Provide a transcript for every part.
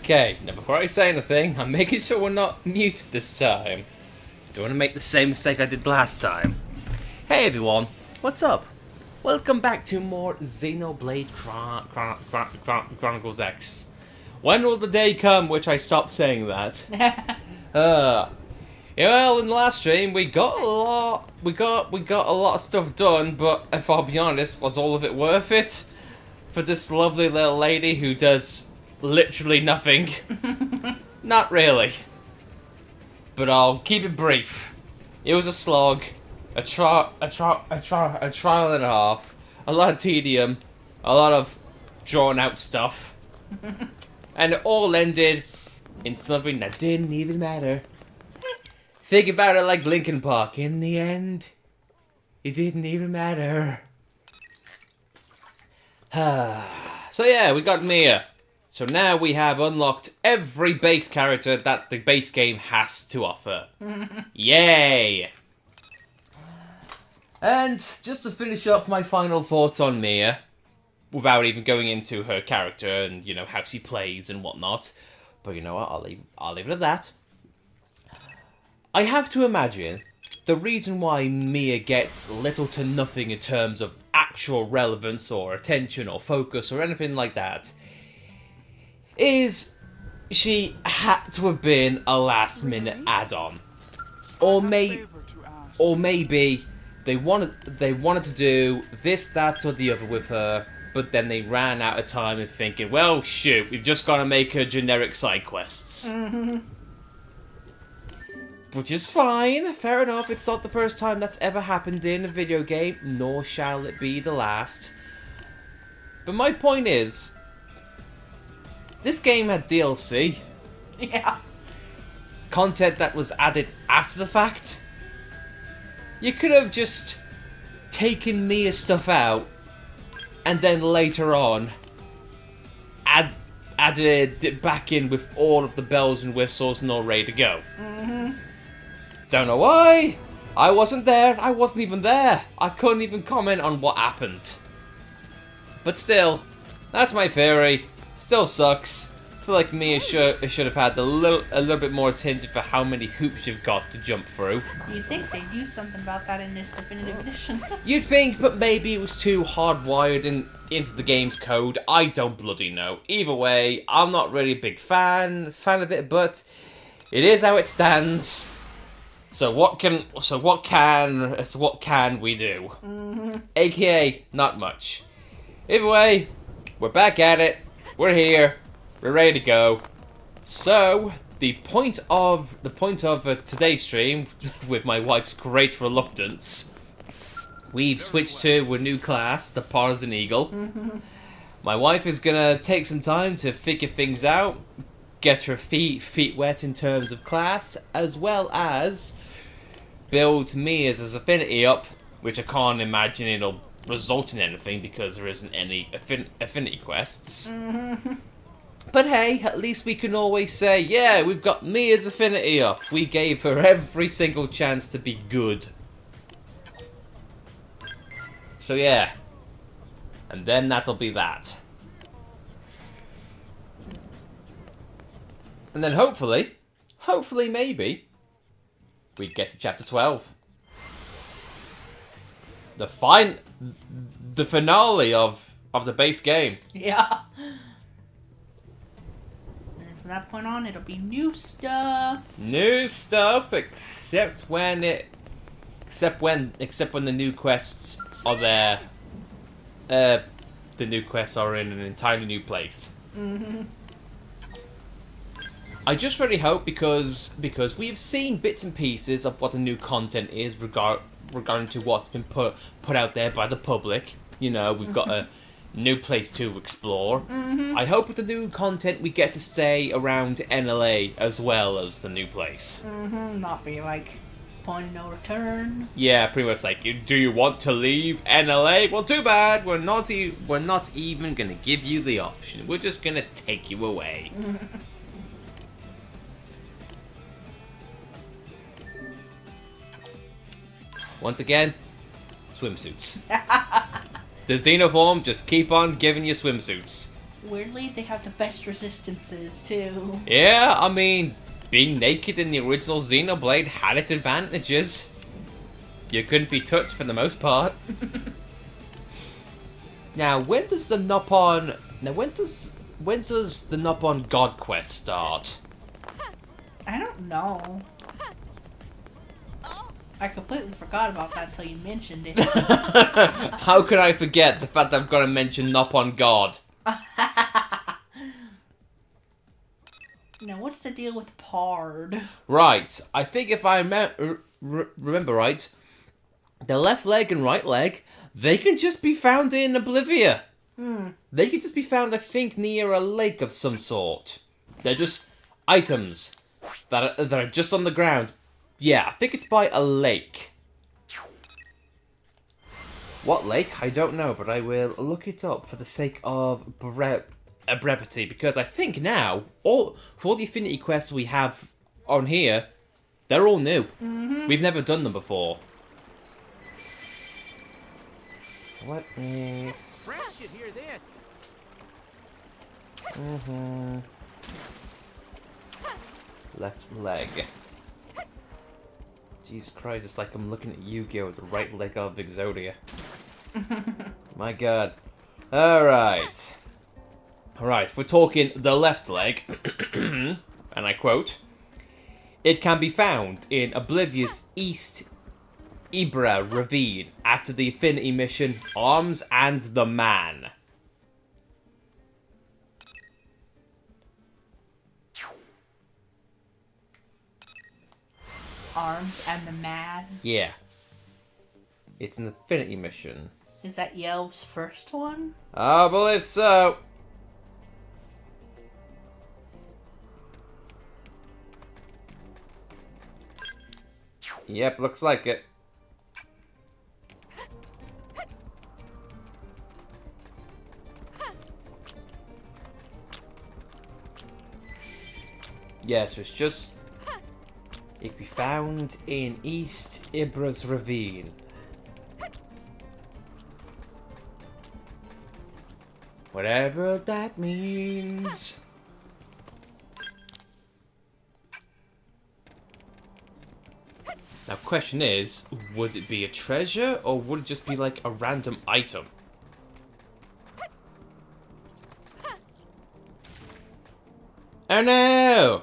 Okay, now before I say anything, I'm making sure we're not muted this time. Don't want to make the same mistake I did last time. Hey everyone, what's up? Welcome back to more Xenoblade Chronicles X. When will the day come which I stop saying that? Well, in the last stream we got a lot of stuff done, but if I'll be honest, was all of it worth it? For this lovely little lady who does literally nothing? Not really. But I'll keep it brief. It was a slog, a trial and a half, a lot of tedium, a lot of drawn out stuff, and it all ended in something that didn't even matter. Think about it like Linkin Park. In the end, it didn't even matter. So yeah, we got Mia. So now we have unlocked every base character that the base game has to offer. Yay! And just to finish off my final thoughts on Mia, without even going into her character and, you know, how she plays and whatnot, but you know what, I'll leave it at that. I have to imagine the reason why Mia gets little to nothing in terms of actual relevance or attention or focus or anything like that is she had to have been a last minute add-on. Or maybe they wanted to do this, that or the other with her, but then they ran out of time and thinking, well shoot, we've just got to make her generic side quests. Which is fine, fair enough, it's not the first time that's ever happened in a video game, nor shall it be the last. But my point is, this game had DLC. Yeah. Content that was added after the fact. You could have just taken Mia's stuff out, and then later on, added it back in with all of the bells and whistles and all ready to go. Don't know why. I wasn't there. I wasn't even there. I couldn't even comment on what happened. But still, that's my theory. Still sucks. I feel like Mia should have had a little bit more attention for how many hoops you've got to jump through. You'd think they'd do something about that in this definitive edition. You'd think, but maybe it was too hardwired into the game's code. I don't bloody know. Either way, I'm not really a big fan of it, but it is how it stands. So what can we do? AKA, not much. Either way, we're back at it. We're here. We're ready to go. So the point of today's stream, with my wife's great reluctance, we've switched to a new class, the Partisan Eagle. My wife is gonna take some time to figure things out, get her feet wet in terms of class, as well as build Mia's as affinity up, which I can't imagine it'll result in anything because there isn't any affinity quests. But hey, at least we can always say, yeah, we've got Mia's affinity up. We gave her every single chance to be good. So yeah. And then that'll be that. And then hopefully maybe, we get to chapter 12. The finale of the base game. Yeah. And then from that point on, it'll be new stuff. New stuff, except when the new quests are there. The new quests are in an entirely new place. I just really hope, because we've seen bits and pieces of what the new content is regarding to what's been put out there by the public. You know, we've got a new place to explore. I hope with the new content we get to stay around NLA as well as the new place. Not be like point of no return. Yeah, pretty much like, do you want to leave NLA? Well, too bad. We're not even gonna give you the option. We're just gonna take you away. Once again, swimsuits. The Xenoform just keep on giving you swimsuits. Weirdly, they have the best resistances, too. Yeah, I mean, being naked in the original Xenoblade had its advantages. You couldn't be touched for the most part. Now, when does the Nopon... Now, when does the Nopon God Quest start? I don't know. I completely forgot about that until you mentioned it. How could I forget the fact that I've got to mention Nopon God? Now, what's the deal with Pard? Right, I think if I remember right, the left leg and right leg, they can just be found in Oblivia. They can just be found, I think, near a lake of some sort. They're just items that are just on the ground. Yeah, I think it's by a lake. What lake? I don't know, but I will look it up for the sake of brevity, because I think now, for all the Affinity quests we have on here, they're all new. We've never done them before. So let me... Brad should hear this. Left leg. Jesus Christ, it's like I'm looking at Yu-Gi-Oh! With the right leg of Exodia. My god. Alright. Alright, we're talking the left leg. And I quote, "It can be found in Oblivia's East Ibra Ravine after the Affinity mission Arms and the Man." Arms and the Man. Yeah. It's an Affinity mission. Is that Yelv's first one? I believe so. Yep, looks like it. Yeah, so it's just... It can be found in East Ibra's Ravine. Whatever that means. Now, question is, would it be a treasure, or would it just be like a random item? Oh no!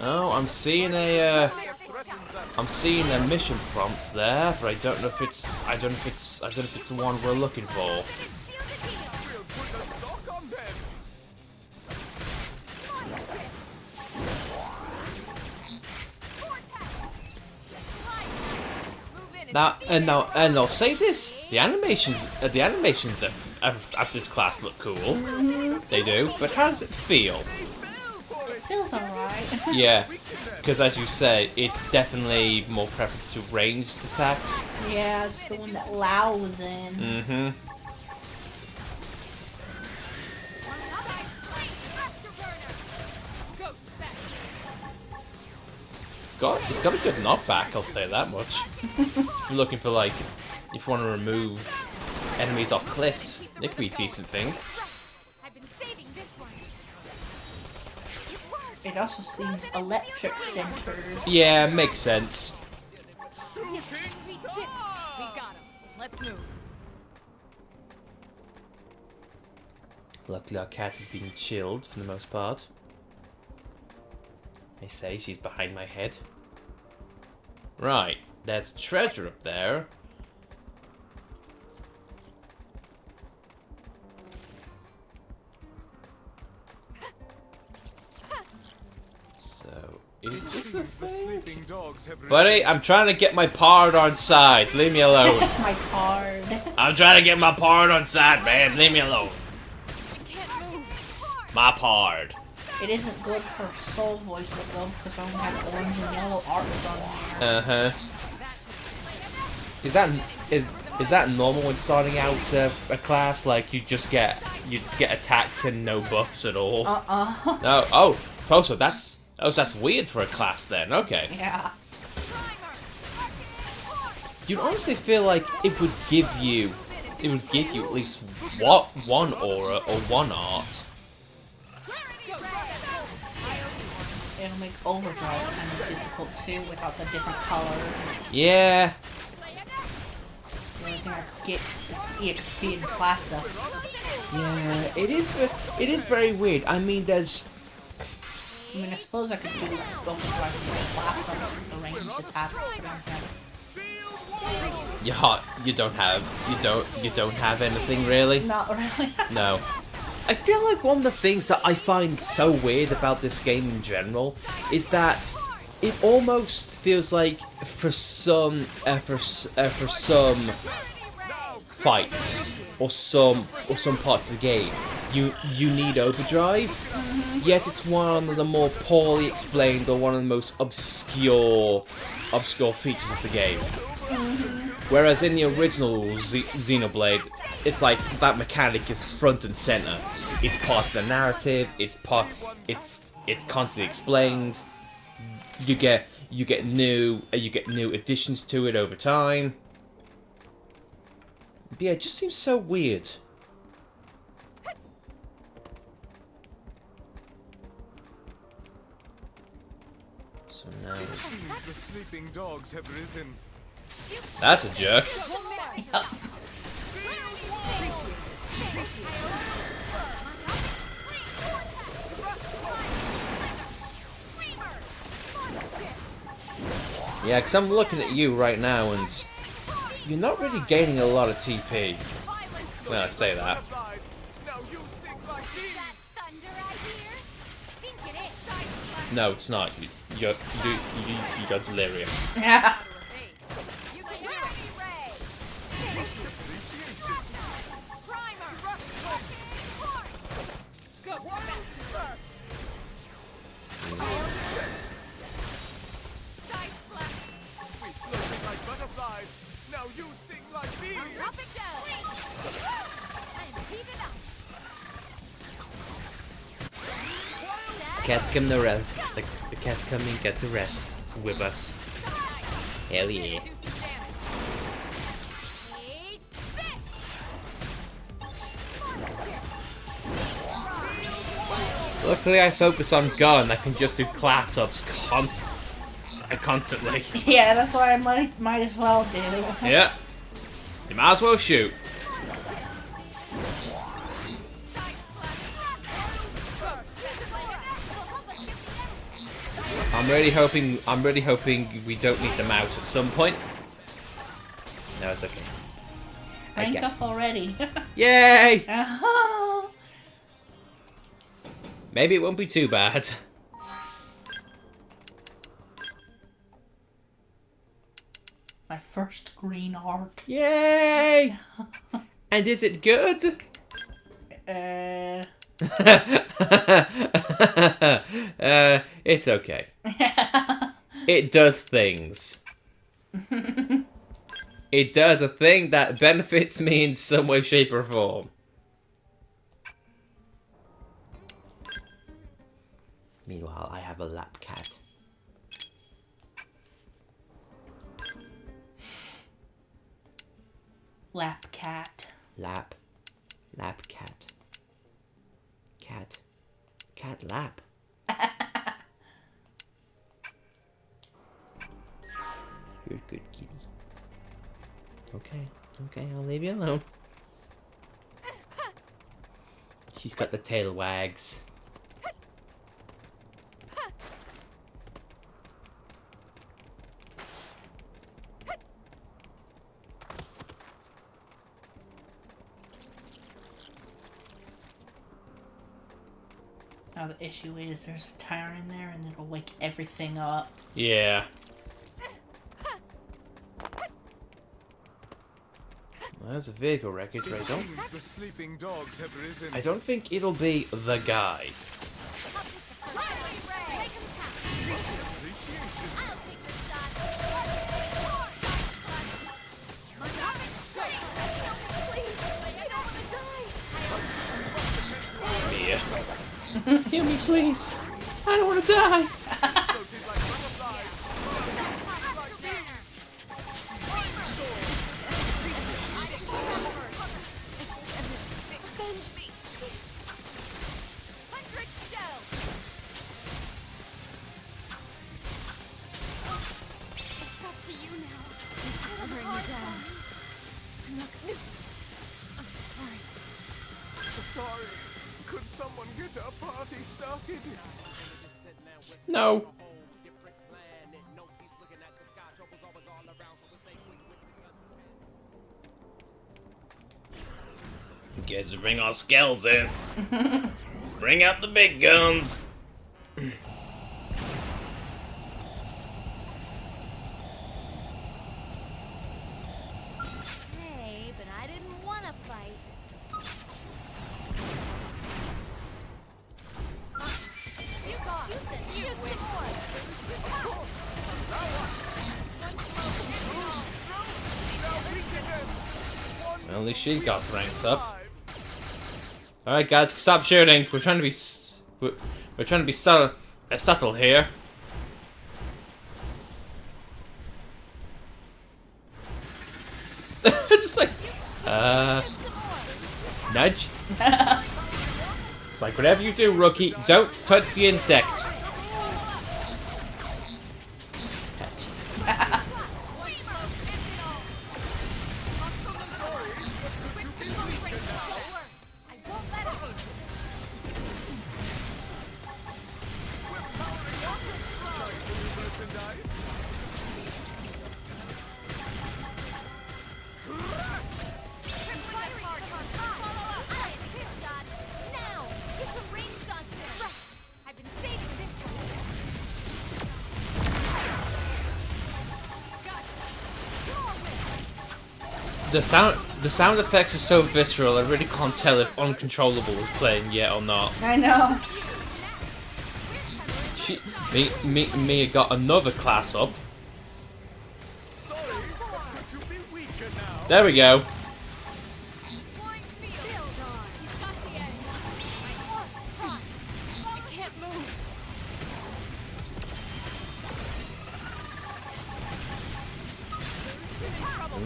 Oh, I'm seeing a mission prompt there, but I don't know if it's the one we're looking for. We'll put a sock on them. Now, and I'll say this: the animations of this class look cool. They do, but how does it feel? It feels alright. Yeah, because as you say, it's definitely more preference to ranged attacks. Yeah, it's the one that Lao was in. Mm-hmm. It's got a good knockback, I'll say that much. If you're looking for, like, if you want to remove enemies off cliffs, it could be a decent thing. It also seems electric centered. Yeah, makes sense. We did it. We got him. Let's move. Luckily our cat is being chilled for the most part. I say she's behind my head. Right, there's treasure up there. So, is this the The thing? sleeping dogs have Buddy, I'm trying to get my pard on side. Leave me alone. My card. I'm trying to get my pard on side, man. Leave me alone. I can't move. My pard. It isn't good for soul voices though, because I only have orange and yellow arcs on there. Uh-huh. Is that normal when starting out a class? Like you just get attacks and no buffs at all? No. So that's weird for a class then. Okay. Yeah. You'd honestly feel like it would give you it would give you at least one aura or one art. It'll make Overdrive kind of difficult too without the different colors. Yeah. The only thing I could get is EXP and class ups. Yeah, it is very weird. I mean, there's... I mean, I suppose I could do Overdrive and get class ups with the ranged attacks, but I don't have You don't have anything really. Not really. No. I feel like one of the things that I find so weird about this game in general is that it almost feels like for some fights or some parts of the game you need overdrive. Yet it's one of the more poorly explained or one of the most obscure features of the game. Whereas in the original Xenoblade, it's like that mechanic is front and center. It's part of the narrative. It's constantly explained. You get new additions to it over time. But yeah, it just seems so weird. So now It seems the sleeping dogs have risen. that's a jerk. Yeah, because I'm looking at you right now and you're not really gaining a lot of TP. Well, I'd say that. Butterflies, now you stink like bees. No, it's not. You got delirious. Yeah. You can do it. Primer. Go. Side flash. We floating like butterflies, now you sting like bees. Drop it down. I'm heating up. The cats come to rest. The cats come and get to rest with us. Hell yeah. Do some damage. Take this. Luckily, I focus on gun. I can just do class ups constantly. Yeah, that's why I might as well do. Yeah. You might as well shoot. I'm really hoping we don't need them out at some point. No, it's okay. Rank up already. Yay! Oh. Maybe it won't be too bad. My first green arc. Yay! And is it good? It's okay. It does things. It does a thing that benefits me in some way, shape, or form. Meanwhile, I have a lap cat. Lap cat. Lap cat. Cat lap. You're a good kitty. Okay, I'll leave you alone. She's got the tail wags. Now the issue is there's a tire in there and it'll wake everything up. Yeah. Well, there's a vehicle wreckage, but It seems the sleeping dogs have risen. I don't think it'll be the guy. Mia. Heal me, please. I don't want to die. Floating like butterflies, like bees. sorry. Could someone get our party started? No. Guess we bring our skills in. Bring out the big guns. Hey, but I didn't want to fight. Shoot them! Shoot some more! Well, at least she got ranked up. All right, guys, stop shooting. We're trying to be we're trying to be subtle here. Just like nudge. It's like whatever you do, rookie, don't touch the insect. The sound effects are so visceral. I really can't tell if Uncontrollable is playing yet or not. I know. Mia got another class up. There we go.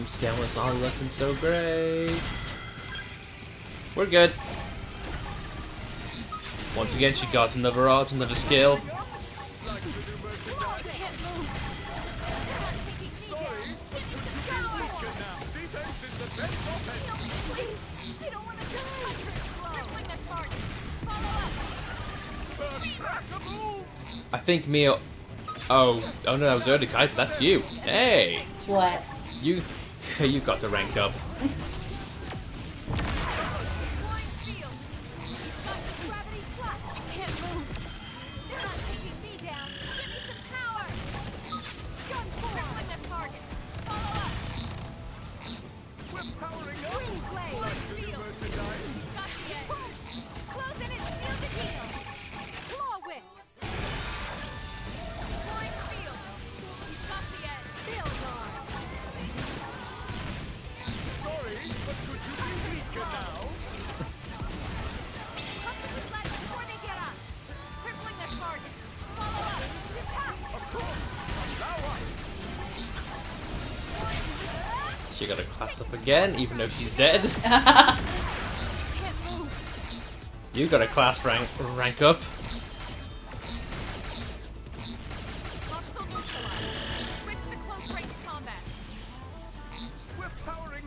Scale was not looking so great. We're good. Once again, she got another art, another skill. I think Mia. Oh no, that was early, guys. That's you. Hey. What? You got to rank up. She got a class up again, even though she's dead. You got a class rank up.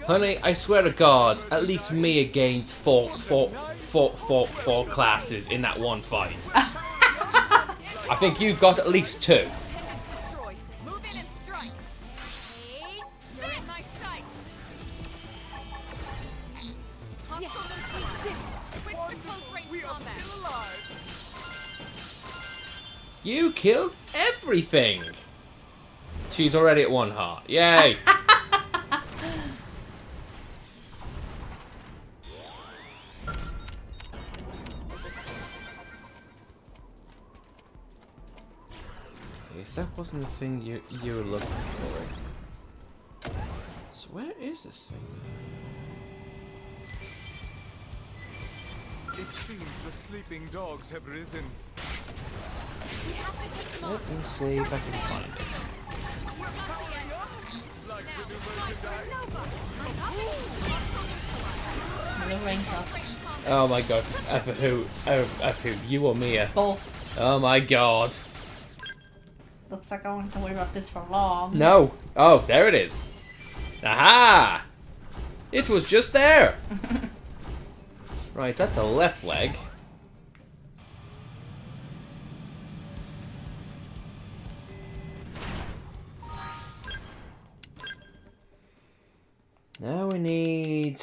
Honey, I swear to God, at least Mia gained four classes in that one fight. I think you got at least 2. You killed everything! She's already at 1 heart. Yay! Yes, that wasn't the thing you were looking for. So where is this thing? It seems the sleeping dogs have risen. Let me see if I can find it. Like the new merchandise. The rank up. Oh my God! For who? Of who? You or Mia? Both. Oh my God! Looks like I won't have to worry about this for long. No! Oh, there it is. Aha! It was just there. Right, that's a left leg. Now we need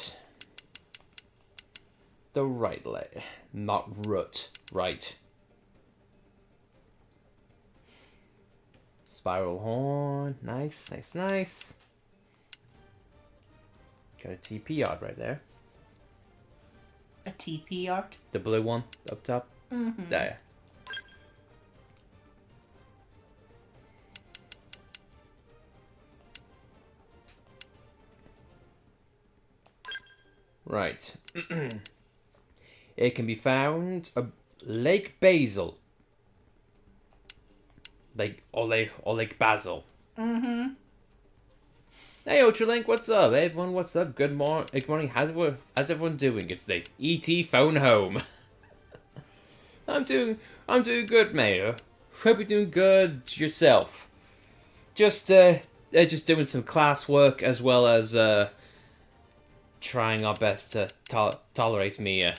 the right leg. Not root. Right. Spiral horn. Nice, nice, nice. Got a TP yard right there. A TP art. The blue one up top. Mm-hmm. There. Right. It can be found Lake Basil. Lake Basil. Mm-hmm. Hey Ultralink, what's up? Hey everyone, what's up? Good morning. How's everyone doing? It's the ET phone home. I'm doing good, mate. Hope you're doing good yourself. Just doing some classwork as well as trying our best to tolerate me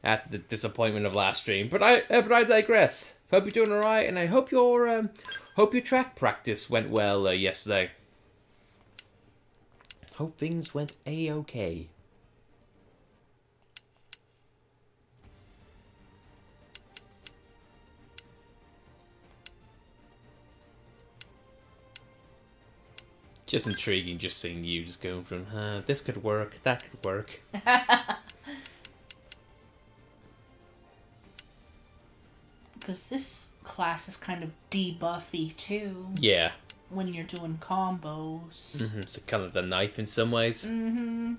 after the disappointment of last stream. But I digress. Hope you're doing alright, and I hope your track practice went well yesterday. Hope things went a-okay. Just intriguing, just seeing you just going from, this could work, that could work. Because this class is kind of debuffy too. Yeah. When you're doing combos. Mm-hmm. So kind of the knife in some ways. Mm-hmm.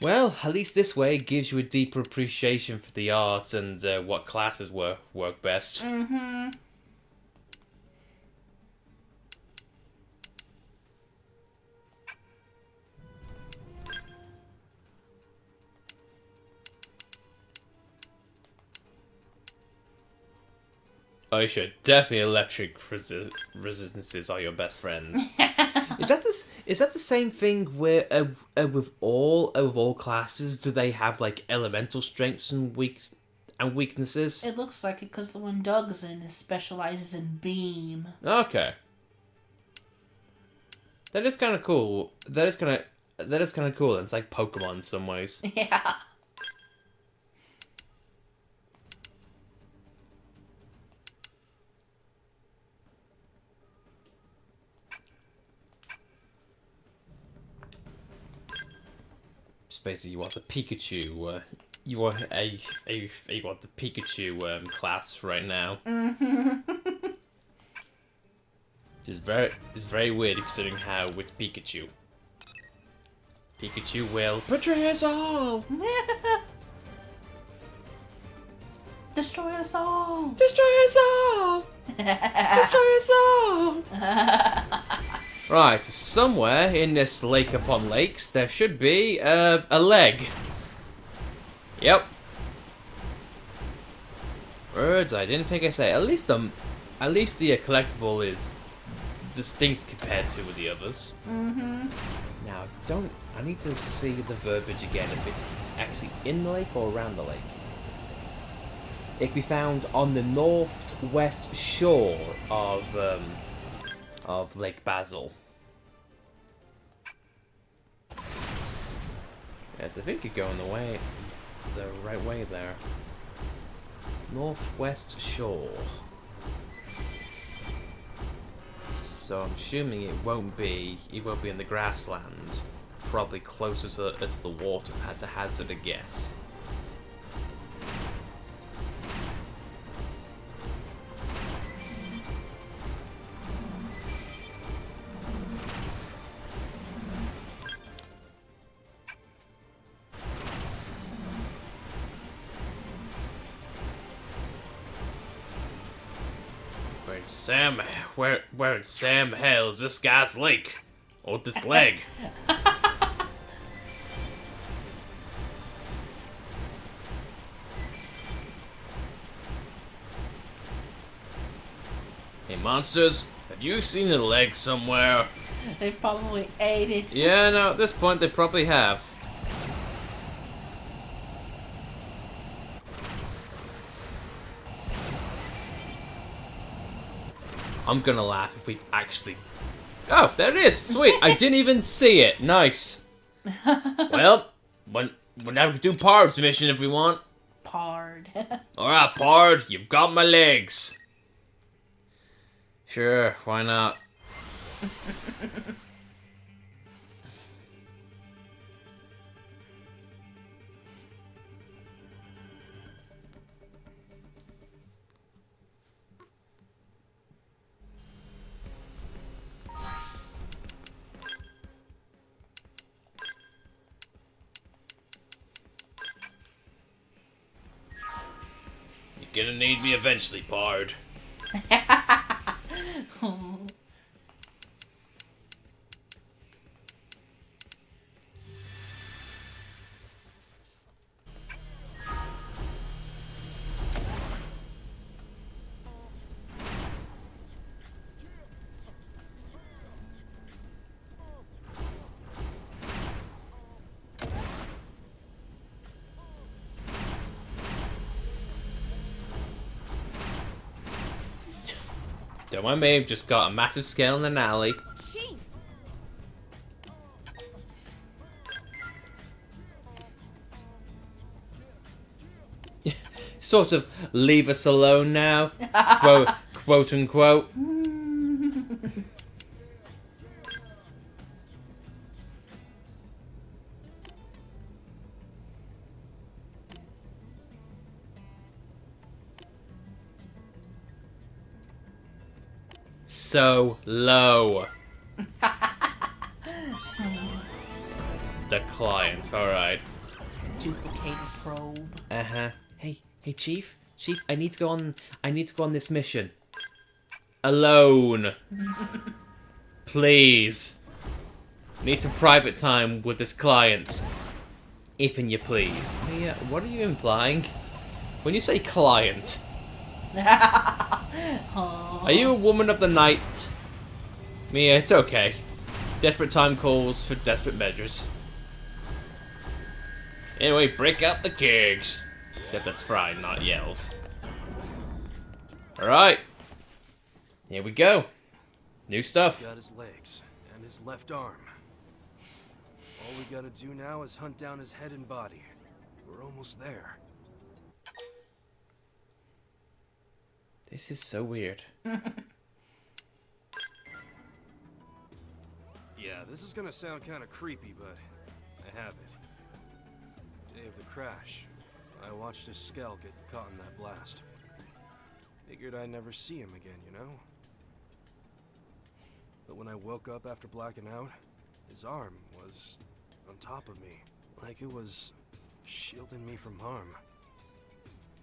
Well, at least this way it gives you a deeper appreciation for the art and what classes work best. Mm-hmm. Oh, sure. Definitely electric resistances are your best friend. Is that the same thing where with all classes do they have like elemental strengths and weaknesses? It looks like it because the one Doug's in specializes in beam. Okay. That is kind of cool. That is kind of cool. It's like Pokemon in some ways. Yeah. Basically, you want the Pikachu. You want the Pikachu class right now. Mm-hmm. It's very weird considering how with Pikachu will betray us all. Destroy us all. Destroy us all. Destroy us all. Right, somewhere in this lake upon lakes, there should be a leg. Yep. Words I didn't think I say. At least the collectible is distinct compared to the others. Mm-hmm. Now, I need to see the verbiage again if it's actually in the lake or around the lake. It can be found on the northwest shore of Lake Basil. Yes, I think you're going the right way there. Northwest shore. So I'm assuming it won't be in the grassland. Probably closer to the water. If I had to hazard a guess. Where in Sam hell is this guy's lake? Or this leg? monsters, have you seen a leg somewhere? They probably ate it. Yeah, no, at this point they probably have. I'm gonna laugh if we actually... Oh, there it is! Sweet, I didn't even see it. Nice. Well, now we can do Pard's mission if we want. Pard. Alright, Pard, you've got my legs. Sure, why not? You're gonna need me eventually, Pard. Don't mind me, I've just got a massive scale in an alley. Chief. Sort of leave us alone now. Quote unquote. So low. The client, alright. Duplicated probe. Uh-huh. Hey, Chief? Chief, I need to go on this mission. Alone. Please. Need some private time with this client. If and you please. Mia, what are you implying? When you say client, are you a woman of the night? Mia, it's okay. Desperate time calls for desperate measures. Anyway, break out the kegs. Except that's fried, not Yelv. Alright. Here we go. New stuff. Got his legs and his left arm. All we gotta do now is hunt down his head and body. We're almost there. This is so weird. Yeah, this is gonna sound kind of creepy, but I have it. Day of the crash, I watched his skull get caught in that blast. Figured I'd never see him again, you know? But when I woke up after blacking out, his arm was on top of me, like it was shielding me from harm.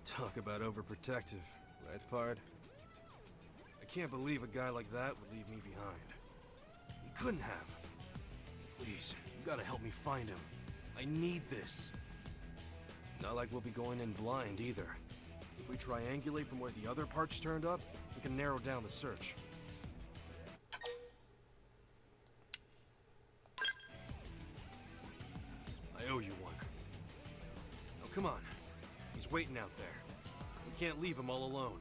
Talk about overprotective, right, Pard? I can't believe a guy like that would leave me behind. He couldn't have. Please, you gotta help me find him. I need this. Not like we'll be going in blind either. If we triangulate from where the other parts turned up, we can narrow down the search. I owe you one. Now come on. He's waiting out there. We can't leave him all alone.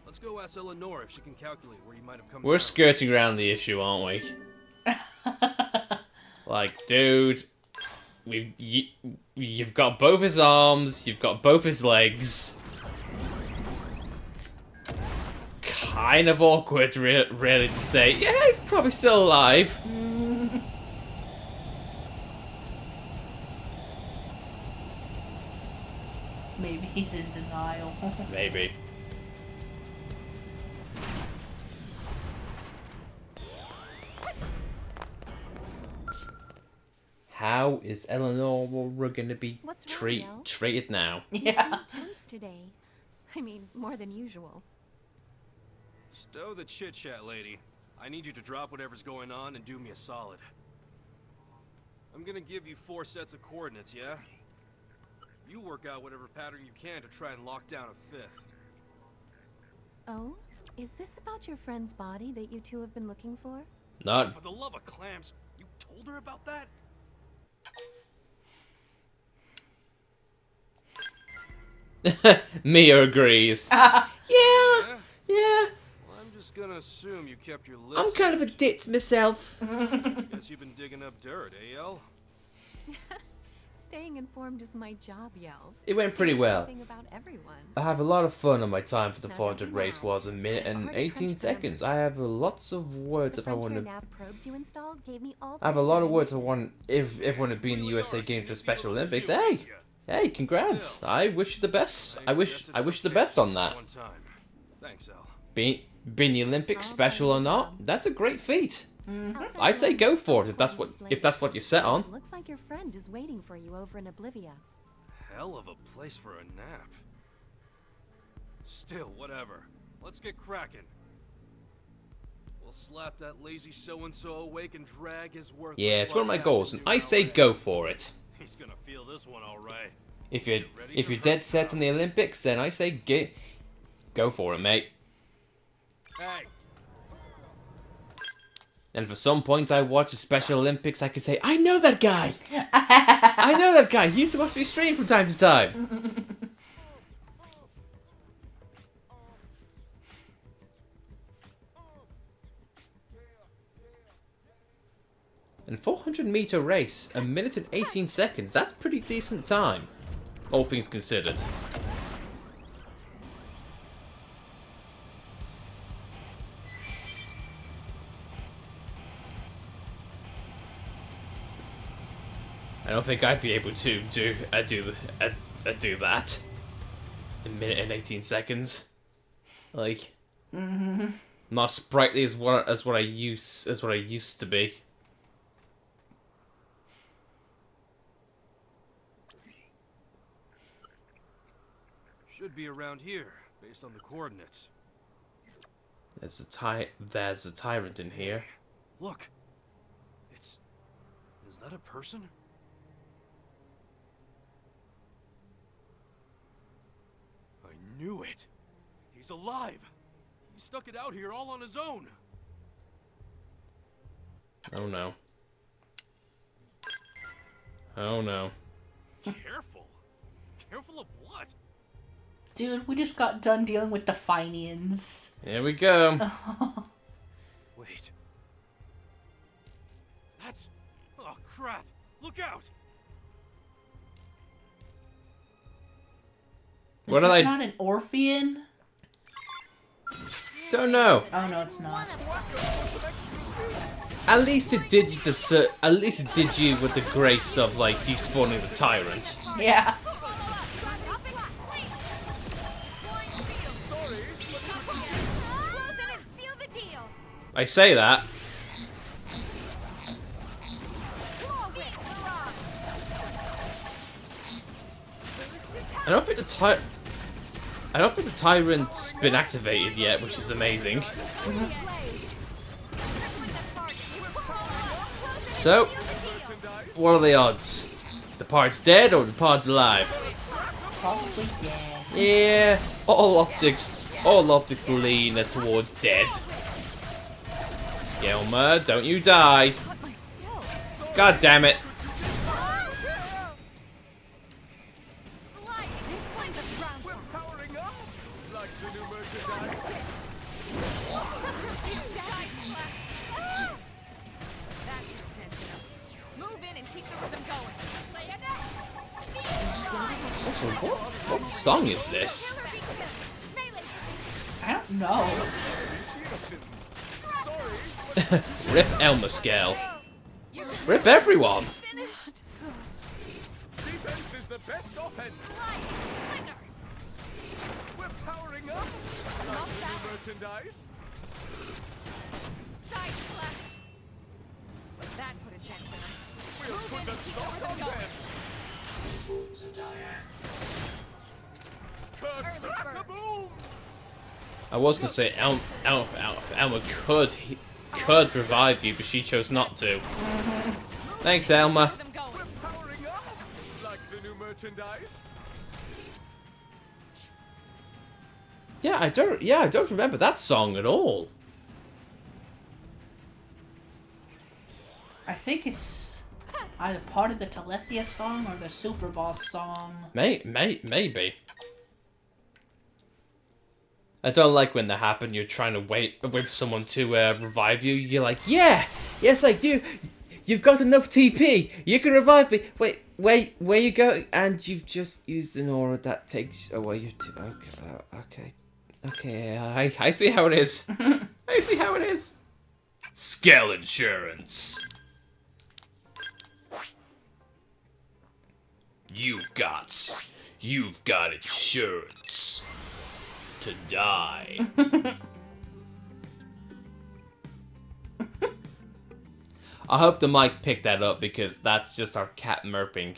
Let's go ask Eleanor if she can calculate where he might have come We're down. skirting around the issue, aren't we? Like, dude, you've got both his arms, you've got both his legs. It's kind of awkward, really, to say, yeah, he's probably still alive. Maybe he's in denial. Maybe. How is Eleanor gonna be What's wrong, Mel? treated now? You Yeah. seem tense today. I mean, more than usual. Stow the chit-chat, lady. I need you to drop whatever's going on and do me a solid. I'm gonna give you 4 sets of coordinates, yeah? You work out whatever pattern you can to try and lock down a 5th. Oh? Is this about your friend's body that you two have been looking for? Not For the love of clams, you told her about that? Mia agrees. Yeah, Yeah? yeah. Well, I'm just gonna assume you kept your lips. I'm kind of a zipped. dit myself. Guess you've been digging up dirt, eh, El? Staying informed is my job, Yelv. It went pretty I know well. everything about everyone. I have a lot of fun on my time for the Now 400 don't race lie. was a minute It's and hard to 18 crunch the seconds. I numbers. have lots of words The if I want Frontier to. nav probes you installed gave me all. I have a the lot of data words I needed. want if everyone would be in the Really USA are Games for snippy Special little Olympics. steel, Hey, aren't ya? hey, congrats! Still. I wish you the best. I wish guess I it's wish the okay best on just that. one time. Thanks, El. Being the Olympics All special part or of the not, job. that's a great feat. I'll send I'd say you go all for it those if that's coordinates what later. you're set on. Looks like your friend is waiting for you over in Oblivia. Hell of a place for a nap. Still, whatever. Let's get cracking. We'll slap that lazy so-and-so awake and drag his worthless Yeah, it's one of my butt back goals, to and New I say LA. go for it. He's gonna feel this one all right. If you're Ready if to you're dead rock set out. on the Olympics, then I say go for it, mate. Hey, And if at some point I watch the Special Olympics, I can say, I know that guy! I know that guy! He used to watch me stream from time to time! And 400-meter race, a minute and 18 seconds, that's pretty decent time. All things considered. I don't think I'd be able to do that. A minute and 18 seconds. Like, not sprightly as what I used to be. should be around here, based on the coordinates. There's a tyrant in here. Look. Is that a person? I knew it. He's alive. He stuck it out here all on his own. Oh no. Oh no. Careful. Careful of what? Dude, we just got done dealing with the Finians. Here we go. Wait. That's... Oh, crap. Look out. What Is are that they? not an Orphean? Don't know. Oh no, it's not. At least it did you at least it did you with the grace of like despawning the tyrant. Yeah. I say that. I don't think the tyrant's been activated yet, which is amazing. So, what are the odds? The part's dead or the part's alive? Probably dead. Yeah, all optics lean towards dead. Skelmer, don't you die. God damn it. Powering up. Like the new merchandise. Move in and keep the rhythm going. Also, what song is this? I don't know. Rip Elmer Scale. Rip everyone. Finished. Defense is the best offense. Flinger. We're powering up. Not that. Merchandise. Side slash. That put a dent in him. We'll Move put in the and keep the salt rhythm on going. them. Early bird. Kaboom! I was gonna say Elmer could revive you, but she chose not to. Thanks, Elmer. Rhythm going. We're powering up. Like the new merchandise. Yeah, I don't remember that song at all. I think it's either part of the Telethia song or the Super Boss song. Maybe. I don't like when that happens. You're trying to wait for someone to revive you. You're like, yeah, yes, like you've got enough TP. You can revive me. Wait, where you go? And you've just used an aura that takes away your. Okay. I see how it is. I see how it is. Scale insurance. You've got insurance to die. I hope the mic picked that up because that's just our cat murping.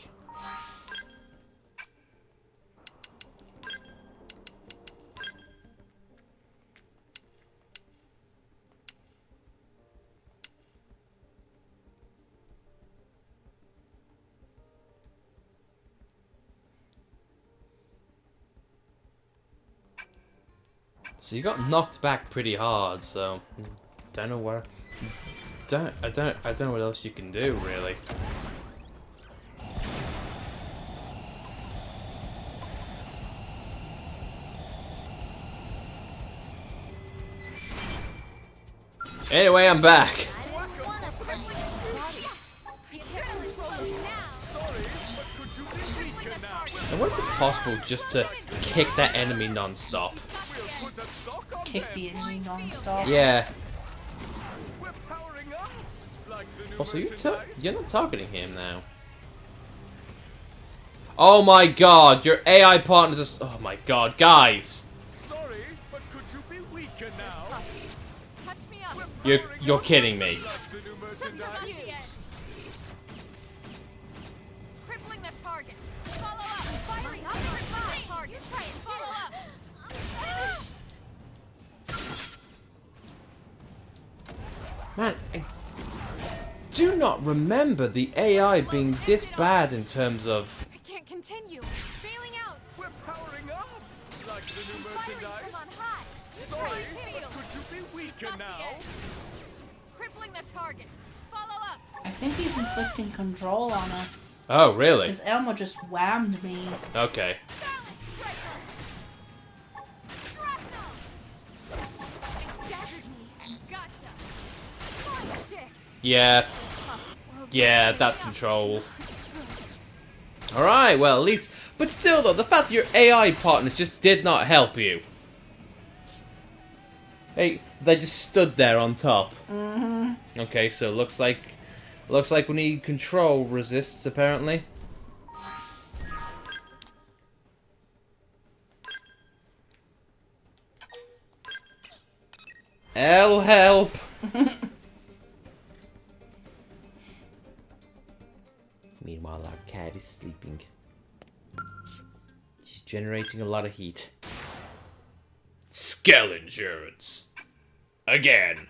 So you got knocked back pretty hard, so don't know where. I don't know what else you can do really. Anyway, I'm back. I wonder if it's possible just to kick that enemy non-stop. Kick the enemy non-stop. Yeah. Also, you're not targeting him now. Oh my god, your AI partners are... Oh my god, guys. Sorry, but could you be weaker now? Touch me up. You're kidding me. The new merchandise. Crippling the target. Follow up. Firing up. The target. Follow up. I'm finished. Man, I do not remember the AI being this bad in terms of... I can't continue. Bailing out. We're powering up. Like the new Firing from merchandise. on high. Sorry, Field. but could you be weaker Got the now? edge. Crippling the target. Follow up. I think he's inflicting control on us. Oh, really? Because Elmo just whammed me. Okay. Balance breaker. Shrapnel. It staggered me. Gotcha. Fire shift. Yeah. Yeah, that's control. Alright, well, at least... But still, though, the fact that your AI partners just did not help you. Hey, they just stood there on top. Mm-hmm. Okay, so looks like we need control resists, apparently. L help! Meanwhile, our cat is sleeping. She's generating a lot of heat. Scale insurance. Again.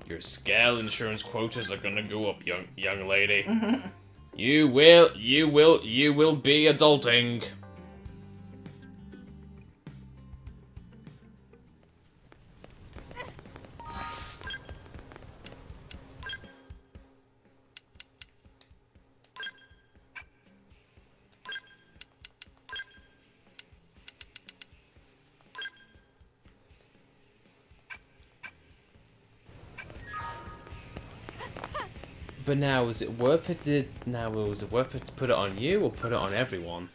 Your scale insurance quotas are gonna go up, young lady. You will be adulting. But now, is it worth it? Was it worth it to put it on you or put it on everyone?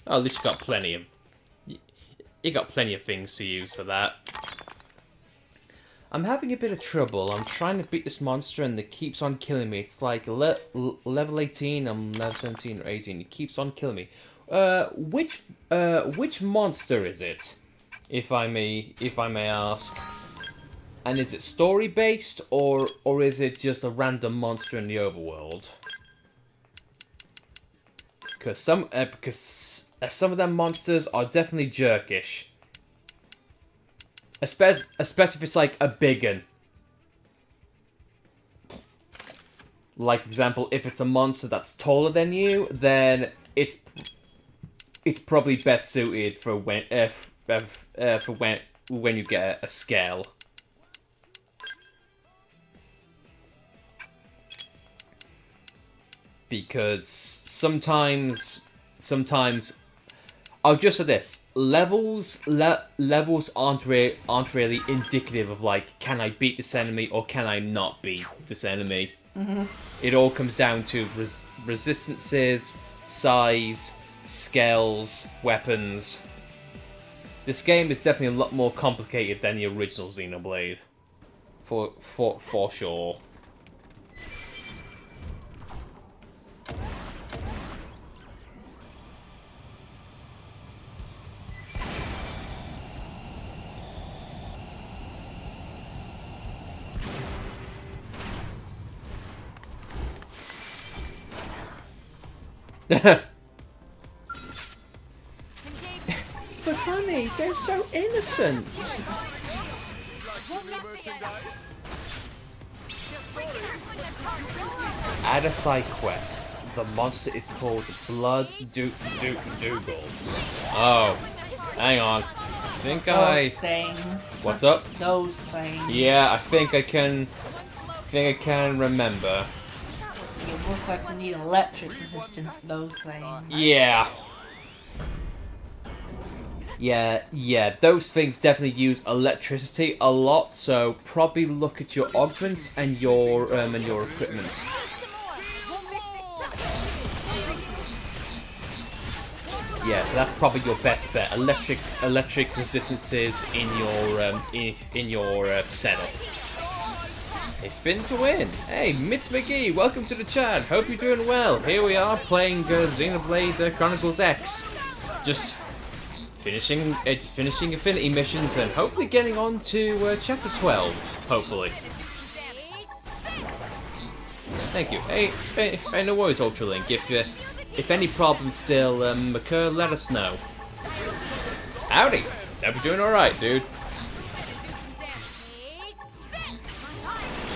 Oh, at least you got plenty of... You got plenty of things to use for that. I'm having a bit of trouble. I'm trying to beat this monster and it keeps on killing me. It's like level 18, I'm level 17 or 18. It keeps on killing me. Which monster is it? If I may ask. And is it story based or is it just a random monster in the overworld? Because some of them monsters are definitely jerkish. especially if it's like a big one. Like, for example, if it's a monster that's taller than you, then it's probably best suited for when you get a scale. Because sometimes I'll just say this: levels aren't really indicative of like, can I beat this enemy or can I not beat this enemy. Mm-hmm. It all comes down to resistances, size, scales, weapons. This game is definitely a lot more complicated than the original Xenoblade, for sure. But honey, they're so innocent. Add a side quest. The monster is called Blood Doogles. Oh, hang on. Those things. What's up? Those things. Yeah, I think I can remember. You most likely need electric resistance for those things. Yeah. Yeah, those things definitely use electricity a lot, so probably look at your augments and your equipment. Yeah, so that's probably your best bet. Electric resistances in your setup. A spin to win. Hey, Mitz McGee, welcome to the chat. Hope you're doing well. Here we are playing Xenoblade Chronicles X. Just finishing Affinity missions and hopefully getting on to Chapter 12. Hopefully. Thank you. Hey, no worries, Ultralink. If any problems still occur, let us know. Howdy. Hope you're doing all right, dude.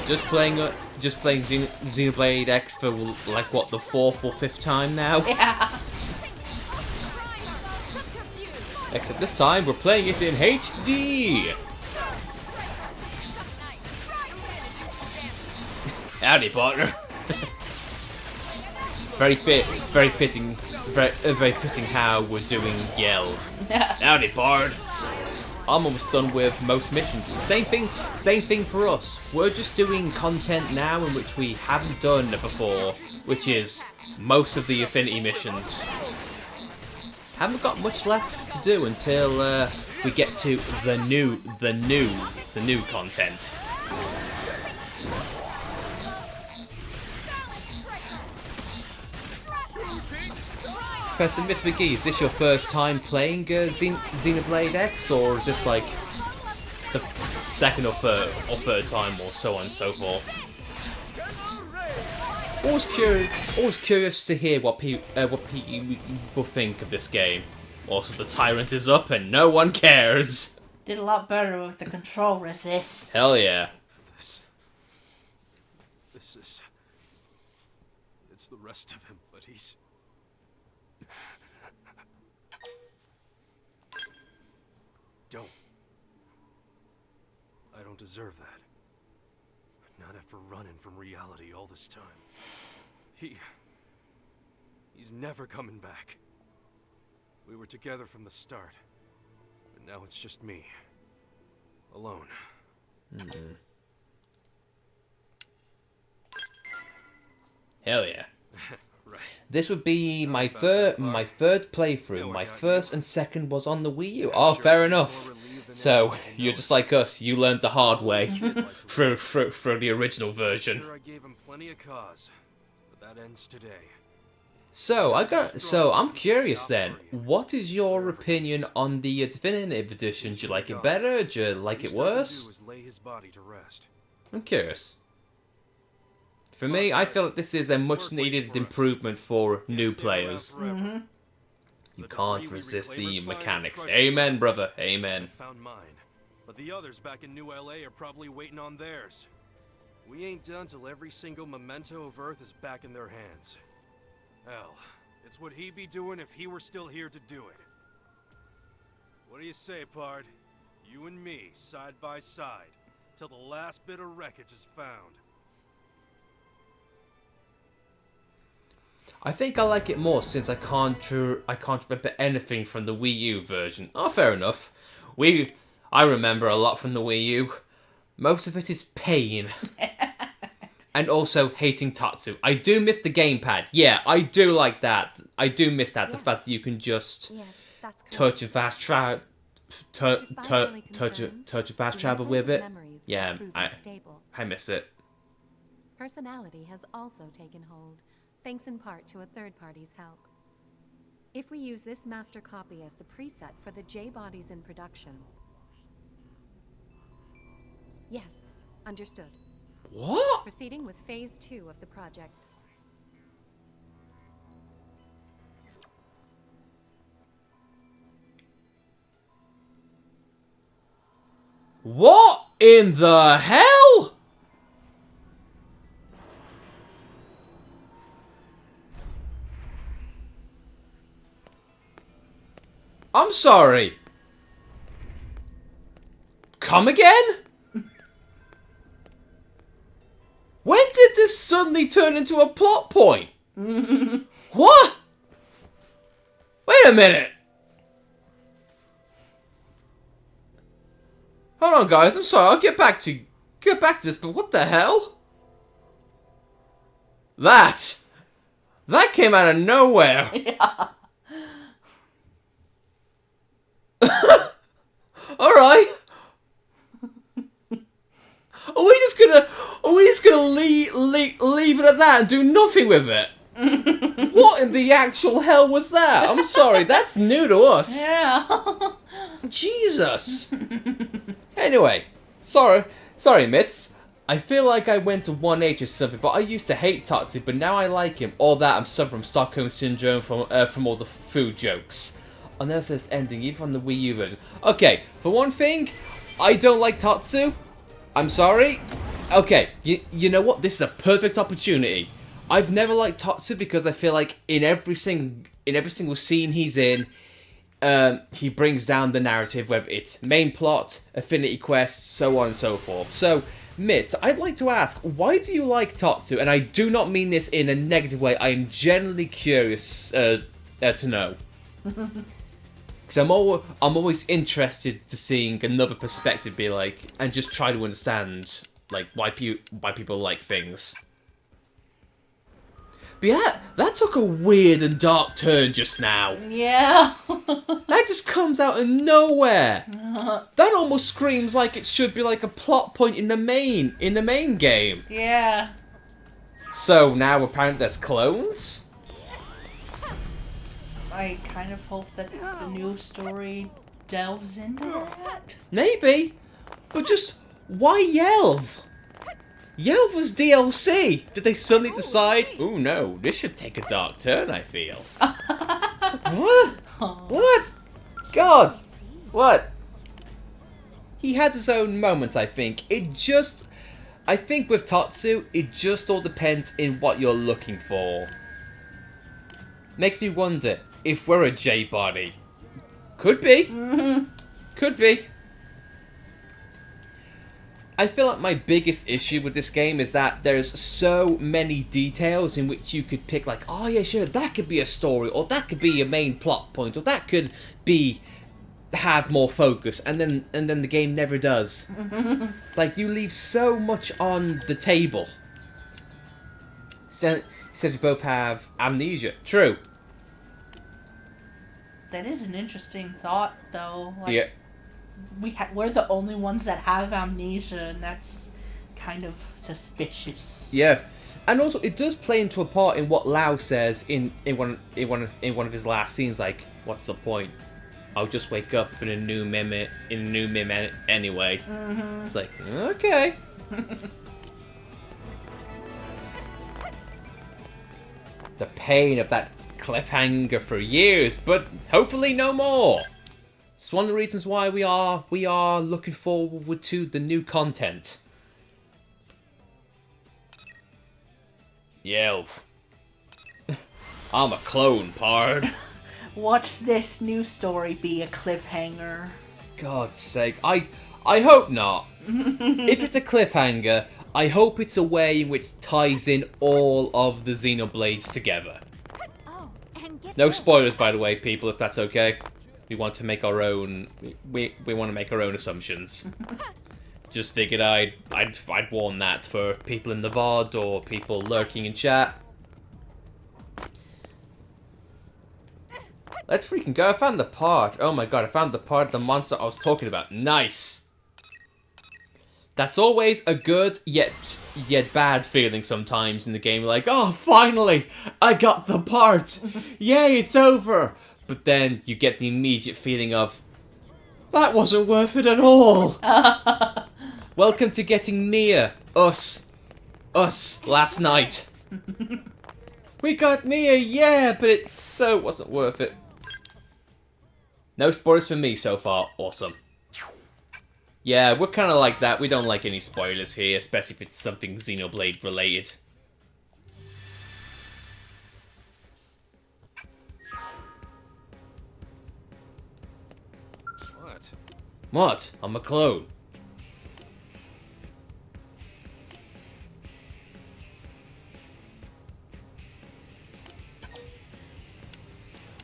Just playing Xenoblade X for like what, the 4th or 5th time now? Yeah. Except this time we're playing it in HD. Howdy, partner. Very fitting how we're doing Yelv. Howdy, Bard. I'm almost done with most missions. Same thing for us. We're just doing content now in which we haven't done before, which is most of the Affinity missions. Haven't got much left to do until we get to the new content. Person Mitz McGee, is this your first time playing Xenoblade X, or is this like the second or third time, or so on and so forth? Always curious to hear what people think of this game. Also, the tyrant is up and no one cares. Did a lot better with the control resist. Hell yeah. This is... It's the rest of him, but he's... I don't deserve that. Not after running from reality all this time. He's never coming back. We were together from the start, but now it's just me. Alone. Hell yeah. Right. This would be my third playthrough. My first and second was on the Wii U. Oh, fair enough. So you're just like us. You learned the hard way through the original version. Sure, I gave him plenty of cause, but that ends today. So I'm curious then. What is your opinion on the definitive edition? Do you like it better? Do you like it worse? Lay his body to rest. I'm curious. For me, I feel that this is a much needed improvement for new players. You can't resist the mechanics. Amen, brother. Amen. I found mine. But the others back in New LA are probably waiting on theirs. We ain't done till every single memento of Earth is back in their hands. Hell, it's what he'd be doing if he were still here to do it. What do you say, Pard? You and me, side by side, till the last bit of wreckage is found. I think I like it more since I can't remember anything from the Wii U version. Oh, fair enough. I remember a lot from the Wii U. Most of it is pain. And also hating Tatsu. I do miss the gamepad. Yeah, I do like that. I do miss that. Yes. The fact that you can just Yes, that's correct. touch and fast travel, touch Despite early and fast the travel with it. implanted memories have Yeah, proven stable. I miss it. Personality has also taken hold, thanks in part to a third party's help. If we use this master copy as the preset for the J-bodies in production. Yes, understood. What? Proceeding with phase 2 of the project. What in the hell? I'm sorry. Come again? When did this suddenly turn into a plot point? What? Wait a minute. Hold on, guys. I'm sorry. I'll get back to this. But what the hell? That came out of nowhere. Yeah. All right. Are we just gonna leave it at that and do nothing with it? What in the actual hell was that? I'm sorry. That's new to us. Yeah. Jesus. Anyway, sorry, Mitz. I feel like I went to 1H or something, but I used to hate Tatsu, but now I like him. All that I'm suffering from Stockholm Syndrome from all the food jokes. Unless it's ending, even from the Wii U version. Okay, for one thing, I don't like Tatsu. I'm sorry. Okay, you know what? This is a perfect opportunity. I've never liked Tatsu because I feel like in every single scene he's in, he brings down the narrative, whether it's main plot, affinity quests, so on and so forth. So, Mitz, I'd like to ask, why do you like Tatsu? And I do not mean this in a negative way. I am genuinely curious to know. Because I'm always interested to seeing another perspective be like, and just try to understand like why people like things. But yeah, that took a weird and dark turn just now. Yeah. That just comes out of nowhere. That almost screams like it should be like a plot point in the main game. Yeah. So now apparently there's clones? I kind of hope that the new story delves into that. Maybe. But just why Yelv? Yelv was DLC. Did they suddenly decide, oh no, this should take a dark turn, I feel. What? What? God. What? He has his own moments, I think. I think with Tatsu, it just all depends in what you're looking for. Makes me wonder if we're a J-body. Could be. Could be. I feel like my biggest issue with this game is that there's so many details in which you could pick like, oh yeah, sure, that could be a story, or that could be a main plot point, or that could have more focus, and then the game never does. It's like you leave so much on the table. So you both have amnesia. True. That is an interesting thought, though. Like, Yeah. We're the only ones that have amnesia, and that's kind of suspicious. Yeah. And also, it does play into a part in what Lau says in one of his last scenes. Like, what's the point? I'll just wake up in a new meme anyway. It's like, okay. The pain of that cliffhanger for years, but hopefully no more. It's one of the reasons why we are looking forward to the new content. Yelp. I'm a clone, pard. Watch this new story be a cliffhanger. God's sake, I hope not. If it's a cliffhanger, I hope it's a way in which ties in all of the Xenoblades together. Oh, and get No this. spoilers, by the way, people, if that's okay. We want to make our own. We want to make our own assumptions. Just figured I'd warn that for people in the VOD or people lurking in chat. Let's freaking go. I found the part. Oh my god, I found the part of the monster I was talking about. Nice. That's always a good yet bad feeling sometimes in the game. Like, oh, finally, I got the part. Yay, it's over. But then you get the immediate feeling of, that wasn't worth it at all. Welcome to getting Nia. Us, last night. We got Nia, yeah, but it so wasn't worth it. No spoilers for me so far. Awesome. Yeah, we're kind of like that. We don't like any spoilers here, especially if it's something Xenoblade related. What? I'm a clone.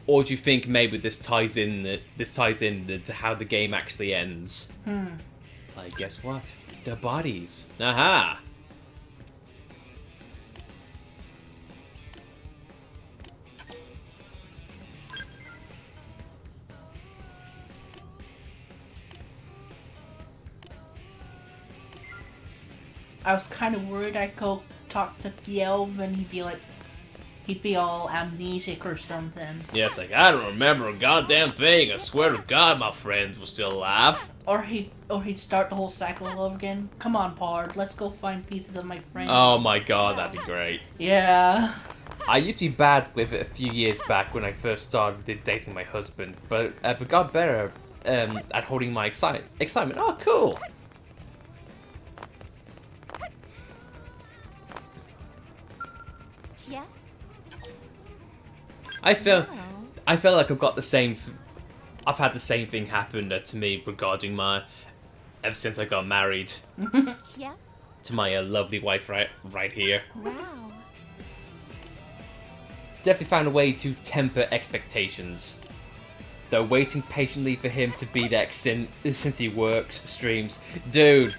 Or do you think maybe this ties in to how the game actually ends? Like, guess what? The bodies. Aha! I was kind of worried I'd go talk to Yelv and he'd be all amnesic or something. Yeah, it's like, I don't remember a goddamn thing. I swear to God my friends were still alive. Or he'd start the whole cycle all over again. Come on, Pard, let's go find pieces of my friend. Oh my god, that'd be great. Yeah. I used to be bad with it a few years back when I first started dating my husband, but got better at holding my excitement. Oh, cool. Yes? I felt like I've got the same. I've had the same thing happen to me regarding ever since I got married Yes? to my lovely wife right here. Wow. Definitely found a way to temper expectations. Though waiting patiently for him to be there since he works, streams. Dude.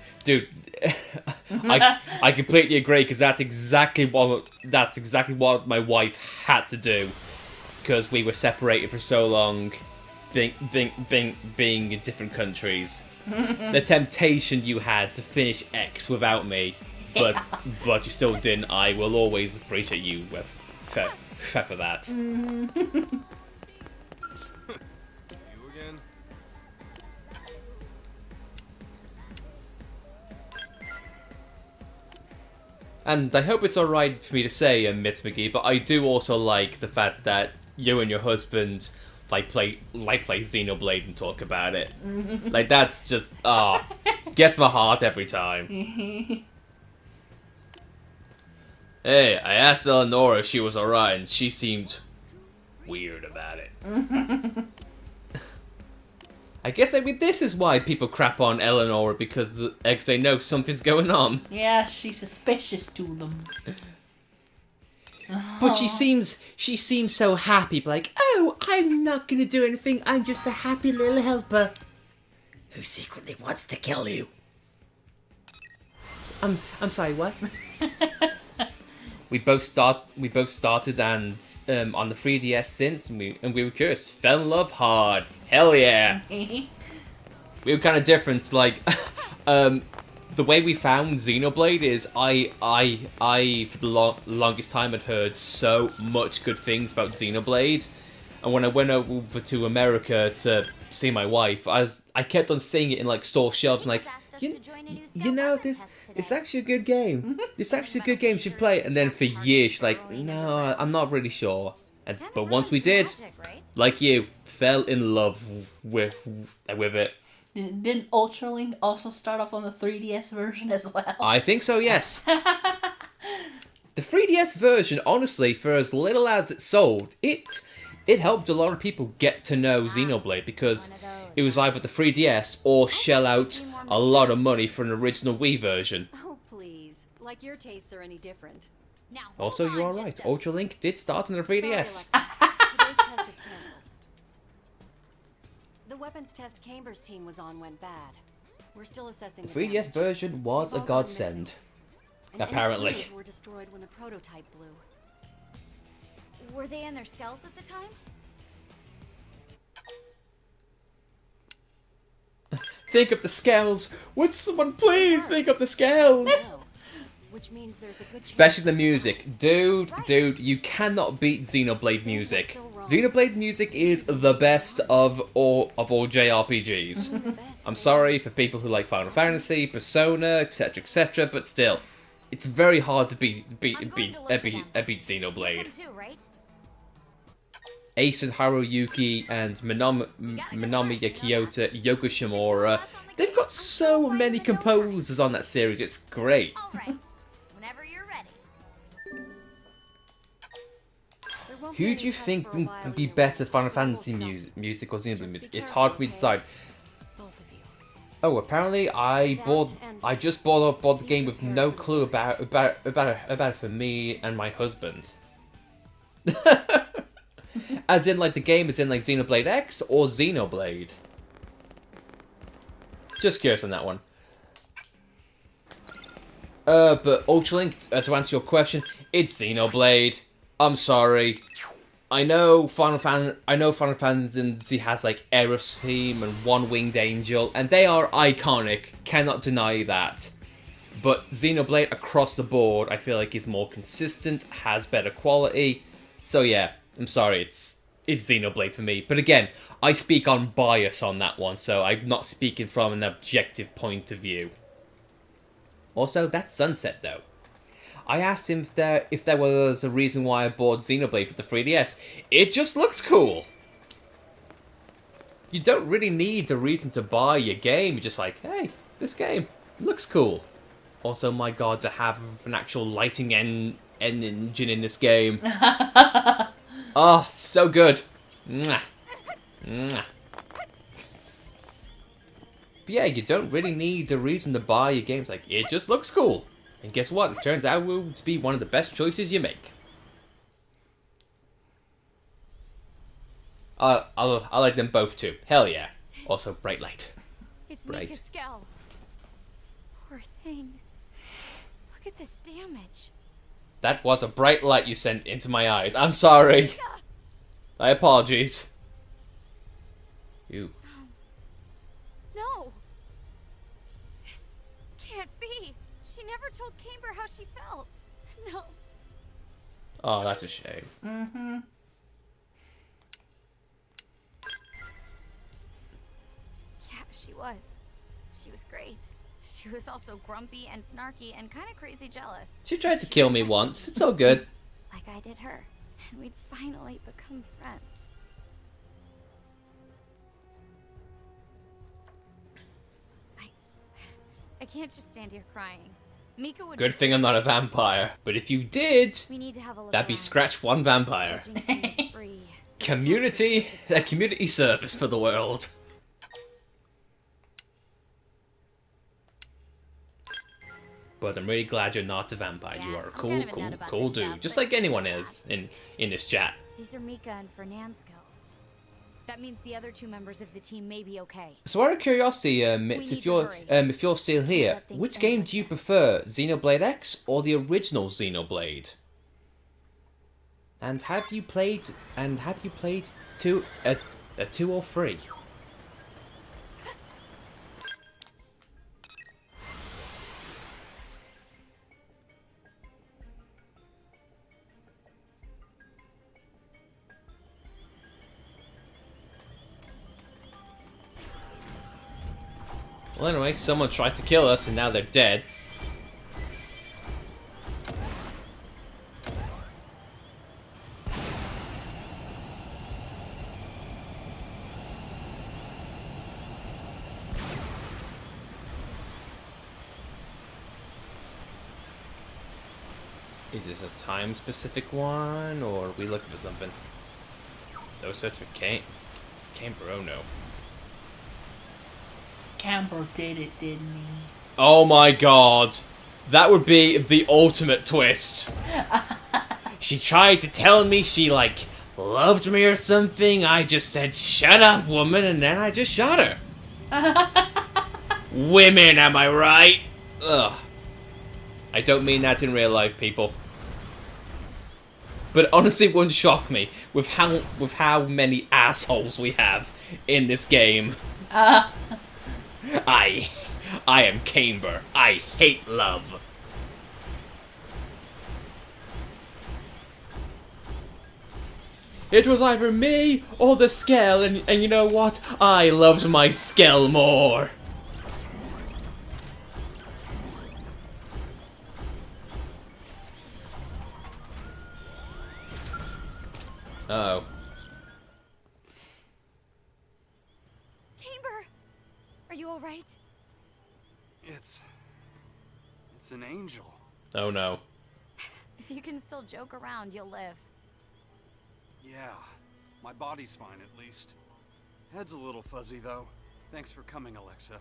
I completely agree, because that's exactly what my wife had to do, because we were separated for so long, being in different countries. The temptation you had to finish X without me, but you still didn't. I will always appreciate you for that. You again? And I hope it's alright for me to say, Mitz McGee, but I do also like the fact that you and your husband play Xenoblade and talk about it. Like, that's just, gets my heart every time. Hey, I asked Eleanor if she was alright, and she seemed weird about it. I guess maybe this is why people crap on Eleanor, because they know something's going on. Yeah, she's suspicious to them. But she seems so happy, like, oh, I'm not gonna do anything, I'm just a happy little helper who secretly wants to kill you. I'm sorry, what? We both started and on the 3DS since, and we were curious. Fell in love hard. Hell yeah. We were kind of different. Like, the way we found Xenoblade is I for the longest time had heard so much good things about Xenoblade, and when I went over to America to see my wife, I kept on seeing it in like store shelves, and like, you know, it's actually a good game. It's actually a good game. You should play it. And then for years, she's like, no, I'm not really sure. But once we did, Magic, right? like you, fell in love with it. Didn't Ultralink also start off on the 3DS version as well? I think so, yes. The 3DS version, honestly, for as little as it sold, it helped a lot of people get to know Xenoblade because it was either the 3DS or shell out a lot of money for an original Wii version. Oh, please. Like your tastes are any different. Now, Also, hold you on are right. just a- Ultralink did start on the 3DS. Sorry, Alexis. Today's test is canceled. The weapons test Camber's team was on went bad. We're still assessing the 3DS damage. version was They've a all gone godsend. missing. And any Apparently. clues were destroyed when the prototype blew. Were they in their skulls at the time? Think of the scales! Would someone please think of the scales? No. Which means there's a good Especially chance the it's music. Dude, you cannot beat Xenoblade music. Xenoblade music is the best of all JRPGs. the best. I'm sorry for people who like Final Fantasy, Persona, etc., but still, it's very hard to beat Xenoblade. Them too, right? Ace and Haruyuki and Minami Kyoto, Yoko Shimura, they've got so many composers on that series, it's great. All right. Whenever you're ready. There won't Who any do you test think for a would while be either better, way, Final so we'll Fantasy stop. music or Xenoblade Just music? be It's hard for me to careful, okay? decide. Both of you. Oh, apparently I just bought the game with no clue about it for me and my husband. As in, like, the game is in, like, Xenoblade X or Xenoblade? Just curious on that one. But Ultralink, to answer your question, it's Xenoblade. I'm sorry. I know Final Fantasy has, like, Aerith's theme and One Winged Angel, and they are iconic, cannot deny that. But Xenoblade across the board, I feel like is more consistent, has better quality. So yeah, I'm sorry, it's Xenoblade for me. But again, I speak on bias on that one, so I'm not speaking from an objective point of view. Also, that's Sunset though. I asked him if there was a reason why I bought Xenoblade for the 3DS. It just looks cool. You don't really need a reason to buy your game. You're just like, hey, this game looks cool. Also, my god, to have an actual lighting engine in this game. Oh, so good. Mwah. Mwah. But yeah, you don't really need a reason to buy your games. Like, it just looks cool. And guess what? It turns out to be one of the best choices you make. I like them both too. Hell yeah. Also, bright light. It's Right. Mika's skull. Poor thing. Look at this damage. That was a bright light you sent into my eyes. I'm sorry. I apologize. You. No. This can't be. She never told Camber how she felt. No. Oh, that's a shame. Mm-hmm. Yeah, she was. She was great. She was also grumpy and snarky and kind of crazy jealous. She tried to kill me once. It's all good. Like I did her. And we'd finally become friends. I can't just stand here crying. Mika would Good be thing I'm not a vampire. But if you did, We need to have a look that'd be around. scratch one vampire. Judging from the debris, A community service for the world. But I'm really glad you're not a vampire. You Yeah, are a I'm cool, kind of a cool, nut about cool this dude. stuff, Just but like anyone yeah. is in this chat. These are Mika and Fernand's skills. That means the other two members of the team may be okay. So out of curiosity, Mitz, need if to you're hurry. if you're still here, let things which end game like do you this. prefer, Xenoblade X or the original Xenoblade? And have you played two or three? Well, anyway, someone tried to kill us and now they're dead. Is this a time-specific one, or are we looking for something? So search for Camber, oh no. Camber did it, didn't he? Oh my god. That would be the ultimate twist. She tried to tell me she, like, loved me or something. I just said, shut up, woman, and then I just shot her. Women, am I right? Ugh. I don't mean that in real life, people. But honestly, it wouldn't shock me with how many assholes we have in this game. I am Camber. I hate love. It was either me or the Skell, and you know what? I loved my Skell more. Uh-oh. Camber! Are you alright? It's an angel. Oh no. If you can still joke around, you'll live. Yeah, my body's fine at least. Head's a little fuzzy though. Thanks for coming, Alexa.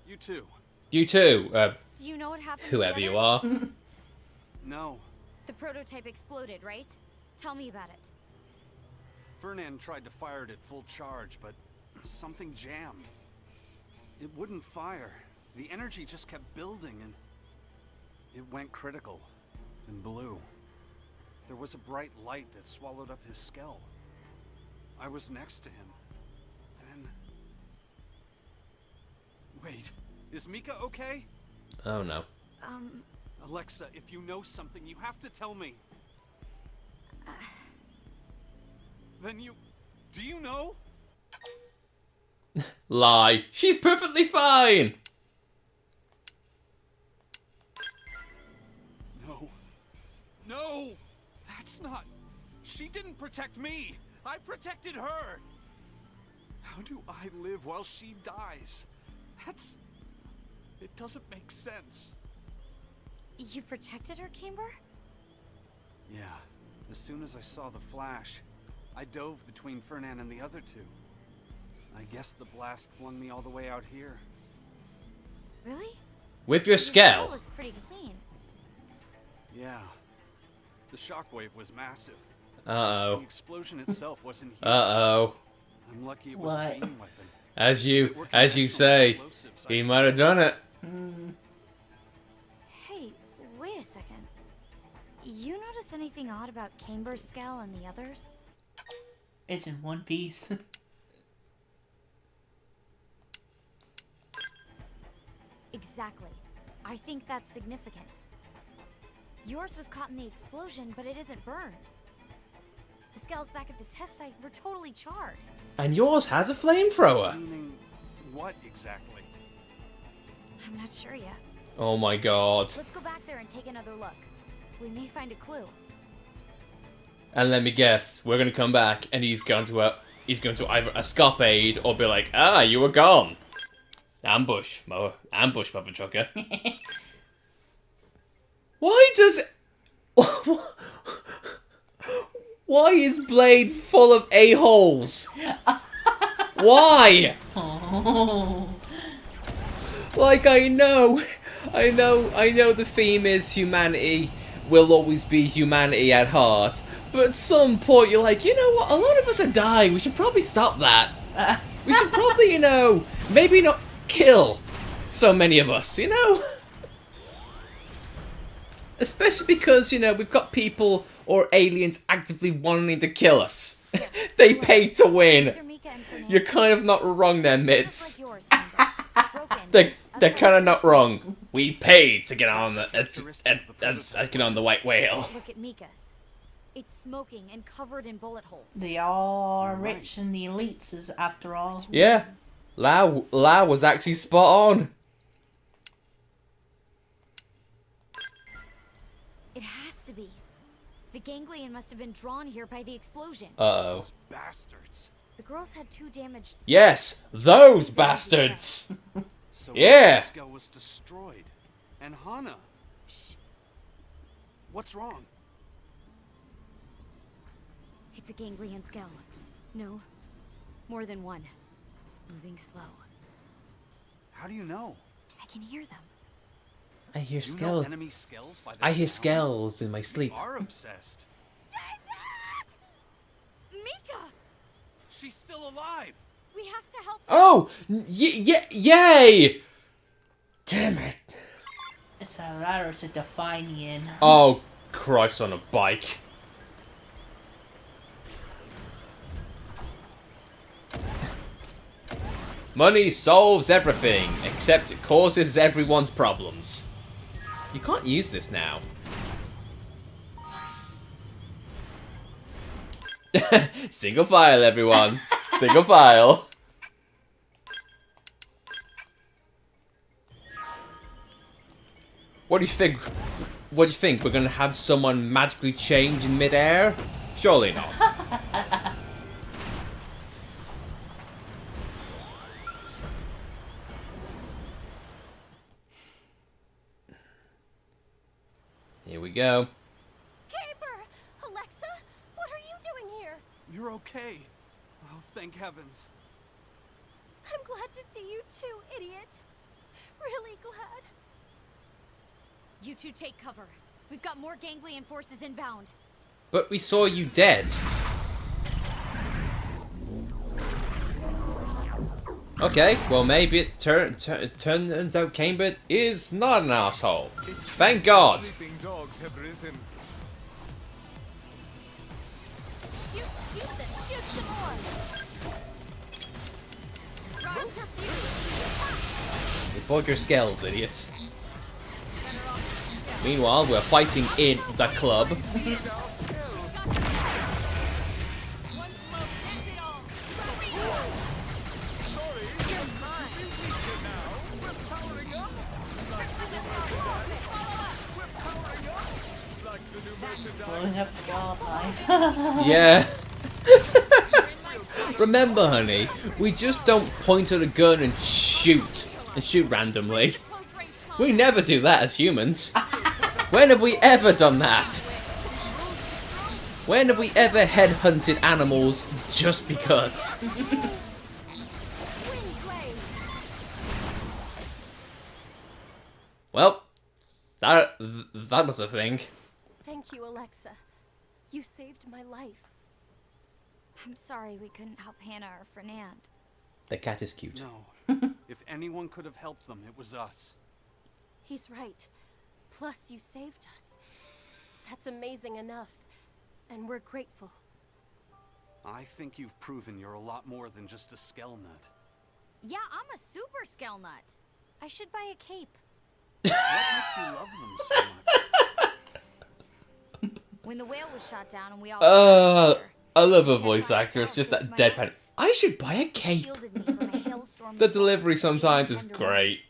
You too. You too, Do you know what happened to whoever the you others? are. No. The prototype exploded, right? Tell me about it. Fernand tried to fire it at full charge, but something jammed. It wouldn't fire. The energy just kept building and it went critical, then blew. There was a bright light that swallowed up his skull. I was next to him. Then... Wait, is Mika okay? Oh no. Alexa, if you know something, you have to tell me. Then do you know? Lie. She's perfectly fine. No. No! That's not... She didn't protect me! I protected her! How do I live while she dies? It doesn't make sense. You protected her, Camber? Yeah. As soon as I saw the flash, I dove between Fernand and the other two. I guess the blast flung me all the way out here. Really? With your Your Skell. looks pretty clean. Yeah. The shockwave was massive. The Uh-oh. explosion itself wasn't huge. Uh-oh. I'm lucky it was a What? beam weapon. As If it you were say, conventional explosives, he I- might have done it. Hey, wait a second. You notice anything odd about Camber's Skell and the others? It's in one piece. Exactly. I think that's significant. Yours was caught in the explosion, but it isn't burned. The Skells back at the test site were totally charred. And yours has a flamethrower. Meaning what exactly? I'm not sure yet. Oh my god. Let's go back there and take another look. We may find a clue. And let me guess, we're gonna come back and he's going to either escapade or be like, ah, you were gone. Ambush, mother trucker. Why does... Why is Blade full of a-holes? Why? Oh. Like, I know the theme is humanity will always be humanity at heart. But at some point you're like, you know what, a lot of us are dying, we should probably stop that. We should probably, maybe not kill so many of us, Especially because, we've got people or aliens actively wanting to kill us. They paid to win. These are Mika and Fernand's. You're kind of not wrong there, Just Mitz. like yours, Camber. Broken. They're kind of not wrong. We paid to get on That's a characteristic of the white whale. Look at Mika's. It's smoking and covered in bullet holes. They are Right. rich and the elites, is after all. Yeah, Lao was actually spot on. It has to be. The ganglion must have been drawn here by the explosion. Uh-oh. Those bastards. The girls had 2 damaged skulls. Yes, those bastards. So Yeah. Skull was destroyed. And Hana. Shh. What's wrong? It's a ganglion skell. No, more than one. Moving slow. How do you know? I can hear them. I hear You know Skell. enemy skells by their I hear sound? Skells in my sleep. You are obsessed. Stay back! Mika! She's still alive. We have to help. Oh! Yay! Damn it. It's a ladder to Definian. Oh, Christ on a bike. Money solves everything, except it causes everyone's problems. You can't use this now. Single file, everyone. Single file. What do you think? What do you think? We're gonna have someone magically change in midair? Surely not. Here we go. Caper! Alexa, what are you doing here? You're okay. Oh, thank heavens. I'm glad to see you too, idiot. Really glad. You two take cover. We've got more ganglion forces inbound. But we saw you dead. Okay, well maybe it turns out Cambert is not an asshole. Thank God. Sleeping dogs have risen. Shoot them, shoot some more. Round her fury. Report your skills, idiots. Meanwhile, we're fighting in the club. Blowing up the wildlife. Yeah. Remember, honey, we just don't point at a gun and shoot randomly. We never do that as humans. When have we ever done that? When have we ever headhunted animals just because? Well, that was a thing. Thank you, Alexa. You saved my life. I'm sorry we couldn't help Hannah or Fernand. The cat is cute. No. If anyone could have helped them, it was us. He's right. Plus, you saved us. That's amazing enough. And we're grateful. I think you've proven you're a lot more than just a skell nut. Yeah, I'm a super skell nut. I should buy a cape. What makes you love them so much? When the whale was shot down and we all I love a voice actor. It's just that deadpan. I should buy a cape. Shielded me from a hailstorm. The delivery sometimes is great.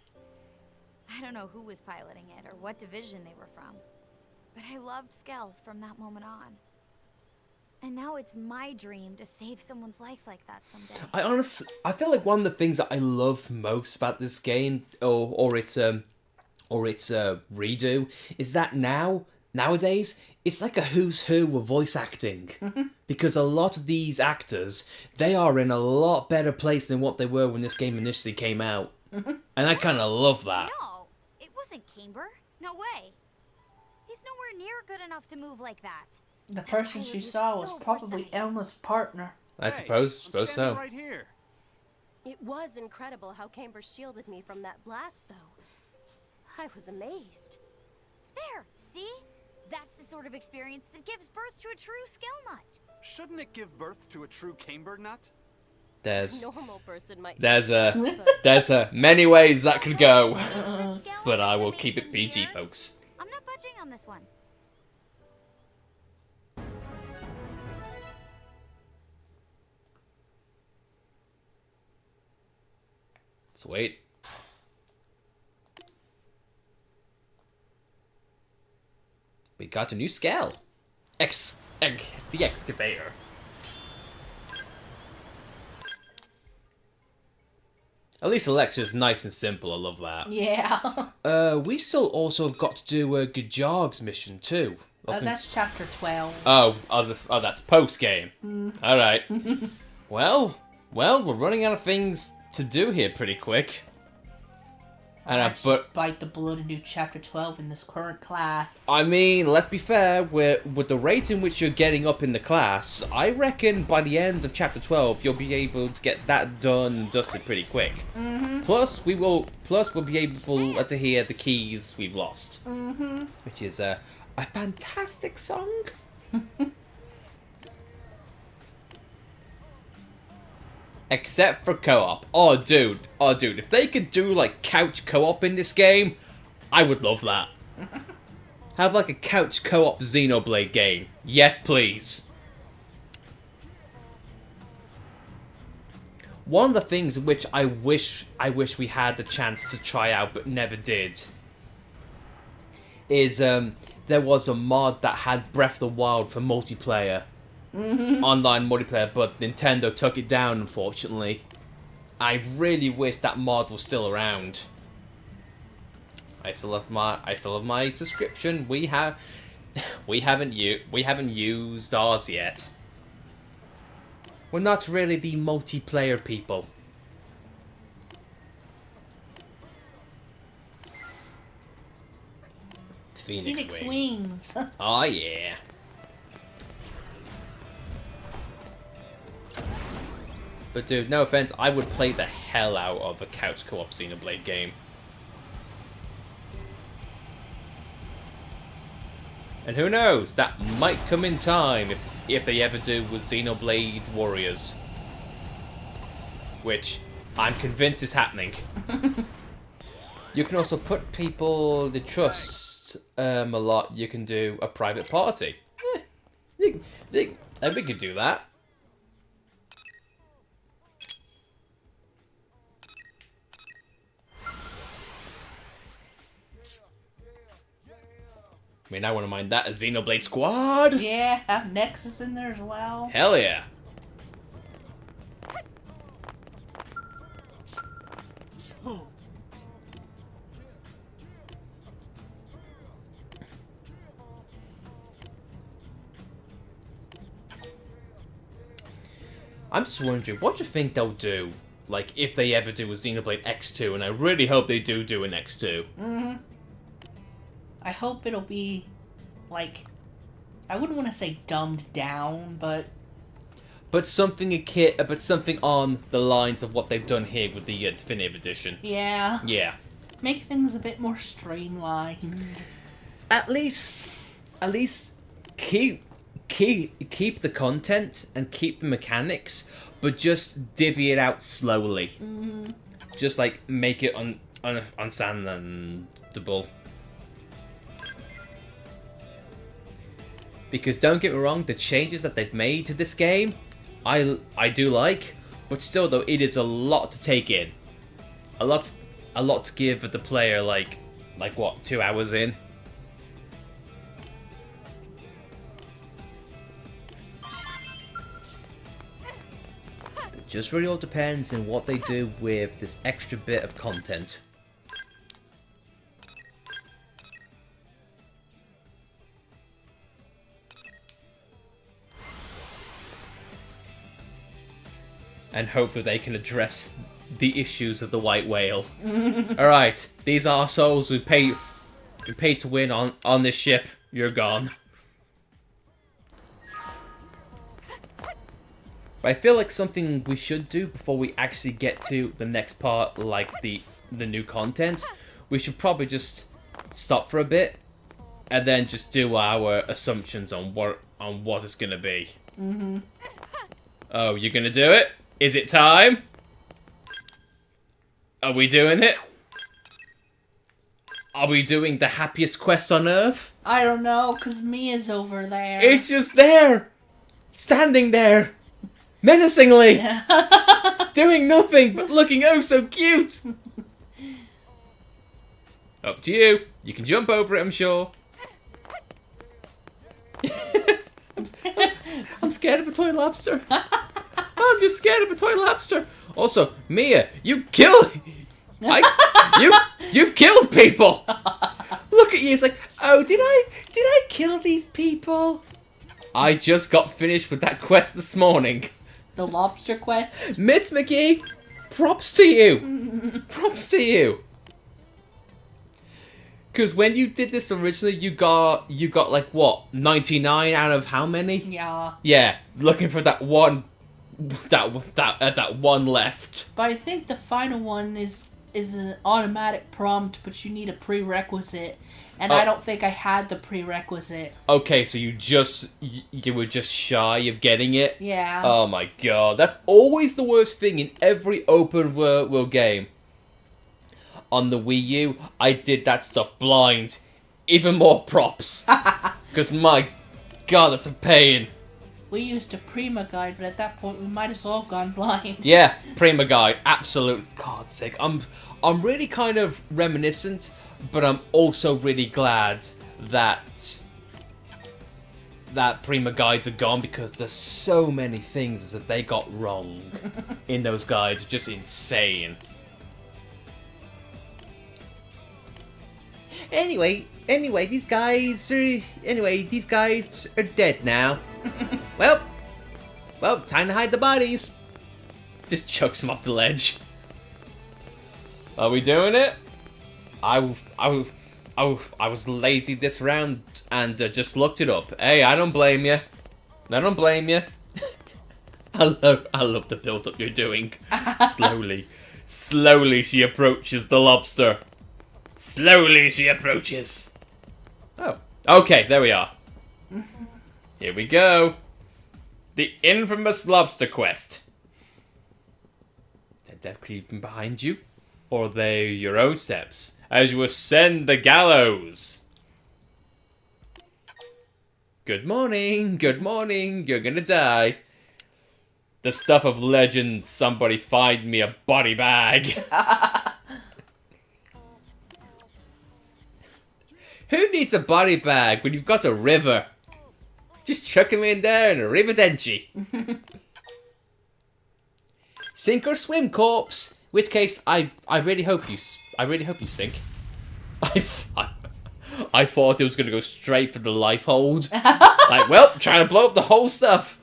I don't know who was piloting it or what division they were from, but I loved Skells from that moment on. And now it's my dream to save someone's life like that someday. I feel like one of the things that I love most about this game, or its redo, is that nowadays it's like a who's who of voice acting, because a lot of these actors, they are in a lot better place than what they were when this game initially came out, and I kind of love that. No, it wasn't Camber. No way. He's nowhere near good enough to move like that. The person she saw was probably Elma's partner. I suppose I'm so. standing right here. It was incredible how Camber shielded me from that blast, though. I was amazed. There, see? That's the sort of experience that gives birth to a true skill nut. Shouldn't it give birth to a true camber nut? There's Normal person might. many ways that could go, The skill but I nut's will keep it amazing PG, here. folks. I'm not budging on this one. Let's wait. We got a new scale. The excavator. At least the lecture's nice and simple. I love that. Yeah. We still also have got to do a Gajog's mission too. That's chapter 12. That's post game. All right. well, we're running out of things to do here pretty quick. And Just bite the bullet and do chapter 12 in this current class. I mean, let's be fair. With the rate in which you're getting up in the class, I reckon by the end of chapter 12, you'll be able to get that done and dusted pretty quick. Plus, we'll be able to hear the keys we've lost, which is a fantastic song. Except for co-op. Oh, dude. If they could do, like, couch co-op in this game, I would love that. Have, like, a couch co-op Xenoblade game. Yes, please. One of the things which I wish we had the chance to try out but never did is, there was a mod that had Breath of the Wild for multiplayer. Online multiplayer, but Nintendo took it down, unfortunately. I really wish that mod was still around. I still have my subscription. We haven't used ours yet. We're not really the multiplayer people. Phoenix Wings. Oh yeah. But dude, no offense, I would play the hell out of a couch co-op Xenoblade game. And who knows, that might come in time if they ever do with Xenoblade Warriors. Which I'm convinced is happening. You can also put people to trust a lot. You can do a private party. We could do that. I mean, I wouldn't mind that. A Xenoblade Squad? Yeah, have Nexus in there as well. Hell yeah. I'm just wondering, what do you think they'll do? Like, if they ever do a Xenoblade X2, and I really hope they do an X2. I hope it'll be, like, I wouldn't want to say dumbed down, but something on the lines of what they've done here with the Definitive Edition. yeah. Yeah. Make things a bit more streamlined. At least keep the content and keep the mechanics, but just divvy it out slowly. Just like make it understandable. Because don't get me wrong, the changes that they've made to this game, I do like, but still though, it is a lot to take in. A lot to give the player like what, 2 hours in? It just really all depends on what they do with this extra bit of content. And hopefully they can address the issues of the white whale. Alright, these are souls who paid to win on this ship. You're gone. But I feel like something we should do before we actually get to the next part, like the new content, we should probably just stop for a bit and then just do our assumptions on what it's gonna be. Oh, you're gonna do it? Is it time? Are we doing it? Are we doing the happiest quest on Earth? I don't know, because Mia's over there. It's just there! Standing there! Menacingly! Doing nothing but looking oh so cute! Up to you. You can jump over it, I'm sure. I'm scared of a toy lobster. I'm just scared of a toy lobster. Also, Mia, you've killed people. Look at you. It's like, oh, did I kill these people? I just got finished with that quest this morning. The lobster quest. Mitz McGee, props to you. Props to you. Because when you did this originally, you got like what, 99 out of how many? Yeah. Yeah, looking for that one left. But I think the final one is an automatic prompt, but you need a prerequisite, and I don't think I had the prerequisite. Okay, so you were just shy of getting it? Yeah. Oh my god, that's always the worst thing in every open world game. On the Wii U, I did that stuff blind. Even more props. Because my god, that's a pain. We used a Prima guide, but at that point we might as well have gone blind. Yeah, Prima guide, absolute. God's sake, I'm really kind of reminiscent, but I'm also really glad that Prima guides are gone, because there's so many things that they got wrong in those guides. Just insane. Anyway, these guys are dead now. Well, time to hide the bodies. Just chucks them off the ledge. Are we doing it? I was lazy this round and just looked it up. Hey, I don't blame you. I don't blame you. I love the build-up you're doing. Slowly she approaches the lobster. Slowly she approaches. Oh, okay, there we are. Here we go. The infamous lobster quest. Is that death creeping behind you? Or are they your own steps as you ascend the gallows? Good morning, you're gonna die. The stuff of legend, somebody find me a body bag. Who needs a body bag when you've got a river? Just chuck him in there in a river-denchi. Sink or swim, corpse. Which case, I really hope you sink. I thought it was gonna go straight for the life hold. Like, well, trying to blow up the whole stuff.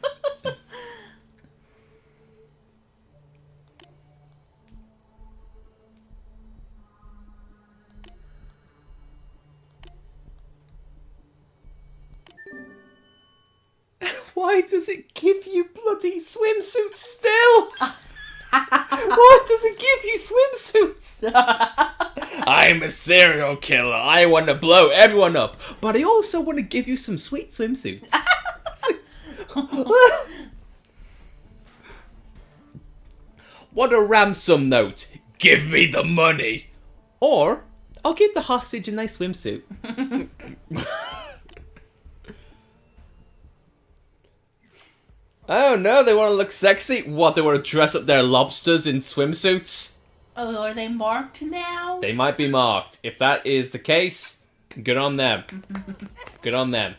Why does it give you bloody swimsuits still? Why does it give you swimsuits? I'm a serial killer. I want to blow everyone up. But I also want to give you some sweet swimsuits. What a ransom note. Give me the money. Or, I'll give the hostage a nice swimsuit. Oh no, they want to look sexy? What, they want to dress up their lobsters in swimsuits? Oh, are they marked now? They might be marked. If that is the case, good on them. Good on them.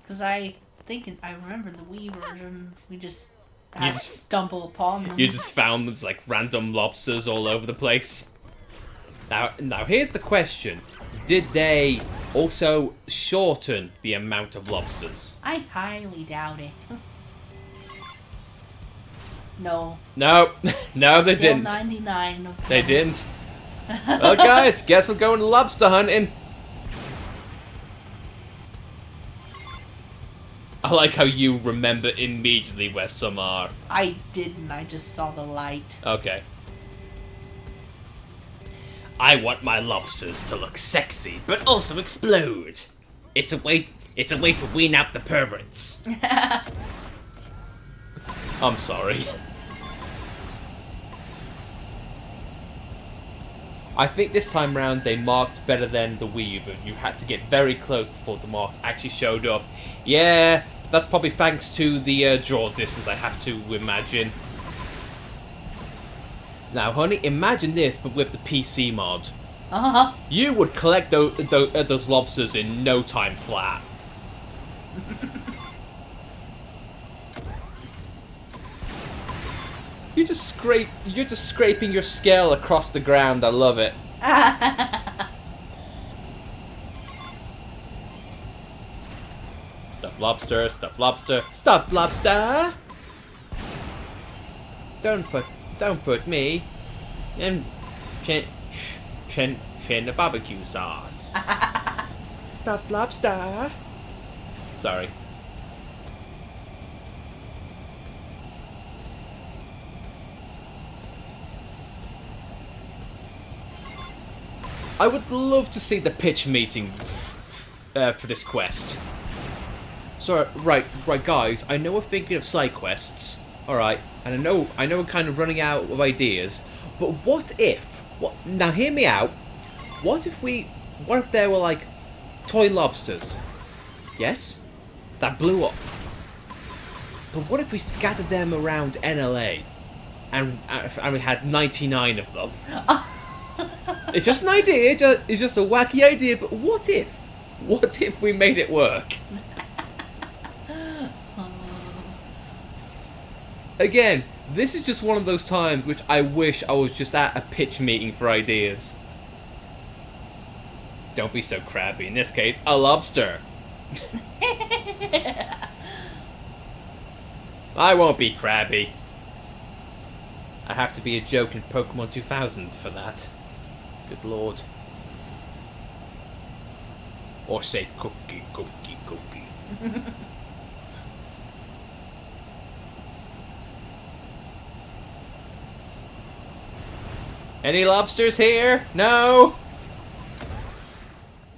Because I remember the Wii version, we just had to stumble upon them. You just found them as like random lobsters all over the place. Now here's the question. Did they also shorten the amount of lobsters? I highly doubt it. No. No, they Still didn't. 99 of them. They didn't. Well, guys, guess we're going lobster hunting. I like how you remember immediately where some are. I didn't, I just saw the light. Okay. I want my lobsters to look sexy, but also explode. It's a way to wean out the perverts. I'm sorry. I think this time round they marked better than the Wii U, but you had to get very close before the mark actually showed up. Yeah, that's probably thanks to the draw distance, I have to imagine. Now, honey, imagine this, but with the PC mod. Uh-huh. You would collect those lobsters in no time flat. You're just scraping your scale across the ground. I love it. lobster, stuffed lobster, stuffed lobster. Don't put me in the barbecue sauce. Stuffed lobster. Sorry. I would love to see the pitch meeting for this quest. So, right, guys. I know we're thinking of side quests, all right, and I know we're kind of running out of ideas. But what if? Now, hear me out. What if there were like toy lobsters? Yes, that blew up. But what if we scattered them around NLA, and we had 99 of them? It's just an idea. It's just a wacky idea. But what if? What if we made it work? Again, this is just one of those times which I wish I was just at a pitch meeting for ideas. Don't be so crabby. In this case, a lobster. I won't be crabby. I have to be a joke in Pokemon 2000s for that. Good lord. Or say cookie. Any lobsters here? No?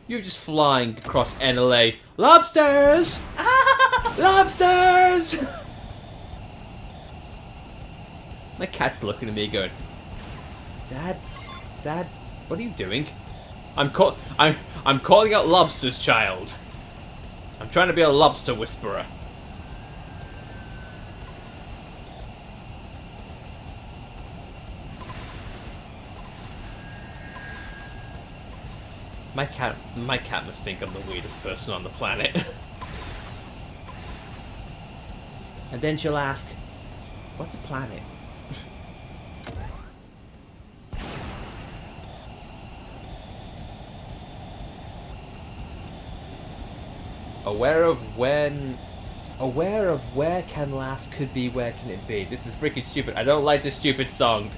You're just flying across NLA. Lobsters! Lobsters! My cat's looking at me going, Dad, what are you doing? I'm calling out lobsters, child. I'm trying to be a lobster whisperer. My cat must think I'm the weirdest person on the planet. And then she'll ask, what's a planet? Aware of where can last could be, where can it be? This is freaking stupid. I don't like this stupid song.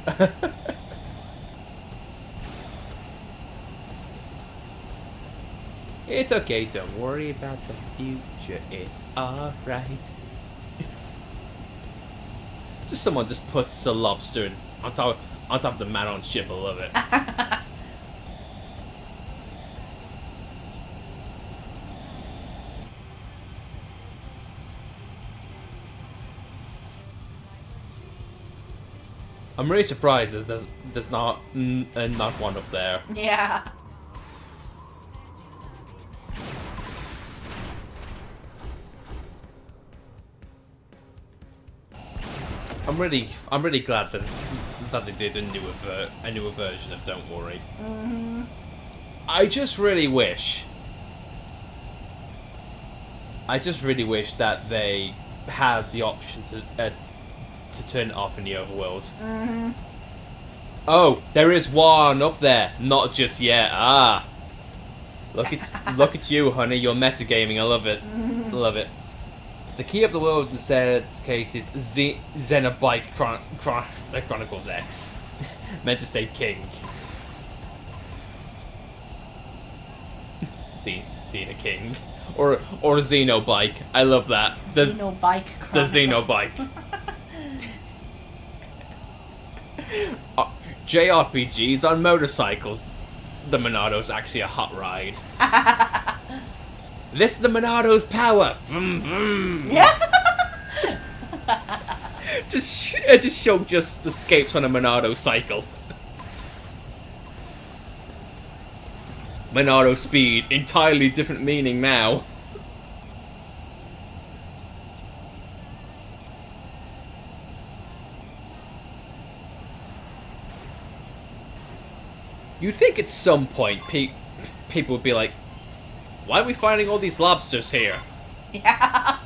It's okay, don't worry about the future, it's alright. Someone just puts a lobster on top of the Manon ship, I love it. I'm really surprised that there's not one up there. Yeah. I'm really glad that they did a newer version of Don't Worry. Mm-hmm. I just really wish that they had the option to turn it off in the overworld. Mm-hmm. Oh, there is one up there. Not just yet. Ah. Look at you, honey. You're metagaming. I love it. Mm-hmm. Love it. The key of the world in Zed's case is Xenoblade Chronicles X. Meant to say king. Xena King. Or Xenobike. I love that. Xenobike Chronicles. The Xenobike. JRPGs on motorcycles. The Monado's actually a hot ride. This is the Monado's power. Vroom, vroom. Yeah. just Shulk just escapes on a Monado cycle. Monado speed, entirely different meaning now. You'd think at some point people would be like, why are we finding all these lobsters here? Yeah.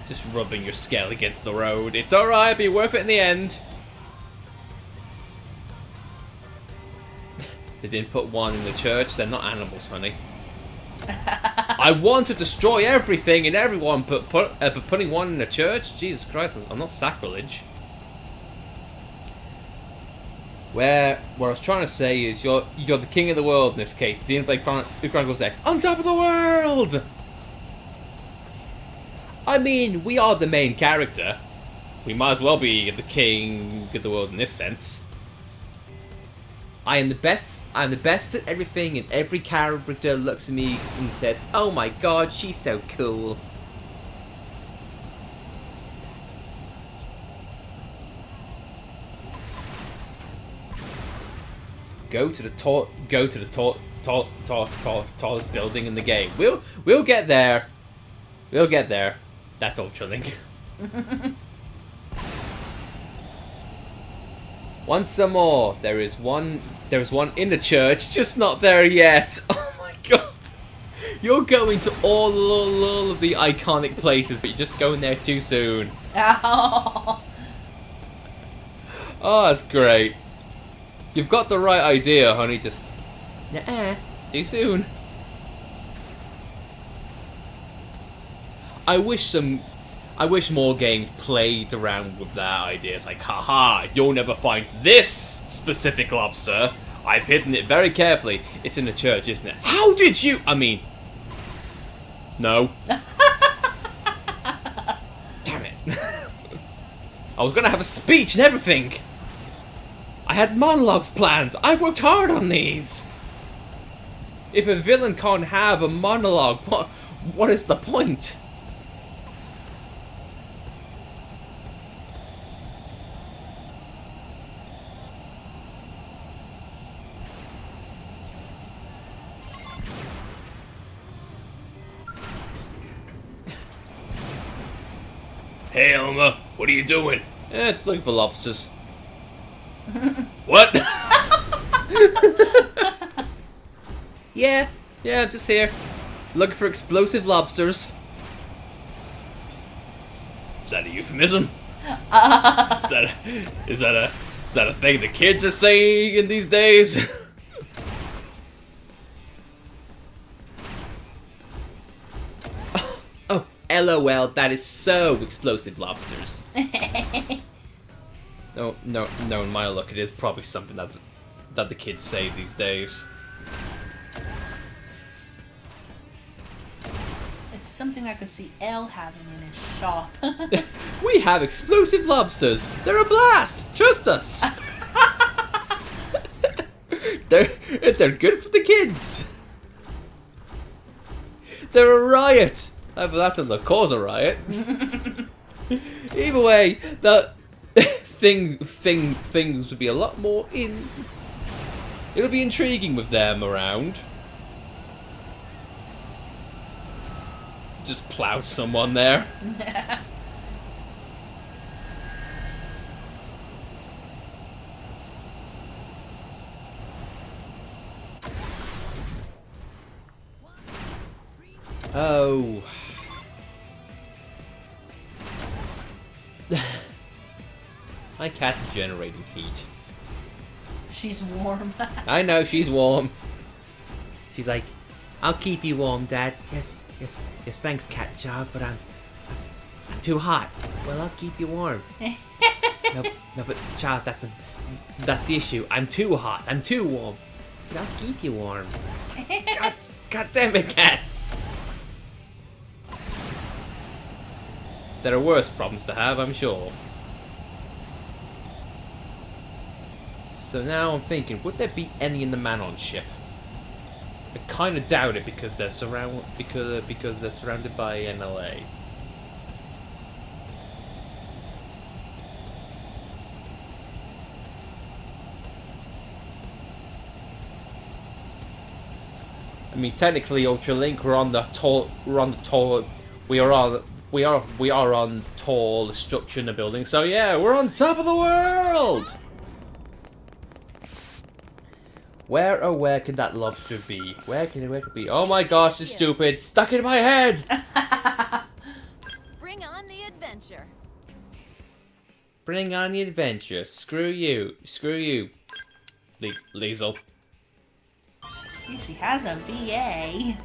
Just rubbing your skull against the road. It's alright, be worth it in the end. They didn't put one in the church, they're not animals, honey. I want to destroy everything and everyone, but putting one in a church? Jesus Christ, I'm not sacrilege. What I was trying to say is you're the king of the world in this case. Xenoblade Chronicles X. On top of the world! I mean, we are the main character. We might as well be the king of the world in this sense. I am the best at everything, and every character looks at me and says, "Oh my god, she's so cool." Go to the tallest building in the game. We'll get there. We'll get there. That's Ultralink. Once some more. There is one in the church, just not there yet. Oh my god. You're going to all of the iconic places, but you're just going there too soon. Ow. Oh, that's great. You've got the right idea, honey, just... too soon. I wish more games played around with that idea. It's like, haha, you'll never find this specific lobster. I've hidden it very carefully. It's in the church, isn't it? How did you... I mean... No. Damn it. I was gonna have a speech and everything. I had monologues planned. I've worked hard on these. If a villain can't have a monologue, what is the point? Hey, Elma, what are you doing? It's looking for lobsters. What? Yeah, I'm just here. Looking for explosive lobsters. Is that a euphemism? Is that a thing the kids are saying in these days? Oh, LOL, that is so explosive lobsters. No, in my look, it is probably something that the kids say these days. It's something I could see Elle having in his shop. We have explosive lobsters. They're a blast. Trust us. They're good for the kids. They're a riot. I've let them cause a riot. Either way, the things would be a lot more in. It'll be intriguing with them around. Just plowed someone there. Oh. My cat is generating heat. She's warm. I know, she's warm. She's like, I'll keep you warm, Dad. Yes, thanks, cat job, but I'm too hot. Well, I'll keep you warm. No, but child, that's the issue. I'm too hot. I'm too warm. But I'll keep you warm. God damn it, cat. There are worse problems to have, I'm sure. So now I'm thinking, would there be any in the Manon ship? I kind of doubt it because they're surrounded by NLA. I mean, technically, Ultralink, we are on tall structure in the building. So yeah, we're on top of the world. Where could that lobster be? Where could it be? Oh my gosh, it's stupid. Stuck in my head. Bring on the adventure. Bring on the adventure. Screw you. Liesel. She has a VA.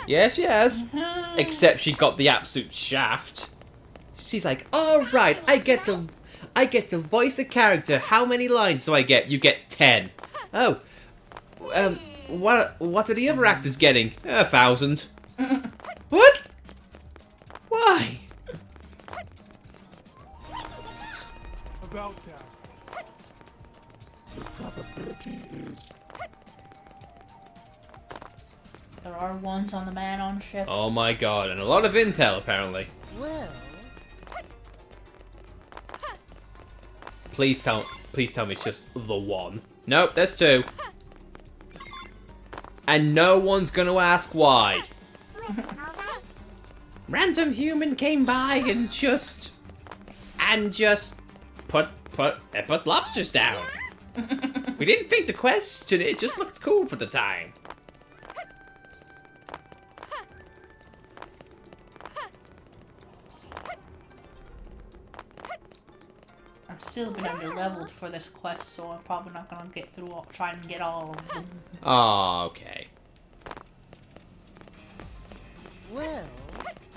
Yeah, she has. Except she got the absolute shaft. She's like, all right, I get to voice a character. How many lines do I get? You get 10. Oh, what are the other actors getting? 1,000. What? Why? About that. There are ones on the man-on ship. Oh my god, and a lot of intel apparently. Well, Please tell me it's just the one. Nope, there's 2. And no one's gonna ask why. Random human came by and just put lobsters down. We didn't think to question it, just looked cool for the time. I'm still a bit under-leveled for this quest, so I'm probably not gonna get through try and get all of them. Oh, okay. well.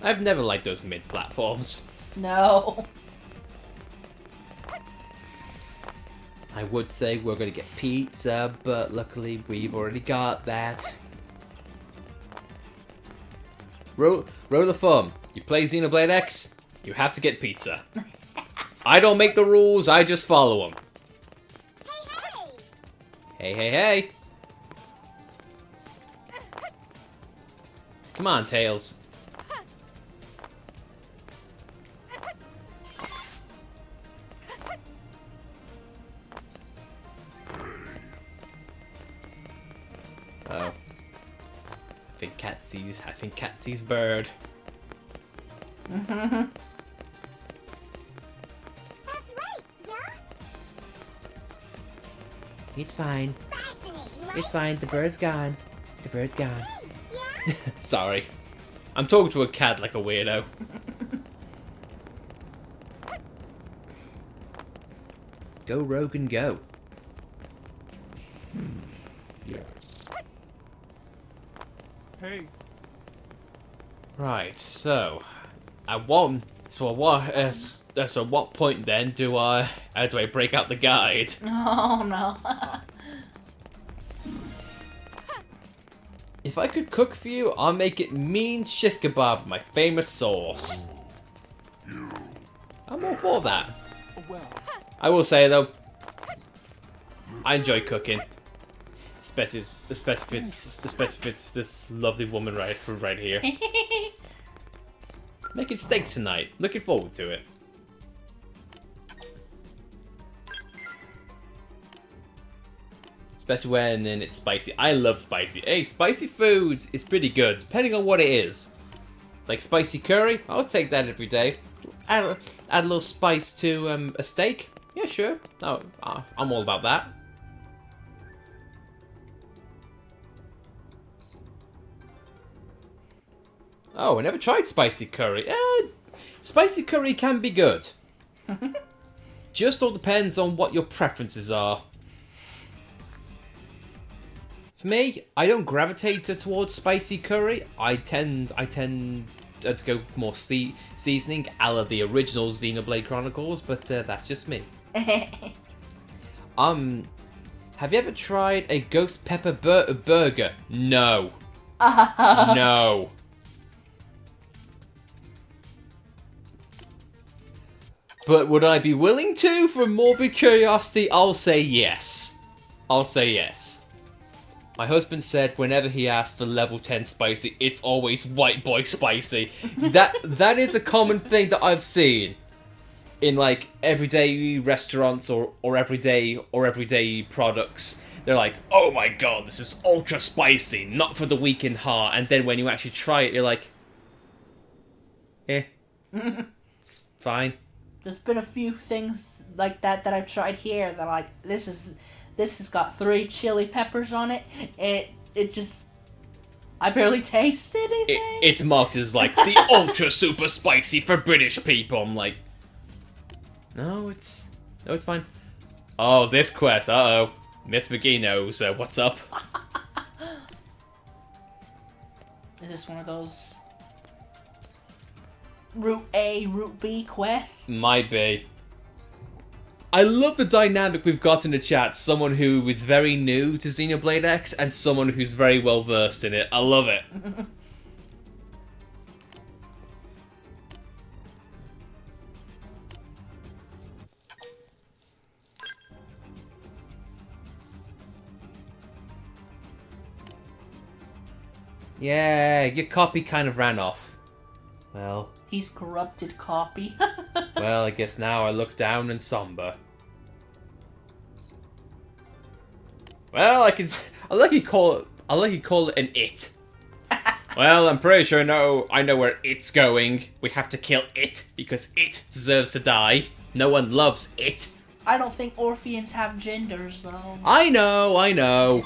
I've never liked those mid-platforms. No. I would say we're gonna get pizza, but luckily we've already got that. Rule of thumb, you play Xenoblade X, you have to get pizza. I don't make the rules, I just follow them. Hey, hey, hey! Come on, Tails. Oh. I think Cat sees bird. That's right, yeah? It's fine. Fascinating, right? It's fine. The bird's gone. The bird's gone. Yeah? Sorry. I'm talking to a cat like a weirdo. Go, Rogan, go. Hey, Right, so at what point then do I break out the guide? Oh no. If I could cook for you, I'll make it mean shish kebab, my famous sauce. I'm all for that. well, I will say though, I enjoy cooking. Especially if it's this lovely woman right here. Making steaks tonight. Looking forward to it. Especially when it's spicy. I love spicy. Hey, spicy food is pretty good, depending on what it is. Like spicy curry, I'll take that every day. Add a little spice to a steak. Yeah, sure. No, I'm all about that. Oh, I never tried spicy curry. Spicy curry can be good. Just all depends on what your preferences are. For me, I don't gravitate towards spicy curry. I tend to go for more seasoning, a la the original Xenoblade Chronicles, but that's just me. Have you ever tried a ghost pepper burger? No. No. But would I be willing to? For morbid curiosity, I'll say yes. I'll say yes. My husband said whenever he asked for level 10 spicy, it's always white boy spicy. That is a common thing that I've seen in like everyday restaurants or everyday products. They're like, oh my god, this is ultra spicy, not for the weak in heart. And then when you actually try it, you're like, it's fine. There's been a few things like that I've tried here that like this has got 3 chili peppers on it, and it just I barely taste anything. It's marked as like the ultra super spicy for British people. I'm like, no, it's fine. Oh, this quest. Uh-oh. Miss McGee knows what's up. Is this one of those Route A, Route B quests? Might be. I love the dynamic we've got in the chat. Someone who is very new to Xenoblade X and someone who's very well versed in it. I love it. Yeah, your copy kind of ran off. Well... He's corrupted copy. Well, I guess now I look down and somber. Well, I like you call it an it. Well, I'm pretty sure I know where it's going. We have to kill it because it deserves to die. No one loves it. I don't think Orpheans have genders though. I know.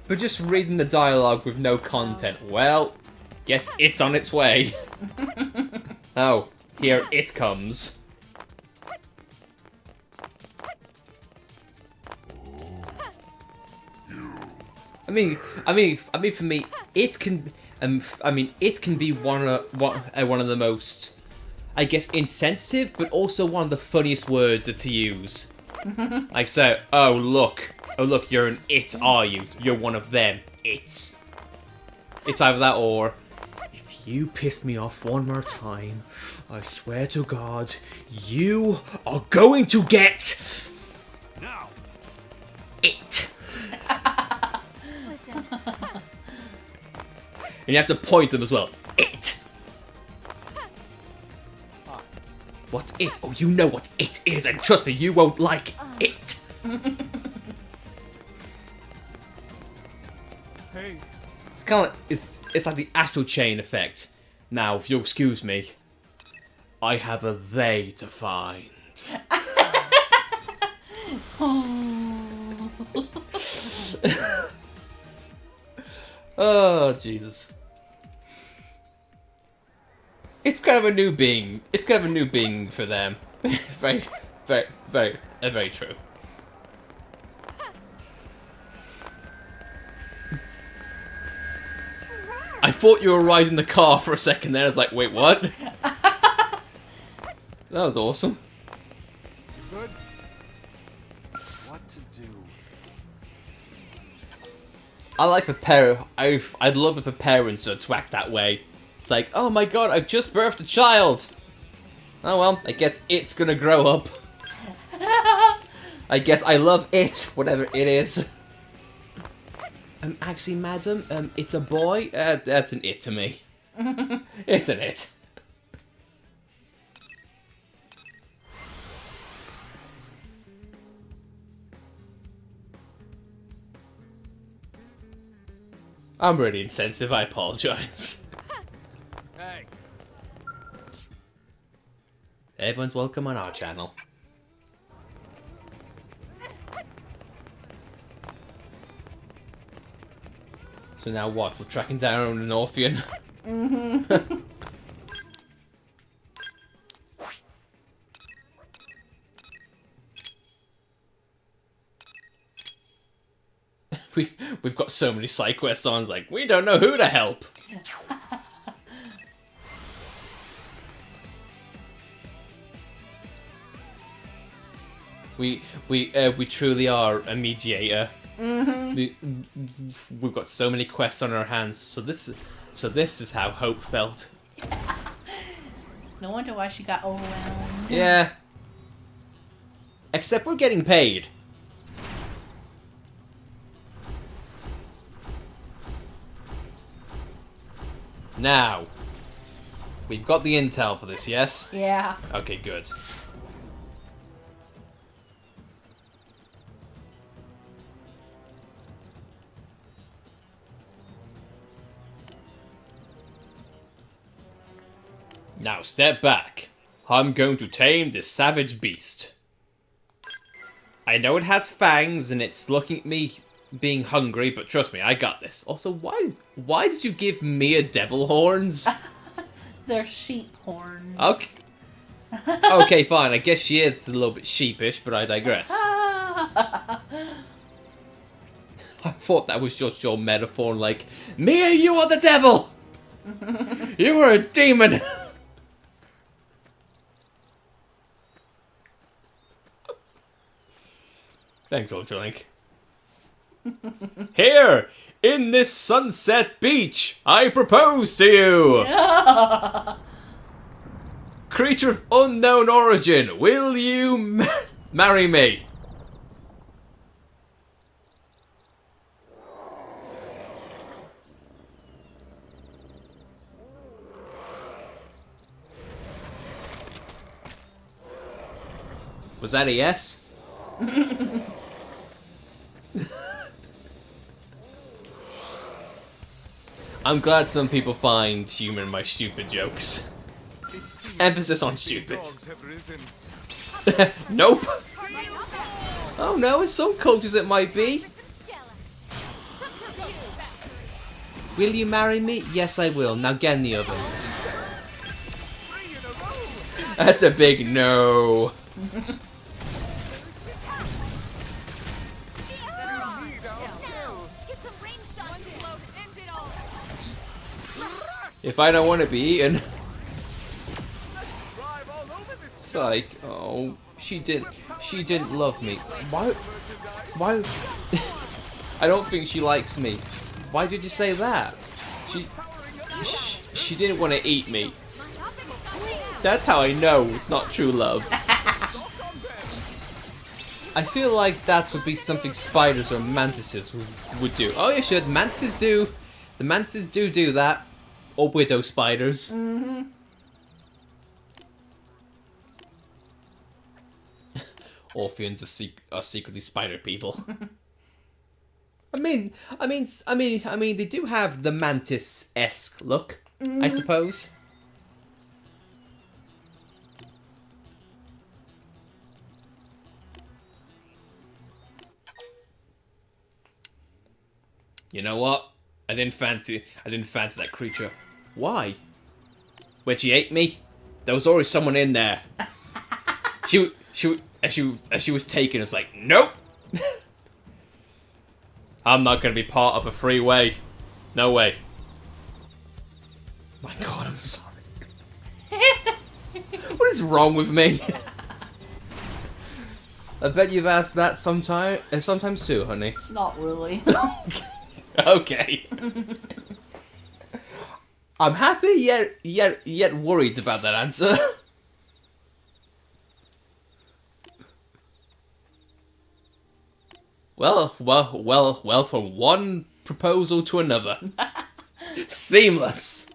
But just reading the dialogue with no content, well, guess it's on its way. Oh, here it comes. I mean, for me, it can be one of the most, I guess, insensitive, but also one of the funniest words to use. Like, so, oh look, you're an it, are you? You're one of them, it's. It's either that or, if you piss me off one more time, I swear to God, you are going to get Now. it. Listen. And you have to point them as well. It. What's it? Oh, you know what it is, and trust me, you won't like it. Hey, It's kind of like, it's like the astral chain effect. Now, if you'll excuse me, I have a they to find. Oh, Jesus. It's kind of a new being. It's kind of a new being for them. Very true. I thought you were riding the car for a second there. I was like, wait, what? That was awesome. Good? What to do? I like I'd love if the parents were to act that way. It's like, oh my god, I just birthed a child. Oh well, I guess it's gonna grow up. I guess I love it, whatever it is. Actually, madam, it's a boy. That's an it to me. It's an it. I'm really insensitive, I apologize. Hey. Everyone's welcome on our channel. So now what? We're tracking down an Orphean? Mm-hmm. We've got so many side quests on, it's like, we don't know who to help. We truly are a mediator. Mm-hmm. We've got so many quests on our hands, so this is how Hope felt. No wonder why she got overwhelmed. Yeah. Except we're getting paid. Now, we've got the intel for this, yes? Yeah. Okay, good. Now step back. I'm going to tame this savage beast. I know it has fangs and it's looking at me being hungry, but trust me, I got this. Also, why did you give Mia devil horns? They're sheep horns. Okay. Okay, fine. I guess she is a little bit sheepish, but I digress. I thought that was just your metaphor, like, Mia, you are the devil! You are a demon! Thanks, Ultralink. Here, in this sunset beach, I propose to you! Yeah. Creature of unknown origin, will you marry me? Was that a yes? I'm glad some people find humor in my stupid jokes. Emphasis on stupid. Nope. Oh no, in some cultures it might be. Will you marry me? Yes, I will. Now get in the oven. That's a big no. If I don't want to be eaten. It's like, oh, she didn't love me. Why? I don't think she likes me. Why did you say that? She didn't want to eat me. That's how I know it's not true love. I feel like that would be something spiders or mantises would do. Oh, yeah, sure, the mantises do. The mantises do that. Or widow spiders. Mm-hmm. Orpheans are secretly spider people. I mean, they do have the mantis-esque look, I suppose. You know what? I didn't fancy that creature. Why? When she ate me, there was already someone in there. As she was taken, it's like, nope. I'm not gonna be part of a freeway. No way. My God, I'm sorry. What is wrong with me? I bet you've asked that sometimes too, honey. Not really. Okay. I'm happy yet worried about that answer. Well, from one proposal to another. Seamless.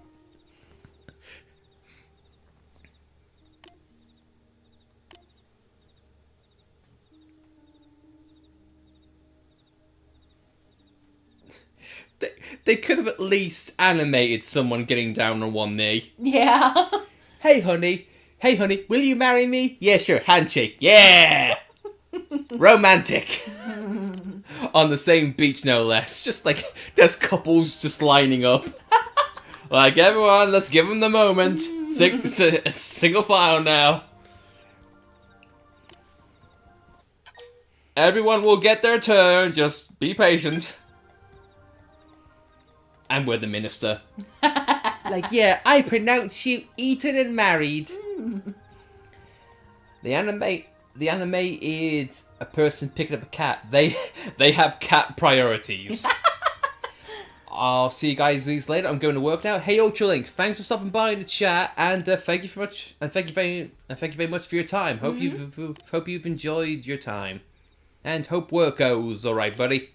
They could have at least animated someone getting down on one knee. Yeah. Hey honey, will you marry me? Yeah, sure, handshake, yeah! Romantic! On the same beach, no less. Just like, there's couples just lining up. Like, everyone, let's give them the moment. Single file now. Everyone will get their turn, just be patient. And we're the minister. Like, yeah, I pronounce you eaten and married. The anime is a person picking up a cat. They have cat priorities. I'll see you guys later. I'm going to work now. Hey, Ultralink, thanks for stopping by in the chat, and thank you very much for your time. Hope you've enjoyed your time, and hope work goes all right, buddy.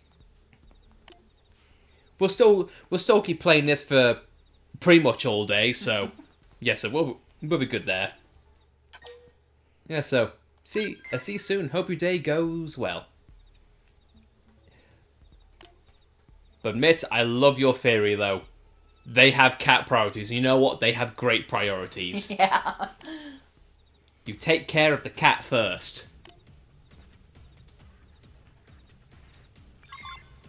We'll still keep playing this for pretty much all day, so yeah, so we'll be good there. Yeah, so see you soon. Hope your day goes well. But admit, I love your theory though. They have cat priorities. You know what? They have great priorities. Yeah. You take care of the cat first.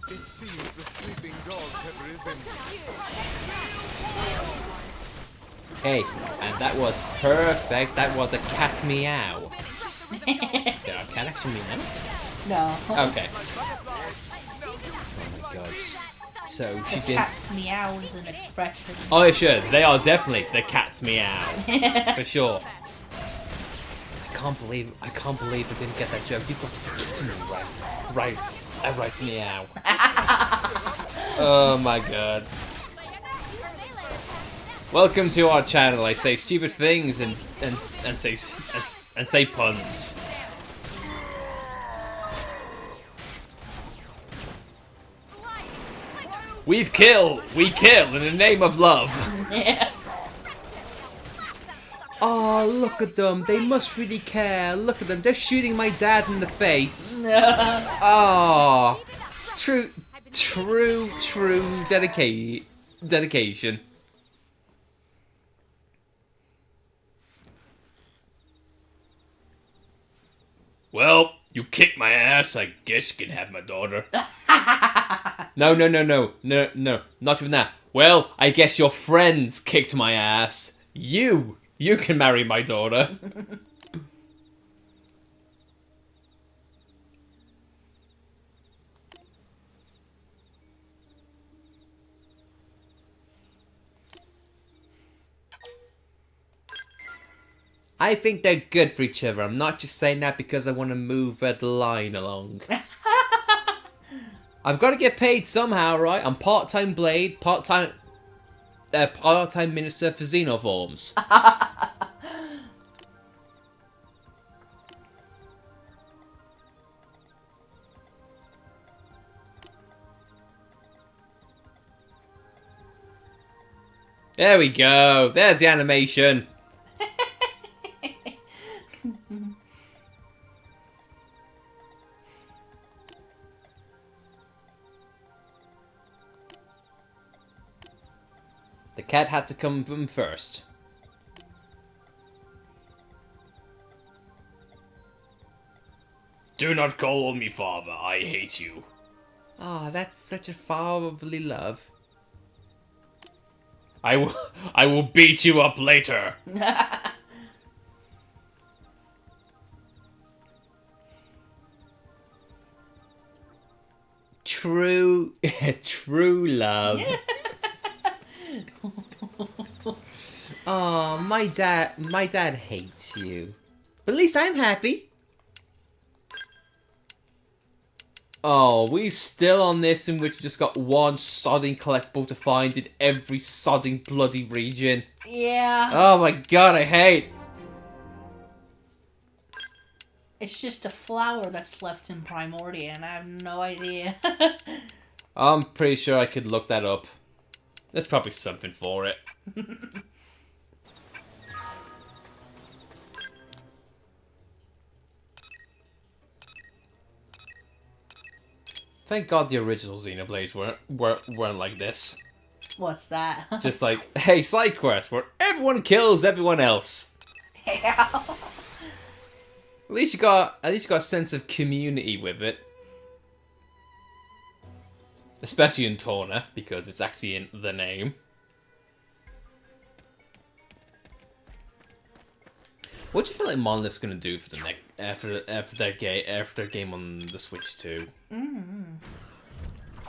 It seems the sleeping dogs have risen. Hey, and that was perfect. That was a cat meow. Did our cat actually meow? No. Okay. god. So she The did. cat's meow is an expression. Oh, yeah, sure. They are definitely the cat's meow. For sure. I can't believe I didn't get that joke. You've got to be kidding me, right? Right, meow. Oh my god. Welcome to our channel. I say stupid things and say puns. We kill in the name of love. Oh, look at them. They must really care. Look at them. They're shooting my dad in the face. Oh, true dedication. Well, you kicked my ass. I guess you can have my daughter. No, not even that. Well, I guess your friends kicked my ass. You can marry my daughter. I think they're good for each other. I'm not just saying that because I want to move the line along. I've got to get paid somehow, right? I'm part-time Blade, part-time Minister for Xenoforms. There we go. There's the animation. The cat had to come first. Do not call me father. I hate you. Ah, that's such a fatherly love. I will beat you up later. True love. Oh, my dad hates you. But at least I'm happy. Oh, we still on this in which we just got one sodding collectible to find in every sodding bloody region. Yeah. Oh my god, I hate. It's just a flower that's left in Primordia, and I have no idea. I'm pretty sure I could look that up. There's probably something for it. Thank God the original Xenoblades weren't like this. What's that? Just like, hey, side quest where everyone kills everyone else. Yeah. At least you got a sense of community with it. Especially in Torna, because it's actually in the name. What do you feel like Monolith's gonna do for the next after their game on the Switch 2?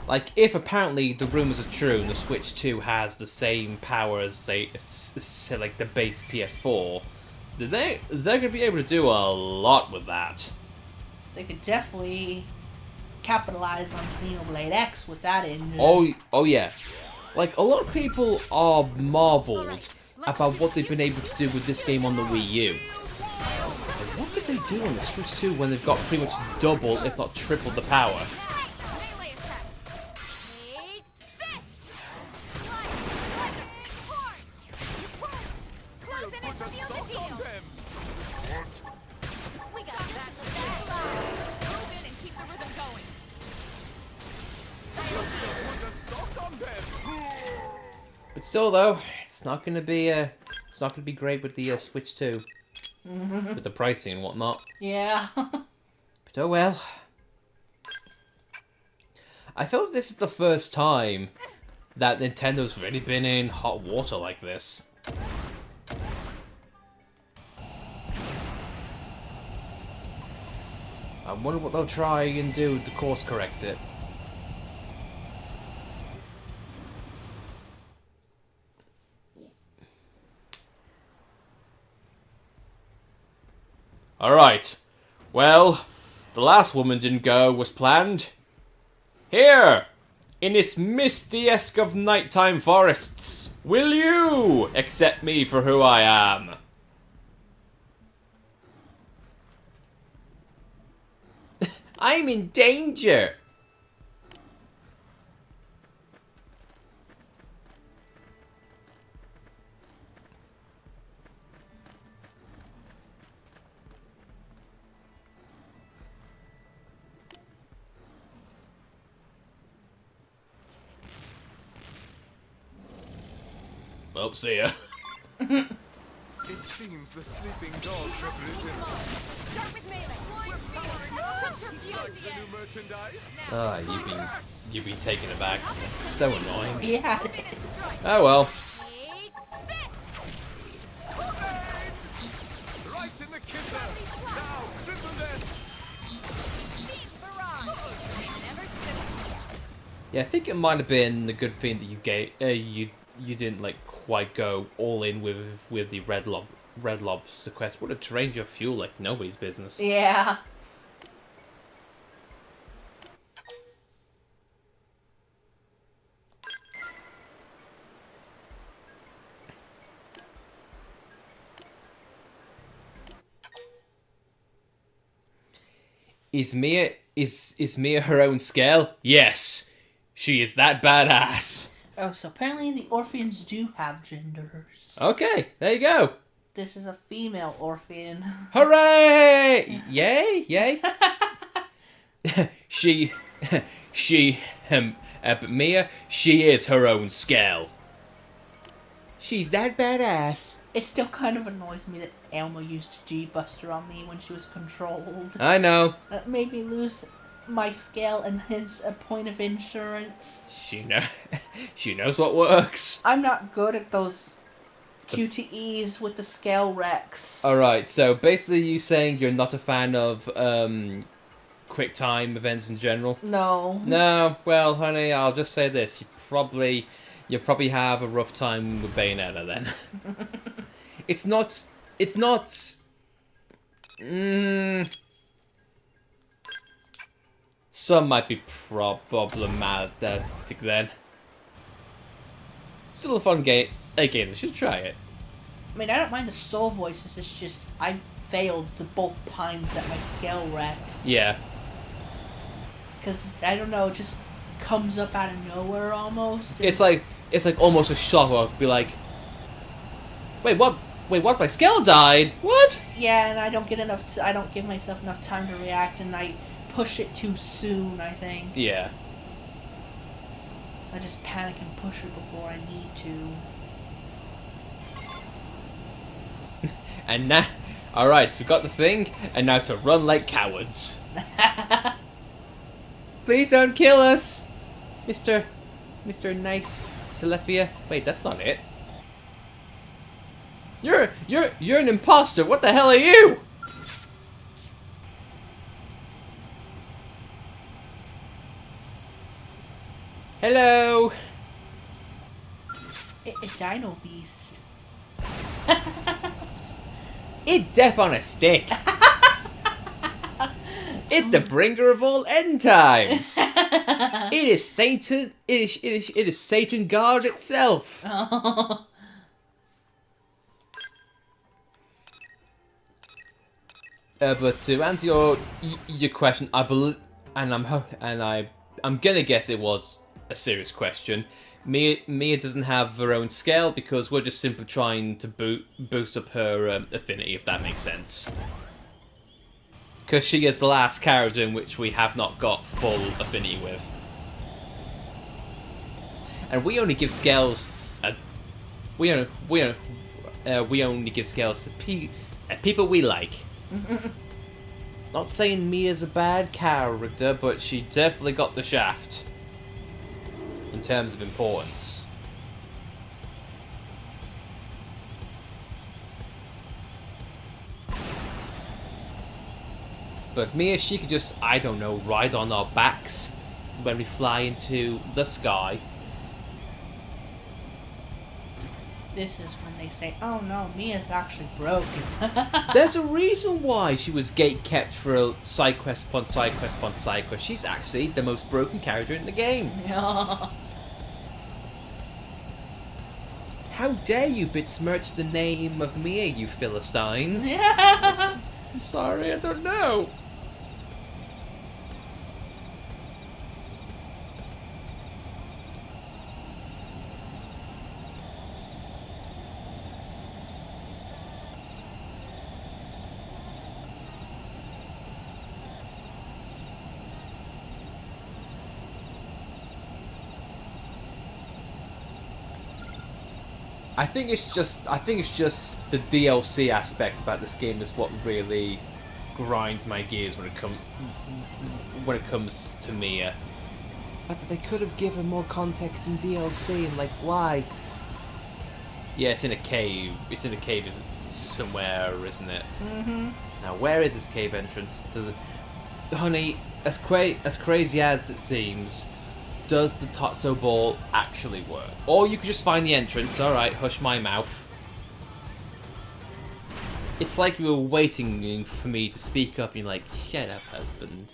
Like, if apparently the rumors are true and the Switch 2 has the same power as say like the base PS4, they're gonna be able to do a lot with that. They could definitely capitalize on Xenoblade X with that engine. Oh yeah. Like, a lot of people are marveled about what they've been able to do with this game on the Wii U. Like, what could they do on the Switch 2 when they've got pretty much double, if not triple, the power? But still, though, it's not gonna be great with the Switch 2, with the pricing and whatnot. Yeah. But oh well. I feel like this is the first time that Nintendo's really been in hot water like this. I wonder what they'll try and do to course correct it. Alright. Well, the last woman didn't go was planned. Here! In this misty-esque of nighttime forests, will you accept me for who I am? I'm in danger! Well, see ya. It seems the sleeping dogs have risen. Start with melee. The new merchandise? Ah, you've been taken aback. It's so annoying. Yeah. Oh well. Right in the kisser. Now, triple death. Yeah, I think it might have been the good thing that you gave you didn't like quite go all in with the red lobster quest. Would have drained your fuel like nobody's business. Yeah. Is Mia her own scale? Yes, she is that badass. Oh, so apparently the Orpheans do have genders. Okay, there you go. This is a female Orphean. Hooray! Yay! Yay! But Mia, she is her own scale. She's that badass. It still kind of annoys me that Elmo used G-Buster on me when she was controlled. I know. That made me lose my scale and hence a point of insurance. She knows what works. I'm not good at those QTEs with the scale wrecks. Alright, so basically you saying you're not a fan of quick time events in general? No. No, well honey, I'll just say this. You probably have a rough time with Bayonetta then. It's not some might be problematic then. Still a fun game. Again, we should try it. I mean, I don't mind the soul voices, it's just I failed the both times that my scale wrecked. Yeah. Because, I don't know, it just comes up out of nowhere almost. It's like almost a shock. I'll be like, wait, what? My scale died? What? Yeah, and I don't get enough. I don't give myself enough time to react, and I push it too soon. I think. Yeah. I just panic and push it before I need to. And now, all right, we got the thing, and now to run like cowards. Please don't kill us, Mr. Nice Telefia. Wait, that's not it. You're an imposter. What the hell are you? Hello. A dino beast. It death on a stick. It the bringer of all end times. It is Satan. It is Satan God itself. But to answer your question, I believe, and I'm gonna guess it was a serious question. Mia doesn't have her own scale because we're just simply trying to boost up her affinity, if that makes sense. Because she is the last character in which we have not got full affinity with, and we only give scales. We only give scales to people we like. Not saying Mia's a bad character, but she definitely got the shaft in terms of importance. But Mia, she could just, I don't know, ride on our backs when we fly into the sky. This is when they say, "Oh no, Mia's actually broken." There's a reason why she was gate kept for side quest upon side quest upon side quest. She's actually the most broken character in the game. Yeah. How dare you besmirch the name of Mia, you Philistines? Yeah. I'm sorry, I don't know. I think it's just the DLC aspect about this game is what really grinds my gears when it comes to Mia. But they could have given more context in DLC and like why? Yeah, it's in a cave. It's in a cave somewhere, isn't it? Mhm. Now where is this cave entrance to the? Honey, as crazy as it seems, does the Totso ball actually work? Or you could just find the entrance. Alright, hush my mouth. It's like you were waiting for me to speak up and you're like, shut up, husband.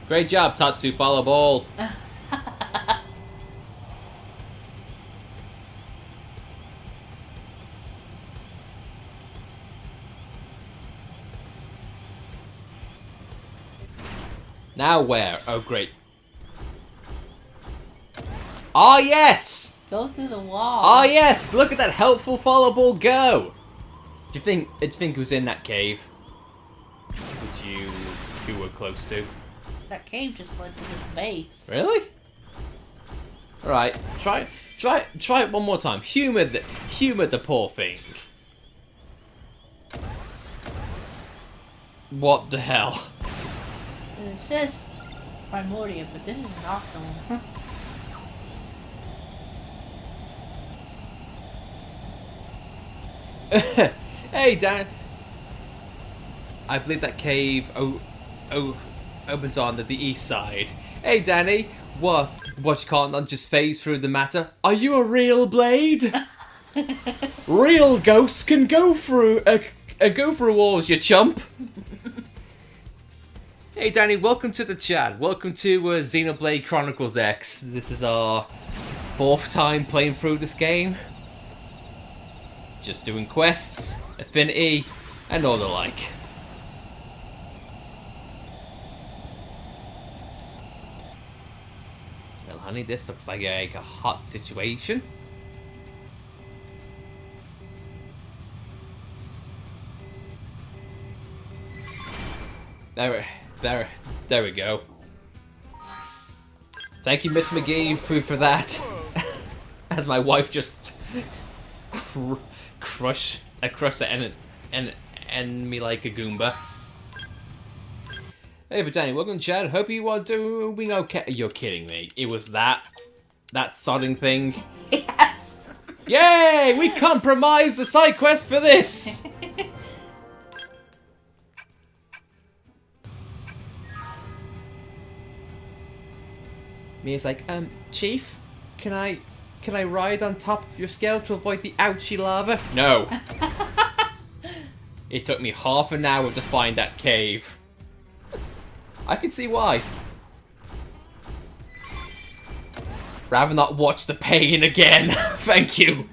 Great job, Tatsu, follow ball. Now where? Oh, great. Oh, yes! Go through the wall. Oh, yes! Look at that helpful follow ball go! Do you think it was in that cave? Which you were close to? That cave just led to this base. Really? Alright, try it one more time. Humor the poor thing. What the hell? It says Primordia, but this is Nocturne. Hey, Dan. I believe that cave opens on the east side. Hey, Danny. What you can't not just phase through the matter? Are you a real blade? Real ghosts can go through walls, you chump. Hey, Danny. Welcome to the chat. Welcome to Xenoblade Chronicles X. This is our 4th time playing through this game. Just doing quests, affinity, and all the like. Well, honey, this looks like a hot situation. There we go. Thank you, Miss McGee, for that. As my wife just crushed it and me like a Goomba. Hey, but Danny, welcome to chat. Hope you are doing okay. You're kidding me. It was that sodding thing. Yes. Yay! We compromised the side quest for this. Mia's like, Chief, can I ride on top of your scale to avoid the ouchy lava? No. It took me half an hour to find that cave. I can see why. Rather not watch the pain again. Thank you.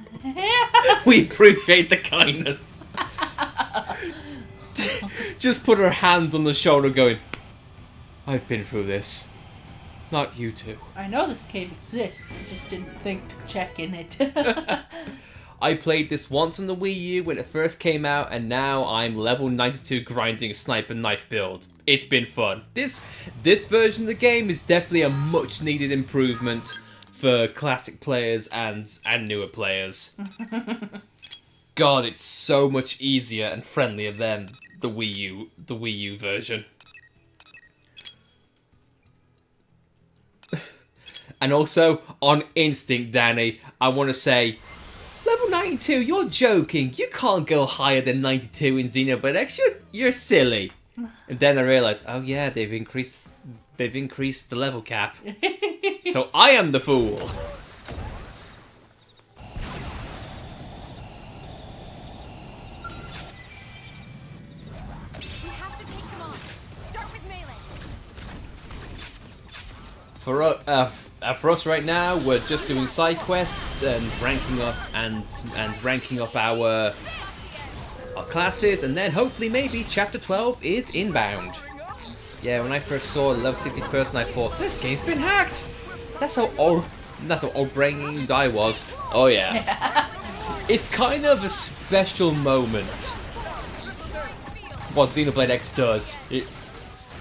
We appreciate the kindness. Just put her hands on the shoulder going, I've been through this. Not you two. I know this cave exists. I just didn't think to check in it. I played this once on the Wii U when it first came out, and now I'm level 92 grinding a sniper knife build. It's been fun. This version of the game is definitely a much needed improvement for classic players and newer players. God, it's so much easier and friendlier than the Wii U version. And also, on instinct, Danny, I want to say, level 92? You're joking. You can't go higher than 92 in Xenoblade X. You're silly. And then I realized, oh yeah, they've increased the level cap. So I am the fool. We have to take them on. Start with melee. For us right now, we're just doing side quests and ranking up our classes, and then hopefully maybe chapter 12 is inbound. Yeah, when I first saw the level 60 person, I thought this game's been hacked. That's how old brain I was. Oh yeah. It's kind of a special moment. What Xenoblade X does. You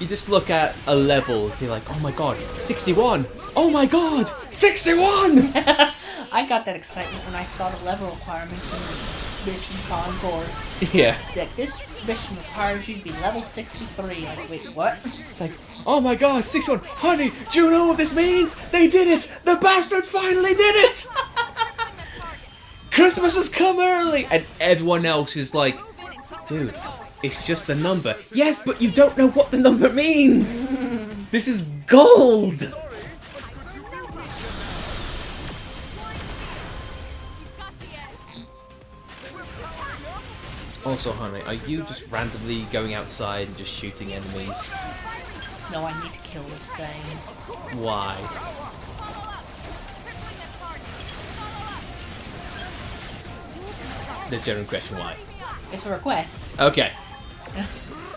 just look at a level, you're like, oh my god, 61! Oh my god, 61! I got that excitement when I saw the level requirements in the mission concourse. Yeah. Like, this mission requires you to be level 63. Like, wait, what? It's like, oh my god, 61! Honey, do you know what this means? They did it! The bastards finally did it! Christmas has come early! And everyone else is like, dude, it's just a number. Yes, but you don't know what the number means! This is gold! Also, honey, are you just randomly going outside and just shooting enemies? No, I need to kill this thing. Why? The general question, why? It's a request. Okay.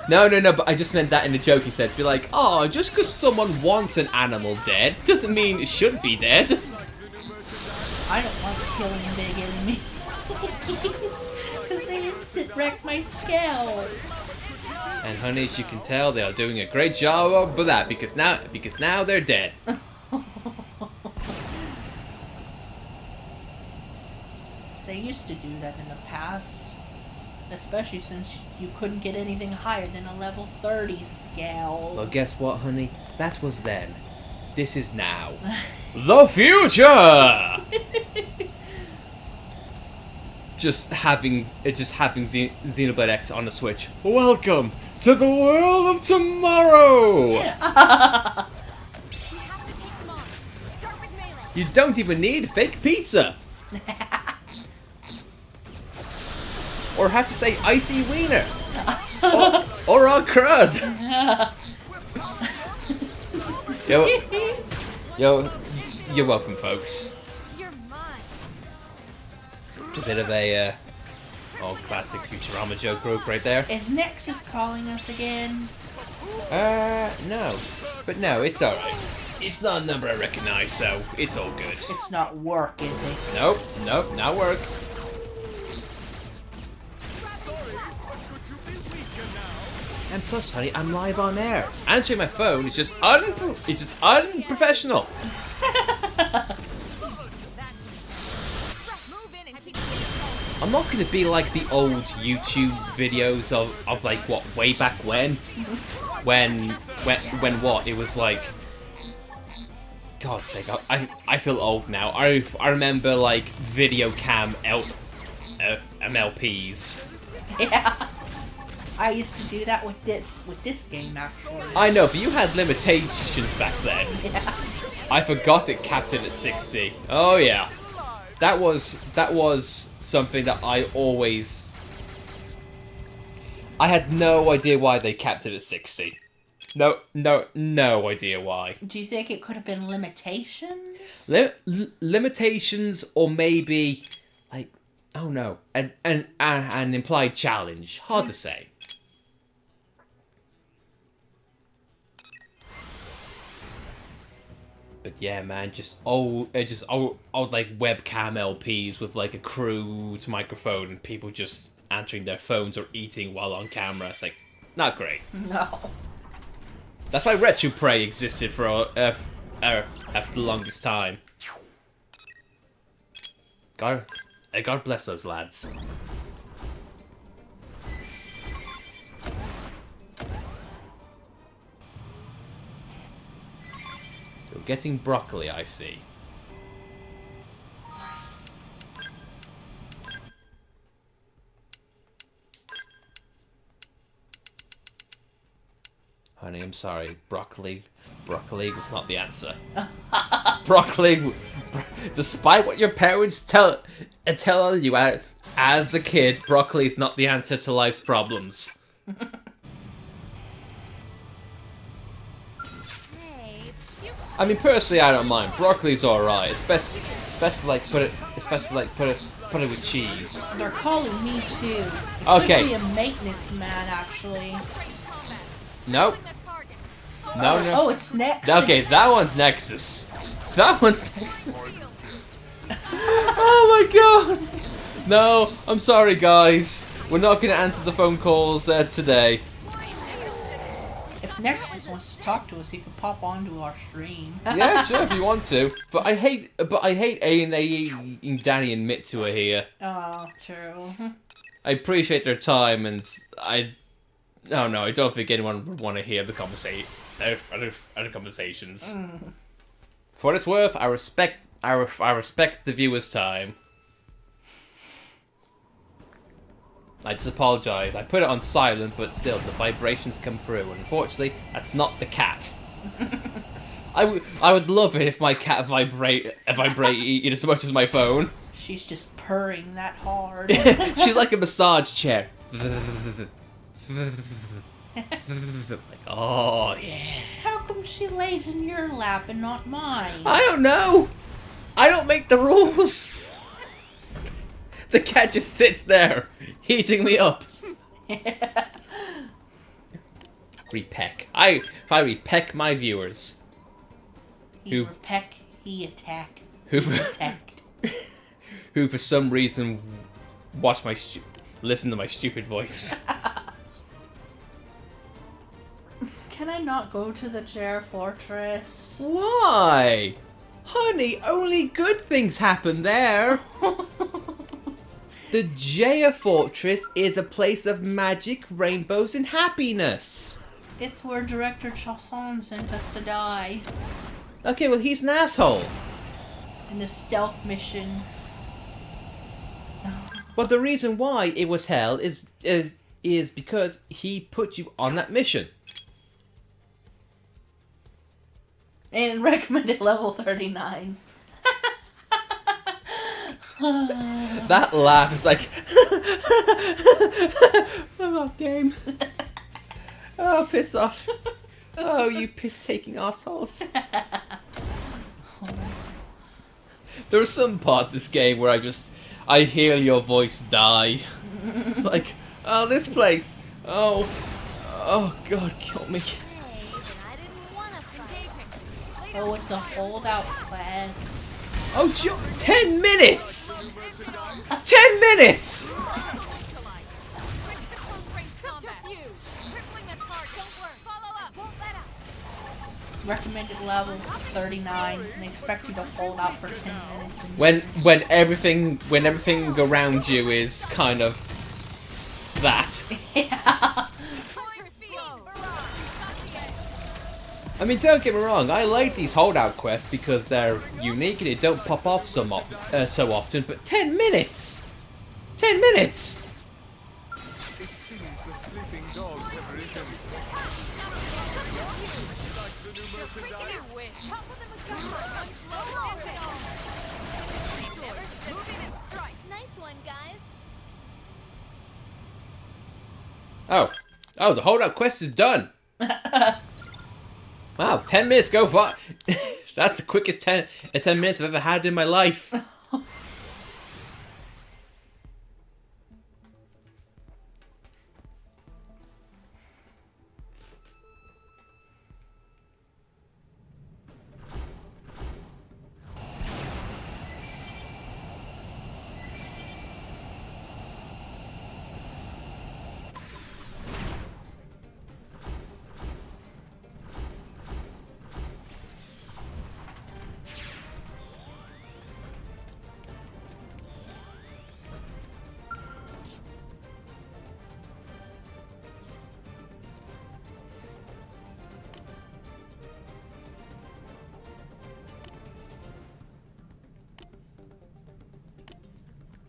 No, but I just meant that in a jokey sense. Be like, oh, just because someone wants an animal dead doesn't mean it should be dead. I don't want killing big enemies. Because they instant wreck my scale. And honey, as you can tell, they are doing a great job of that because now they're dead. They used to do that in the past. Especially since you couldn't get anything higher than a level 30 scale. Well, guess what, honey? That was then. This is now. The future! just having Xenoblade X on the Switch. Welcome to the world of tomorrow! You don't even need fake pizza! Or have to say icy wiener! or a crud! Yo, you're welcome, folks. It's a bit of a old classic Futurama joke right there. Is Nexus calling us again? No. But no, it's alright. It's not a number I recognize, so it's all good. It's not work, is it? Nope, not work. And plus, honey, I'm live on air. Answering my phone is just unprofessional. I'm not gonna be like the old YouTube videos of like what way back when what it was like. God's sake, I feel old now. I remember like video cam MLPs. Yeah. I used to do that with this game actually. I know, but you had limitations back then. Yeah. I forgot it capped it at 60. Oh yeah. That was something that I had no idea why they capped it at 60. No idea why. Do you think it could have been limitations? Limitations, or maybe like, oh no, an implied challenge. Hard to say. But yeah, man, just old like webcam LPs with like a crude microphone and people just answering their phones or eating while on camera. It's like, not great. No. That's why Retro Prey existed for the longest time. God bless those lads. You're getting broccoli, I see. honey, I'm sorry. Broccoli was not the answer. Broccoli, despite what your parents tell you as a kid, broccoli is not the answer to life's problems. I mean, personally, I don't mind. Broccoli's alright, especially put it with cheese. They're calling me too. It Okay. could be a maintenance man, actually. Nope. No. Oh, it's Nexus. Okay, that one's Nexus. That one's Nexus. Oh my god! No, I'm sorry, guys. We're not going to answer the phone calls today. If Nexus wants to talk to us, he could pop onto our stream. Yeah, sure, if you want to. But I hate A&A, Danny and Mitsu are here. Oh, true. I appreciate their time, and I don't think anyone would want to hear the other conversations. For what it's worth, I respect the viewer's time. I just apologize. I put it on silent, but still, the vibrations come through. And unfortunately, that's not the cat. I would love it if my cat vibrate as much as my phone. She's just purring that hard. She's like a massage chair. Like, oh yeah. How come she lays in your lap and not mine? I don't know. I don't make the rules. The cat just sits there, heating me up. Repeck. If I repeck my viewers. He repeck, he attack. Who He attacked. who for some reason listen to my stupid voice. Can I not go to the Jer Fortress? Why? Honey, only good things happen there. The Jaya Fortress is a place of magic, rainbows, and happiness. It's where Director Chausson sent us to die. Okay, well, he's an asshole. In the stealth mission. But the reason why it was hell is because he put you on that mission. And recommended level 39. That laugh is like... I'm off game. Oh, piss off. Oh, you piss-taking assholes. There are some parts of this game where I hear your voice die. Like, oh, this place. Oh God, kill me. Oh, it's a holdout class. Oh, 10 minutes! 10 minutes! Recommended level 39. And they expect you to hold out for 10 minutes. When everything around you is kind of that. Yeah. I mean, don't get me wrong, I like these holdout quests because they're unique and they don't pop off so often, but 10 minutes! 10 minutes! It seems the sleeping dogs have risen. Like the new merchandise? Nice one, guys. Oh, the holdout quest is done! Wow, 10 minutes go far. That's the quickest 10 minutes I've ever had in my life.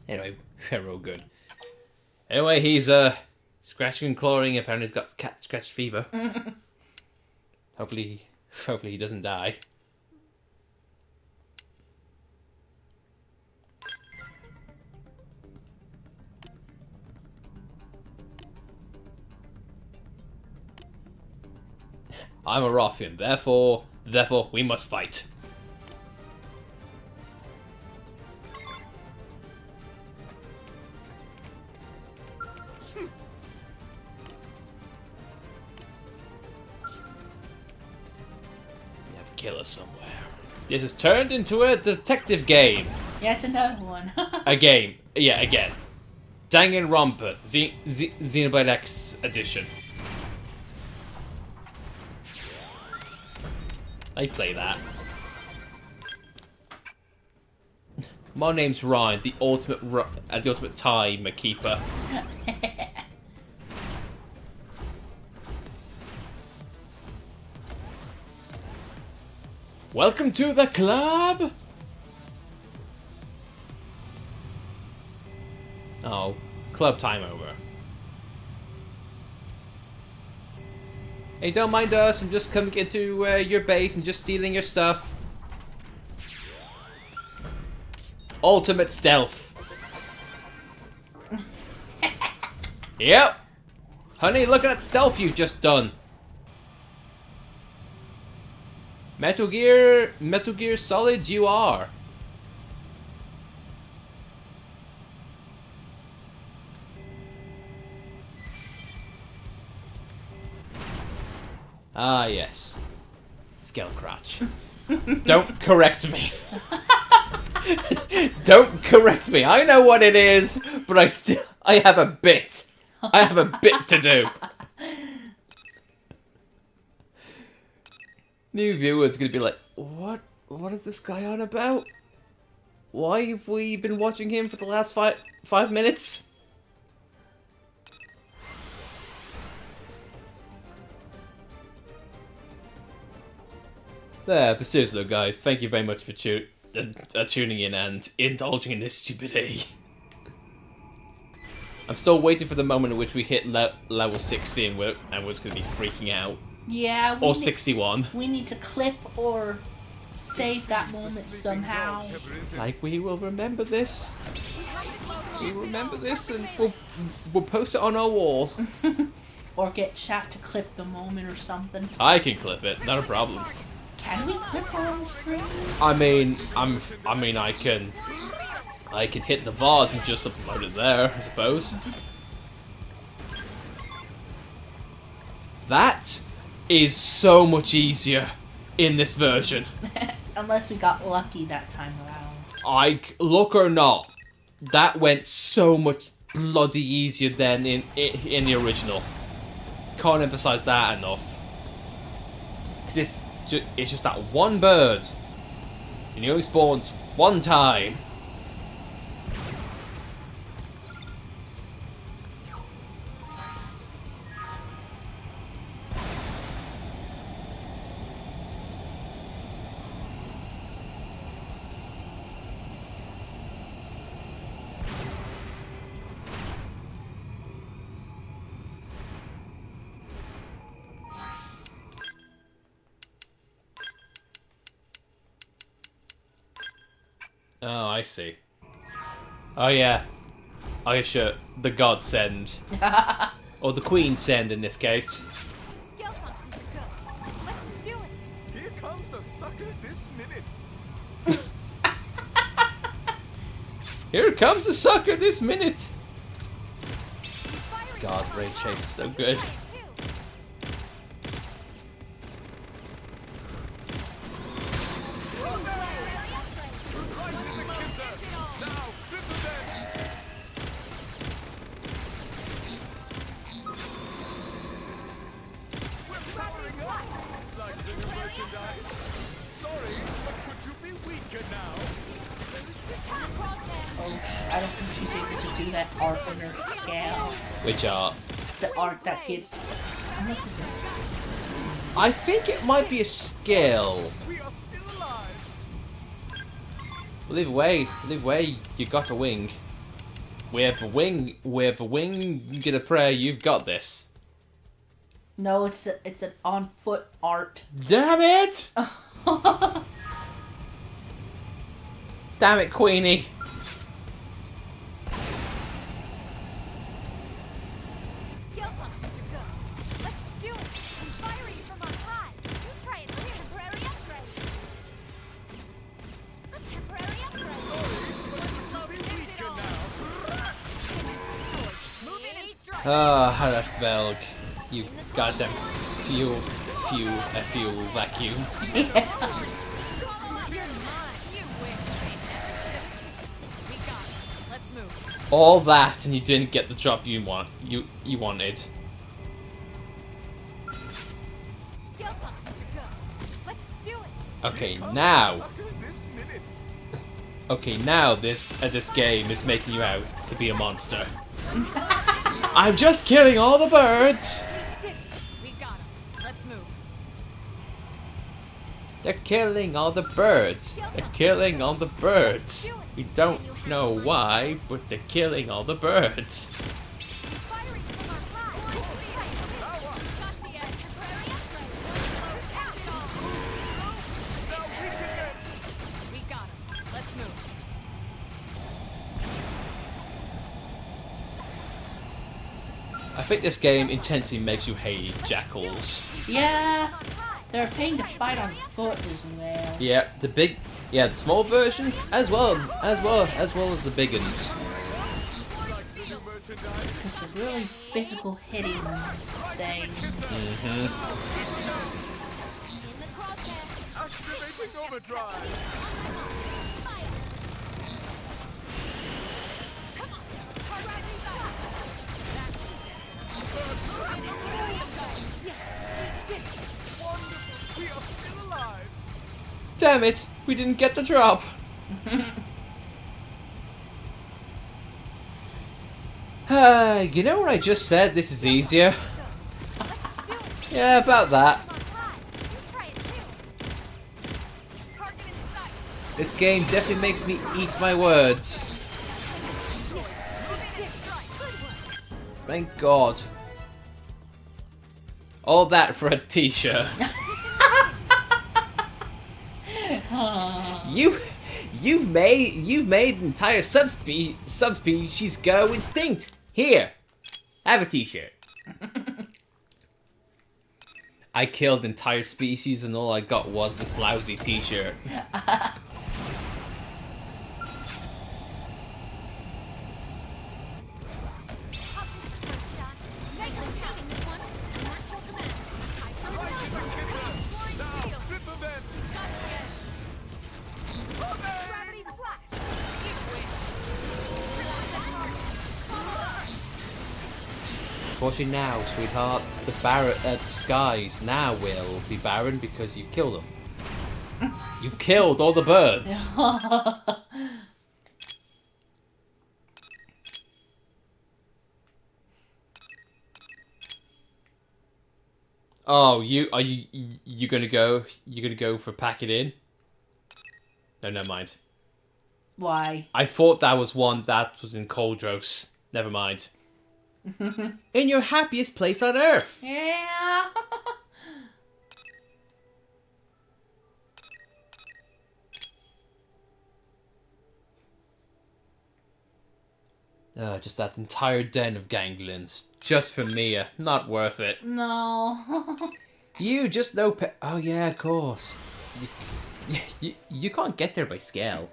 Anyway, they're all good. Anyway, he's scratching and clawing. Apparently he's got cat scratch fever. Hopefully he doesn't die. I'm a ruffian, therefore we must fight. We have a killer somewhere. This has turned into a detective game. Yeah, it's another one. A game. Yeah, again. Danganronpa, Xenoblade X edition. I play that. My name's Ryan, the ultimate time keeper. Welcome to the club. Oh, club time over. Hey, don't mind us. I'm just coming into your base and just stealing your stuff. Ultimate stealth. Yep. Honey, look at that stealth you've just done. Metal Gear Solid you are. Ah, yes. Skullcratch. Don't correct me. Don't correct me. I know what it is, but I have a bit. I have a bit to do. New viewers gonna be like, what is this guy on about? Why have we been watching him for the last five minutes? There, but seriously though, guys, thank you very much for tuning in and indulging in this stupidity. I'm still waiting for the moment in which we hit level 60 and we're just going to be freaking out. Yeah. Or 61. We need to clip or save that moment somehow. Like, we will remember this. We will remember this and we'll post it on our wall. Or get chat to clip the moment or something. I can clip it, not a problem. Can we clip our own stream? I mean, I can hit the VOD and just upload it there, I suppose. That is so much easier in this version. Unless we got lucky that time around. Look or not, that went so much bloody easier than in the original. Can't emphasize that enough. 'Cause it's just that one bird, and he only spawns one time. Oh, I see. Oh, yeah. Oh, sure. The gods send. Or the queen send, in this case. Skill functions are good. Let's do it. Here comes a sucker this minute. Here comes a sucker this minute. God, Race Chase is so good. I don't think she's able to do that art in her scale. Which art? The art that gives... Unless it's a... I think it might be a skill. We are still alive. Leave way, you got a wing. We have a wing, get a prayer, you've got this. No, it's an on foot art. Damn it! Damn it, Queenie. Skill functions are good. Let's do it. I'm firing from on high. You try it. Temporary upgrade. A temporary upgrade. Move in and strike. Ah, harass Velg. You goddamn fuel vacuum. You're mine. You wish. We got it. Let's move. All that and you didn't get the drop you wanted. Skill functions are good. Let's do it. Okay, now. Sucker this minute. Okay, now this game is making you out to be a monster. I'm just killing all the birds. We did it. We got him. Let's move. They're killing all the birds. They're killing all the birds. We don't know why, but they're killing all the birds. Firing from our high. Shot the edge. Temporary upgrade. Now we can get. We got him. Let's move. I think this game intensely makes you hate jackals. Yeah, they're a pain to fight on foot as well. Yeah, the small versions as well as the big ones. Because they're really physical hitting things. Mm-hmm. In the crosshair. Activating overdrive. Fire. Come on. Hurry these up. Yes, we did it. Wonderful. We are still alive. Damn it, we didn't get the drop. You know what I just said? This is easier. Let's do it. Yeah, about that. Come on, high. You try it too. Target in sight. This game definitely makes me eat my words. Move in and strike. Good one. Thank God. All that for a t-shirt. You've made entire subspecies go extinct. Here, have a t-shirt. I killed entire species and all I got was this lousy t-shirt. I'll take the first shot. Make them saving this one. Martial command. I throw it over. Flying field. Flip of them. Got the edge. Gravity slash. You wish. Reload the target. Follow up. Unfortunately now, sweetheart, the skies now will be barren because you killed them. You killed all the birds. Oh, you gonna go? You gonna go for pack it in? No, never mind. Why? I thought that was one that was in Coldros. Never mind. In your happiest place on earth. Yeah. Just that entire den of ganglions. Just for Mia. Not worth it. No. You just know oh yeah, of course. You can't get there by scale.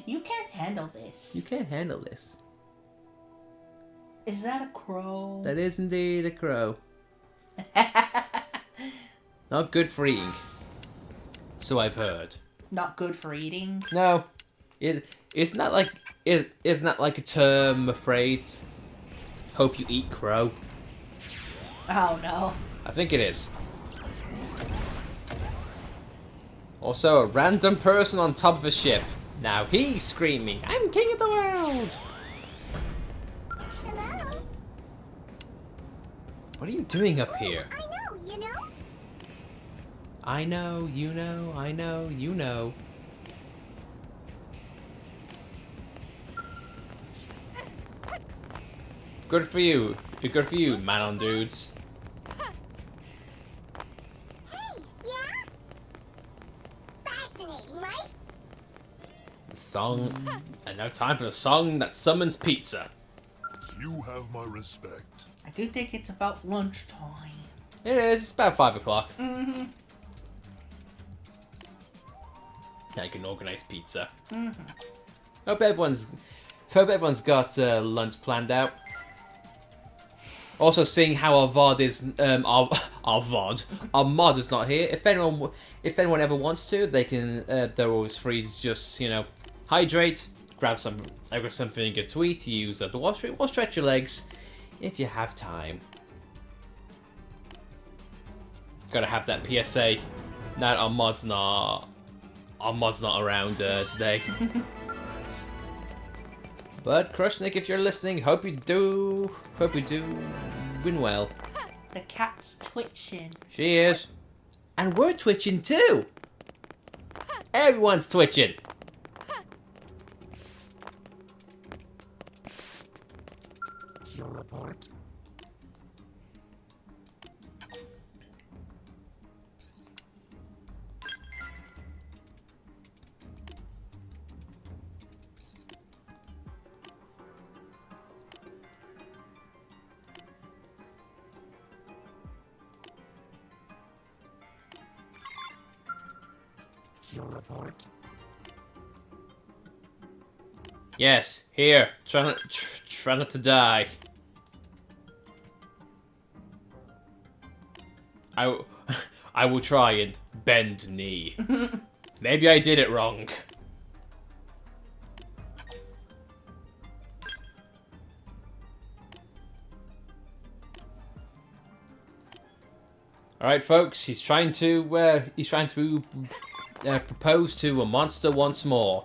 You can't handle this. You can't handle this. Is that a crow? That is indeed a crow. Not good for eating. So I've heard. Not good for eating. No. It's not like it's not like a term, a phrase. Hope you eat crow. Oh no. I think it is. Also, a random person on top of a ship. Now he's screaming, "I'm king of the world!" Hello? What are you doing up here? I know, you know? I know, you know, I know, you know. Good for you. Good for you, man on dudes. Song. And now time for the song that summons pizza. You have my respect. I do think it's about lunchtime. It is. It's about 5 o'clock. Mm-hmm. Now you can organize pizza. Mm-hmm. Hope everyone's got lunch planned out. Also, seeing how our VOD is, our mod is not here. If anyone ever wants to, they can. They're always free to just, you know, hydrate, grab something good to eat, use the washroom, or stretch your legs if you have time. Gotta have that PSA. Now our mod's not around today. But Crushnick, if you're listening, hope you do win well. The cat's twitching. She is. And we're twitching too. Everyone's twitching. Your report. Your report. Yes, here. Try not to die. I will try and bend knee. Maybe I did it wrong. All right, folks. He's trying to propose to a monster once more.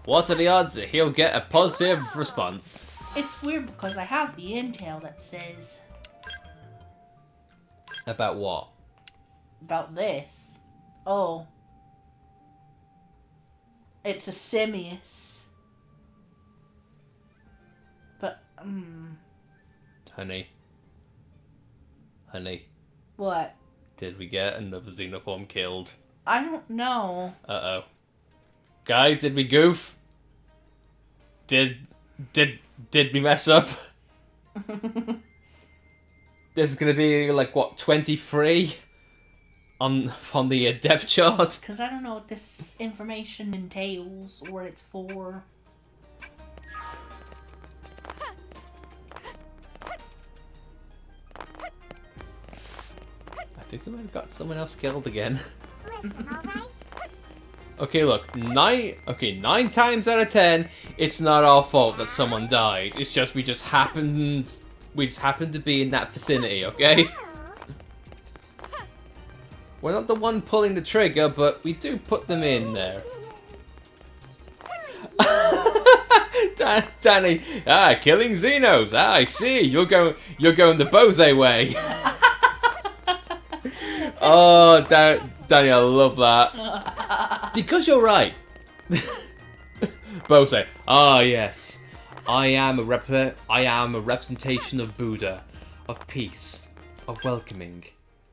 What are the odds that he'll get a positive response? It's weird because I have the intel that says About what? about this. Oh. It's a simius. But, Honey. what? Did we get another xenoform killed? I don't know. Uh-oh. Guys, did we goof? Did we mess up? This is gonna be like what, 23 on the dev chart? Because I don't know what this information entails or what it's for. I think we might have got someone else killed again. Okay, look, 9 times out of 10, it's not our fault that someone dies. It's just we just happened to be in that vicinity, okay? We're not the one pulling the trigger, but we do put them in there. Danny, killing Xenos. I see. You're going the Bose way. Oh, Danny, I love that. Because you're right. Bose, yes. I am a representation of Buddha, of peace, of welcoming,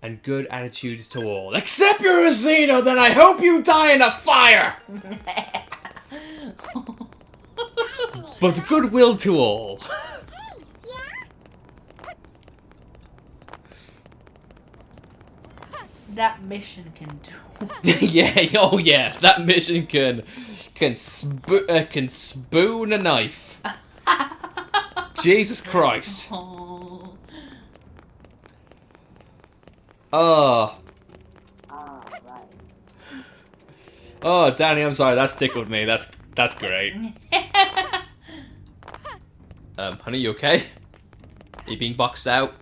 and good attitudes to all. Except you're a Xeno, then I hope you die in a fire! But goodwill to all. That mission can do. Yeah, oh yeah, that mission can spoon a knife. Jesus Christ. Oh. Oh, Danny, I'm sorry, that's tickled me. That's great. Honey, you okay? Are you being boxed out?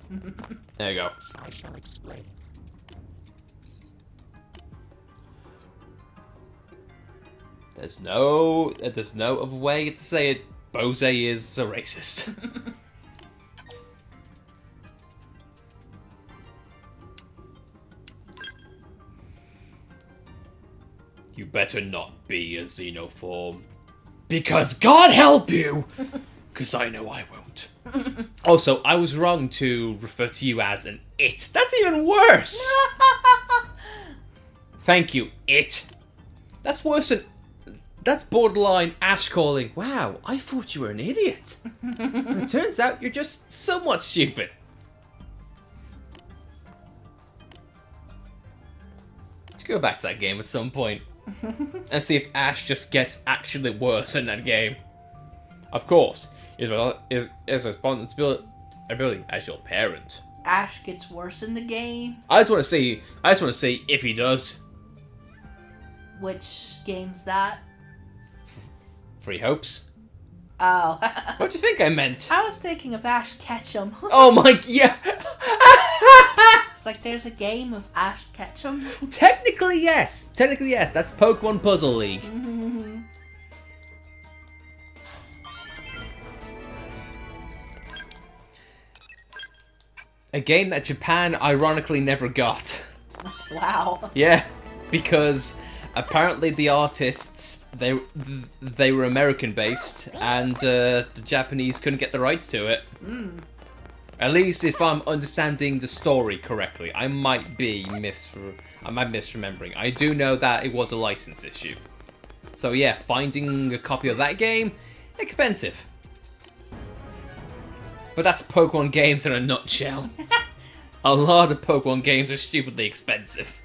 There you go. I shall explain. There's no other way to say it. Bose is a racist. You better not be a xenoform. Because God help you! Because I know I won't. Also, I was wrong to refer to you as an it. That's even worse! Thank you, it. That's worse than That's borderline Ash calling, wow, I thought you were an idiot. But it turns out you're just somewhat stupid. Let's go back to that game at some point. And see if Ash just gets actually worse in that game. Of course, is responsibility as your parent. Ash gets worse in the game. I just want to see if he does. Which game's that? Free Hopes. Oh. What do you think I meant? I was thinking of Ash Ketchum. Oh my, yeah. It's like there's a game of Ash Ketchum. Technically, yes. That's Pokemon Puzzle League. A game that Japan ironically never got. Wow. Yeah, because apparently the artists, they were American based, and the Japanese couldn't get the rights to it. At least if I'm understanding the story correctly. I might be misremembering. I do know that it was a license issue. So yeah, finding a copy of that game, expensive. But that's Pokemon games in a nutshell. A lot of Pokemon games are stupidly expensive.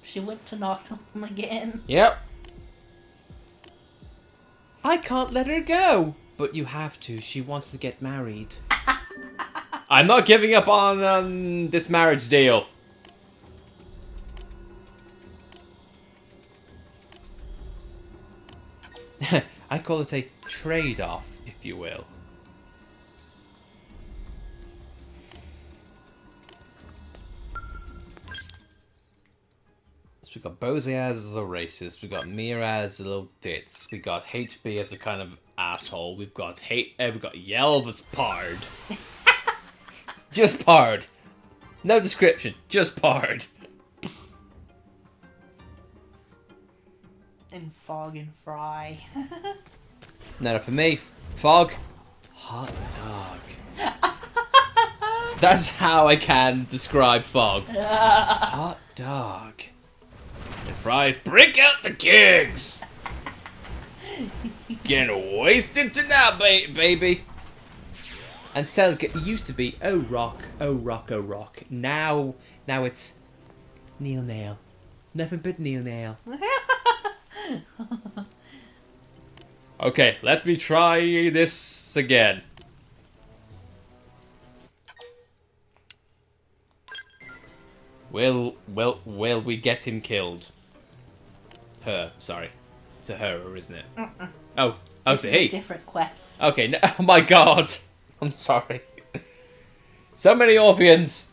She went to Noctilum again. Yep. I can't let her go. But you have to. She wants to get married. I'm not giving up on this marriage deal. I call it a trade-off, if you will. We got Bose as a racist, we got Mira as a little ditz, we got HB as a kind of asshole, we've got Yelv as Pard. Just Pard. No description, just Pard. And Fog and Fry. Now for me, Fog, hot dog. That's how I can describe Fog. Hot dog. And Fries, break out the gigs! Getting wasted tonight, baby! And Celica used to be, oh rock, oh rock, oh rock. Now it's Neil Nail. Nothing but Neil Nail. Okay, let me try this again. Will we get him killed? Her, sorry. It's a her, isn't it? Oh, This it's is a he. a different quest. Okay, no, oh my god. I'm sorry. So many orphans.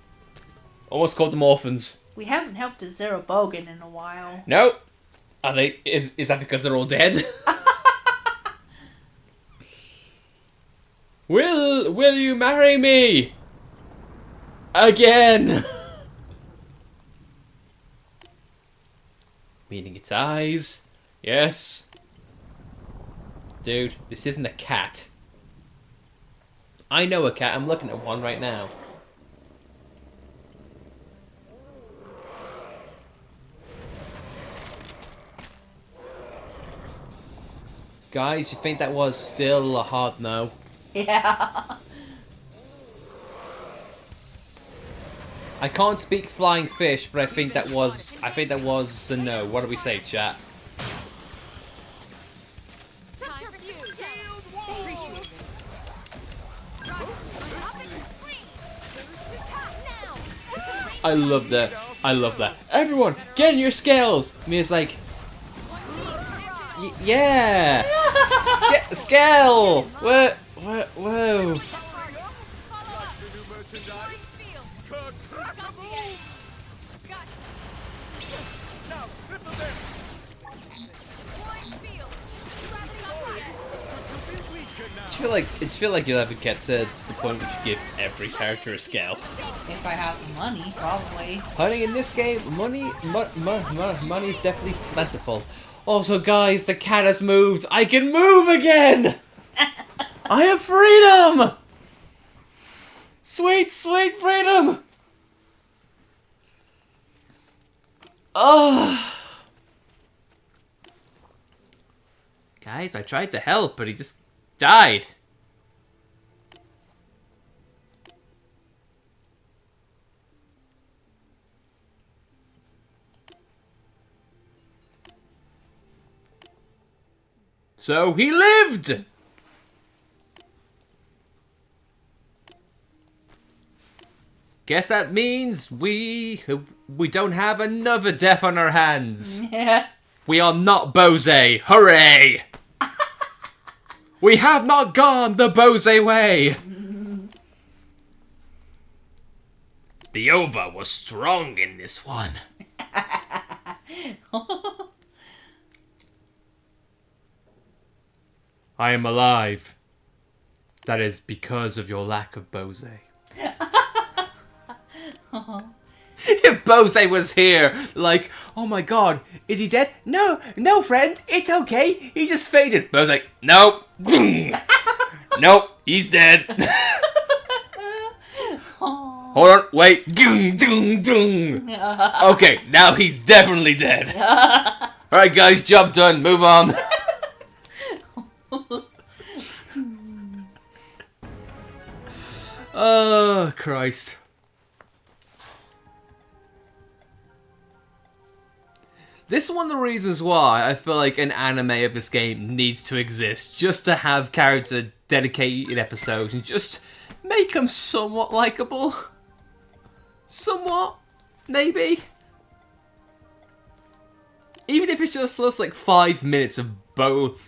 Almost called them orphans. We haven't helped a Zero Bogan in a while. No. Are they? Is that because they're all dead? Will you marry me? Again. Meaning its eyes. Yes. Dude, this isn't a cat. I know a cat. I'm looking at one right now. Guys, you think that was still a hard no? Yeah. I can't speak flying fish, but I think that was a no. What do we say, chat? I love that. I love that. Everyone, get in your scales! Mia's like, yeah! Scale! What? Whoa. I feel like you'll have to get to the point where you give every character a scale. If I have the money, probably. Honey, in this game, money is definitely plentiful. Also, guys, the cat has moved. I can move again! I have freedom! Sweet, sweet freedom! Oh. Guys, I tried to help, but he just died. So he lived! Guess that means we don't have another death on our hands. Yeah. We are not Bose. Hooray! We have not gone the Bose way. The Ova was strong in this one. I am alive. That is because of your lack of Bose. If Bose was here, like, oh my god, is he dead? No, no, friend, it's okay. He just faded. Bose like, nope. Nope, he's dead. Hold on, wait. Okay, now he's definitely dead. Alright, guys, job done. Move on. Oh, Christ. This is one of the reasons why I feel like an anime of this game needs to exist. Just to have character dedicated episodes and just make them somewhat likable. Somewhat. Maybe. Even if it's just like 5 minutes of Bose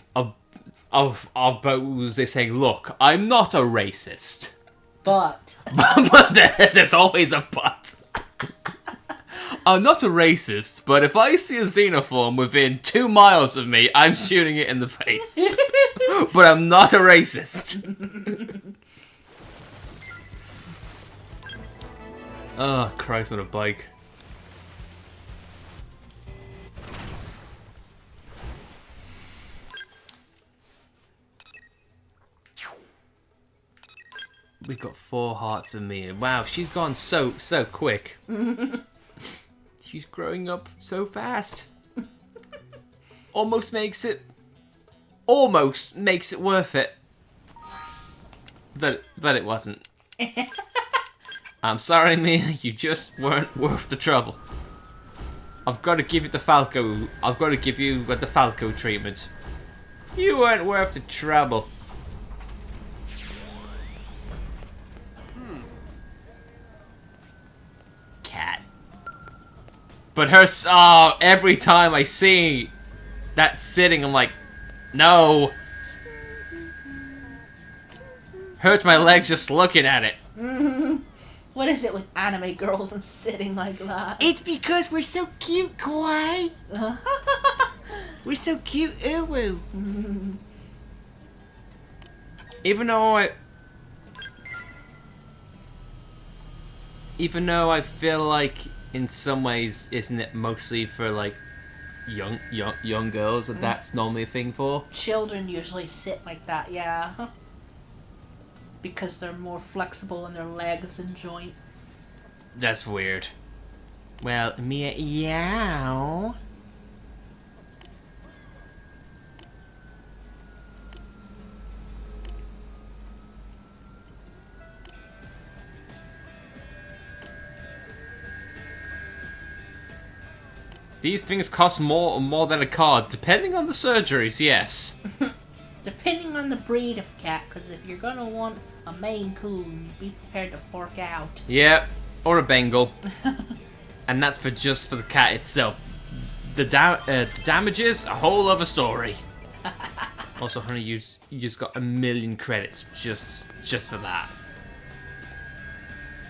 saying, look, I'm not a racist. But. But there's always a but. I'm not a racist, but if I see a xenoform within 2 miles of me, I'm shooting it in the face. But I'm not a racist. Oh, Christ, what a bike. We got 4 hearts of me. Wow, she's gone so quick. She's growing up so fast. Almost makes it worth it. But it wasn't. I'm sorry, Mia, you just weren't worth the trouble. I've got to give you the Falco treatment. You weren't worth the trouble. Cat. But every time I see that sitting, I'm like, no. Hurts my legs just looking at it. What is it with anime girls and sitting like that? It's because we're so cute, Kawaii. We're so cute, uwu. Even though I feel like in some ways, isn't it mostly for like young girls that that's normally a thing for? Children usually sit like that, yeah. Because they're more flexible in their legs and joints. That's weird. Well, Mia, yow. These things cost more than a card, depending on the surgeries, yes. Depending on the breed of cat, because if you're gonna want a Maine Coon, be prepared to fork out. Yeah, or a Bengal. And that's just for the cat itself. The damages, a whole other story. Also, honey, you just got 1,000,000 credits just for that.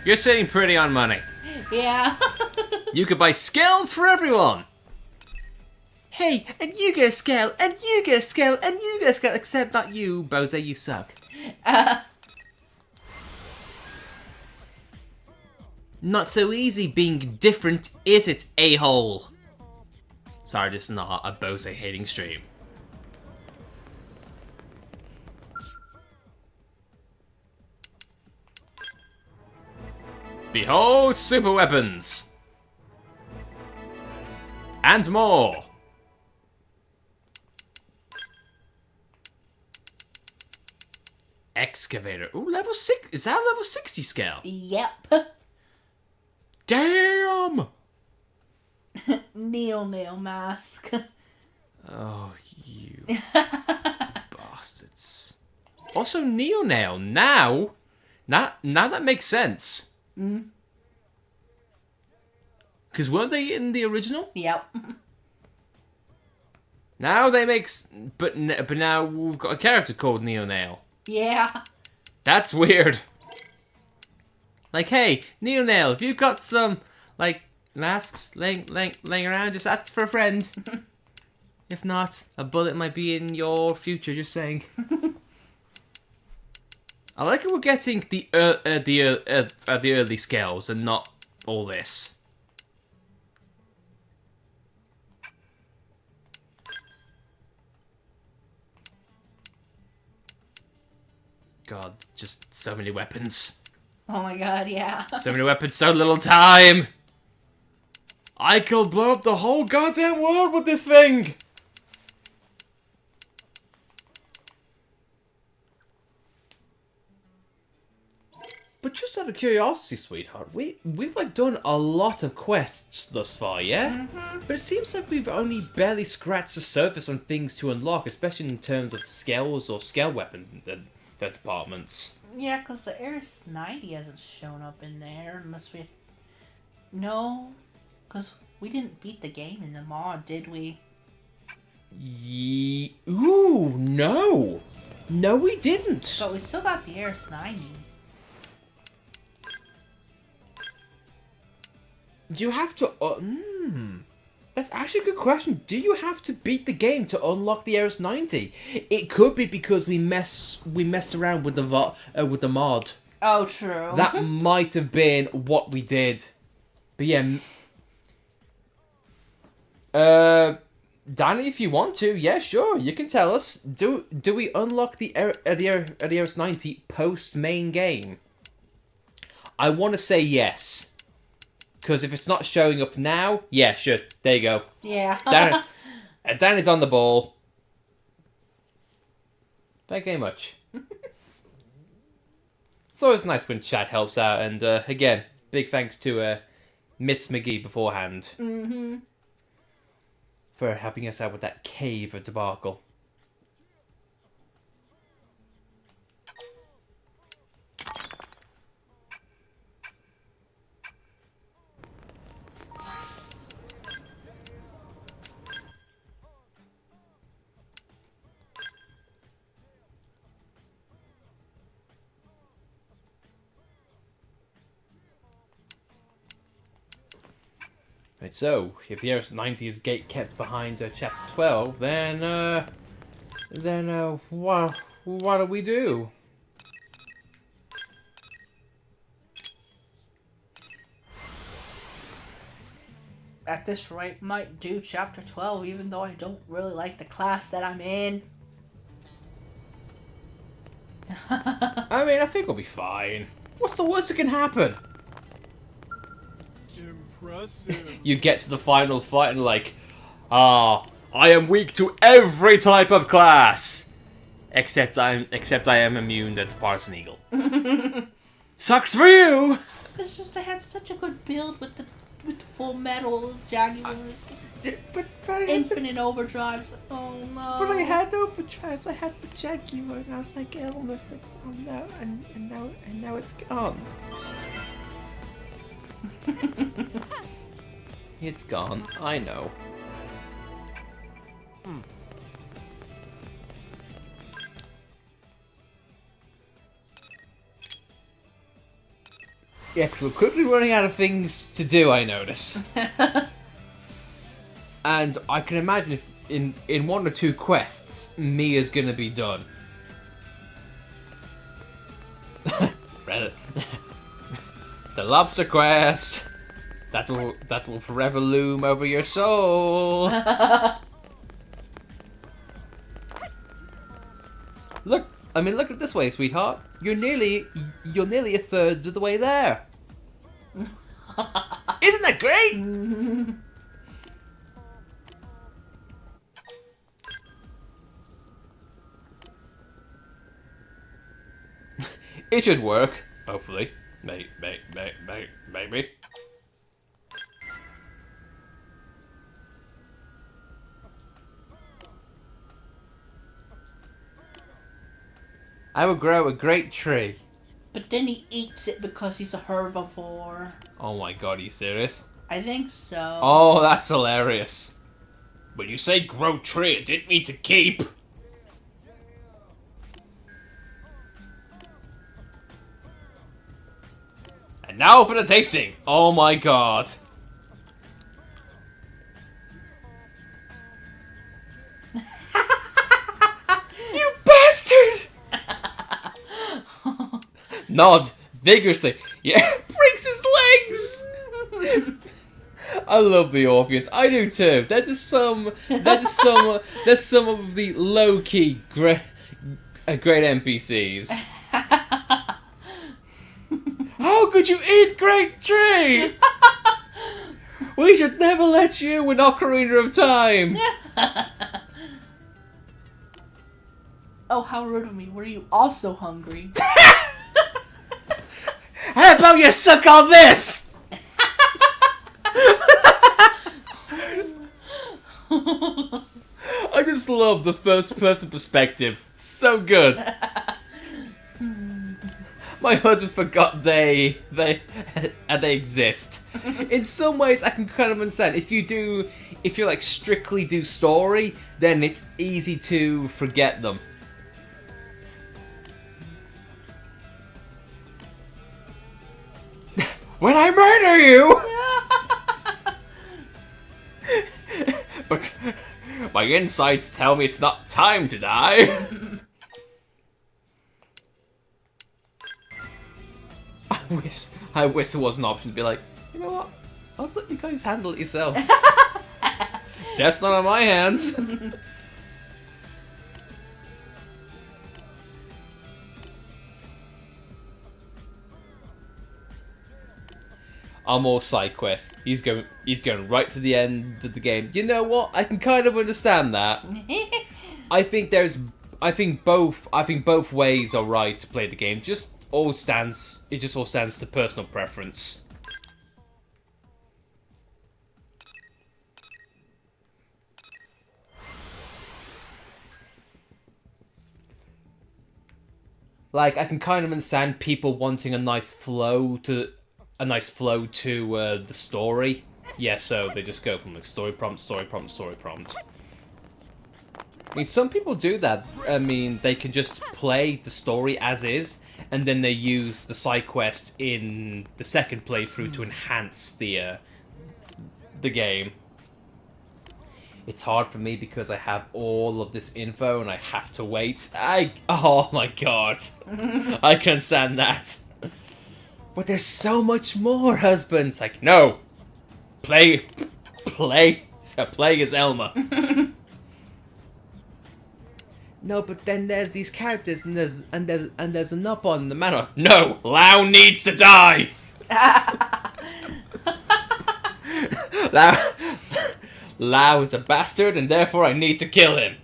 You're sitting pretty on money. Yeah. You could buy skills for everyone. Hey, and you get a scale, and you get a scale, and you get a scale, except not you, Bowser, you suck. Not so easy being different, is it, a-hole? Sorry, this is not a Bowser hating stream. Behold super weapons! And more! Excavator. Ooh, level 6. Is that a level 60 scale? Yep. Damn! Nail mask. Oh, you bastards. Also, Neo-Nail. Now that makes sense. Because weren't they in the original? Yep. Now they make... But now we've got a character called Neo-Nail. Yeah. That's weird. Like, hey, Neo-Nail, if you've got some, like, masks laying around, just ask for a friend. If not, a bullet might be in your future, just saying. I like it we're getting the early scales and not all this. God, just so many weapons. Oh my god, yeah. So many weapons, so little time. I could blow up the whole goddamn world with this thing. But just out of curiosity, sweetheart, we've like done a lot of quests thus far, yeah? But it seems like we've only barely scratched the surface on things to unlock, especially in terms of scales or scale weapon departments. Yeah, because the Ares 90 hasn't shown up in there unless we... No, because we didn't beat the game in the mod, did we? Ooh, no! No, we didn't! But we still got the Ares 90. Do you have to... That's actually a good question. Do you have to beat the game to unlock the Ares 90? It could be because we messed around with the mod. Oh, true. That might have been what we did. But yeah... Danny, if you want to, yeah, sure, you can tell us. Do we unlock the Ares 90 post-main game? I want to say yes. Because if it's not showing up now, yeah, sure. There you go. Yeah. Danny's on the ball. Thank you very much. It's always nice when chat helps out. And again, big thanks to Mitz McGee beforehand. For helping us out with that cave debacle. Right, so, if the Ares 90 is gate kept behind chapter 12, then what do we do? At this rate, might do chapter 12, even though I don't really like the class that I'm in. I mean, I think we'll be fine. What's the worst that can happen? Impressive. You get to the final fight and like, I am weak to every type of class, except I am immune to Partisan Eagle. Sucks for you. It's just I had such a good build with the full metal Jaguars, But infinite overdrives. Oh no! But I had the overdrives. I had the Jaguar, and I was like, oh no, and now it's gone. It's gone. I know. Yeah, because we're quickly running out of things to do, I notice. And I can imagine if in 1 or 2 quests, Mia's gonna be done. Reddit. The lobster quest. That will forever loom over your soul. Look it this way, sweetheart. You're nearly a third of the way there. Isn't that great? It should work, hopefully. Maybe. I will grow a great tree. But then he eats it because he's a herbivore. Oh my god, are you serious? I think so. Oh, that's hilarious. When you say grow tree, I didn't mean to keep. And now for the tasting. Oh my god. You bastard! Nod vigorously. Yeah, breaks his legs. I love the Orpheans. I do too. There's some of the low key great NPCs. How could you eat Great Tree? We should never let you win Ocarina of Time. Oh, how rude of me. Were you also hungry? How about you suck on this? I just love the first person perspective. So good. My husband forgot they exist. In some ways, I can kind of understand. If you like strictly do story, then it's easy to forget them. When I murder you! But my insights tell me it's not time to die. I wish there was an option to be like, you know what? I'll just let you guys handle it yourselves. Death's not on my hands. More side quests. He's going right to the end of the game. You know what? I can kind of understand that. I think both ways are right to play the game. It just all stands to personal preference. Like, I can kind of understand people wanting a nice flow to the story. Yeah, so they just go from like story prompt, story prompt, story prompt. I mean, some people do that. I mean, they can just play the story as is, and then they use the side quest in the second playthrough to enhance the game. It's hard for me because I have all of this info and I have to wait. Oh my god. I can stand that. But there's so much more, husbands. Like, no. Play as Elma. No, but then there's these characters and there's an up on the manor. No, Lau needs to die. Lau is a bastard and therefore I need to kill him.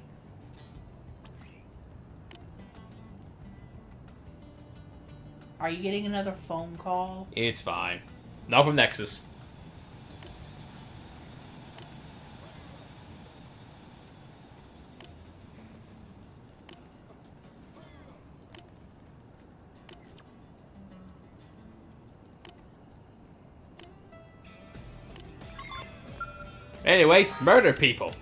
Are you getting another phone call? It's fine. Not from Nexus. Anyway, murder people.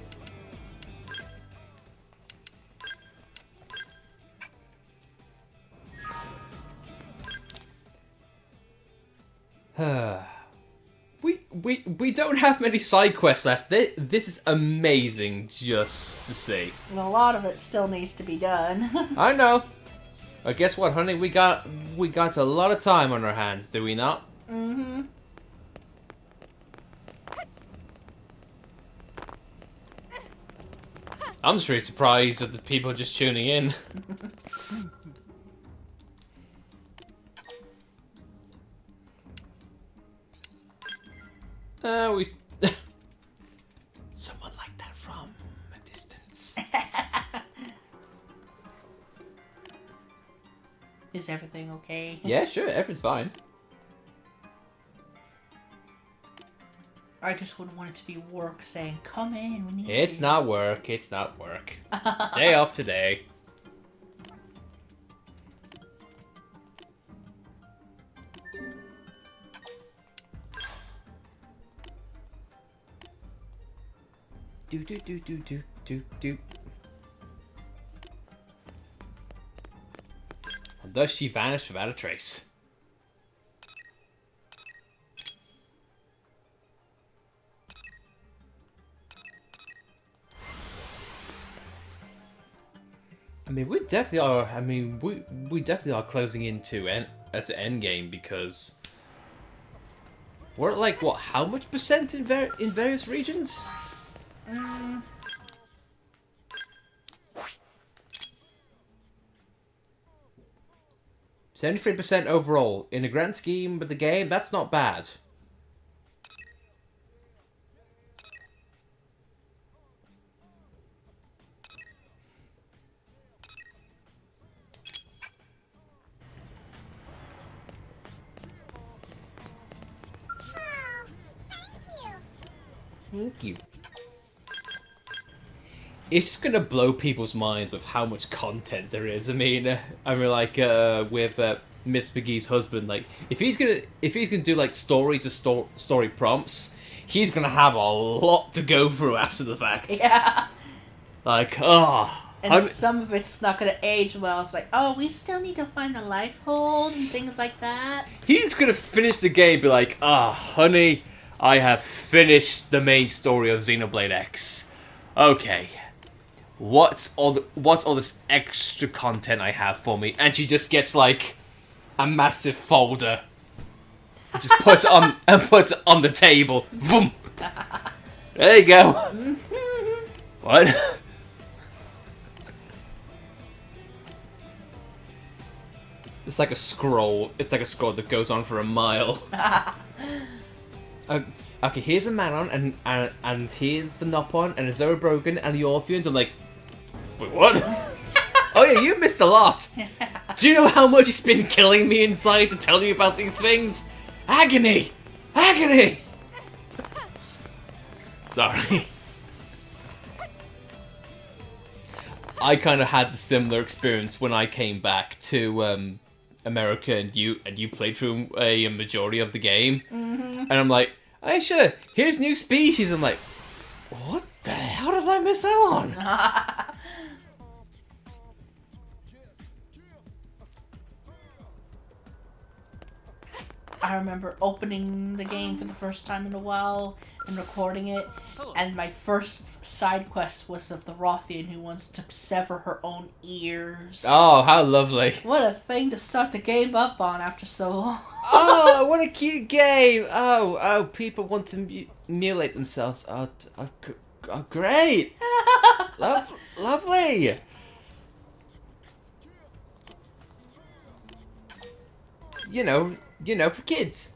we don't have many side quests left. This is amazing just to see. And a lot of it still needs to be done. I know. But guess what, honey? We got a lot of time on our hands, do we not? Mm-hmm. I'm just really surprised at the people just tuning in. We... Someone like that from a distance. Is everything okay? Yeah, sure, everything's fine. I just wouldn't want it to be work saying, come in, we need It's you. not work, it's not work. Day off today. Do do do do do do do. And thus she vanished without a trace. I mean, we definitely are. I mean, we definitely are closing into end game because we're at, like, what? How much percent in various regions? 73% overall. In the grand scheme of the game, that's not bad. Thank you. It's just gonna blow people's minds with how much content there is. I mean, like with Miss McGee's husband, like if he's gonna do like story prompts, he's gonna have a lot to go through after the fact. Yeah. Like, oh. And some of it's not gonna age well. It's like, oh, we still need to find the life hold and things like that. He's gonna finish the game, be like, ah, honey, I have finished the main story of Xenoblade X. Okay. What's all this extra content I have for me? And she just gets like a massive folder, just puts it on the table. Vroom. There you go. What? It's like a scroll. It's like a scroll that goes on for a mile. Okay, here's a Manon, and here's the Nopon, and a Zora Brogan, and the Orpheans. I'm like, wait, what? Oh yeah, you missed a lot. Do you know how much it's been killing me inside to tell you about these things? Agony! Agony! Sorry. I kind of had the similar experience when I came back to America, and you played through a majority of the game, and I'm like, hey, sure, here's new species. I'm like, what the hell did I miss out on? I remember opening the game for the first time in a while and recording it, and my first side quest was of the Rothian who wants to sever her own ears. Oh, how lovely. What a thing to start the game up on after so long. Oh, what a cute game. Oh, people want to mutilate themselves. Oh, great. Lovely. You know, for kids.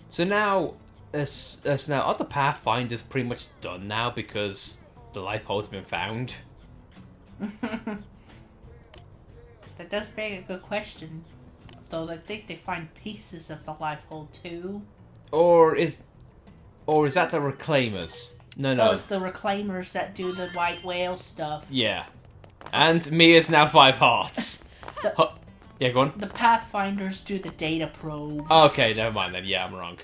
So now, are the Pathfinders pretty much done now because the life hold's been found? That does beg a good question. Though I think they find pieces of the life hold too. Or is that the Reclaimers? No. Oh, it's the Reclaimers that do the white whale stuff. Yeah. And Mia's now 5 hearts. Yeah, go on. The Pathfinders do the data probes. Okay, never mind then. Yeah, I'm wrong.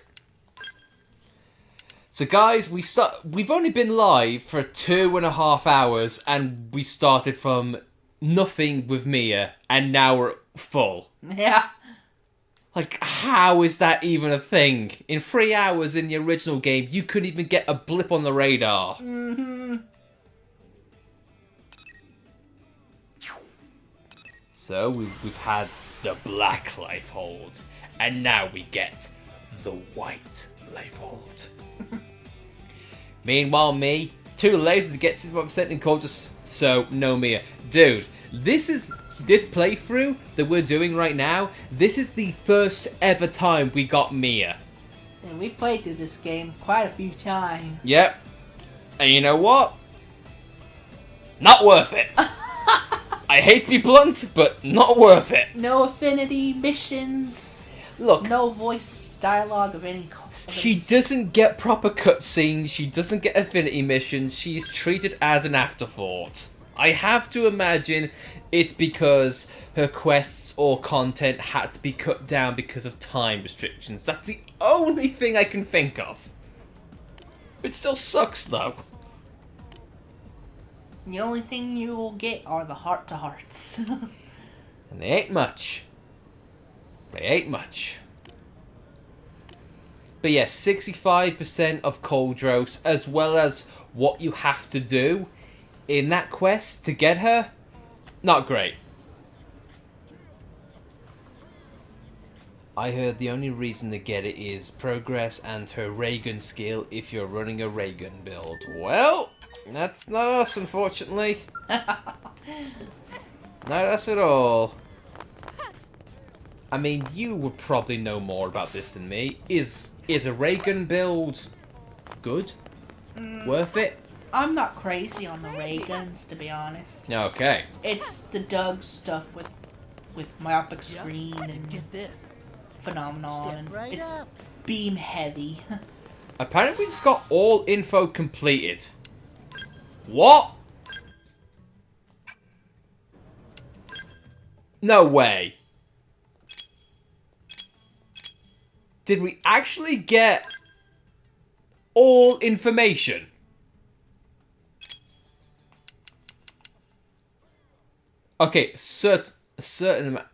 So guys, we've only been live for 2.5 hours, and we started from nothing with Mia, and now we're full. Yeah. Like, how is that even a thing? In 3 hours in the original game, you couldn't even get a blip on the radar. Mm-hmm. So we've had the black life hold, and now we get the white life hold. Meanwhile, me, too lazy to get 65% in cold, just so no Mia. Dude, this playthrough that we're doing right now, this is the first ever time we got Mia. And we played through this game quite a few times. Yep. And you know what? Not worth it. I hate to be blunt, but not worth it. No affinity missions. Look. No voice dialogue of any kind. She doesn't get proper cutscenes, she doesn't get affinity missions, she's treated as an afterthought. I have to imagine it's because her quests or content had to be cut down because of time restrictions. That's the only thing I can think of. It still sucks though. The only thing you will get are the heart-to-hearts. And they ain't much. They ain't much. But yes, 65% of Coldros, as well as what you have to do in that quest to get her, not great. I heard the only reason to get it is progress and her ray gun skill if you're running a ray gun build. Well, that's not us, unfortunately. Not us at all. I mean, you would probably know more about this than me. Is a ray gun build good? Worth it? I'm not crazy on the ray guns, to be honest. Okay. It's the Doug stuff with myopic screen and get this phenomenon. Step right it's up. beam heavy. Apparently we just got all info completed. What? No way. Did we actually get all information? Okay, certain amount.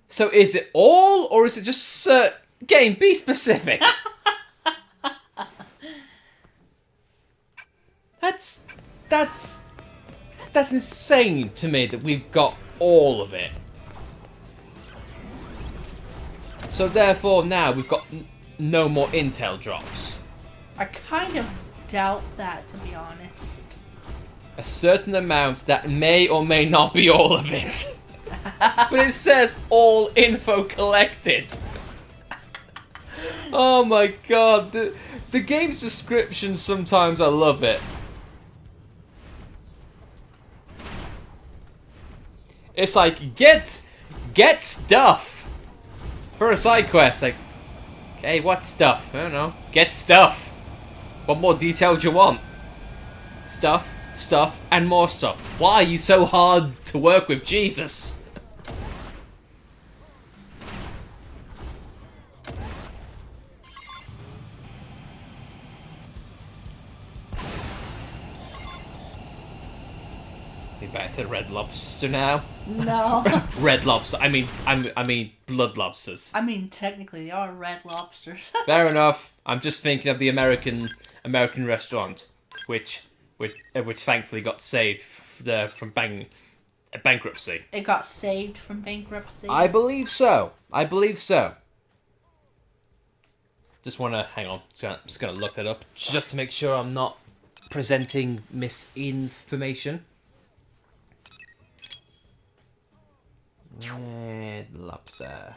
So is it all, or is it just certain? Game, be specific. That's insane to me that we've got all of it. So therefore now we've got no more intel drops. I kind of doubt that, to be honest. A certain amount that may or may not be all of it. But it says all info collected. Oh my god, the game's description, sometimes I love it. It's like, get stuff for a side quest. Like, okay, what stuff? I don't know. Get stuff. What more detail do you want? Stuff, and more stuff. Why are you so hard to work with, Jesus? Be back to Red Lobster now. No. Red Lobster. I mean blood lobsters. I mean, technically, they are red lobsters. Fair enough. I'm just thinking of the American restaurant, which thankfully got saved from bankruptcy. It got saved from bankruptcy. I believe so. Just wanna hang on. Just gonna look that up just to make sure I'm not presenting misinformation. Red Lobster.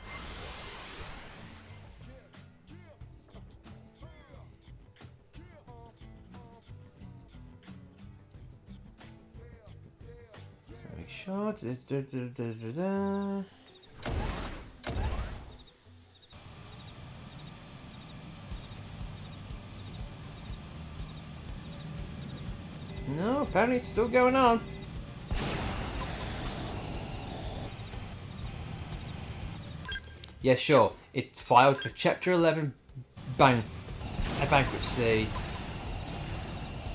So make sure. No, apparently it's still going on. Yeah, sure. It filed for Chapter 11 bankruptcy.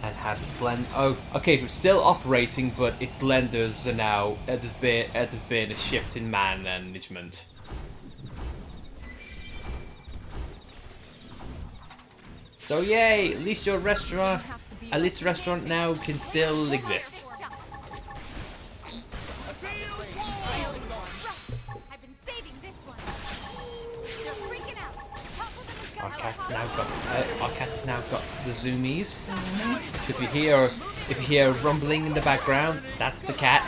And have its oh, okay, so it's still operating, but its lenders are now there's been a shift in management. So yay, at least your restaurant, at least the restaurant now can still exist. I've been saving this one. You're freaking out. Our cat has now got the zoomies. So if you hear rumbling in the background, that's the cat.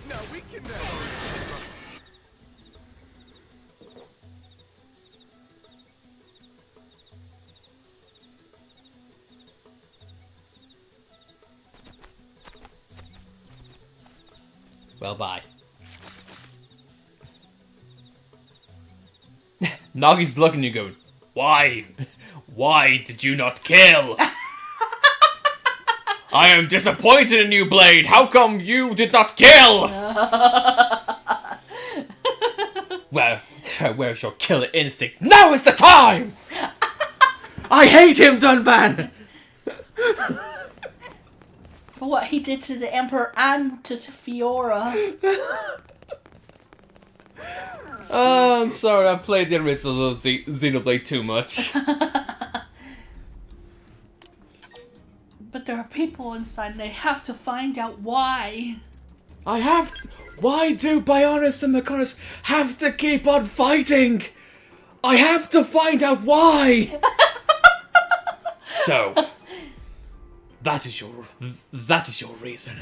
Now we can Well, bye. Noggy's looking at you going, why? Why did you not kill? I am disappointed in you, Blade. How come you did not kill? Well, where's your killer instinct? Now is the time! I hate him, Dunban! For what he did to the Emperor and to Fiora. Oh, I'm sorry, I've played the original Xenoblade too much. But there are people inside and they have to find out why. Why do Bionis and Mechonis have to keep on fighting? I have to find out why! So, that is your reason.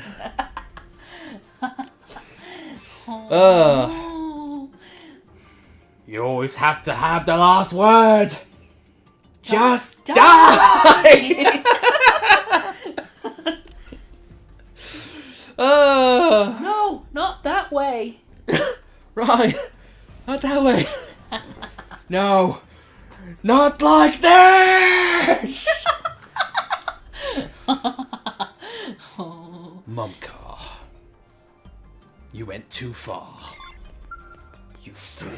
You always have to have the last word. Just die! No, not that way. Right, not that way. No, not like this! Mumka, you went too far. You fool.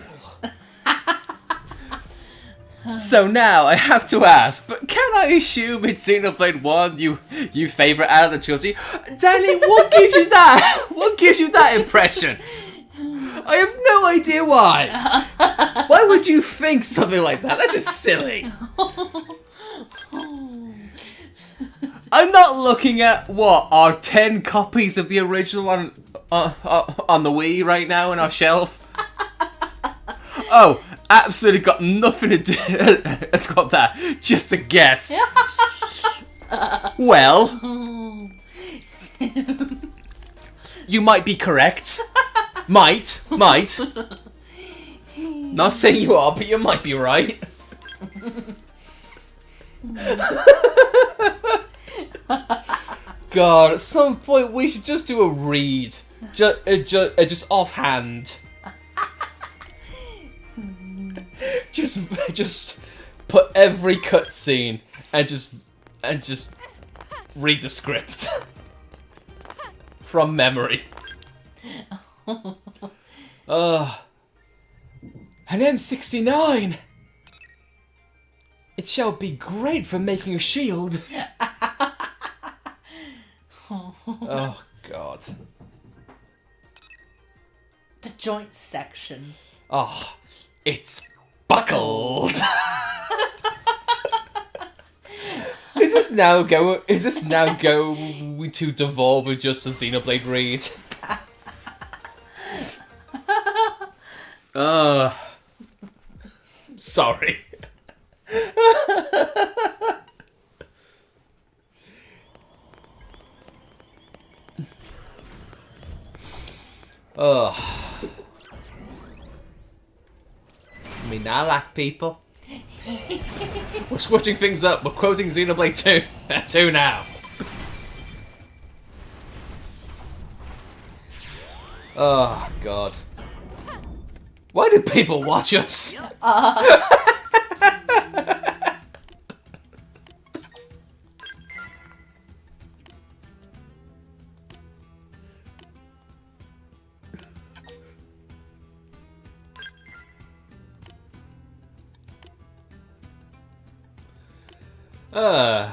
So now I have to ask, but can I assume it's Xenoblade 1 you favourite out of the trilogy? Danny, what gives you that? What gives you that impression? I have no idea why. Why would you think something like that? That's just silly. I'm not looking at what are 10 copies of the original on the Wii right now in our shelf. Oh, absolutely got nothing to do. It's got that. Just a guess. Well, you might be correct. Might. Not saying you are, but you might be right. God, at some point we should just do a read. Just offhand. Just put every cutscene and just read the script from memory. An M69. It shall be great for making a shield. Oh God. The joint section. Oh, it's buckled. Is this now going to devolve with just a Xenoblade read? Sorry. I mean, I like people. We're switching things up. We're quoting Xenoblade 2 now. Oh, God. Why do people watch us? I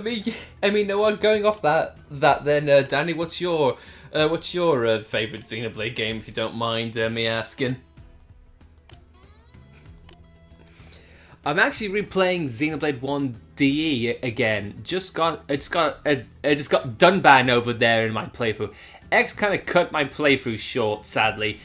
mean, no one going off that. Then, Danny, what's your favorite Xenoblade game, if you don't mind me asking? I'm actually replaying Xenoblade 1 DE again. It just got Dunban over there in my playthrough. X kind of cut my playthrough short, sadly.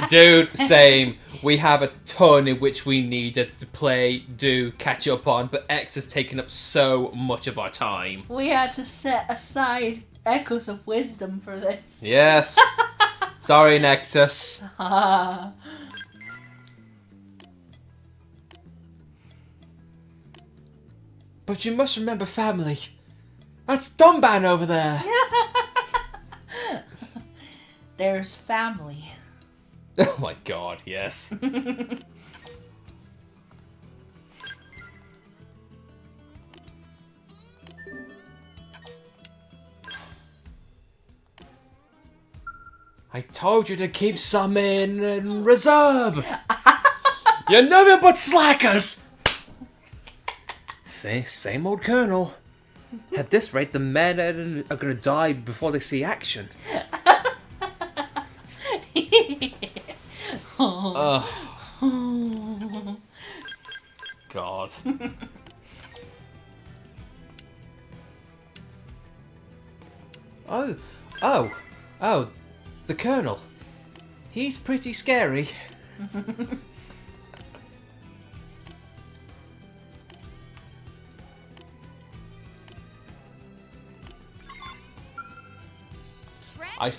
Dude, same. We have a ton in which we needed to catch up on, but X has taken up so much of our time. We had to set aside Echoes of Wisdom for this. Yes. Sorry, Nexus. But you must remember family. That's Dunban over there. There's family. Oh my god, yes. I told you to keep some in reserve. You're nothing but slackers. Same old Colonel. At this rate, the men are gonna die before they see action. God. Oh, the Colonel. He's pretty scary. I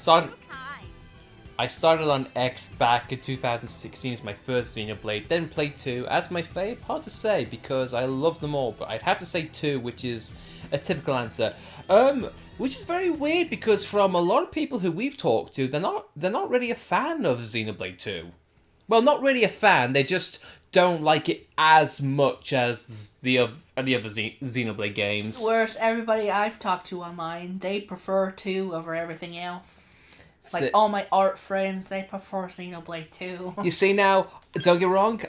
started on X back in 2016 as my first Xenoblade, then played 2 as my fave. Hard to say because I love them all, but I'd have to say 2, which is a typical answer. Which is very weird because from a lot of people who we've talked to, they're not really a fan of Xenoblade 2. Well, not really a fan. They just don't like it as much as the other Xenoblade games. Whereas everybody I've talked to online, they prefer 2 over everything else. Like all my art friends, they prefer Xenoblade 2. You see now, don't get me wrong,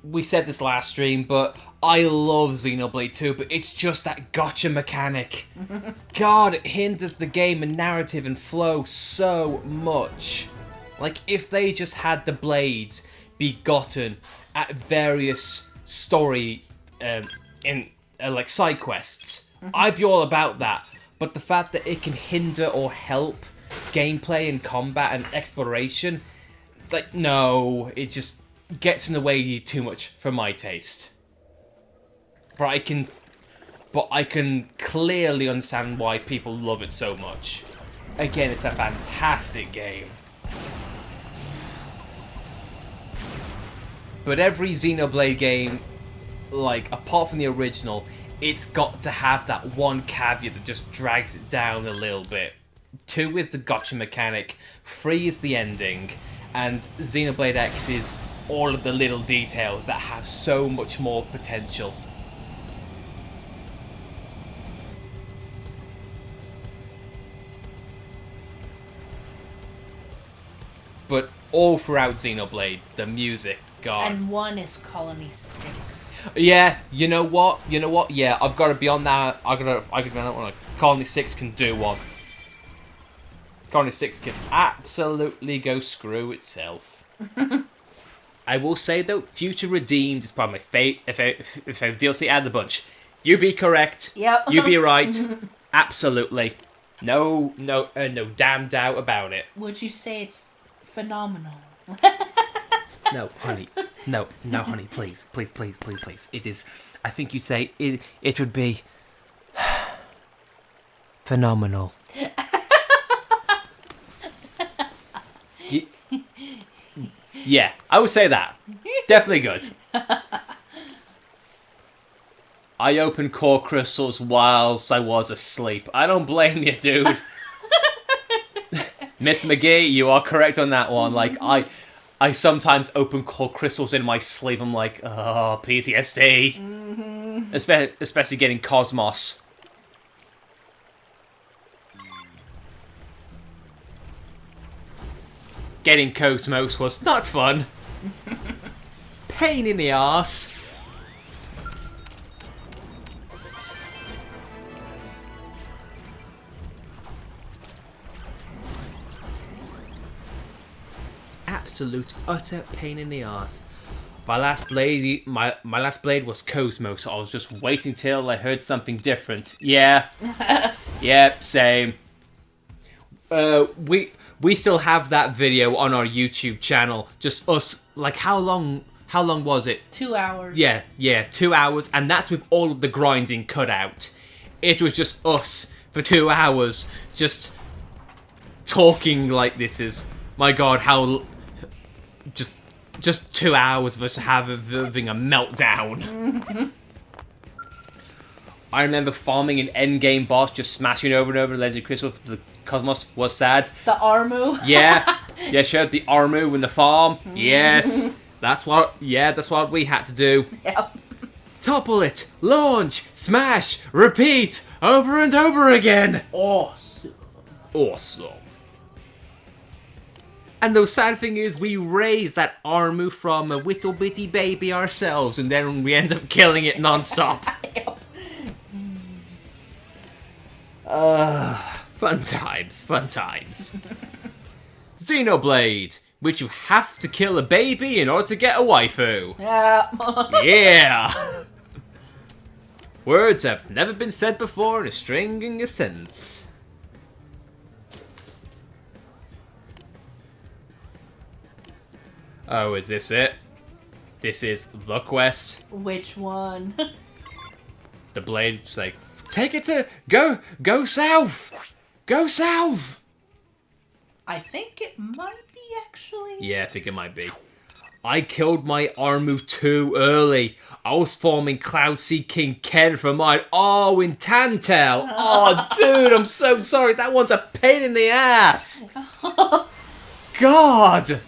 we said this last stream, but I love Xenoblade 2, but it's just that gotcha mechanic. God, it hinders the game and narrative and flow so much. Like, if they just had the blades be gotten at various story, like side quests, I'd be all about that. But the fact that it can hinder or help gameplay and combat and exploration, like, no, it just gets in the way too much for my taste. But I can clearly understand why people love it so much. Again, it's a fantastic game. But every Xenoblade game, like, apart from the original, it's got to have that one caveat that just drags it down a little bit. 2 is the gotcha mechanic, 3 is the ending, and Xenoblade X is all of the little details that have so much more potential. But all throughout Xenoblade, the music, God. And 1 is Colony 6. Yeah, you know what? Yeah, I've got to be on that. I gotta. Colony 6 can do one. Colony 6 can absolutely go screw itself. I will say though, Future Redeemed is probably my favorite DLC out of the bunch. You be correct. Yep. You be right. Absolutely. No damn doubt about it. Would you say it's phenomenal? No, honey. No, honey, please. It is, I think you say, it would be phenomenal. Yeah, I would say that. Definitely good. I opened core crystals whilst I was asleep. I don't blame you, dude. Miss McGee, you are correct on that one. Like, I sometimes open core crystals in my sleep. I'm like, oh, PTSD. Mm-hmm. Especially getting Cosmos. Getting Cosmos was not fun. Pain in the arse. absolute utter pain in the ass. My last blade was Cosmo, so I was just waiting till I heard something different. Yeah. Yeah, same. We still have that video on our YouTube channel. Just us, like, how long was it? 2 hours. Yeah, 2 hours, and that's with all of the grinding cut out. It was just us for 2 hours, just talking like this is, my god, how, just 2 hours of us having a meltdown. I remember farming an endgame boss, just smashing over and over the Legendary Crystal for the Cosmos was sad. The Armu. Yeah, sure, the Armu in the farm. Yes, that's what we had to do. Yep. Topple it, launch, smash, repeat, over and over again. Awesome. And the sad thing is, we raised that Armu from a little bitty baby ourselves, and then we end up killing it non-stop. Yep. Fun times. Xenoblade, which you have to kill a baby in order to get a waifu. Yeah. Yeah! Words have never been said before in a string a sentence. Oh, is this it? This is the quest. Which one? The blade's like, take it to... Go south! Go south! I think it might be, actually. Yeah, I think it might be. I killed my Armu too early. I was forming Cloud Sea King Ken for mine. Oh, in Tantel. Oh, dude, I'm so sorry. That one's a pain in the ass. God.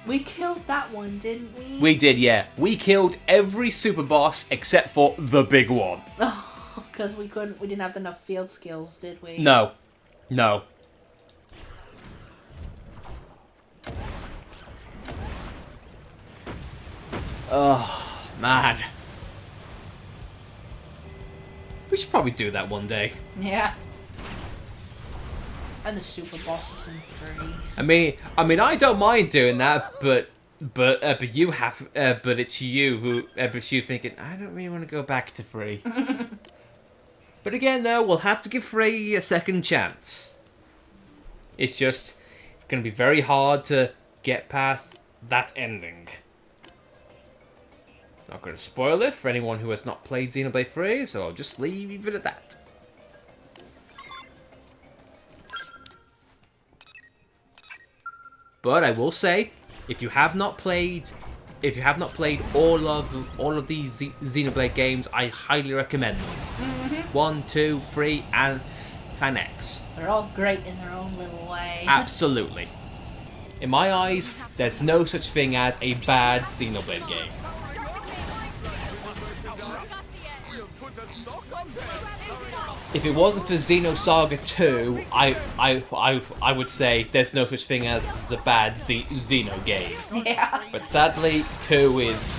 We killed that one, didn't we? We did, yeah. We killed every super boss except for the big one. Oh, because we didn't have enough field skills, did we? No. Oh, man. We should probably do that one day. Yeah. And the super bosses in 3. I mean, I don't mind doing that, but you have, but it's you who, but you thinking, I don't really want to go back to 3. But again, though, we'll have to give 3 a second chance. It's gonna be very hard to get past that ending. Not gonna spoil it for anyone who has not played Xenoblade 3, so I'll just leave it at that. But I will say, if you have not played all of these Xenoblade games, I highly recommend them. 1, 2, 3, and X. They're all great in their own little way. Absolutely. In my eyes, there's no such thing as a bad Xenoblade game. If it wasn't for Xenosaga 2, I would say there's no such thing as a bad Xeno game. Yeah. But sadly, 2 is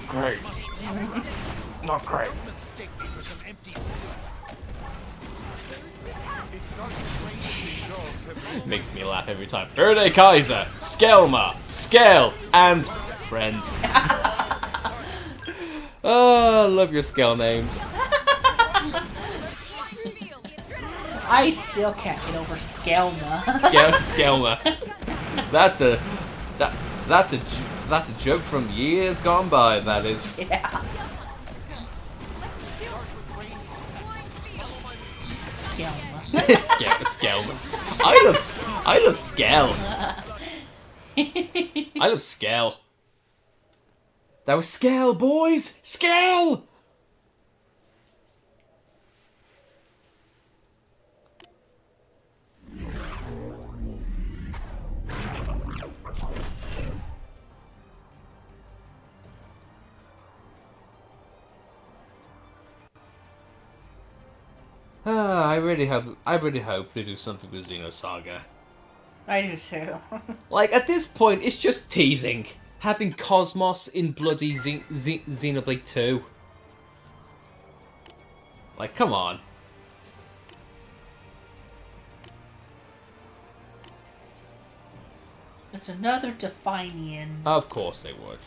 great. Not great. This makes me laugh every time. Erde Kaiser, Skelma, Skel, and Friend. Oh, I love your Skel names. I still can't get over Skelma. Skelma. That's a joke from years gone by. That is. Yeah. Skelma. Skelma. I love Skel. I love Skel. That was Skel, boys. Skel. I really hope they do something with Xenosaga. I do too. Like, at this point, it's just teasing. Having Cosmos in bloody Xenoblade 2. Like, come on. It's another Definian. Of course they would.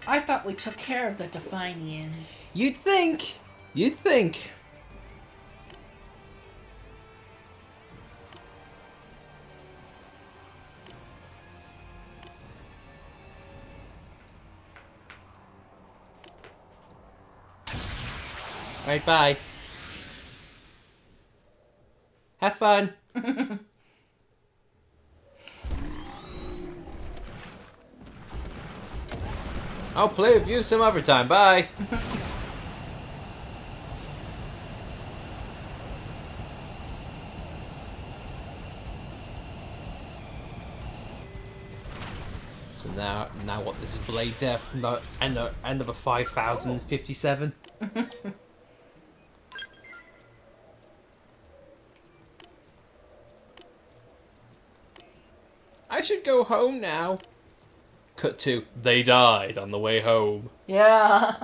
I thought we took care of the Definians. You'd think. You'd think. Alright, bye. Have fun. I'll play with you some other time. Bye. So now what? This is Blade Death, and number 5057. I should go home now. Cut to, they died on the way home. Yeah.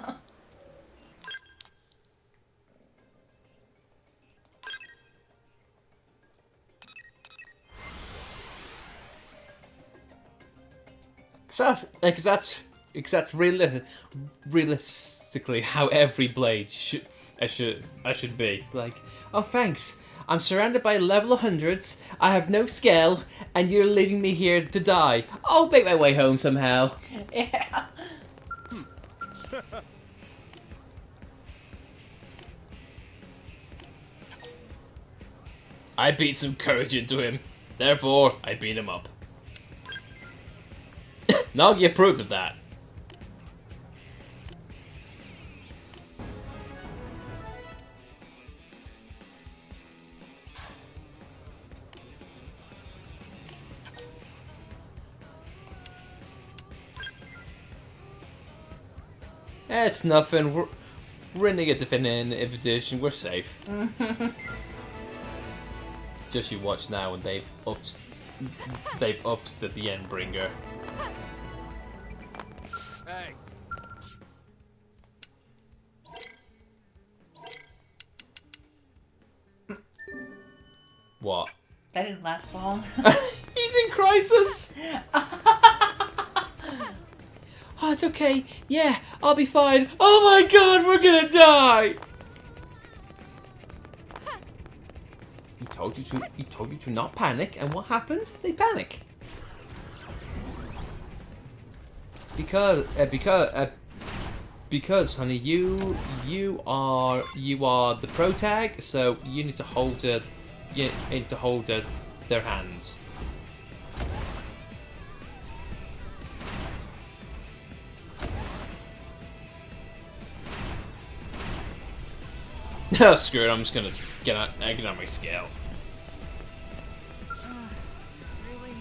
Because that's realistically how every blade should be. Like, oh thanks, I'm surrounded by level hundreds, I have no scale, and you're leaving me here to die. I'll make my way home somehow. Yeah. I beat some courage into him, therefore I beat him up. Nagi approved of that. It's nothing. We're gonna get the Definitive Edition. We're safe. Just you watch now, and they've upped the Endbringer. Hey. What? That didn't last long. He's in crisis. Oh, it's okay. Yeah, I'll be fine. Oh my god, we're gonna die! He told you to not panic, and what happened? They panic. Because honey, you are the protag, so you need to hold their hands. Oh, screw it, I'm just gonna get on my scale. Really?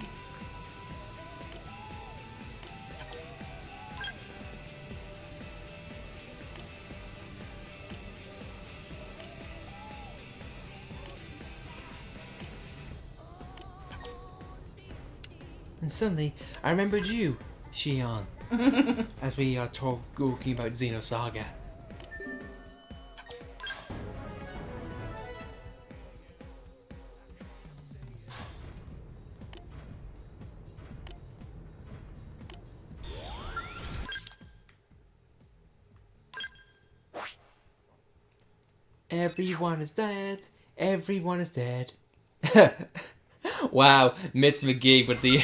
And suddenly, I remembered you, Shion, as we are talking about Xenosaga. Everyone is dead. Everyone is dead. Wow, Mitz McGee with the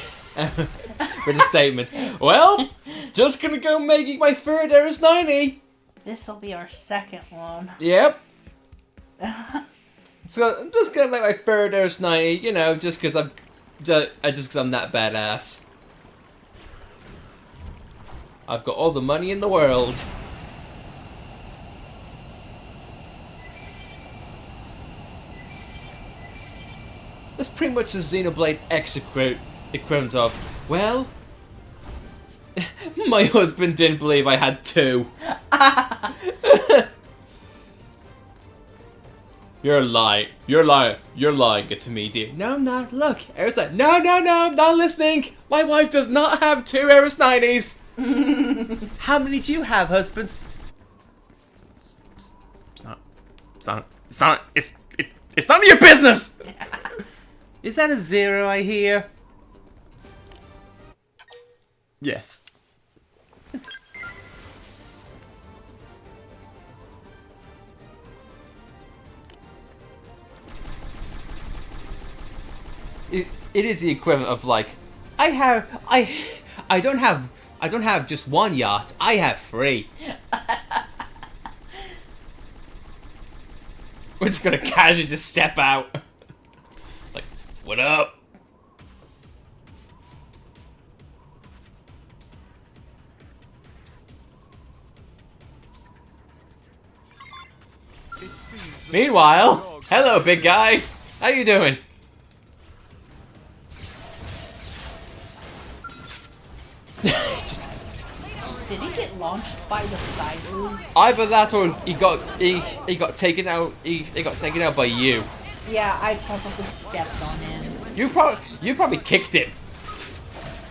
statement. Well, just gonna go making my third Eris 90. This'll be our second one. Yep. So I'm just gonna make my third Eris 90. You know, just because I'm that badass. I've got all the money in the world. That's pretty much the Xenoblade X equivalent of, well, my husband didn't believe I had two. You're lying. You're lying to me, dear. No, I'm not. Look, Eris 90. No, I'm not listening. My wife does not have two Eris 90s. How many do you have, husband? It's none of your business. Is that a zero I hear? Yes. It is the equivalent of like, I don't have just one yacht. I have 3. We're just gonna casually just step out. Like, what up? It seems the Meanwhile, sleeping dogs- hello, big guy. How you doing? Did he get launched by the side move? Either that or he got taken out. He got taken out by you. Yeah, I probably stepped on him. You probably kicked him.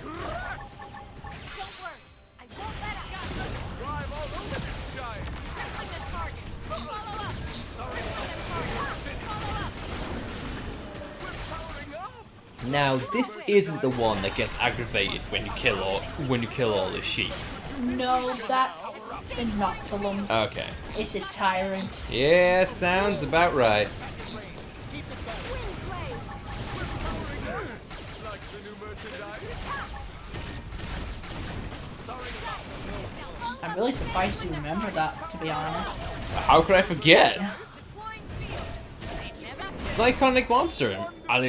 Don't worry. I won't let up. Drive all over this giant. Crippling the target. Follow up. Crippling the target. Follow up. We're powering up. Now this isn't the one that gets aggravated when you kill all the sheep. No, that's Inoculum. Okay. It's a tyrant. Yeah, sounds about right. Like the new merchandise. I'm really surprised you remember that, to be honest. How could I forget? Flying field. It's an iconic monster, at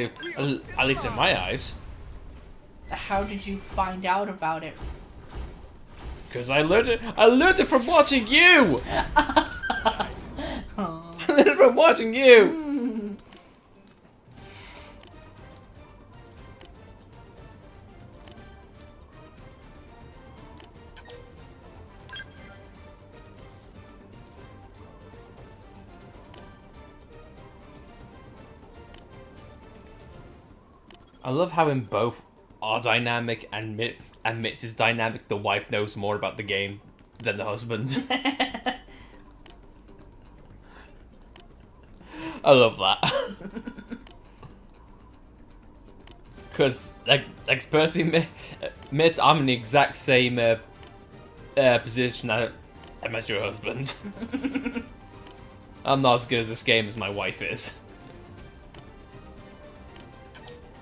least in my eyes. How did you find out about it? Because I learned it from watching you. I learned it from watching you. I love how in both our dynamic and Mitch is dynamic, the wife knows more about the game than the husband. I love that. Because, like personally, Mitch, I'm in the exact same position as your husband. I'm not as good at this game as my wife is.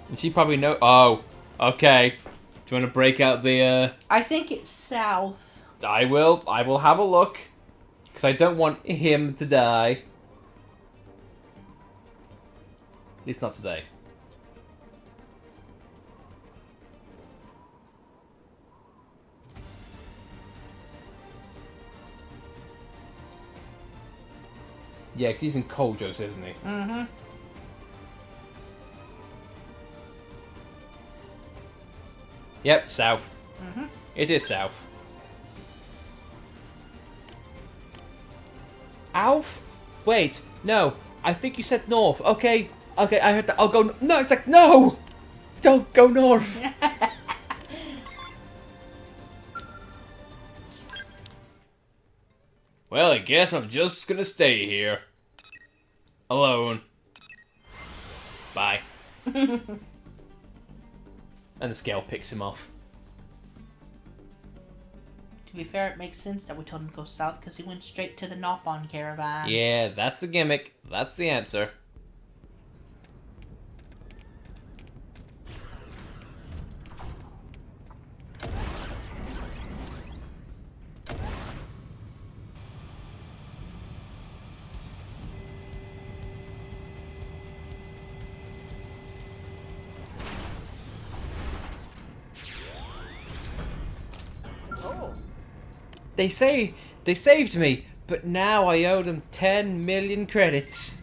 And she probably know. Oh, okay. Do you want to break out the? I think it's south. I will have a look, because I don't want him to die. At least not today. Yeah, because he's in Koljos, isn't he? Mm-hmm. Yep, south. Mm-hmm. It is south. Alf? Wait, no. I think you said north. Okay, okay, I heard that. I'll go. No, it's like, no! Don't go north! Well, I guess I'm just gonna stay here. Alone. Bye. And the scale picks him off. To be fair, it makes sense that we told him to go south because he went straight to the Nopon caravan. Yeah, that's the gimmick. That's the answer. They say they saved me, but now I owe them 10 million credits.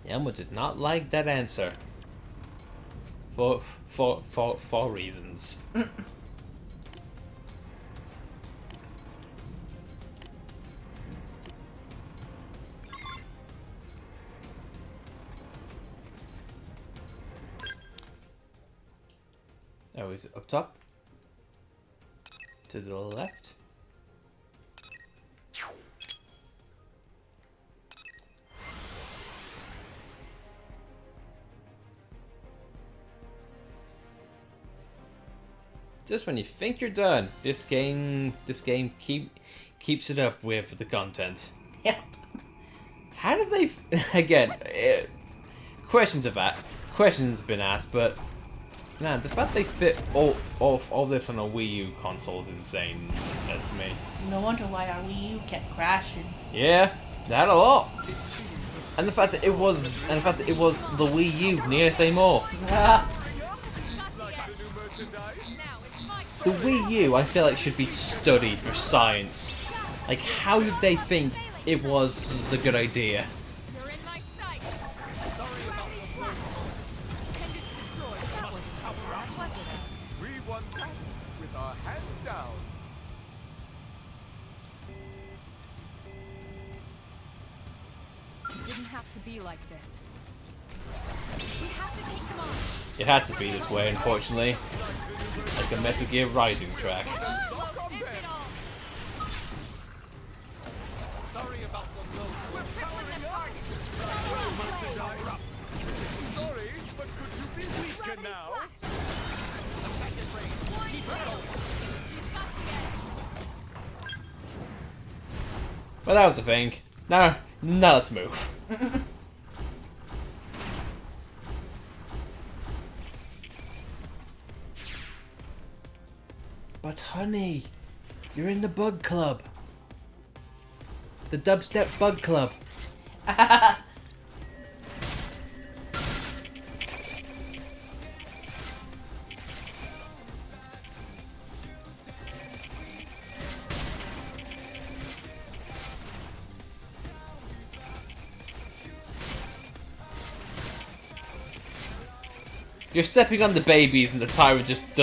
Elmo did not like that answer. For reasons. Oh, is it up top? To the left? Just when you think you're done, this game keeps it up with the content. Yep. How did they? Again, questions been asked, but man, the fact they fit all this on a Wii U console is insane to me. No wonder why our Wii U kept crashing. Yeah, that a lot. And the fact that it was the Wii U, need I say more? The Wii U, I feel like, should be studied for science. Like, how did they think it was a good idea? You're in my sight. Sorry about the Appendage destroyed. That wasn't so bad, was it? We won that with our hands down. It didn't have to be like this. We have to take them on. It had to be this way, unfortunately. Like a Metal Gear Rising track. Sorry about the low. We're crippling the target. Sorry, but could you be weaker now? Effective range. Keep it going. You've got the edge. Well, that was the thing. Now let's move. But honey, you're in the bug club. The dubstep bug club. You're stepping on the babies and the tyrant just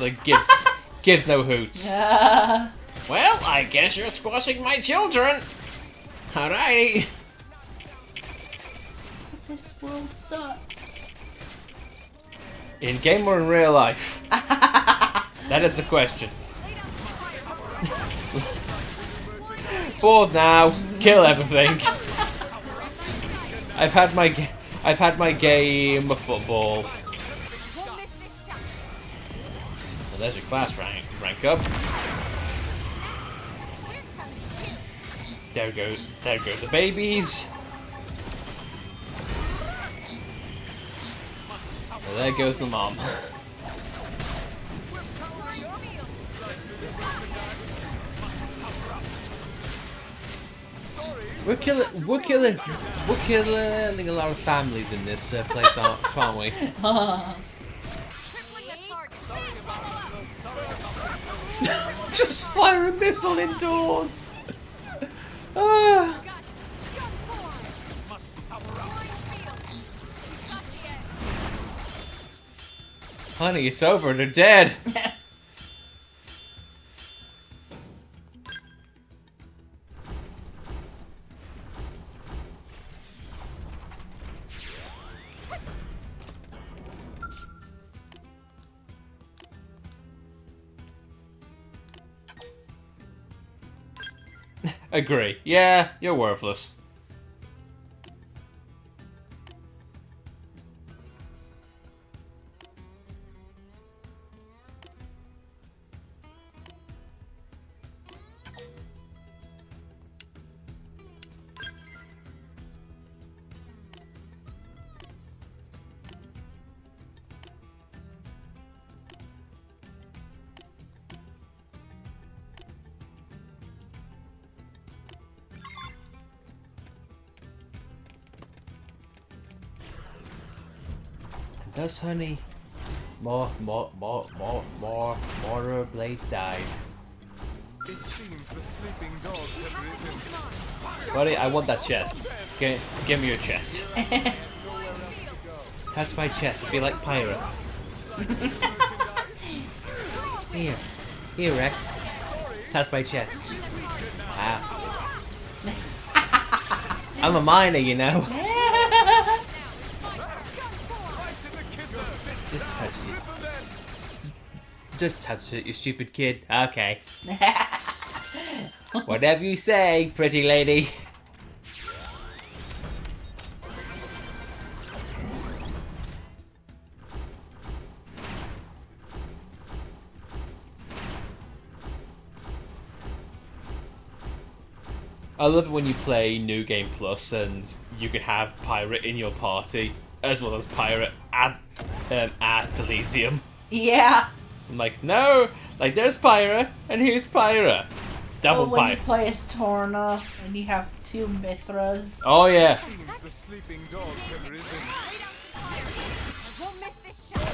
like gives no hoots. Well, I guess you're squashing my children. Alrighty. This world sucks. In game or in real life? That is the question. Bored now. Kill everything. I've had my game of football. Well, there's your class rank up. There go the babies. Well, there goes the mom. We're killing a lot of families in this place, aren't we? Just fire a missile indoors. Honey, it's over. They're dead. Agree. Yeah, you're worthless. Thus, honey, more blades died. It seems the sleeping dogs have risen. Buddy, I want that chest. Give me your chest. Touch my chest. Be like pirate. Here, Rex. Touch my chest. Wow. I'm a miner, you know. Just touch me. Just touch it, you stupid kid. Okay. Whatever you say, pretty lady. I love it when you play New Game Plus and you can have Pirate in your party, as well as Pirate at Elysium. Yeah. I'm like, no! Like, there's Pirate, and here's Pirate. Double when you Pirate. play as Torna, and you have 2 Mithras. Oh, yeah. Seems the sleeping dogs have risen. I won't miss this shot.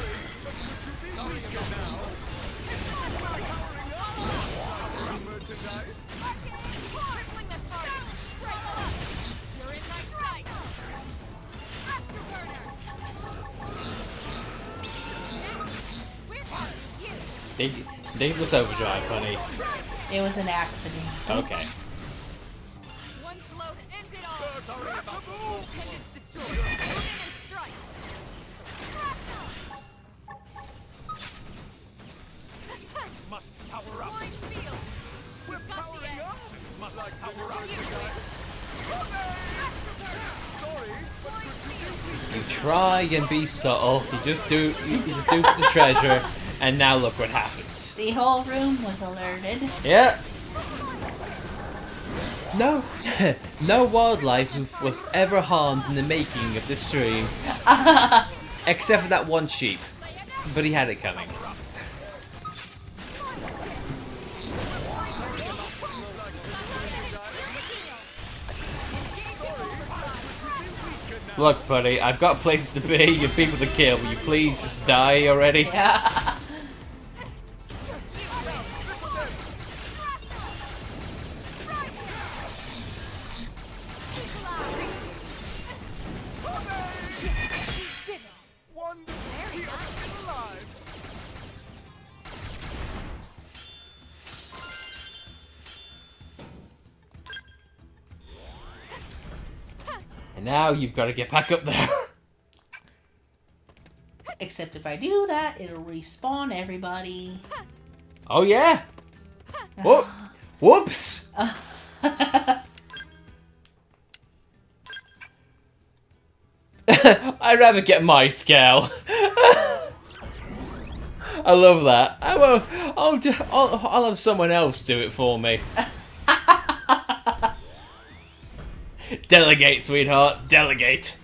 Merchandise? Crippling the target. Right up. You're in my sight. Afterburner. We're targeting you. Needless overdrive, honey. It was an accident. Okay. One blow to end it all. Sorry about the move. Pendants destroyed. Moving and strike. Must power up. Blind field. We're Got the powering edge. up. Must power up. You win. Sorry, but could you You try and be subtle. You just do for the treasure, and now look what happens. The whole room was alerted. Yeah. No, no wildlife was ever harmed in the making of this stream, except for that one sheep. But he had it coming. Look, buddy, I've got places to be, you people to kill. Will you please just die already? Yeah. And now you've got to get back up there. Except if I do that, it'll respawn everybody. Oh yeah. Whoop. Whoops. I'd rather get my scale. I love that. I'll have someone else do it for me. Delegate, sweetheart. Delegate.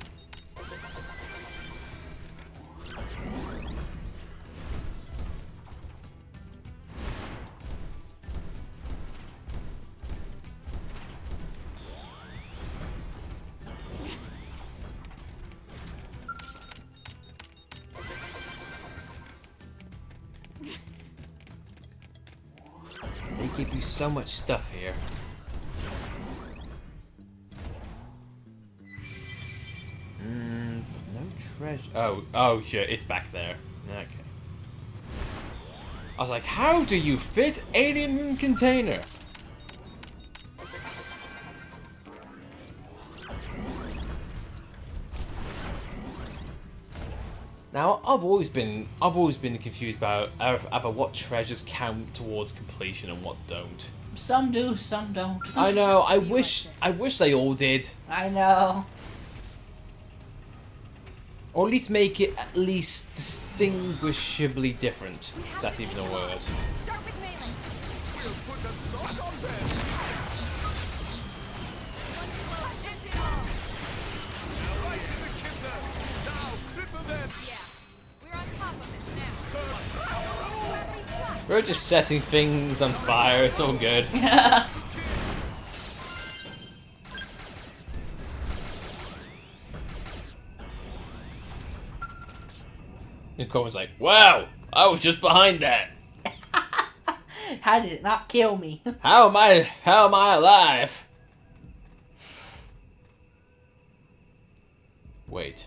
They give you so much stuff here. No treasure. Oh shit, it's back there. Okay. I was like, how do you fit alien in container? Now, I've always been confused about what treasures count towards completion and what don't. Some do, some don't. I know. I wish they all did, I know. or at least make it at least distinguishably different. If that's even a word. Start with melee. We'll put a sock on them. One blow ends it all. Now right to the kisser. Now cripple them. Yeah. We're on top of this now. We're just setting things on fire. It's all good. And Coleman's like, wow, I was just behind that. How did it not kill me? How am I alive? Wait.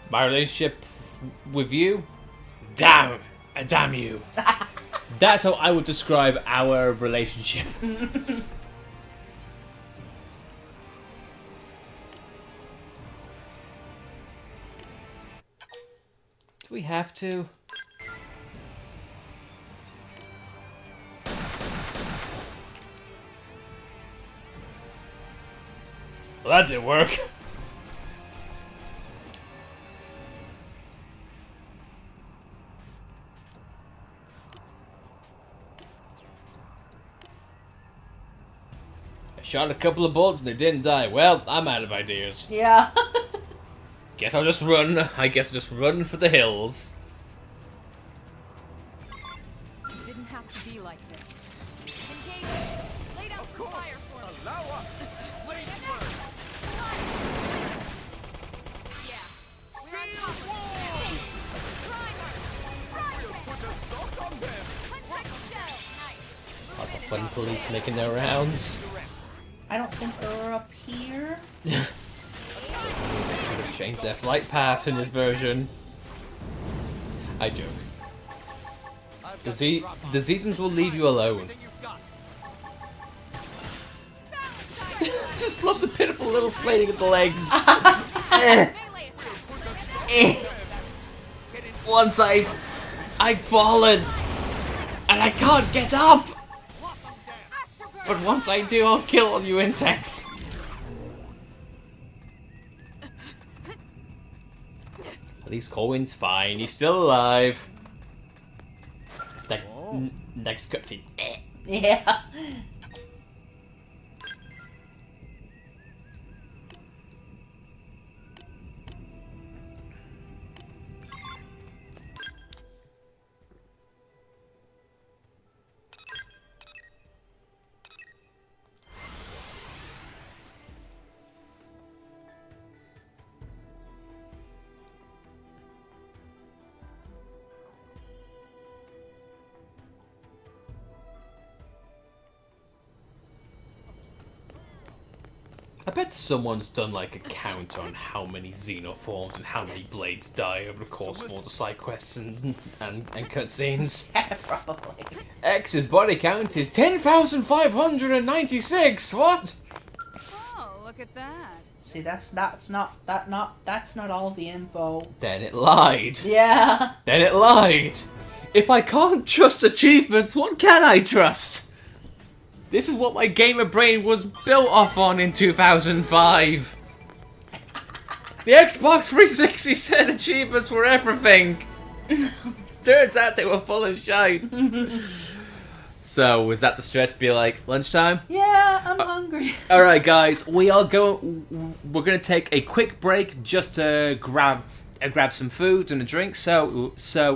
My relationship with you? Damn you. That's how I would describe our relationship. Do we have to? Well, that didn't work. I shot a couple of bullets and they didn't die. Well, I'm out of ideas. Yeah. Guess I'll just run. I guess I'll just run for the hills. It didn't have to be like this. Engage. Lay down some fire for me. Allow us! Blade burn! Yeah. We're on top of it. Primer. Rocket. Put a sock on them! Contact shell. Nice. Are the fun police making their rounds? I don't think they're up here. Could have changed their flight path in this version. I joke. The Zetans will leave you alone. Just love the pitiful little flailing of the legs. Melee attack. Once I've fallen and I can't get up. But once I do, I'll kill all you insects. At least Colwyn's fine. He's still alive. Next cutscene. Yeah. I bet someone's done like a count on how many Xenoforms and how many blades die over the course of all the side quests and cutscenes. Probably. X's body count is 10,596. What? Oh, look at that. See, that's not all the info. Then it lied. Yeah. Then it lied. If I can't trust achievements, what can I trust? This is what my gamer brain was built off on in 2005. The Xbox 360 said achievements were everything. Turns out they were full of shite. So, was that the stretch? Be like, lunchtime? Yeah, I'm hungry. Alright guys, we're gonna take a quick break just to grab some food and a drink. So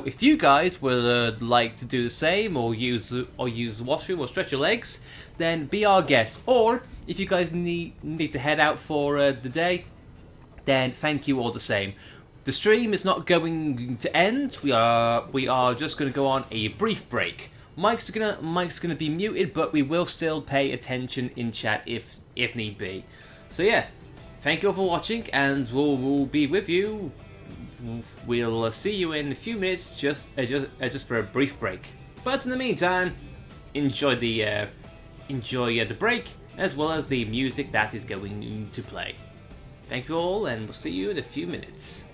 if you guys would like to do the same or use the washroom or stretch your legs, then be our guest. Or if you guys need to head out for the day, then thank you all the same. The stream is not going to end. We are just going to go on a brief break. Mike's gonna be muted, but we will still pay attention in chat if need be. So yeah, thank you all for watching, and we'll be with you. We'll see you in a few minutes, just for a brief break. But in the meantime, enjoy the break as well as the music that is going to play. Thank you all, and we'll see you in a few minutes.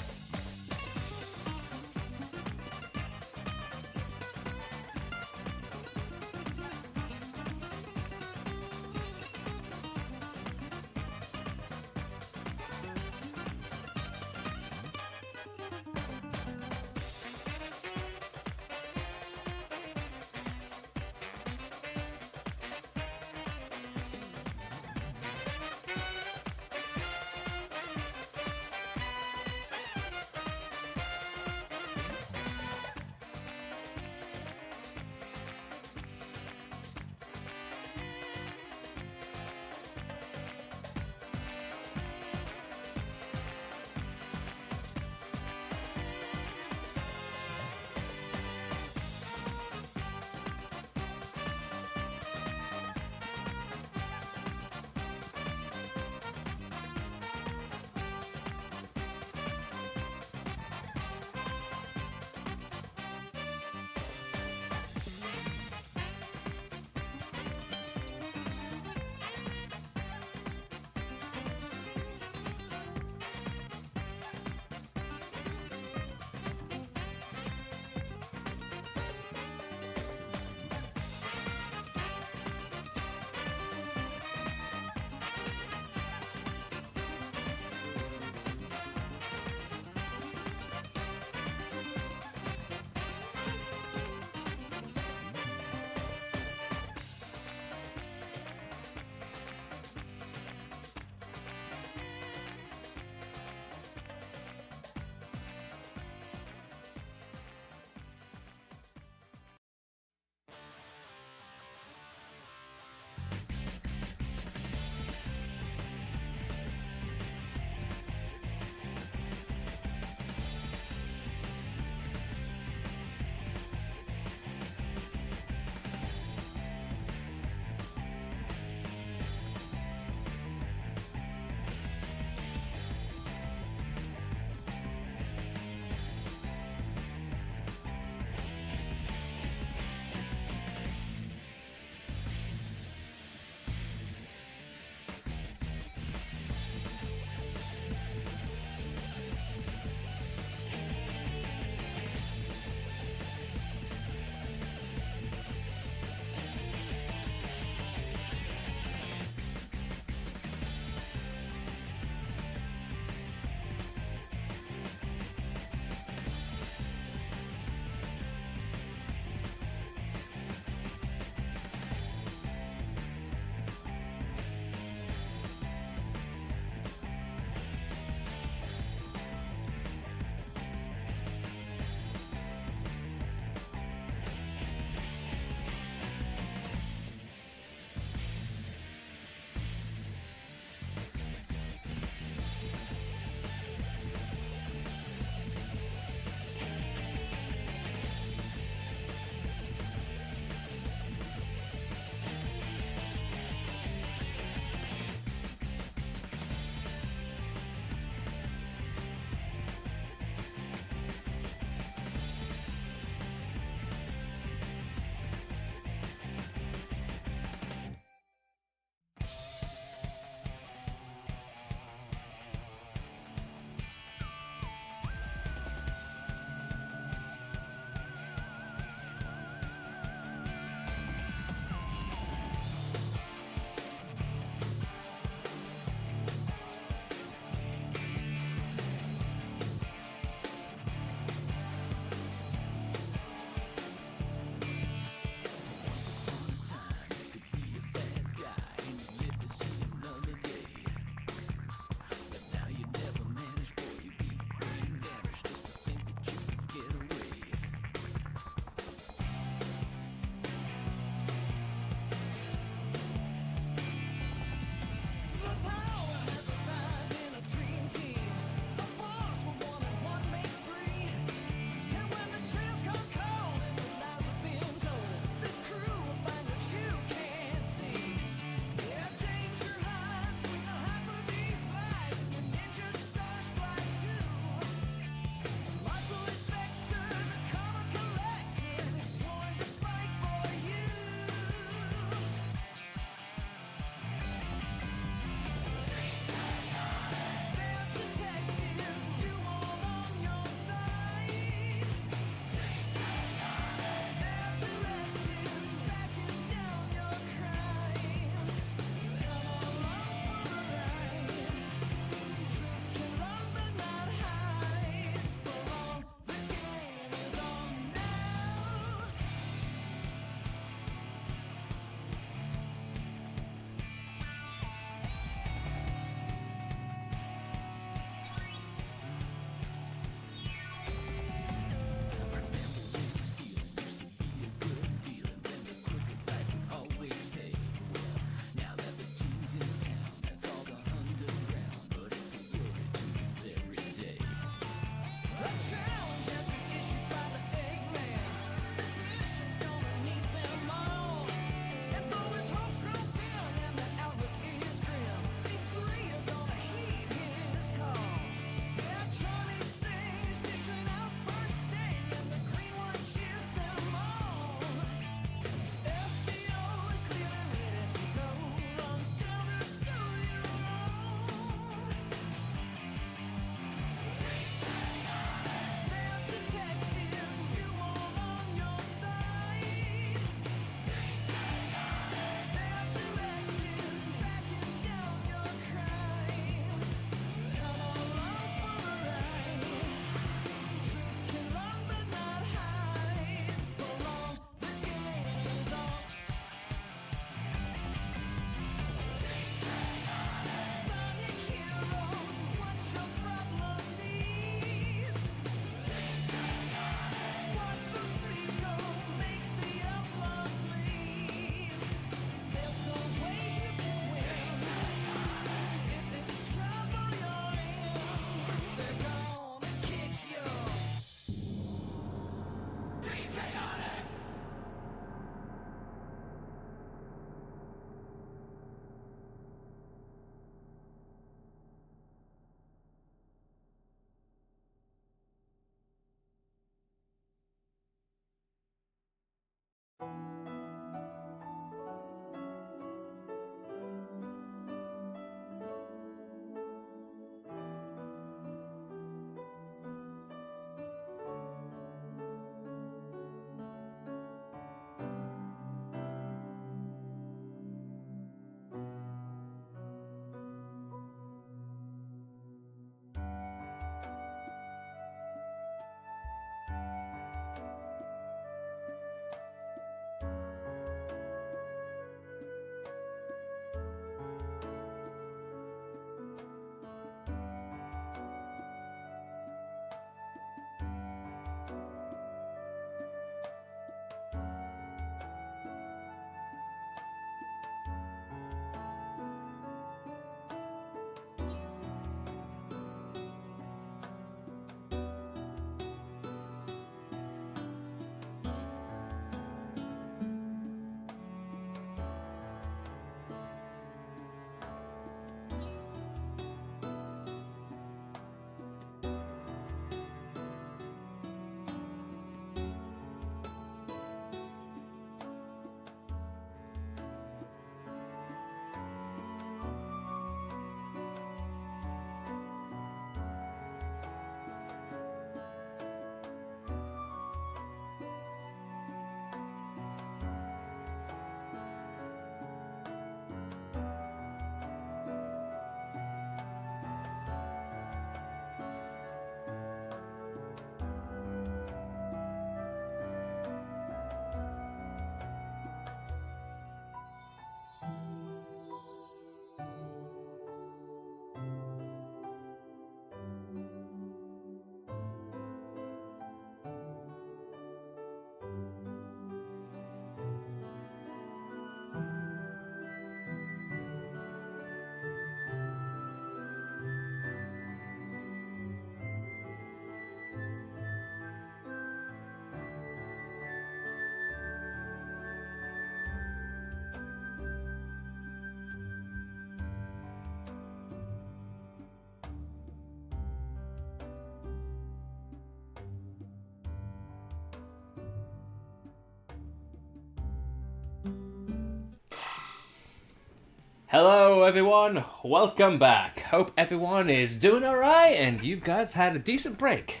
Hello everyone, welcome back. Hope everyone is doing alright and you guys have had a decent break.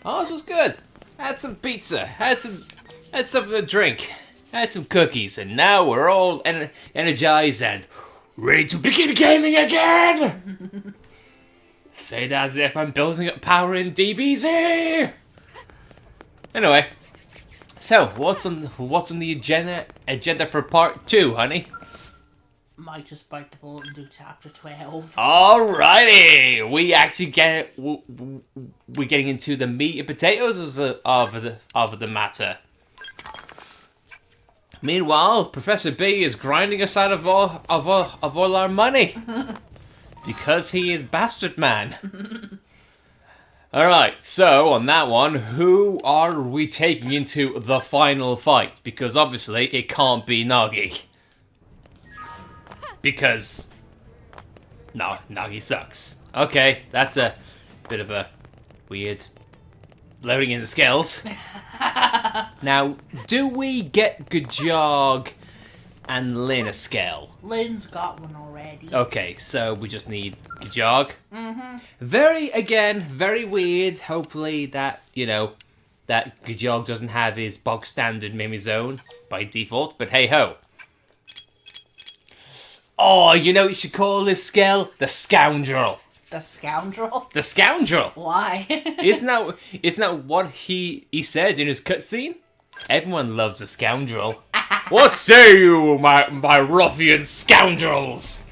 Ours was good. Had some pizza, had something to drink, had some cookies, and now we're all energized and ready to begin gaming again! Say that as if I'm building up power in DBZ! Anyway, so what's on the agenda for part 2, honey? Might just bite the bullet and do chapter 12. Alrighty, we actually we're getting into the meat and potatoes of the matter. Meanwhile, Professor B is grinding us out of all our money because he is bastard man. Alright, so on that one, who are we taking into the final fight? Because obviously it can't be Nagi. Because no, Nagi sucks. Okay, that's a bit of a weird loading in the scales. Now, do we get Gajog and Lin a scale? Lynn's got one already. Okay, so we just need Gajog. Very weird. Hopefully that, that Gajog doesn't have his bog standard Mimizone by default, but hey ho. Oh, you know what you should call this scale? The Scoundrel. The Scoundrel? The Scoundrel. Why? Isn't that what he said in his cutscene? Everyone loves a scoundrel. What say you, my ruffian scoundrels?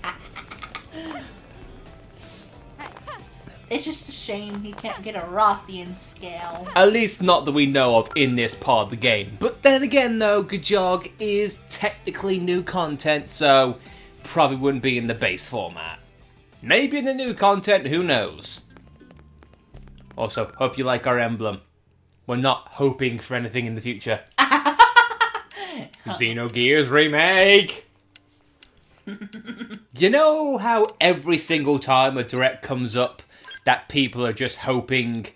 It's just a shame he can't get a Rothian scale. At least not that we know of in this part of the game. But then again, though, Gajog is technically new content, so probably wouldn't be in the base format. Maybe in the new content, who knows? Also, hope you like our emblem. We're not hoping for anything in the future. Xenogears Remake! You know how every single time a direct comes up, that people are just hoping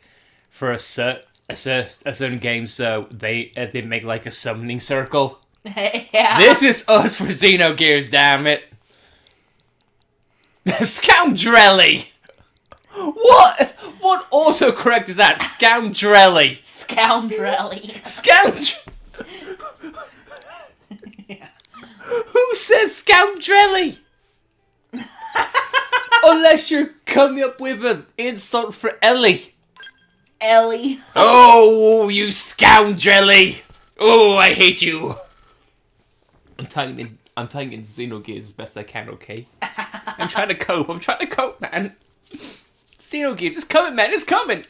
for a certain game, so they make like a summoning circle? Yeah. This is us for Xenogears, damn it! Scoundrelly! What autocorrect is that? Scoundrelly! Scoundrelly. Yeah. Who says scoundrelly? Unless you're coming up with an insult for Ellie. Ellie. Oh, you scoundrelly! Oh, I hate you. I'm typing in Xenogears as best I can, okay? I'm trying to cope, man. Xenogears, it's coming, man, it's coming!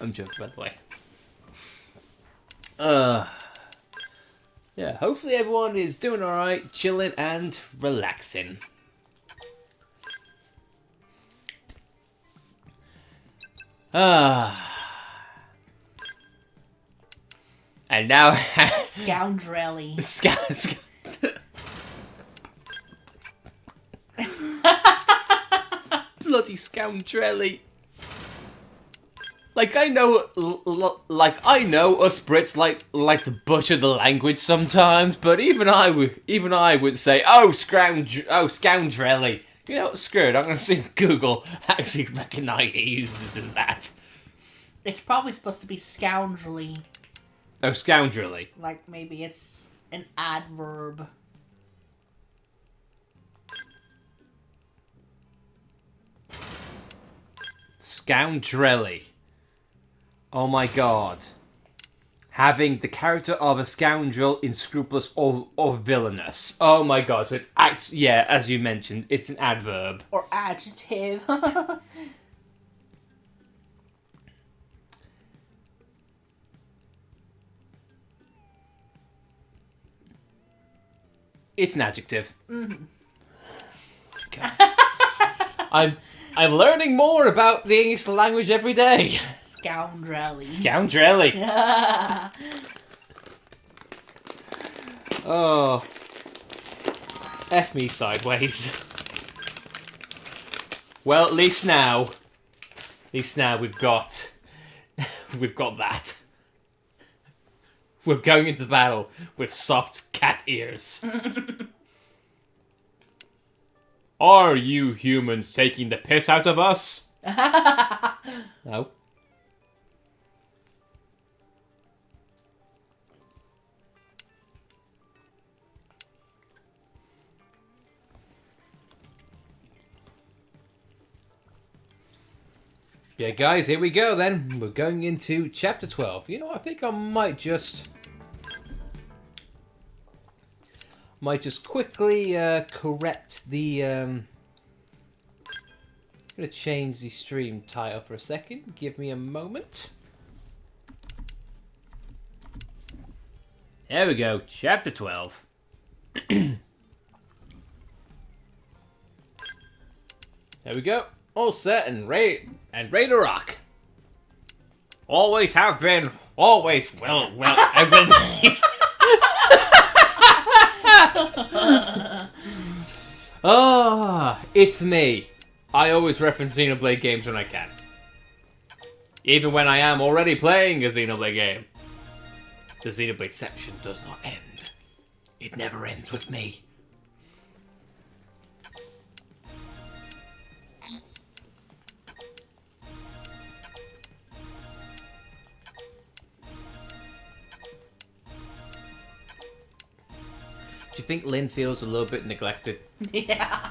I'm joking, by the way. Yeah, hopefully everyone is doing alright, chilling and relaxing. And now... Scoundrelly. Bloody scoundrelly. Like I know us Brits like to butcher the language sometimes, but even I would say, oh scoundrelly. You know what, screw it, I'm gonna see if Google actually recognizes that. It's probably supposed to be scoundrelly. Oh, scoundrelly. Like maybe it's an adverb. Scoundrelly. Oh my god. Having the character of a scoundrel, unscrupulous, or villainous. Oh my god, so it's actually, yeah, as you mentioned, it's an adverb. Or adjective. It's an adjective. Mm-hmm. I'm learning more about the English language every day. Scoundrelly. Scoundrelly. Oh. F me sideways. Well, at least now we've got that. We're going into battle with soft cat ears. Are you humans taking the piss out of us? No. Yeah, guys, here we go then. We're going into chapter 12. You know, I think I might just quickly correct the I'm gonna change the stream title for a second. Give me a moment. There we go, chapter 12. There we go. All set and ready to rock. Always have been, always will, I've been. Ah, it's me. I always reference Xenoblade games when I can. Even when I am already playing a Xenoblade game. The Xenoblade section does not end. It never ends with me. Do you think Lynn feels a little bit neglected? Yeah.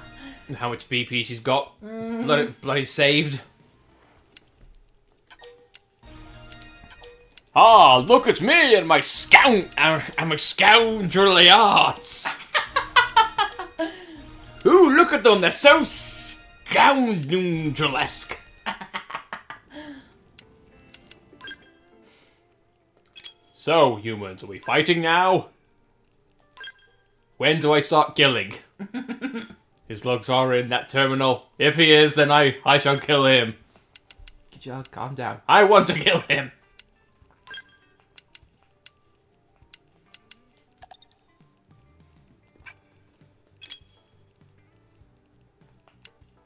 How much BP she's got? Bloody saved. Ah, look at me and my scoundrelly arts. Ooh, look at them, they're so scoundrelesque. So, humans, are we fighting now? When do I start killing? His lugs are in that terminal. If he is, then I shall kill him. Good, calm down. I want to kill him.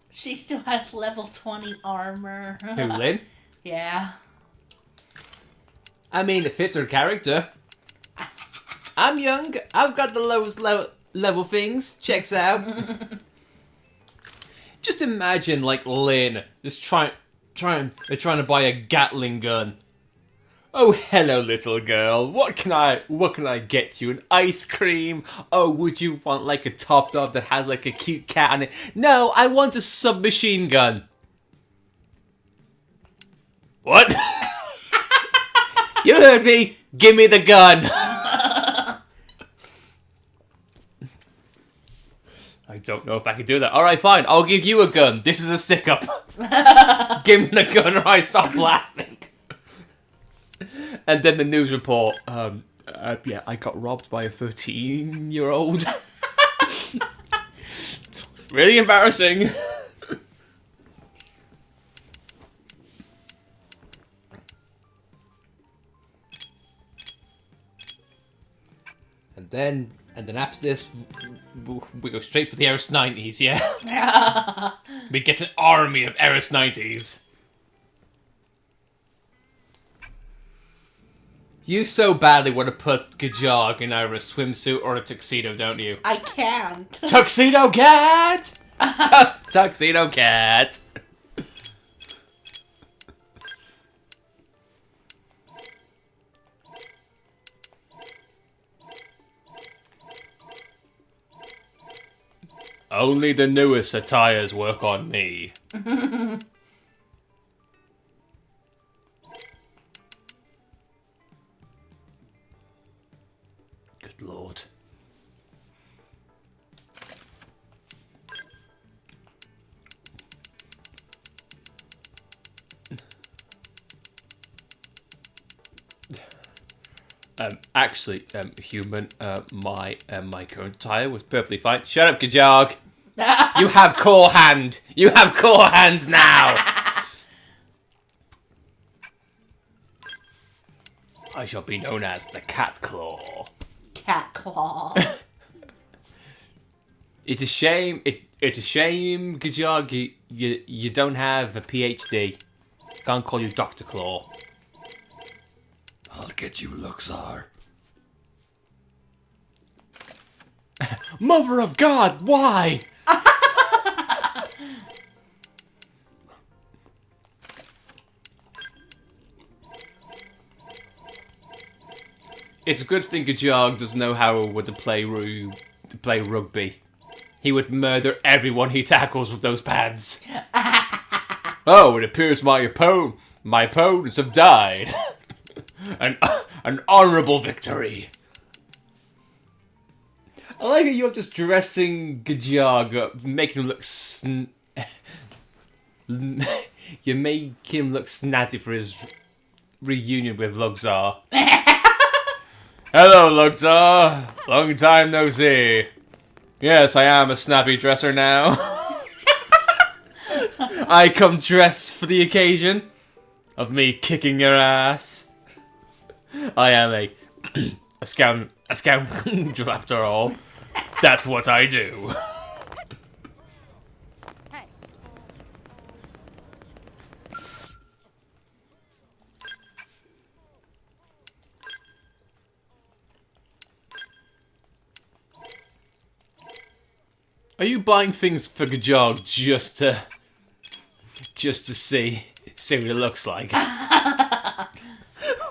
She still has level 20 armor. Who, Lynn? Yeah. I mean, it fits her character. I'm young. I've got the lowest level things. Checks out. Just imagine, like, Lynn just trying to buy a Gatling gun. Oh, hello, little girl. What can I get you? An ice cream? Oh, would you want like a top dog that has like a cute cat on it? No, I want a submachine gun. What? You heard me. Give me the gun. I don't know if I can do that. Alright, fine. I'll give you a gun. This is a stick-up. Give me the gun or I stop blasting. And then the news report. Yeah, I got robbed by a 13-year-old. Really embarrassing. And then after this, we go straight for the Eris 90s, yeah? We get an army of Eris 90s. You so badly want to put Gajog in either a swimsuit or a tuxedo, don't you? I can't. Tuxedo cat! Tuxedo cat! Only the newest attires work on me. Good lord. Actually, human, my current attire was perfectly fine. Shut up, Gajog. You have claw hand. You have claw hands now. I shall be known as the Cat Claw. Cat Claw. It's a shame. It's a shame, Gajog. You don't have a PhD. Can't call you Dr. Claw. I'll get you, Luxar. Mother of God, why? It's a good thing Gajog doesn't know how to play rugby. He would murder everyone he tackles with those pads. Oh, it appears my opponents have died. An honourable victory. I like how you're just dressing Gajog up, making him look you make him look snazzy for his reunion with Luxor. Hello, Luxor. Long time no see. Yes, I am a snappy dresser now. I come dressed for the occasion of me kicking your ass. I am a scoundrel after all. That's what I do. Hey. Are you buying things for Gajog just to see what it looks like?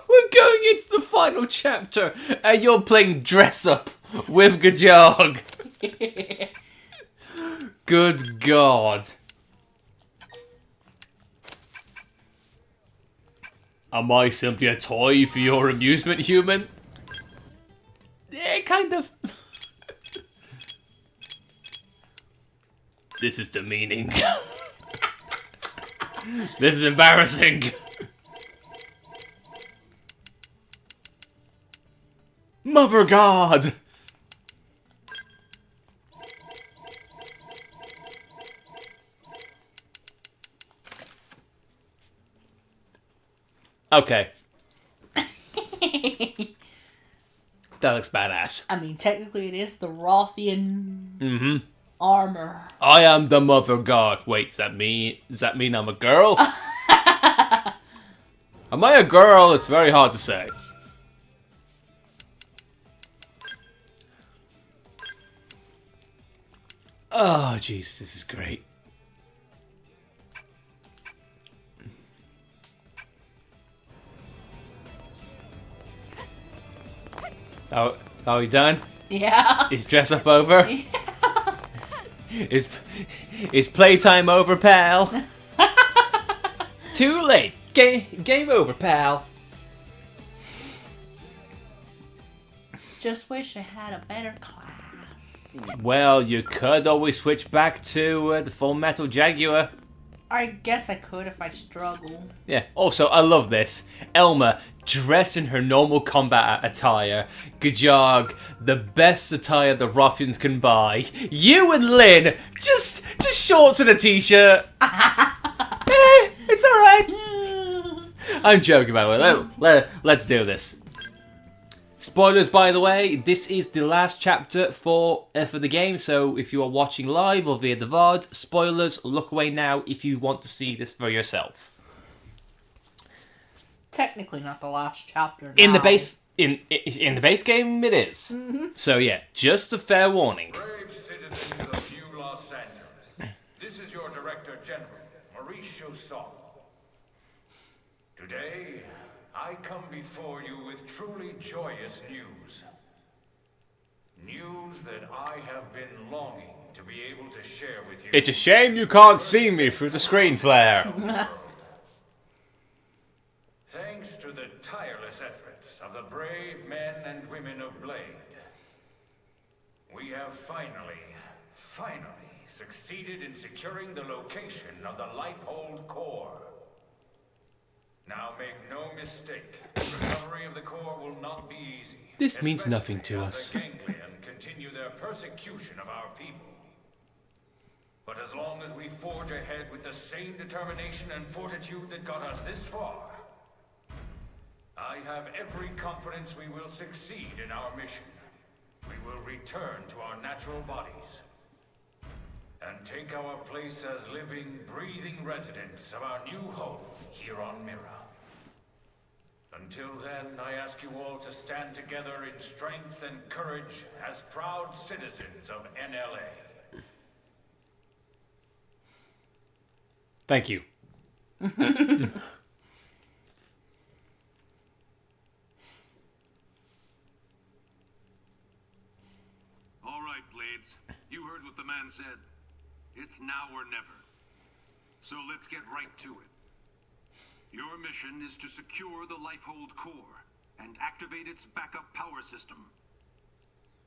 We're going into the final chapter, and you're playing dress up with Gajog. Good God. Am I simply a toy for your amusement, human? Yeah, kind of. This is demeaning. This is embarrassing. Mother God! Okay. That looks badass. I mean, technically it is the Rothian armor. I am the Mother God. Wait, does that mean I'm a girl? Am I a girl? It's very hard to say. Oh, jeez, this is great. Oh, you done? Yeah. Is dress up over? Yeah. Is playtime over, pal? Too late. Game over, pal. Just wish I had a better class. Well, you could always switch back to the Full Metal Jaguar. I guess I could if I struggle. Yeah. Also, I love this. Elma dressed in her normal combat attire. Gajog, the best attire the ruffians can buy. You and Lynn, just shorts and a t-shirt. It's alright. I'm joking, by the way. Let's do this. Spoilers, by the way, this is the last chapter for the game, so if you are watching live or via the VOD, spoilers, look away now if you want to see this for yourself. Technically not the last chapter now. In the base game, it is. So yeah, just a fair warning. Brave citizens of New Los Angeles, this is your Director General, Maurice Chausson. Today, I come before you with truly joyous news. News that I have been longing to be able to share with you. It's a shame you can't see me through the screen flare. Thanks to the tireless efforts of the brave men and women of Blade, we have finally succeeded in securing the location of the Lifehold core. Now make no mistake, recovery of the core will not be easy. This means nothing to us. The Ganglion continue their persecution of our people. But as long as we forge ahead with the same determination and fortitude that got us this far, I have every confidence we will succeed in our mission. We will return to our natural bodies and take our place as living, breathing residents of our new home here on Mira. Until then, I ask you all to stand together in strength and courage as proud citizens of NLA. Thank you. Blades. You heard what the man said. It's now or never. So let's get right to it. Your mission is to secure the Lifehold core and activate its backup power system.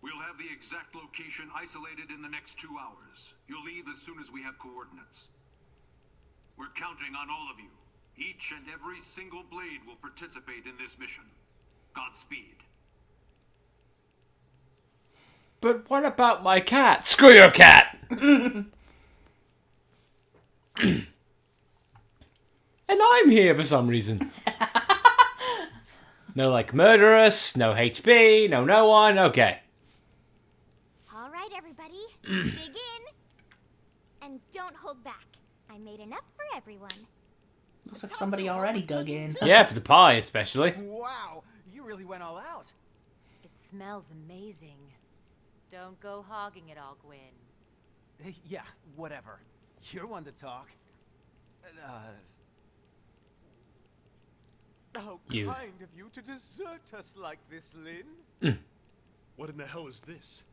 We'll have the exact location isolated in the next 2 hours. You'll leave as soon as we have coordinates. We're counting on all of you. Each and every single Blade will participate in this mission. Godspeed. But what about my cat? Screw your cat! And I'm here for some reason. No, like, murderous, no HB, no one, okay. All right, everybody, dig in. And don't hold back. I made enough for everyone. Looks like somebody already dug in. Yeah, for the pie, especially. Wow, you really went all out. It smells amazing. Don't go hogging it all, Gwyn. Yeah, whatever. You're one to talk. How You. kind of you to desert us like this, Lynn. What in the hell is this?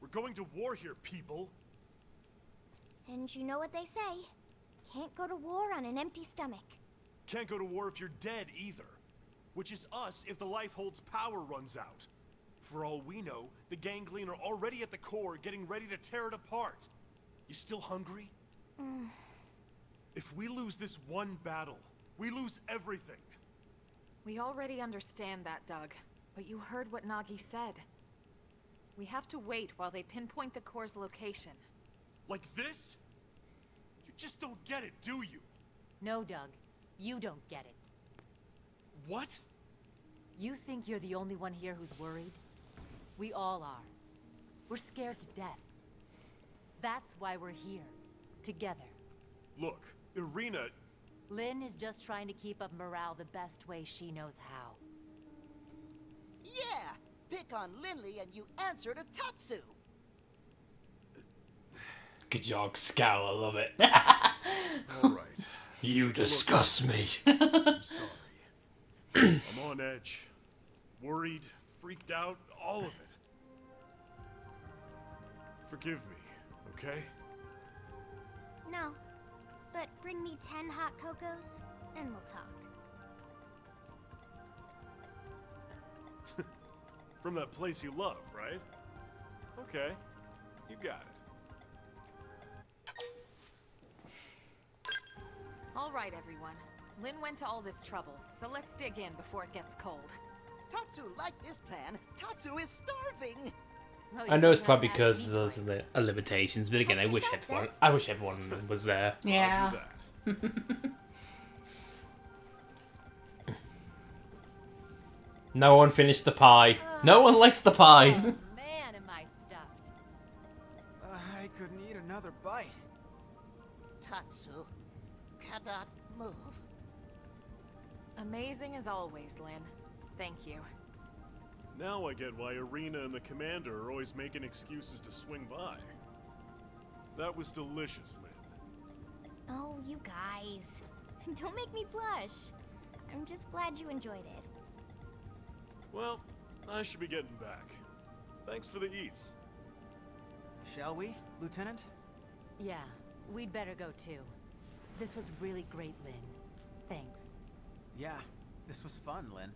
We're going to war here, people. And you know what they say. Can't go to war on an empty stomach. Can't go to war if you're dead either. Which is us if the Lifehold's power runs out. For all we know, the Ganglion are already at the core getting ready to tear it apart. You still hungry? If we lose this one battle, we lose everything. We already understand that, Doug. But you heard what Nagi said. We have to wait while they pinpoint the core's location. Like this? You just don't get it, do you? No, Doug. You don't get it. What? You think you're the only one here who's worried? We all are. We're scared to death. That's why we're here. Together. Look, Irina... Lynn is just trying to keep up morale the best way she knows how. Yeah! Pick on Lindley and you answer to Tatsu! Good job, scowl, I love it. Alright. You disgust me. I'm sorry. I'm on edge. Worried, freaked out, all of it. Forgive me, okay? No. But bring me 10 hot cocos, and we'll talk. From that place you love, right? Okay. You got it. All right, everyone. Lynn went to all this trouble, so let's dig in before it gets cold. Tatsu liked this plan. Tatsu is starving! Well, I know it's you probably have because to ask there's the limitations, but again, I wish everyone was there. Yeah. No one finished the pie. No one likes the pie. Man, am I stuffed. I couldn't eat another bite. Tatsu cannot move. Amazing as always, Lynn. Thank you. Now I get why Irina and the commander are always making excuses to swing by. That was delicious, Lynn. Oh, you guys. Don't make me blush. I'm just glad you enjoyed it. Well, I should be getting back. Thanks for the eats. Shall we, Lieutenant? Yeah, we'd better go too. This was really great, Lynn. Thanks. Yeah, this was fun, Lynn.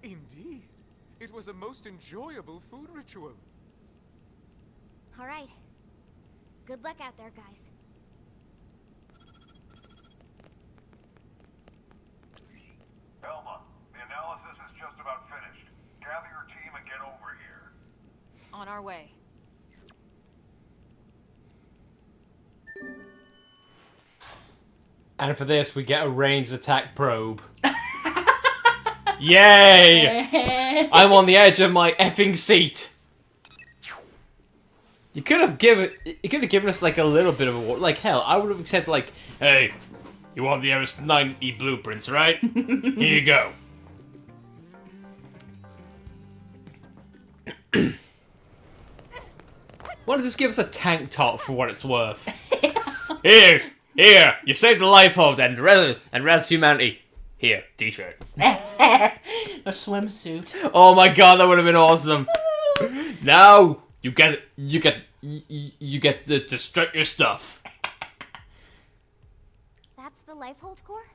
Indeed. It was a most enjoyable food ritual. All right. Good luck out there, guys. Elma, the analysis is just about finished. Gather your team and get over here. On our way. And for this, we get a ranged attack probe. Yay! I'm on the edge of my effing seat. You could have given us like a little bit of a like hell. I would have accepted like, hey, you want the RS-90 blueprints, right? Here you go. Why don't you just give us a tank top for what it's worth? Here, you saved the Lifehold and res humanity. Here, t-shirt. A swimsuit. Oh my god, that would have been awesome. Now, You get to destruct your stuff. That's the Lifehold core?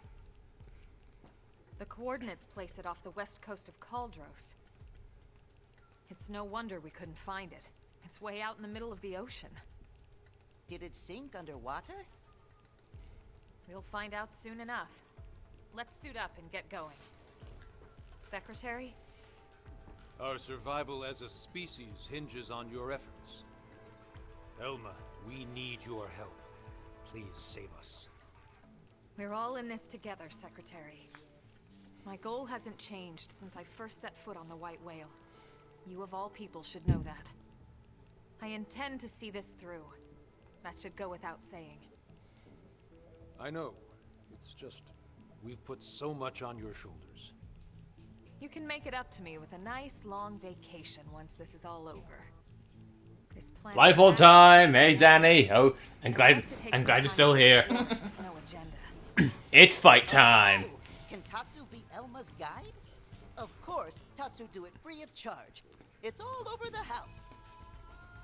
The coordinates place it off the west coast of Caldros. It's no wonder we couldn't find it. It's way out in the middle of the ocean. Did it sink underwater? We'll find out soon enough. Let's suit up and get going. Secretary? Our survival as a species hinges on your efforts. Elma, we need your help. Please save us. We're all in this together, Secretary. My goal hasn't changed since I first set foot on the White Whale. You of all people should know that. I intend to see this through. That should go without saying. I know. It's just, we've put so much on your shoulders. You can make it up to me with a nice long vacation once this is all over. This plan. Lifehold time. Hey, Danny. Oh, I'm glad you're still here. No agenda. It's fight time. Can Tatsu be Elma's guide? Of course, Tatsu do it free of charge. It's all over the house.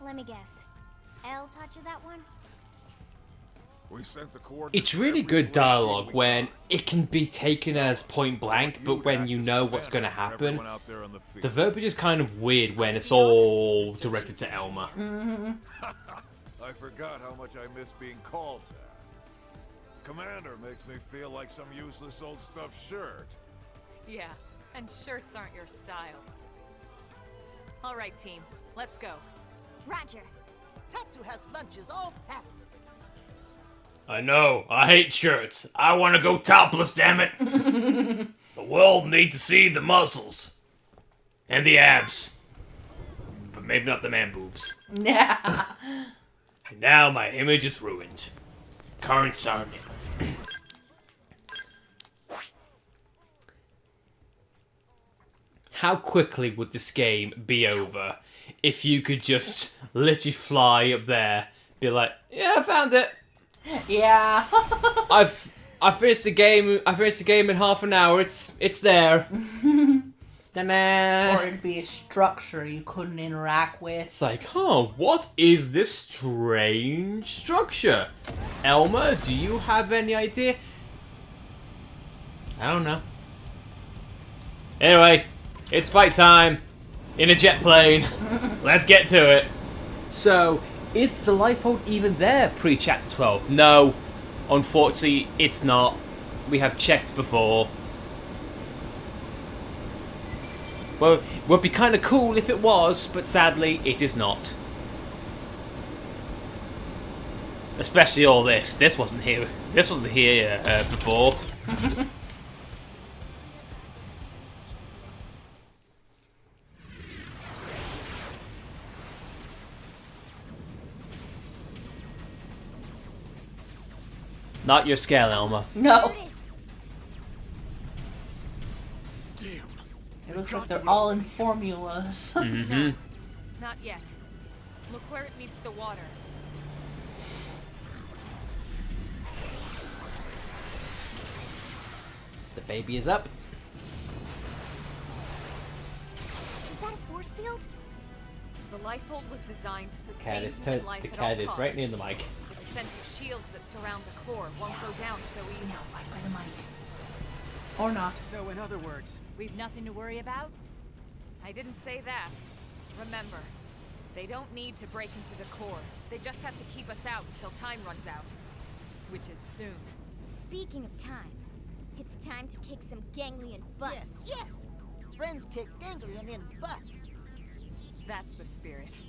Let me guess. Elle taught you that one? We sent the coordinates. It's really good dialogue when it can be taken as point blank, but when you know what's going to happen. The verbiage is kind of weird when it's all directed to Elma. I forgot how much I miss being called that. Commander makes me feel like some useless old stuffed shirt. Yeah, and shirts aren't your style. All right, team. Let's go. Roger. Tatsu has lunches all packed. I know. I hate shirts. I want to go topless, damn it. The world needs to see the muscles. And the abs. But maybe not the man boobs. Yeah. And now my image is ruined. Current Sergeant. How quickly would this game be over if you could just literally fly up there, be like, yeah, I found it. Yeah. I finished the game. I finished the game in half an hour. It's there. Ta-da. Or it'd be a structure you couldn't interact with. It's like, what is this strange structure? Elma, do you have any idea? I don't know. Anyway, it's fight time in a jet plane. Let's get to it. So, is the Lifehold even there pre-Chapter 12? No. Unfortunately, it's not. We have checked before. Well, it would be kind of cool if it was, but sadly, it is not. Especially all this. This wasn't here. This wasn't here before. Not your scale, Elma. No. Damn. It looks like they're all in formulas. No, not yet. Look where it meets the water. The baby is up. Is that a force field? The Lifehold was designed to sustain Cat is human life the at cat all is costs. right near the mic. The defensive shields that surround the core won't go down so easily. No, right by the mic. Or not. So in other words, We've nothing to worry about? I didn't say that. Remember, they don't need to break into the core. They just have to keep us out until time runs out. Which is soon. Speaking of time, it's time to kick some ganglion butt. Yes, yes. Friends kick ganglion in butts. That's the spirit.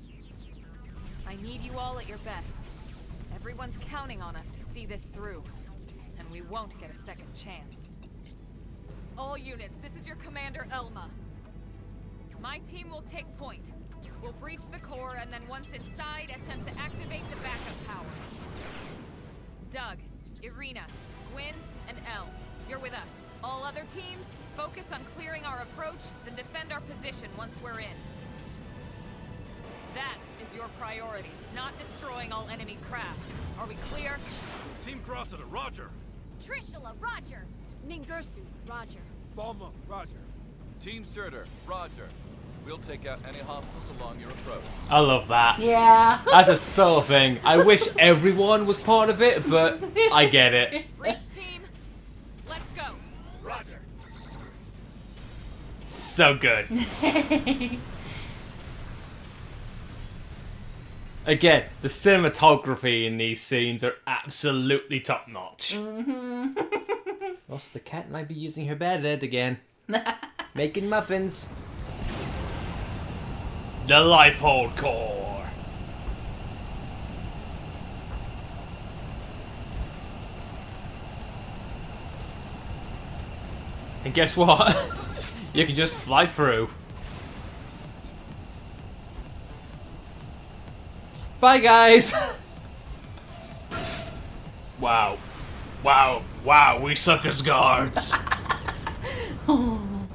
I need you all at your best. Everyone's counting on us to see this through. And we won't get a second chance. All units, this is your commander, Elma. My team will take point. We'll breach the core, and then once inside, attempt to activate the backup power. Doug, Irina, Gwyn, and Elle, you're with us. All other teams, focus on clearing our approach, then defend our position once we're in. That is your priority, not destroying all enemy craft. Are we clear? Team Crossita, roger. Trishula, roger. Ningursu, roger. Balma, roger. Team Surtur, roger. We'll take out any hostiles along your approach. I love that. Yeah. That's a soul thing. I wish everyone was part of it, but I get it. Breach team, let's go. Roger. So good. Again, the cinematography in these scenes are absolutely top notch. Also, the cat might be using her bed again. Making muffins. The Lifehold Core. And guess what? You can just fly through. Bye, guys! Wow. Wow. Wow, we suck as guards.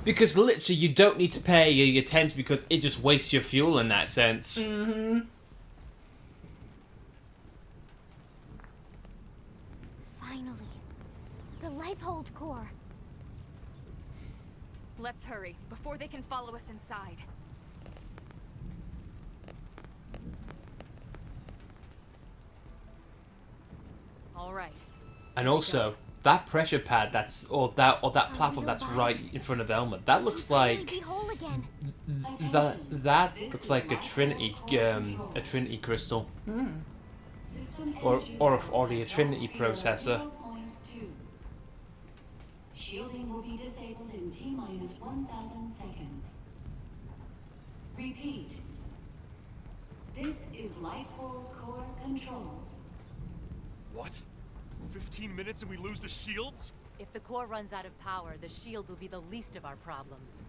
Because literally you don't need to pay your attention because it just wastes your fuel in that sense. Finally. The Lifehold Core. Let's hurry, before they can follow us inside. All right. And also, that pressure pad that platform that's right in front of Elma, that looks like that looks like a Trinity crystal. Or the Trinity processor. Shielding will be disabled in T-minus 1,000 seconds. Repeat. This is Lifehold Core Control. What? 15 minutes and we lose the shields? If the core runs out of power, the shields will be the least of our problems.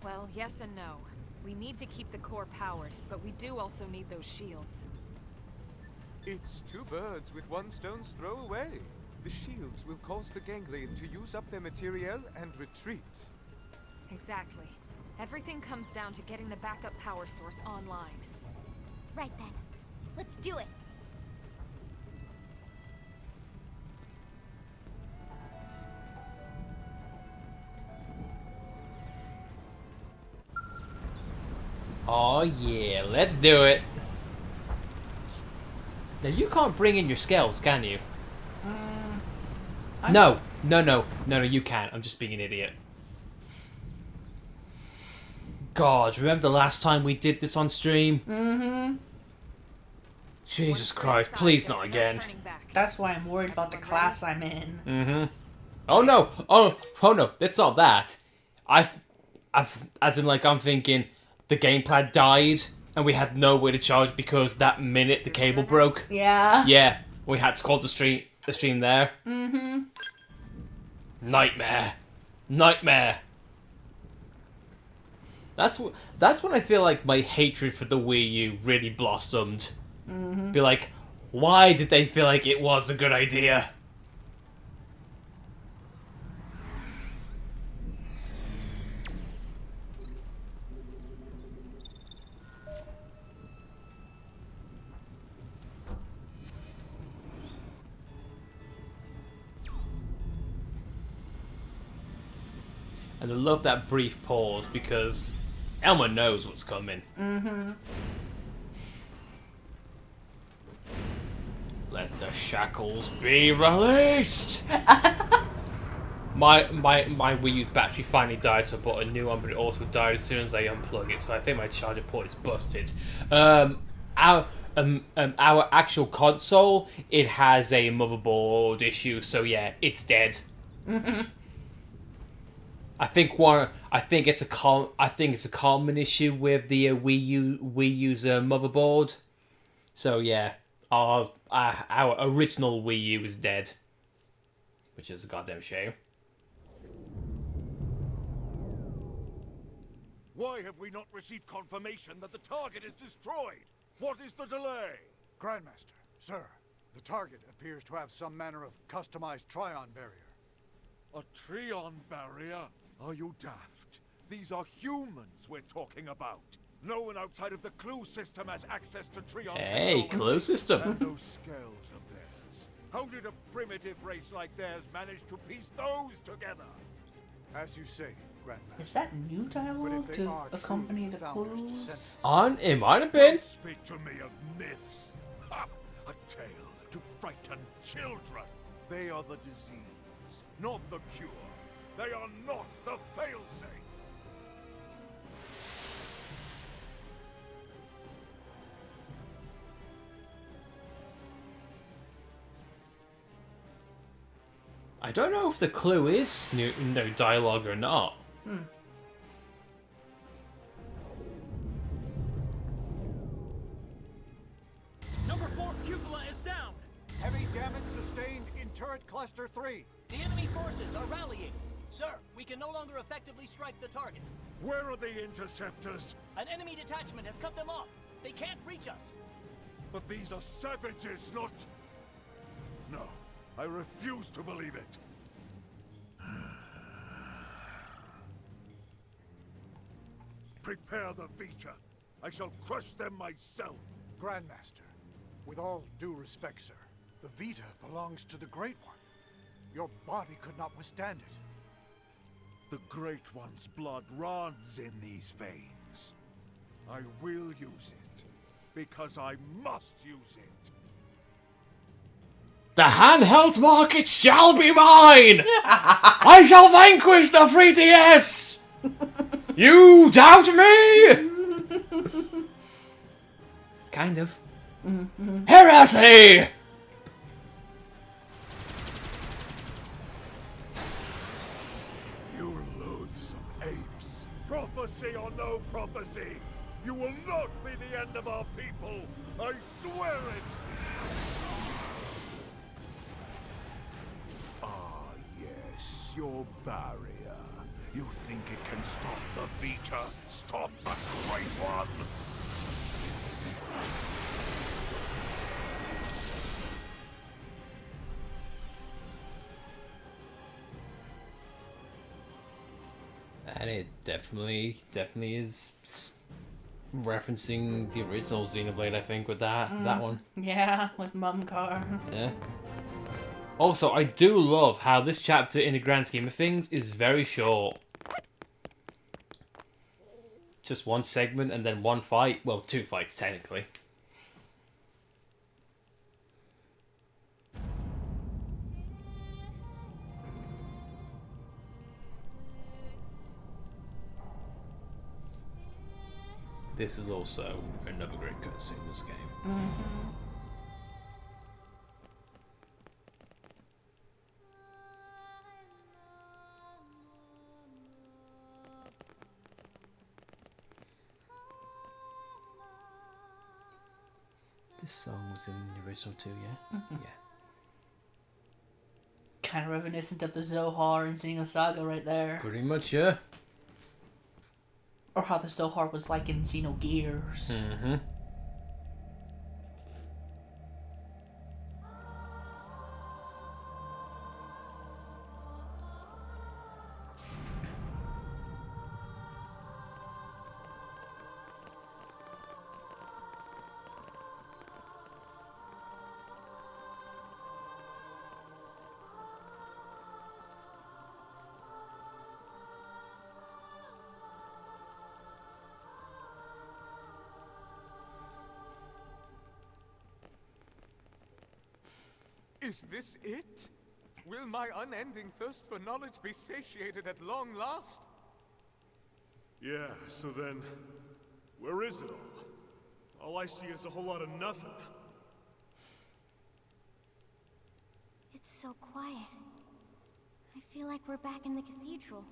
Well, yes and no. We need to keep the core powered, but we do also need those shields. It's two birds with one stone's throw away. The shields will cause the ganglion to use up their materiel and retreat. Exactly. Everything comes down to getting the backup power source online. Right then. Let's do it. Oh yeah, let's do it. Now you can't bring in your scales, can you? No, you can't. I'm just being an idiot. God, remember the last time we did this on stream? Jesus Christ, please not again. That's why I'm worried about the class I'm in. Oh no, oh no, it's not that. I'm thinking the gamepad died and we had no way to charge because that minute the cable broke. Yeah. Yeah, we had to call the stream there. Nightmare. That's when I feel like my hatred for the Wii U really blossomed. Be like, why did they feel like it was a good idea? And I love that brief pause because Elma knows what's coming. Let the shackles be released! my Wii U's battery finally died, so I bought a new one, but it also died as soon as I unplug it, so I think my charger port is busted. Our actual console, it has a motherboard issue, so yeah, it's dead. I think it's a common issue with the Wii U's motherboard. So yeah, our original Wii U is dead, which is a goddamn shame. Why have we not received confirmation that the target is destroyed? What is the delay? Grandmaster, sir, the target appears to have some manner of customized Trion barrier. A Trion barrier? Are you daft? These are humans we're talking about. No one outside of the clue system has access to Trion Hey, clue system. And those scales of theirs. How did a primitive race like theirs manage to piece those together? As you say, Grandmaster. Is that new dialogue they to are accompany the Founder's clues? descendants, It might have been. Don't speak to me of myths. Ha! A tale to frighten children. They are the disease, not the cure. They are not the failsafe. I don't know if the clue is new, no dialogue or not. Number 4 cupola is down. Heavy damage sustained in turret cluster 3. The enemy forces are rallying. Sir, we can no longer effectively strike the target. Where are the interceptors? An enemy detachment has cut them off. They can't reach us. But these are savages, not... No, I refuse to believe it. Prepare the Vita. I shall crush them myself. Grandmaster, with all due respect, sir, the Vita belongs to the Great One. Your body could not withstand it. The Great One's blood runs in these veins. I will use it, because I must use it. The handheld market shall be mine! I shall vanquish the 3DS! You doubt me? Kind of. Heresy! You loathsome apes. Prophecy or no prophecy, you will not be the end of our people. I swear it. Ah, yes, your barrier. You think it can stop the Vita? Stop the Great One? And it definitely is referencing the original Xenoblade, I think, with that one. Yeah, with Mumcar. Yeah. Also, I do love how this chapter, in the grand scheme of things, is very short. Just one segment and then one fight. Well, 2 fights, technically. This is also another great cutscene in this game. Mm-hmm. This song was in the original too, yeah? Mm-hmm. Yeah. Kind of reminiscent of the Zohar and Xenosaga right there. Pretty much, yeah. Or how the Zohar was like in Xenogears. Mm-hmm. Is this it? Will my unending thirst for knowledge be satiated at long last? Yeah, so then, where is it all? All I see is a whole lot of nothing. It's so quiet. I feel like we're back in the cathedral.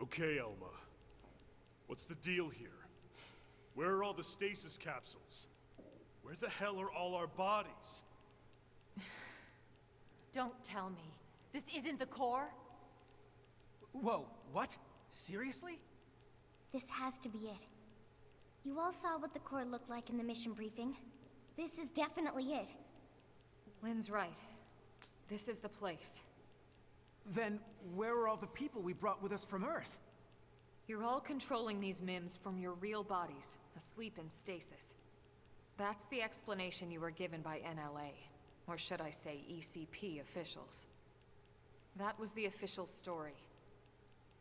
Okay, Elma. What's the deal here? Where are all the stasis capsules? Where the hell are all our bodies? Don't tell me. This isn't the core? Whoa, what? Seriously? This has to be it. You all saw what the core looked like in the mission briefing. This is definitely it. Lynn's right. This is the place. Then where are all the people we brought with us from Earth? You're all controlling these MIMs from your real bodies, asleep in stasis. That's the explanation you were given by NLA, or should I say ECP officials. That was the official story.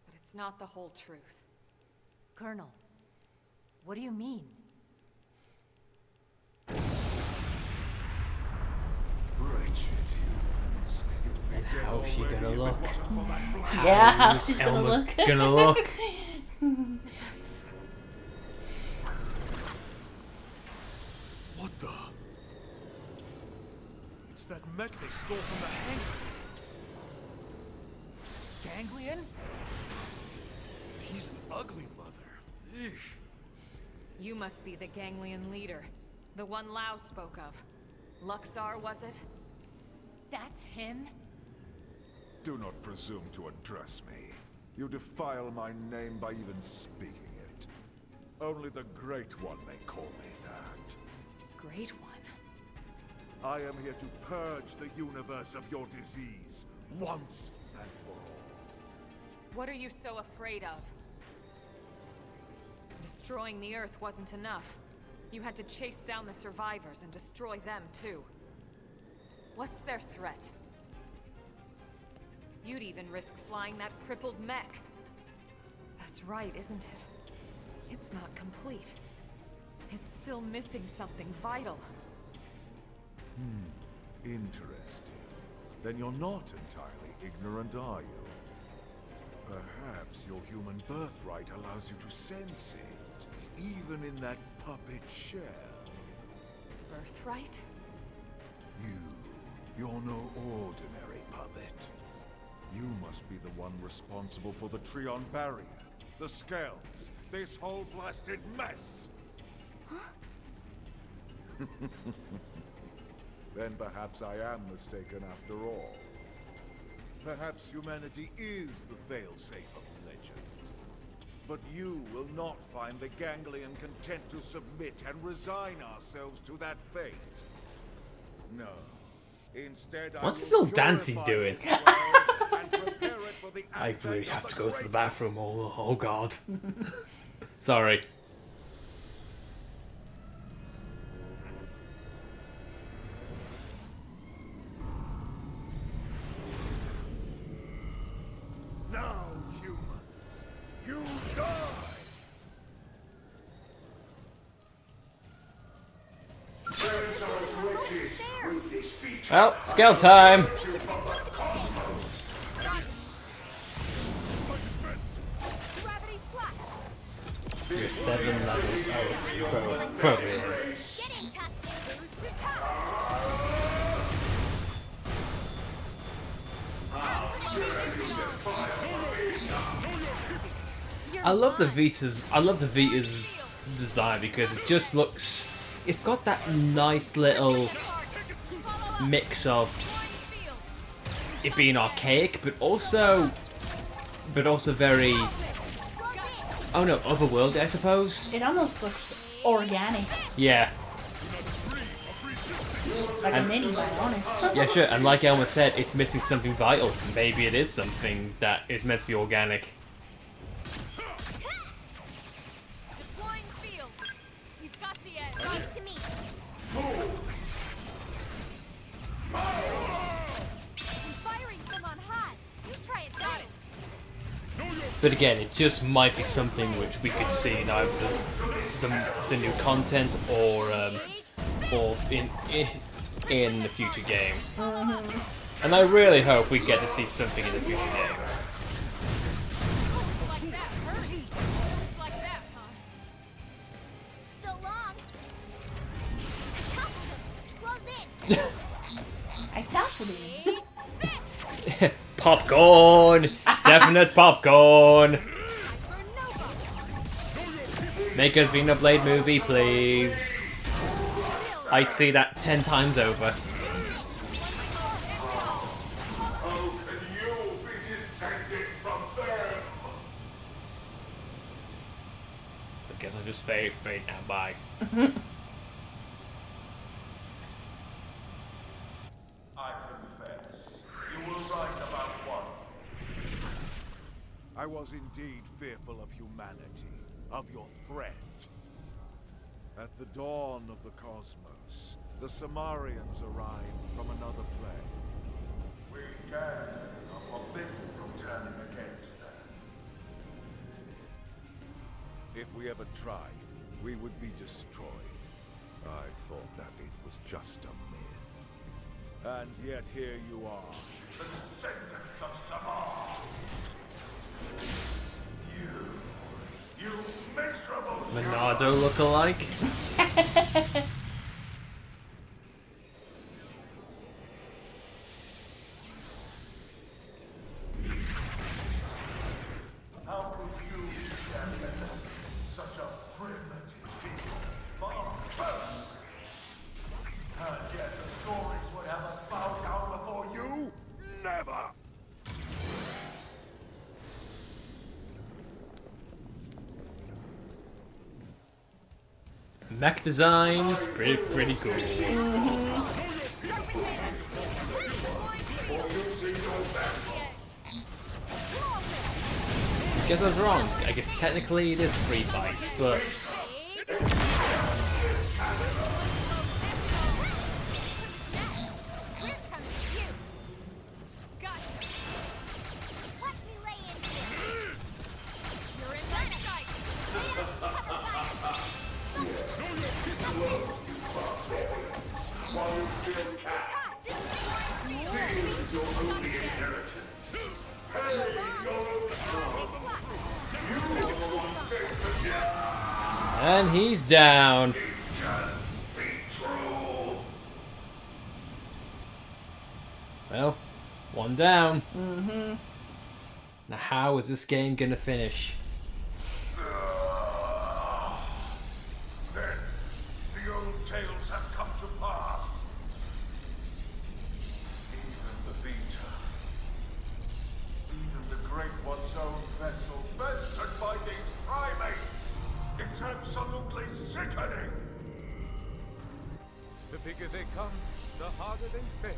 But it's not the whole truth. Colonel, what do you mean? Wretched humans. You'd be And dead how's she already gonna if it look? wasn't for that black Yeah, how How's she's gonna Elma look. gonna look? What the? It's that mech they stole from the hangar. Ganglion? He's an ugly mother. Eek. You must be the Ganglion leader. The one Lao spoke of. Luxar, was it? That's him? Do not presume to address me. You defile my name by even speaking it. Only the Great One may call me that. Great One? I am here to purge the universe of your disease, once and for all. What are you so afraid of? Destroying the Earth wasn't enough. You had to chase down the survivors and destroy them too. What's their threat? You'd even risk flying that crippled mech. That's right, isn't it? It's not complete. It's still missing something vital. Interesting. Then you're not entirely ignorant, are you? Perhaps your human birthright allows you to sense it, even in that puppet shell. Birthright? You're no ordinary puppet. You must be the one responsible for the Trion barrier, the Scales, this whole blasted mess! Then perhaps I am mistaken after all. Perhaps humanity is the failsafe of legend. But you will not find the Ganglion content to submit and resign ourselves to that fate. No. Instead, What's this little dance he's doing? I really have to go to the bathroom. Oh God. Sorry. Now, humans, you die! Well, scale time. You're 7 levels appropriate. I love the Vita's design because it just looks. It's got that nice little mix of it being archaic, but also very. Oh no, otherworldly, I suppose. It almost looks organic. Yeah. Like a mini, by honest. Yeah, sure. And like Elma said, it's missing something vital. Maybe it is something that is meant to be organic. Deploying field. We've got the edge. Right to me. I'm firing from on high. You try it. Got it. But again, it just might be something which we could see in either the new content or in the future game. And I really hope we get to see something in the future game. So long. Close in. I tackled him. Popcorn! Definite popcorn! Make a Xenoblade movie, please. I'd see that 10 times over. How can you be descended from them? I guess I'll just fade now, bye. I confess, you were right about one. I was indeed fearful of humanity, of your threat. At the dawn of the cosmos, the Samarians arrived from another plane. We gathered forbidden from turning against them. If we ever tried, we would be destroyed. I thought that it was just a myth. And yet here you are, the descendants of Samar. You miserable Monado look-alike. How could you stand against such a primitive people? Barbarians! And yet the stories would have us bow down before you? Never! Mech designs, pretty cool. Guess I was wrong. I guess technically it is free fight, but and he's down. Well, one down. Mm-hmm. Now how is this game gonna finish? Then the old tales have come to pass. Even the Vita, even the Great One's own vessel, bested by these primates. It's absolutely sickening. The bigger they come, the harder they fail.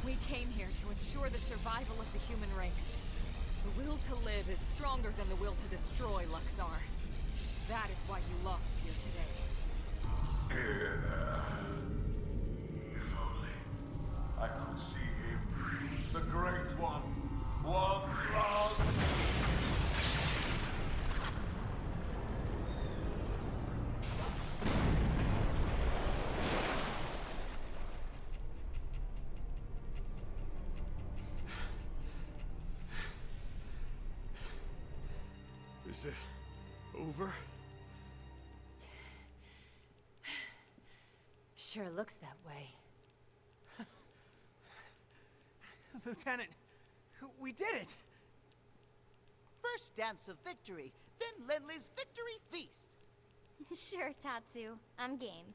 We came here to ensure the survival of the human race. The will to live is stronger than the will to destroy, Luxar. That is why you lost here today. If only I could see him, the Great One, one last. Is it over? Sure looks that way. Lieutenant, we did it! First dance of victory, then Lenley's victory feast. Sure, Tatsu. I'm game.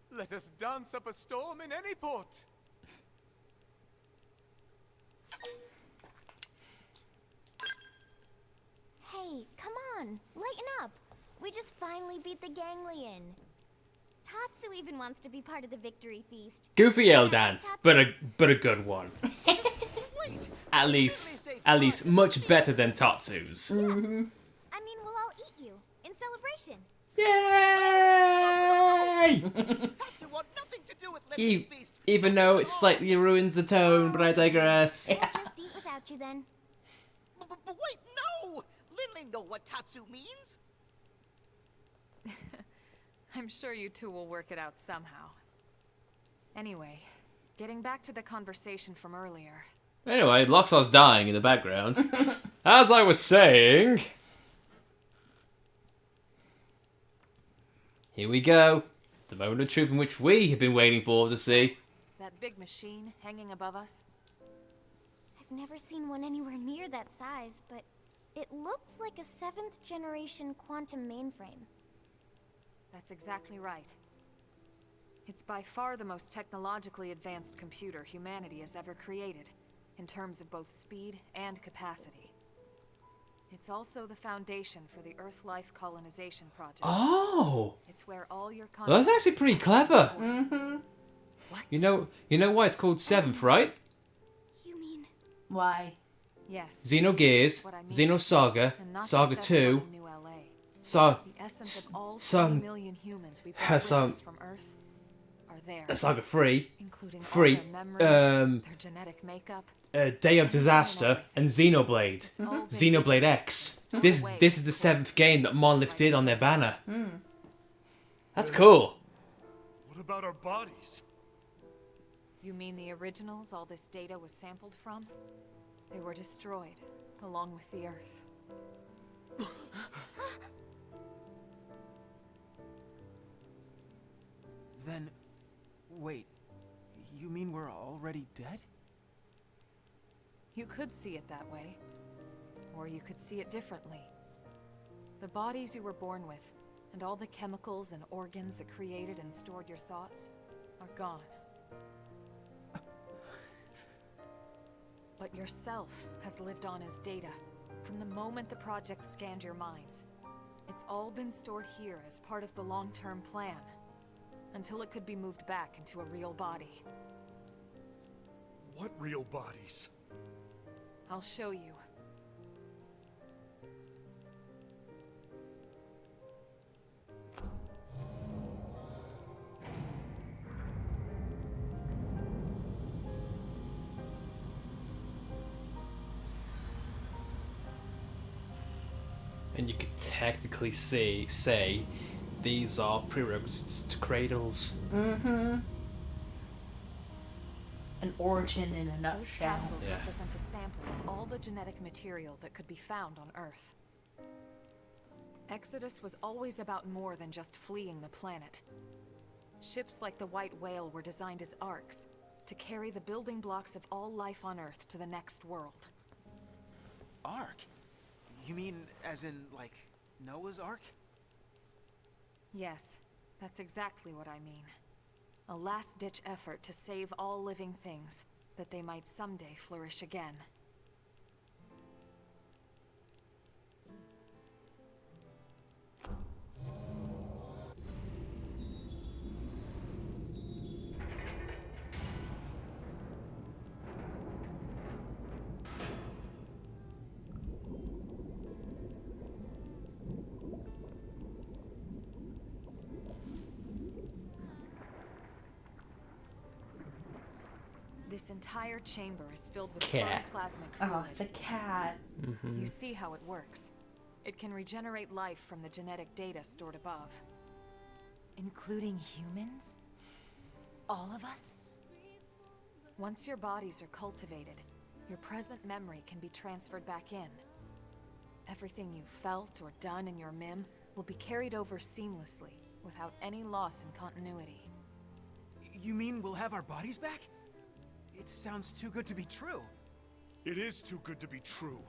Let us dance up a storm in any port. Hey, come on, lighten up. We just finally beat the ganglion. Tatsu even wants to be part of the victory feast. Goofy L dance, but a good one. At least much better than Tatsu's. I mean, we'll all eat you in celebration. Yay! Tatsu want nothing to do with Lenley's feast. Even though it slightly ruins the tone, but I digress. We'll just eat without you then. But wait, no! Linley know what Tatsu means. I'm sure you two will work it out somehow. Anyway, getting back to the conversation from earlier. Anyway, Luxar's dying in the background. As I was saying... Here we go. The moment of truth in which we have been waiting for to see. That big machine hanging above us? I've never seen one anywhere near that size, but it looks like a 7th generation quantum mainframe. That's exactly right. It's by far the most technologically advanced computer humanity has ever created, in terms of both speed and capacity. It's also the foundation for the Earth-Life colonization project. Oh! It's where all your Well, that's actually pretty clever. Mm-hmm. What? You know why it's called 7th, right? You mean... Why? Yes. Xenogears, Xenosaga, Saga 2, The essence of all 20 million humans we brought with us from Earth are there. Saga 3, Including all 3, their memories, their genetic makeup. Day of Disaster, and Xenoblade. Xenoblade X. This is the 7th game that Monolith did on their banner. That's cool. What about our bodies? You mean the originals all this data was sampled from? They were destroyed, along with the Earth. Then, wait, you mean we're already dead? You could see it that way. Or you could see it differently. The bodies you were born with, and all the chemicals and organs that created and stored your thoughts, are gone. But yourself has lived on as data, from the moment the project scanned your minds. It's all been stored here as part of the long-term plan, until it could be moved back into a real body. What real bodies? I'll show you. And you could technically say these are prerequisites to Cradles. Mm-hmm. An origin in a Those nutshell. capsules represent a sample of all the genetic material that could be found on Earth. Exodus was always about more than just fleeing the planet. Ships like the White Whale were designed as arks, to carry the building blocks of all life on Earth to the next world. Ark? You mean as in, like, Noah's Ark? Yes, that's exactly what I mean. A last-ditch effort to save all living things, that they might someday flourish again. This entire chamber is filled with Cat. protoplasmic fluid. Oh, it's a cat. You see how it works. It can regenerate life from the genetic data stored above. Including humans? All of us? Once your bodies are cultivated, your present memory can be transferred back in. Everything you've felt or done in your MIM will be carried over seamlessly, without any loss in continuity. You mean we'll have our bodies back? It sounds too good to be true. It is too good to be true.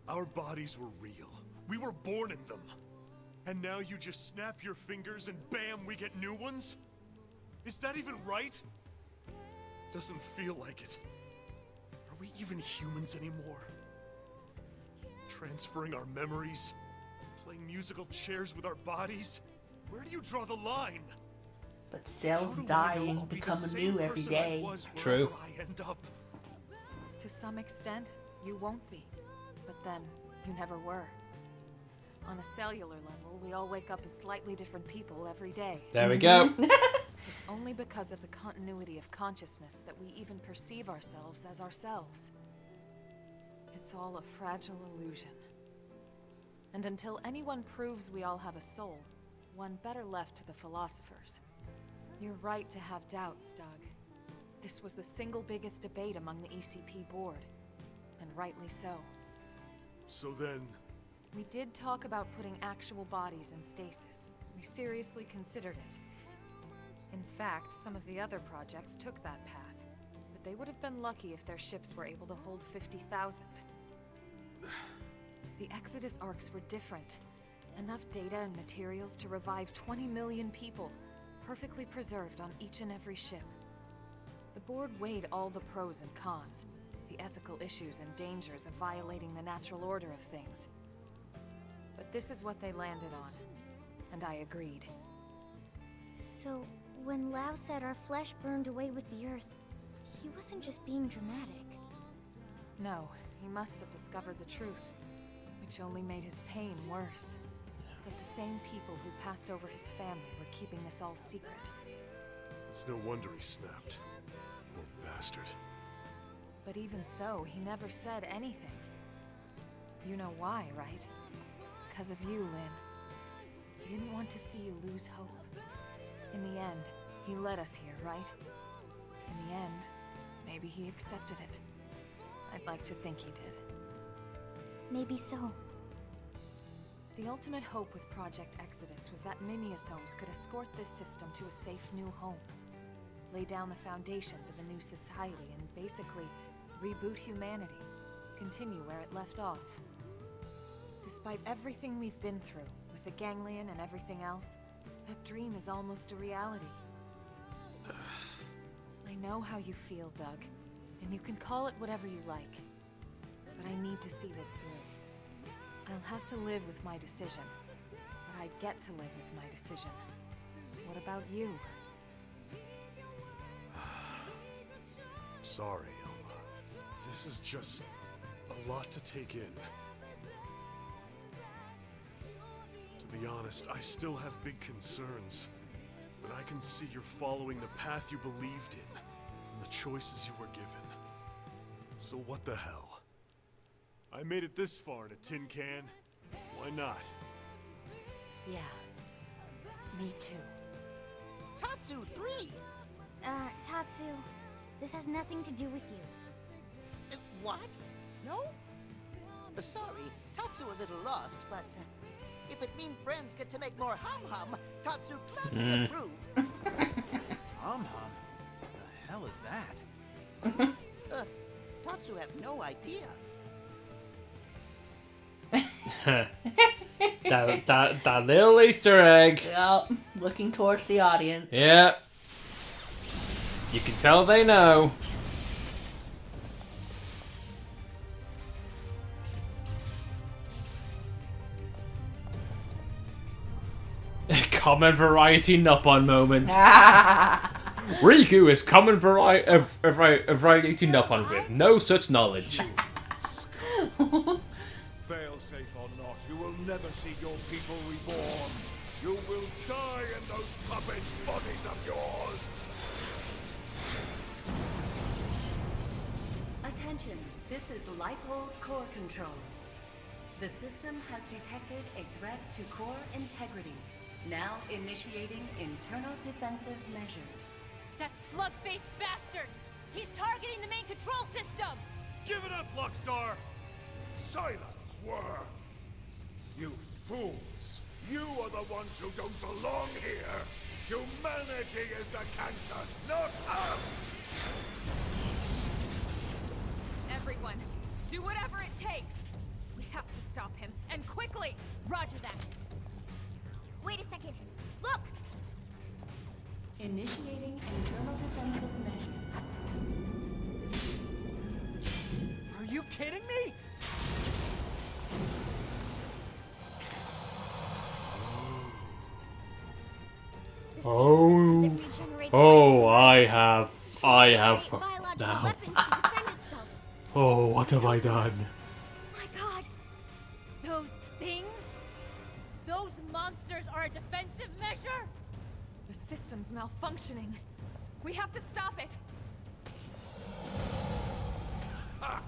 Our bodies were real. We were born in them. And now you just snap your fingers and bam, we get new ones? Is that even right? Doesn't feel like it. Are we even humans anymore? Transferring our memories? Playing musical chairs with our bodies? Where do you draw the line? But cells die and become anew every day. True. I end up. To some extent, you won't be. But then, you never were. On a cellular level, we all wake up as slightly different people every day. There we go. It's only because of the continuity of consciousness that we even perceive ourselves as ourselves. It's all a fragile illusion. And until anyone proves we all have a soul, one better left to the philosophers. You're right to have doubts, Doug. This was the single biggest debate among the ECP board, and rightly so. So then... We did talk about putting actual bodies in stasis. We seriously considered it. In fact, some of the other projects took that path, but they would have been lucky if their ships were able to hold 50,000. The Exodus arcs were different. Enough data and materials to revive 20 million people, perfectly preserved on each and every ship. The board weighed all the pros and cons, the ethical issues and dangers of violating the natural order of things. But this is what they landed on, and I agreed. So, when Lao said our flesh burned away with the earth, he wasn't just being dramatic. No, he must have discovered the truth, which only made his pain worse. That the same people who passed over his family were keeping this all secret. It's no wonder he snapped. Poor bastard. But even so, he never said anything. You know why, right? Because of you, Lynn. He didn't want to see you lose hope. In the end, he led us here, right? In the end, maybe he accepted it. I'd like to think he did. Maybe so. The ultimate hope with Project Exodus was that Mimiosomes could escort this system to a safe new home. Lay down the foundations of a new society and basically reboot humanity. Continue where it left off. Despite everything we've been through, with the ganglion and everything else, that dream is almost a reality. I know how you feel, Doug, and you can call it whatever you like. But I need to see this through. I'll have to live with my decision, but I get to live with my decision. What about you? Sorry, Elma. This is just a lot to take in. To be honest, I still have big concerns. But I can see you're following the path you believed in, and the choices you were given. So what the hell? I made it this far in a tin can. Why not? Yeah. Me too. Tatsu 3! Tatsu, this has nothing to do with you. What? No? Sorry, Tatsu a little lost, but if it means friends get to make more hum-hum, Tatsu gladly approve. Hum-hum? The hell is that? Tatsu have no idea. that little Easter egg. Yep, looking towards the audience. Yep. You can tell they know. Common variety Nup-on moment. Riku is common variety Nup-on with no such knowledge. Failsafe or not, you will never see your people reborn. You will die in those puppet bodies of yours. Attention, this is Lifehold Core Control. The system has detected a threat to core integrity. Now initiating internal defensive measures. That slug-faced bastard! He's targeting the main control system! Give it up, Luxar! Silence, Whir! You fools! You are the ones who don't belong here! Humanity is the cancer, not us! Everyone, do whatever it takes! We have to stop him, and quickly! Roger that. Wait a second. Look! Initiating internal defensive measures. Are you kidding me? I have now. Oh, what have I done? My god! Those things? Those monsters are a defensive measure? The system's malfunctioning. We have to stop it. How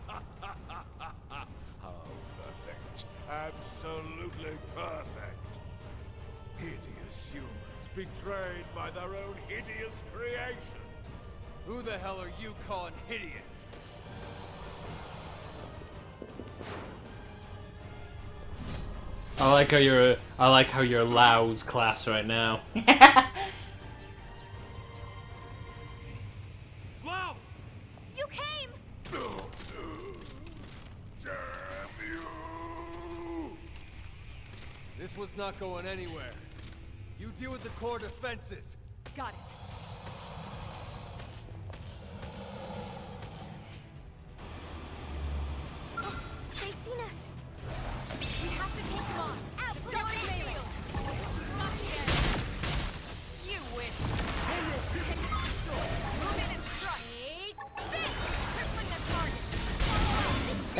perfect. Absolutely perfect. Hideous humans betrayed by their own hideous creation. Who the hell are you calling hideous? I like how you're Lau's class right now. Lau! You came! Damn you! This was not going anywhere. You deal with the core defenses. Got it. They've seen us. We have to take them on. Out! Start the melee! Not yet! You witch! Destroy! Move in and strike! Finish! Crippling the target!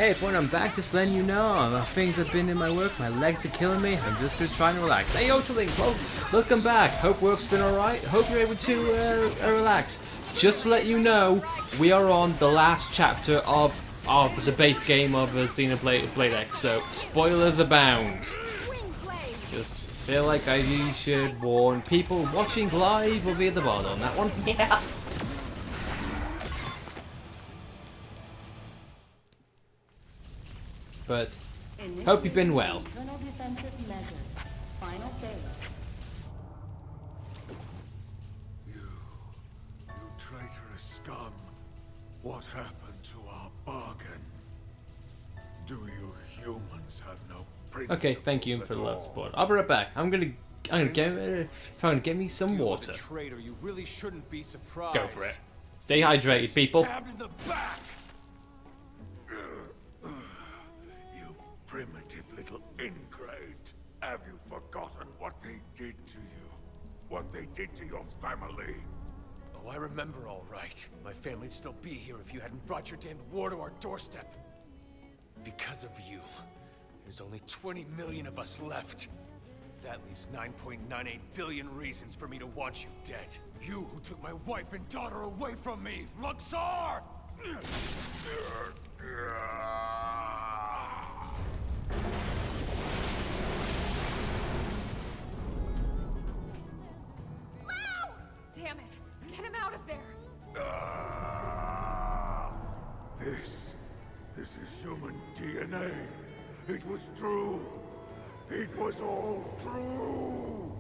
Hey everyone, I'm back, just letting you know. Things have been in my work, my legs are killing me, I'm just gonna try and relax. Hey Ultralink, welcome back. Hope work's been alright. Hope you're able to relax. Just to let you know, we are on the last chapter of the base game of Xenoblade X, so spoilers abound. Just feel like I should warn people watching live or via the VOD on that one. Yeah. But hope you've been well. Internal defensive measure. Final phase. You traitorous scum. What happened to our bargain? Do you humans have no principles? Okay, thank you for the last support. I'll be right back. I'm gonna get me some water. Traitor, you really shouldn't be surprised. Go for it. Stay hydrated, people. Stabbed in the back. Primitive little ingrate. Have you forgotten what they did to you? What they did to your family? Oh, I remember all right. My family'd still be here if you hadn't brought your damned war to our doorstep. Because of you, there's only 20 million of us left. That leaves 9.98 billion reasons for me to want you dead. You who took my wife and daughter away from me, Luxor! Damn it! Get him out of there! This is human DNA. It was true. It was all true.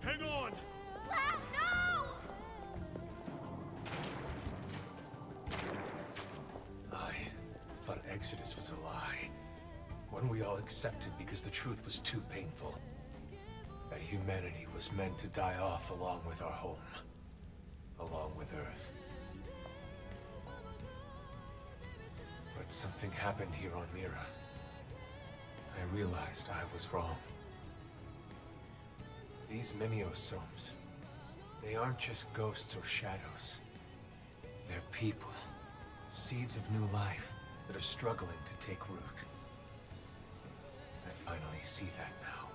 Hang on! I thought Exodus was a lie. One we all accepted because the truth was too painful. That humanity was meant to die off along with our home. Along with Earth. But something happened here on Mira. I realized I was wrong. These mimeosomes, they aren't just ghosts or shadows. They're people. Seeds of new life that are struggling to take root. I finally see that now.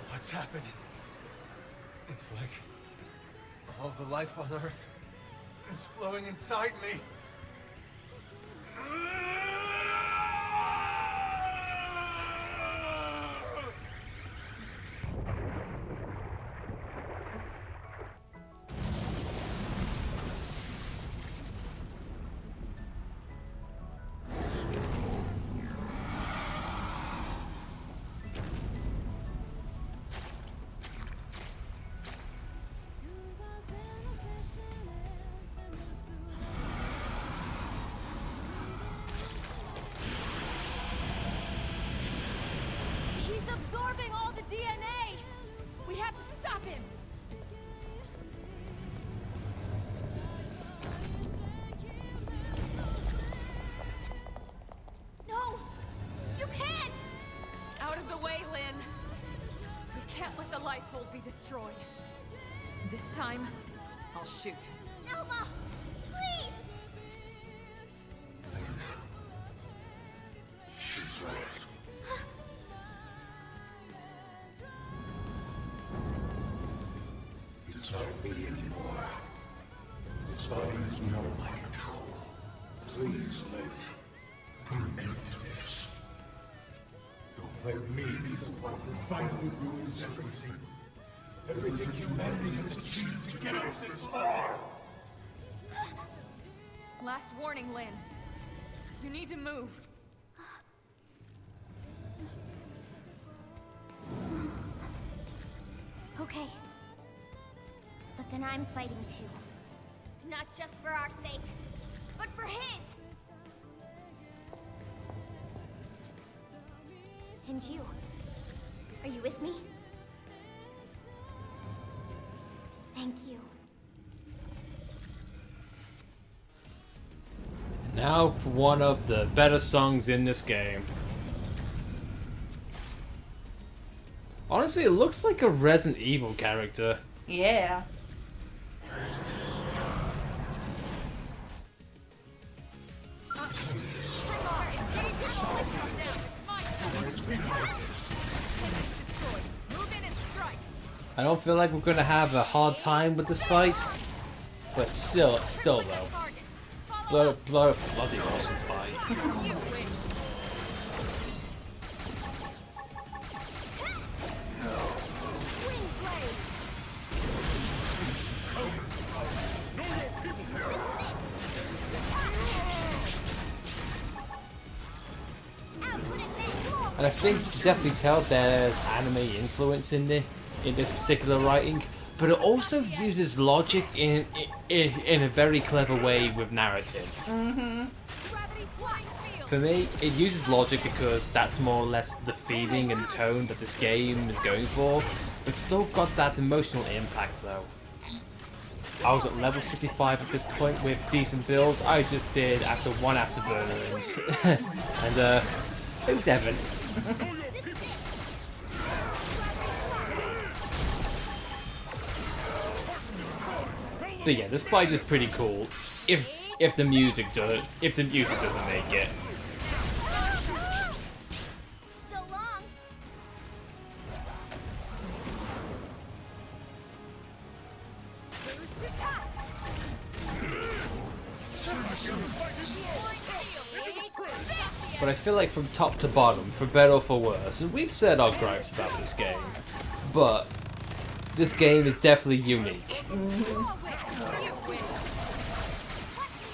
What's happening? It's like all the life on Earth is flowing inside me. He's absorbing all the DNA! We have to stop him! No! You can't! Out of the way, Lynn! We can't let the lifeboat be destroyed. This time, I'll shoot. Elma! Please! She's right. It's not me anymore. This body is beyond my control. Please, Lynn, put an end to this. Don't let me be the one who finally ruins everything. Everything humanity has achieved to get us this far. Last warning, Lynn. You need to move. Okay. But then I'm fighting too. Not just for our sake, but for his! And you? Are you with me? Thank you. Now for one of the better songs in this game. Honestly, it looks like a Resident Evil character. Yeah. I don't feel like we're gonna have a hard time with this fight, but still though, bloody awesome fight. And I think you can definitely tell there's anime influence in this particular writing, but it also uses logic in a very clever way with narrative. Mm-hmm. For me, it uses logic because that's more or less the feeling and tone that this game is going for, but still got that emotional impact though. I was at level 65 at this point with decent builds. I just did after one afterburners, and it was Evan. But yeah, this fight is pretty cool. If the music doesn't make it. So long. But I feel like from top to bottom, for better or for worse, and we've said our gripes about this game, but this game is definitely unique.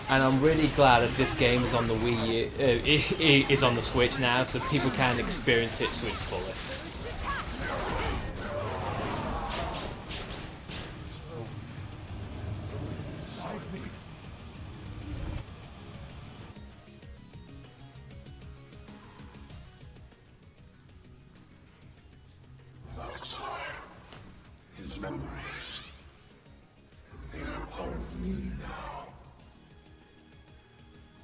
And I'm really glad that this game is on the is on the Switch now, so people can experience it to its fullest. His memories, they are part of me now.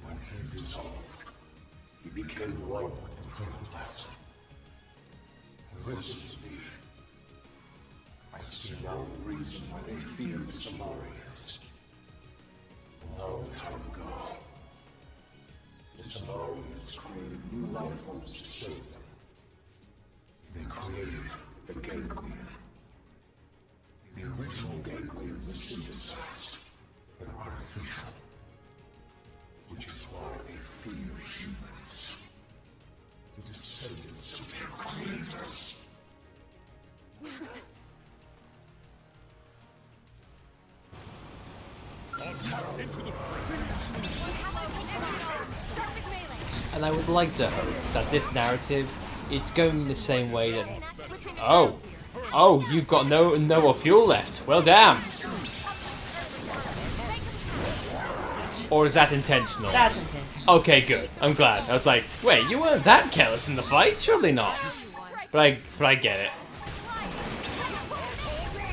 When he dissolved, he became one with the protoplasm. Listen to me. I see now the reason why they fear the Samarians. A long time ago, the Samarians created new life forms to save them. They created the Ganglion. The original ganglion was synthesized, but artificial. Which is why they fear humans. The descendants of their creators. And I would like to hope that this narrative, it's going the same way that... Oh, you've got no more fuel left. Well, damn. Or is that intentional? That's intentional. Okay, good. I'm glad. I was like, wait, you weren't that careless in the fight? Surely not. But I get it.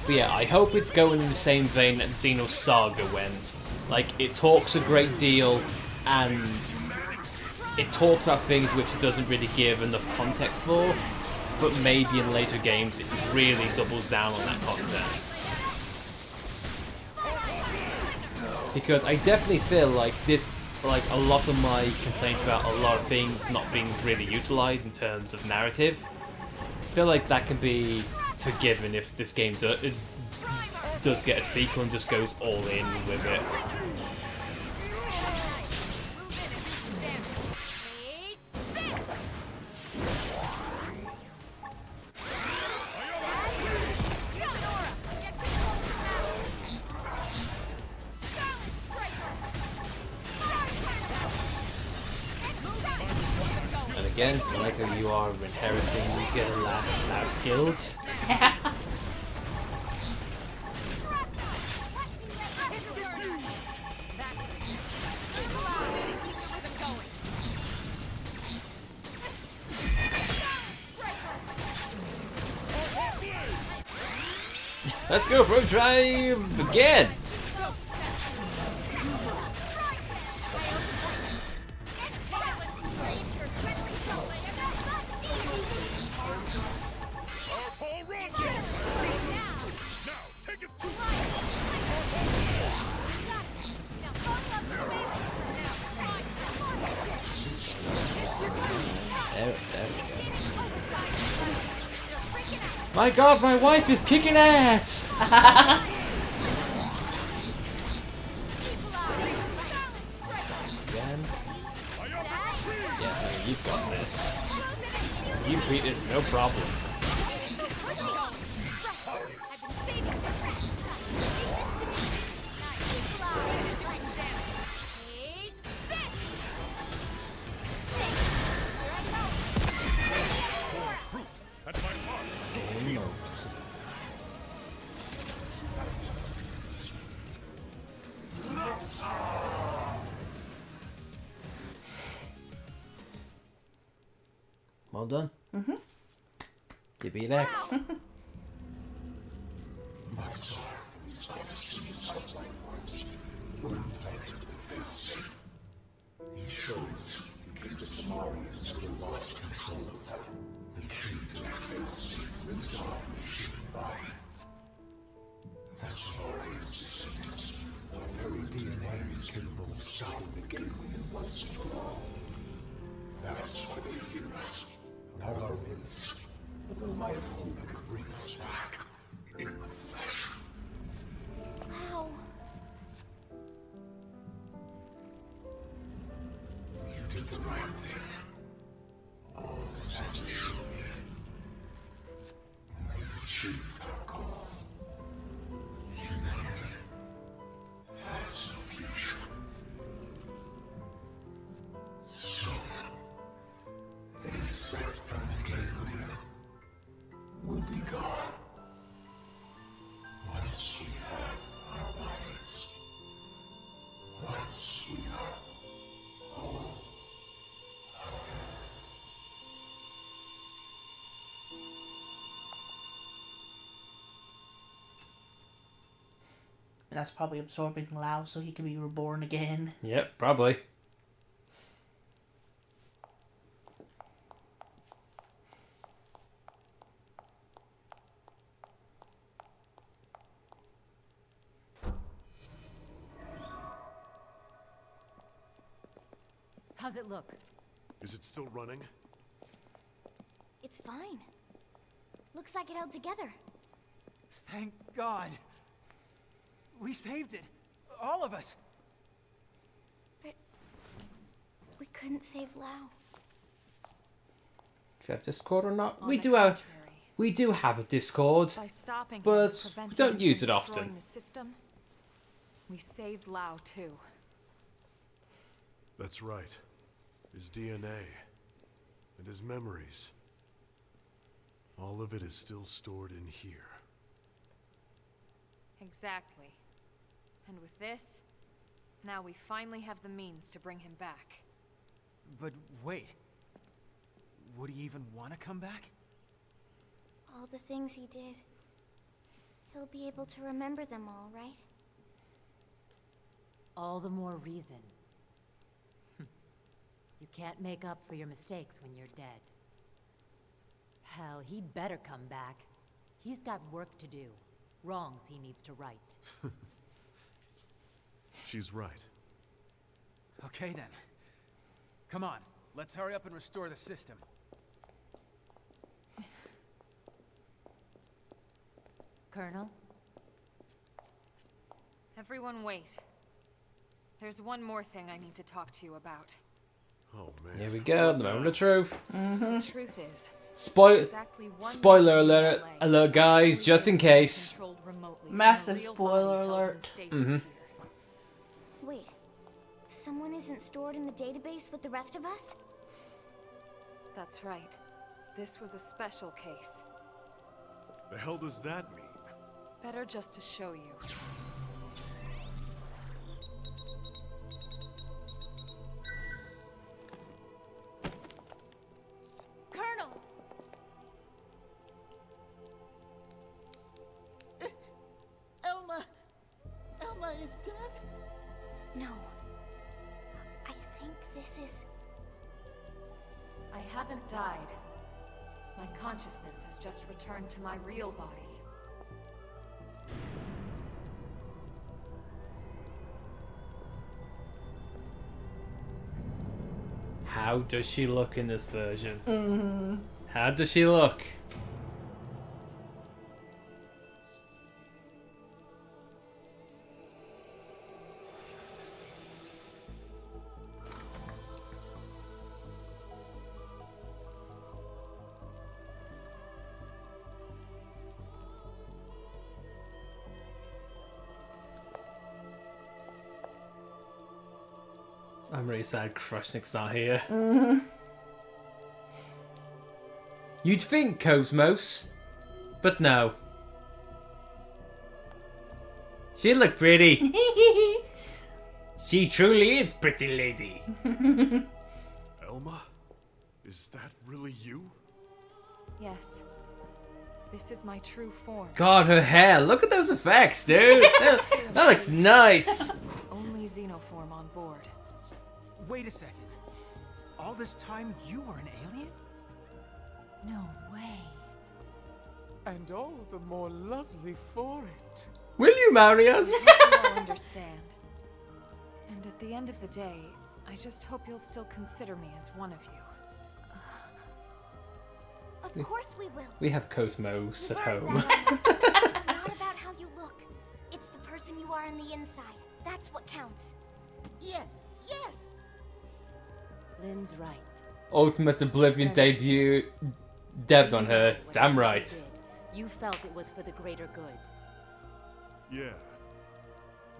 But yeah, I hope it's going in the same vein that Xenoblade Saga went. Like, it talks a great deal, and it talks about things which it doesn't really give enough context for. But maybe in later games it really doubles down on that content. Because I definitely feel like this, like a lot of my complaints about a lot of things not being really utilized in terms of narrative, I feel like that can be forgiven if this game does get a sequel and just goes all in with it. Again, like how you are inheriting, you get a lot of skills. Let's go for a drive again! There we go. My god, my wife is kicking ass! Again? Yeah, you've got this. You beat this, no problem. Well done. Mm-hmm. You beat X. Maxar and these other synthesized life forms were implanted with a fail-safe. Insurance, in case the Samarians ever lost control of them. The key to their fail-safe lives on in the human body. The Samarians' descendants, our very DNA is capable of stopping the ganglion once and for all. That's why they fear us. Not our winds, but the life hold that could bring us back in the flesh. Wow. You did the right thing. All this has to show me. We've achieved our goal. Humanity has no future. Soon, any threat from the ganglion will be gone. Once we have our bodies. Once we are whole. And that's probably absorbing Lao so he can be reborn again. Yep, probably. How's it look? Is it still running? It's fine. Looks like it held together. Thank God. We saved it. All of us. But we couldn't save Lao. Do you have Discord or not? On We the do have. contrary. We do have a Discord, By stopping him but and we preventing don't him use from it destroying often. the system, we saved Lao too. That's right. His DNA. And his memories. All of it is still stored in here. Exactly. And with this, now we finally have the means to bring him back. But wait. Would he even want to come back? All the things he did. He'll be able to remember them all, right? All the more reason. You can't make up for your mistakes when you're dead. Hell, he'd better come back. He's got work to do. Wrongs he needs to right. She's right. Okay then. Come on, let's hurry up and restore the system. Colonel? Everyone wait. There's one more thing I need to talk to you about. Oh man. Here we go, the moment of truth. The truth is, exactly one Spoiler million alert, guys, just in case. controlled remotely from a Massive real spoiler body held in alert. stasis here. Wait. Someone isn't stored in the database with the rest of us? That's right. This was a special case. The hell does that mean? Better just to show you. Colonel! Elma is dead? No. I think this is... I haven't died. My consciousness has just returned to my real body. How does she look in this version? Mm-hmm. How does she look? I'm really sad Krushnik's not here. Mm-hmm. You'd think Cosmos, but no. She look pretty. She truly is pretty lady. Elma? Is that really you? Yes. This is my true form. God, her hair. Look at those effects, dude. That looks nice. Only Xenoform on board. Wait a second. All this time you were an alien? No way. And all the more lovely for it. Will you marry us? You'll understand. And at the end of the day, I just hope you'll still consider me as one of you. Of course we will. We have Cosmos at home. It's not about how you look. It's the person you are on the inside. That's what counts. Yes, yes. Lynn's right. Ultimate Oblivion debut. Debbed on her. Damn right. You felt it was for the greater good. Yeah.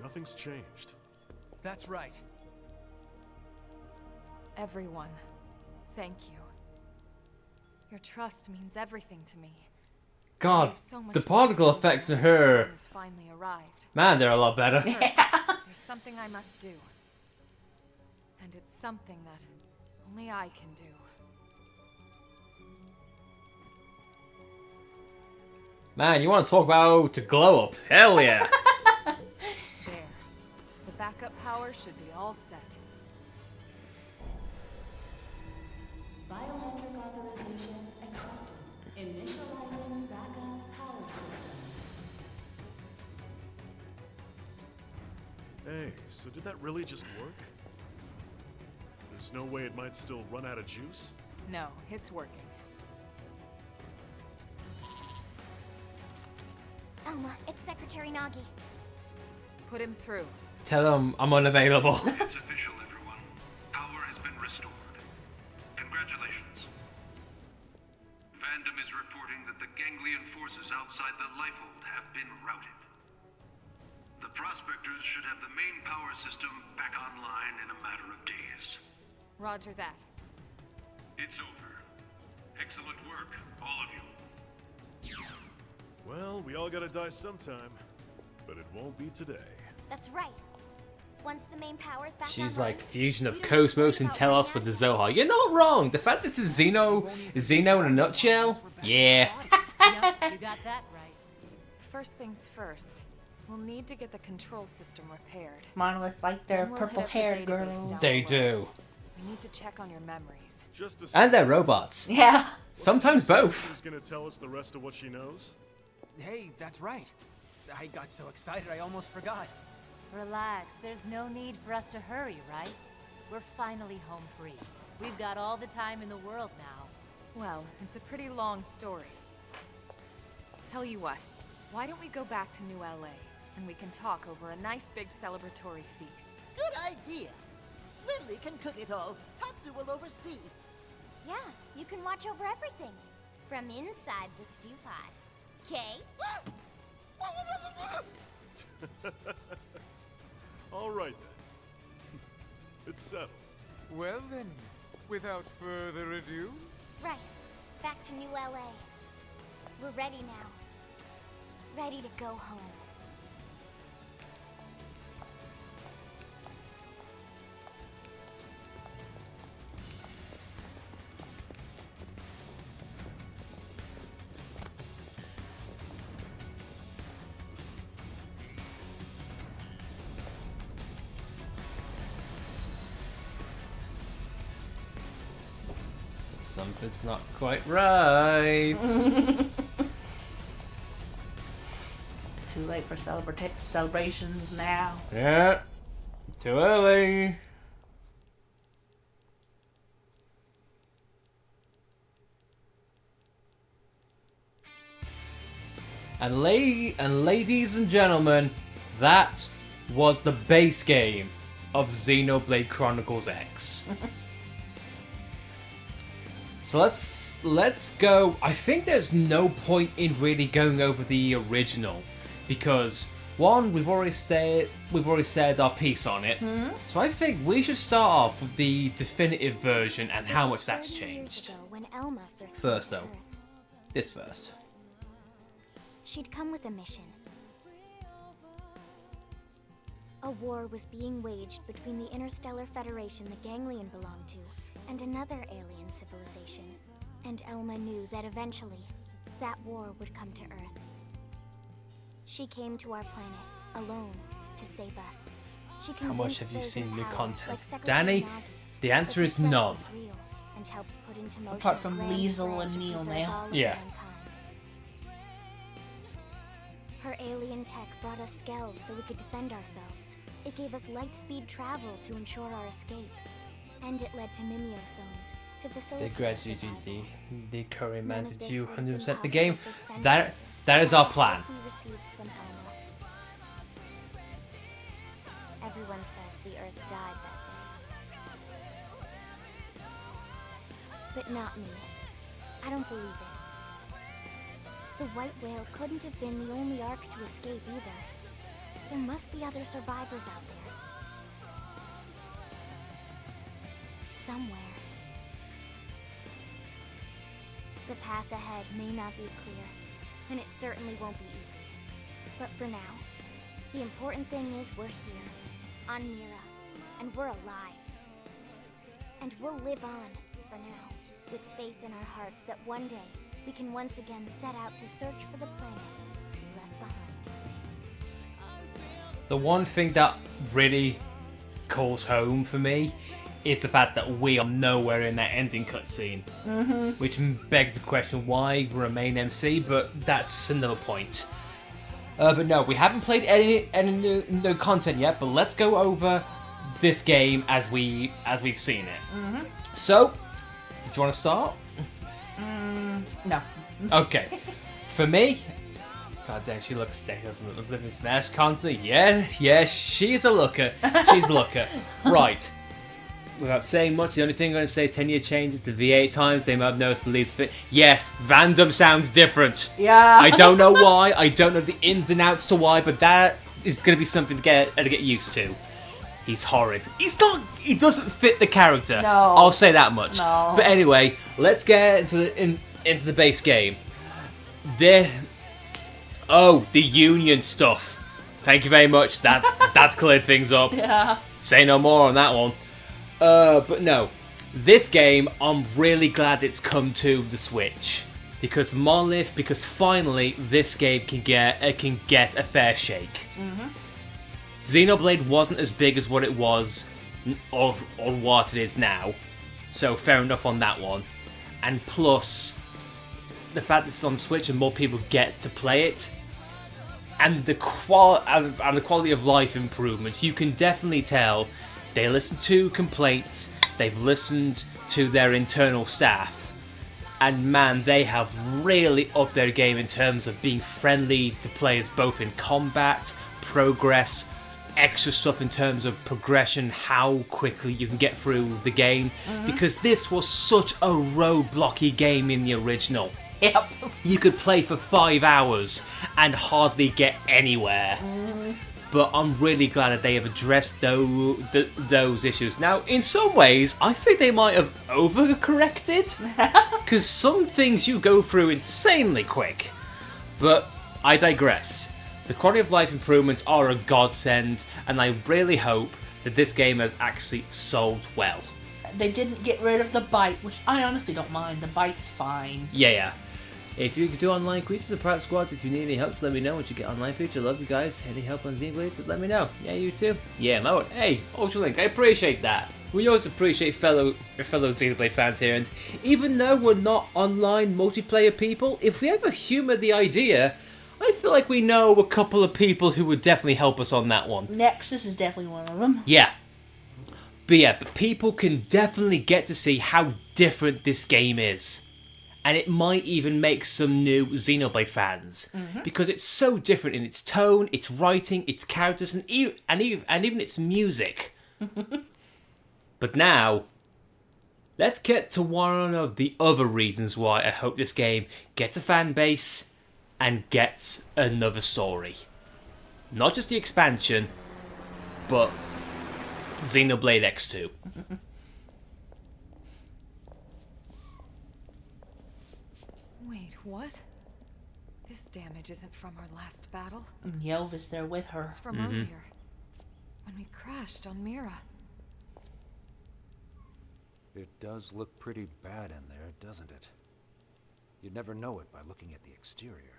Nothing's changed. That's right. Everyone, thank you. Your trust means everything to me. God, So much the particle effects in her. has finally arrived. Man, they're a lot better. First, there's something I must do. And it's something that only I can do. Man, you want to talk about to glow up? Hell yeah. There. The backup power should be all set. Biometric authorization accepted. Initializing backup power system. Hey, so did that really just work? There's no way it might still run out of juice? No, it's working. Elma, it's Secretary Nagi. Put him through. Tell them I'm unavailable. It's official, everyone. Power has been restored. Congratulations. Fandom is reporting that the ganglion forces outside the Lifehold have been routed. The Prospectors should have the main power system back online in a matter of days. Roger that. It's over. Excellent work, all of you. Well, we all gotta die sometime, but it won't be today. That's right. Once the main power's back She's online, like fusion of Cosmos and Telos with the Zohar. You're not wrong. The fact this is Xeno in a nutshell. Yeah. Yep, you got that right. First things first. We'll need to get the control system repaired. Monolith like their Then we'll purple hit up the haired database girls. down They below. do. We need to check on your memories. And they're robots. Yeah. Sometimes both. Who's gonna tell us the rest of what she knows? Hey, that's right. I got so excited I almost forgot. Relax, there's no need for us to hurry, right? We're finally home free. We've got all the time in the world now. Well, it's a pretty long story. Tell you what, why don't we go back to New LA and we can talk over a nice big celebratory feast? Good idea. Lindley can cook it all. Tatsu will oversee. Yeah, you can watch over everything. From inside the stew pot. Okay? All right then. It's settled. Well then, without further ado, Right. Back to New LA. We're ready now. Ready to go home. Something's not quite right. Too late for celebrations now. Yeah. Too early. And ladies and gentlemen, that was the base game of Xenoblade Chronicles X. So let's go. I think there's no point in really going over the original because one, we've already said our piece on it. So I think we should start off with the definitive version and how much that's changed. When Elma First though, this first. She'd come with a mission. A war was being waged between the Interstellar Federation the Ganglion belonged to and another alien civilization. And Elma knew that eventually, that war would come to Earth. She came to our planet, alone, to save us. She How much convinced have you those seen in new power, content? like Secretary Danny, Nagi, the answer that is the threat none. was real, and helped put into motion Apart a from grand Liesel plan and to Neil preserve now. all of Yeah. mankind. Her alien tech brought us Skells so we could defend ourselves. It gave us light speed travel to ensure our escape. And it led to Mimiosomes to facilitate They our gradually survival. the current None man of to this do would have been 100% the possible game. for That centuries is our without plan. the help we received from Elma. Everyone says the Earth died that day. But not me. I don't believe it. The white whale couldn't have been the only Ark to escape either. There must be other survivors out there. Somewhere. The path ahead may not be clear, and it certainly won't be easy. But for now, the important thing is we're here, on Mira, and we're alive. And we'll live on, for now, with faith in our hearts that one day we can once again set out to search for the planet we left behind. The one thing that really calls home for me is the fact that we are nowhere in that ending cutscene. Which begs the question why we're a main MC, but that's another point. But no, we haven't played any new content yet, but let's go over this game as we've seen it. So, do you want to start? No. Okay. For me, god damn, she looks sick as a living smash constantly. Yeah, she's a looker. She's a looker. Right. Without saying much, the only thing I'm going to say, 10-year changes, the V8 times, they might have noticed the leaves fit. Yes, Vandom sounds different. Yeah. I don't know why, I don't know the ins and outs to why, but that is going to be something to get used to. He's horrid. He doesn't fit the character. No. I'll say that much. No. But anyway, let's get into the base game. The union stuff. Thank you very much. That's cleared things up. Yeah. Say no more on that one. But no, this game, I'm really glad it's come to the Switch because finally this game can get a fair shake. Xenoblade wasn't as big as what it was or what it is now, so fair enough on that one. And plus, the fact that it's on Switch and more people get to play it, and the quality of life improvements, you can definitely tell they listen to complaints, they've listened to their internal staff, and man, they have really upped their game in terms of being friendly to players both in combat, progress, extra stuff in terms of progression, how quickly you can get through the game, because this was such a roadblocky game in the original. Yep. You could play for 5 hours and hardly get anywhere. But I'm really glad that they have addressed those issues. Now, in some ways, I think they might have overcorrected, because some things you go through insanely quick. But I digress. The quality of life improvements are a godsend, and I really hope that this game has actually sold well. They didn't get rid of the bite, which I honestly don't mind. The bite's fine. Yeah. If you could do online creatures or private squads, if you need any help, just let me know. Once you get online feature, love you guys. Any help on Xenoblade, just let me know. Yeah, you too. Yeah, Mo. Hey, Ultralink, I appreciate that. We always appreciate fellow Xenoblade fans here, and even though we're not online multiplayer people, if we ever humour the idea, I feel like we know a couple of people who would definitely help us on that one. Nexus is definitely one of them. Yeah. But people can definitely get to see how different this game is. and it might even make some new Xenoblade fans because it's so different in its tone, its writing, its characters, and even its music. But now, let's get to one of the other reasons why I hope this game gets a fan base and gets another story. Not just the expansion, but Xenoblade X2. Wait, what? This damage isn't from our last battle. And Yelv is there with her. It's from earlier, when we crashed on Mira. It does look pretty bad in there, doesn't it? You'd never know it by looking at the exterior.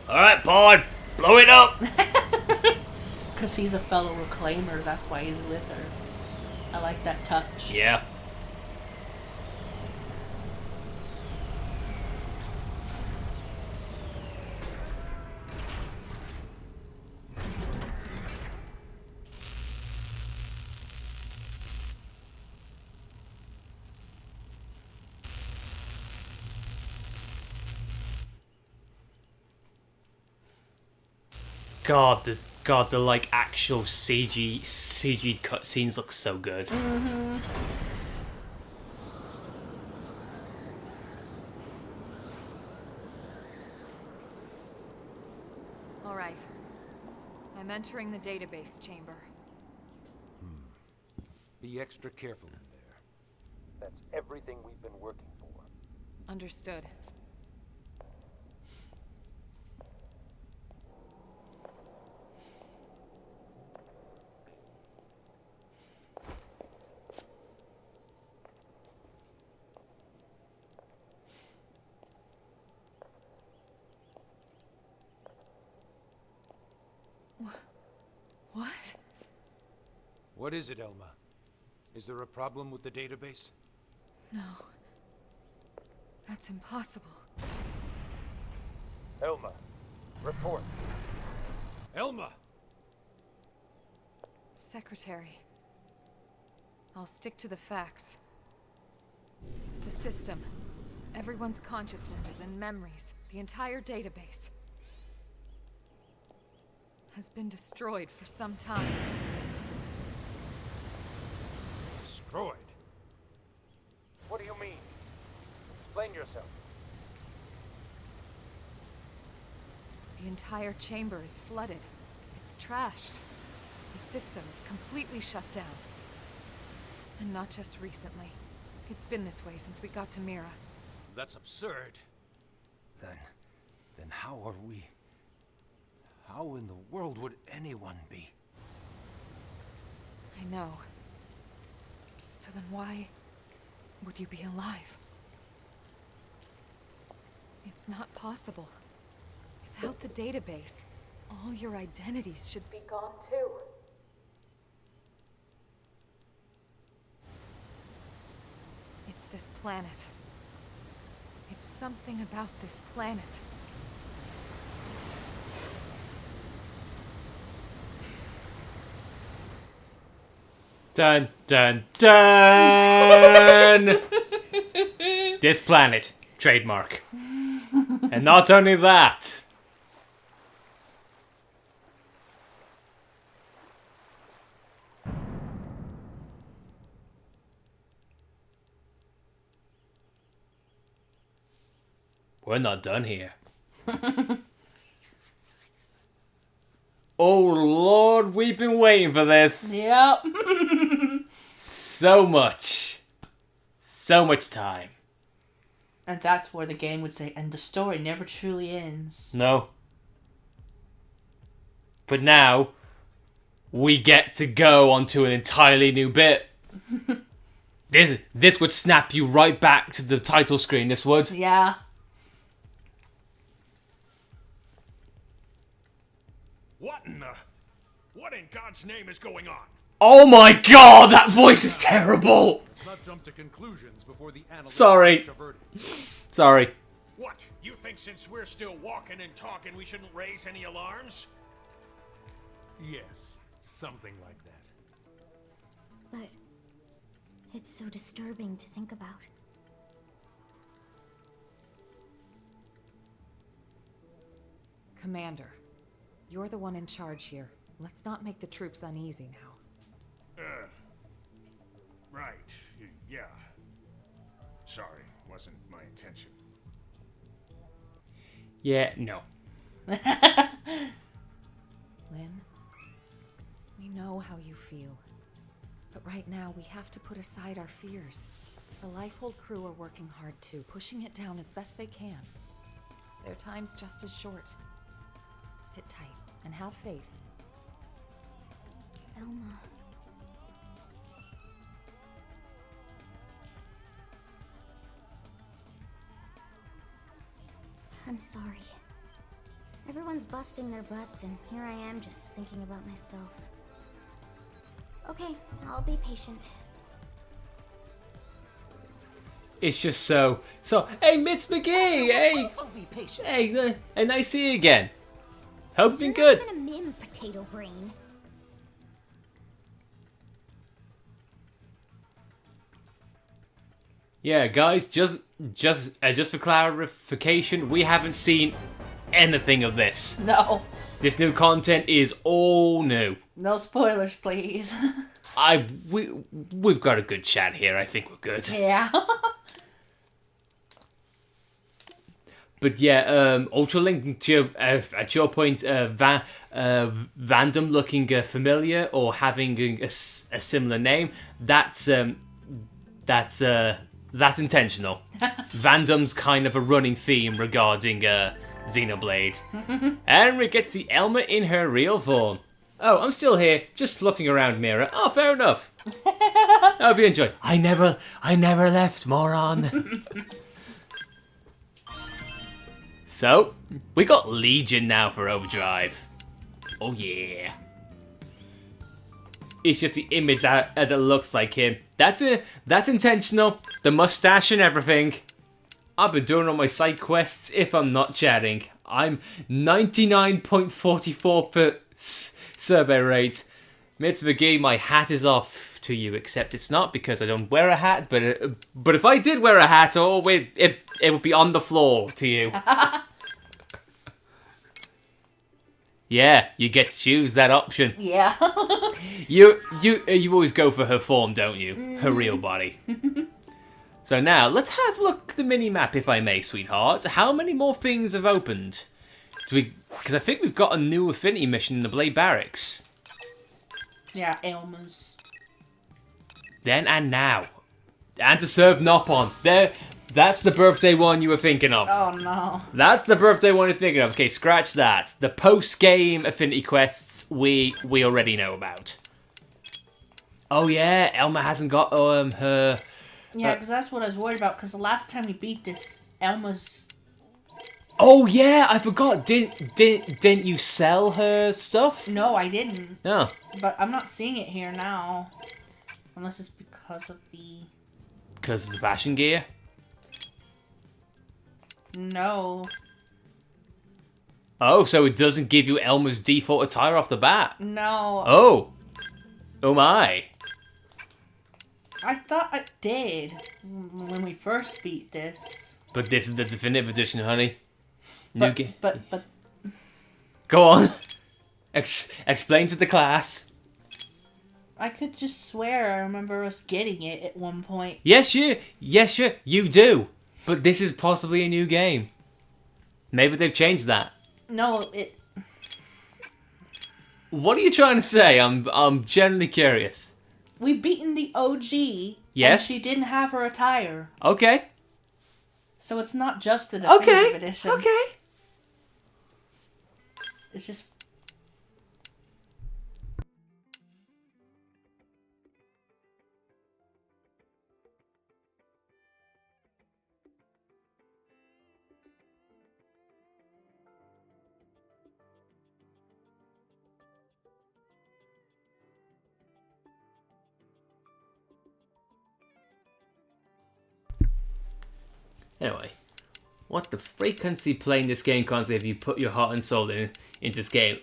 Alright, Pod, blow it up! Because he's a fellow reclaimer, that's why he's with her. I like that touch. Yeah. God, the like actual CG cutscenes look so good. All right. I'm entering the database chamber. Be extra careful in there. That's everything we've been working for. Understood. What? What is it, Elma? Is there a problem with the database? No. That's impossible. Elma, report. Elma! Secretary. I'll stick to the facts. The system. Everyone's consciousnesses and memories. The entire database. Has been destroyed for some time. Destroyed? What do you mean? Explain yourself. The entire chamber is flooded. It's trashed. The system is completely shut down. And not just recently. It's been this way since we got to Mira. That's absurd. Then how are we... How in the world would anyone be? I know. So then why would you be alive? It's not possible. Without the database, all your identities should be gone too. It's this planet. It's something about this planet. Dun, dun, dun! This planet. Trademark. And not only that. We're not done here. Oh Lord, we've been waiting for this. Yep. So much. So much time. And that's where the game would say, and the story never truly ends. No. But now, we get to go onto an entirely new bit. This would snap you right back to the title screen, this would. Yeah. What in God's name is going on? Oh my god, that voice is terrible! Let's not jump to conclusions before the analyst Sorry. reach a verdict. Sorry. What? You think since we're still walking and talking we shouldn't raise any alarms? Yes, something like that. But it's so disturbing to think about. Commander, you're the one in charge here. Let's not make the troops uneasy now. Right. Yeah. Sorry, wasn't my intention. Yeah, no. Lynn, we know how you feel. But right now, we have to put aside our fears. The Lifehold crew are working hard too, pushing it down as best they can. Their time's just as short. Sit tight and have faith. Elma. I'm sorry. Everyone's busting their butts, and here I am just thinking about myself. Okay, I'll be patient. It's just so. Hey, Mitz McGee! Hey! Be patient. Hey, nice to see you again. Hope you've been good. You're not even a mim, potato brain. Yeah, guys, just for clarification, we haven't seen anything of this. No. This new content is all new. No spoilers, please. We've got a good chat here. I think we're good. Yeah. But yeah, Ultra Link, to your, at your point, Vandom looking familiar or having a similar name, that's intentional. Vandom's kind of a running theme regarding Xenoblade. Henry gets the Elma in her real form. Oh, I'm still here, just fluffing around Mira. Oh, fair enough. I hope you enjoy. I never left, moron. So, we got Legion now for Overdrive. Oh yeah. It's just the image that looks like him. That's intentional. The mustache and everything. I've been doing all my side quests if I'm not chatting. I'm 99.44% survey rate. Mitz McGee, my hat is off to you, except it's not because I don't wear a hat, but if I did wear a hat, it would be on the floor to you. Yeah, you get to choose that option. Yeah. You always go for her form, don't you? Her real body. So now, let's have a look at the mini-map, if I may, sweetheart. How many more things have opened? Because I think we've got a new affinity mission in the Blade Barracks. Yeah, Elma's. Then and now. And to serve Nopon. That's the birthday one you were thinking of. Oh no. That's the birthday one you're thinking of. Okay, scratch that. The post-game affinity quests we already know about. Oh yeah, Elma hasn't got her... Yeah, because that's what I was worried about, because the last time we beat this, Elma's... Oh yeah, I forgot. Didn't you sell her stuff? No, I didn't. No. But I'm not seeing it here now. Unless it's because of the... Because of the fashion gear? No. Oh, so it doesn't give you Elma's default attire off the bat? No. Oh. Oh my. I thought I did when we first beat this. But this is the definitive edition, honey. But Go on. Explain to the class. I could just swear I remember us getting it at one point. Yes, you do. But this is possibly a new game. Maybe they've changed that. No, it... What are you trying to say? I'm genuinely curious. We beaten the OG. Yes. And she didn't have her attire. Okay. So it's not just the definitive edition. Okay. It's just... Anyway, what the frequency playing this game constantly if you put your heart and soul into this game?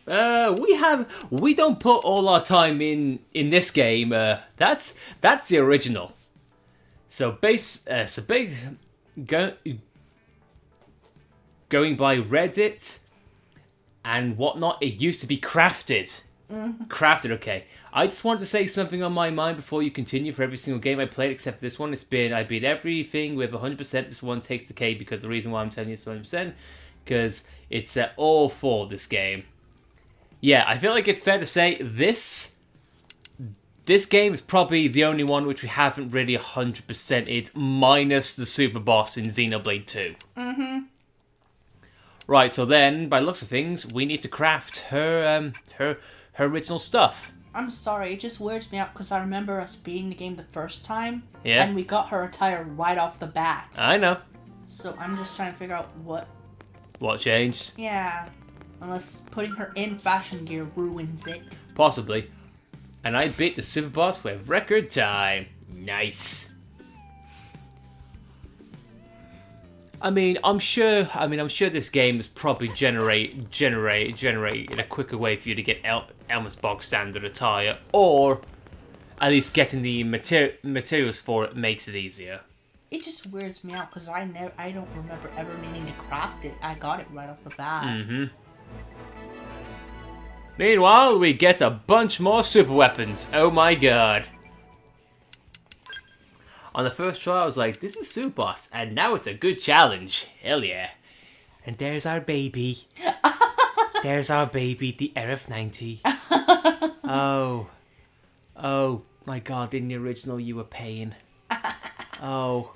We don't put all our time in this game. That's the original. So going by Reddit and whatnot, it used to be crafted. Crafted, okay. I just wanted to say something on my mind before you continue. For every single game I played except for this one, I beat everything with 100%. This one takes the cake because the reason why I'm telling you it's 100%, because it's all for this game. Yeah, I feel like it's fair to say this game is probably the only one which we haven't really 100%ed, minus the super boss in Xenoblade 2. Right, so then, by the looks of things, we need to craft her original stuff. I'm sorry, it just weirds me out because I remember us beating the game the first time, Yeah. and we got her attire right off the bat. I know. So I'm just trying to figure out what... What changed? Yeah, unless putting her in fashion gear ruins it. Possibly. And I beat the super boss with record time. Nice. I'm sure this game has probably generated a quicker way for you to get Elma's bog standard attire, or at least getting the materials for it makes it easier. It just weirds me out because I don't remember ever needing to craft it. I got it right off the bat. Meanwhile, we get a bunch more super weapons. Oh my god. On the first try, I was like, this is Super Boss, and now it's a good challenge. Hell yeah. And there's our baby. There's our baby, the RF-90. Oh my god, in the original you were paying. Oh.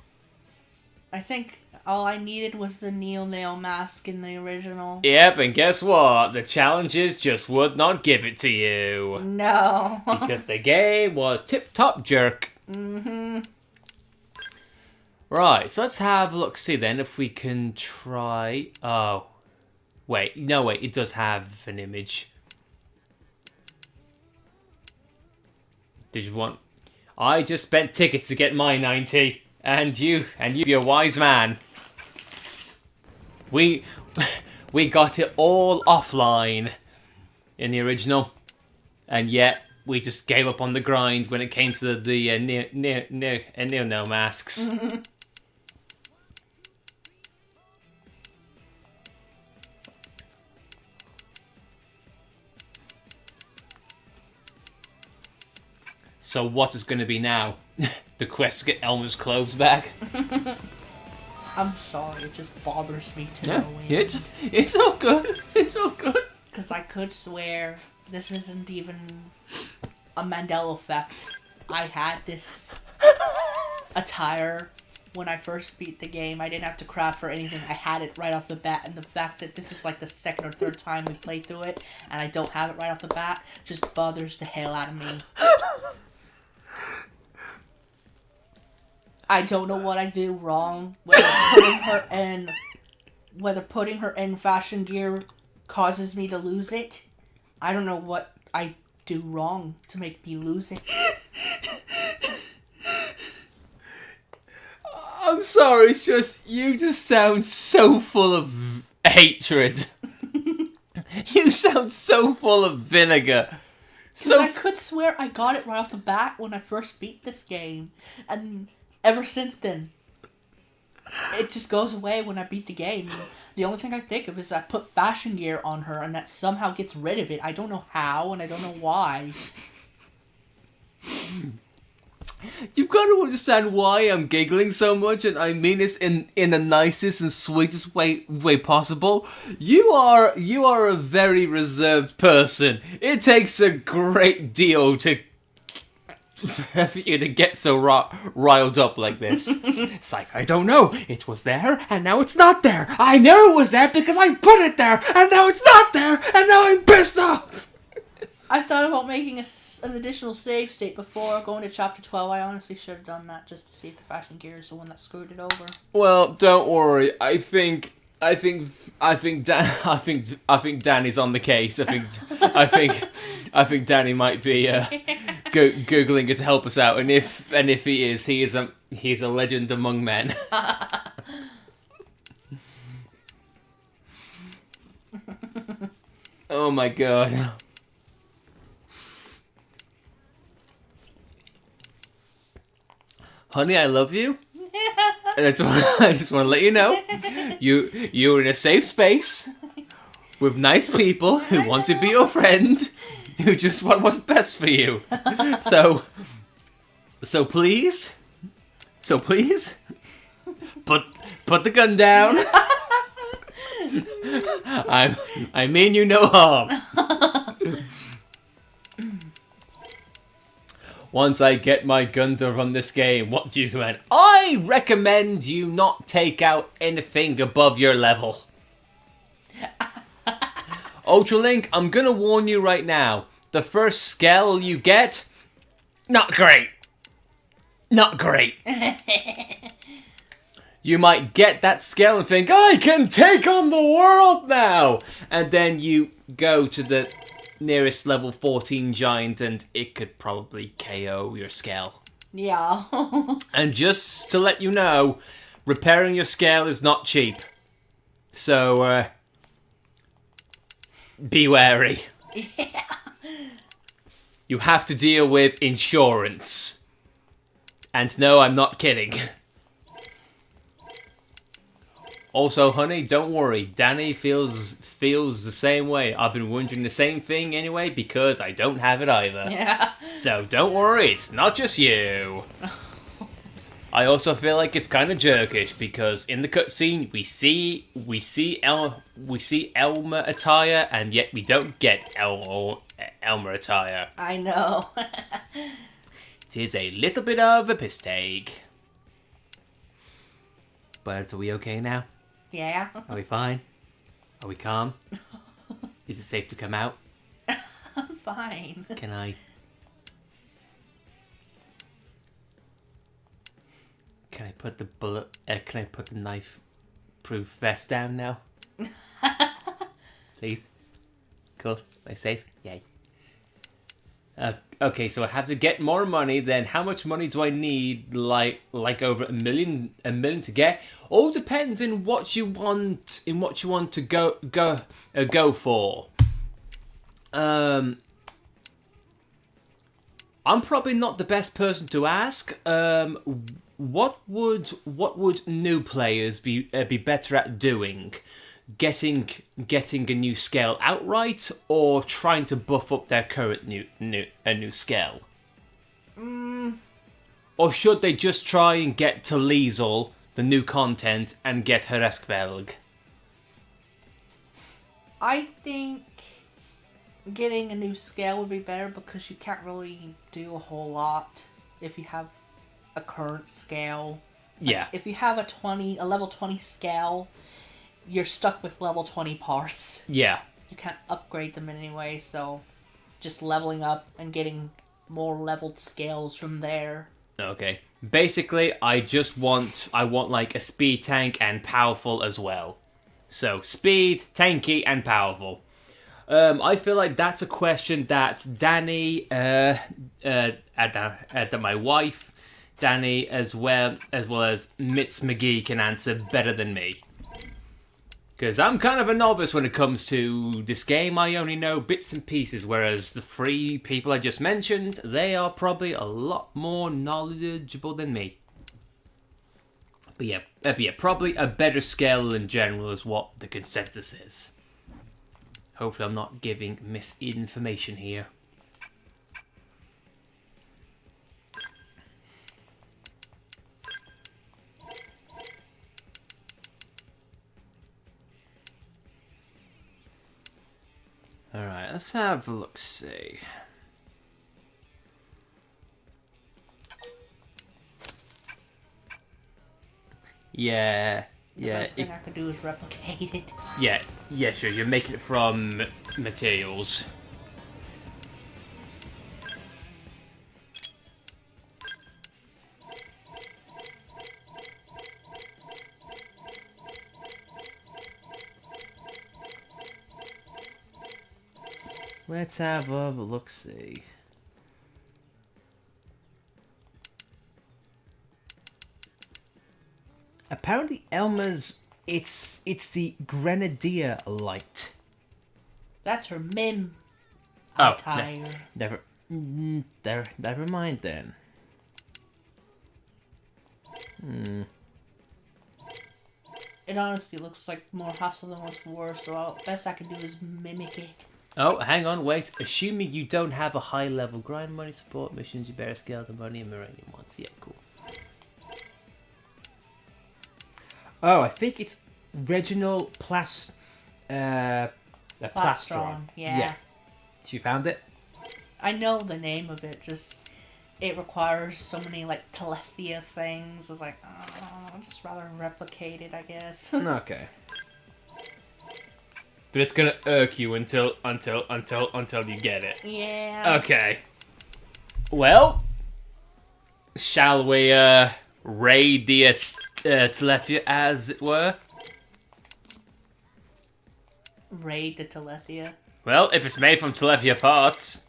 I think all I needed was the Nail mask in the original. Yep, and guess what? The challenges just would not give it to you. No. Because the game was tip-top jerk. Right, so let's have a look, see then if we can try... Oh. Wait, it does have an image. Did you want... I just spent tickets to get my 90, and you're a wise man. We got it all offline in the original, and yet we just gave up on the grind when it came to the Neo masks. So what is going to be now? The quest to get Elma's clothes back? I'm sorry, it just bothers me to Yeah, no end. it's all good. It's all good. Because I could swear this isn't even a Mandela effect. I had this attire when I first beat the game. I didn't have to craft for anything. I had it right off the bat, and the fact that this is like the second or third time we played through it, and I don't have it right off the bat, just bothers the hell out of me. I don't know what I do wrong. Whether putting her in fashion gear causes me to lose it. I don't know what I do wrong to make me lose it. I'm sorry, it's just, you just sound so full of hatred. You sound so full of vinegar. So I could swear I got it right off the bat when I first beat this game, and ever since then, it just goes away when I beat the game. The only thing I think of is I put fashion gear on her, and that somehow gets rid of it. I don't know how, and I don't know why. You've got to understand why I'm giggling so much, and I mean this in the nicest and sweetest way possible. You are a very reserved person. It takes a great deal for you to get so riled up like this. It's like, I don't know. It was there, and now it's not there. I knew it was there because I put it there, and now it's not there, and now I'm pissed off. I thought about making an additional save state before going to chapter 12. I honestly should have done that just to see if the fashion gear is the one that screwed it over. Well, don't worry. I think Danny's on the case. I think Danny might be googling it to help us out. And if he is, he's a legend among men. Oh my god. Honey, I love you. And I just want to let you know, you're in a safe space with nice people who want to be your friend, who just want what's best for you. So please, put the gun down. I mean you no harm. Once I get my gun to run this game, what do you recommend? I recommend you not take out anything above your level. Ultralink, I'm gonna warn you right now. The first skell you get, not great. Not great. You might get that skell and think, I can take on the world now! And then you go to the nearest level 14 giant and it could probably KO your skell. Yeah. And just to let you know, repairing your scale is not cheap. So, be wary. Yeah. You have to deal with insurance. And no, I'm not kidding. Also, honey, don't worry. Danny feels the same way. I've been wondering the same thing anyway, because I don't have it either. Yeah. So don't worry, it's not just you. I also feel like it's kind of jerkish because in the cutscene we see Elmer attire, and yet we don't get Elmer attire. I know. It is a little bit of a piss take. But are we okay now? Yeah. Are we fine? Are we calm? Is it safe to come out? I'm fine. Can I put the bullet? Can I put the knife-proof vest down now? Please. Cool. Am I safe? Yay. Okay, so I have to get more money. Then how much money do I need? Like over a million to get. All depends in what you want. In what you want to go for. I'm probably not the best person to ask. What would new players be better at doing? Getting a new scale outright, or trying to buff up their current new scale? Or should they just try and get to Liesel, the new content, and get her Eskvelg? I think getting a new scale would be better because you can't really do a whole lot if you have a current scale. Like, yeah. If you have a level 20 scale, you're stuck with level 20 parts. Yeah. You can't upgrade them in any way, so just leveling up and getting more leveled scales from there. Okay. Basically, I want like a speed tank and powerful as well. So, speed, tanky, and powerful. I feel like that's a question that Danny, my wife, Danny, as well as Mitz McGee can answer better than me. Because I'm kind of a novice when it comes to this game. I only know bits and pieces, whereas the three people I just mentioned, they are probably a lot more knowledgeable than me. But yeah, probably a better scale in general is what the consensus is. Hopefully I'm not giving misinformation here. Alright, let's have a look-see. Yeah. The best thing I could do is replicate it. Yeah, sure, you're making it from materials. Let's have a look-see. Apparently Elmer's, it's the Grenadier light. That's her mim Oh, attire. never mind then. It honestly looks like more hassle than what's worse, so best I can do is mimic it. Oh, hang on, wait. Assuming you don't have a high-level grind money support missions, you better scale the money and Miranium ones. Yeah, cool. Oh, I think it's Reginald Plastron. Yeah. She found it? I know the name of it, just it requires so many like telephia things. It's like, I'd just rather replicate it, I guess. Okay. But it's gonna irk you until you get it. Yeah. Okay. Well, shall we raid the Telethia, as it were? Raid the Telethia. Well, if it's made from Telethia parts.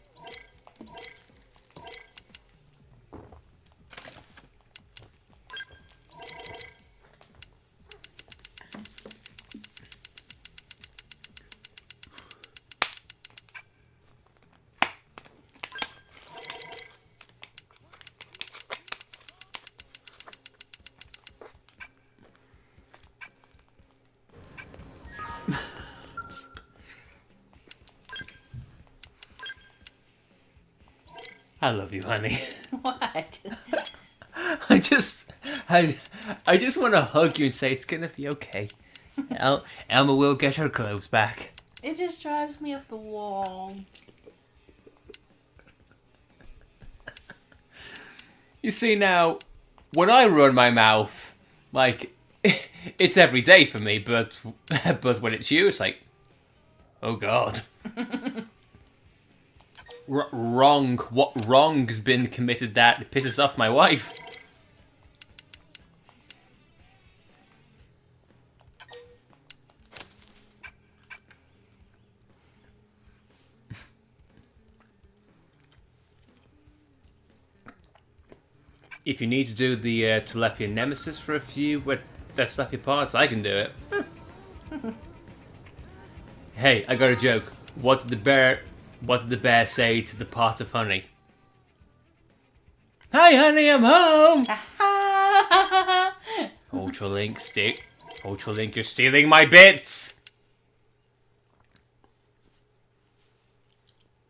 I love you, honey. What? I just want to hug you and say it's gonna be okay. Elma will get her clothes back. It just drives me up the wall. You see now, when I run my mouth, like it's every day for me, but when it's you, it's like, oh God. Wrong. What wrong has been committed that pisses off my wife? If you need to do the Telethia Nemesis for a few Telethia parts, I can do it. Hey, I got a joke. What did the bear say to the pot of honey? Hi, honey, I'm home! Ultralink, you're stealing my bits!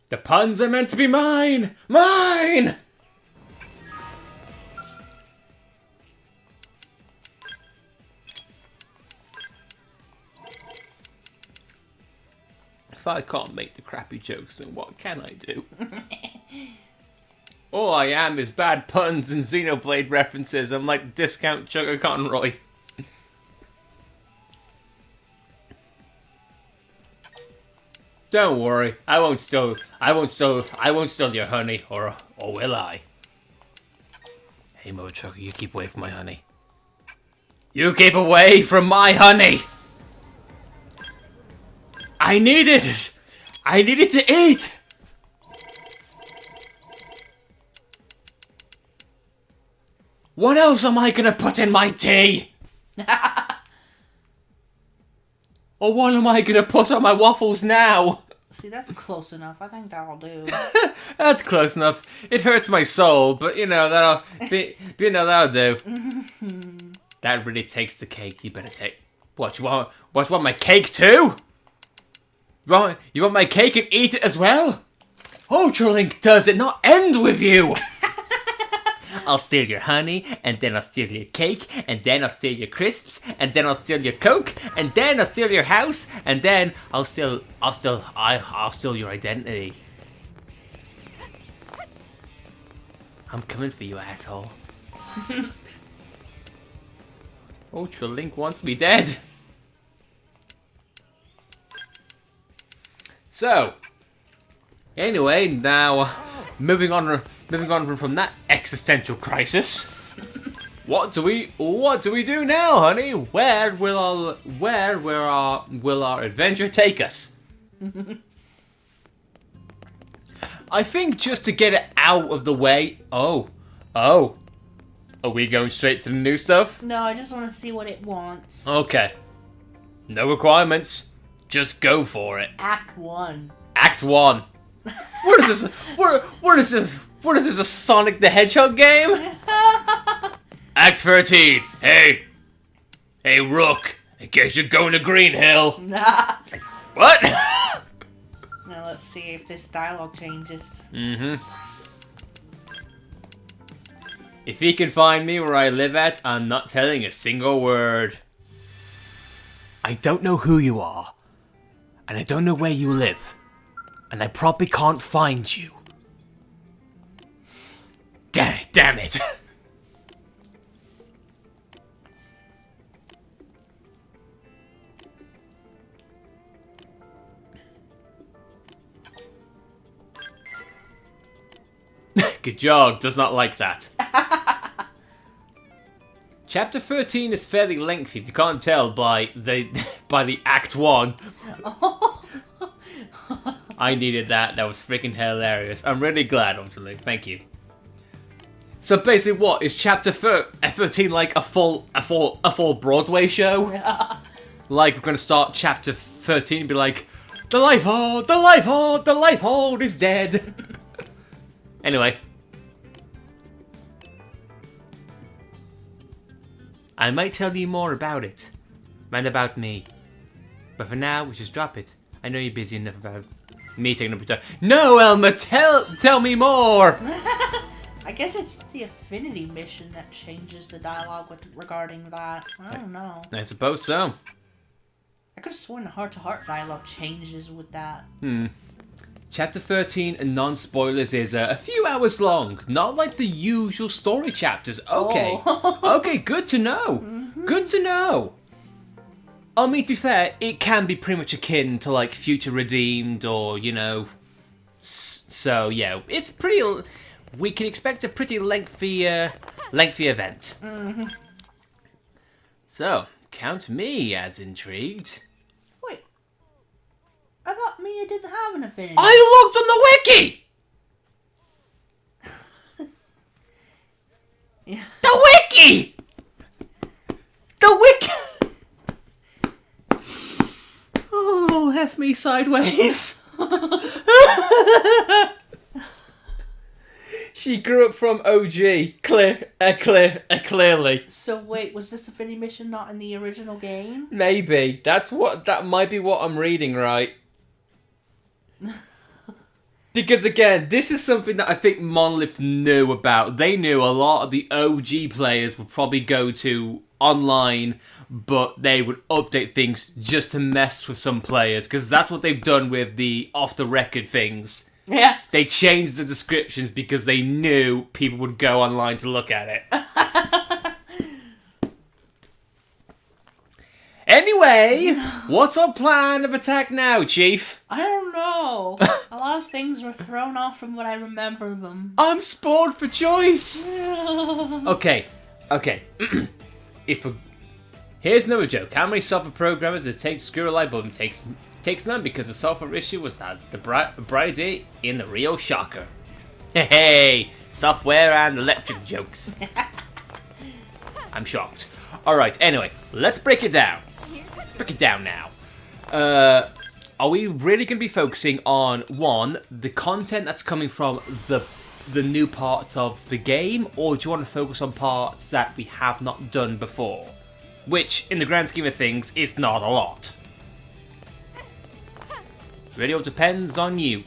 The puns are meant to be mine! Mine! If I can't make the crappy jokes, then what can I do? All I am is bad puns and Xenoblade references. I'm like discount Sugar Conroy. Don't worry, I won't steal your honey, or will I? Hey, Mo Trucker, you keep away from my honey. You keep away from my honey! I need it! I need it to eat! What else am I gonna put in my tea? Or what am I gonna put on my waffles now? See, that's close enough. I think that'll do. That's close enough. It hurts my soul, but that'll do. That really takes the cake. You better take. What, you want my cake too? You want my cake and eat it as well? Ultralink does it not end with you! I'll steal your honey, and then I'll steal your cake, and then I'll steal your crisps, and then I'll steal your Coke, and then I'll steal your house, and then I'll steal your identity. I'm coming for you, asshole. Ultralink wants me dead. So, anyway, now moving on from that existential crisis, what do we do now, honey? Where will our adventure take us? I think just to get it out of the way. Oh, are we going straight to the new stuff? No, I just want to see what it wants. Okay, no requirements. Just go for it. Act 1. Act 1. What is this? What is this? What is this? A Sonic the Hedgehog game? Act 13. Hey, Rook. I guess you're going to Green Hill. Nah. What? Now let's see if this dialogue changes. If he can find me where I live at, I'm not telling a single word. I don't know who you are. And I don't know where you live. And I probably can't find you. Damn it. Good job, does not like that. Chapter 13 is fairly lengthy, if you can't tell by the Act 1. I needed that. That was freaking hilarious. I'm really glad, actually. Thank you. So basically, what is Chapter 13 like a full Broadway show? Like we're gonna start Chapter 13 and be like, the life hold is dead. Anyway, I might tell you more about it, and about me. But for now, we just drop it. I know you're busy enough about me taking up your time. No, Elma, tell me more. I guess it's the Affinity mission that changes the dialogue regarding that. I don't know. I suppose so. I could have sworn the heart-to-heart dialogue changes with that. Chapter 13, non-spoilers, is a few hours long. Not like the usual story chapters. Okay. Okay, good to know. Good to know. I mean, to be fair, it can be pretty much akin to, like, Future Redeemed or, you know... So, yeah, it's pretty... We can expect a pretty lengthy event. So, count me as intrigued. Wait. I thought Mia didn't have an affinity. I looked on the wiki! Yeah. The wiki! The wiki! Oh, F me sideways. She grew up from OG, clearly. So wait, was this Affinity mission not in the original game? Maybe. That might be what I'm reading, right? Because again, this is something that I think Monolith knew about. They knew a lot of the OG players would probably go to online, but they would update things just to mess with some players, because that's what they've done with the off-the-record things. Yeah. They changed the descriptions because they knew people would go online to look at it. Anyway, what's our plan of attack now, Chief? I don't know. A lot of things were thrown off from what I remember them. I'm spoiled for choice. Okay. Here's another joke. How many software programmers does it take to screw a light bulb? Takes none, because the software issue was that the bright idea in the real shocker. Hey, software and electric jokes. I'm shocked. Alright, anyway, let's break it down. Let's break it down now. Are we really going to be focusing on, one, the content that's coming from the new parts of the game, or do you want to focus on parts that we have not done before? Which, in the grand scheme of things, is not a lot. Really all depends on you,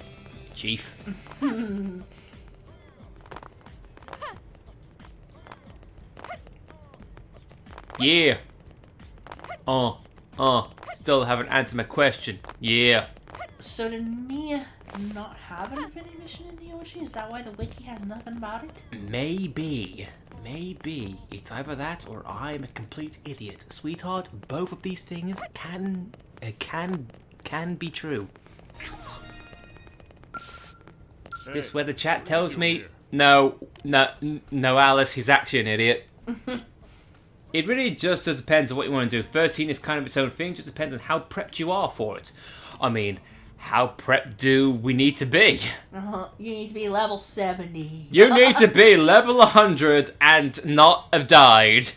Chief. Yeah. Still haven't answered my question. Yeah. So did Mia not have an Affinity mission in the OG? Is that why the wiki has nothing about it? Maybe. It's either that or I'm a complete idiot. Sweetheart, both of these things can be true. This where the chat tells me no, Alice, he's actually an idiot. It really just depends on what you want to do. 13 is kind of its own thing, just depends on how prepped you are for it. I mean, how prepped do we need to be? You need to be level 70. You need to be level 100 and not have died.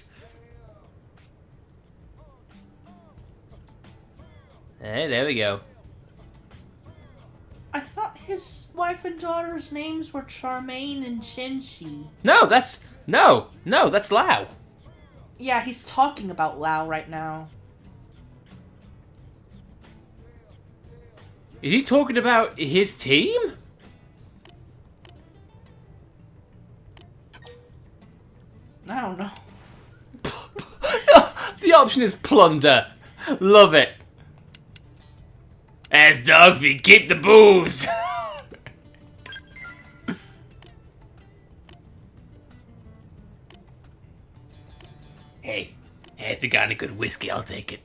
Hey, there we go. I thought his wife and daughter's names were Charmaine and Shinji. No, that's Lao. Yeah, he's talking about Lao right now. Is he talking about his team? I don't know. The option is plunder. Love it. As Dogfeet, keep the booze. Hey, if you got any good whiskey, I'll take it.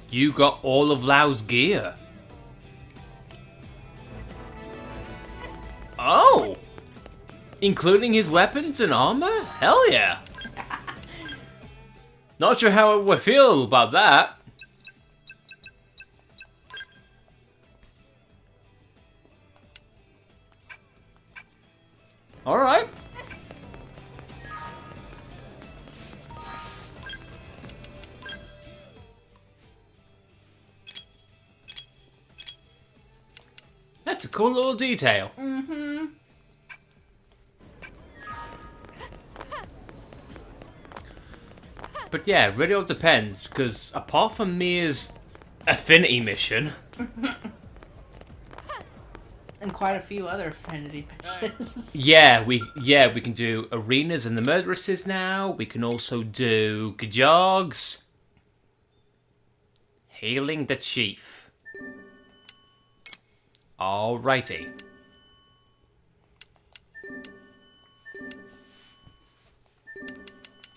You got all of Lao's gear. Oh! Including his weapons and armor? Hell yeah! Not sure how I would feel about that. Alright. That's a cool little detail. Mm-hmm. But yeah, it really all depends, because apart from Mia's affinity mission... And quite a few other affinity missions. Yeah, we can do arenas and the murderesses now. We can also do Gajogs. Hailing the chief. Alrighty.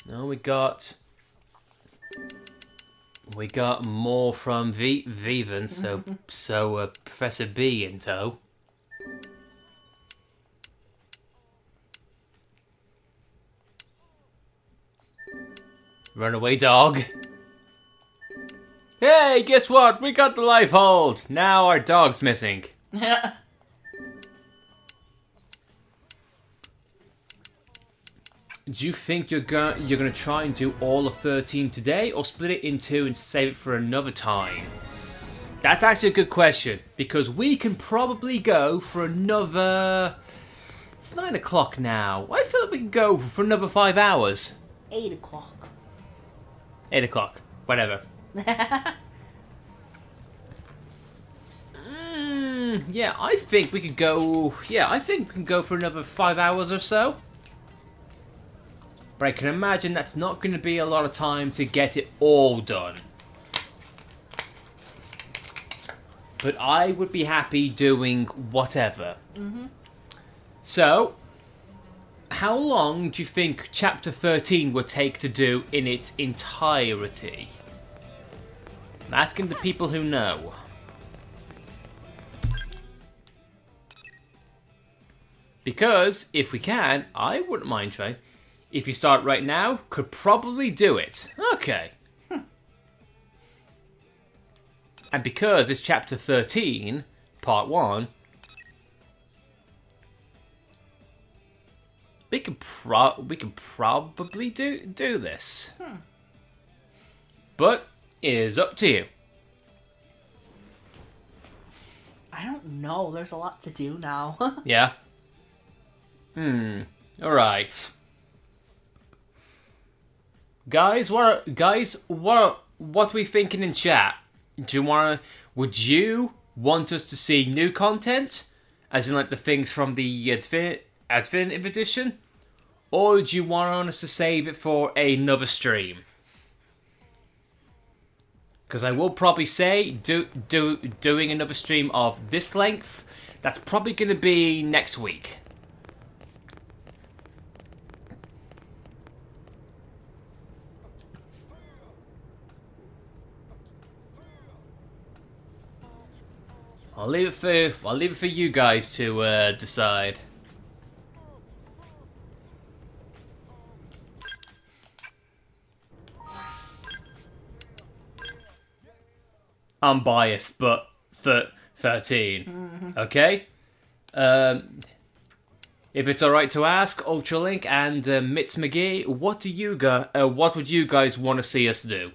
Now we got more from Vivan, so Professor B in tow. Runaway dog. Hey, guess what? We got the life hold. Now our dog's missing. Do you think you're gonna try and do all of 13 today, or split it in two and save it for another time? That's actually a good question, because we can probably go for another... It's 9 o'clock now. I feel like we can go for another 5 hours. 8 o'clock. 8 o'clock. Whatever. Yeah, I think we could go... Yeah, I think we can go for another 5 hours or so. But I can imagine that's not going to be a lot of time to get it all done. But I would be happy doing whatever. Mm-hmm. So, how long do you think Chapter 13 would take to do in its entirety? I'm asking the people who know. Because, if we can, I wouldn't mind trying. If you start right now, could probably do it. Okay. And because it's Chapter 13, Part 1, we could probably do this. But it is up to you. I don't know. There's a lot to do now. Yeah. Alright. Guys, what are we thinking in chat? Would you want us to see new content? As in like the things from the Definitive Edition? Or do you want us to save it for another stream? Because I will probably say, doing another stream of this length, that's probably going to be next week. I'll leave it for you guys to decide. unbiased, but 13. Okay? If it's alright to ask, Ultralink and Mitz McGee, what would you guys want to see us do?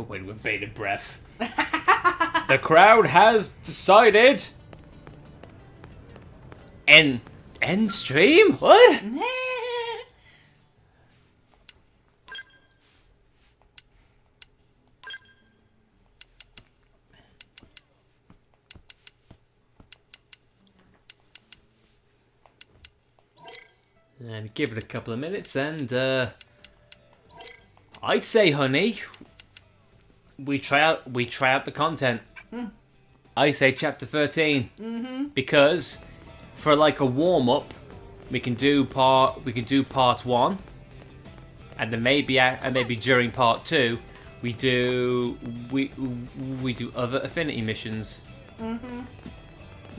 Wait with bated breath. The crowd has decided. End stream? What? And give it a couple of minutes, and I'd say, honey, we try out the content. I say chapter 13 because for like a warm up, we can do part 1, and then maybe during part 2 we do other affinity missions.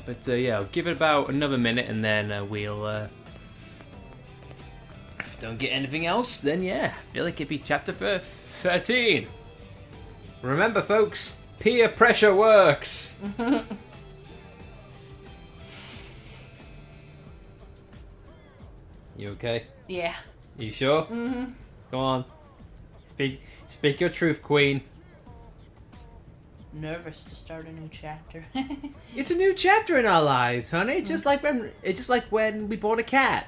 But yeah, I'll give it about another minute, and then we'll. If we don't get anything else, then yeah, I feel like it'd be chapter 13. Remember, folks, peer pressure works. You okay? Yeah. You sure? Come on. Speak your truth, Queen. Nervous to start a new chapter. It's a new chapter in our lives, honey. Just like when we bought a cat.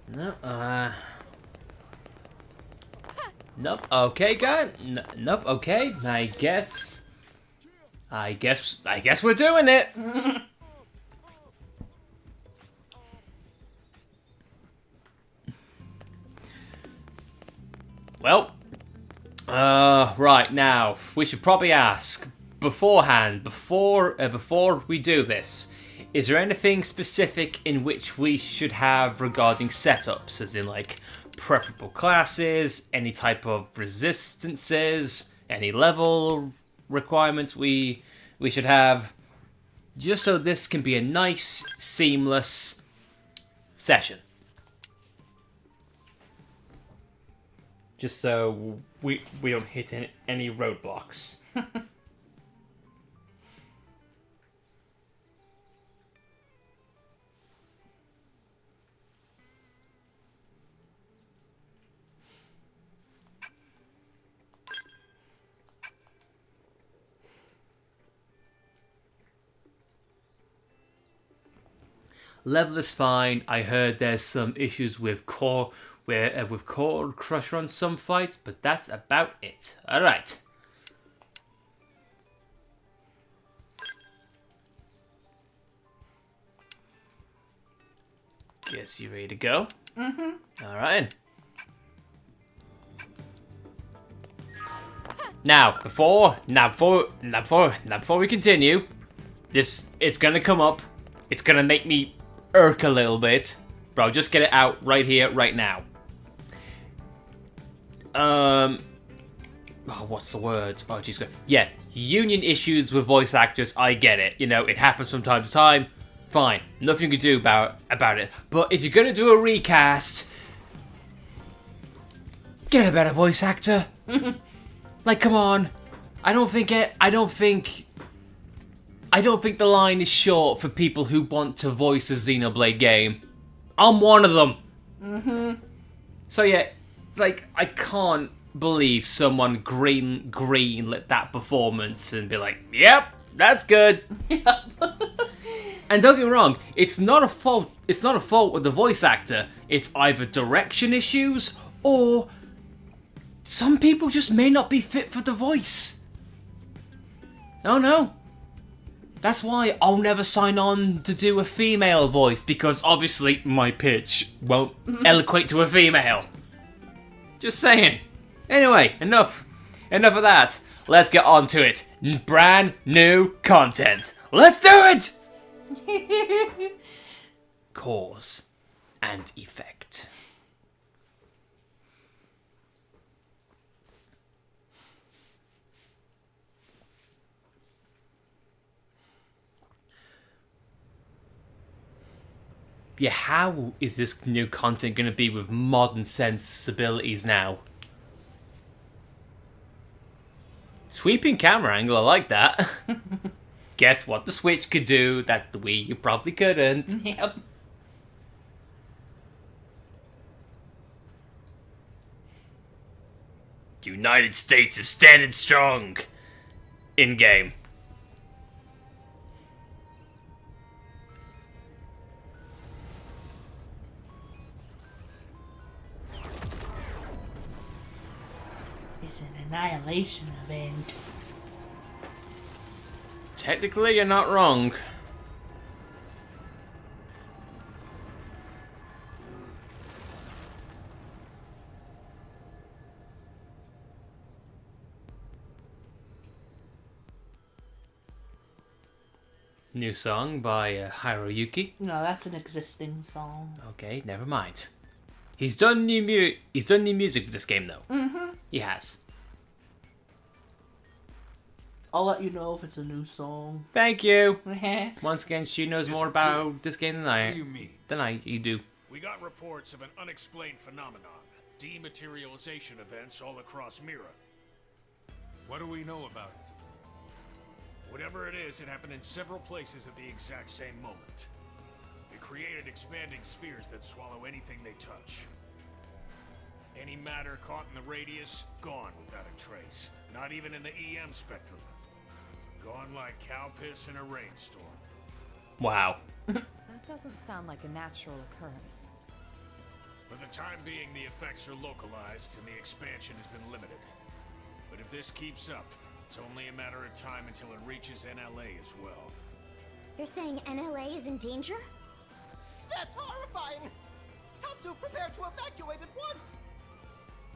No, nope. Okay, guy. Nope. Okay. I guess we're doing it. Well, right now we should probably ask beforehand, before we do this. Is there anything specific in which we should have regarding setups, as in like preferable classes, any type of resistances, any level requirements we should have, just so this can be a nice, seamless session? Just so we don't hit any roadblocks. Level is fine. I heard there's some issues with core crusher on some fights, but that's about it. All right. Guess you ready to go? All right. Now, before we continue, it's gonna come up. It's gonna make me irk a little bit, but I'll just get it out right here, right now. What's the word? Oh, jeez. Yeah, union issues with voice actors. I get it. You know, it happens from time to time. Fine, nothing you can do about it. But if you're gonna do a recast, get a better voice actor. Like, come on. I don't think the line is short for people who want to voice a Xenoblade game. I'm one of them. So yeah, like, I can't believe someone greenlit that performance and be like, yep, that's good. And don't get me wrong, it's not a fault with the voice actor. It's either direction issues or some people just may not be fit for the voice. Oh no. That's why I'll never sign on to do a female voice, because obviously my pitch won't eloquate to a female. Just saying. Anyway, enough of that. Let's get on to it. Brand new content. Let's do it! Cause and effect. Yeah, how is this new content going to be with modern sensibilities now? Sweeping camera angle, I like that. Guess what the Switch could do that the Wii U probably couldn't. Yep. The United States is standing strong. In-game. It's an annihilation event. Technically, you're not wrong. New song by Hiroyuki. No, that's an existing song. Okay, never mind. He's done new music for this game though. Mm-hmm. He has. I'll let you know if it's a new song. Thank you. Once again, she knows more about this game than I. What do you mean? You do. We got reports of an unexplained phenomenon. Dematerialization events all across Mira. What do we know about it? Whatever it is, it happened in several places at the exact same moment. It created expanding spheres that swallow anything they touch. Any matter caught in the radius, gone without a trace. Not even in the EM spectrum. Gone like cow piss in a rainstorm. Wow. That doesn't sound like a natural occurrence. For the time being, the effects are localized and the expansion has been limited. But if this keeps up, it's only a matter of time until it reaches NLA as well. You're saying NLA is in danger? That's horrifying! Tatsu, prepare to evacuate at once!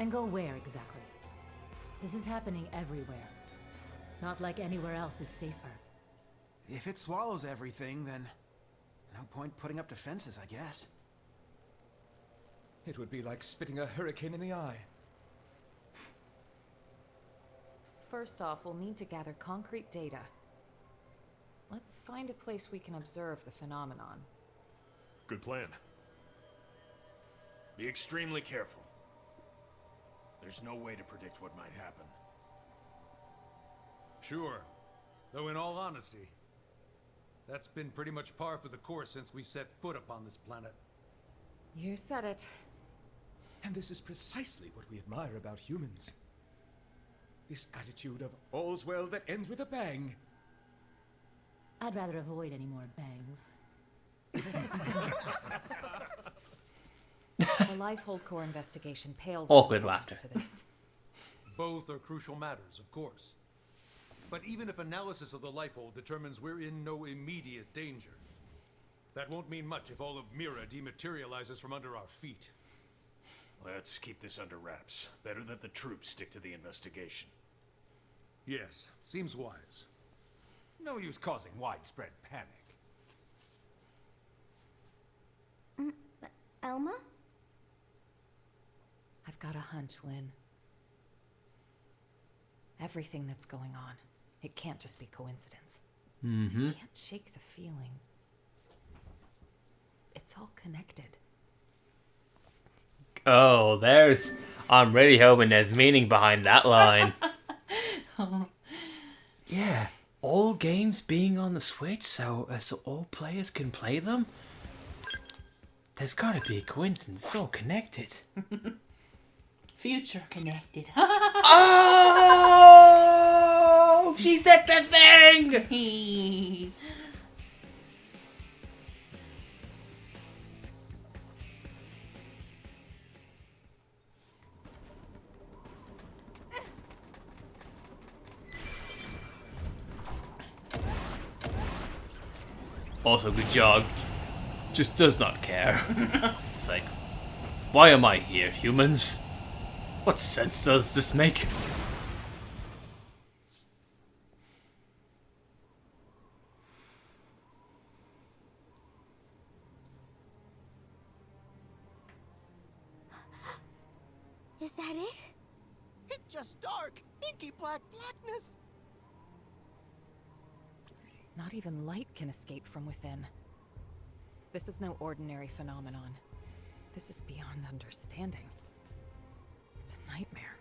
And go where exactly? This is happening everywhere. Not like anywhere else is safer. If it swallows everything, then no point putting up defenses, I guess. It would be like spitting a hurricane in the eye. First off, we'll need to gather concrete data. Let's find a place we can observe the phenomenon. Good plan. Be extremely careful. There's no way to predict what might happen. Sure. Though in all honesty, that's been pretty much par for the course since we set foot upon this planet. You said it. And this is precisely what we admire about humans. This attitude of all's well that ends with a bang. I'd rather avoid any more bangs. The Lifehold Core investigation pales Awkward in laughter. to this. Both are crucial matters, of course. But even if analysis of the Lifehold determines we're in no immediate danger, that won't mean much if all of Mira dematerializes from under our feet. Let's keep this under wraps. Better that the troops stick to the investigation. Yes, seems wise. No use causing widespread panic. Elma? I've got a hunch, Lynn. Everything that's going on, it can't just be coincidence. Mm-hmm. I can't shake the feeling. It's all connected. Oh, I'm really hoping there's meaning behind that line. Yeah, all games being on the Switch, so all players can play them? There's gotta be a coincidence, it's all connected. Future connected. Oh! She said the thing! Also, good job. Just does not care. It's like, why am I here, humans? What sense does this make? Is that it? It's just dark, inky blackness. Not even light can escape from within. This is no ordinary phenomenon. This is beyond understanding. It's a nightmare.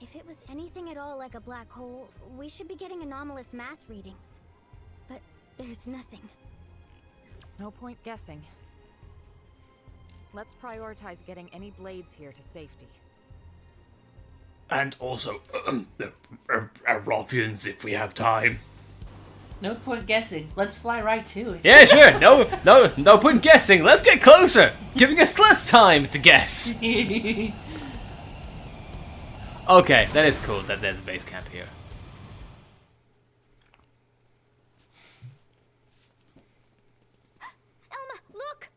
If it was anything at all like a black hole, we should be getting anomalous mass readings. But there's nothing. No point guessing. Let's prioritize getting any blades here to safety. And also, Rothians, if we have time. No point guessing. Let's fly right to it. Yeah, sure. No point guessing. Let's get closer. Giving us less time to guess. Okay, that is cool that there's a base camp here. Elma, look!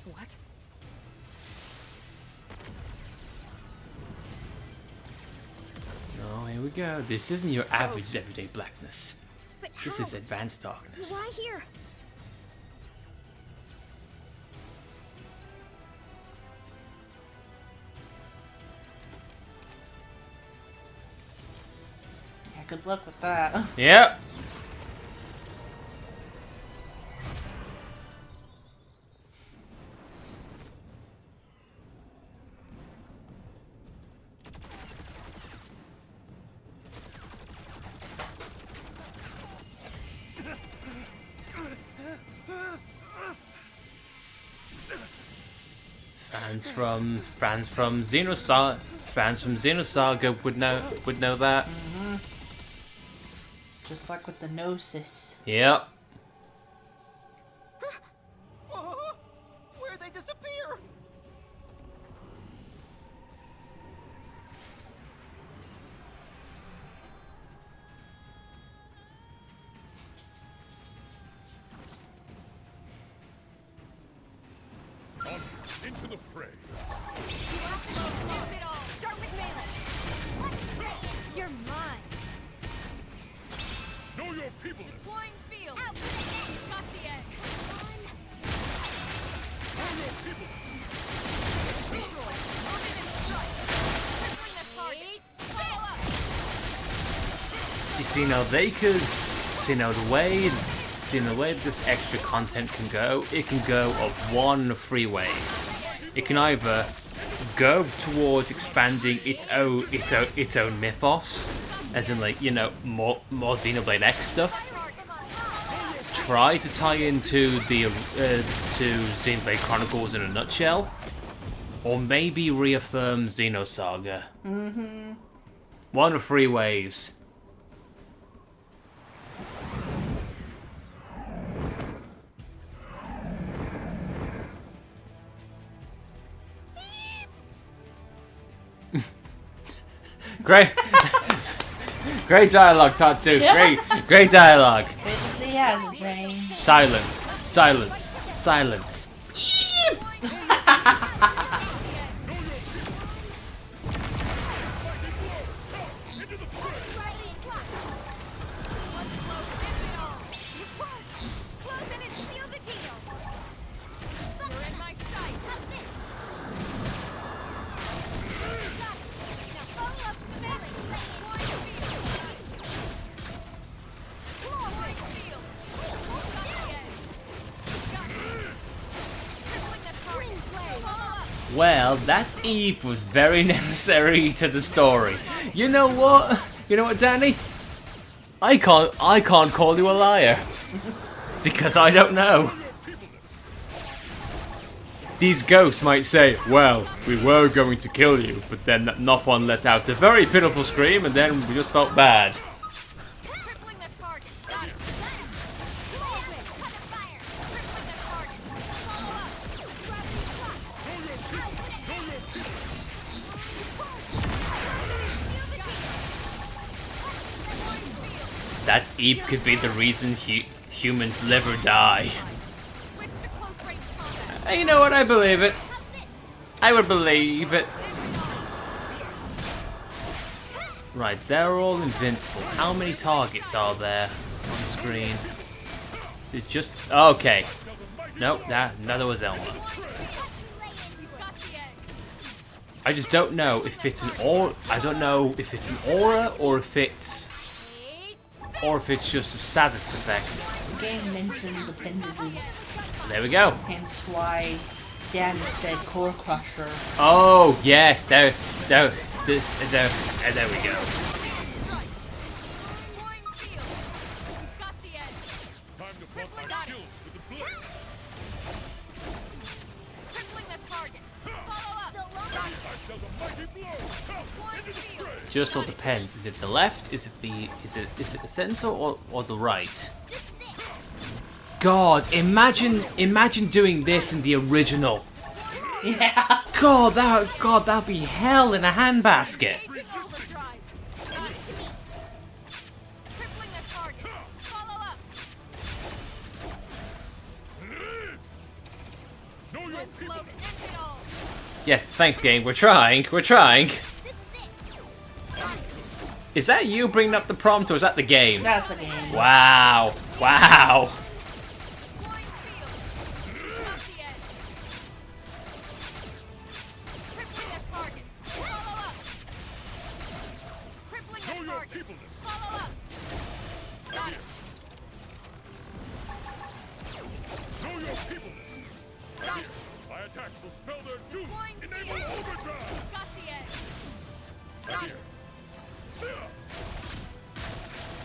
What? Oh, here we go. This isn't your average everyday blackness. But This how? is advanced darkness. Why here? Yeah, good luck with that. Yep. Fans from Xenosaga would know that. Just like with the Gnosis. Yep. Where'd they disappear? Into the fray. Start with melee. You're mine. Know your people. Deploying field. Got the edge. Destroy. Move in and strike. Crippling the target. Follow up. You see, now they could, the way this extra content can go, it can go of one of three ways. It can either go towards expanding its own mythos, as in like, you know, more Xenoblade X stuff. Try to tie into the to Xenoblade Chronicles in a nutshell, or maybe reaffirm Xenosaga. One of three ways. Great dialogue, Tatsu. Great dialogue. Good to see you, hasn't Jane. Silence. Well, that Eve was very necessary to the story. You know what? Danny? I can't call you a liar. Because I don't know. These ghosts might say, well, we were going to kill you, but then Nopon let out a very pitiful scream and then we just felt bad. That Eep could be the reason humans live or die. You know what? I believe it. I would believe it. Right, they're all invincible. How many targets are there on screen? Is it just... Okay. Nope, neither was Elma. I just don't know if it's an aura. I don't know if it's an aura or if it's just a status effect. The game mentioned appendages. There we go. Hence why Dan said Core Crusher. Oh yes, there we go. Just all depends. Is it the left? Is it the center or the right? God, imagine doing this in the original. Yeah. God, that'd be hell in a handbasket. Yes, thanks, game. We're trying. Is that you bringing up the prompt, or is that the game? That's the game. Wow.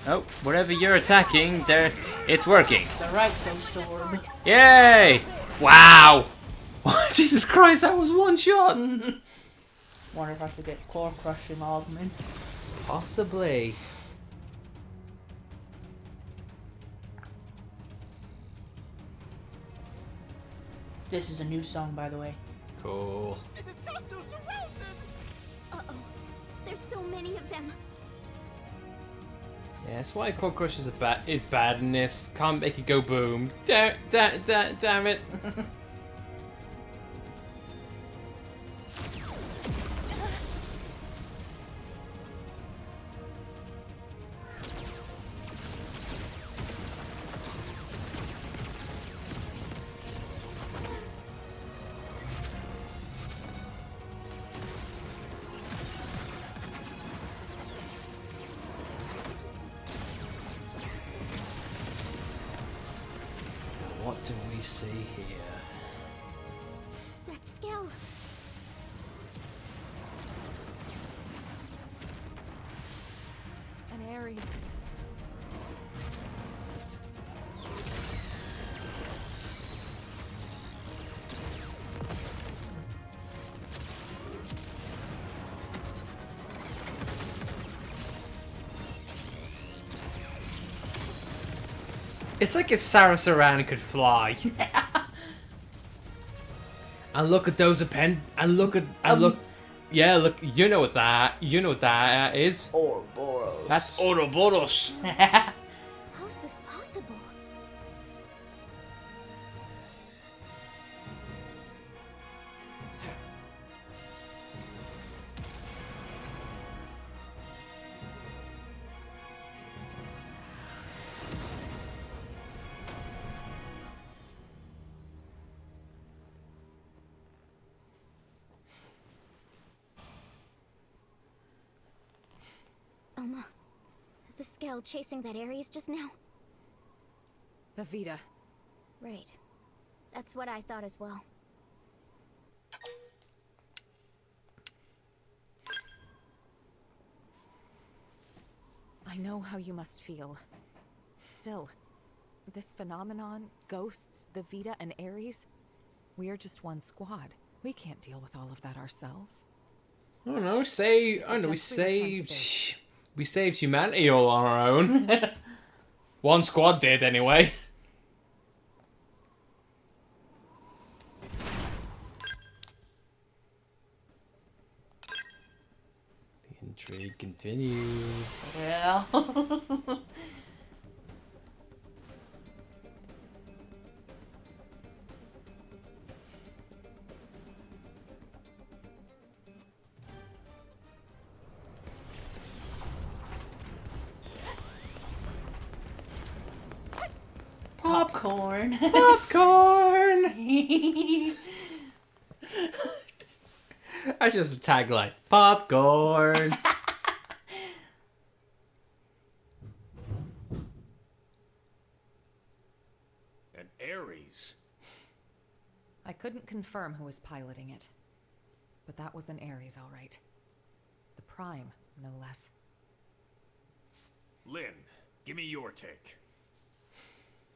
Oh, whatever you're attacking, it's working. The right ghost orb. Yay! Wow! Jesus Christ, that was one shot! Wonder if I could get core crushing augments. Possibly. This is a new song, by the way. Cool. Uh-oh. There's so many of them. Yeah, that's why Core Crush is bad in this. Can't make it go boom. Damn it. What do we see here? That Skell. An Ares. It's like if Sarah Saran could fly. And look at those yeah, look, you know what that is. Ouroboros. That's Ouroboros. How's this possible? Elma, the Skell chasing that Ares just now? The Vita. Right. That's what I thought as well. I know how you must feel. Still, this phenomenon, ghosts, the Vita, and Ares, we're just one squad. We can't deal with all of that ourselves. I don't know, we saved humanity all on our own. One squad did, anyway. The intrigue continues. Yeah. Popcorn. Popcorn! That's just a tagline. Popcorn! An Ares. I couldn't confirm who was piloting it, but that was an Ares, all right. The Prime, no less. Lynn, give me your take.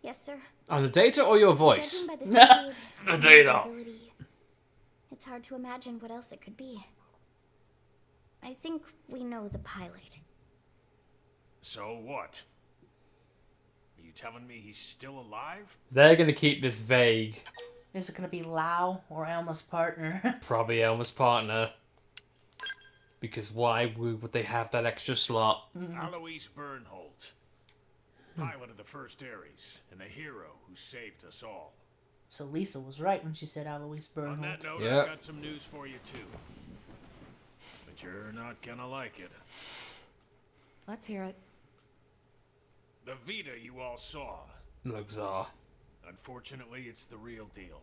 Yes, sir. On the data or your voice? Judging by the speed The and data. maneuverability, it's hard to imagine what else it could be. I think we know the pilot. So what? Are you telling me he's still alive? They're gonna keep this vague. Is it gonna be Lau or Elma's partner? Probably Elma's partner. Because why would they have that extra slot? Alois Bernholt, pilot of the first Ares, and the hero who saved us all. So Lisa was right when she said Alois Bernholt. On that note, Yep. I've got some news for you too. But you're not gonna like it. Let's hear it. The Vita you all saw. Luxar. Unfortunately, it's the real deal.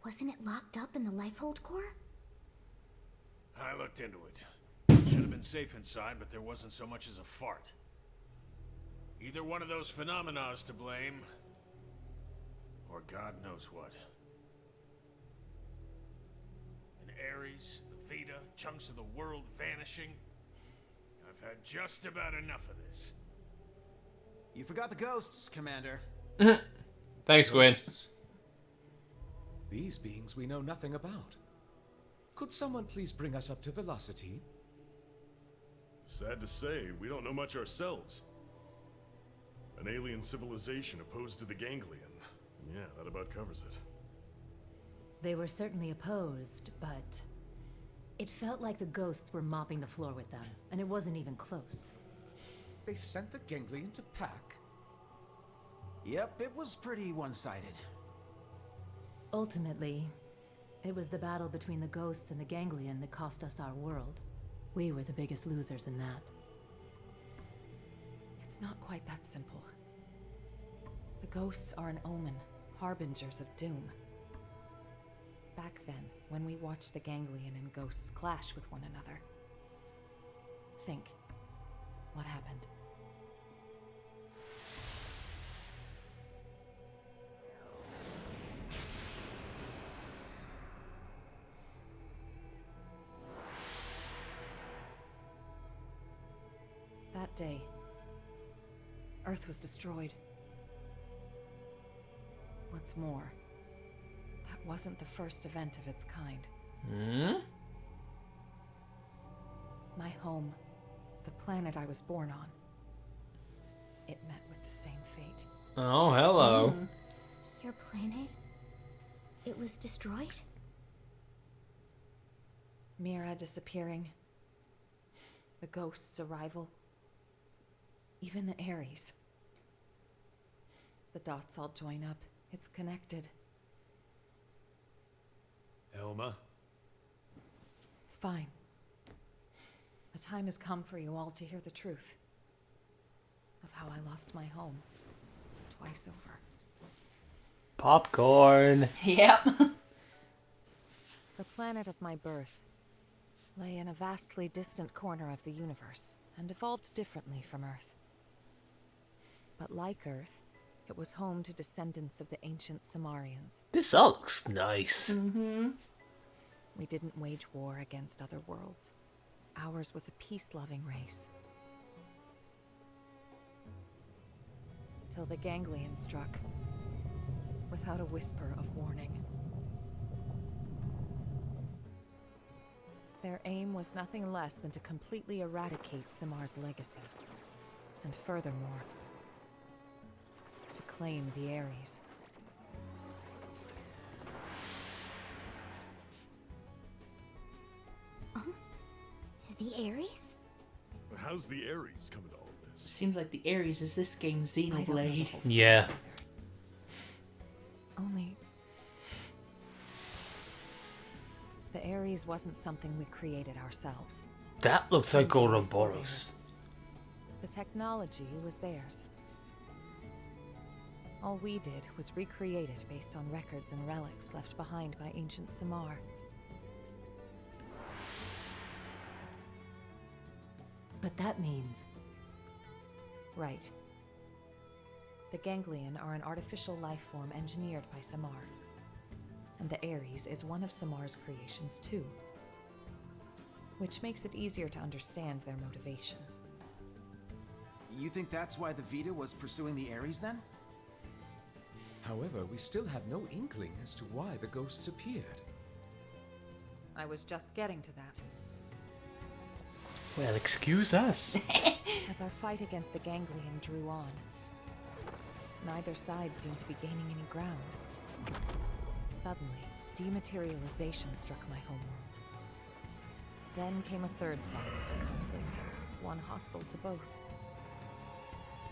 Wasn't it locked up in the Lifehold core? I looked into it. Should have been safe inside, but there wasn't so much as a fart. Either one of those phenomena is to blame, or God knows what. In Ares, the Vita, chunks of the world vanishing. I've had just about enough of this. You forgot the ghosts, Commander. Thanks, Gwen. These beings we know nothing about. Could someone please bring us up to velocity? Sad to say, we don't know much ourselves. An alien civilization opposed to the Ganglion. Yeah, that about covers it. They were certainly opposed, but it felt like the ghosts were mopping the floor with them, and it wasn't even close. They sent the Ganglion to pack? Yep, it was pretty one-sided. Ultimately, it was the battle between the ghosts and the Ganglion that cost us our world. We were the biggest losers in that. It's not quite that simple. The ghosts are an omen, harbingers of doom. Back then, when we watched the Ganglion and ghosts clash with one another, think, what happened? That day, Earth was destroyed. What's more, that wasn't the first event of its kind. My home, the planet I was born on, it met with the same fate. Oh, hello. Your planet? It was destroyed? Mira disappearing, the ghost's arrival, even the Ares. The dots all join up. It's connected. Elma? It's fine. The time has come for you all to hear the truth of how I lost my home twice over. Popcorn. Yep. The planet of my birth lay in a vastly distant corner of the universe and evolved differently from Earth. But like Earth, it was home to descendants of the ancient Samarians. This all looks nice. We didn't wage war against other worlds. Ours was a peace-loving race. Till the Ganglion struck, without a whisper of warning. Their aim was nothing less than to completely eradicate Simar's legacy. And furthermore, to claim the Ares. The Ares? How's the Ares come into all this? Seems like the Ares is this game's Xenoblade. Yeah. Only... the Ares wasn't something we created ourselves. That looks like Ouroboros. The technology was theirs. All we did was recreate it based on records and relics left behind by ancient Samar. But that means... Right. The Ganglion are an artificial life form engineered by Samar. And the Ares is one of Samar's creations too. Which makes it easier to understand their motivations. You think that's why the Vita was pursuing the Ares then? However, we still have no inkling as to why the ghosts appeared. I was just getting to that. Well, excuse us. As our fight against the Ganglion drew on, neither side seemed to be gaining any ground. Suddenly, dematerialization struck my homeworld. Then came a third side to the conflict, one hostile to both.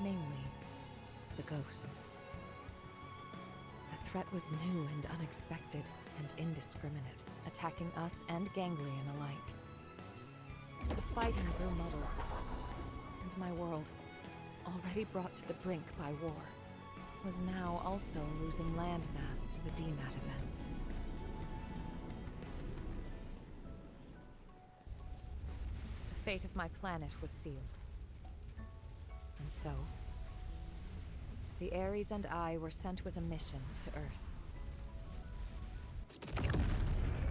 Namely, the ghosts. The threat was new and unexpected and indiscriminate, attacking us and Ganglion alike. The fighting grew muddled, and my world, already brought to the brink by war, was now also losing landmass to the DMAT events. The fate of my planet was sealed. And so, the Ares and I were sent with a mission to Earth.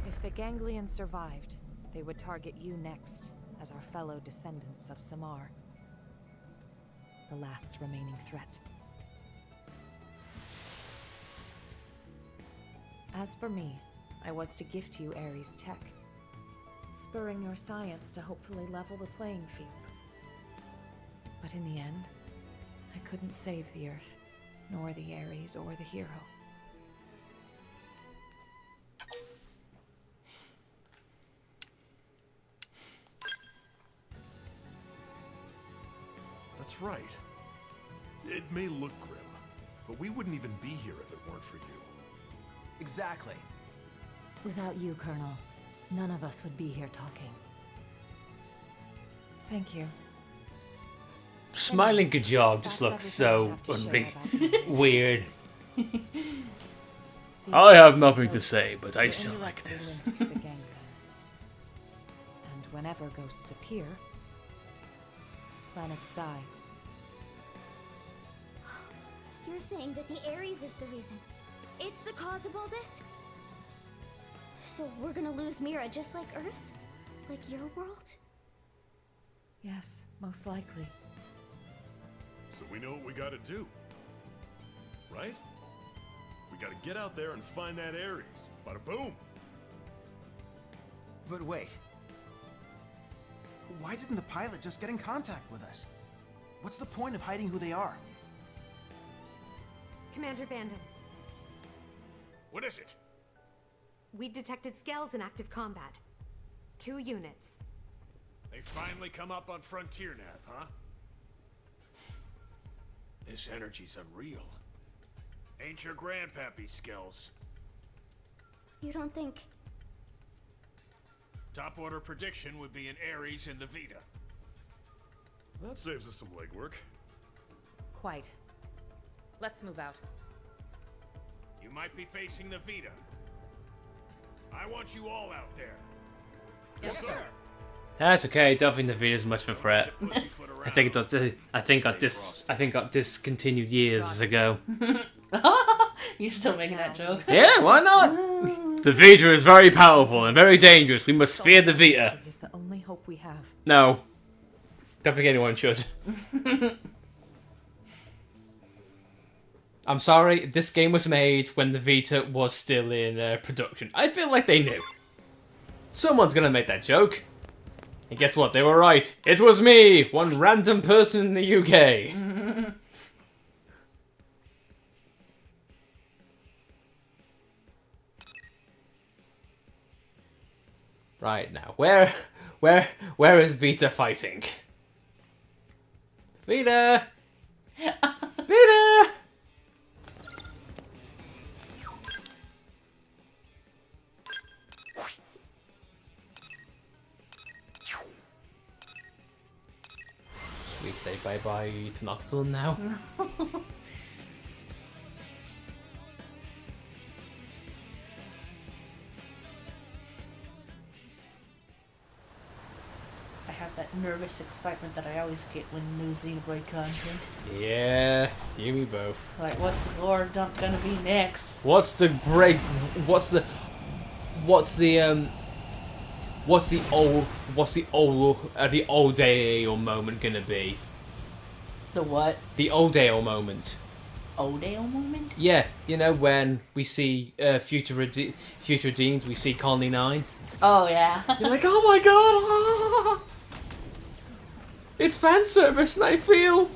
If the Ganglions survived, they would target you next as our fellow descendants of Samar, the last remaining threat. As for me, I was to gift you Ares tech, spurring your science to hopefully level the playing field. But in the end, I couldn't save the Earth, nor the Ares or the hero. That's right. It may look grim, but we wouldn't even be here if it weren't for you. Exactly. Without you, Colonel, none of us would be here talking. Thank you. Smiling Kajal just looks so weird. I have nothing to say, but I still like this. And whenever ghosts appear, planets die. You're saying that the Ares is the reason. It's the cause of all this? So we're gonna lose Mira just like Earth? Like your world? Yes, most likely. So we know what we gotta do. Right? We gotta get out there and find that Ares. Bada boom! But wait. Why didn't the pilot just get in contact with us? What's the point of hiding who they are? Commander Vandam, What is it? we detected scales in active combat. 2 units. They finally come up on Frontier Nav, huh? This energy's unreal. Ain't your grandpappy skills. You don't think... Top order prediction would be an Ares in the Vita. That saves us some legwork. Quite. Let's move out. You might be facing the Vita. I want you all out there. Yes, sir. That's okay. Don't think the Vita's much of a threat. I think it got discontinued years ago. You still making that joke? Yeah, why not? The Vita is very powerful and very dangerous. We must fear the Vita. Is the only hope we have. No. Don't think anyone should. I'm sorry, this game was made when the Vita was still in production. I feel like they knew. Someone's gonna make that joke. And guess what? They were right. It was me! One random person in the UK. Right now, where is Vita fighting? Vita! Vita! Should we say bye-bye to Nocturne now? have that nervous excitement that I always get when new Xenoblade content. Yeah, you and me both. Like, what's the lore dump gonna be next? What's the break? What's the old Dale moment gonna be? The what? The old Dale moment. Odale moment? Yeah, you know when we see Future Redeemed, we see Colony 9. Oh yeah. You're like, oh my god, it's fan service, and I feel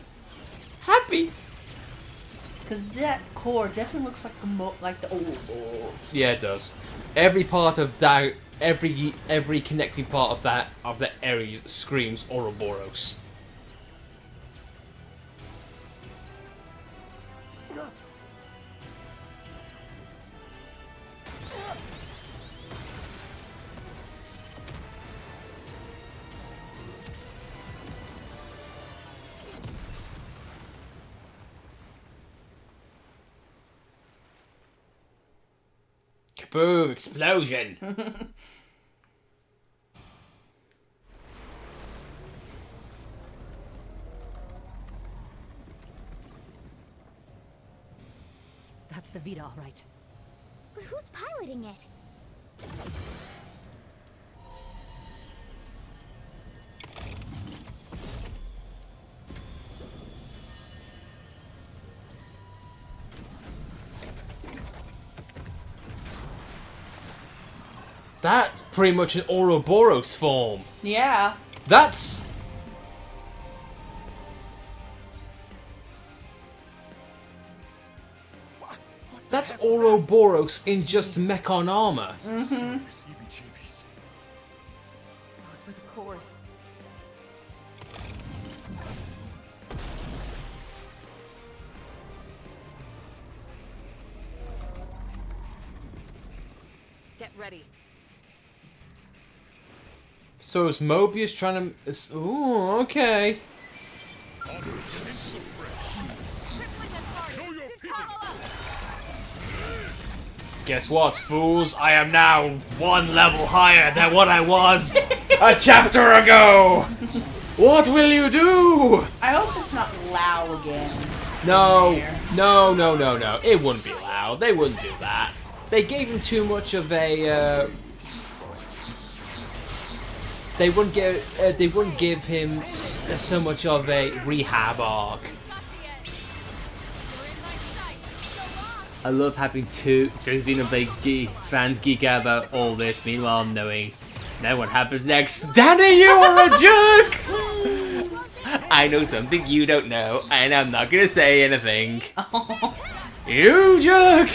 happy. Cause that core definitely looks like the old. Yeah, it does. Every part of that, every connecting part of that area screams Ouroboros. Kaboom! Explosion! That's the Vita, all right. But who's piloting it? That's pretty much an Ouroboros form. Yeah. That's... That's Ouroboros in just Mechon armor. Mm-hmm. Those were the cores. Get ready. So is Mobius trying to... Ooh, okay. Guess what, fools? I am now one level higher than what I was a chapter ago! What will you do? I hope it's not Lao again. No. It wouldn't be loud. They wouldn't do that. They gave him too much of a... They wouldn't give him so much of a rehab arc. I love having two Xenoblade fans geek out about all this, meanwhile knowing what happens next. Danny, you are a jerk! I know something you don't know, and I'm not gonna say anything. You jerk!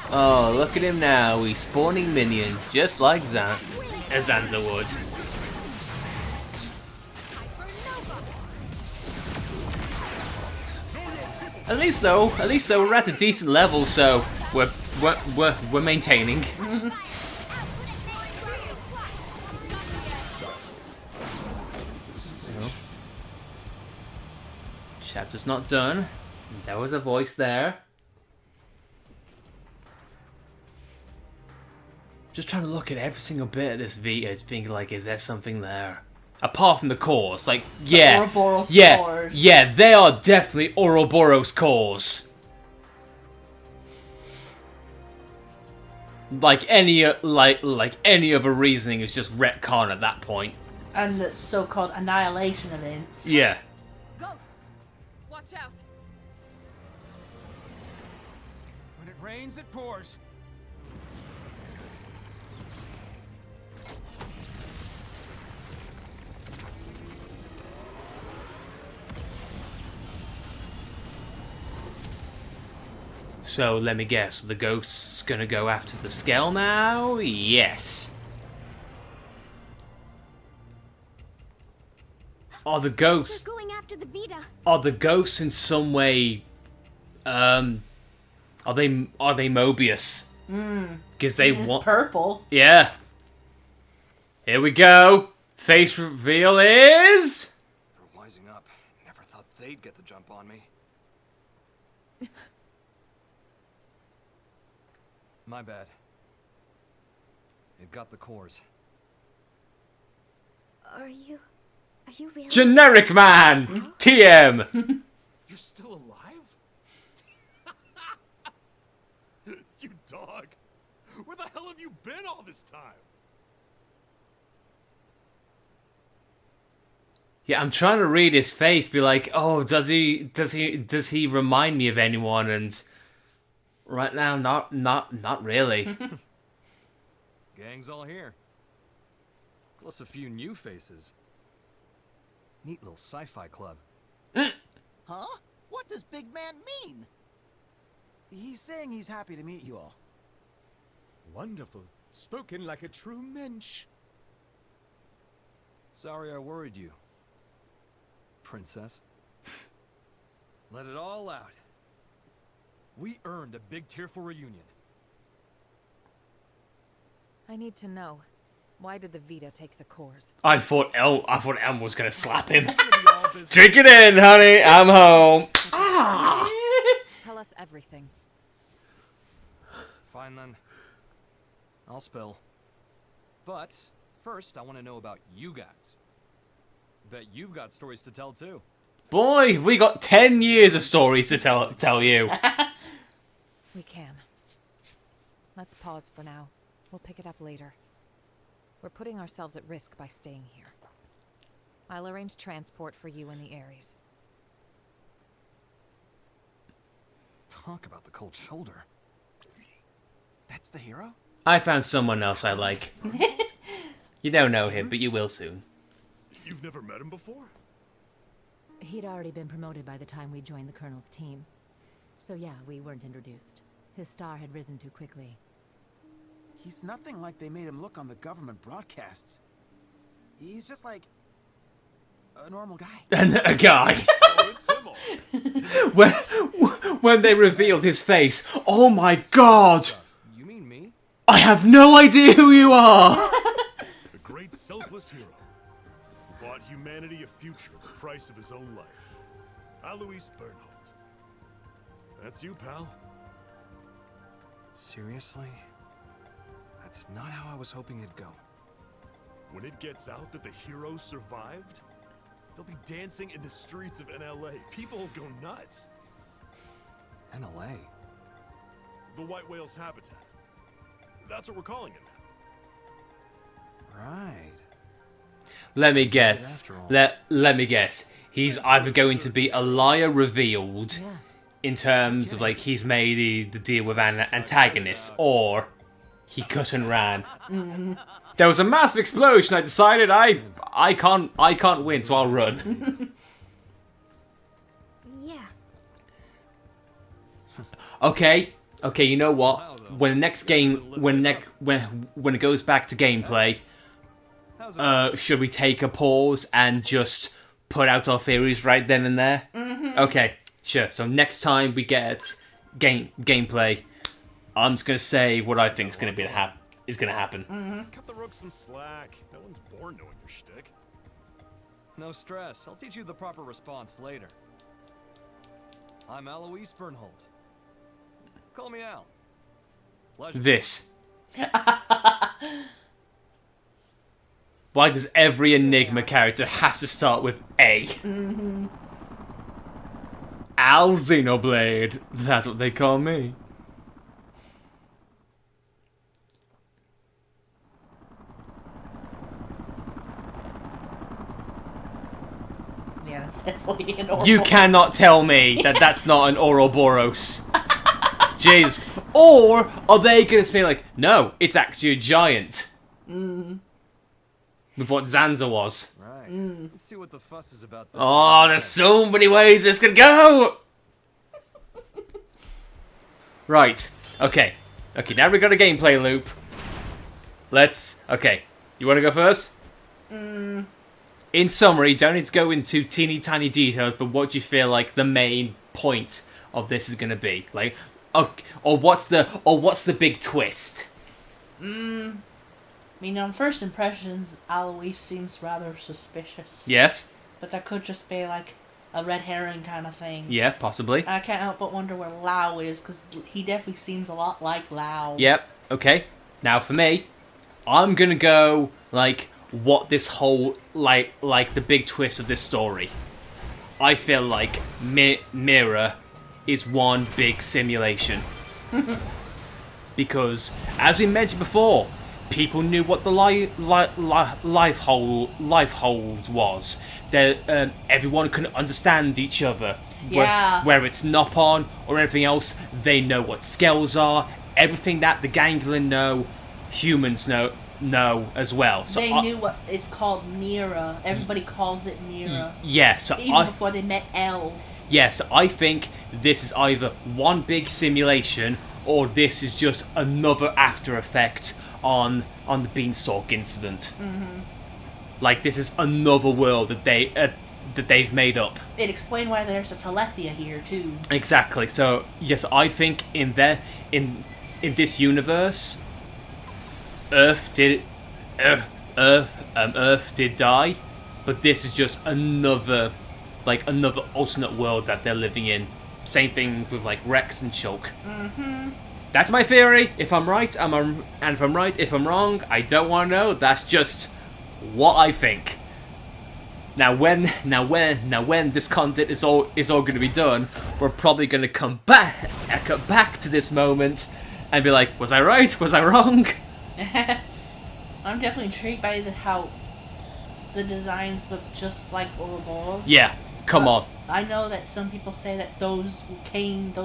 Oh, look at him now. He's spawning minions, just like Zanza would. At least though, we're at a decent level, so we're maintaining. Chapter's not done. There was a voice there. Just trying to look at every single bit of this Vita, thinking like, is there something there? Apart from the cores, like, yeah, Ouroboros yeah, cores. yeah, they are definitely Ouroboros cores. Like any other reasoning is just retcon at that point. And the so-called annihilation events. Yeah. Ghosts! Watch out! When it rains, it pours. So let me guess, the ghost's gonna go after the Skell now? Yes. Are the ghosts? They're going after the Vita. Are the ghosts in some way? Are they Mobius? Because they want purple. Yeah. Here we go. Face reveal is. They're wising up. Never thought they'd get the jump on me. My bad. It got the cores. Are you really? Generic man! TM! You're still alive? You dog! Where the hell have you been all this time? Yeah, I'm trying to read his face, be like, oh, does he remind me of anyone? And right now, not really. Gang's all here. Plus a few new faces. Neat little sci-fi club. Huh? What does big man mean? He's saying he's happy to meet you all. Wonderful. Spoken like a true mensch. Sorry I worried you, princess. Let it all out. We earned a big tearful reunion. I need to know. Why did the Vita take the cores? I thought Elm was gonna slap him. Drink it in, honey. I'm home. Tell us everything. Fine then. I'll spill. But first, I want to know about you guys. Bet you've got stories to tell too. Boy, we got 10 years of stories to tell you. We can. Let's pause for now. We'll pick it up later. We're putting ourselves at risk by staying here. I'll arrange transport for you and the Ares. Talk about the cold shoulder. That's the hero? I found someone else I like. You don't know him, but you will soon. You've never met him before? He'd already been promoted by the time we joined the Colonel's team. So yeah, we weren't introduced. His star had risen too quickly. He's nothing like they made him look on the government broadcasts. He's just like a normal guy. And a guy. Oh, it's him all. when they revealed his face, oh my god! You mean me? I have no idea who you are! A great selfless hero who bought humanity a future at the price of his own life. Alois Bernhold. That's you, pal. Seriously? That's not how I was hoping it'd go. When it gets out that the hero survived, they'll be dancing in the streets of NLA. People will go nuts. NLA? The White Whale's habitat. That's what we're calling it now. Right. Let me guess. Let me guess. He's either going to be a liar revealed in terms of like he's made the deal with an antagonist, or he cut and ran. There was a massive explosion. I decided I can't win, so I'll run. Yeah. Okay. You know what? When the next game, when it goes back to gameplay, should we take a pause and just put out our theories right then and there? Okay, sure. So next time we get gameplay, I'm just gonna say what I think is gonna happen. Cut the rooks some slack. No one's born knowing your shtick. No stress. I'll teach you the proper response later. I'm Alois Bernhold. Call me Al. Pleasure. This. Why does every Enigma character have to start with A? Al Xenoblade. That's what they call me. Yeah, it's definitely an Ouroboros. You cannot tell me that that's not an Ouroboros. Jeez. Or are they going to say like, no, it's actually a giant? With what Zanza was. Right. Let's see what the fuss is about. This Oh, there's so many ways this could go! Right. Okay, now we got a gameplay loop. Okay. You want to go first? In summary, don't need to go into teeny tiny details, but what do you feel like the main point of this is going to be? Like, or what's the big twist? I mean, on first impressions, Alois seems rather suspicious. Yes. But that could just be like a red herring kind of thing. Yeah, possibly. I can't help but wonder where Lao is, because he definitely seems a lot like Lao. Yep. Okay. Now for me, I'm gonna go like what this whole like the big twist of this story. I feel like Mira is one big simulation. Because, as we mentioned before, people knew what the life hold was. That everyone can understand each other. Yeah. Whether it's Nopon or anything else, they know what scales are. Everything that the Ganglion know, humans know as well. So they knew what it's called, Mira. Everybody calls it Mira. Yeah, so even before they met L. Yes, I think this is either one big simulation or this is just another after effect on the Beanstalk incident. Mm-hmm. Like this is another world that they've made up. It explained why there's a Telethia here too. Exactly. So yes, I think in this universe, Earth did die, but this is just another alternate world that they're living in. Same thing with like Rex and Shulk. Mm-hmm. That's my theory. If I'm right, and if I'm right, if I'm wrong, I don't want to know. That's just what I think. Now when this content is all going to be done, we're probably going to come back to this moment and be like, was I right? Was I wrong? I'm definitely intrigued by how the designs look just like Ouroboros. Yeah, come on. I know that some people say that those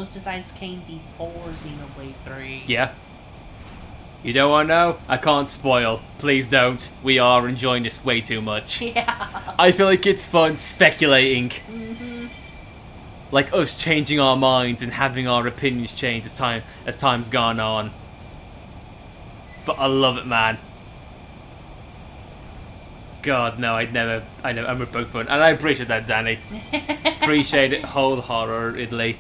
designs came before Xenoblade 3. Yeah. You don't want to know? I can't spoil. Please don't. We are enjoying this way too much. Yeah. I feel like it's fun speculating. Mm-hmm. Like us changing our minds and having our opinions change as time's gone on. But I love it, man. God, no, I'm a bug fan. And I appreciate that, Danny. Appreciate it wholeheartedly.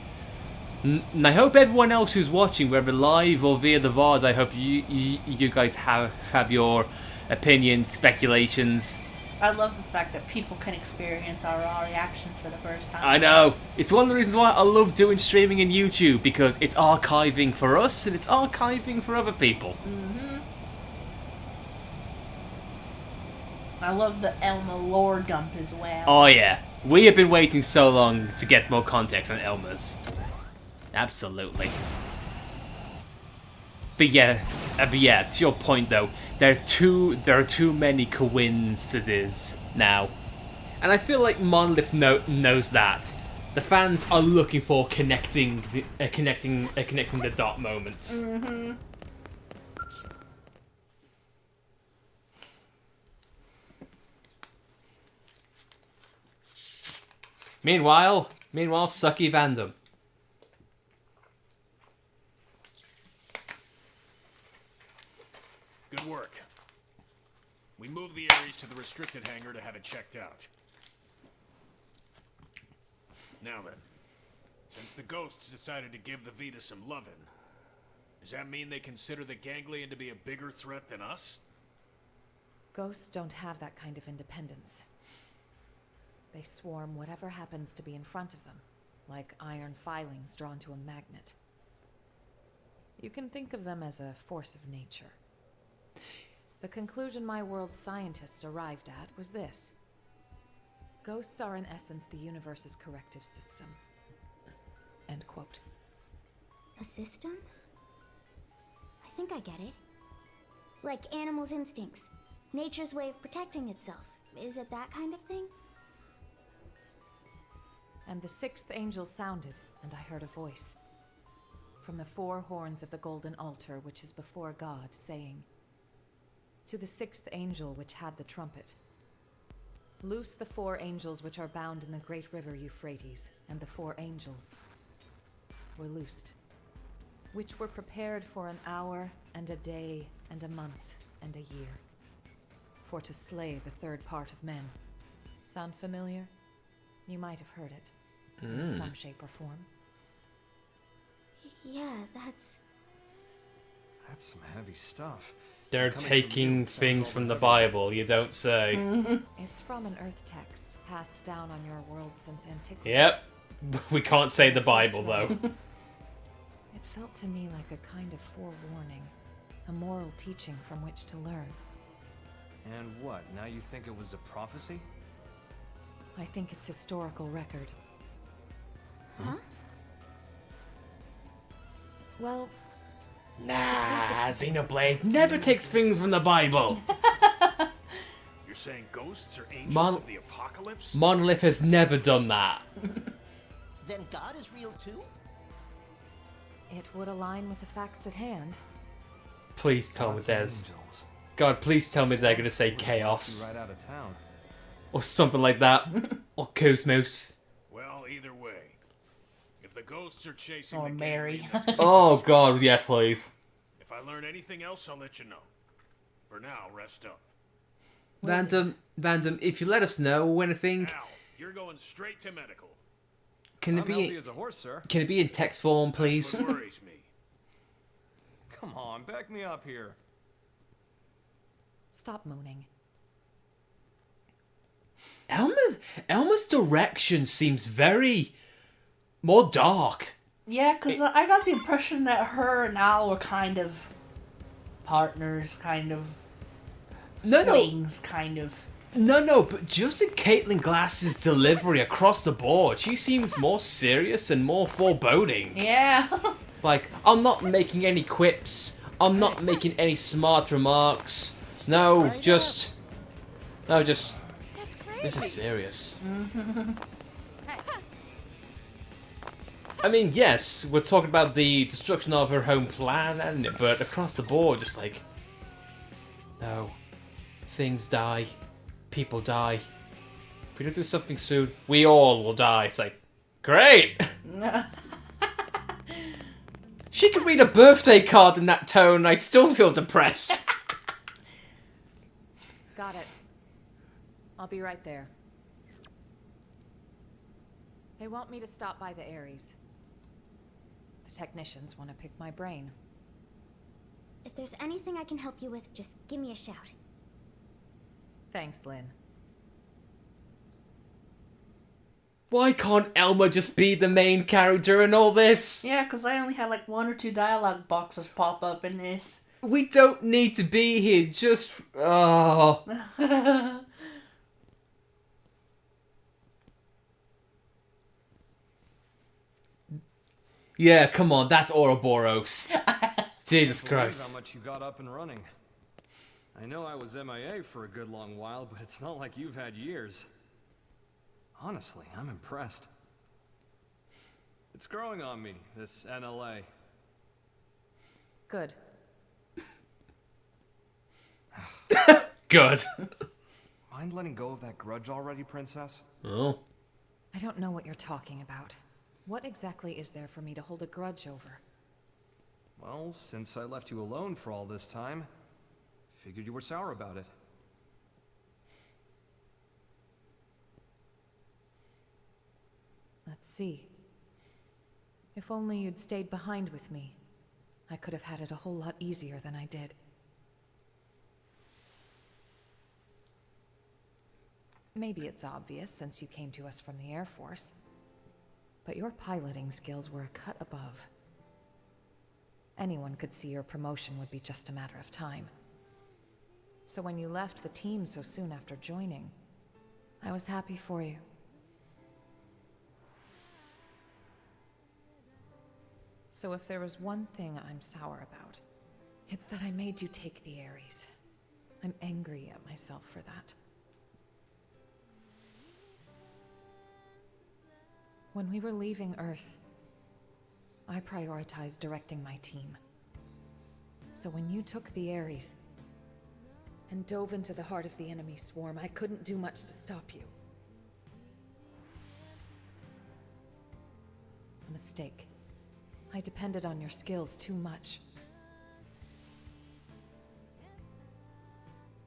And I hope everyone else who's watching, whether live or via the VOD, I hope you guys have your opinions, speculations. I love the fact that people can experience our reactions for the first time. I know. It's one of the reasons why I love doing streaming in YouTube, because it's archiving for us and it's archiving for other people. Mm-hmm. I love the Elma lore dump as well. Oh yeah. We have been waiting so long to get more context on Elma's. Absolutely. But yeah, to your point though, there are too many coincidences now. And I feel like Monolith knows that. The fans are looking for connecting the dot moments. Mm-hmm. Meanwhile, Sucky Vandom. Good work. We moved the Ares to the restricted hangar to have it checked out. Now then, since the ghosts decided to give the Vita some lovin', does that mean they consider the Ganglion to be a bigger threat than us? Ghosts don't have that kind of independence. They swarm whatever happens to be in front of them, like iron filings drawn to a magnet. You can think of them as a force of nature. The conclusion my world's scientists arrived at was this. Ghosts are in essence the universe's corrective system. End quote. A system? I think I get it. Like animals' instincts. Nature's way of protecting itself. Is it that kind of thing? And the sixth angel sounded, and I heard a voice. From the four horns of the golden altar which is before God, saying, to the sixth angel which had the trumpet, loose the four angels which are bound in the great river Euphrates, and the four angels were loosed, which were prepared for an hour, and a day, and a month, and a year, for to slay the third part of men. Sound familiar? You might have heard it, in some shape or form. Yeah, that's some heavy stuff. They're taking things from the Bible, you don't say. It's from an Earth text, passed down on your world since antiquity. Yep. We can't say the Bible, though. It felt to me like a kind of forewarning. A moral teaching from which to learn. And what, now you think it was a prophecy? I think it's historical record. Huh? Well, Nah, Xenoblade never takes things from the Bible. You're saying ghosts are angels Mon- of the apocalypse? Monolith has never done that. Then God is real too? it would align with the facts at hand. Please tell me Gods and there's... angels. God, please tell me they're gonna say chaos. Right out of town. Or something like that. Or Cosmos. Well, either way. If the ghosts are chasing Or the Mary. gangrene, that's good. Oh god, yeah, please. If I learn anything else, I'll let you know. For now, rest up. Vandom, if you let us know anything, Al, you're going straight to medical. can it I'm healthy be as a horse, sir. can it be in text form, please? That's what worries me. Come on, back me up here. Stop moaning. Elma's direction seems very more dark. Yeah, because I got the impression that her and Al were kind of partners, kind of flings, kind of. No, but just in Caitlin Glass's delivery across the board, she seems more serious and more foreboding. Yeah. Like, I'm not making any quips. I'm not making any smart remarks. No, just... This is serious. I mean, yes, we're talking about the destruction of her home planet, but across the board, just like... No. Things die. People die. If we don't do something soon, we all will die. It's like, great! She could read a birthday card in that tone, and I'd still feel depressed. Got it. I'll be right there. They want me to stop by the Ares. The technicians want to pick my brain. If there's anything I can help you with, just give me a shout. Thanks, Lynn. Why can't Elma just be the main character in all this? Yeah, because I only had like 1 or 2 dialogue boxes pop up in this. We don't need to be here, just... Oh. Yeah, come on, that's Ouroboros. Jesus Can't believe Christ. how much you got up and running. I know I was MIA for a good long while, but it's not like you've had years. Honestly, I'm impressed. It's growing on me, this NLA. Good. Good. Mind letting go of that grudge already, Princess? Oh. I don't know what you're talking about. What exactly is there for me to hold a grudge over? Well, since I left you alone for all this time, figured you were sour about it. Let's see. If only you'd stayed behind with me, I could have had it a whole lot easier than I did. Maybe it's obvious since you came to us from the Air Force, but your piloting skills were a cut above. Anyone could see your promotion would be just a matter of time. So when you left the team so soon after joining, I was happy for you. So if there was one thing I'm sour about, it's that I made you take the Ares. I'm angry at myself for that. When we were leaving Earth, I prioritized directing my team. So when you took the Ares and dove into the heart of the enemy swarm, I couldn't do much to stop you. A mistake. I depended on your skills too much.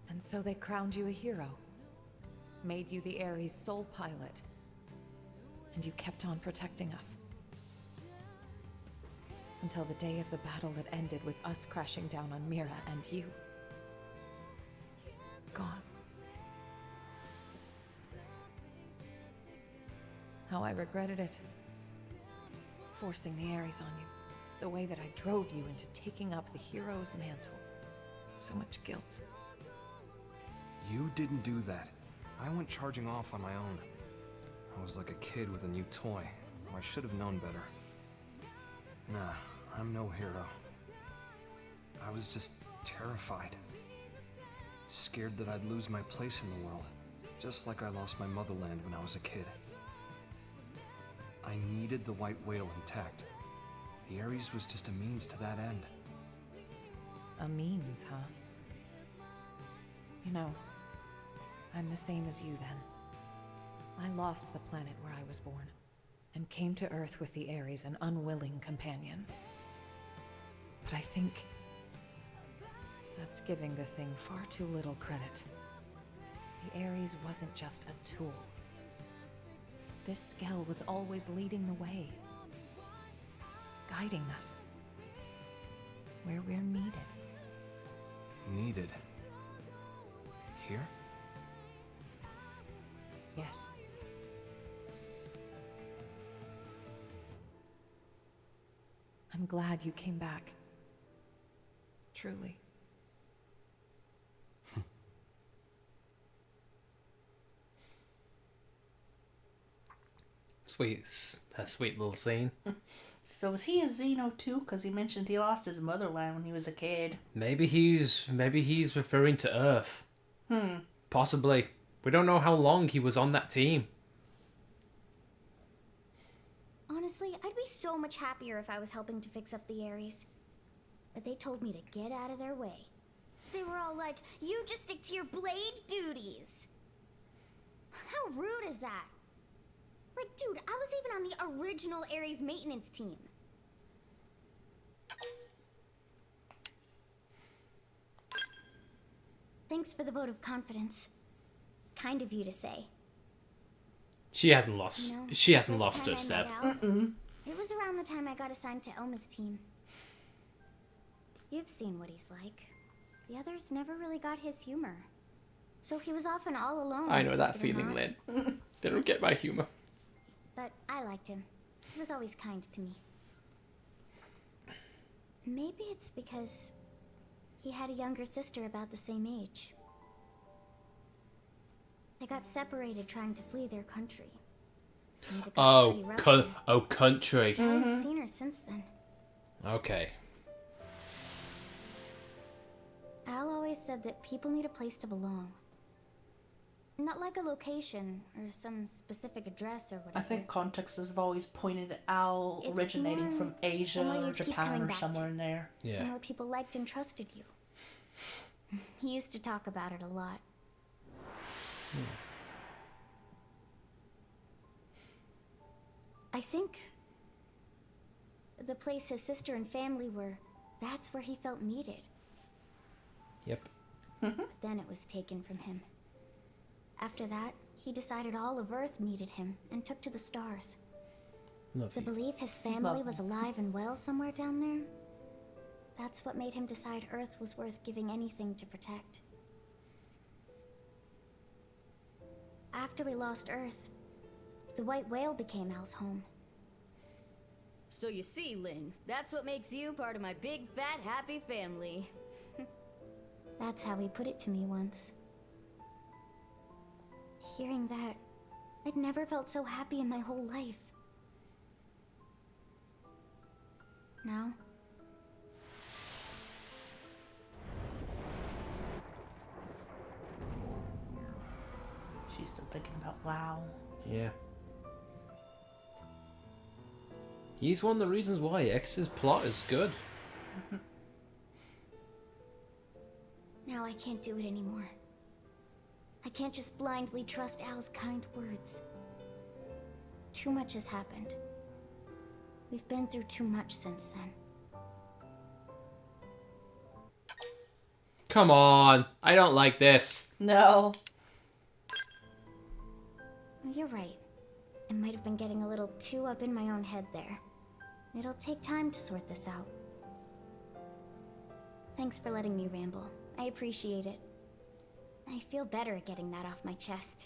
And so they crowned you a hero, made you the Ares' sole pilot, and you kept on protecting us. Until the day of the battle that ended with us crashing down on Mira and you. Gone. How I regretted it. Forcing the Ares on you. The way that I drove you into taking up the hero's mantle. So much guilt. You didn't do that. I went charging off on my own. I was like a kid with a new toy. I should have known better. Nah, I'm no hero. I was just terrified. Scared that I'd lose my place in the world. Just like I lost my motherland when I was a kid. I needed the white whale intact. The Ares was just a means to that end. A means, huh? You know, I'm the same as you then. I lost the planet where I was born, and came to Earth with the Ares, an unwilling companion. But I think that's giving the thing far too little credit. The Ares wasn't just a tool. This Skell was always leading the way, guiding us where we're needed. Needed? Here? Yes. I'm glad you came back. Truly. A sweet little scene. So was he a Xeno too? Because he mentioned he lost his motherland when he was a kid. Maybe he's referring to Earth. Possibly. We don't know how long he was on that team. Honestly, I'd be so much happier if I was helping to fix up the Ares. But they told me to get out of their way. They were all like, you just stick to your blade duties. How rude is that? Like, dude, I was even on the original Ares maintenance team. Thanks for the vote of confidence. It's kind of you to say. She hasn't lost. You know, She hasn't first lost time her I step. met Al, it was around the time I got assigned to Elma's team. You've seen what he's like. The others never really got his humor. So he was often all alone. I know that believe it or feeling, not. Lynn. They don't get my humor. But I liked him. He was always kind to me. Maybe it's because he had a younger sister about the same age. They got separated trying to flee their country. Seems it got pretty rough there. Country. I haven't seen her since then. Okay. Al always said that people need a place to belong. Not like a location or some specific address or whatever. I think context has always pointed at Al It's originating more from Asia somewhere or you'd keep Japan coming or back somewhere to. in there. Yeah. Somewhere people liked and trusted you. He used to talk about it a lot. I think the place his sister and family were, that's where he felt needed. Yep. But then it was taken from him. After that, he decided all of Earth needed him and took to the stars. Love The you. belief his family was alive and well somewhere down there, that's what made him decide Earth was worth giving anything to protect. After we lost Earth, the white whale became Al's home. So you see, Lynn, that's what makes you part of my big, fat, happy family. That's how he put it to me once. Hearing that, I'd never felt so happy in my whole life. Now, She's still thinking about WoW. Yeah. He's one of the reasons why X's plot is good. now I can't do it anymore. I can't just blindly trust Al's kind words. Too much has happened. We've been through too much since then. Come on. I don't like this. No. You're right. I might have been getting a little too up in my own head there. It'll take time to sort this out. Thanks for letting me ramble. I appreciate it. I feel better at getting that off my chest.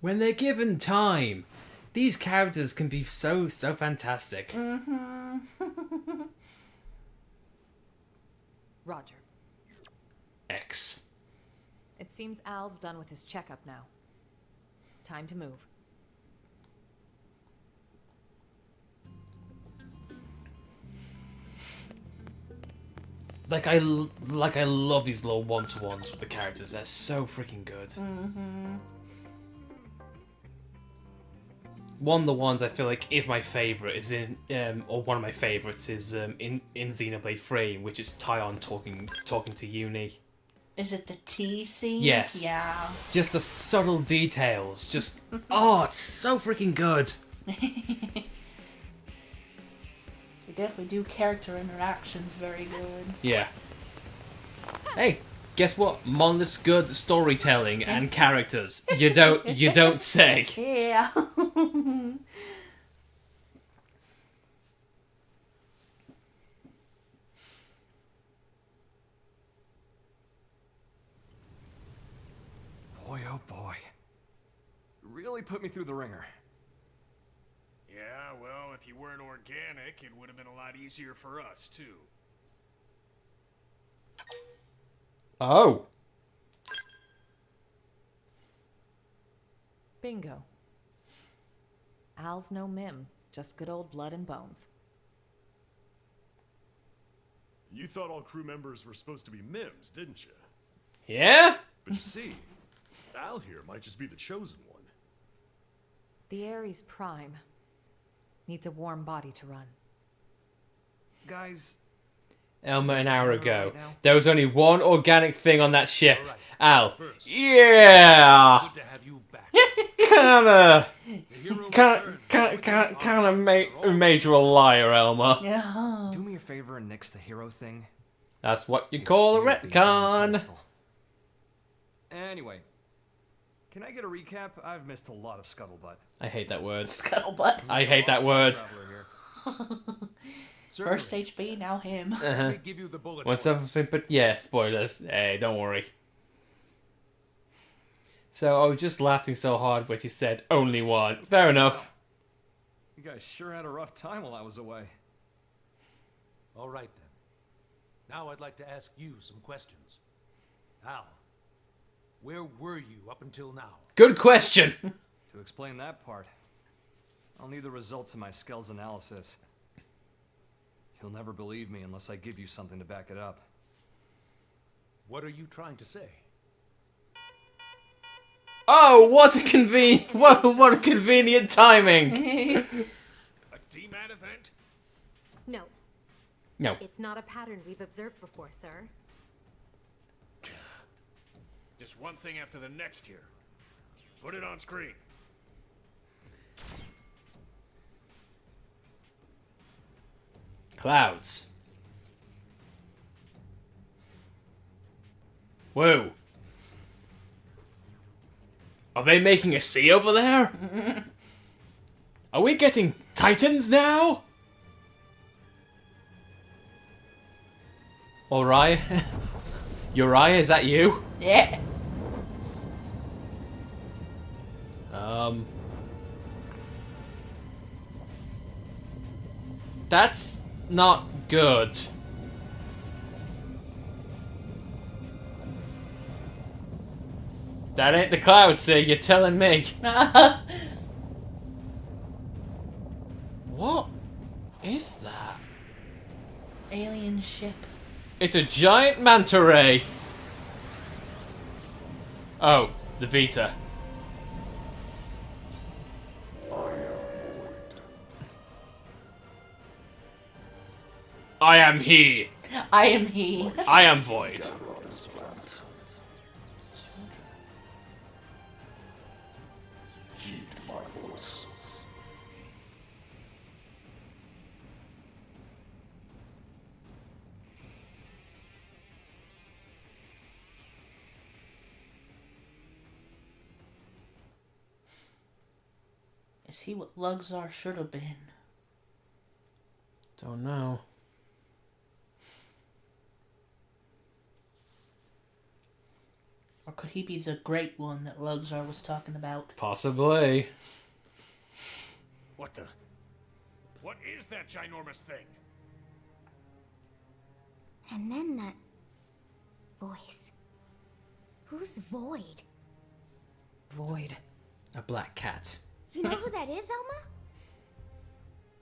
When they're given time, these characters can be so fantastic. Mm-hmm. Roger. X. It seems Al's done with his checkup now. Time to move. Like I love these little one-to-ones with the characters. They're so freaking good. Mm-hmm. One of the ones I feel like is my favorite is in or one of my favorites is in Xenoblade 3, which is Tyon talking to Uni. Is it the tea scene? Yes. Yeah. Just the subtle details. Just oh, it's so freaking good. They definitely do character interactions very good. Yeah. Hey, guess what? Monolith's good at storytelling and characters. You don't say. Yeah. Boy, oh boy. Really put me through the ringer. Yeah, well, if you weren't organic, it would have been a lot easier for us, too. Oh. Bingo. Al's no mim, just good old blood and bones. You thought all crew members were supposed to be Mims, didn't you? Yeah? But you see, Al here might just be the chosen one. The Ares Prime needs a warm body to run. Guys, Elma, an Is this hour right ago. now? There was only one organic thing on that ship. Al. Yeah. Good to have you back. Kinda made you a liar, Elma. Yeah. Do me a favor and nix the hero thing. That's what you call a retcon. Anyway, can I get a recap? I've missed a lot of scuttlebutt. I hate that word. Scuttlebutt. I hate that word. First HB, now him. Uh-huh. Give you the bullet What's points. something? But yeah, spoilers. Hey, don't worry. So I was just laughing so hard when she said only one. Fair enough. You guys sure had a rough time while I was away. All right, then. Now I'd like to ask you some questions. Al, where were you up until now? Good question. To explain that part, I'll need the results of my Skell's analysis. You'll never believe me unless I give you something to back it up. What are you trying to say? Oh, what a convenient timing. A DMAT event? No. No. It's not a pattern we've observed before, sir. Just one thing after the next here. Put it on screen. Clouds. Whoa. Are they making a sea over there? Are we getting titans now? Uriah? Uriah, is that you? Yeah. That's not good. That ain't the cloud, see? You're telling me. What is that? Alien ship. It's a giant manta ray. Oh, the Vita. I am he. I am he. I am void. Is he what Luxar should have been? Don't know. Or could he be the great one that Logzar was talking about? Possibly. What the? What is that ginormous thing? And then that voice. Who's Void? Void. A black cat. You know who that is, Elma?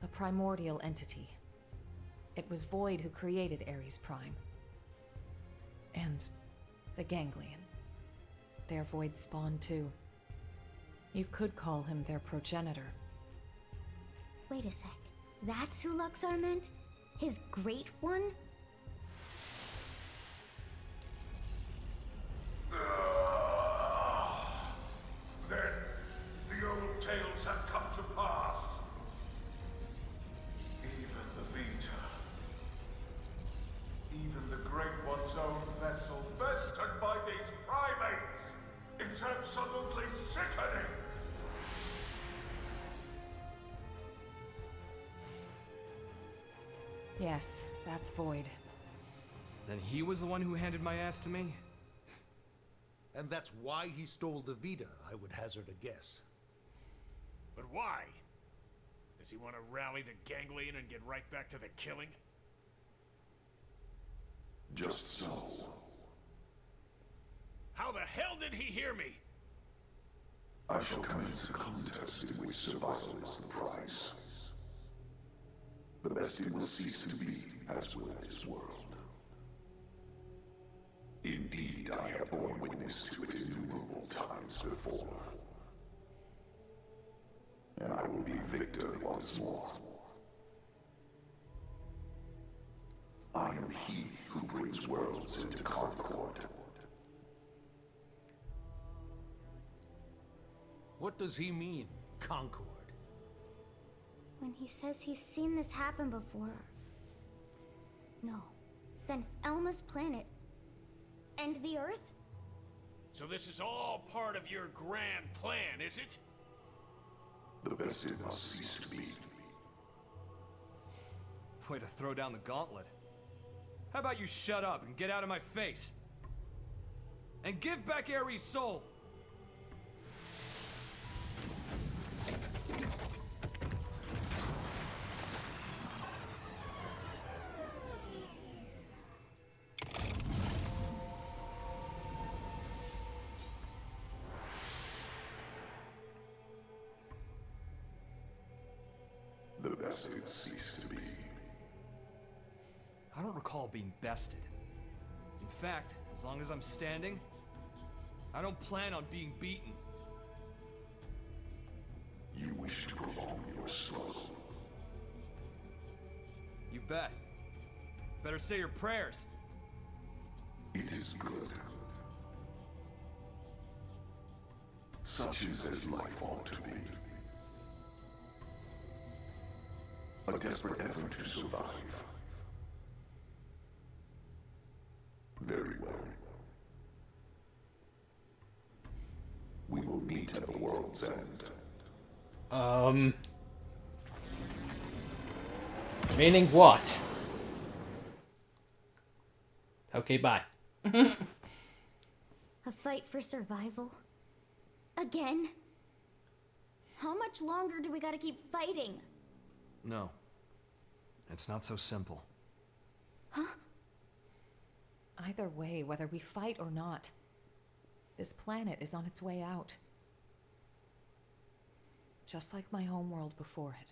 A primordial entity. It was Void who created Ares Prime. And the Ganglion. Their Void spawn too. You could call him their progenitor. Wait a sec. That's who Luxar meant? His great one? Then the old tales have come to pass. Even the Vita. Even the Great One's own vessel bested by these primates. It's absolutely sickening. Yes, that's Void. Then he was the one who handed my ass to me? And that's why he stole the Vita, I would hazard a guess. But why? Does he want to rally the Ganglion and get right back to the killing? Just so. How the hell did he hear me? I shall commence a contest in which survival is the prize. The best it will cease to be, as will this world. Indeed, I have borne witness to it innumerable times before. And I will be victor once more. I am he who brings worlds into concord. What does he mean, Concord? When he says he's seen this happen before. No. Then Elma's planet. And the Earth? So this is all part of your grand plan, is it? The best it must cease to be. Way to throw down the gauntlet. How about you shut up and get out of my face? And give back Ares' soul! The best it ceased to be. I don't recall being bested. In fact, as long as I'm standing, I don't plan on being beaten. You wish to prolong your struggle. You bet. Better say your prayers. It is good. Such is as life ought to be. A desperate effort to survive. Very well. We will meet at the world's end. Meaning what? Okay, bye. A fight for survival? Again? How much longer do we gotta keep fighting? No. It's not so simple. Huh? Either way, whether we fight or not, this planet is on its way out. Just like my homeworld before it.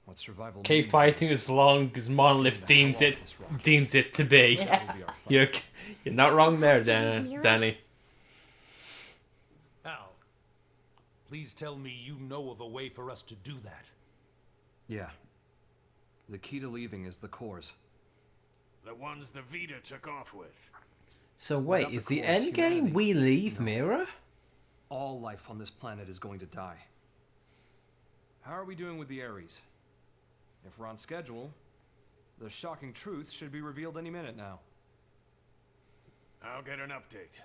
What survival Okay, means fighting as long as Monolith deems it to be. You're not wrong there, Danny. Al, please tell me you know of a way for us to do that. Yeah. The key to leaving is the cores. The ones the Vita took off with. So wait, is the end game we leave Mira? All life on this planet is going to die. How are we doing with the Ares? If we're on schedule, the shocking truth should be revealed any minute now. I'll get an update.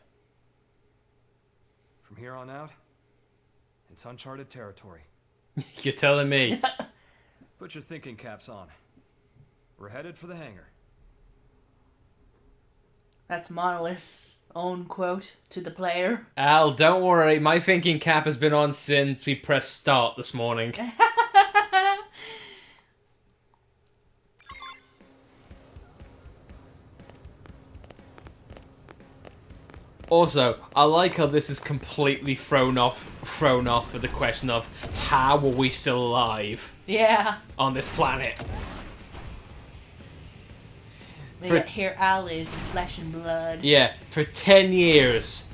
From here on out, it's uncharted territory. You're telling me. Put your thinking caps on. We're headed for the hangar. That's Monolith's own quote to the player. Al, don't worry. My thinking cap has been on since we pressed start this morning. Also, I like how this is completely thrown off for the question of how are we still alive? Yeah. On this planet. Yet here Al is in flesh and blood. Yeah, for 10 years.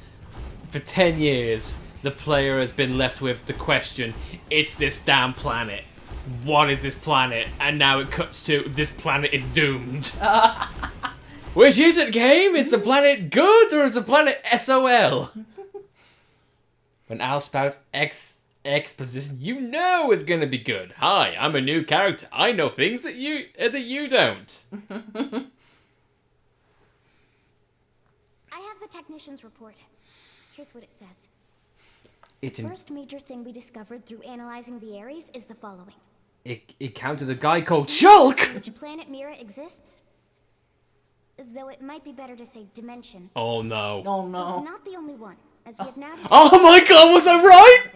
For 10 years, the player has been left with the question, it's this damn planet. What is this planet? And now it cuts to, this planet is doomed. Which is it, game? Is the planet good or is the planet SOL? When Al spouts exposition, you know it's gonna be good. Hi, I'm a new character. I know things that you don't. I have the technician's report. Here's what it says. The first major thing we discovered through analyzing the Ares is the following. It encountered a guy called Shulk! Which planet Mira exists? Though it might be better to say dimension. Oh no. Oh no. It's not the only one, as we have now. Oh my god, was I right?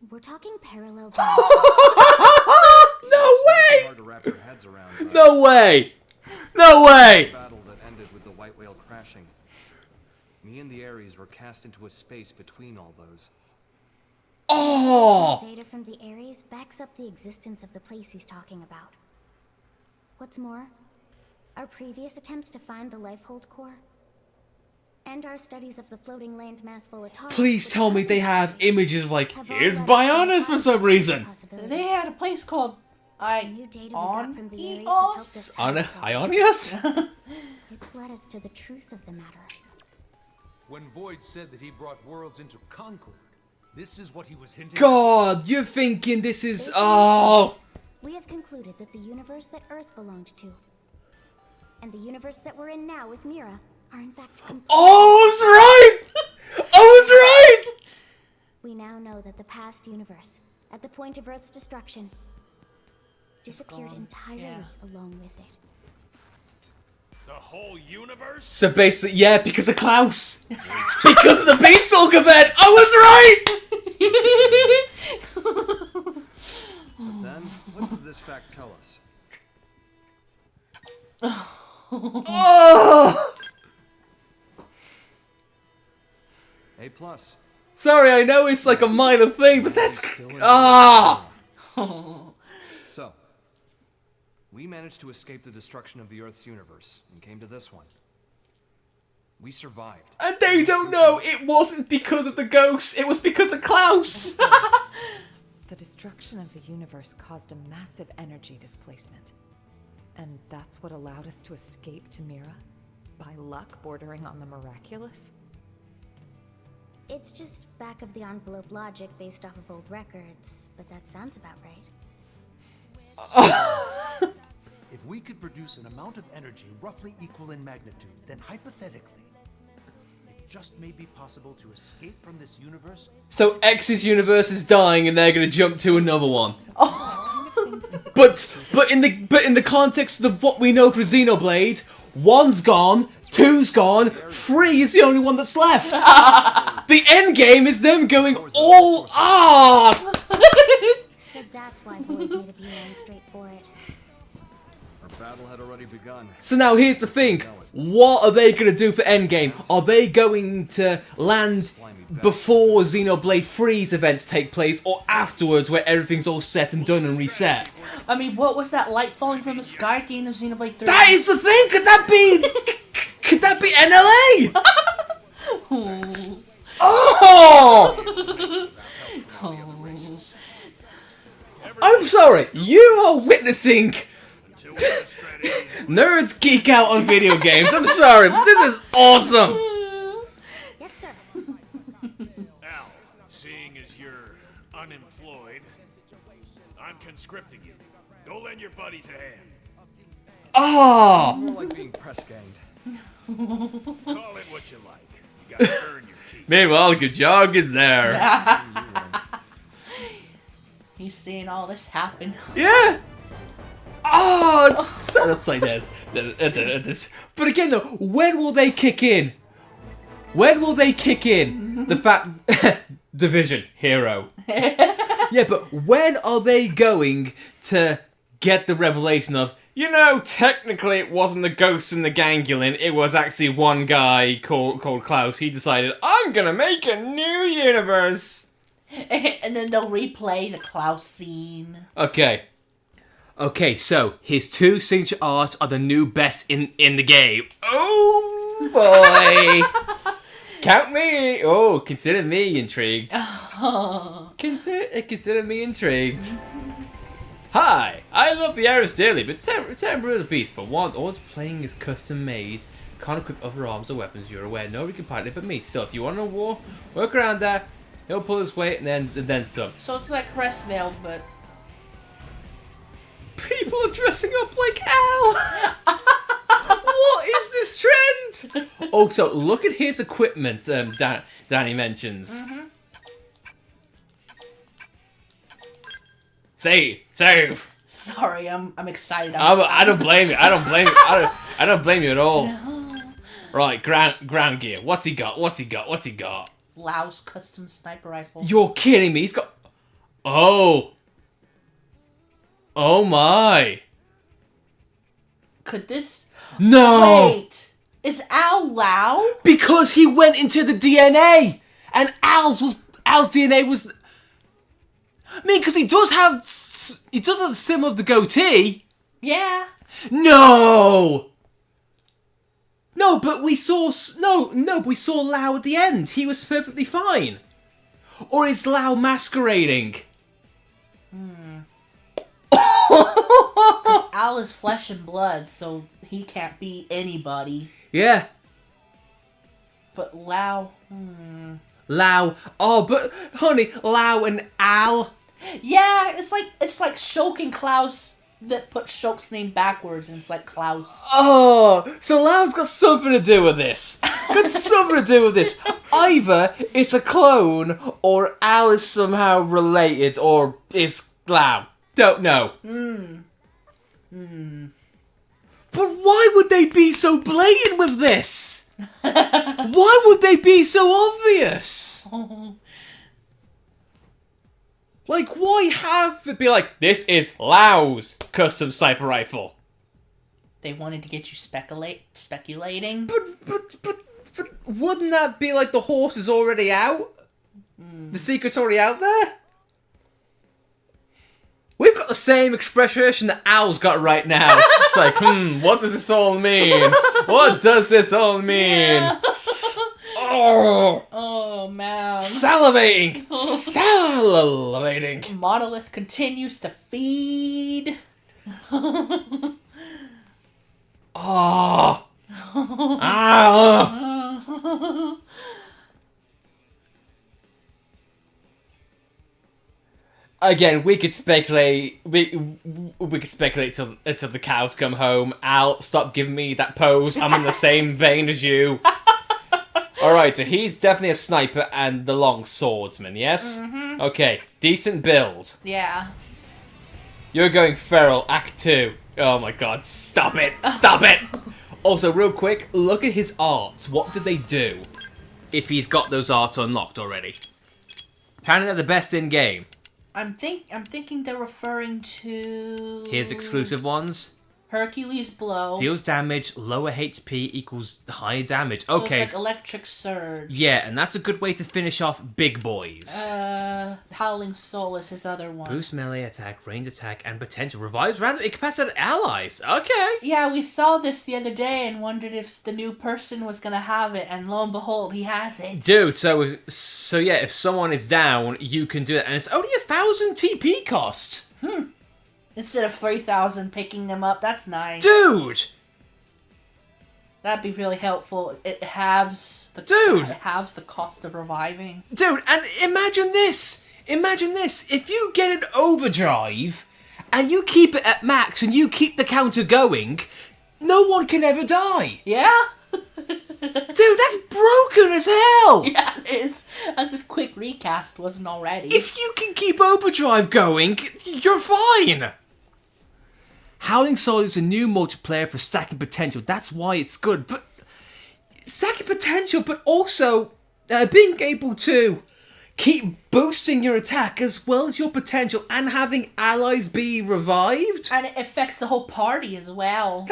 We're talking parallel No way! Hard to wrap your heads around, No way! No way! Battle that ended with the white whale crashing. Me and the Ares were cast into a space between all those. Oh! Data from the Ares backs up the existence of the place he's talking about. What's more, our previous attempts to find the Lifehold core and our studies of the floating landmass Volataris. Please tell me they have images of like, here's Bionis for some reason. They had a place called Ionios? Ionios? It's led us to the truth of the matter. When Void said that he brought worlds into Concord, this is what he was hinting God, you're thinking this is... Oh! We have concluded that the universe that Earth belonged to and the universe that we're in now with Mira are in fact completely... Oh, I was right! I was right! We now know that the past universe, at the point of Earth's destruction, disappeared entirely along with it. The whole universe? So basically, yeah, because of Klaus. Because of the Beanstalk event! I was right! But then, what does this fact tell us? Oh! A plus. Sorry, I know it's like a minor thing, but that's... Ah! So, we managed to escape the destruction of the Earth's universe and came to this one. We survived. And they don't know it wasn't because of the ghosts, it was because of Klaus! The destruction of the universe caused a massive energy displacement. And that's what allowed us to escape to Mira? By luck bordering on the miraculous? It's just back of the envelope logic based off of old records, but that sounds about right. If we could produce an amount of energy roughly equal in magnitude, then hypothetically, it just may be possible to escape from this universe. So X's universe is dying and they're gonna jump to another one. But in the context of what we know for Xenoblade, 1's gone, 2's gone, 3 is the only one that's left. The end game is them going all up. So that's why Void made a beeline straight for it. Our battle had already begun. So now here's the thing. What are they going to do for Endgame? Are they going to land before Xenoblade 3's events take place or afterwards where everything's all set and done and reset? I mean, what was that light falling from the sky at the end of Xenoblade 3? That is the thing! Could that be... could that be NLA? Oh! I'm sorry, you are witnessing nerds geek out on video games. I'm sorry, but this is awesome. Yes, sir. Al, seeing as you're unemployed, I'm conscripting you. Go lend your buddies a hand. Oh! It's more like being press ganged. Call it what you like. You gotta earn your keep. Meanwhile, Gajog is there. He's seeing all this happen. Yeah! Oh! Oh, that's like this. But again, though, when will they kick in? When will they kick in? The fact Division hero. Yeah, but when are they going to get the revelation of, you know, technically it wasn't the ghosts in the ganglion, it was actually one guy called Klaus. He decided, I'm gonna make a new universe. And then they'll replay the Klaus scene. Okay, so his 2 signature arts are the new best in the game. Oh boy! Count me! Oh, consider me intrigued. Consider me intrigued. Hi, I love the Iris dearly, but Temper of the Beast, for one, all it's playing is custom made. Can't equip other arms or weapons, you're aware. Nobody can pilot it but me. Still, if you want a war, work around that. He'll pull his weight and then some. So it's like Crestveiled, but... People are dressing up like Al! What is this trend? Also, look at his equipment, Danny mentions. Save! Sorry, I'm excited. I don't blame you. I don't blame you at all. No. Right, ground gear. What's he got? Lau's custom sniper rifle. You're kidding me. He's got... Oh my. Could this... No! Wait! Is Al Lau? Because he went into the DNA! And Al's DNA was... I mean, because he does have the sim of the goatee. Yeah. No, but we saw Lau at the end. He was perfectly fine. Or is Lau masquerading? Because Al is flesh and blood, so he can't be anybody. Yeah. But Lau... Lau. Oh, but honey, Lau and Al. Yeah, it's like Shulk and Klaus that put Shulk's name backwards, and it's like Klaus. Oh, so Lau's got something to do with this. Either it's a clone, or Al is somehow related, or is Lau. Don't know. But why would they be so blatant with this? Why would they be so obvious? Like, why have it be like, this is Lau's custom sniper rifle? They wanted to get you speculating. But wouldn't that be like the horse is already out? The secret's already out there? We've got the same expression that Al's got right now. It's like, what does this all mean? What does this all mean? Yeah. Oh, man. Salivating. Monolith continues to feed. Again, we could speculate. We could speculate until the cows come home. Al, stop giving me that pose. I'm in the same vein as you. All right, so he's definitely a sniper and the long swordsman. Yes. Okay, decent build. Yeah. You're going feral, Act 2. Oh my god, stop it! Also, real quick, look at his arts. What did they do? If he's got those arts unlocked already. Apparently they're the best in game. I'm thinking they're referring to His exclusive ones. Hercules Blow. Deals damage, lower HP equals higher damage. So Okay. it's like Electric Surge. Yeah, and that's a good way to finish off big boys. Howling Soul is his other one. Boost melee attack, range attack, and potential. Revives random incapacitated allies. Okay. Yeah, we saw this the other day and wondered if the new person was gonna have it, and lo and behold, he has it. Dude, so yeah, if someone is down, you can do it, and it's only 1,000 TP cost. Instead of 3,000 picking them up, that's nice. Dude! That'd be really helpful. It halves the cost of reviving. Dude, and imagine this! If you get an overdrive, and you keep it at max, and you keep the counter going, no one can ever die! Yeah? Dude, that's broken as hell! Yeah, it is. As if Quick Recast wasn't already. If you can keep overdrive going, you're fine! Howling Soul is a new multiplayer for stacking potential. That's why it's good. But stacking potential, but also being able to keep boosting your attack as well as your potential and having allies be revived. And it affects the whole party as well.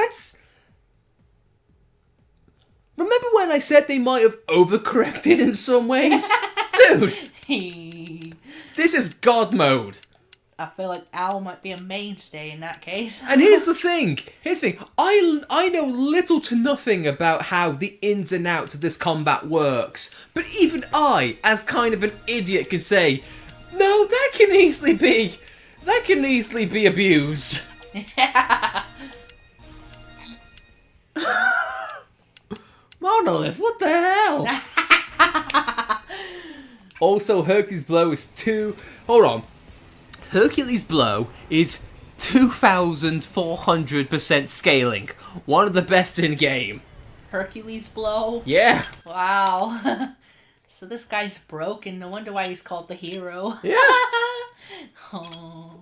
Remember when I said they might have overcorrected in some ways? Dude! This is God mode. I feel like Al might be a mainstay in that case. And here's the thing. I know little to nothing about how the ins and outs of this combat works. But even I, as kind of an idiot, can say, no, that can easily be abused. Monolith, what the hell? Also, Hercules' Blow is Hercules' Blow is 2,400% scaling. One of the best in game. Hercules' Blow? Yeah. Wow. So this guy's broken. No wonder why he's called the hero. Yeah. Oh.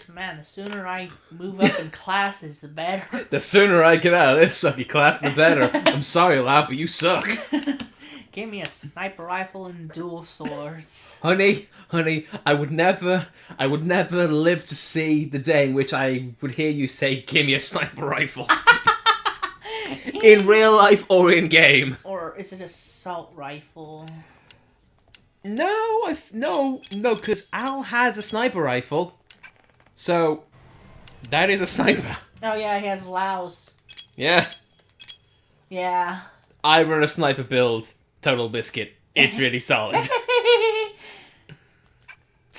Man, the sooner I move up in classes, the better. The sooner I get out of this sucky class, the better. I'm sorry, lad, but you suck. Give me a sniper rifle and dual swords. Honey, I would never live to see the day in which I would hear you say, give me a sniper rifle. In real life or in game. Or is it assault rifle? No, because Al has a sniper rifle. So, that is a sniper. Oh yeah, he has Laos. Yeah. Yeah. I run a sniper build. Total biscuit. It's really solid.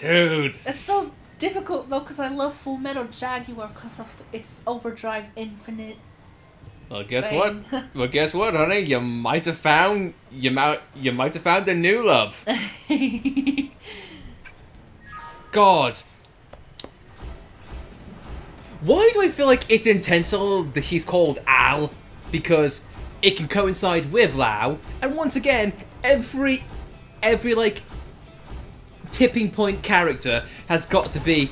Dude. It's so difficult though, because I love Full Metal Jaguar because of its Overdrive Infinite. Well, guess what, honey? You might have found a new love. God. Why do I feel like it's intentional that he's called Al? Because it can coincide with Lao, and once again, every like tipping point character has got to be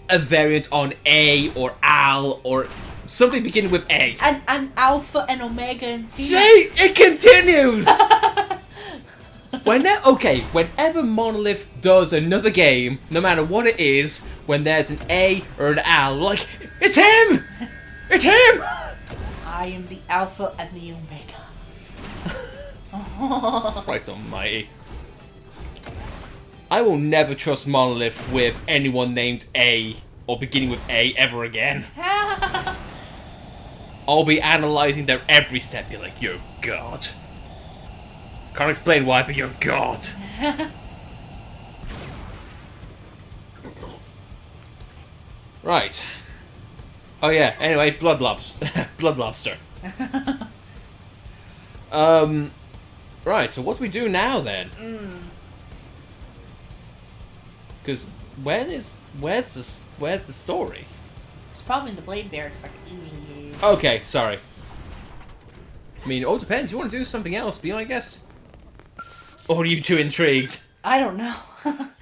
a variant on A or Al or something beginning with A. And Alpha and Omega and Z. See, it continues. Whenever Monolith does another game, no matter what it is, when there's an A or an Al, like, it's him! It's him! I am the Alpha and the Omega. Christ almighty. I will never trust Monolith with anyone named A or beginning with A ever again. I'll be analysing their every step, be like, you're God. Can't explain why, but you're God. Right. Oh yeah, anyway, Blood Lobster. Blood Lobster. Right, so what do we do now then? Because where's the story? It's probably in the Blade Barracks like it usually is. Okay, sorry. I mean, it all depends. If you want to do something else, be my guest. Or are you too intrigued? I don't know.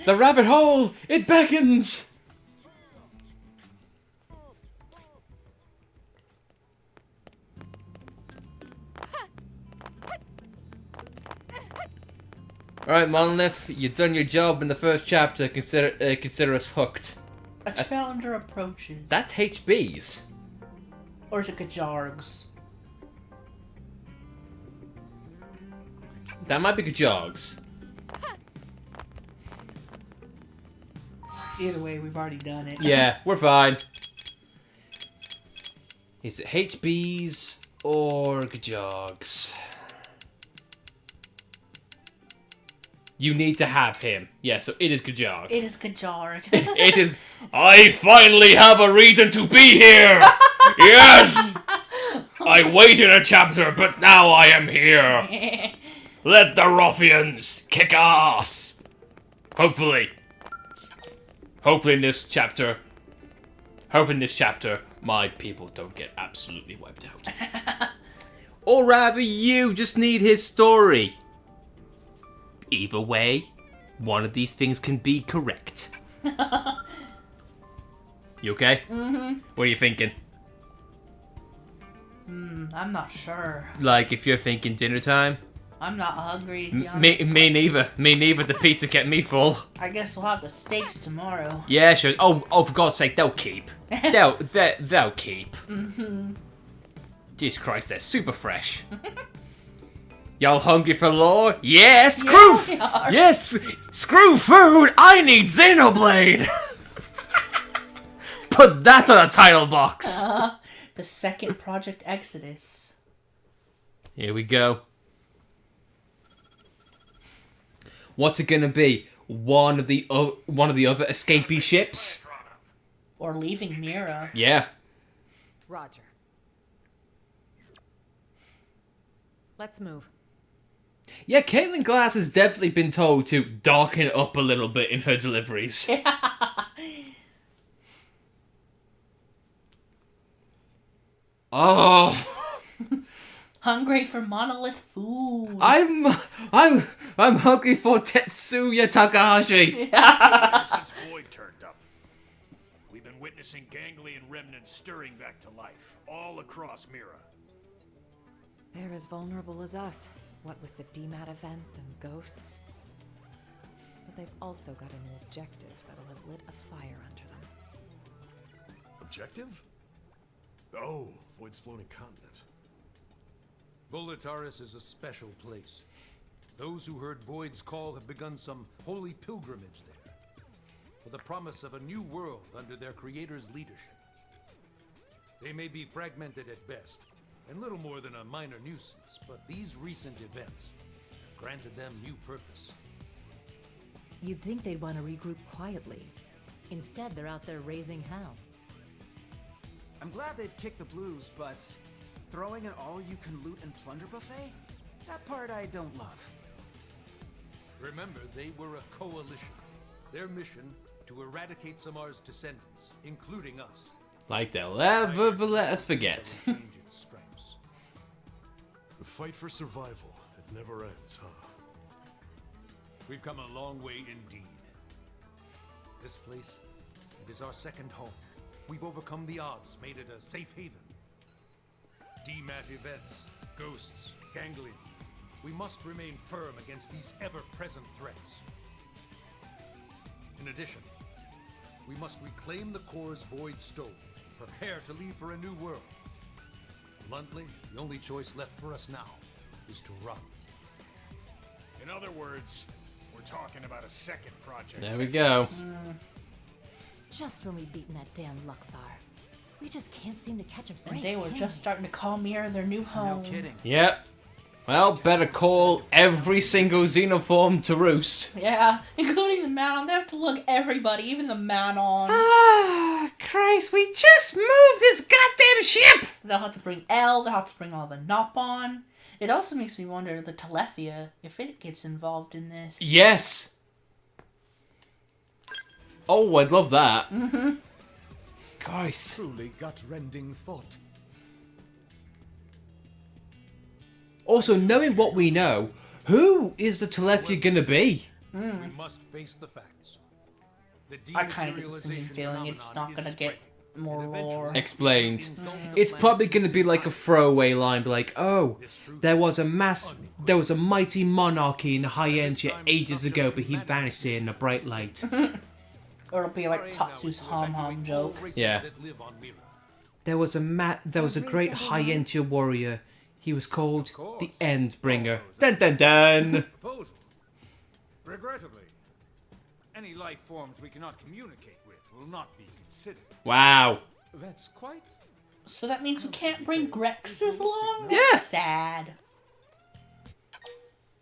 The rabbit hole! It beckons! Alright, Monolith, you've done your job in the first chapter. Consider us hooked. A challenger approaches. That's HBs. Or is it Gajargs? That might be Gajogs. Either way, we've already done it. Yeah, we're fine. Is it HBs or Gajogs? You need to have him. Yeah, so it is Gajog. It is Gajarg. It is... I finally have a reason to be here! Yes! I waited a chapter, but now I am here. Let the ruffians kick ass! Hopefully in this chapter, my people don't get absolutely wiped out. Or rather, you just need his story. Either way, one of these things can be correct. You okay? Mm-hmm. What are you thinking? I'm not sure. Like, if you're thinking dinner time? I'm not hungry, to be honest. Me neither. Me neither. The pizza kept me full. I guess we'll have the steaks tomorrow. Yeah, sure. Oh, for God's sake, they'll keep. They'll keep. Mm-hmm. Jesus Christ, they're super fresh. Y'all hungry for lore? Yeah, screw! Yeah, we are. Yes, screw food. I need Xenoblade. Put that on a title box. The second Project Exodus. Here we go. What's it gonna be? One of the other escapee ships? Or leaving Mira. Yeah. Roger. Let's move. Yeah, Caitlin Glass has definitely been told to darken it up a little bit in her deliveries. Oh. Hungry for monolith food. I'm hungry for Tetsuya Takahashi. Ever since Void turned up, we've been witnessing ganglion remnants stirring back to life all across Mira. They're as vulnerable as us, what with the DMAT events and ghosts. But they've also got a new objective that'll have lit a fire under them. Objective? Oh, Void's floating continent. Volataris is a special place. Those who heard Void's call have begun some holy pilgrimage there, for the promise of a new world under their creator's leadership. They may be fragmented at best, and little more than a minor nuisance, but these recent events have granted them new purpose. You'd think they'd want to regroup quietly. Instead, they're out there raising hell. I'm glad they've kicked the blues, but throwing an all-you-can-loot and plunder buffet? That part I don't love. Remember, they were a coalition. Their mission to eradicate Samar's descendants, including us. Like they'll ever let us forget. The fight for survival, it never ends, huh? We've come a long way indeed. This place, it is our second home. We've overcome the odds, made it a safe haven. DMAT events, ghosts, ganglion. We must remain firm against these ever-present threats. In addition, we must reclaim the cores Void stole, prepare to leave for a new world. Bluntly, the only choice left for us now is to run. In other words, we're talking about a second project. There we go. Just when we'd beaten that damn Luxar. We just can't seem to catch a break. And they were just starting to call Mira their new home. No kidding. Yep. Well, better call every single xenoform to roost. Yeah, including the Manon. They have to lug everybody, even the Manon. Ah, Christ, we just moved this goddamn ship! They'll have to bring Elle, they'll have to bring all the Nopon. It also makes me wonder, the Telethia, if it gets involved in this. Yes! Oh, I'd love that. Mm-hmm. Guys. Truly gut-rending thought. Also, knowing what we know, who is the Telethia gonna be? We must face the facts. The I kind of get the same feeling it's not gonna get more lore. Explained. It's probably gonna be like a throwaway line, be like, oh, there was a mighty monarchy in the High Entia ages ago, but he vanished in a bright light. Or it'll be like Tatsu's hom-hom joke. Yeah. There was a great High Entia warrior. He was called the Endbringer. Dun dun dun! Proposal. Regrettably, any life forms we cannot communicate with will not be considered. Wow. That's quite... So that means we can't bring Grexes along? Yeah. That's sad.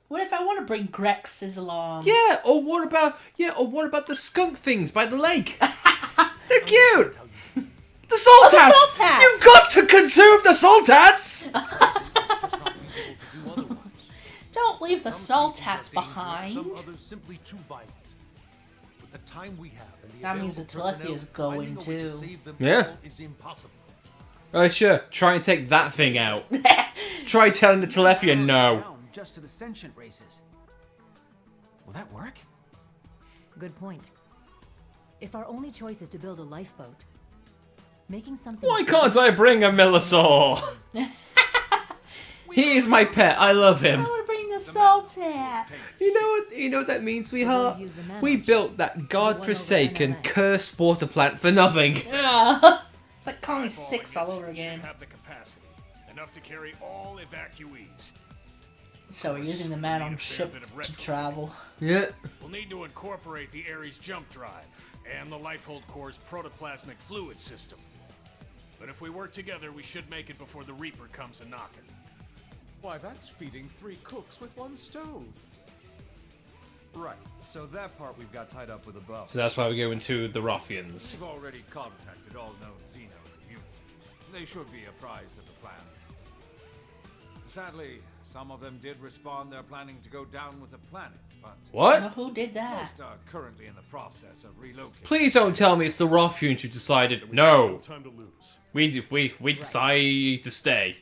What if I want to bring Grexes along? Yeah, or what about the skunk things by the lake? They're cute! The Sultats! Oh, the Sultats! You've got to conserve the Sultats! Don't leave the Sultats behind. Some others simply too violent. With the time we have and the That means the available Telethia is personnel, going finding a way to too. save them Yeah. all is impossible. Oh, sure. Try and take that thing out. Try telling the Telethia no. Just to the sentient races. Will that work? Good point. If our only choice is to build a lifeboat, making something... Why can't I bring a Millisaur? He is my pet. I love him. I want to bring the Sultan. You know what that means, sweetheart? We built that godforsaken, cursed water plant for nothing. Yeah. It's like Colony 6 all over again. Have the capacity enough to carry all evacuees. So we're using the man on ship to travel. Yeah. We'll need to incorporate the Ares jump drive and the Lifehold Core's protoplasmic fluid system. But if we work together, we should make it before the Reaper comes a-knocking. Why, that's feeding 3 cooks with 1 stove. Right, so that part we've got tied up with a bow. So that's why we go into the Ruffians. We've already contacted all known Xeno communities. They should be apprised of the plan. Sadly, some of them did respond they're planning to go down with the planet, but... What? Well, who did that? Most are currently in the process of relocating. Please don't tell me it's the Ruffians who decided, no. Time to lose. We decide to stay.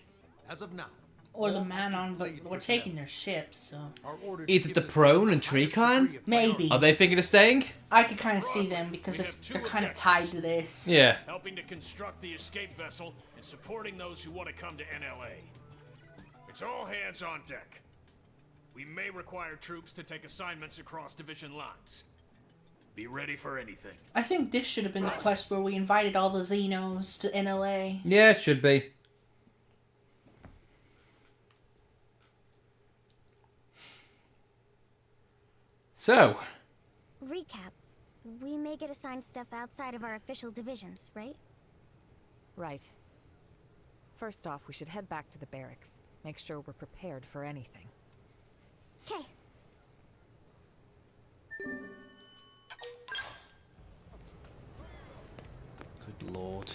As of now. Or the man on... We're taking their ships, so... Is it the Prone and Tree Clan? Maybe. Are they thinking of staying? I could kind of see them because they're kind of tied to this. Yeah. Helping to construct the escape vessel and supporting those who want to come to NLA. It's all hands on deck. We may require troops to take assignments across division lines. Be ready for anything. I think this should have been the quest where we invited all the Xenos to NLA. Yeah, it should be. So. Recap. We may get assigned stuff outside of our official divisions, right? Right. First off, we should head back to the barracks. Make sure we're prepared for anything. Okay. Good lord.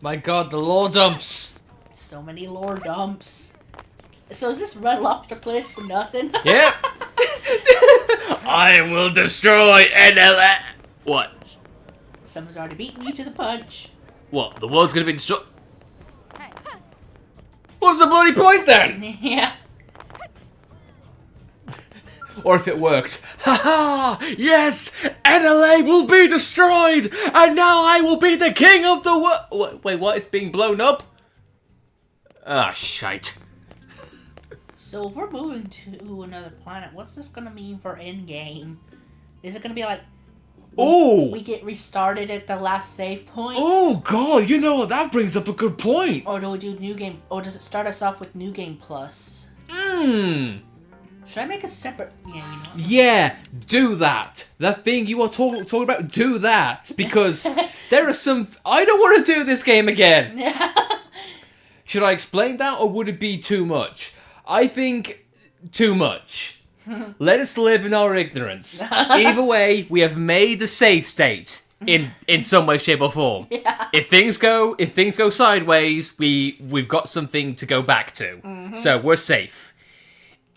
My god, the lore dumps! So many lore dumps. So is this Red Lobster place for nothing? Yep! I will destroy NLA! What? Someone's already beaten you to the punch. What? The world's gonna be destroyed? What's the bloody point then? Yeah. Or if it worked. Haha! Yes! NLA will be destroyed! And now I will be the king of the world! Wait, what? It's being blown up? Ah, shite. So if we're moving to another planet, what's this gonna mean for endgame? Is it gonna be like... We get restarted at the last save point? Oh god, you know what? That brings up a good point. Or do we do new game... Or does it start us off with new game plus? Should I make a separate... Yeah, you know. Yeah, do that. That thing you are talking about, do that. Because there are some... I don't want to do this game again. Should I explain that or would it be too much? I think too much. Let us live in our ignorance. Either way, we have made a save state in some way, shape, or form. Yeah. If things go sideways, we've got something to go back to. So we're safe.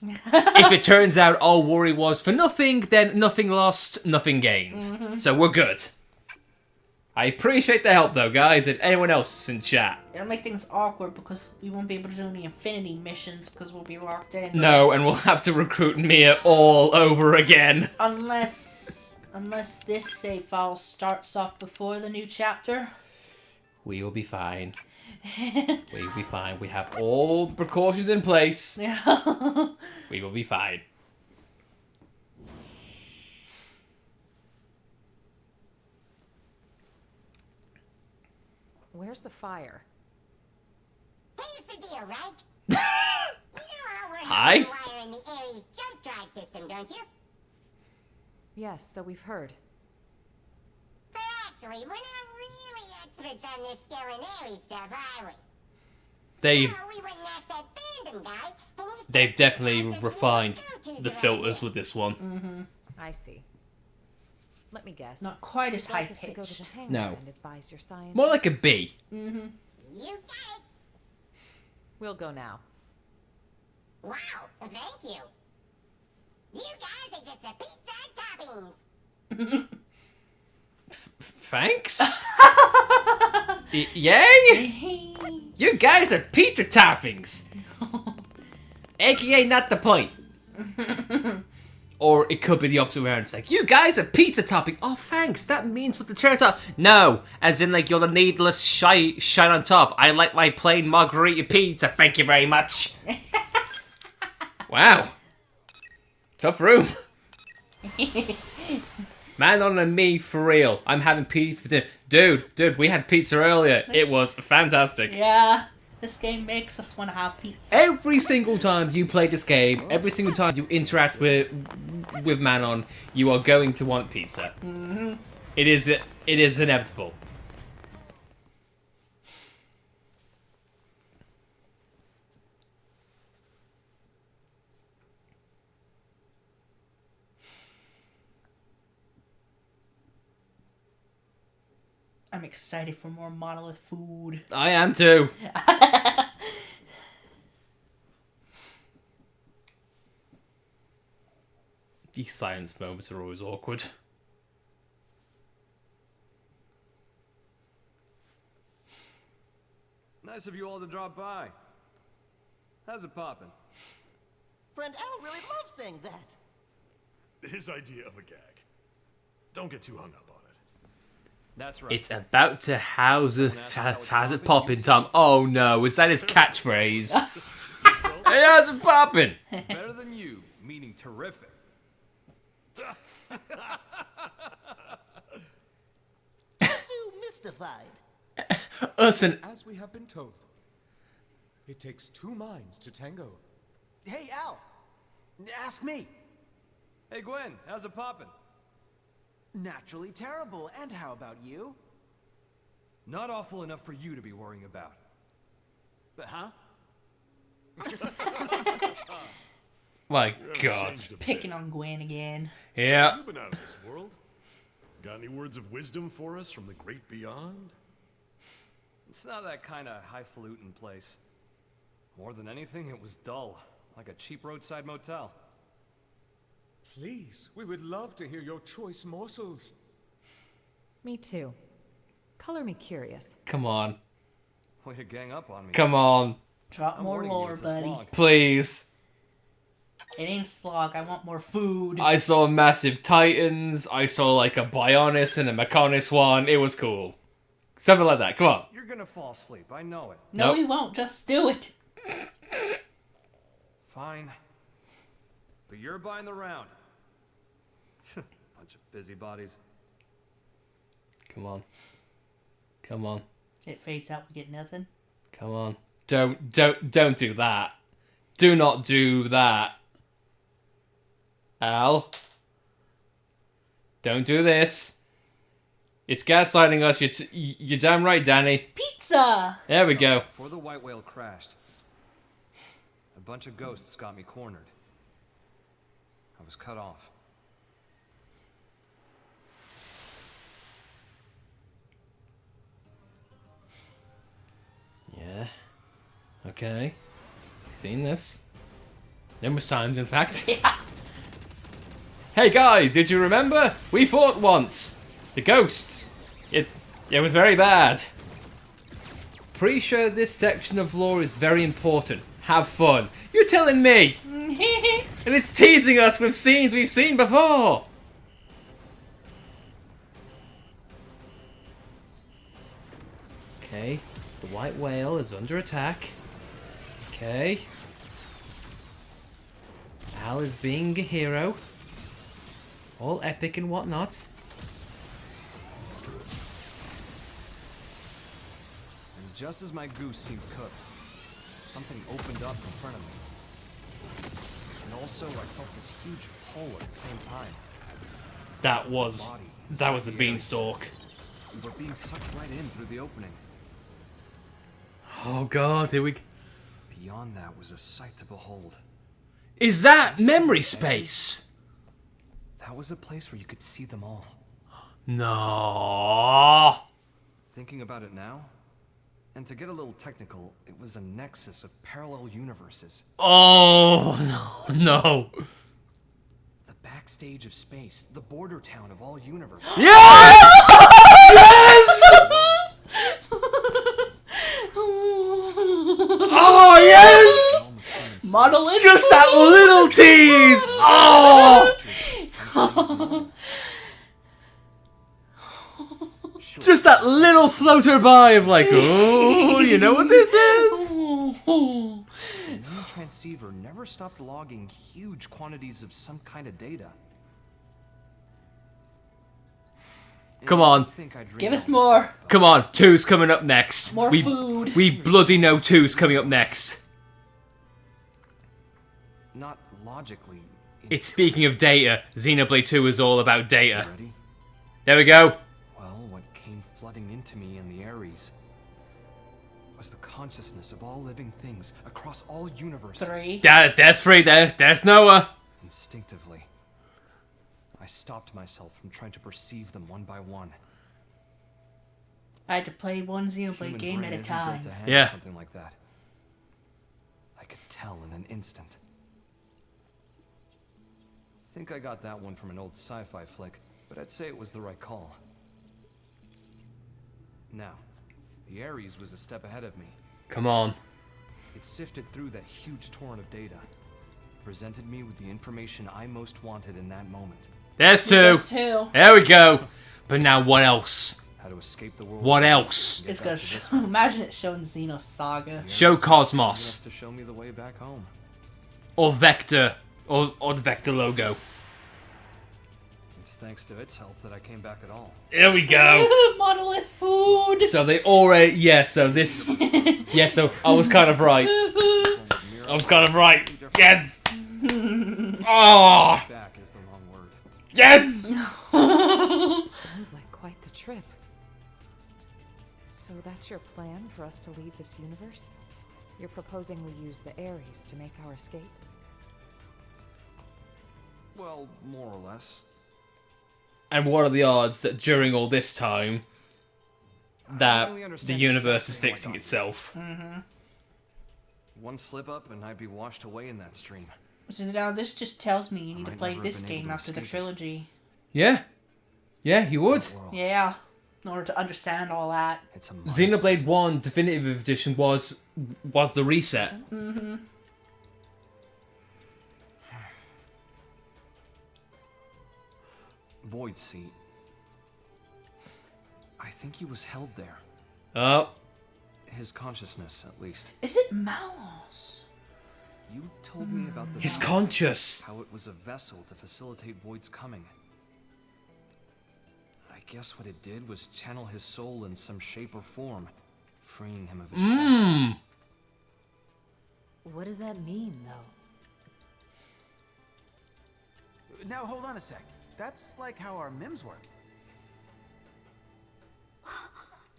If it turns out all worry was for nothing, then nothing lost, nothing gained. So we're good. I appreciate the help though, guys, and anyone else in chat. It'll make things awkward because we won't be able to do any Infinity missions because we'll be locked in. No, and we'll have to recruit Mia all over again. Unless this save file starts off before the new chapter. We will be fine. We will be fine. We have all the precautions in place. Yeah. We will be fine. Where's the fire? Here's the deal, right? You know how we're Hi? having wire in the Ares jump drive system, don't you? Yes, so we've heard. But actually, we're not really experts on this scale in Ares stuff, are we? They've definitely refined the filters with this one. I see. Let me guess. Not quite as high To go to the hangar No. and advise your scientists. More like a B. You got it. We'll go now. Wow, thank you. You guys are just the pizza toppings. Thanks? Yay? You guys are pizza toppings. AKA not the point. Or it could be the opposite way around. It's like, you guys are pizza topping. Oh, thanks. That means with the cherry top. No, as in like you're the needless shine on top. I like my plain margarita pizza. Thank you very much. Wow. Tough room. Man on me for real. I'm having pizza for dinner. Dude, we had pizza earlier. It was fantastic. Yeah. This game makes us want to have pizza. Every single time you play this game, every single time you interact with Manon, you are going to want pizza. Mm-hmm. It is inevitable. I'm excited for more Monolith food. I am too. These silence moments are always awkward. Nice of you all to drop by. How's it poppin'? Friend Al really loves saying that. His idea of a gag. Don't get too hung up on it. That's right. It's about to how's it poppin', Tom? Oh no, is that his catchphrase? Hey, how's it poppin'? Better than you, meaning terrific. Too mystified. Listen. As we have been told, it takes two minds to tango. Hey, Al. Ask me. Hey, Gwen, how's it poppin'? Naturally terrible. And how about you? Not awful enough for you to be worrying about. But huh? My God. Picking on Gwen again. Yeah. So you've been out of this world. Got any words of wisdom for us from the great beyond? It's not that kind of highfalutin place. More than anything, it was dull, like a cheap roadside motel. Please, we would love to hear your choice morsels. Me too. Color me curious. Come on. Way to gang up on me. Come on. Drop more lore, buddy. Please. It ain't slog. I want more food. I saw massive titans. I saw like a Bionis and a Mechonis one. It was cool. Something like that. Come on. You're gonna fall asleep. I know it. No, Nope. he won't. Just do it. Fine. But you're buying the round. Bunch of busybodies. Come on. Come on. It fades out. We get nothing. Come on. Don't do that. Do not do that. Al. Don't do this. It's gaslighting us. You're damn right, Danny. Pizza! There we go. Before the white whale crashed, a bunch of ghosts got me cornered. I was cut off. Yeah. Okay. Seen this. Numerous times, in fact. Yeah. Hey guys, did you remember? We fought once. The ghosts. It was very bad. Pretty sure this section of lore is very important. Have fun. You're telling me. And it's teasing us with scenes we've seen before. Okay. The white whale is under attack. Okay. Al is being a hero. All epic and whatnot. And just as my goose seemed cooked, something opened up in front of me. And also, I felt this huge pull at the same time. That was a beanstalk. We were being sucked right in through the opening. Oh god, here we go. Beyond that was a sight to behold. Is that memory space? That was a place where you could see them all. No. Thinking about it now, and to get a little technical, it was a nexus of parallel universes. Oh, no. The backstage of space, the border town of all universes. Yes! Yes! Oh, yes! Monolith. Just that little tease! Oh! Just that little floater by of like, oh, you know what this is? The main transceiver never stopped logging huge quantities of some kind of data. Come on. Give us more. Come on, 2's coming up next. More food. We bloody know 2's coming up next. Not logically. It's speaking of data. Xenoblade 2 is all about data. There we go. Well, what came flooding into me in the Ares was the consciousness of all living things across all universes. 3. There's 3 there. There's Noah. Instinctively, I stopped myself from trying to perceive them one by one. I had to play one Xenoblade game at a time. Yeah. Something like that. I could tell in an instant. I think I got that one from an old sci-fi flick, but I'd say it was the right call. Now, the Ares was a step ahead of me. Come on. It sifted through that huge torrent of data, presented me with the information I most wanted in that moment. There's 2. There's 2. There we go. But now what else? How to escape the world. What else? It's gonna imagine it showing Xeno's Saga. Show Cosmos. To show me the way back home. Or Vector. Or the Vector logo. It's thanks to its help that I came back at all. There we go. Monolith food. So they already... Yeah, so this... Yeah, so I was kind of right. I was kind of right. Yes! Oh! Back is the wrong word. Yes! Sounds like quite the trip. So that's your plan for us to leave this universe? You're proposing we use the Ares to make our escape? Well, more or less. And what are the odds that during all this time that the universe is fixing itself? Mm-hmm. One slip up and I'd be washed away in that stream. So now this just tells me you need to might play never this have been able game to after the escape it. trilogy. Yeah. Yeah, you would. Yeah. In order to understand all that. It's a Xenoblade 1 Definitive Edition was the reset. Mm-hmm. Void Seat. I think he was held there. Oh. His consciousness, at least. Is it Malos? You told me about the He's Void, conscious. How it was a vessel to facilitate Void's coming. I guess what it did was channel his soul in some shape or form, freeing him of his shadows. What does that mean, though? Now, hold on a sec. That's like how our MIMs work.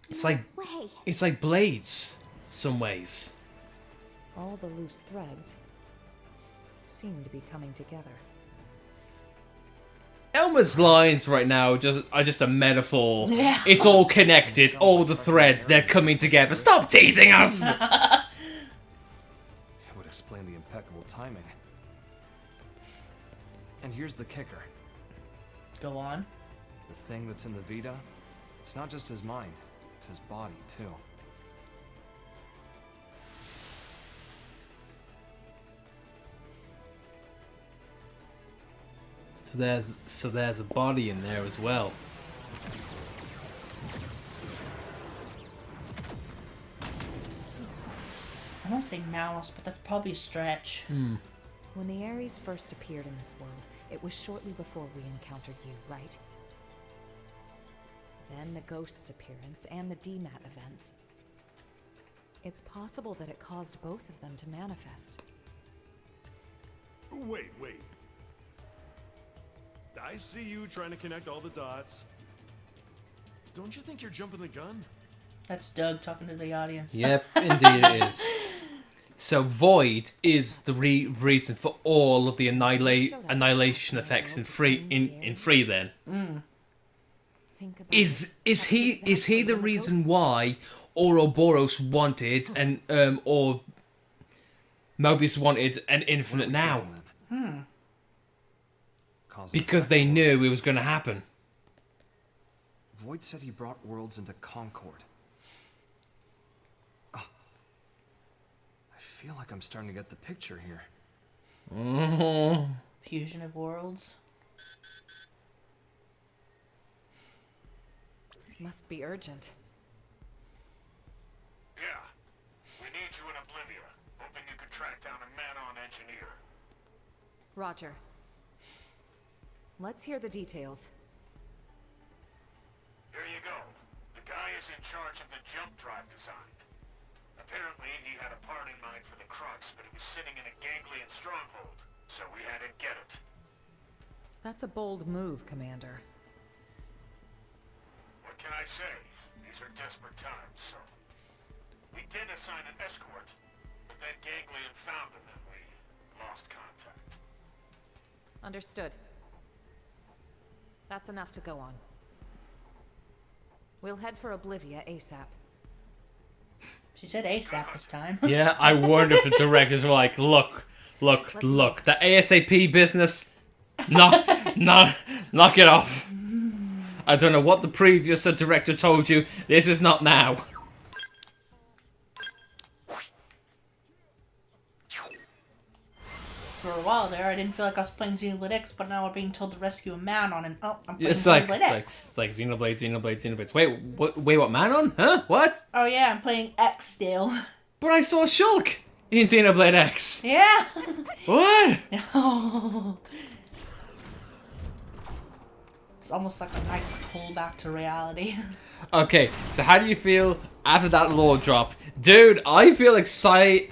It's like blades, some ways. All the loose threads seem to be coming together. Elmer's lines right now are just a metaphor. Yeah. It's all connected. All the threads, they're coming together. Stop teasing us! It would explain the impeccable timing. And here's the kicker. Go on. The thing that's in the Vita, it's not just his mind, it's his body, too. So there's a body in there as well. I don't say Malos, but that's probably a stretch. When the Ares first appeared in this world, it was shortly before we encountered you, right? Then the ghost's appearance and the DMAT events. It's possible that it caused both of them to manifest. Wait. I see you trying to connect all the dots. Don't you think you're jumping the gun? That's Doug talking to the audience. Yep, indeed it is. So Void is the reason for all of the annihilation effects in Free then. Is he the reason why Ouroboros wanted or Mobius wanted an infinite now? Because they knew it was going to happen. Void said he brought worlds into concord. I feel like I'm starting to get the picture here. Fusion of worlds. Must be urgent. Yeah. We need you in Oblivia. Hoping you could track down a man-on engineer. Roger. Let's hear the details. Here you go. The guy is in charge of the jump drive design. Apparently, he had a part in mind for the crux, but it was sitting in a ganglion stronghold, so we had to get it. That's a bold move, Commander. What can I say? These are desperate times, so... We did assign an escort, but then ganglion found him and we lost contact. Understood. That's enough to go on. We'll head for Oblivia ASAP. She said ASAP this time. Yeah, I wonder if the directors were like, look, the ASAP business, knock it off. I don't know what the previous director told you. This is not now. For a while there, I didn't feel like I was playing Xenoblade X, but now I'm being told to rescue a man on, and I'm playing Xenoblade X. It's like Xenoblade. Wait, what? Manon? Huh? What? Oh yeah, I'm playing X still. But I saw Shulk in Xenoblade X. Yeah. What? Oh. It's almost like a nice pullback to reality. Okay, so how do you feel after that lore drop? Dude, I feel excited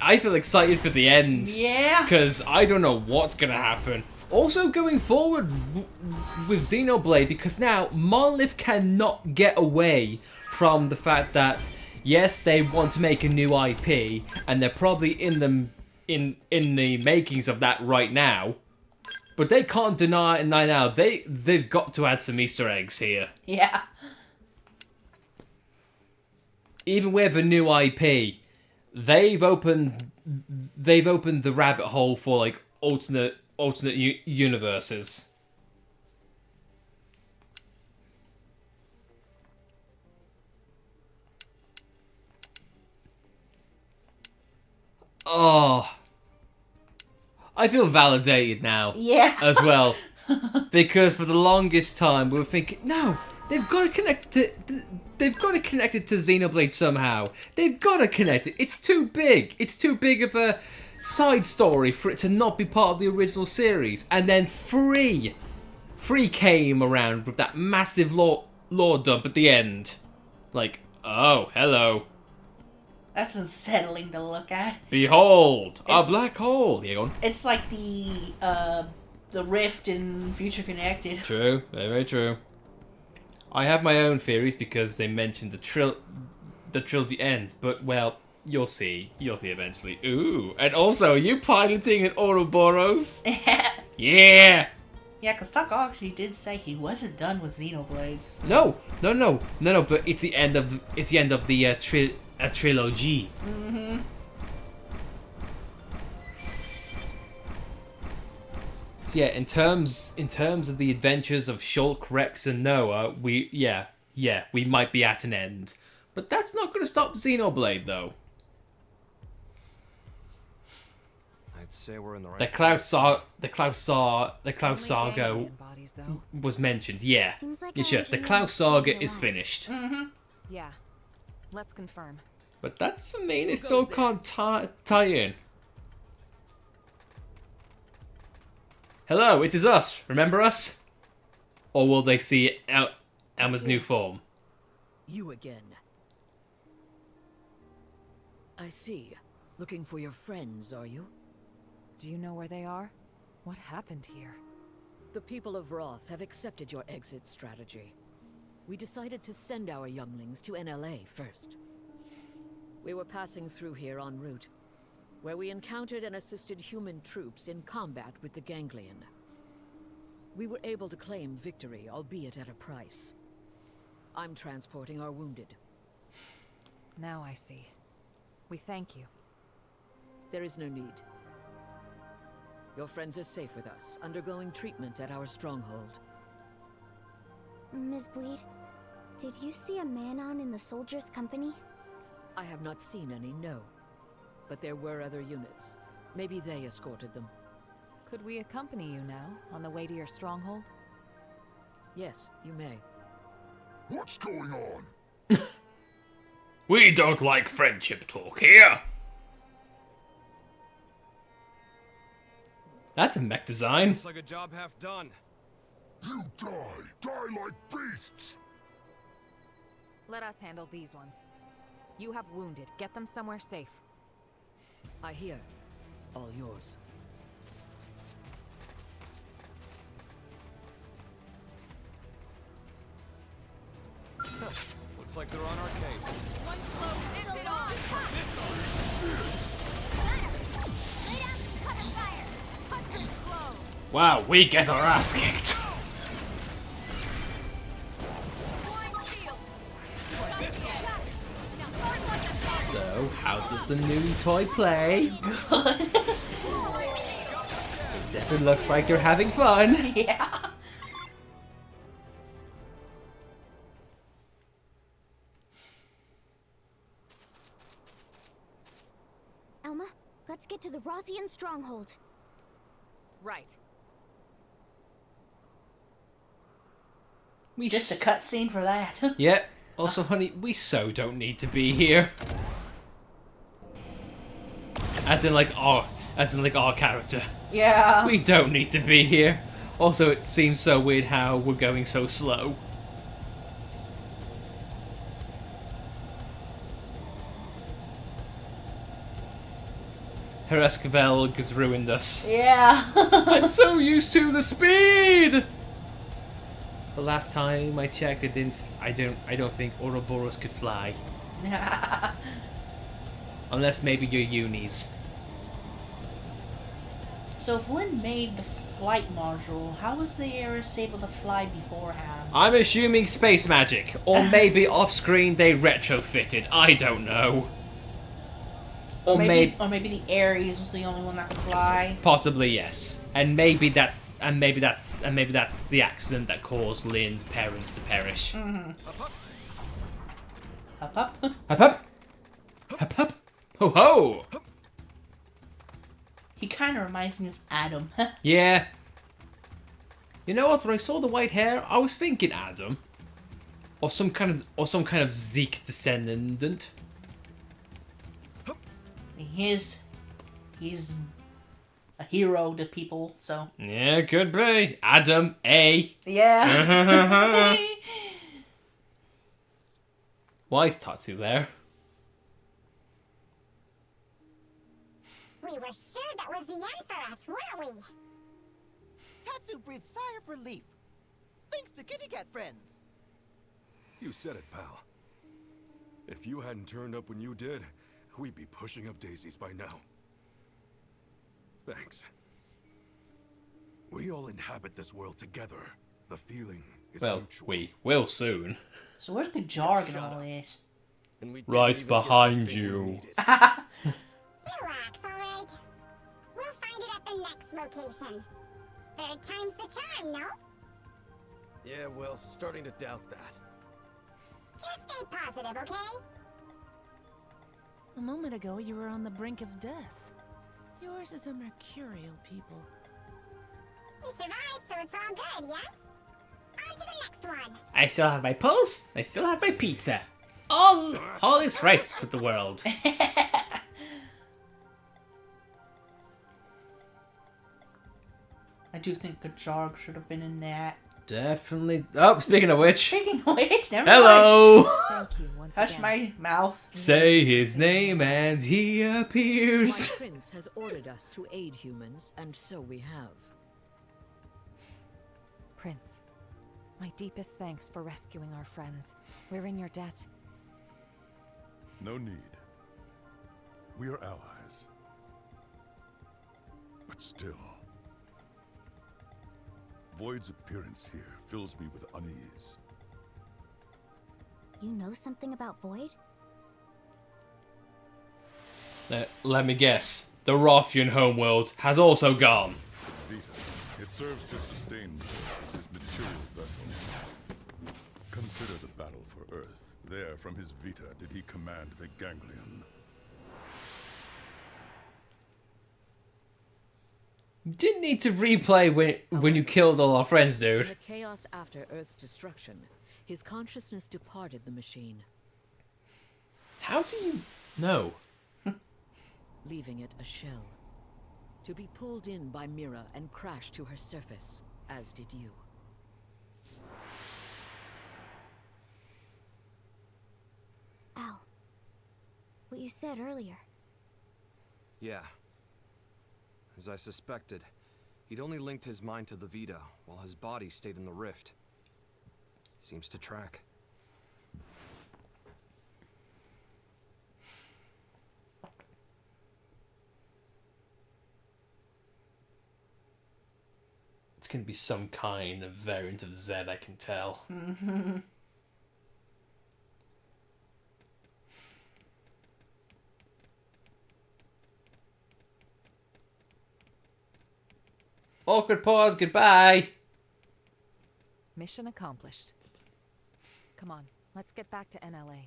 for the end. Yeah. Because I don't know what's going to happen. Also going forward with Xenoblade, because now Monolith cannot get away from the fact that, yes, they want to make a new IP, and they're probably in the makings of that right now. But they can't deny now, they've got to add some Easter eggs here. Yeah. Even with a new IP, they've opened the rabbit hole for like alternate universes. Oh, I feel validated now. Yeah. As well, because for the longest time we were thinking, no, they've got to connect it to. They've got to connect it to Xenoblade somehow. They've got to connect it. It's too big. It's too big of a side story for it to not be part of the original series. And then Free came around with that massive lore dump at the end. Like, oh, hello. That's unsettling to look at. Behold, a black hole. Yeah, go on. It's like the rift in Future Connected. True, very, very true. I have my own theories because they mentioned the trilogy ends, but well, you'll see. You'll see eventually. Ooh, and also, are you piloting an Ouroboros? Yeah. Yeah, because Taco actually did say he wasn't done with Xenoblades. No. But it's the end of the trilogy. Mm-hmm. So yeah, in terms of the adventures of Shulk, Rex, and Noah, we might be at an end, but that's not going to stop Xenoblade though. I'd say we're in the right. The Klaus Saga was mentioned. Yeah, like yeah, sure. The Klaus Saga is finished. Mm-hmm. Yeah, let's confirm. But that doesn't mean it still can't tie in. Hello, it is us. Remember us? Or will they see Elma's new form? You again. I see. Looking for your friends, are you? Do you know where they are? What happened here? The people of Roth have accepted your exit strategy. We decided to send our younglings to NLA first. We were passing through here en route, where we encountered and assisted human troops in combat with the ganglion. We were able to claim victory, albeit at a price. I'm transporting our wounded. Now I see. We thank you. There is no need. Your friends are safe with us, undergoing treatment at our stronghold. Ms. Bleed, did you see a Manon in the soldiers' company? I have not seen any, no. But there were other units. Maybe they escorted them. Could we accompany you now, on the way to your stronghold? Yes, you may. What's going on? We don't like friendship talk here. That's a mech design. Looks like a job half done. You die like beasts. Let us handle these ones. You have wounded. Get them somewhere safe. I hear. All yours. Looks like they're on our case. One blow ends it all. Lay down and cover fire. Hunter's blow. Wow, we get our ass kicked. So, how does the new toy play? It definitely looks like you're having fun. Yeah. Elma, let's get to the Rothian stronghold. Right. Just a cutscene for that. Yeah. Also, honey, we so don't need to be here. As in like our character. Yeah. We don't need to be here. Also, it seems so weird how we're going so slow. Her Esquivel has ruined us. Yeah. I'm so used to the speed. The last time I checked, I don't think Ouroboros could fly. Unless maybe your unis. So if Lynn made the flight module, how was the Ares able to fly beforehand? I'm assuming space magic, or maybe off-screen they retrofitted. I don't know. Or maybe the Ares was the only one that could fly. Possibly yes, and maybe that's the accident that caused Lynn's parents to perish. Mm-hmm. Up up. Up up. Up up. Ho ho. He kind of reminds me of Adam. Yeah. You know what? When I saw the white hair, I was thinking Adam, or some kind of Zeke descendant. He's a hero to people, so. Yeah, could be. Adam, A. Yeah. Why is Tatsu there? We were sure that was the end for us, weren't we? Tatsu breathed sigh of relief. Thanks to Kitty Cat friends. You said it, pal. If you hadn't turned up when you did, we'd be pushing up daisies by now. Thanks. We all inhabit this world together. The feeling is mutual. We will soon. So where's the jargon in all this? Right behind you. Relax, alright? We'll find it at the next location. Third time's the charm, no? Yeah, well, starting to doubt that. Just stay positive, okay? A moment ago, you were on the brink of death. Yours is a mercurial people. We survived, so it's all good, yes? On to the next one. I still have my pulse. I still have my pizza. All is right with the world. I do think Gajarg should have been in that. Definitely. Oh, speaking of which. Never Hello. mind. Thank you once Hush my mouth. Say his name and he appears. My prince has ordered us to aid humans, and so we have. Prince, my deepest thanks for rescuing our friends. We're in your debt. No need. We are allies. But still, Void's appearance here fills me with unease. You know something about Void? Let me guess. The Rothian homeworld has also gone. Vita. It serves to sustain me as his material vessel. Consider the battle for Earth. There, from his Vita, did he command the Ganglion. You didn't need to replay when you killed all our friends, In dude. the chaos after Earth's destruction, His consciousness departed the machine, How do you know? leaving it a shell, to be pulled in by Mira and crash to her surface, as did you. Al, what you said earlier. Yeah. As I suspected, he'd only linked his mind to the Vita, while his body stayed in the rift. Seems to track. It's going to be some kind of variant of Z, I can tell. Awkward pause, goodbye! Mission accomplished. Come on, let's get back to NLA.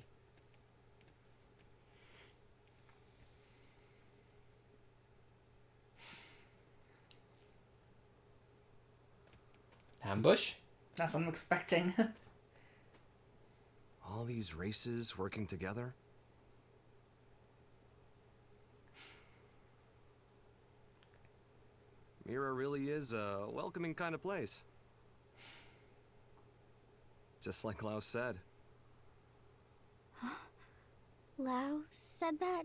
Ambush? That's what I'm expecting. All these races working together? Mira really is a welcoming kind of place. Just like Lau said. Lau said that?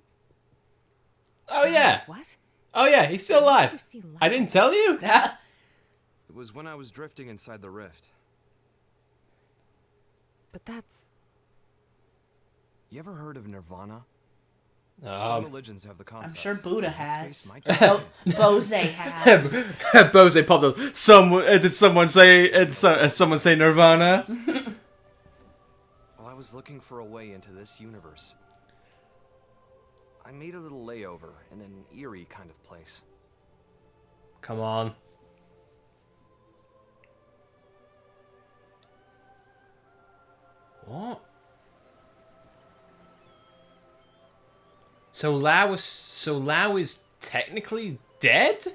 Oh yeah! What? Oh yeah, he's still alive! I didn't tell you? It was when I was drifting inside the rift. But that's... You ever heard of Nirvana? Some religions have the concept. I'm sure Buddha That has. space might just be- Bose has. Bose popped up. Did someone say Nirvana? While I was looking for a way into this universe, I made a little layover in an eerie kind of place. Come on. What? So Lau is technically dead?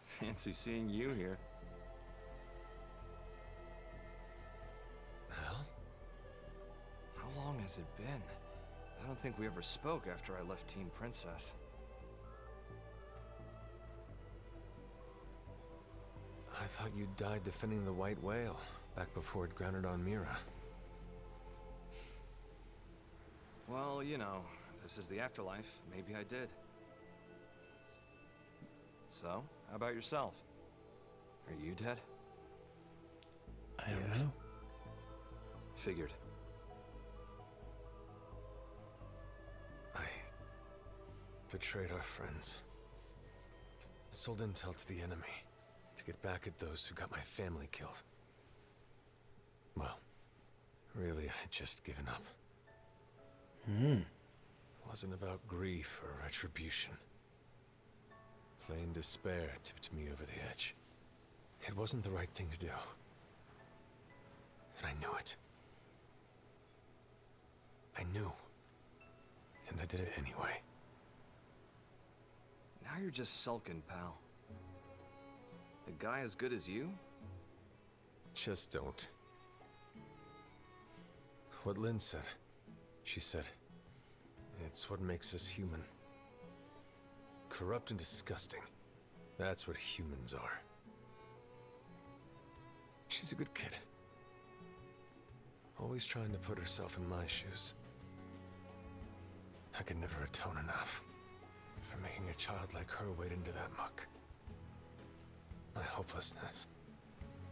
Fancy seeing you here. Al? How long has it been? I don't think we ever spoke after I left Team Princess. I thought you died defending the White Whale, back before it grounded on Mira. Well, you know, if this is the afterlife, maybe I did. So, how about yourself? Are you dead? I don't know. Figured. I betrayed our friends. Sold intel to the enemy to get back at those who got my family killed. Well, really, I'd just given up. Wasn't about grief or retribution. Plain despair tipped me over the edge. It wasn't the right thing to do. And I knew it. I knew. And I did it anyway. Now you're just sulking, pal. A guy as good as you? Just don't. What Lynn said. She said, it's what makes us human. Corrupt and disgusting. That's what humans are. She's a good kid. Always trying to put herself in my shoes. I could never atone enough for making a child like her wade into that muck. My hopelessness,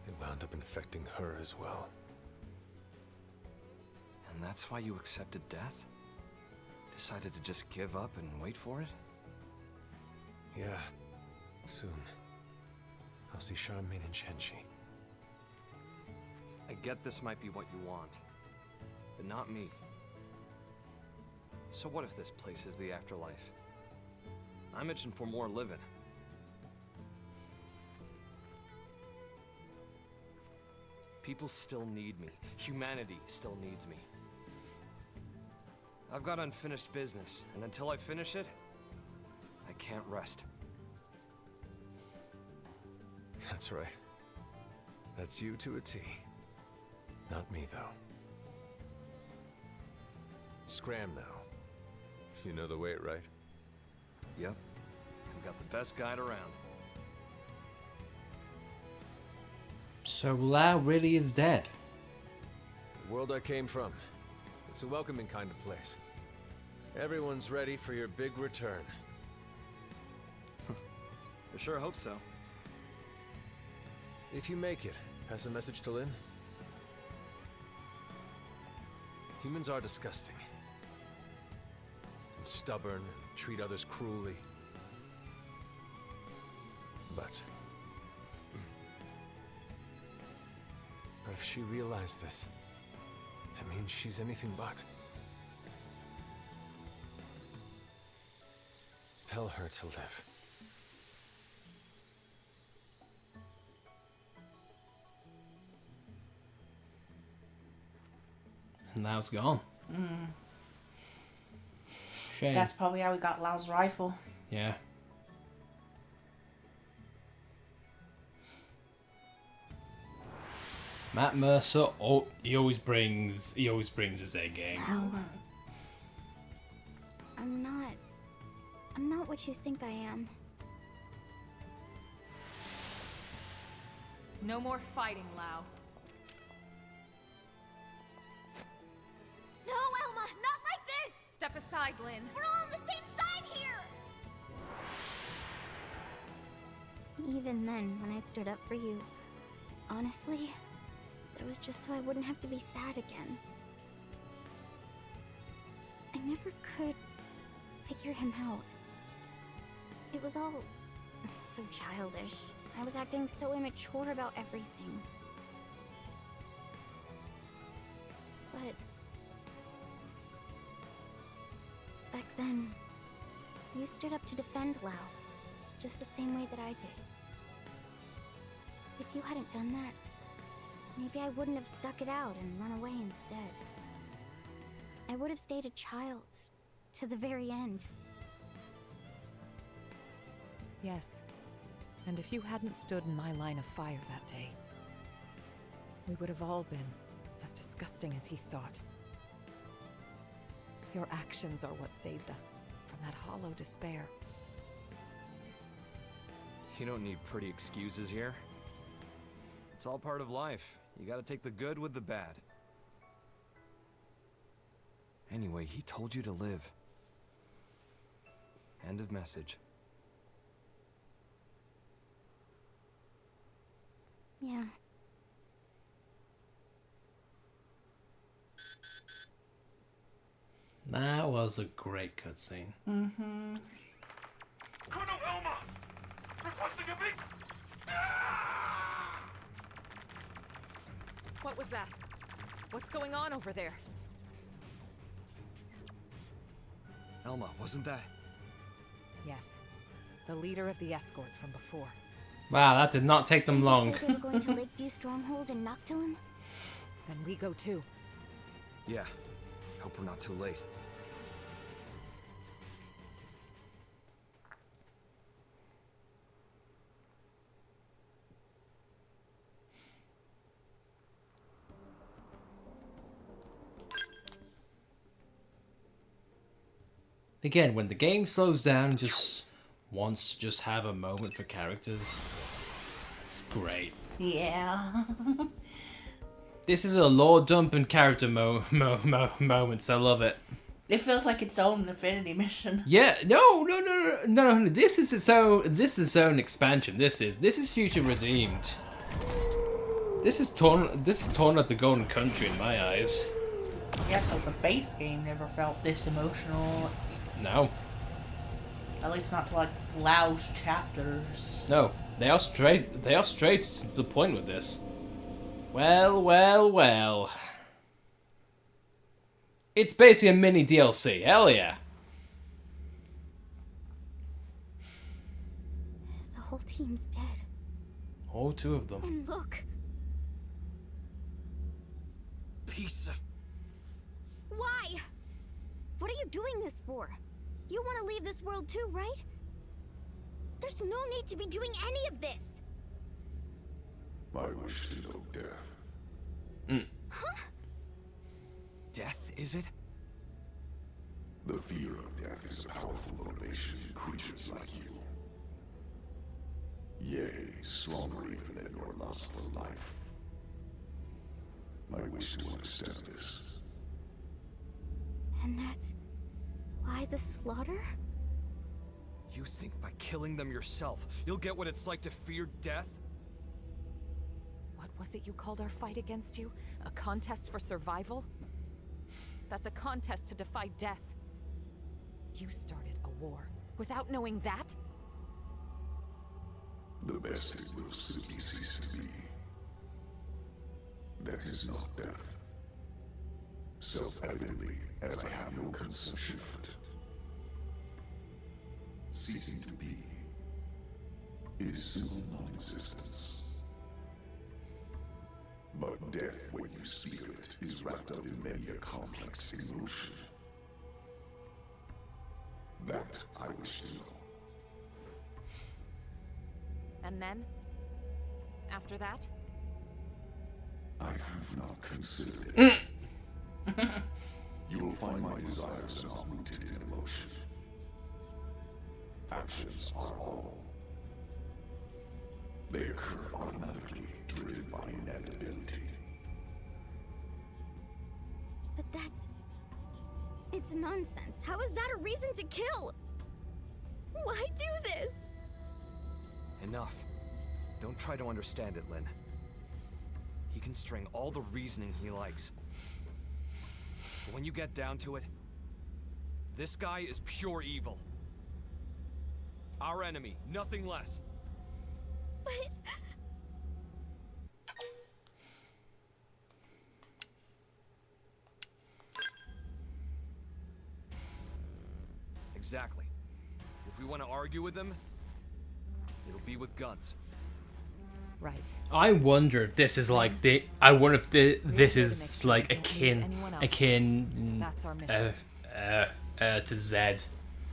it wound up infecting her as well. And that's why you accepted death? Decided to just give up and wait for it? Yeah, soon. I'll see Charmaine and Shenchi. I get this might be what you want, but not me. So what if this place is the afterlife? I'm itching for more living. People still need me. Humanity still needs me. I've got unfinished business, and until I finish it, I can't rest. That's right. That's you to a T. Not me, though. Scram now. You know the way, right? Yep. We got the best guide around. So Lao really is dead. The world I came from. It's a welcoming kind of place. Everyone's ready for your big return. I sure hope so. If you make it, pass a message to Lynn. Humans are disgusting. And stubborn, and treat others cruelly. But if she realized this, that means she's anything but. Tell her to live. And Lao's gone. Shame. That's probably how we got Lao's rifle. Yeah. Matt Mercer, he always brings his A game. Wow. I'm not what you think I am. No more fighting, Lao. No, Elma, not like this! Step aside, Lynn. We're all on the same side here! Even then, when I stood up for you, honestly, that was just so I wouldn't have to be sad again. I never could figure him out. It was all so childish. I was acting so immature about everything. But back then, you stood up to defend Lao, just the same way that I did. If you hadn't done that, maybe I wouldn't have stuck it out and run away instead. I would have stayed a child to the very end. Yes. And if you hadn't stood in my line of fire that day, we would have all been as disgusting as he thought. Your actions are what saved us from that hollow despair. You don't need pretty excuses here. It's all part of life. You gotta take the good with the bad. Anyway, he told you to live. End of message. Yeah. That was a great cutscene. Mm-hmm. Colonel Elma! Requesting a big... What was that? What's going on over there? Elma, wasn't that? Yes. The leader of the escort from before. Wow, that did not take them long. They were going to Lakeview Stronghold and Noctilum? Then we go too. Yeah. Hope we're not too late. Again, when the game slows down, just have a moment for characters. It's great. Yeah. This is a lore dump and character moments. I love it. It feels like its own Infinity mission. Yeah, no. This is its own expansion. This is Future Redeemed. This is torn at the Golden Country in my eyes. Yeah, because the base game never felt this emotional. No. At least not to like Lao's chapters. No, they are straight to the point with this. Well. It's basically a mini DLC. Hell yeah. The whole team's dead. All two of them. And look. Piece of... Why? What are you doing this for? You want to leave this world too, right? There's no need to be doing any of this. I wish to know death. Huh? Death, is it? The fear of death is a powerful motivation in creatures like you. Yea, stronger even than your lust for life. I wish to understand this. And that's why the slaughter? You think by killing them yourself, you'll get what it's like to fear death? What was it you called our fight against you? A contest for survival? That's a contest to defy death. You started a war without knowing that? The best it will simply cease to be. That is not death. Self-evidently, as I have no conception of it. Ceasing to be is simple non-existence. But death, when you speak of it, is wrapped up in many a complex emotion. That I wish to know. And then? After that? I have not considered it. You will find my desires are not rooted in emotion. Actions are all. They occur automatically, driven by inevitability. But that's... It's nonsense. How is that a reason to kill? Why do this? Enough. Don't try to understand it, Lynn. He can string all the reasoning he likes. But when you get down to it, this guy is pure evil. Our enemy, nothing less. But... Exactly. If we want to argue with them, it'll be with guns. Right. I wonder if this is like the. I wonder if this is like akin to Zed.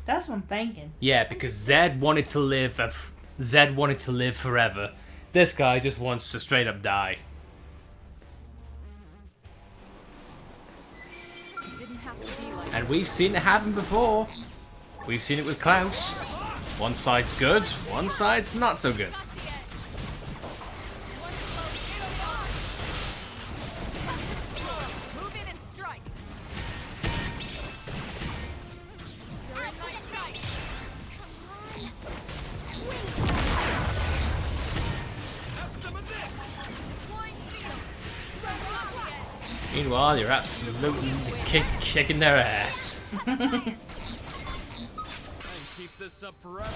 That's what I'm thinking. Yeah, because Zed wanted to live. Zed wanted to live forever. This guy just wants to straight up die. Didn't have to be like And we've seen it happen before. We've seen it with Klaus. One side's good, one side's not so good. Move in and strike. You're in my sight. Meanwhile, you're absolutely kicking their ass. Keep this up forever.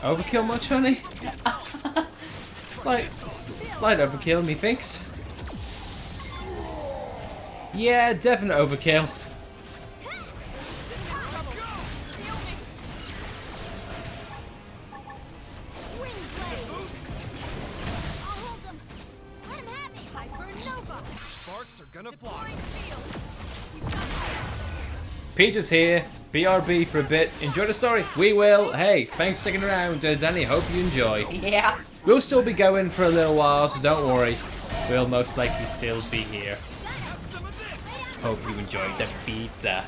Overkill much, honey? Slight overkill, methinks. Yeah, definite overkill. Sparks are gonna fly. Peter's here. BRB for a bit. Enjoy the story. We will. Hey, thanks for sticking around, Danny. Hope you enjoy. Yeah. We'll still be going for a little while, so don't worry. We'll most likely still be here. Hope you enjoyed the pizza.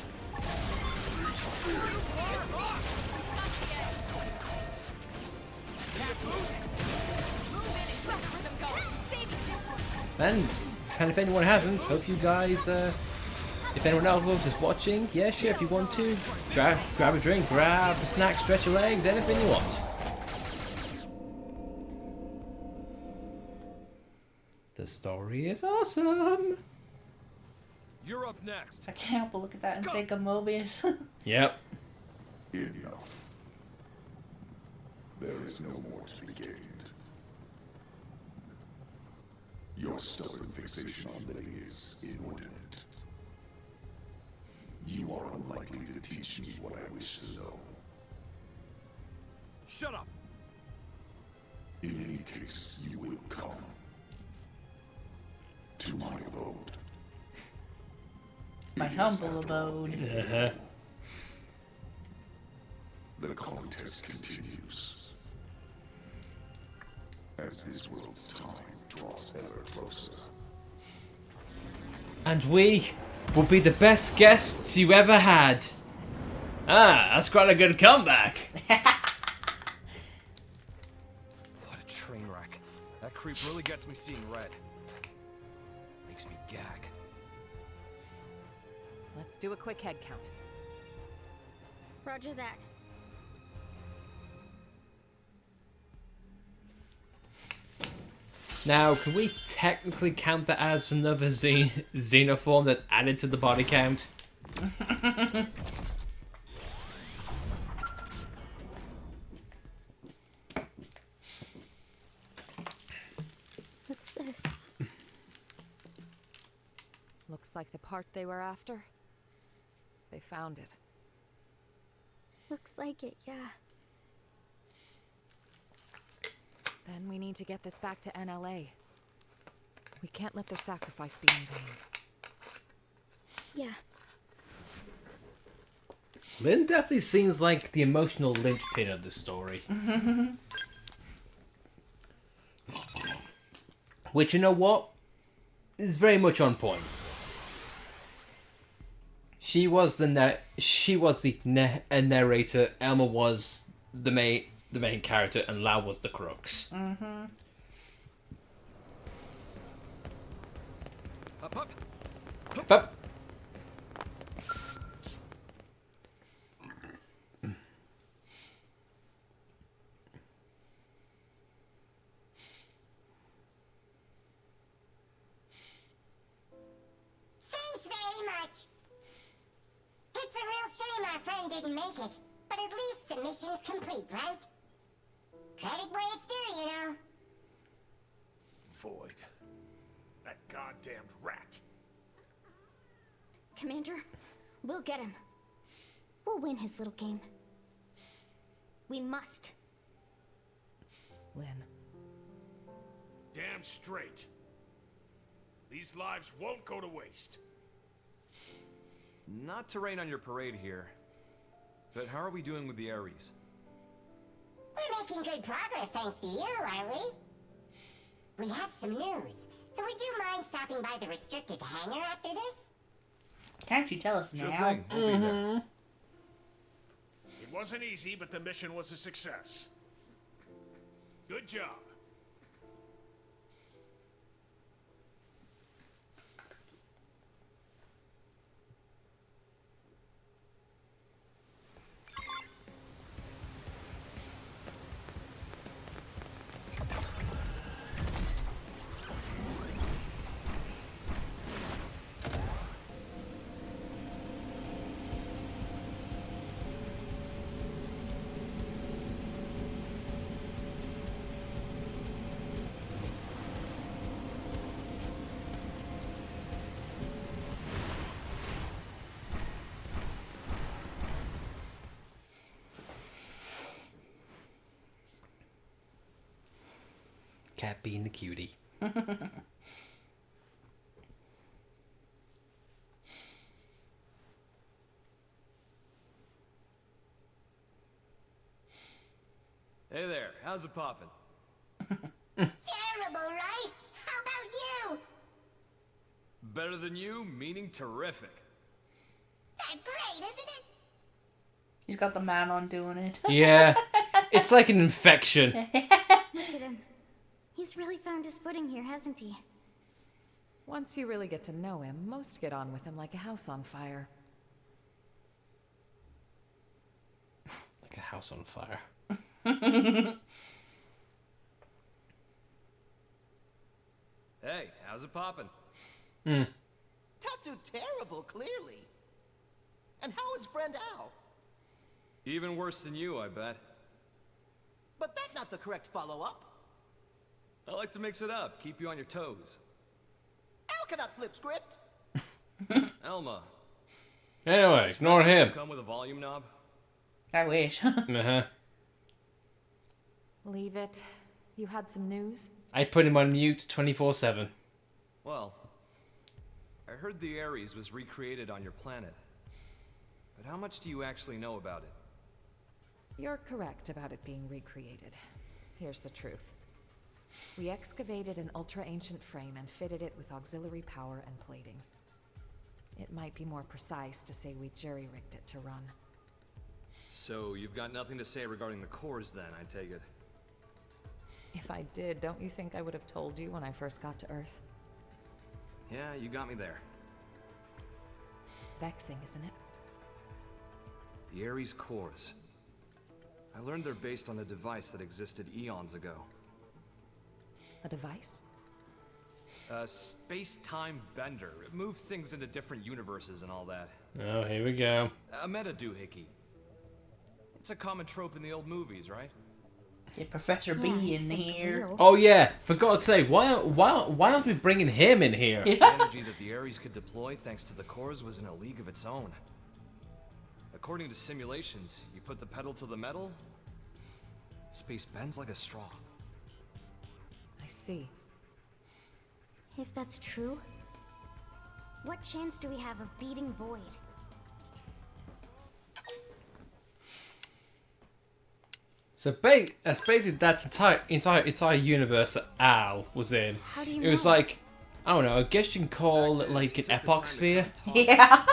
And if anyone hasn't, hope you guys, if anyone else is watching, yeah, sure, if you want to, grab a drink, grab a snack, stretch your legs, anything you want. The story is awesome. You're up next. I can't help but look at that and think of Mobius. Yep. Enough. There is no more to be gained. Your stubborn fixation on living is inordinate. You are unlikely to teach me what I wish to know. Shut up. In any case, you will come to my abode. My humble abode. The contest continues. As this world's time draws ever closer. And we will be the best guests you ever had. Ah, that's quite a good comeback. What a train wreck. That creep really gets me seeing red. Makes me gag. Let's do a quick head count. Roger that. Now, can we technically count that as another xenoform that's added to the body count? What's this? Looks like the part they were after. They found it. Looks like it, yeah. Then we need to get this back to NLA. We can't let their sacrifice be in vain. Yeah. Lynn definitely seems like the emotional linchpin of the story. Which, you know what? Is very much on point. She was the narrator. Elma was the main character, and Lau was the crux. Mm-hmm. Up, up. Up, up. Thanks very much. It's a real shame our friend didn't make it, but at least the mission's complete, right? Credit where it's due, you know. Void. That goddamned rat. Commander, we'll get him. We'll win his little game. We must. Lynn. Damn straight. These lives won't go to waste. Not to rain on your parade here, but how are we doing with the Ares? We're making good progress thanks to you, are we? We have some news. So would you mind stopping by the restricted hangar after this? Can't you tell us Sure now? thing. We'll be there. It wasn't easy, but the mission was a success. Good job. Cat being the cutie. Hey there, how's it poppin'? Terrible, right? How about you? Better than you, meaning terrific. That's great, isn't it? He's got the man on doing it. Yeah, it's like an infection. Look at him. He's really found his footing here, hasn't he? Once you really get to know him, most get on with him like a house on fire. Like a house on fire. Hey, how's it poppin'? Tatsu terrible, clearly. And how is friend Al? Even worse than you, I bet. But that's not the correct follow-up. I like to mix it up, keep you on your toes. Al cannot flip script. Elma. Anyway, ignore him. Come with a volume knob? I wish. Uh-huh. Leave it. You had some news? I put him on mute 24/7. Well, I heard the Ares was recreated on your planet. But how much do you actually know about it? You're correct about it being recreated. Here's the truth. We excavated an ultra-ancient frame and fitted it with auxiliary power and plating. It might be more precise to say we jury-rigged it to run. So you've got nothing to say regarding the cores then, I take it? If I did, don't you think I would have told you when I first got to Earth? Yeah, you got me there. Vexing, isn't it? The Ares cores. I learned they're based on a device that existed eons ago. A device? A space-time bender. It moves things into different universes and all that. Oh, here we go. A meta-doohickey. It's a common trope in the old movies, right? Get Professor B in here. Oh yeah, for God's sake, why aren't we bringing him in here? The energy that the Ares could deploy thanks to the cores was in a league of its own. According to simulations, you put the pedal to the metal, space bends like a straw. I see. If that's true, what chance do we have of beating Void? So basically that's entire universe that Al was in. How do you It was know? like, I don't know, I guess you can call it like an epoch sphere. Yeah.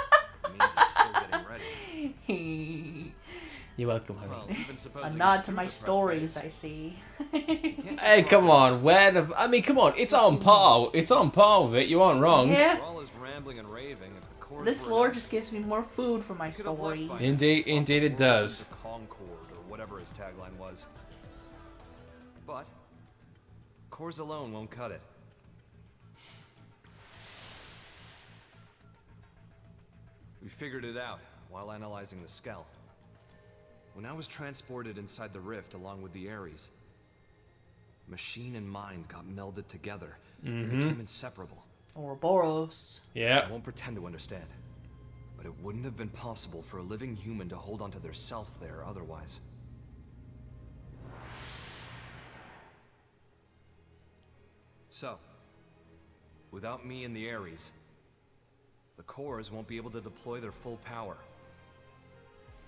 You're welcome, honey. A nod to my stories, I see. Hey, come on, I mean, come on, it's on par with it, you aren't wrong. Yeah. All is rambling and raving if the cores This were lore enough. just gives me more food for my stories. Indeed it does. Concord, or whatever his tagline was. But cores alone won't cut it. We figured it out while analyzing the Skell. When I was transported inside the rift along with the Ares, machine and mind got melded together and became inseparable. Ouroboros. Yeah. I won't pretend to understand, but it wouldn't have been possible for a living human to hold onto their self there otherwise. So, without me and the Ares, the cores won't be able to deploy their full power.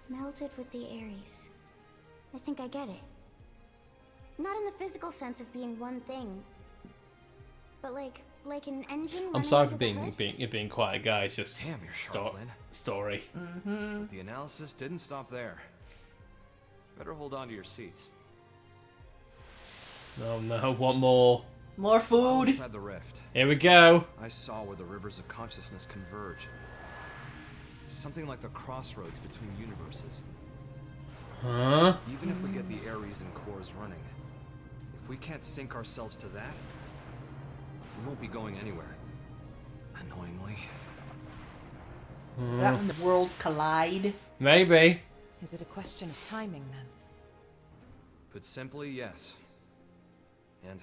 Melted with the Ares. I think I get it. Not in the physical sense of being one thing, but like an engine. I'm running sorry for under the hood? being quiet, guys. Just Damn, you're sharp, Lynn. story. But the analysis didn't stop there. Better hold on to your seats. Oh no, want more? More While food. inside the rift, Here we go. I saw where the rivers of consciousness converge. Something like the crossroads between universes. Huh? Even if we get the Ares and cores running, if we can't sync ourselves to that, we won't be going anywhere. Annoyingly. Is that when the worlds collide? Maybe. Is it a question of timing then? Put simply, yes. And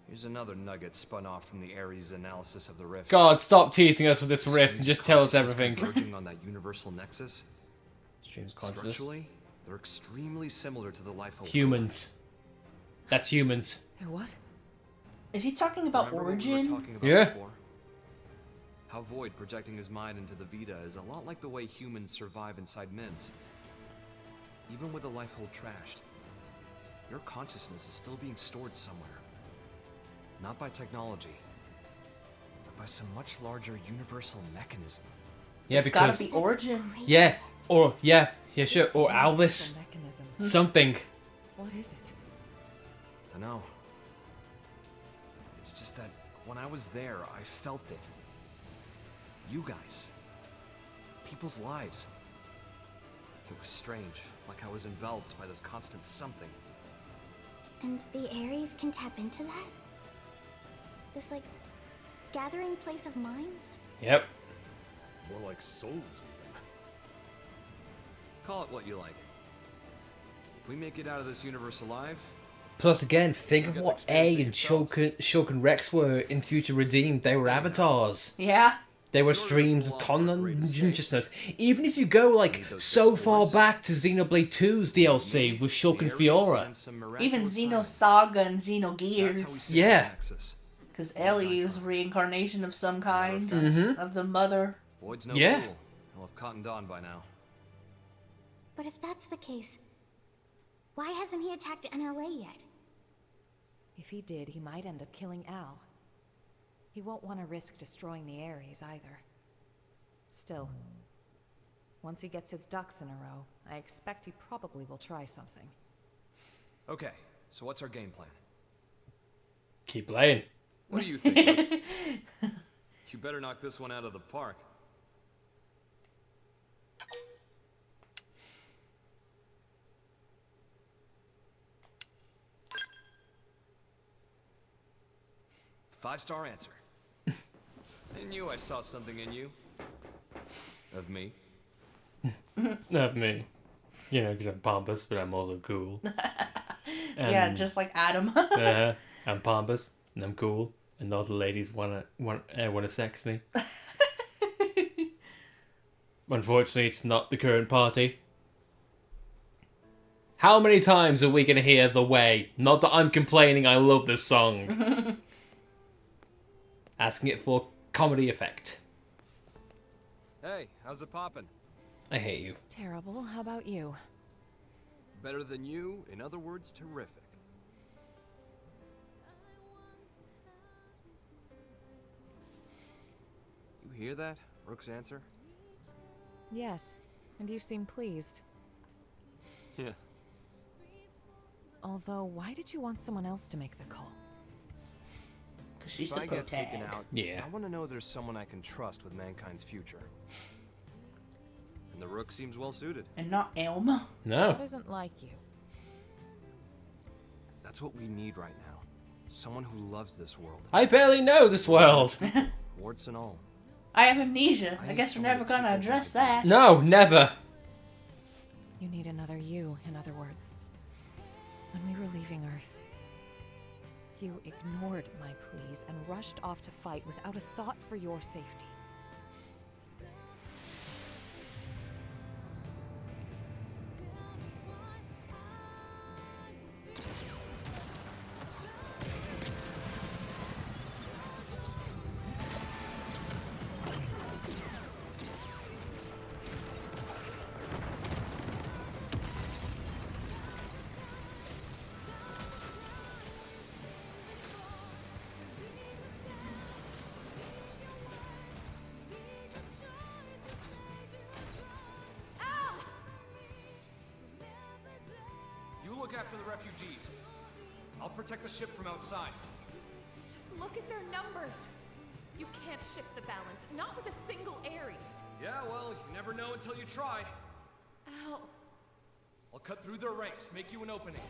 here's another nugget spun off from the Ares analysis of the rift. God, stop teasing us with this rift and just tell us Consciousness everything. Converging on that universal nexus. Streams consciousness. Structurally, they're extremely similar to the life of Humans. That's humans. They're what? Is he talking about Remember what we Origin? were talking about Yeah. before? How Void projecting his mind into the Vita is a lot like the way humans survive inside MIMS. Even with the life hold trashed, your consciousness is still being stored somewhere. Not by technology, but by some much larger universal mechanism. Yeah, It's gotta because be Origin. yeah, or yeah, sure, This or universal Alvis, mechanism. something. What is it? Dunno. It's just that when I was there, I felt it. You guys. People's lives. It was strange, like I was enveloped by this constant something. And the Ares can tap into that? This, like, gathering place of minds? Yep. More like souls, even. Call it what you like. If we make it out of this universe alive, Plus, again, think You of get what to experience A it and yourselves. Shulk and Rex were in Future Redeemed. They were avatars. Yeah. They were streams of consciousness. Even if you go like so far back to Xenoblade 2's DLC with Shulk and Fiora. Even Xenosaga and Xenogears. Yeah. Because Ellie is a reincarnation of some kind of the mother. Void's no Yeah. fool. He'll have caught and dawn by now. But if that's the case, why hasn't he attacked NLA yet? If he did, he might end up killing Al. He won't want to risk destroying the Ares either. Still, once he gets his ducks in a row, I expect he probably will try something. Okay, so what's our game plan? Keep playing. What do you think, Luke? You better knock this one out of the park. Five-star answer. I knew I saw something in you. Of me. Of me. You know, because I'm pompous, but I'm also cool. Yeah, just like Adam. I'm pompous, and I'm cool, and all the ladies wanna sex me. Unfortunately, it's not the current party. How many times are we gonna hear The Way? Not that I'm complaining, I love this song. Asking it for comedy effect. Hey, how's it poppin'? I hate you. Terrible. How about you? Better than you, in other words, terrific. You hear that? Rook's answer? Yes, and you seem pleased. Yeah. Although, why did you want someone else to make the call? Because she's If the I get protag. taken out, Yeah. I want to know there's someone I can trust with mankind's future. And the Rook seems well suited. And not Elma. No. That isn't like you. That's what we need right now. Someone who loves this world. I barely know this world. Warts and all. I have amnesia. I guess we're never gonna address that. No, never. You need another you, in other words. When we were leaving Earth, you ignored my pleas and rushed off to fight without a thought for your safety. You look after the refugees. I'll protect the ship from outside. Just look at their numbers. You can't shift the balance, not with a single Ares. Yeah, well, you never know until you try. Al. I'll cut through their ranks, make you an opening.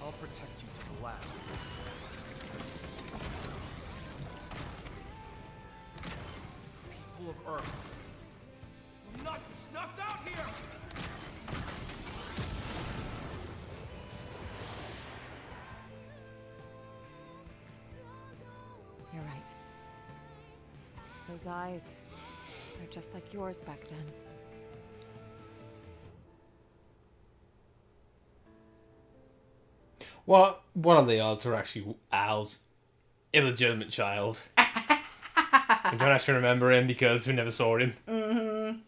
I'll protect you to the last. People of Earth will not be snuffed out here! You're right. Those eyes, they're just like yours back then. What are the odds we're actually Al's illegitimate child? I don't actually remember him because we never saw him. Mm-hmm.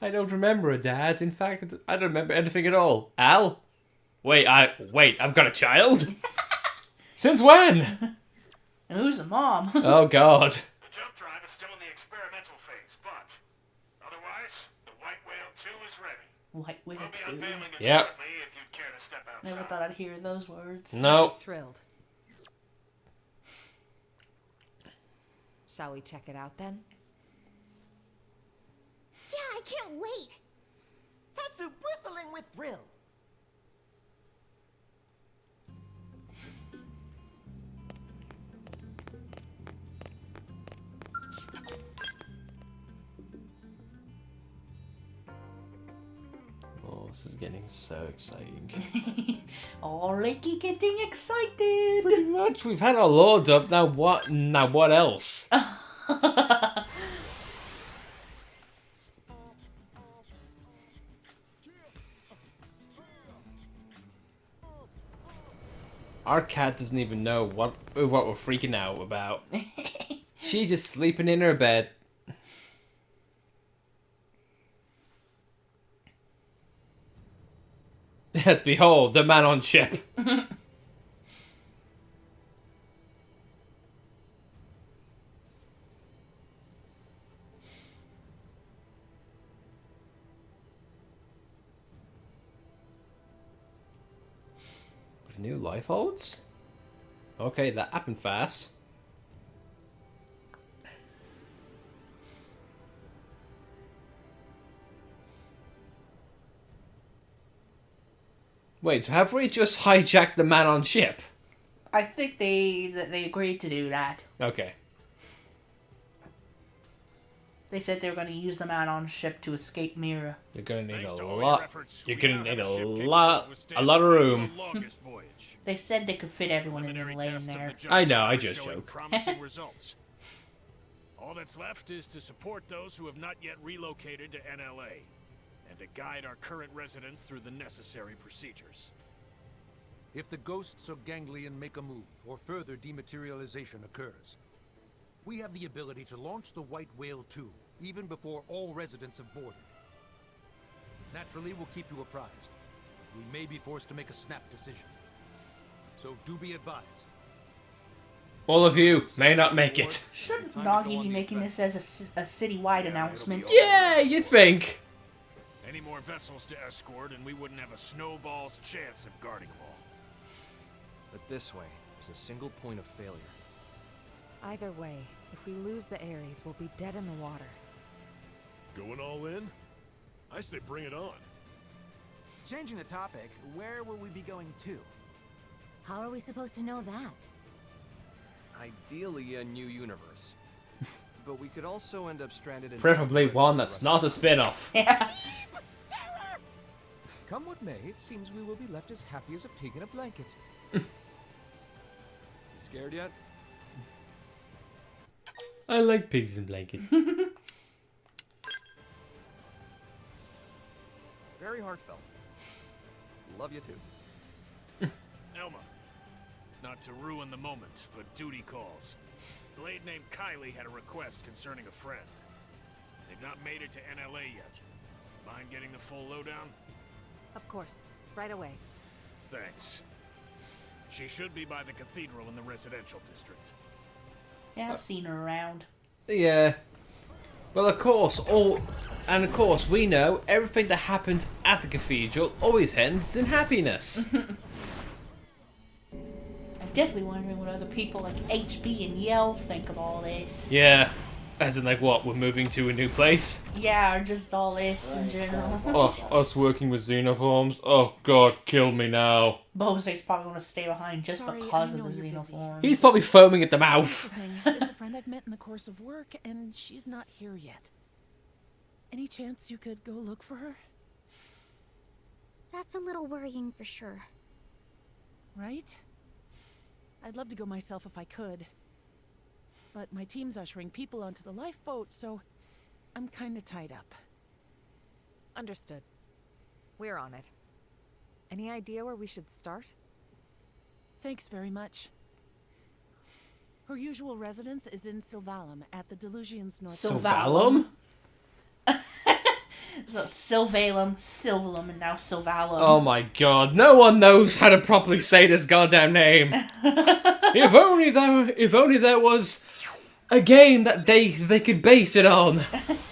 I don't remember a dad. In fact, I don't remember anything at all. Al? Wait, I've got a child? Since when? And who's the mom? Oh, God. The jump drive is still in the experimental phase, but otherwise, the White Whale 2 is ready. White Whale We'll be 2. unveiling it Yep. shortly if you'd care to step outside. Never thought I'd hear those words. No. Thrilled. Shall we check it out then? Yeah, I can't wait. Tatsu bristling with thrill. Oh, this is getting so exciting. Oh, Ricky getting excited. Pretty much. We've had our lords up. Now what else? Our cat doesn't even know what we're freaking out about. She's just sleeping in her bed. Behold, the man on ship. With new life holds? Okay, that happened fast. Wait, so have we just hijacked the man on ship? I think they agreed to do that. Okay. They said they were going to use the man on ship to escape Mira. You're gonna need a lot. You're gonna need a lot of room. They said they could fit everyone in the lane there. I know, I just joke. Promising results. All that's left is to support those who have not yet relocated to NLA, and to guide our current residents through the necessary procedures. If the ghosts of Ganglion make a move, or further dematerialization occurs, we have the ability to launch the White Whale 2, even before all residents have boarded. Naturally, we'll keep you apprised. We may be forced to make a snap decision. So do be advised. All of you may not make it. Shouldn't Nagi be making this as a citywide announcement? Yeah, you'd think. Any more vessels to escort, and we wouldn't have a snowball's chance of guarding them all. But this way, there's a single point of failure. Either way, if we lose the Ares, we'll be dead in the water. Going all in? I say bring it on. Changing the topic, where will we be going to? How are we supposed to know that? Ideally, a new universe. But we could also end up stranded in... Preferably one that's not a spin-off. Yeah. Come what may, it seems we will be left as happy as a pig in a blanket. Scared yet? I like pigs in blankets. Very heartfelt. Love you too. Elma, not to ruin the moment, but duty calls. A blade named Kylie had a request concerning a friend. They've not made it to NLA yet. Mind getting the full lowdown? Of course. Right away. Thanks. She should be by the cathedral in the residential district. Yeah, I've seen her around. Yeah. Well, of course, we know everything that happens at the cathedral always ends in happiness. I'm definitely wondering what other people like HB and Yell think of all this. Yeah. As in, like, what? We're moving to a new place? Yeah, or just all this in general. Oh, us working with xenoforms? Oh, God, kill me now. Bose's probably going to stay behind just because of the xenoforms. He's probably foaming at the mouth. There's a friend I've met in the course of work, and she's not here yet. Any chance you could go look for her? That's a little worrying for sure. Right? I'd love to go myself if I could. But my team's ushering people onto the lifeboat, so I'm kinda tied up. Understood. We're on it. Any idea where we should start? Thanks very much. Her usual residence is in Sylvalum, at the Delusion's north. Sylvalum? So Sylvalum, and now Sylvalum. Oh my God, no one knows how to properly say this goddamn name. If only there was a game that they could base it on.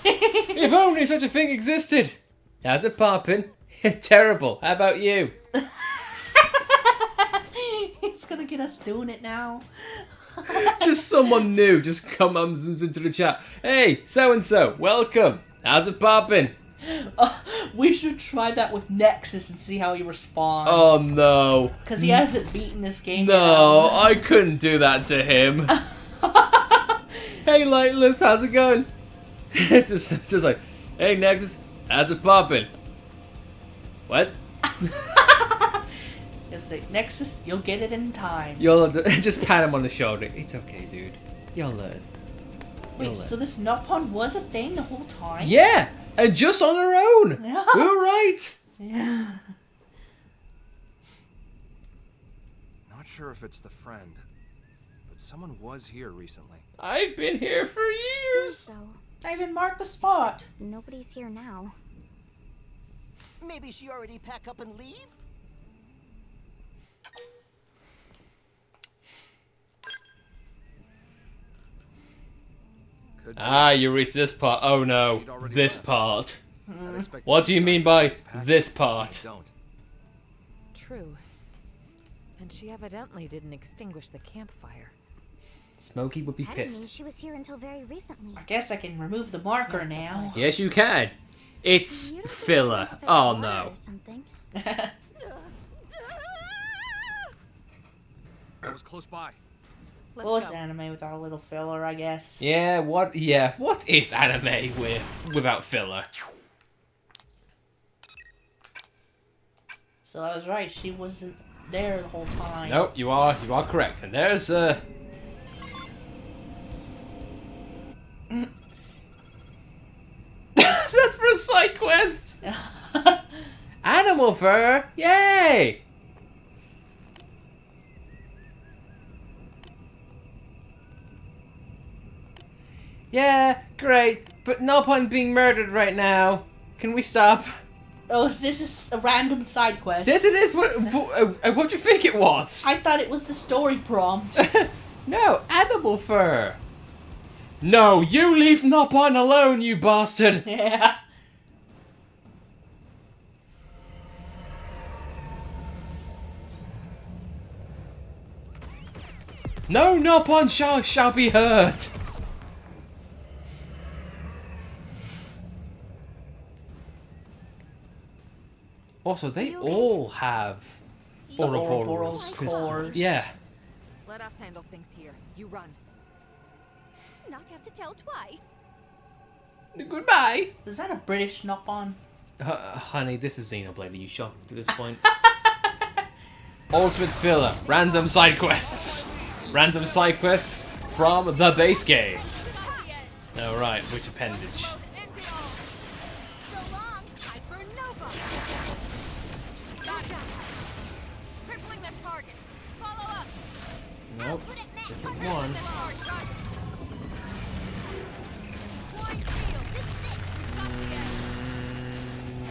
If only such a thing existed. How's it poppin'? Terrible. How about you? It's gonna get us doing it now. Just someone new just comes into the chat. Hey, so-and-so, welcome. How's it poppin'? We should try that with Nexus and see how he responds. Oh no. Because he hasn't beaten this game No, yet. I couldn't do that to him. Hey, Lightless, how's it going? It's just like, hey, Nexus, how's it poppin'? What? It's like, Nexus, you'll get it in time. You'll just pat him on the shoulder. It's okay, dude. You'll learn. Wait, so this Nopon was a thing the whole time? Yeah, and just on her own. Yeah. We were right. Yeah. Not sure if it's the friend, but someone was here recently. I've been here for years. So, I even marked the spot. nobody's here now. Maybe she already pack up and leave? Ah, you reached this part. Oh no, this part. What do you mean by this part? True. And she evidently didn't extinguish the campfire. Smokey would be I didn't know pissed. she was here until very recently. I guess I can remove the marker Yes, that's now. Yes, you can. It's filler. Oh no. That was close by. Well, it's anime without a little filler, I guess. Yeah, what? Yeah, what is anime without filler? So I was right. She wasn't there the whole time. Nope, you are correct. And there's That's for a side quest. Animal fur, yay! Yeah, great, but Nopon being murdered right now. Can we stop? Oh, so this is a random side quest. Yes, it is. What do you think it was? I thought it was the story prompt. No, animal fur. No, you leave Nopon alone, you bastard. Yeah. No Nopon shall be hurt. Also, they all have Ouroboros crystals. Yeah. Let us handle things here. You run. Not have to tell twice. Goodbye. Is that a British Nopon? Honey, this is Xenoblade. Are you shocked at this point? Ultimate filler. Random side quests. Random side quests from the base game. Alright, which appendage? Nope, different one.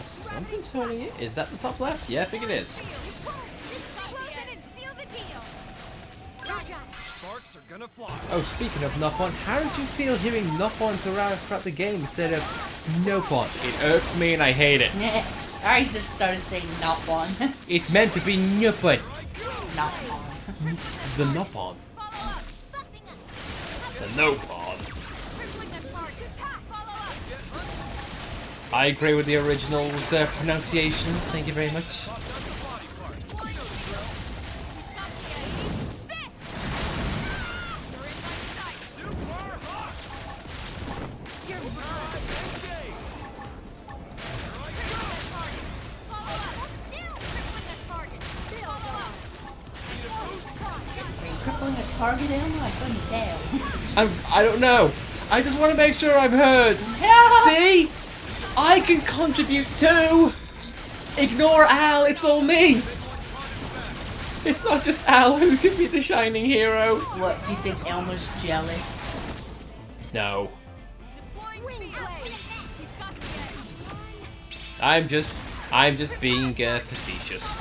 Something's hurting it. Is that the top left? Yeah, I think it is. Sparks are gonna fly. Oh, speaking of Nopon, how did you feel hearing Nopon throughout the game instead of Nopon? It irks me and I hate it. I just started saying Nopon. It's meant to be Nopon. Nopon. The Nopon. The Nopon. I agree with the original's pronunciations. Thank you very much. Crippling a target animal? I couldn't tell. I don't know. I just want to make sure I've heard. See? I can contribute too. Ignore Al, it's all me. It's not just Al who can be the shining hero. What, do you think Elmer's jealous? No. I'm just being facetious.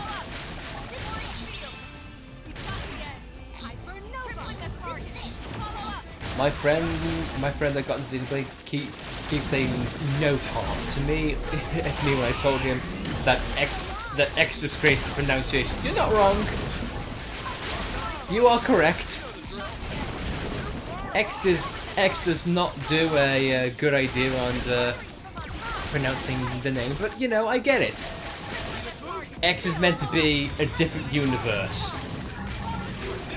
My friend that got Xenoblade keeps saying no part to me. To me when I told him that X disgraces the pronunciation. You're not wrong. You are correct. X does not do a good idea on pronouncing the name, but you know I get it. X is meant to be a different universe.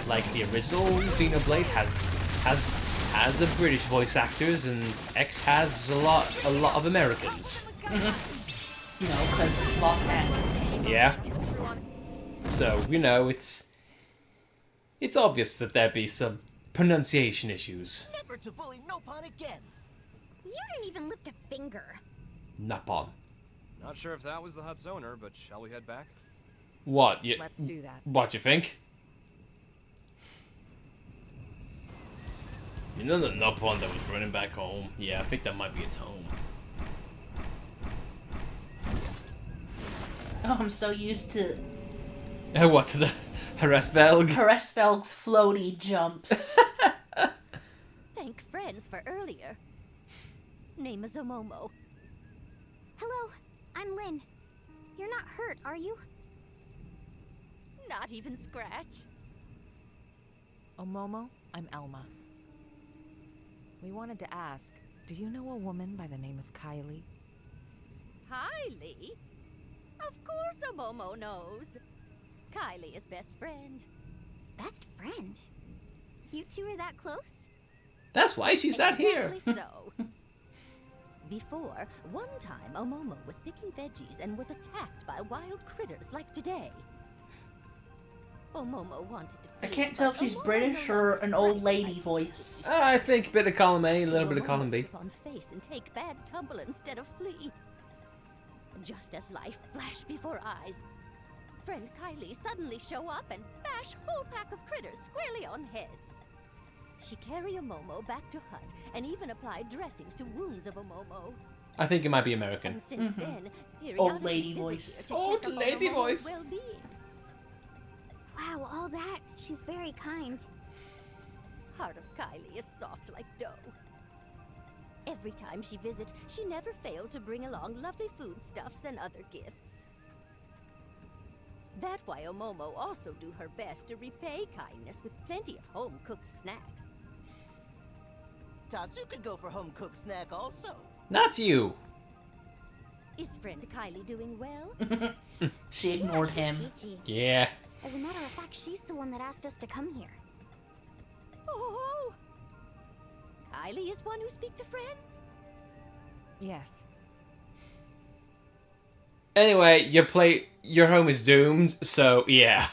Like the original Xenoblade has a British voice actors, and X has a lot of Americans. You know, because Los Angeles. Yeah. So you know it's obvious that there'd be some pronunciation issues. Never to bully Nopon again. You didn't even lift a finger. Napon. Not sure if that was the hut's owner, but shall we head back? What? Let's do that. What you think? You know the Napon that was running back home? Yeah, I think that might be its home. Oh, I'm so used to What, to the Harassvelg? Harassvelg's floaty jumps. Thank friends for earlier. Name is Omomo. Hello, I'm Lynn. You're not hurt, are you? Not even scratch. Omomo, I'm Elma. We wanted to ask, do you know a woman by the name of Kylie? Kylie? Of course Omomo knows. Kylie is best friend. Best friend? You two are that close? That's why she's not here. Exactly so. Before, one time Omomo was picking veggies and was attacked by wild critters like today. Omomo wanted to I can't tell if she's British or an old lady voice. I think a bit of column A, a little bit of column B. On face and take bad tumble instead of flee. Just as life flashed before eyes, friend Kylie suddenly show up and bash whole pack of critters squarely on heads. She carry Omomo back to hut and even apply dressings to wounds of Omomo. I think it might be American. And since then, Old lady voice. Old lady voice. Well-being. Wow, all that. She's very kind. Heart of Kylie is soft like dough. Every time she visits, she never failed to bring along lovely foodstuffs and other gifts. That's why Omomo also do her best to repay kindness with plenty of home-cooked snacks. Tatsu could go for home-cooked snack also. Not you. Is friend Kylie doing well? She ignored him. Yeah. As a matter of fact, she's the one that asked us to come here. Oh! Kylie is one who speak to friends? Yes. Anyway, your home is doomed, so yeah.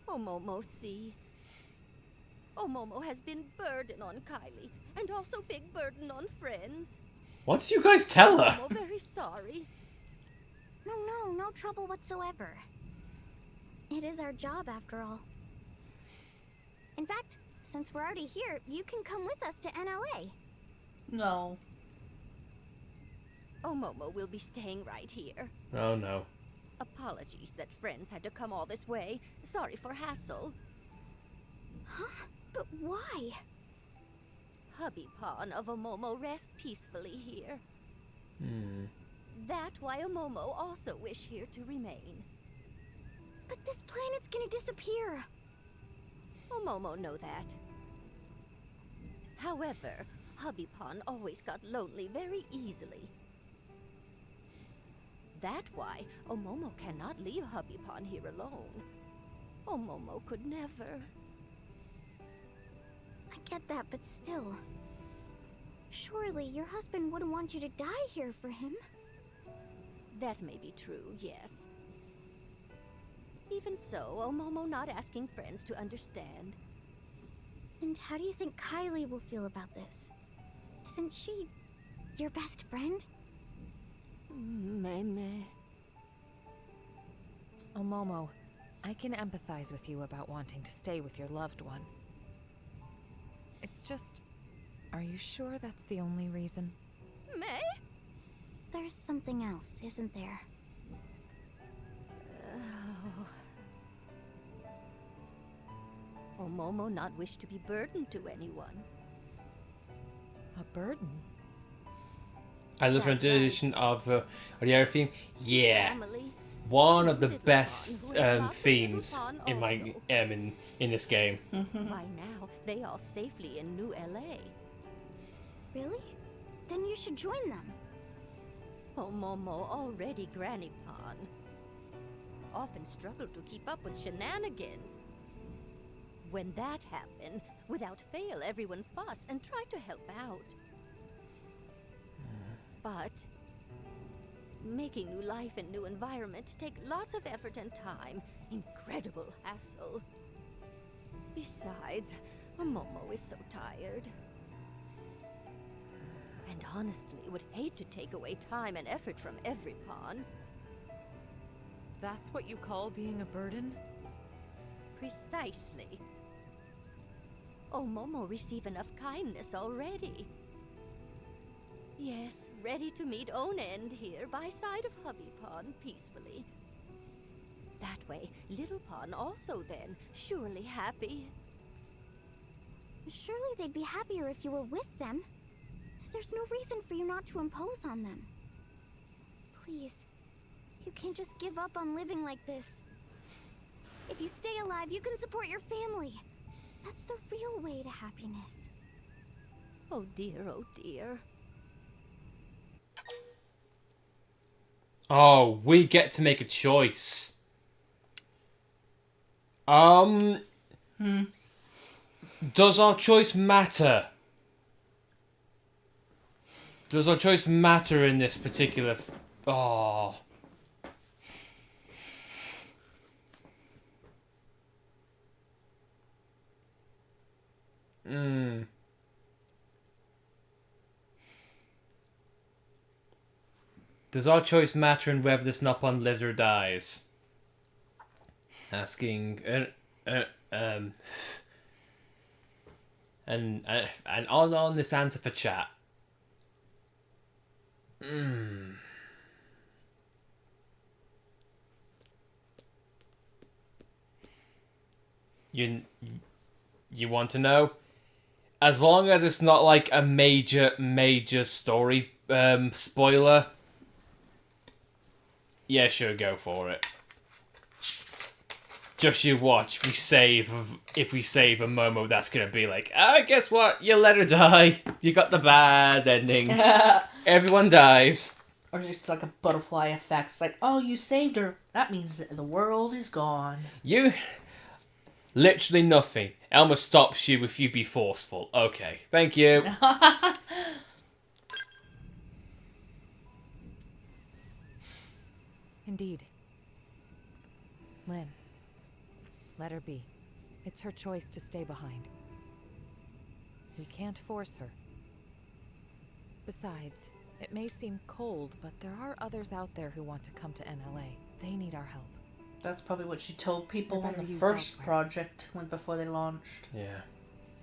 Omomo see. Omomo has been burden on Kylie, and also big burden on friends. What did you guys tell her? Omomo very sorry. No trouble whatsoever. It is our job, after all. In fact, since we're already here, you can come with us to NLA. No. Omomo will be staying right here. Oh no. Apologies that friends had to come all this way. Sorry for hassle. Huh? But why? Hubby Pawn of Omomo rest peacefully here. That why Omomo also wish here to remain. But this planet's gonna disappear. Omomo know that. However, Hubby Pawn always got lonely very easily. That why Omomo cannot leave Hubby Pawn here alone. Omomo could never. I get that, but still. Surely your husband wouldn't want you to die here for him. That may be true, yes. Even so, Omomo not asking friends to understand. And how do you think Kylie will feel about this? Isn't she your best friend? Meme. Omomo, I can empathize with you about wanting to stay with your loved one. It's just, are you sure that's the only reason? May? There's something else, isn't there? Omomo not wish to be burdened to anyone. A burden? I love rendition of the other theme. Yeah, one of the best themes in my in this game. By now, they are safely in New LA. Really? Then you should join them. Omomo already Granny Pawn. Often struggle to keep up with shenanigans. When that happened, without fail, everyone fuss and try to help out. But making new life and new environment take lots of effort and time. Incredible hassle. Besides, Momo is so tired. And honestly, would hate to take away time and effort from every pawn. That's what you call being a burden? Precisely. Oh, Momo receive enough kindness already. Yes, ready to meet own end here by side of hubby pawn peacefully. That way, little pawn also then, surely happy. Surely they'd be happier if you were with them. There's no reason for you not to impose on them. Please, you can't just give up on living like this. If you stay alive, you can support your family. That's the real way to happiness. Oh dear, oh dear. Oh, we get to make a choice. Does our choice matter? Does our choice matter in this particular... Oh. Does our choice matter in whether this Nopon lives or dies? Asking... and on this answer for chat. You want to know? As long as it's not like a major story spoiler, yeah, sure, go for it. Just you watch. If we save a Momo, that's gonna be like, guess what? You let her die. You got the bad ending. Everyone dies. Or just like a butterfly effect. It's like, oh, you saved her. That means that the world is gone. You... Literally nothing. Elma stops you if you be forceful. Okay, thank you. Indeed. Lynn, let her be. It's her choice to stay behind. We can't force her. Besides, it may seem cold, but there are others out there who want to come to NLA. They need our help. That's probably what she told people They're on better the used first elsewhere. project before they launched. Yeah.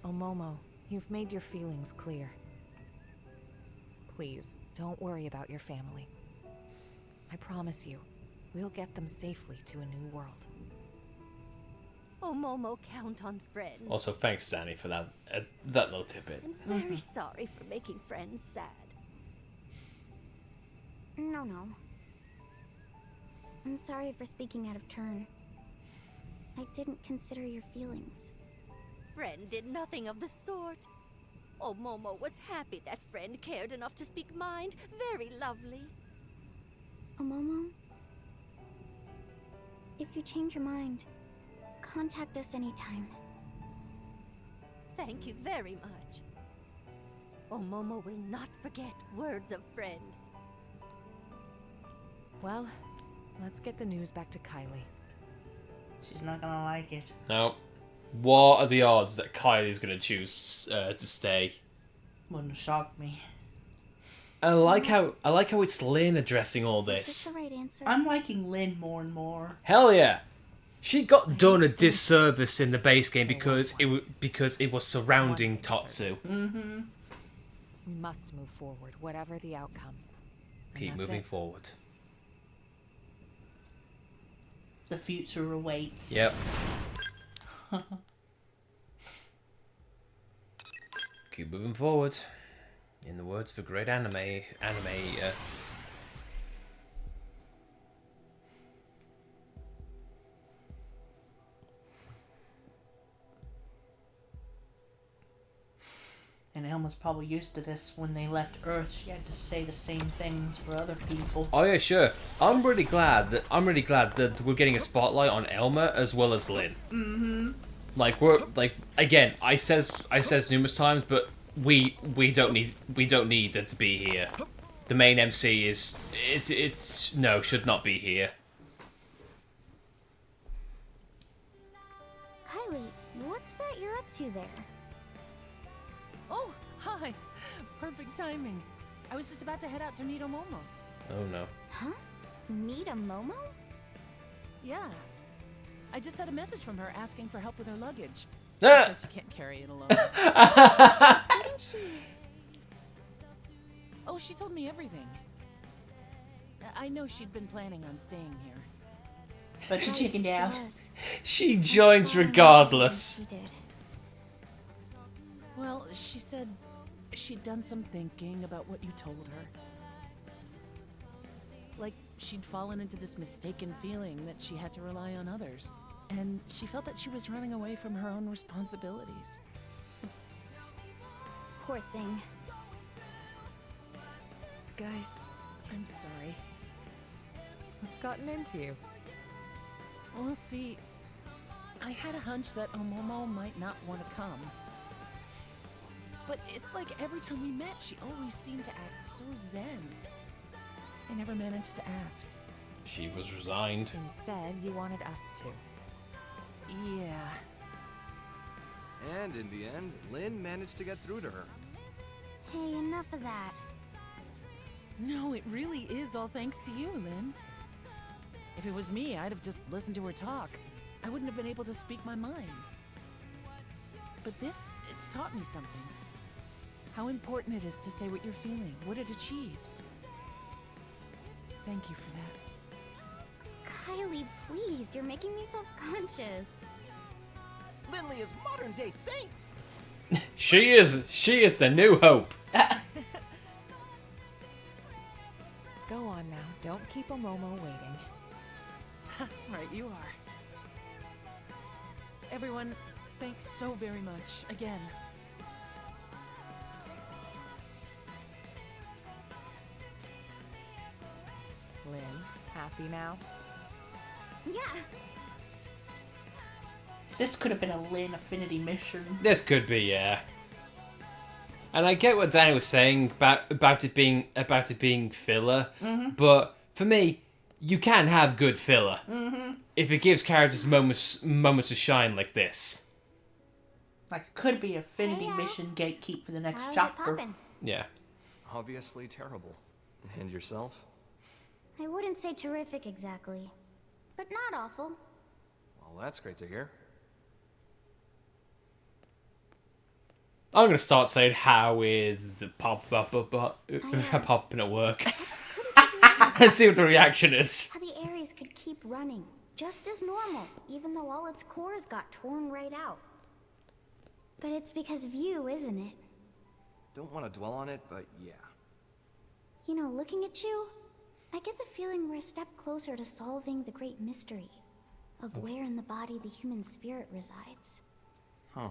Oh, Momo, you've made your feelings clear. Please, don't worry about your family. I promise you, we'll get them safely to a new world. Oh, Momo, count on friends. Also, thanks, Zanny, for that little tidbit. And very sorry for making friends sad. No. I'm sorry for speaking out of turn. I didn't consider your feelings. Friend did nothing of the sort. Oh, Momo was happy that friend cared enough to speak mind. Very lovely. Oh, Momo? If you change your mind, contact us anytime. Thank you very much. Oh, Momo will not forget words of friend. Well, let's get the news back to Kylie. She's not gonna like it. No. What are the odds that Kylie's gonna choose to stay? Wouldn't shock me. I like how it's Lynn addressing all Is this this. the right answer? I'm liking Lynn more and more. Hell yeah. She got done a disservice in the base game because it was surrounding Tatsu. Mm-hmm. We must move forward, whatever the outcome. And Keep that's moving it. forward. The future awaits. Yep. Keep moving forward. In the words of a great anime. And Elma's probably used to this. When they left Earth, she had to say the same things for other people. Oh yeah, sure. I'm really glad that we're getting a spotlight on Elma as well as Lynn. Mm-hmm. Again, I says numerous times, but we don't need it to be here. The main MC is should not be here. Kylie, what's What's that you're up to there? Oh, hi. Perfect timing. I was just about to head out to meet Omomo. Oh no. Huh? Meet a Momo? Yeah. I just had a message from her asking for help with her luggage. Ah! Because she can't carry it alone. Didn't she? Oh, she told me everything. I know she'd been planning on staying here. But she chickened out. She joins regardless. She did. Well, she said she'd done some thinking about what you told her. Like she'd fallen into this mistaken feeling that she had to rely on others. And she felt that she was running away from her own responsibilities. Poor thing. Guys, I'm sorry. What's gotten into you? Well, see, I had a hunch that Omomo might not want to come. But it's like every time we met, she always seemed to act so zen. I never managed to ask. She was resigned. Instead, you wanted us to. Yeah. And in the end, Lynn managed to get through to her. Hey, enough of that. No, it really is all thanks to you, Lynn. If it was me, I'd have just listened to her talk. I wouldn't have been able to speak my mind. But this, it's taught me something. How important it is to say what you're feeling, what it achieves. Thank you for that. Kylie, please, you're making me self-conscious. Lindley is modern-day saint! She is the new hope. Go on now. Don't keep Omomo waiting. Right, you are. Everyone, thanks so very much, again. Lynn, happy now? Yeah. This could have been a Lynn Affinity mission. This could be, yeah. And I get what Danny was saying about it being filler, but for me, you can have good filler if it gives characters moments to shine like this. Like it could be Affinity mission gatekeep for the next How's it chapter. poppin'? Yeah. Obviously terrible. And yourself? I wouldn't say terrific exactly, but not awful. Well, that's great to hear. I'm gonna start saying how is popping at work. Let's see what the reaction is. How the Ares could keep running, just as normal, even though all its cores got torn right out. But it's because of you, isn't it? Don't want to dwell on it, but yeah. You know, looking at you, I get the feeling we're a step closer to solving the great mystery of where in the body the human spirit resides. Huh.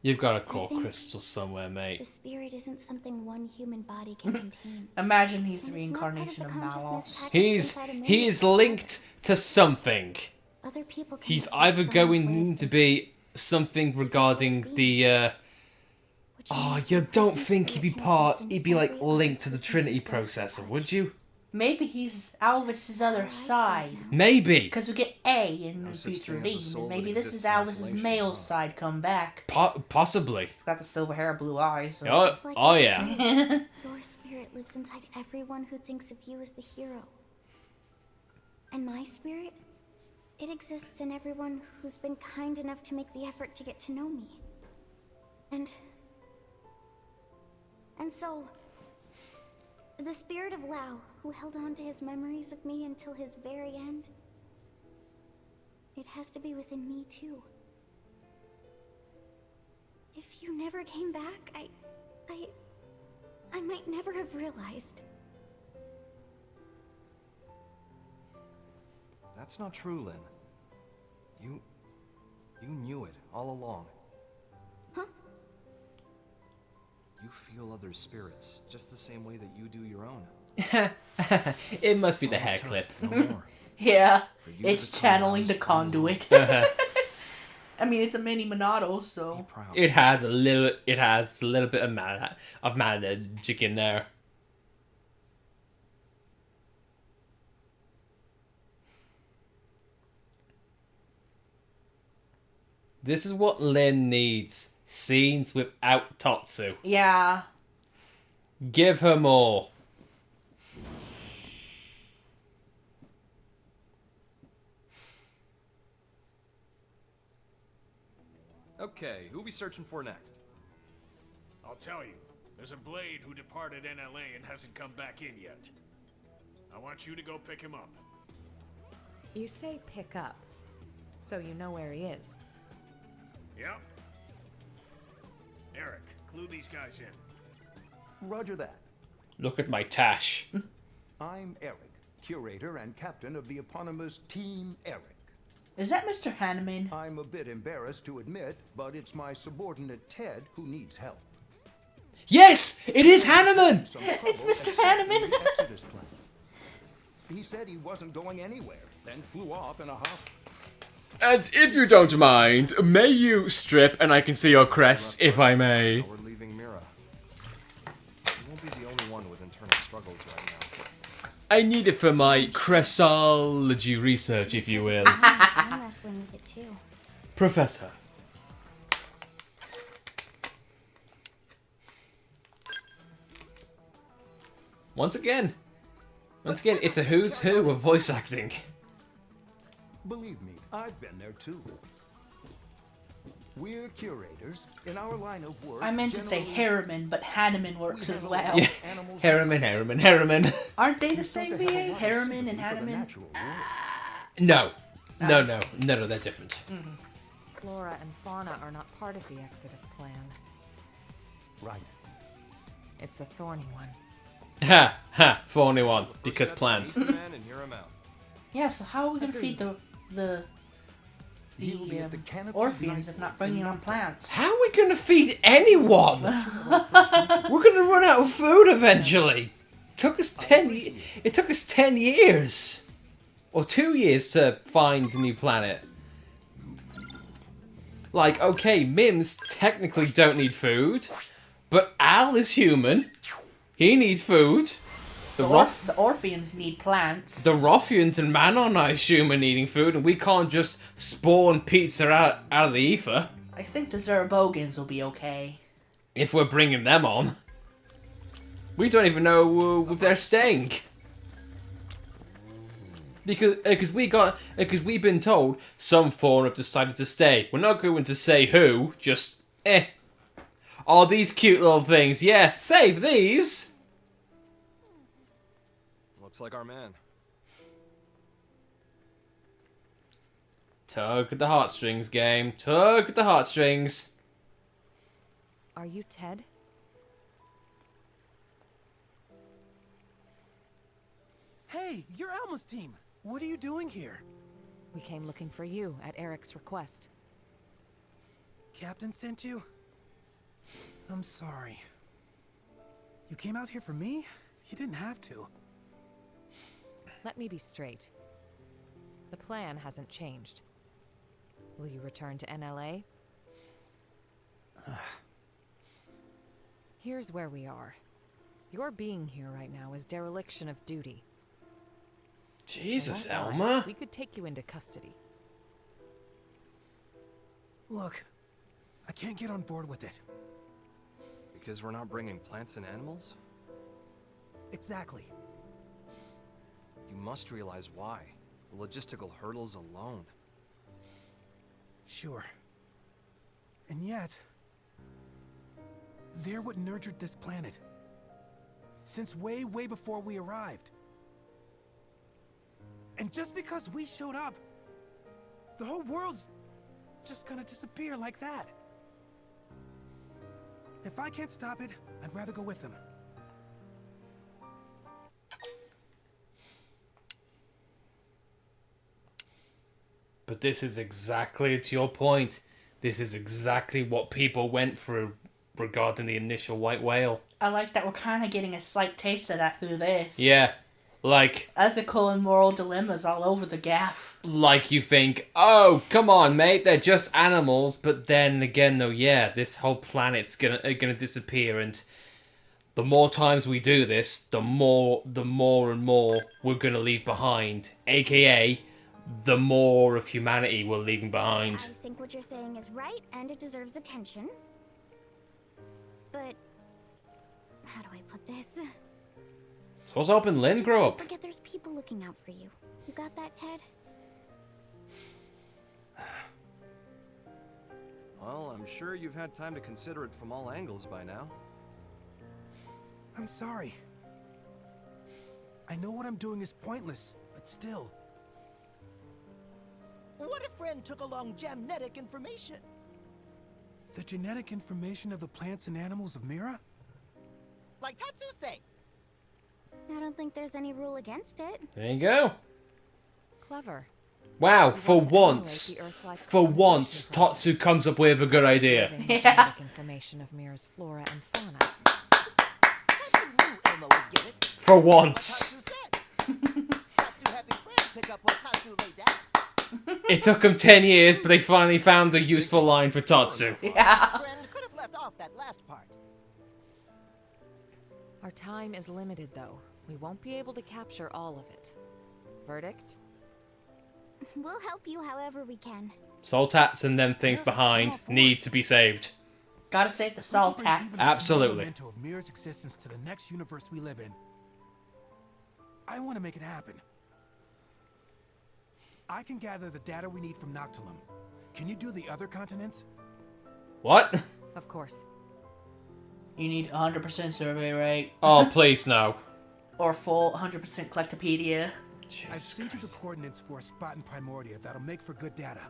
You've got a core I think crystal somewhere, mate. The spirit isn't something one human body can contain. Imagine he's the And it's not part reincarnation the of consciousness Malos. packaged inside a He is linked to something. Other people can He's reflect either someone's going ways to be something regarding the oh, you don't think he'd be like linked to the Trinity processor, would you? Maybe he's Alvis's other side. Maybe. Because we get A in No the such future thing as a Dean. soul And that maybe this exists is in Alvis's isolation, male huh? side come back. Possibly. He's got the silver hair, blue eyes. So Oh, It's like oh yeah. Your spirit lives inside everyone who thinks of you as the hero. And my spirit? It exists in everyone who's been kind enough to make the effort to get to know me. And so, the spirit of Lao, who held on to his memories of me until his very end, it has to be within me too. If you never came back, I might never have realized. That's not true, Lynn. You knew it all along. Huh? You feel other spirits, just the same way that you do your own. It must be the hair clip. No more. Yeah, For you it's to channeling the come out conduit. I mean, it's a mini Monado, so. It has a little bit of magic in there. This is what Lynn needs. Scenes without Tatsu. Yeah. Give her more. Okay, who we searching for next? I'll tell you. There's a Blade who departed NLA and hasn't come back in yet. I want you to go pick him up. You say pick up, so you know where he is. Yep. Eric, clue these guys in. Roger that. Look at my tash. I'm Eric, curator and captain of the eponymous Team Eric. Is that Mr. Hanneman? I'm a bit embarrassed to admit, but it's my subordinate Ted who needs help. Yes! It is Hanneman! It's Mr. Hanneman! He said he wasn't going anywhere, then flew off in a huff. And if you don't mind, may you strip and I can see your crest, if I may. We're leaving Mira. You won't be the only one with internal struggles right now. I need it for my crestology research, if you will. I'm wrestling with it too. Professor. Once again, it's a who's who of voice acting. Believe me, I've been there too. We're curators. In our line of work, I meant to say Harriman, but Hanneman works as well. Yeah, Harriman. Aren't they the same VA? Harriman and Hanneman? No, Nice. no, they're different. Mm-hmm. Flora and fauna are not part of the Exodus plan. Right. It's a thorny one. Ha, thorny one, because plants. Man and hear him out. Yeah, so how are we gonna feed the orphans if not bringing on plants? How are we gonna feed anyone? We're gonna run out of food eventually. It took us 10 years. Or 2 years to find a new planet. Like, okay, Mims technically don't need food, but Al is human. He needs food. The Orpheans need plants. The Rothians and Manon, I assume, are needing food, and we can't just spawn pizza out of the ether. I think the Zerabogans will be okay. If we're bringing them on. We don't even know if they're staying. Because we've been told some fauna have decided to stay. We're not going to say who, just Oh, these cute little things. Yes, save these. Looks like our man. Tug at the heartstrings, game. Tug at the heartstrings. Are you Ted? Hey, you're Alma's team. What are you doing here? We came looking for you at Eric's request. Captain sent you? I'm sorry. You came out here for me? You didn't have to. Let me be straight. The plan hasn't changed. Will you return to NLA? Here's where we are. Your being here right now is dereliction of duty. Jesus, Don't worry, Elma. We could take you into custody. Look, I can't get on board with it. Because we're not bringing plants and animals? Exactly. You must realize why. The logistical hurdles alone. Sure. And yet, they're what nurtured this planet. Since way, way before we arrived. And just because we showed up, the whole world's just gonna disappear like that. If I can't stop it, I'd rather go with them. But this is exactly, to your point, this is exactly what people went through regarding the initial white whale. I like that we're kind of getting a slight taste of that through this. Yeah, like... ethical and moral dilemmas all over the gaff. Like you think, oh, come on, mate, they're just animals. But then again, though, yeah, this whole planet's gonna disappear. And the more times we do this, the more and more we're gonna leave behind. AKA, the more of humanity we're leaving behind. I think what you're saying is right, and it deserves attention. But how do I put this? So what's helping Lynn grow Don't up? forget there's people looking out for you. You got that, Ted? Well, I'm sure you've had time to consider it from all angles by now. I'm sorry. I know what I'm doing is pointless, but still. What if Friend took along genetic information? The genetic information of the plants and animals of Mira? Like Tatsuse. I don't think there's any rule against it. There you go. Clever. Wow, We for want to emulate once, the Earth-like for colonization once, project. Tatsu comes up with a good idea. Preserving the genetic information of Mira's flora and fauna. Tatsu knew Elmo would get it. For once. Tatsu having Friend pick up what Tatsu laid down. It took them 10 years, but they finally found a useful line for Tatsu. Yeah. Friend could have left off that last part. Our time is limited, though. We won't be able to capture all of it. Verdict? We'll help you however we can. Saltats and them things behind need to be saved. Gotta save the salt tax. Absolutely. Memento of Mira's existence to the next universe we live in. I want to make it happen. I can gather the data we need from Noctilum. Can you do the other continents? What? Of course. You need 100% survey rate. Oh, please no. Or full 100% collectopedia. I've sent you the coordinates for a spot in Primordia that'll make for good data.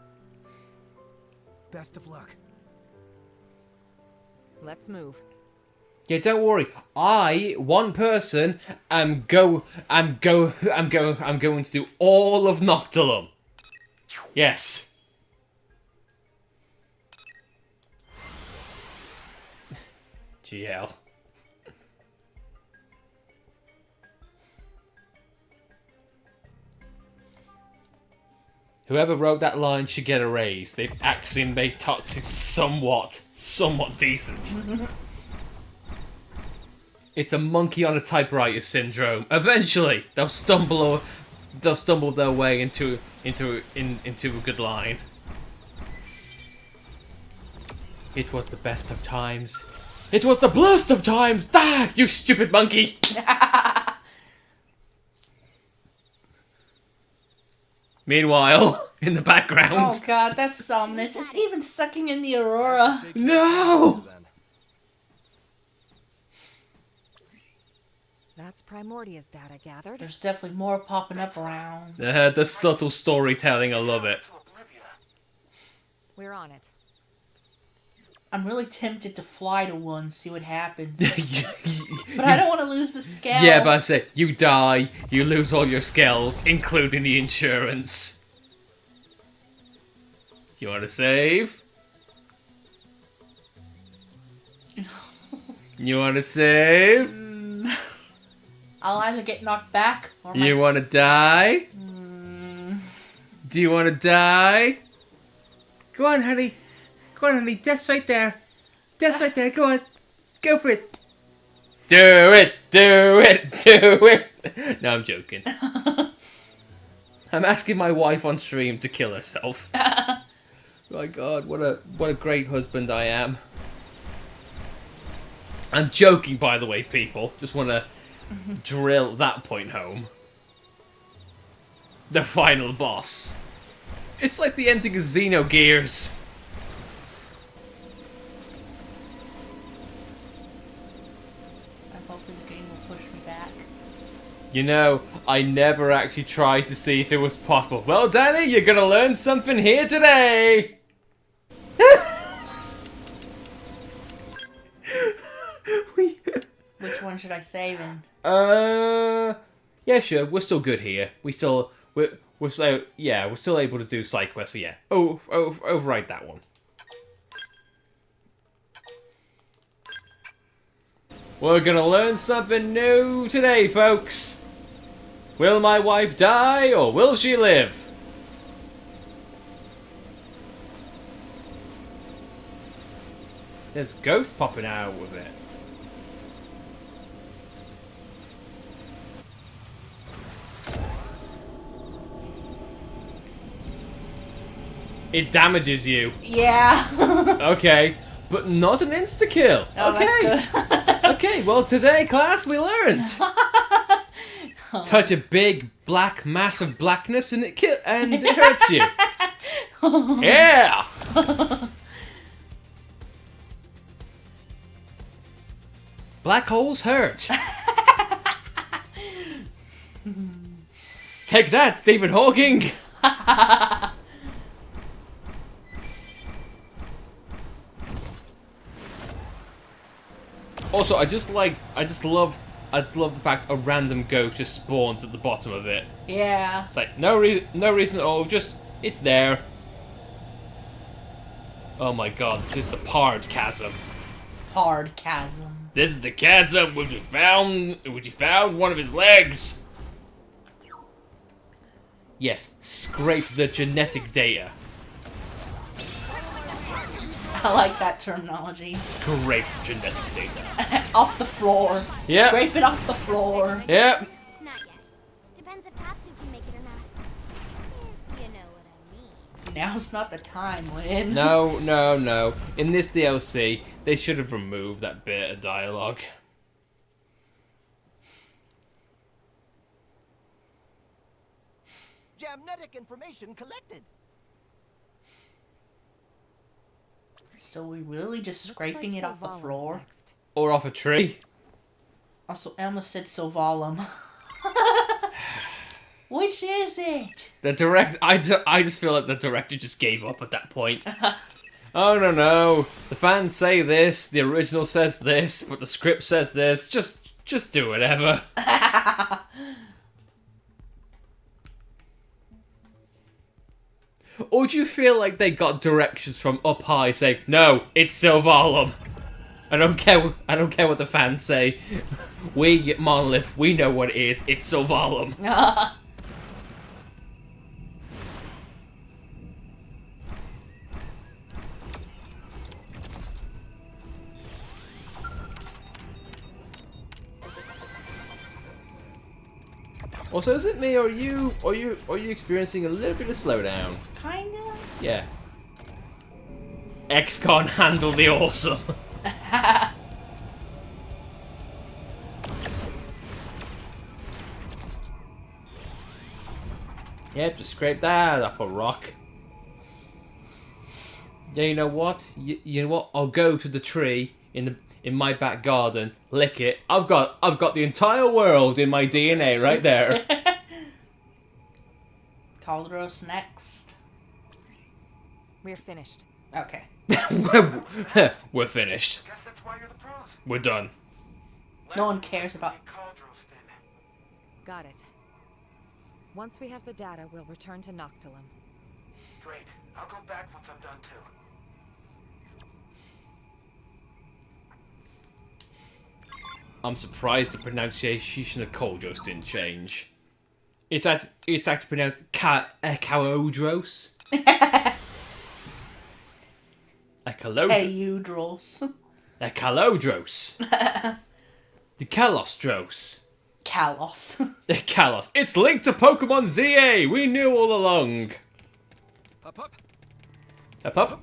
Best of luck. Let's move. Yeah, don't worry. I, one person, am going to do all of Noctilum. Yes. GL. Whoever wrote that line should get a raise. They've actually made Tatsu somewhat decent. It's a monkey on a typewriter syndrome. Eventually, they'll stumble their way into a good line. It was the best of times. It was the blast of times. Ah, you stupid monkey. Meanwhile, in the background. Oh god, that's ominous. It's even sucking in the aurora. No! That's Primordia's data gathered. There's definitely more popping up around. The subtle storytelling, I love it. We're on it. I'm really tempted to fly to one, see what happens. But I don't want to lose the scale. Yeah, but I say, you die, you lose all your skills, including the insurance. Do you want to save? You want to save? I'll either get knocked back or You want to die? Do you want to die? Go on, honey. Go on, honey. Death's right there. Death's right there. Go on. Go for it. Do it. Do it. Do it. No, I'm joking. I'm asking my wife on stream to kill herself. My God, what a great husband I am. I'm joking, by the way, people. Just want to drill that point home. The final boss. It's like the ending of Xenogears. I'm hoping the game will push me back. You know, I never actually tried to see if it was possible. Well, Danny, you're gonna learn something here today! Which one should I save in? Yeah, sure. We're still good here. We're still able to do side quests. So yeah, override that one. We're gonna learn something new today, folks. Will my wife die or will she live? There's ghosts popping out with it. It damages you. Yeah. Okay, but not an insta-kill. Oh, Okay. that's good. Okay, well today, class, we learned. Touch a big black mass of blackness and it hurts you. Yeah! Black holes hurt. Take that, Stephen Hawking! Also, I just love the fact a random ghost just spawns at the bottom of it. Yeah. It's like no reason at all, just it's there. Oh my god, this is the Pard Chasm. Pard Chasm. This is the chasm which we found one of his legs. Yes, scrape the genetic data. I like that terminology. Scrape genetic data. Off the floor. Yep. Scrape it off the floor. Yep. Not yet. Depends if Tatsu can make it or not. If you know what I mean. Now's not the time, Lynn. No. In this DLC, they should have removed that bit of dialogue. Jamnetic information collected. So we really just scraping it off the floor? Or off a tree. Also, Emma said Sovalum. Which is it? I just feel like the director just gave up at that point. Oh no. The fans say this, the original says this, but the script says this. Just do whatever. Or do you feel like they got directions from up high saying, no, it's Sylvalum? I don't care what the fans say. We, Monolith, we know what it is. It's Sylvalum. Also, is it me or are you experiencing a little bit of slowdown? Kinda. Yeah. X can't handle the awesome. Yep, just scrape that off a rock. Yeah, you know what? You know what? I'll go to the tree in my back garden, lick it. I've got the entire world in my DNA right there. Calderos next. We're finished. Okay. We're finished. Guess that's why you're the pros. We're done. No one cares about. Got it. Once we have the data, we'll return to Noctilum. Great. I'll go back once I'm done too. I'm surprised the pronunciation of Koldros didn't change. It's actually pronounced Kaodros. Kaudros. Kalodros. The Kalostros. Kalos. Kalos. It's linked to Pokemon ZA! We knew all along. Up, up. Up, up.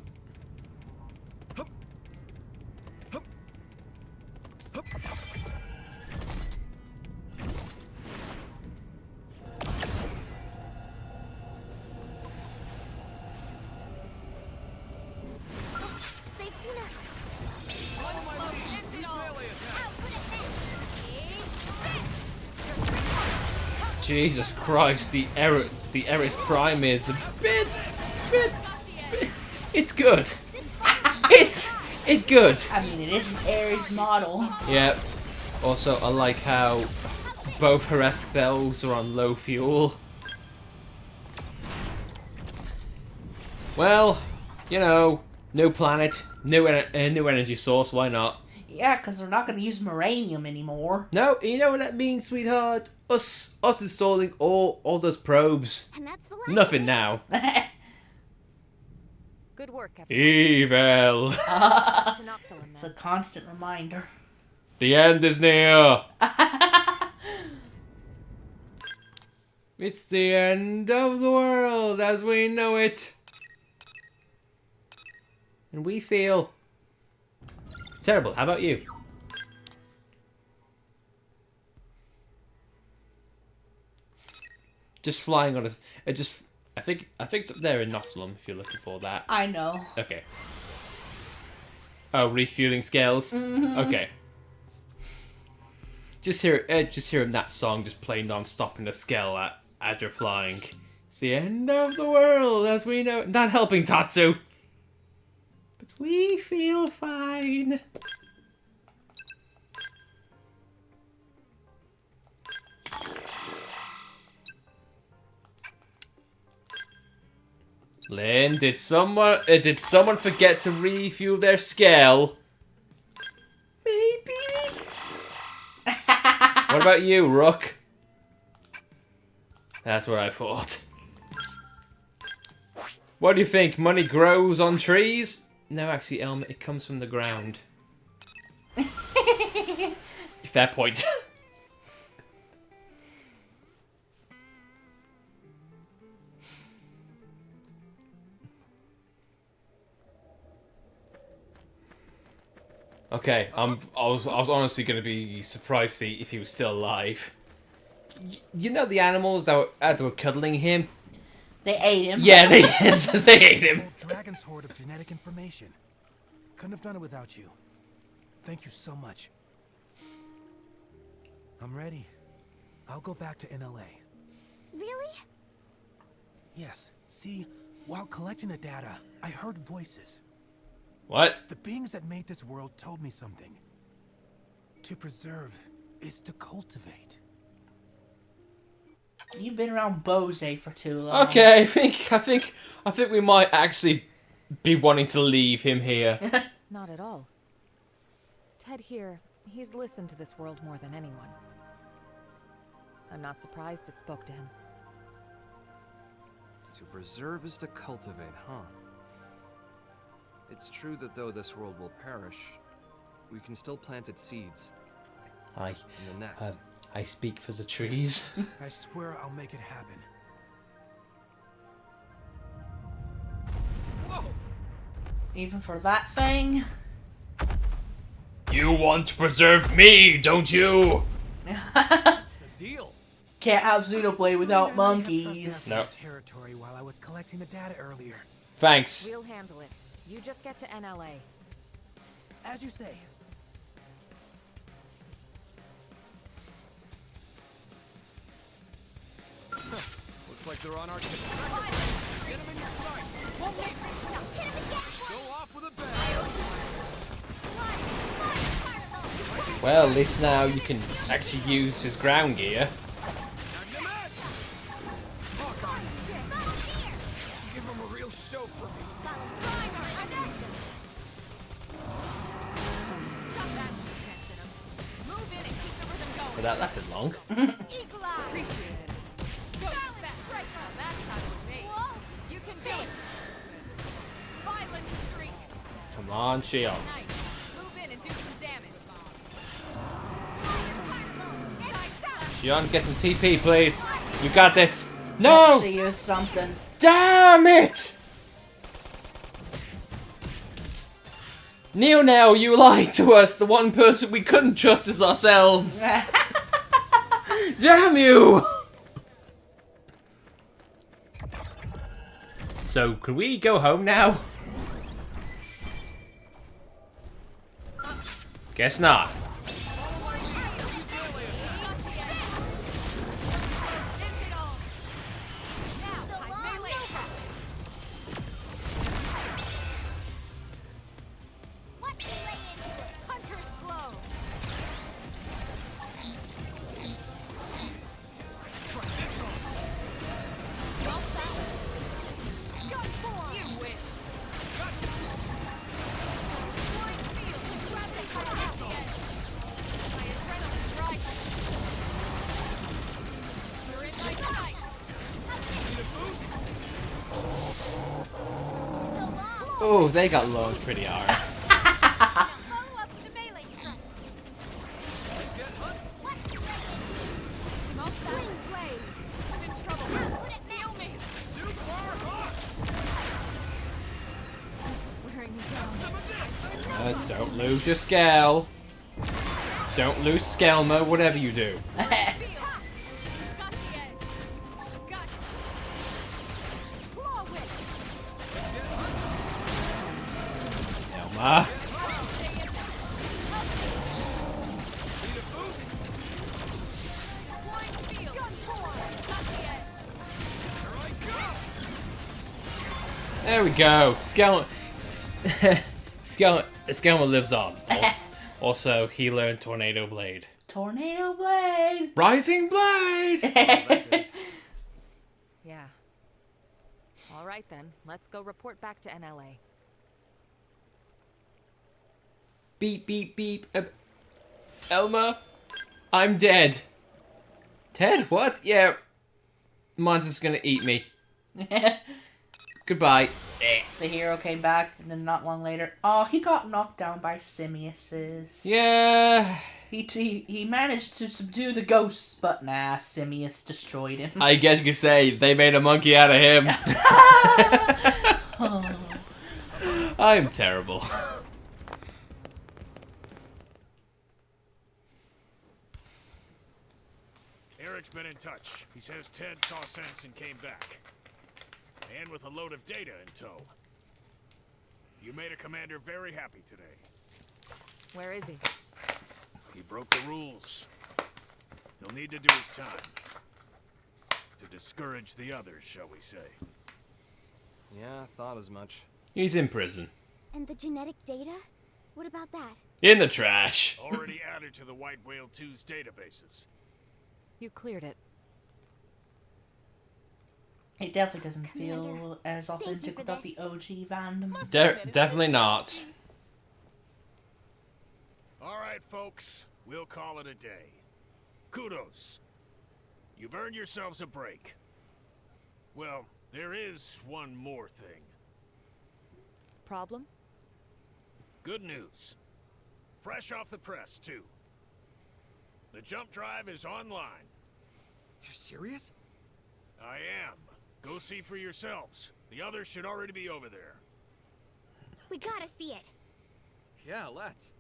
They've seen us. Jesus Christ, the Eris Prime is a bit. It's good. It's good. I mean, it is an Ares model. Yep. Also, I like how both her spells are on low fuel. Well, you know, new planet, new energy source. Why not? Yeah, because they're not going to use Moranium anymore. No, you know what that means, sweetheart? Us installing all those probes. And that's the Nothing now. Good work, Evil. It's a constant reminder. The end is near. It's the end of the world as we know it. And we feel terrible. How about you? Just flying on a... I think it's up there in Nottingham if you're looking for that. I know. Okay. Oh, refueling scales? Mhm. Okay. Just hearing that song just playing non-stop in the scale as you're flying. It's the end of the world as we know it. Not helping, Tatsu. But we feel fine. Lynn, did someone forget to refuel their scale? Maybe. What about you, Rook? That's what I thought. What do you think? Money grows on trees? No, actually, Elm, it comes from the ground. Fair point. Okay, I was honestly going to be surprised to see if he was still alive. You know the animals that were cuddling him? They ate him. Yeah, they ate him. Dragon's hoard of genetic information. Couldn't have done it without you. Thank you so much. I'm ready. I'll go back to NLA. Really? Yes. See, while collecting the data, I heard voices. What? The beings that made this world told me something. To preserve is to cultivate. You've been around Bose for too long. Okay, I think we might actually be wanting to leave him here. Not at all. Ted here, he's listened to this world more than anyone. I'm not surprised it spoke to him. To preserve is to cultivate, huh? It's true that though this world will perish, we can still plant its seeds. In the next. I speak for the trees. I swear I'll make it happen. Whoa. Even for that thing? You want to preserve me, don't you? What's the deal? Can't have Xenoblade without monkeys. No. Territory while I was collecting the data earlier. Thanks. We'll handle it. You just get to NLA. As you say. Looks like they're on our ticket. Get them in your sight. Won't miss this shot. Hit him again. Go off with a bang. Well, at least now you can actually use his ground gear. Give him a real show for me. But that lasted long. Appreciate it. Go back. That's how it made. You can do it. Violent streak. Come on, Shion. Nice. Move in and do some damage. Shion, get some TP, please. You got this. No! Actually, use something. Damn it! Now, you lied to us. The one person we couldn't trust is ourselves. Damn you! So, can we go home now? Guess not. Oh, they got launched pretty hard. This is wearing me down. Don't lose your scale. Don't lose scale mode, whatever you do. Elma. There we go. Skelma lives on. Also, he learned Tornado Blade. Tornado Blade! Rising Blade! Yeah. All right then, let's go report back to NLA. Beep, beep, beep. Elma, I'm dead. Dead? What? Yeah. Monster's gonna eat me. Goodbye. The hero came back, and then not long later, oh, he got knocked down by Simiuses. Yeah. He managed to subdue the ghosts, but nah, Simius destroyed him. I guess you could say they made a monkey out of him. I'm terrible. Eric's been in touch. He says Ted saw sense and came back. And with a load of data in tow. You made a commander very happy today. Where is he? He broke the rules. He'll need to do his time. To discourage the others, shall we say. Yeah, I thought as much. He's in prison. And the genetic data? What about that? In the trash. Already added to the White Whale 2's databases. You cleared it. It definitely doesn't feel as authentic without the OG Vandom. Definitely not. Alright, folks. We'll call it a day. Kudos. You've earned yourselves a break. Well, there is one more thing. Problem? Good news. Fresh off the press, too. The jump drive is online. You're serious? I am. Go see for yourselves. The others should already be over there. We gotta see it. Yeah, let's.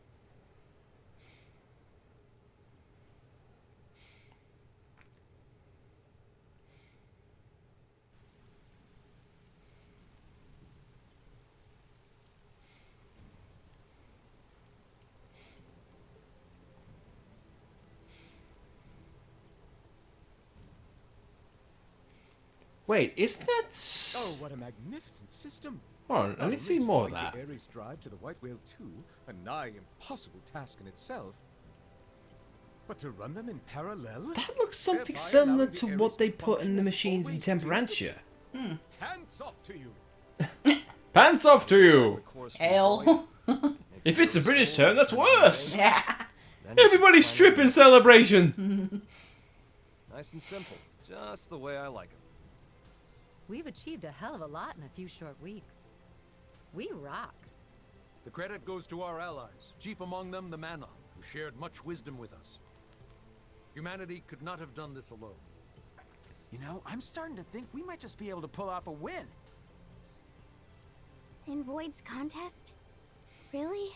Wait, isn't that... Oh, what a magnificent system. Hold on, I need to see more of that. The Ares drive to the White Whale 2, a nigh impossible task in itself. But to run them in parallel? That looks something similar to what they put in the machines in Temperantia. Hands off to you. Pants off to you! Hell. If it's a British term, that's worse! Yeah. Everybody's stripping celebration! Nice and simple. Just the way I like it. We've achieved a hell of a lot in a few short weeks. We rock. The credit goes to our allies, chief among them the Manon, who shared much wisdom with us. Humanity could not have done this alone. You know, I'm starting to think we might just be able to pull off a win. In Void's contest? Really?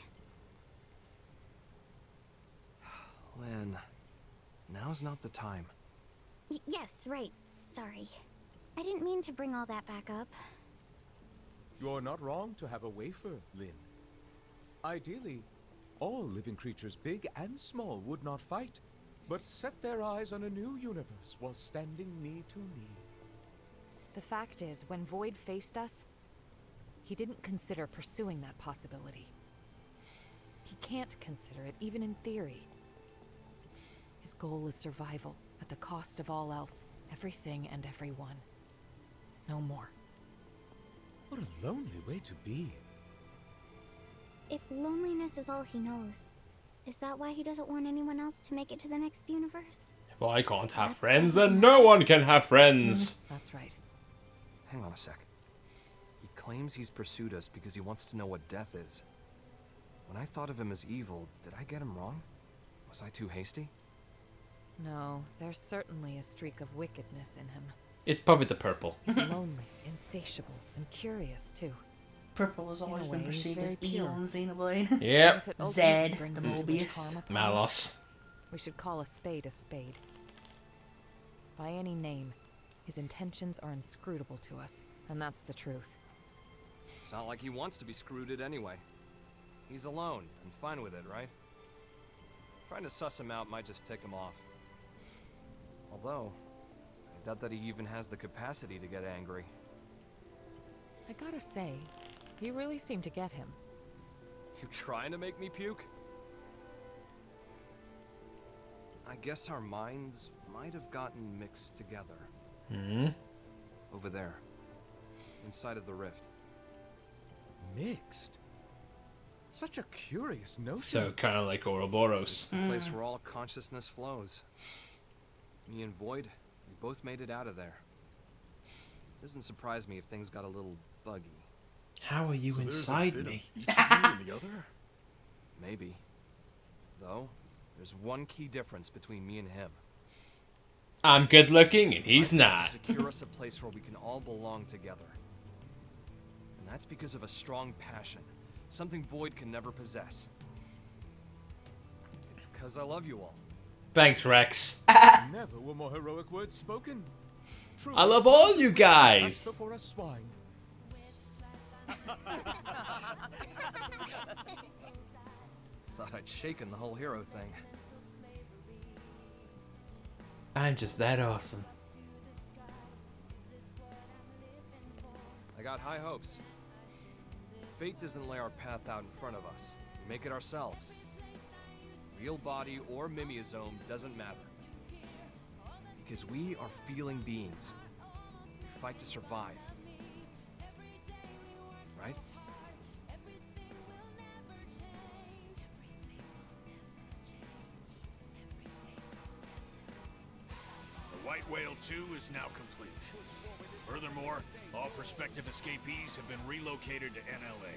Lynn, now's not the time. Yes, right. Sorry. I didn't mean to bring all that back up. You're not wrong to have a wafer, Lynn. Ideally, all living creatures, big and small, would not fight, but set their eyes on a new universe while standing knee to knee. The fact is, when Void faced us, he didn't consider pursuing that possibility. He can't consider it, even in theory. His goal is survival, at the cost of all else, everything and everyone. No more. What a lonely way to be. If loneliness is all he knows, is that why he doesn't want anyone else to make it to the next universe? If I can't have friends, then no one can have friends! That's right. Hang on a sec. He claims he's pursued us because he wants to know what death is. When I thought of him as evil, did I get him wrong? Was I too hasty? No, there's certainly a streak of wickedness in him. It's probably the purple. He's lonely, insatiable, and curious, too. Purple has always been way, he's perceived as very evil pure. in Xenoblade. Yep. If it ultimately Zed, brings the him to wish Mobius. karma upon us, Malos. we should call a spade a spade. By any name, his intentions are inscrutable to us, and that's the truth. It's not like he wants to be screwed anyway. He's alone and fine with it, right? Trying to suss him out might just tick him off. Although, I doubt that he even has the capacity to get angry. I gotta say, you really seem to get him. You trying to make me puke? I guess our minds might have gotten mixed together. Hmm? Over there. Inside of the rift. Mixed? Such a curious notion. So kind of like Ouroboros. It's the place where all consciousness flows. Me and Void, we both made it out of there. Doesn't surprise me if things got a little buggy. How are you So there's a inside bit me? of each of you and the other? Maybe. Though, there's one key difference between me and him. I'm good looking and he's I want not. to secure us a place where we can all belong together. And that's because of a strong passion. Something Void can never possess. It's because I love you all. Thanks, Rex. Never were more heroic words spoken. I love all you guys. Before a swine. Thought I'd shaken the whole hero thing. I'm just that awesome. I got high hopes. Fate doesn't lay our path out in front of us. We make it ourselves. Real body or mimeosome doesn't matter. Because we are feeling beings. We fight to survive. Right? The White Whale 2 is now complete. Furthermore, all prospective escapees have been relocated to NLA.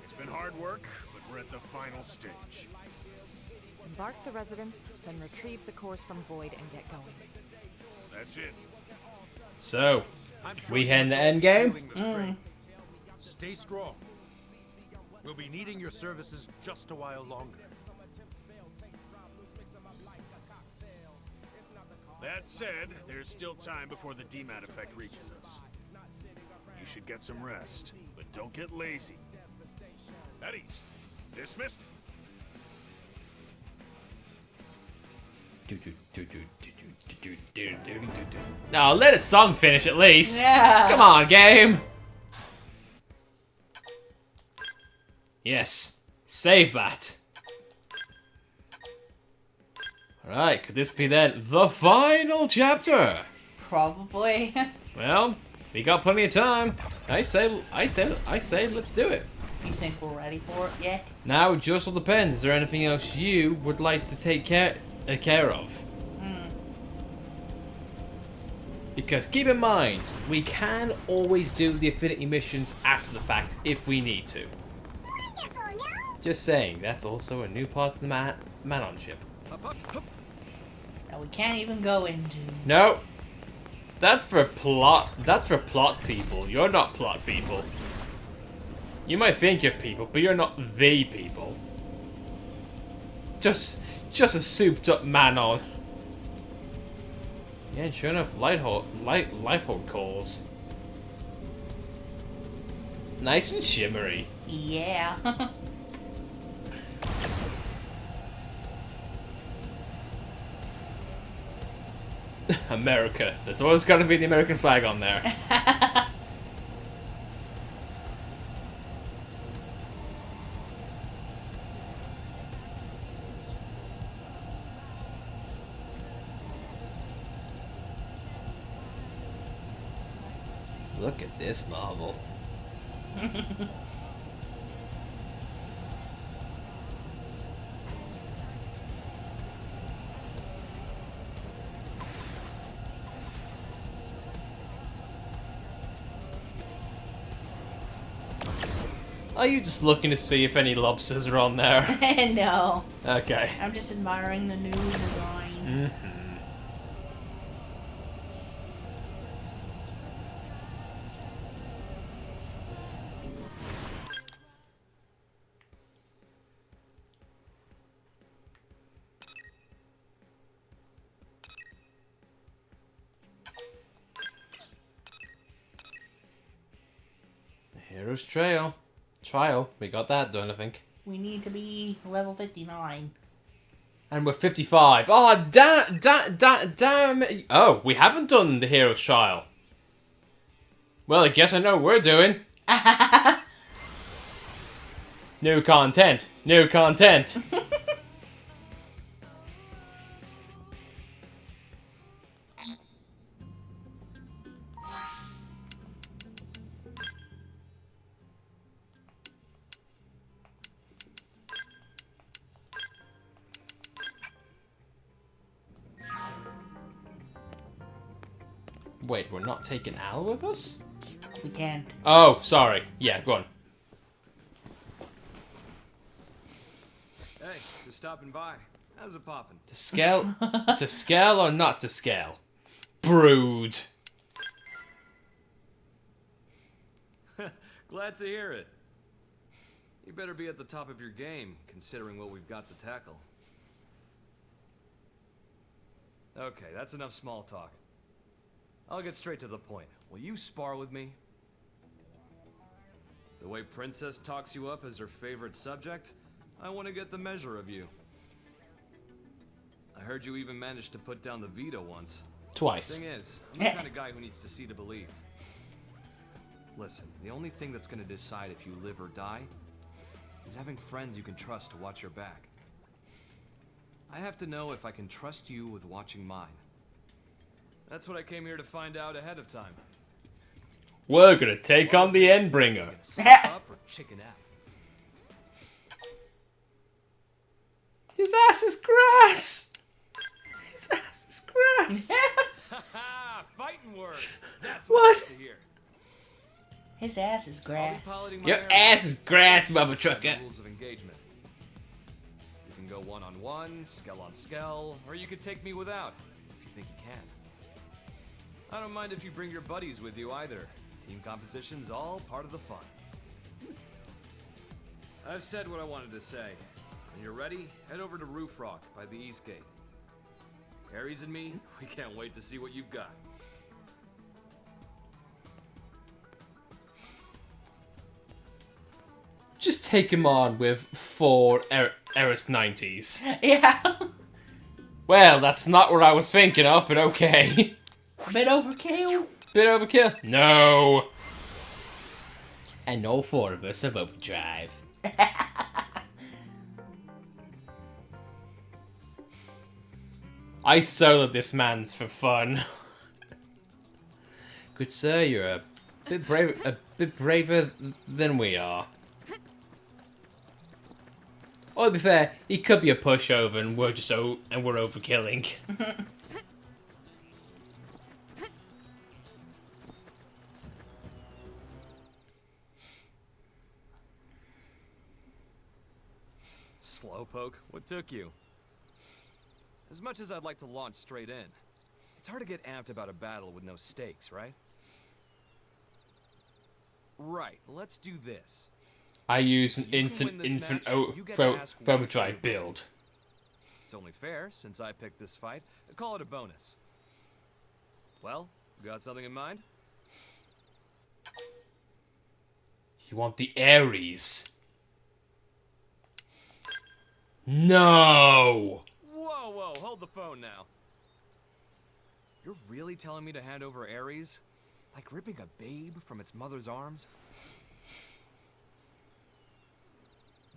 It's been hard work, but we're at the final stage. Embark the residents, then retrieve the cores from Void and get going. That's it. So, we head to endgame? Stay strong. We'll be needing your services just a while longer. That said, there's still time before the DMAT effect reaches us. You should get some rest, but don't get lazy. At ease. Dismissed. No, let a song finish at least. Yeah. Come on, game. Yes. Save that. Alright, could this be then the final chapter? Probably. Well, we got plenty of time. I say, let's do it. You think we're ready for it yet? Now, it just all depends. Is there anything else you would like to take care of? Because keep in mind, we can always do the affinity missions after the fact if we need to. Just saying, that's also a new part of the Manon ship. That we can't even go into. No. That's for plot. That's for plot people. You're not plot people. You might think you're people, but you're not the people. Just a souped up Manon. Yeah, and sure enough, Lifehold calls. Nice and shimmery. Yeah. America. There's always got to be the American flag on there. Look at this marvel. Are you just looking to see if any lobsters are on there? No. Okay. I'm just admiring the new design. Hero's Trial. We got that done, I think. We need to be level 59. And we're 55. Oh, damn. Oh, we haven't done the Hero's Trial. Well, I guess I know what we're doing. New content. Wait, we're not taking Al with us? We can't. Oh, sorry. Yeah, go on. Hey, just stopping by. How's it poppin'? To scale or not to scale? Brood. Glad to hear it. You better be at the top of your game, considering what we've got to tackle. Okay, that's enough small talk. I'll get straight to the point. Will you spar with me? The way Princess talks you up as her favorite subject, I want to get the measure of you. I heard you even managed to put down the veto once. Twice. Thing is, I'm the kind of guy who needs to see to believe. Listen, the only thing that's going to decide if you live or die is having friends you can trust to watch your back. I have to know if I can trust you with watching mine. That's what I came here to find out ahead of time. We're gonna take on the Endbringer. Step up or chicken out. His ass is grass. His ass is grass. Fighting words. That's What? what I like to hear. His ass is grass. Your ass is grass, mother trucker. Rules of engagement. You can go one-on-one, skell on skell, or you could take me without, if you think you can. I don't mind if you bring your buddies with you either. Team composition's all part of the fun. I've said what I wanted to say. When you're ready, head over to Roof Rock by the East Gate. Ares and me, we can't wait to see what you've got. Just take him on with 4 Eris 90s. Yeah. Well, that's not what I was thinking of, but okay. A bit overkill. No. And all 4 of us have overdrive. I soloed this man's for fun. Good sir, you're a bit braver than we are. Or to be fair, he could be a pushover, and we're just we're overkilling. Slowpoke, what took you? As much as I'd like to launch straight in, it's hard to get amped about a battle with no stakes, right? Right, let's do this. I use an instant infant overdrive build. It's only fair, since I picked this fight. Call it a bonus. Well, got something in mind? You want the Ares? No! Whoa, hold the phone now. You're really telling me to hand over Ares? Like ripping a babe from its mother's arms?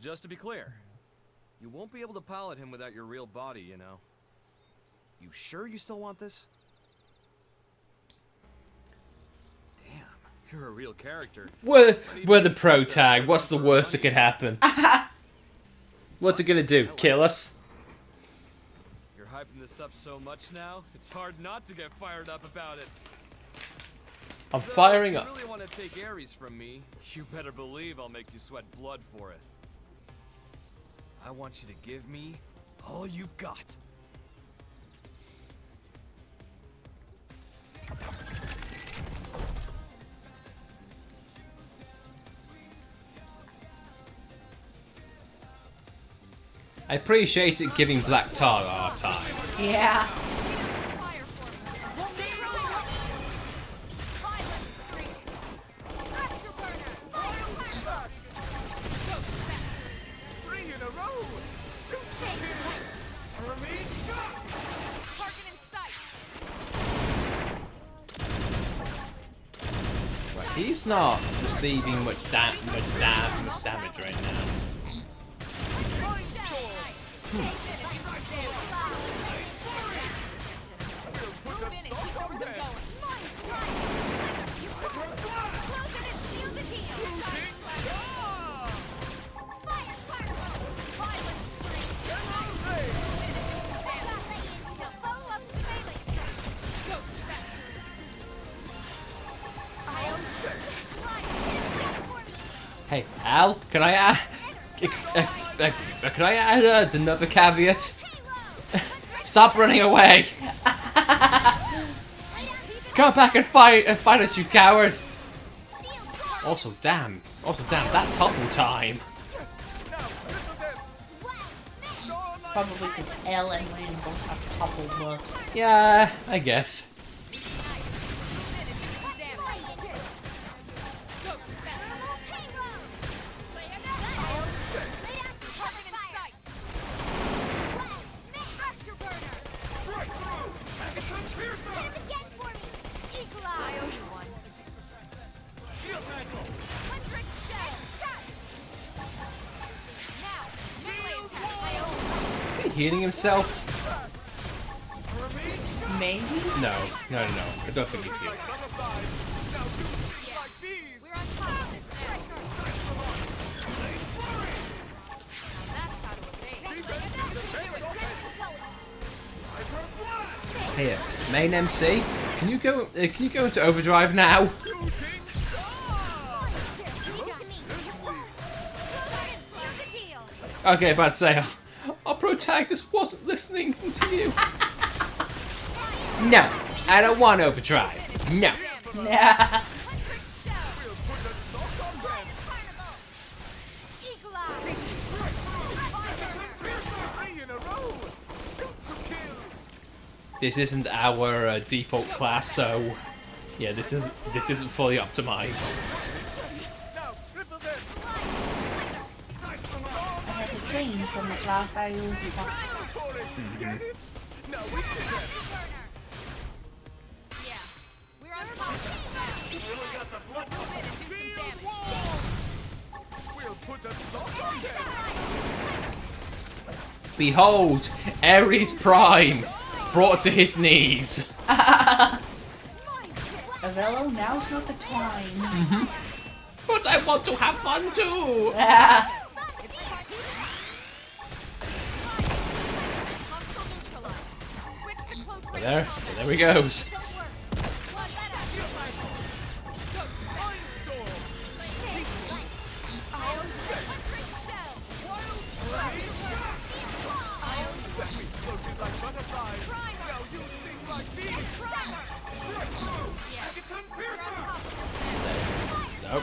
Just to be clear, you won't be able to pilot him without your real body, you know. You sure you still want this? Damn, you're a real character. We're the pro tag. What's the worst that could happen? What's it gonna do? Kill us? You're hyping this up so much now, it's hard not to get fired up about it. I'm firing up. If you really want to take Ares from me, you better believe I'll make you sweat blood for it. I want you to give me all you've got. I appreciate it giving Black Tar our time. Yeah. He's not receiving much damage right now. Hey, Al, can I add? Can I add another caveat? Stop running away! Come back and fight us, you coward! Also, damn, that topple time. Probably because Elle and Lynn both have topple buffs. Yeah, I guess. Is he healing himself? Maybe? No. I don't think he's healing. Hey, main MC, can you go into overdrive now? Okay, bad say our protagonist wasn't listening to you. No, I don't want overdrive. No. Yeah. This isn't our default class, so yeah, this isn't fully optimized. I had to change from the class I use. Behold, Ares Prime, brought to his knees. Avello, now's not the time. But I want to have fun too. There he goes.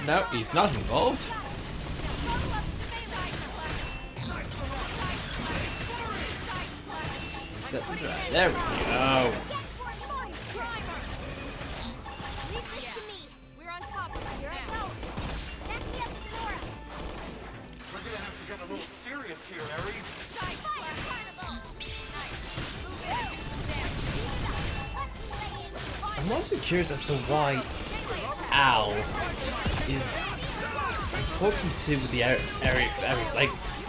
No, he's not involved. There we go. We're gonna have to get a little serious here, Ares. I'm honestly curious as to why Al is talking to the Ares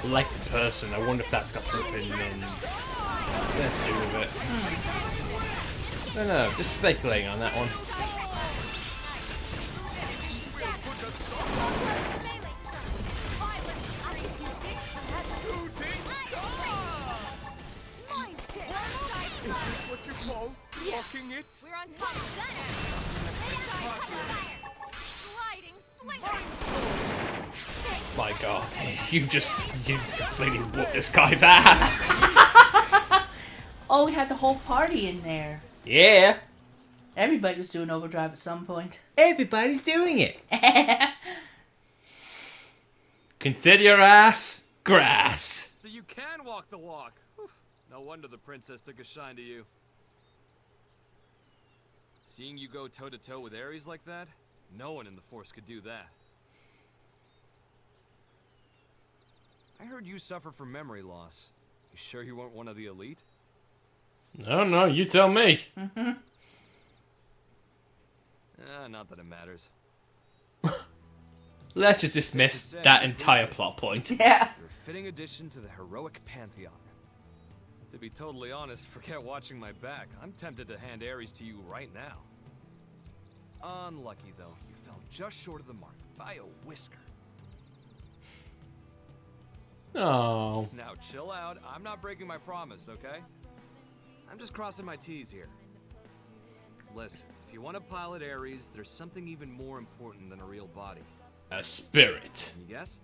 like the person. I wonder if that's got something in let's do with it. I don't know, just speculating on that one. Is this what you call blocking it? We're on top of that. My God, you just completely whooped this guy's ass. Oh, we had the whole party in there. Yeah. Everybody was doing overdrive at some point. Everybody's doing it. Consider your ass grass. So you can walk the walk. Whew. No wonder the princess took a shine to you. Seeing you go toe-to-toe with Ares like that, no one in the Force could do that. I heard you suffer from memory loss. You sure you weren't one of the elite? No, you tell me. Not that it matters. let's just dismiss that entire plot point. Yeah. You're a fitting addition to the heroic pantheon. To be totally honest, forget watching my back. I'm tempted to hand Ares to you right now. Unlucky, though. You fell just short of the mark by a whisker. Oh. Now chill out. I'm not breaking my promise, okay? I'm just crossing my T's here. Listen, if you want to pilot Ares, there's something even more important than a real body. A spirit. Can you guess?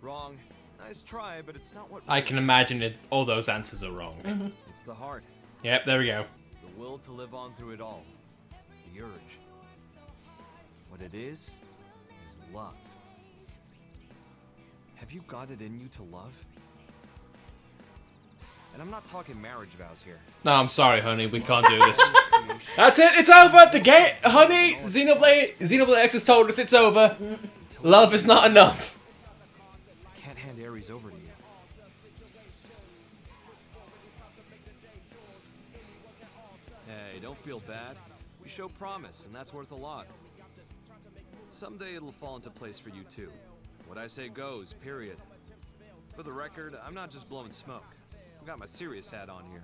Wrong. Nice try, but it's not what... I can imagine it. All those answers are wrong. It's the heart. Yep, there we go. The will to live on through it all. The urge. What it is love. Have you got it in you to love? And I'm not talking marriage vows here. No, I'm sorry, honey. We can't do this. That's it. It's over. The game, honey. Xenoblade X has told us it's over. Love is not enough. I can't hand Ares over to you. Hey, don't feel bad. You show promise, and that's worth a lot. Someday it'll fall into place for you too. What I say goes, period. For the record, I'm not just blowing smoke. I've got my serious hat on here.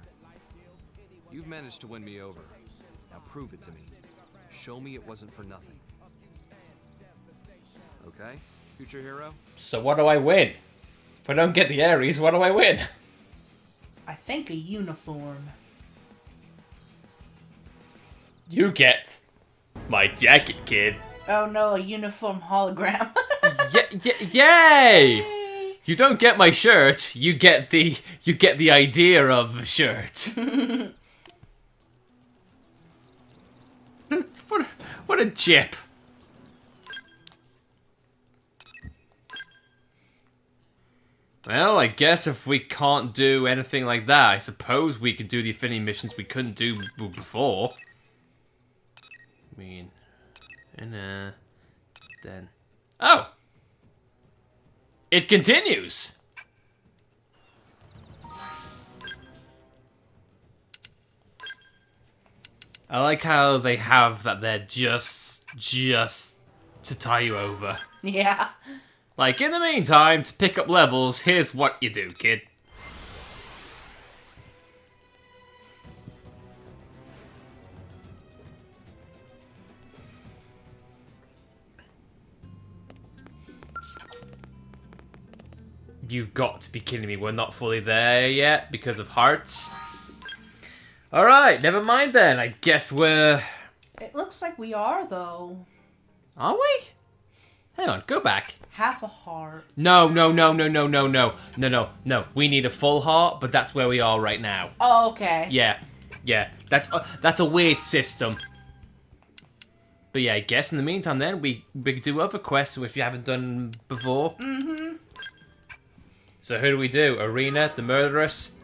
You've managed to win me over. Now prove it to me. Show me it wasn't for nothing. Okay, future hero? So what do I win? If I don't get the Ares, what do I win? I think a uniform. You get my jacket, kid. Oh no, a uniform hologram. Yay! You don't get my shirt. You get the idea of a shirt. what a chip. Well, I guess if we can't do anything like that, I suppose we could do the affinity missions we couldn't do before. I mean, and then... Oh! It continues! I like how they have that they're just to tie you over. Yeah. Like, in the meantime, to pick up levels, here's what you do, kid. You've got to be kidding me, we're not fully there yet because of hearts. Alright, never mind then, I guess we're... It looks like we are, though. Are we? Hang on, go back. Half a heart. No. We need a full heart, but that's where we are right now. Oh, okay. Yeah. That's a weird system. But yeah, I guess in the meantime then, we could do other quests if you haven't done before. Mm-hmm. So who do we do? Arena, the Murderess,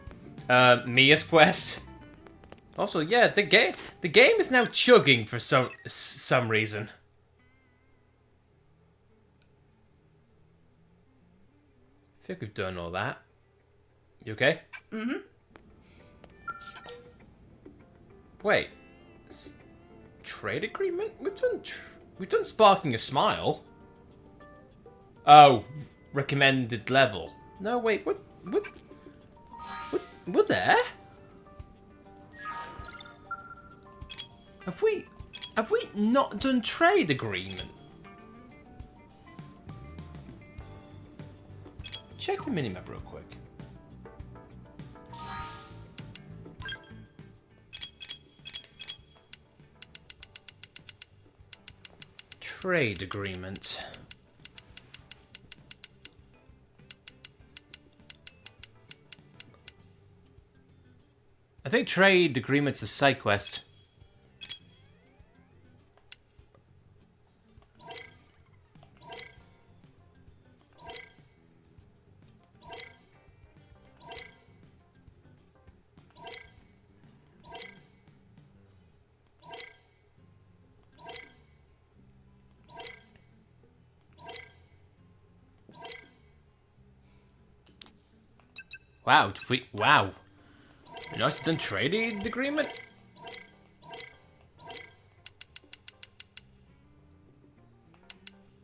Mia's quest. Also, yeah, the game is now chugging for some reason. I think we've done all that. You okay? Mm-hmm. Wait. Trade agreement? We've done Sparking a Smile. Oh, recommended level. No, wait, what there? Have we not done trade agreement? Check the minimap real quick. Trade agreement. I think trade agreement's a side quest. Wow, wow. You're not done trading agreement?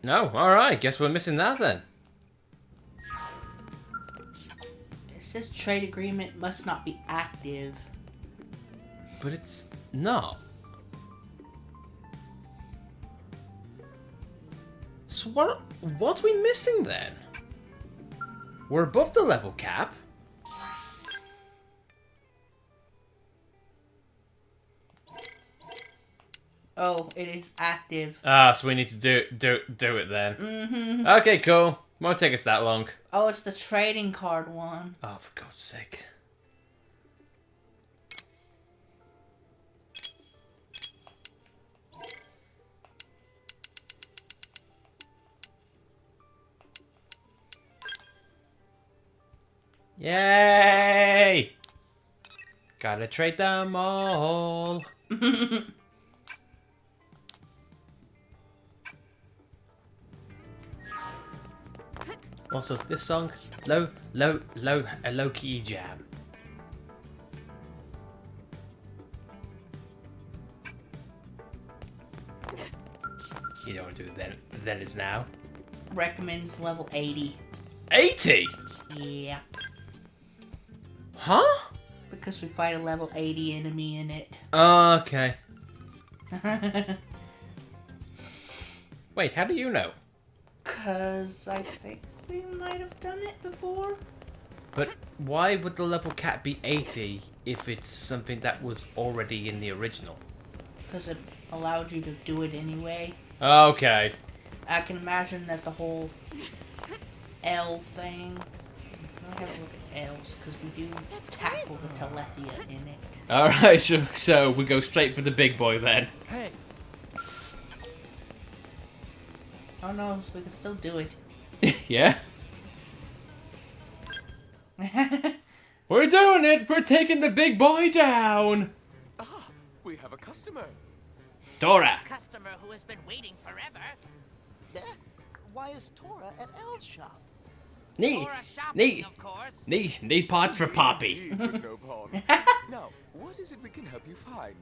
No, alright, guess we're missing that then. It says trade agreement must not be active. But it's not. So what are we missing then? We're above the level cap. Oh, it is active. Ah, so we need to do it then. Mm-hmm. Okay, cool. Won't take us that long. Oh, it's the trading card one. Oh, for God's sake. Yay! Gotta trade them all. Also, this song, a low key jam. You don't want to do it then it's now. Recommends level 80. 80? Yeah. Huh? Because we fight a level 80 enemy in it. Okay. Wait, how do you know? Because I think we might have done it before. But why would the level cap be 80 if it's something that was already in the original? Because it allowed you to do it anyway. Okay. I can imagine that the whole L thing. I'll have a look at L's because we do tackle the Telethia in it. Alright, so we go straight for the big boy then. Hey. Oh no, so we can still do it. Yeah? We're doing it! We're taking the big boy down! Ah, we have a customer. Dora! Customer who has been waiting forever. Why is Tora at Elle's shop? Need parts for Poppy. No problem. Now, what is it we can help you find?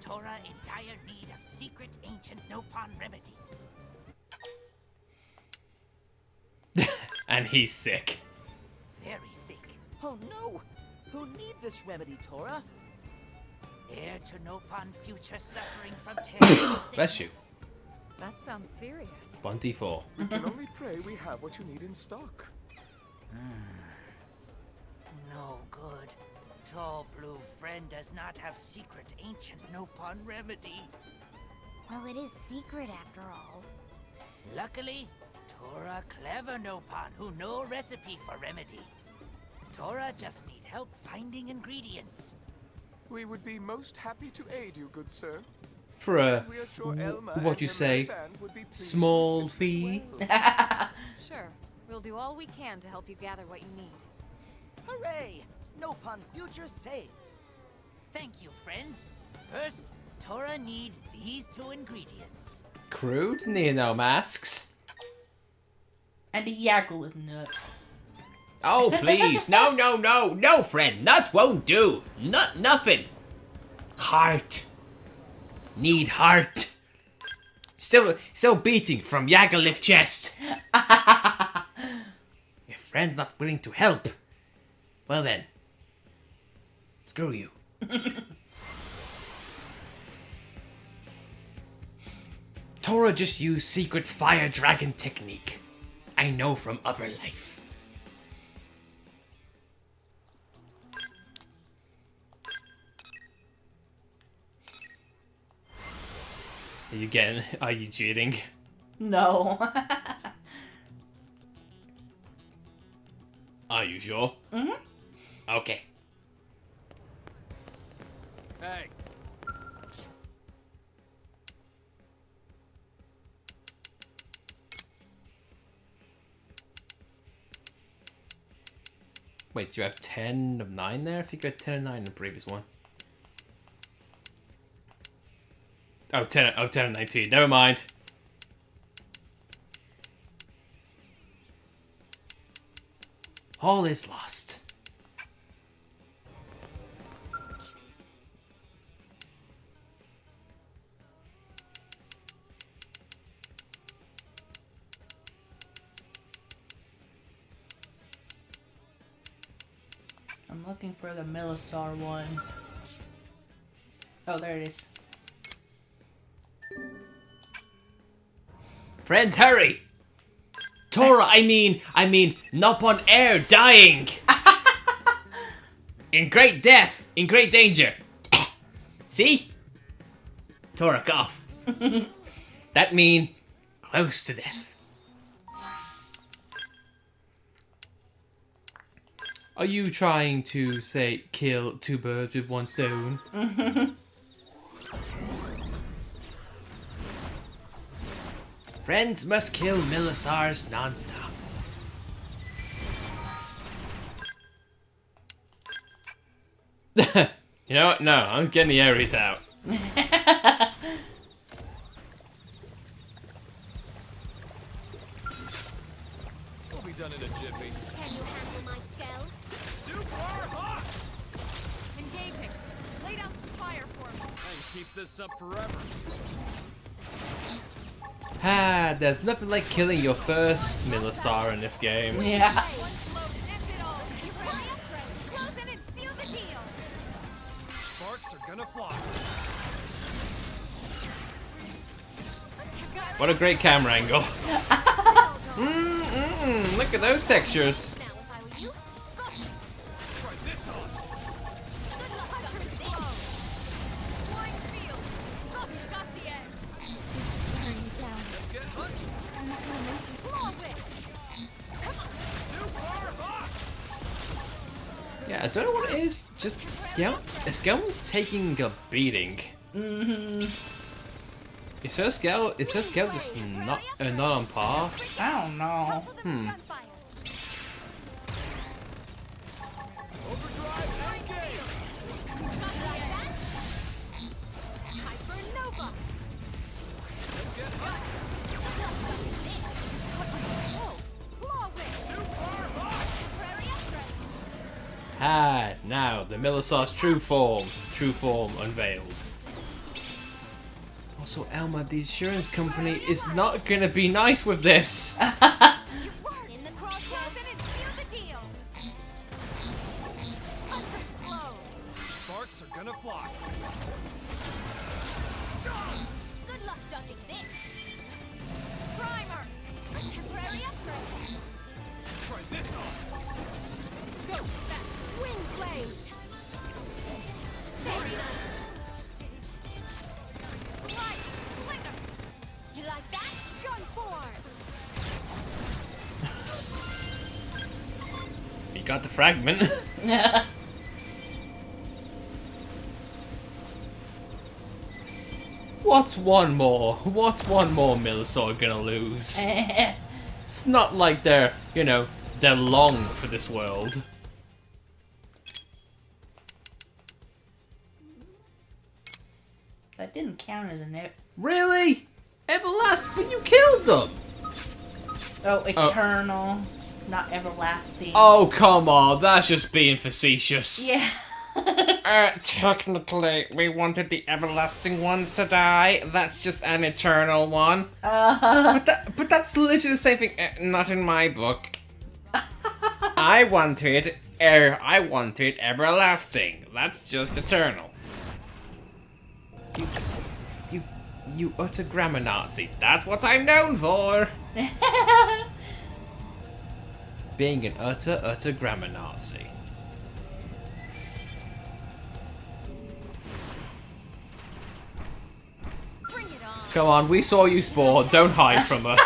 Tora in dire need of secret ancient Nopon remedy. And he's sick. Very sick. Oh no! Who need this remedy, Tora? Heir to Nopon future suffering from terrible sickness. Bless you. That sounds serious. 24. We can only pray we have what you need in stock. No good. Tall blue friend does not have secret ancient Nopon remedy. Well, it is secret after all. Luckily, Tora clever Nopon who know recipe for remedy. Tora just need help finding ingredients. We would be most happy to aid you, good sir. For a, And we are sure Elma what and you her say, merry band would be pleased to small assist as fee? well. Sure. We'll do all we can to help you gather what you need. Hooray! Nopon future saved. Thank you, friends. First, Tora need these two ingredients. Crude Neo masks. And a Yaggle nut. Oh, please. No, friend. Nuts won't do. Nothing. Heart. Need heart. Still beating from Yagalif chest. Your friend's not willing to help. Well then. Screw you. Tora just used secret fire dragon technique. I know from other life. Are you cheating? No. Are you sure? Mm-hmm. Okay. Hey. Wait, do you have 10 of 9 there? I think you had 10 of 9 in the previous one. Oh, 10 of 19. Never mind. All is lost. I'm looking for the Millisar one. Oh, there it is. Friends, hurry! Tora, I mean, Nop on air, dying! In great death, in great danger. See? Tora, cough. That mean, close to death. Are you trying to, say, kill two birds with one stone? Friends must kill Millisars non-stop. You know what? No, I'm just getting the Ares out. We'll be done in a jiffy. Can you handle my scale? Super hot! Engaging. Lay down some fire for me. I can keep this up forever. Ah, there's nothing like killing your first Millisar in this game. Yeah. One blow ends it all. Close in and seal the deal. Sparks are gonna fly. What a great camera angle. Look at those textures. Now, if I were you, gotcha. Try this on. Good luck, Hunter's blow. Flying field. Gotcha. Got the edge. This is wearing me down. Get hunted. I'm not gonna make it. Claw whip. Come on. Super hot! Yeah, I don't know what it is. Just Skelm's taking a beating. Is her scale just not on par? I don't know. Overdrive engage! Hypernova. Let's get hot! Claw whip. Super hot! Prairie upgrade. Ah, now the Millisar's true form unveiled. Also, Elma, the insurance company is not gonna be nice with this. In the crosshairs and seal the deal. Hunter's blow. Sparks are gonna fly. Good luck dodging this. Primer. A temporary upgrade. Try this on. Go back. Wind blade. Slide. Splitter. You like that? Gun form. You got the fragment. What's one more Millisar gonna lose? It's not like they're long for this world. That didn't count as an Really? Everlast, but you killed them! Oh, eternal, not everlasting. Oh, come on, that's just being facetious. Yeah. Technically, we wanted the everlasting ones to die. That's just an eternal one. But that's literally the same thing. Not in my book. I wanted everlasting. That's just eternal. You utter grammar Nazi. That's what I'm known for. Being an utter grammar Nazi. Bring it on. Come on, we saw you spawn. Don't hide from us.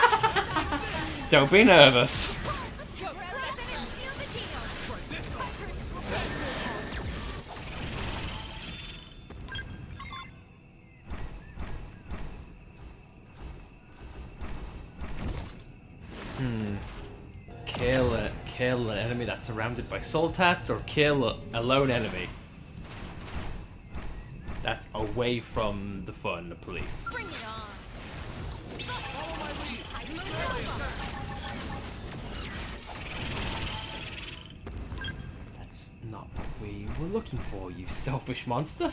Don't be nervous. Let's go. Present and seal the deal. Try this on. Kill an enemy that's surrounded by Sultats, or kill a lone enemy that's away from the fun, the police. Bring it on. Follow my lead. Use melee attack. we're looking for, you selfish monster.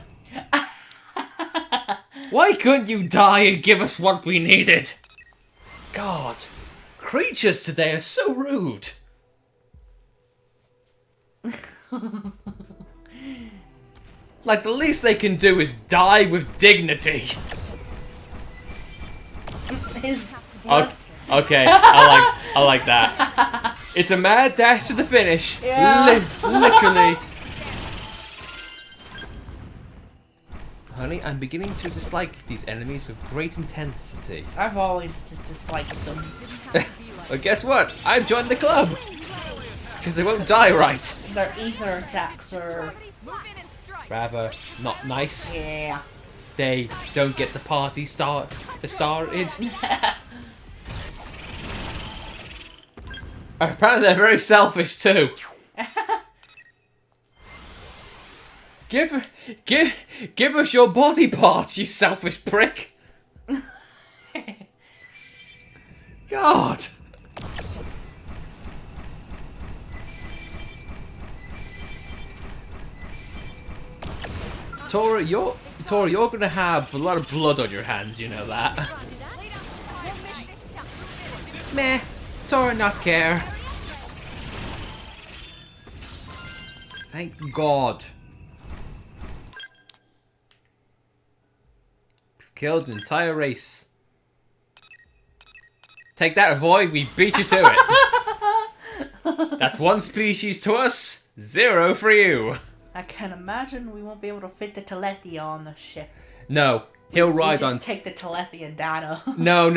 Why couldn't you die and give us what we needed? God, creatures today are so rude. Like, the least they can do is die with dignity. Okay, I like that. It's a mad dash to the finish. Yeah. Literally. Honey, I'm beginning to dislike these enemies with great intensity. I've always just disliked them. But guess what? I've joined the club. Because they won't die right. Their ether attacks are Rather not nice. Yeah. They don't get the party started. Apparently they're very selfish too. Give us your body parts, you selfish prick. God. Tora, you're gonna have a lot of blood on your hands, you know that. Meh, Tora not care. Thank God. We've killed an entire race. Take that, Avoid, we beat you to it. That's one species to us, 0 for you. I can imagine we won't be able to fit the Telethia on the ship. No, he'll ride just on. Take the Telethia data. No.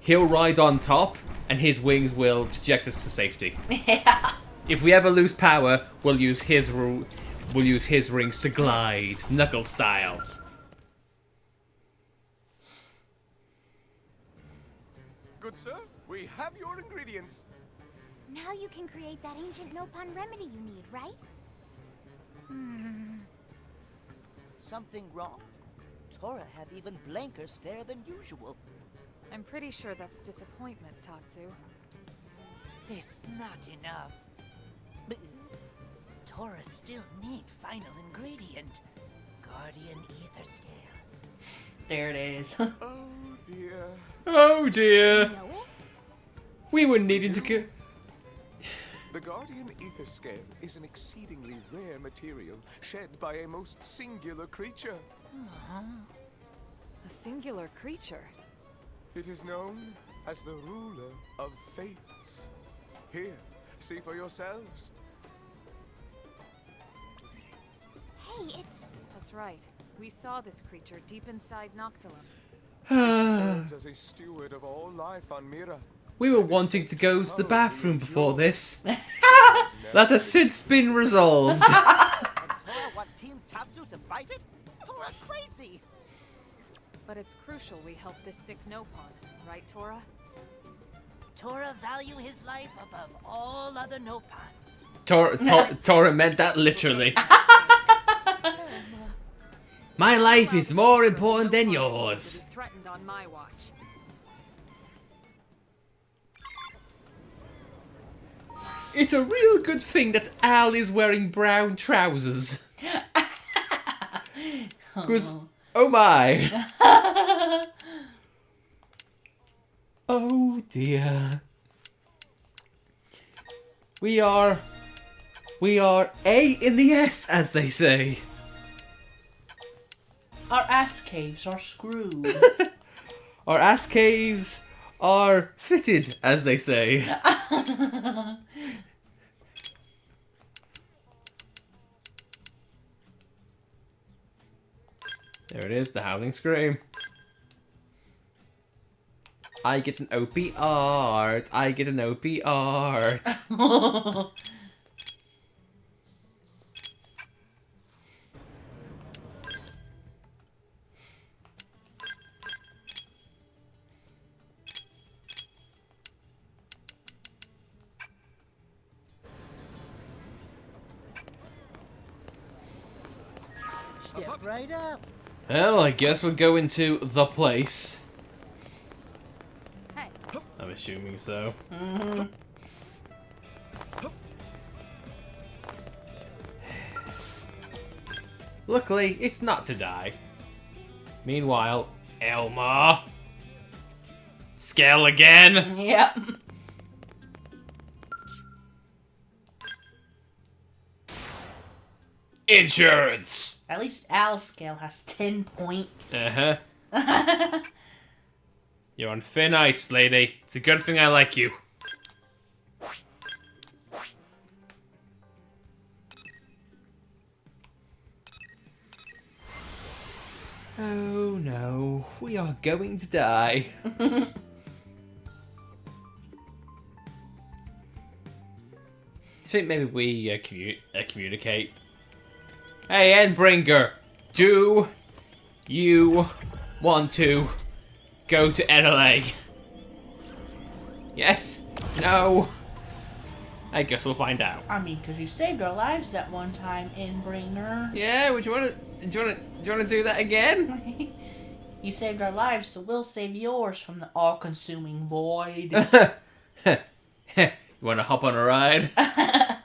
He'll ride on top, and his wings will eject us to safety. Yeah. If we ever lose power, we'll use his rings to glide, Knuckle style. Good sir, we have your ingredients. Now you can create that ancient Nopon remedy you need, right? Something wrong? Tora have even blanker stare than usual. I'm pretty sure that's disappointment, Tatsu. This not enough. But Tora still need final ingredient. Guardian ether scale. There it is. Oh dear. Oh dear. You know it? We were needing to go. The Guardian ether scale is an exceedingly rare material shed by a most singular creature. A singular creature? It is known as the ruler of fates. Here, see for yourselves. Hey, it's... That's right. We saw this creature deep inside Noctilum. It serves as a steward of all life on Mira. We were wanting to go to the bathroom before this. That has since been resolved. And Tora want Team Tatsu to fight it? Tora crazy! But it's crucial we help this sick Nopon, right, Tora? Tora value his life above all other Nopon. Tora meant that literally. My life is more important than yours. Threatened on my watch. It's a real good thing that Al is wearing brown trousers. Because, oh my. Oh dear. We are A in the S, as they say. Our ass caves are screwed. Our ass caves are fitted, as they say. There it is, the Howling Scream. I get an OP art. I get an OP art. Step right up. Well, I guess we'll go into the place. Hey. I'm assuming so. Luckily, it's not to die. Meanwhile, Elma. Scale again. Yep. Insurance. At least Al's scale has 10 points. Uh-huh. You're on thin ice, lady. It's a good thing I like you. Oh no, we are going to die. I think maybe we communicate. Hey, Endbringer, do you want to go to NLA? Yes? No? I guess we'll find out. I mean, because you saved our lives that one time, Endbringer. Yeah, would you want to? Do you want to do that again? You saved our lives, so we'll save yours from the all-consuming void. You want to hop on a ride? At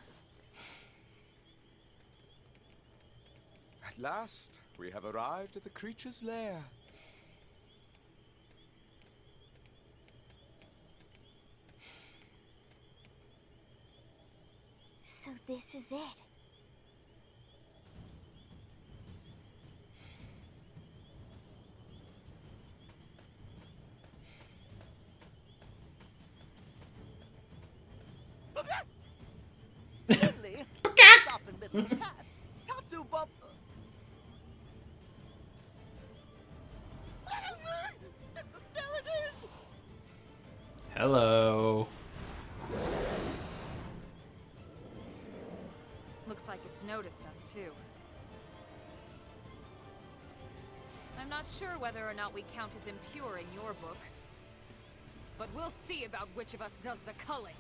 last, we have arrived at the creature's lair. So this is it. Finley, stop in middle of the path. Tatsu bump. There it is. Hello. Looks like it's noticed us too. I'm not sure whether or not we count as impure in your book. But we'll see about which of us does the culling.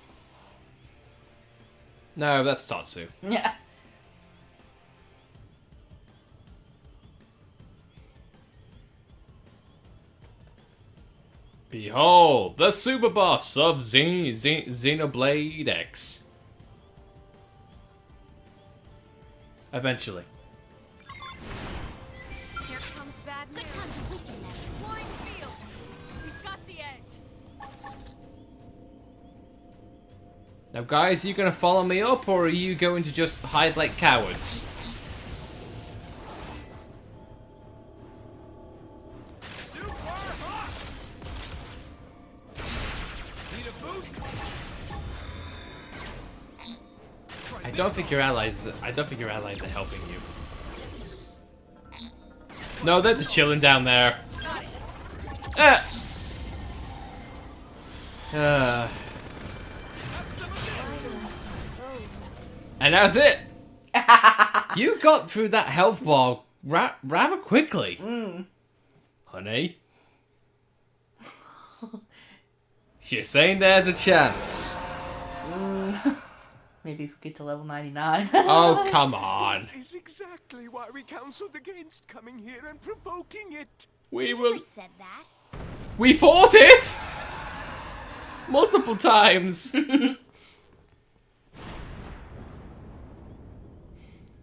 No, that's Tatsu. Yeah. Behold, the super boss of Xenoblade X. Eventually. Here comes bad news. Good time to weaken them. Flying field. We've got the edge. Now, guys, are you going to follow me up, or are you going to just hide like cowards? I don't think your allies are helping you. No, they're just chilling down there. And that's it. You got through that health bar rather quickly, honey. You're saying there's a chance. Maybe if we get to level 99. Oh, come on. This is exactly why we counseled against coming here and provoking it. We Never will. said that. We fought it multiple times.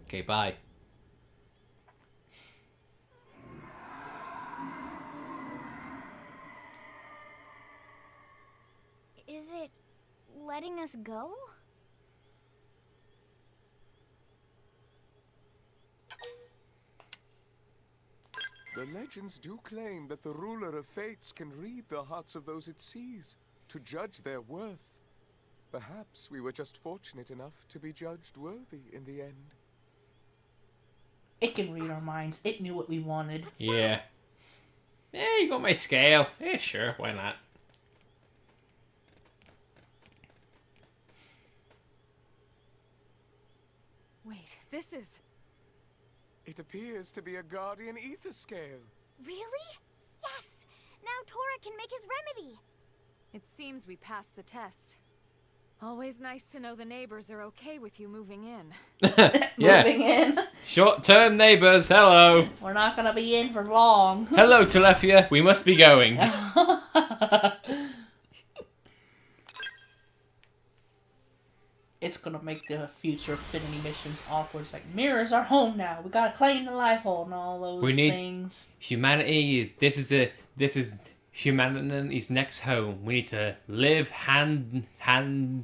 Okay, bye. Is it letting us go? The legends do claim that the ruler of fates can read the hearts of those it sees, to judge their worth. Perhaps we were just fortunate enough to be judged worthy in the end. It can read our minds. It knew what we wanted. Yeah. Yeah, you got my scale. Yeah, sure, why not? Wait, this is... It appears to be a guardian ether scale. Really? Yes! Now Tora can make his remedy. It seems we passed the test. Always nice to know the neighbors are okay with you moving in. Yeah. Moving in. Short-term neighbors, hello. We're not gonna be in for long. Hello, Telefia. We must be going. It's gonna make the future Affinity missions awkward. It's like, Mira's our home now. We gotta claim the life hold and all those things. Humanity. This is humanity's next home. We need to live hand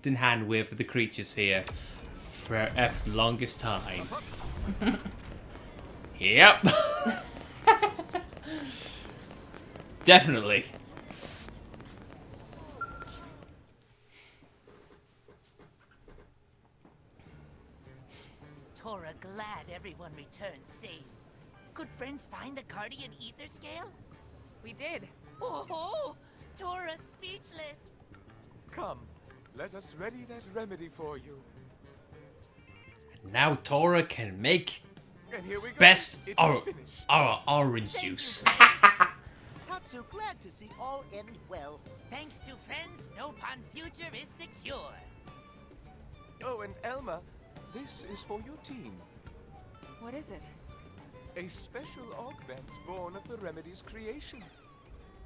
in hand with the creatures here for the longest time. Yep. Definitely. Tora glad everyone returned safe. Could friends find the Guardian Ether Scale? We did. Oh, Tora speechless. Come, let us ready that remedy for you. Now Tora can make And here we go. best It is our finished. orange juice. Tatsu glad to see all end well. Thanks to friends, Nopon future is secure. Oh, and Elma, this is for your team. What is it? A special augment born of the remedy's creation.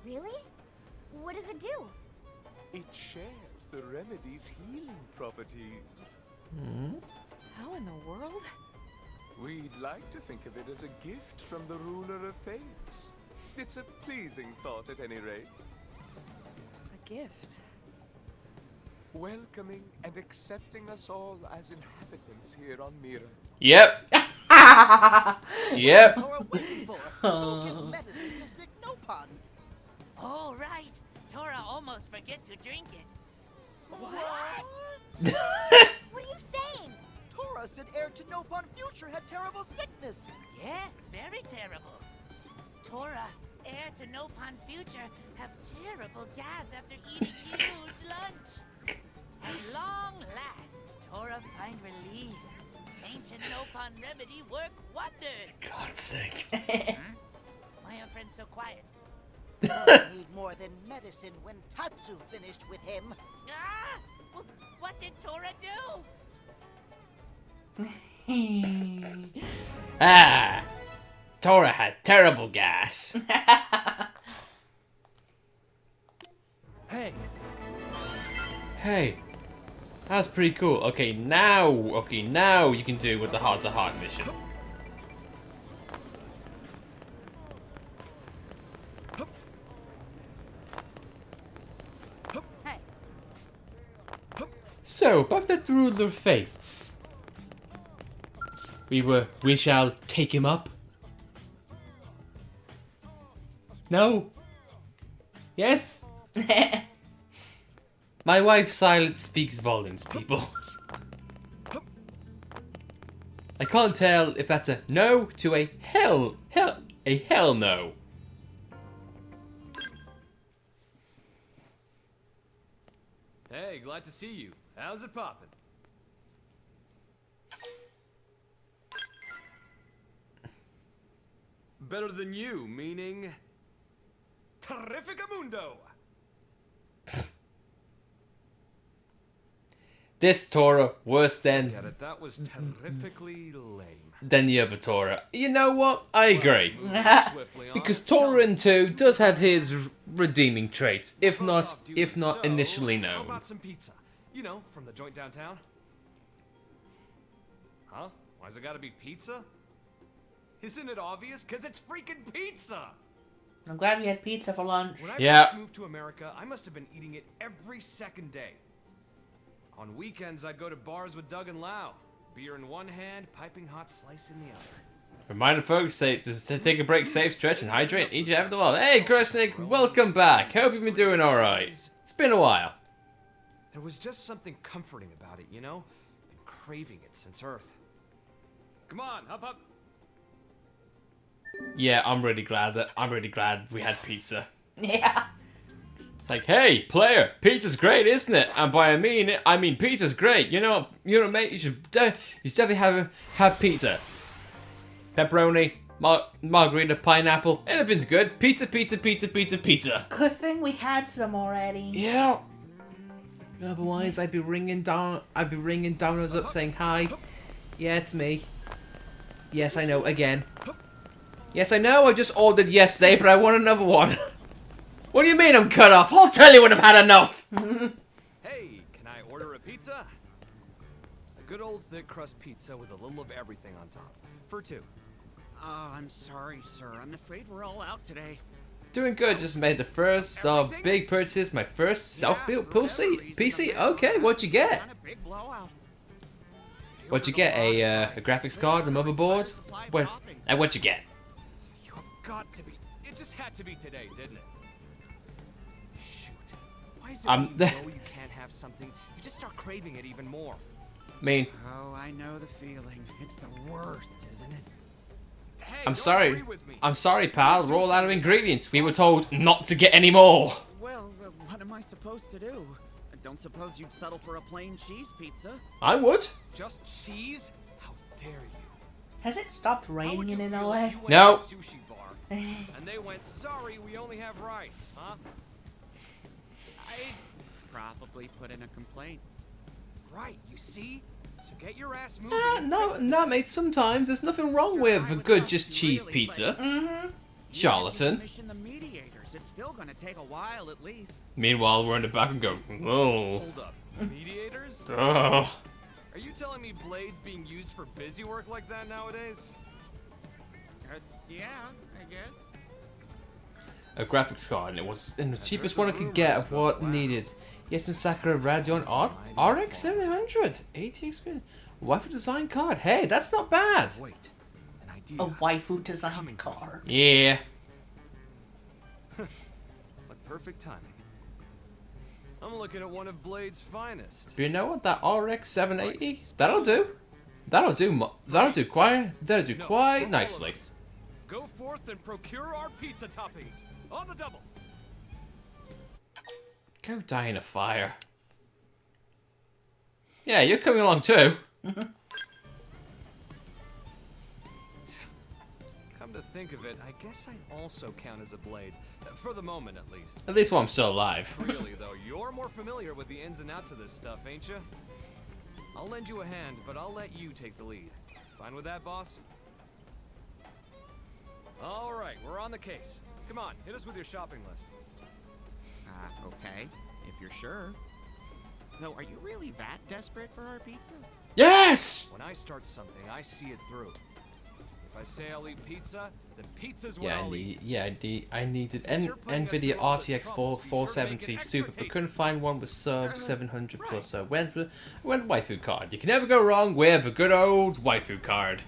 Really? What does it do? It shares the remedy's healing properties. How in the world? We'd like to think of it as a gift from the ruler of fates. It's a pleasing thought at any rate. A gift. Welcoming and accepting us all as inhabitants here on Mira. Yep. Yep. Tora waiting for? Go give medicine to sick Nopon. Oh, right. Tora almost forget to drink it. What? What are you saying? Tora said heir to Nopon future had terrible sickness. Yes, very terrible. Tora, heir to Nopon future, have terrible gas after eating huge lunch. At long last, Tora find relief. Ancient Nopon remedy work wonders. God's sake. Why are friends so quiet? Tora need more than medicine when Tatsu finished with him. Ah! What did Tora do? Ah, Tora had terrible gas. Hey, Hey, that's pretty cool. Okay, now you can do with the heart-to-heart mission. Hey. So, about that ruler of fates. We shall take him up. No. Yes? My wife's silence speaks volumes, people. I can't tell if that's a no to a hell no. Hey, glad to see you. How's it poppin'? Better than you, meaning... Terrificamundo! This Tora worse than Get it, that was terrifically lame. than the other Tora. You know what? I agree. Moving swiftly on. Because Torin 2 does have his redeeming traits, if not initially How known. about some pizza? You know, from the joint downtown. Huh? Why's it gotta be pizza? Isn't it obvious? 'Cause it's freaking pizza! I'm glad we had pizza for lunch. When I Yeah. first moved to America, I must have been eating it every second day. On weekends, I'd go to bars with Doug and Lau. Beer in one hand, piping hot slice in the other. Reminder folks, to take a break, safe, stretch, and hydrate. Each have the world. Hey, Krusnik, welcome back. Hope you've been doing alright. It's been a while. There was just something comforting about it, you know? Been craving it since Earth. Come on, hop up. Yeah, I'm really glad we had pizza. Yeah. It's like, hey, player, pizza's great, isn't it? And by I mean pizza's great. You know, mate, you should definitely have pizza. Pepperoni, margarita, pineapple, anything's good. Pizza, pizza, pizza, pizza, pizza. Good thing we had some already. Yeah. Otherwise, I'd be ringing Domino's up saying hi. Yeah, it's me. Yes, I know. Again. Yes, I know. I just ordered yesterday, but I want another one. What do you mean I'm cut off? I'll tell you when I've had enough. Hey, can I order a pizza? good old thick crust pizza with a little of everything on top. For two. I'm sorry, sir. I'm afraid we're all out today. Doing good. Just made the first of big purchases. My first self-built PC. Okay, what'd you get? What'd you get? A graphics card, a motherboard? What'd you get? Got to be. It just had to be today, didn't it? Shoot. Why is it when you know you can't have something, you just start craving it even more? Mean. Oh, I know the feeling. It's the worst, isn't it? Hey, I'm sorry. I'm sorry, pal. We're all out of ingredients. We were told not to get any more. Well, what am I supposed to do? I don't suppose you'd settle for a plain cheese pizza? I would. Just cheese? How dare you? Has it stopped raining in LA? No. And they went, sorry, we only have rice, huh? I'd probably put in a complaint. Right, you see? So get your ass moving. No, mate. Sometimes there's nothing wrong with a good just cheese pizza. Charlatan. The mediators. It's still gonna take a while at least. Meanwhile, we're in the back and go, oh. Hold up. Mediators? Oh. Are you telling me blades being used for busy work like that nowadays? Yeah, I guess. A graphics card, and it was the cheapest one I could get of what needed. Yes, and Sakura Radeon RX 700 ATX waifu design card. Hey, that's not bad. Wait, an idea. A waifu design card. Yeah. Like perfect timing. I'm looking at one of Blade's finest. But you know what? That RX 780, that'll do. That'll do quite nicely. Go forth and procure our pizza toppings on the double. Go die in a fire. Yeah, you're coming along too. Come to think of it, I guess I also count as a blade. For the moment, at least. At least while I'm still alive. Really, though, you're more familiar with the ins and outs of this stuff, ain't you? I'll lend you a hand, but I'll let you take the lead. Fine with that, boss? All right, we're on the case. Come on, hit us with your shopping list. Okay, if you're sure. Though, are you really that desperate for our pizza? Yes! When I start something, I see it through. If I say I'll eat pizza, then pizza's what Yeah, I'll eat. I needed NVIDIA RTX 470 Super, but couldn't find one with sub 700 plus. So went waifu card. You can never go wrong with a good old waifu card.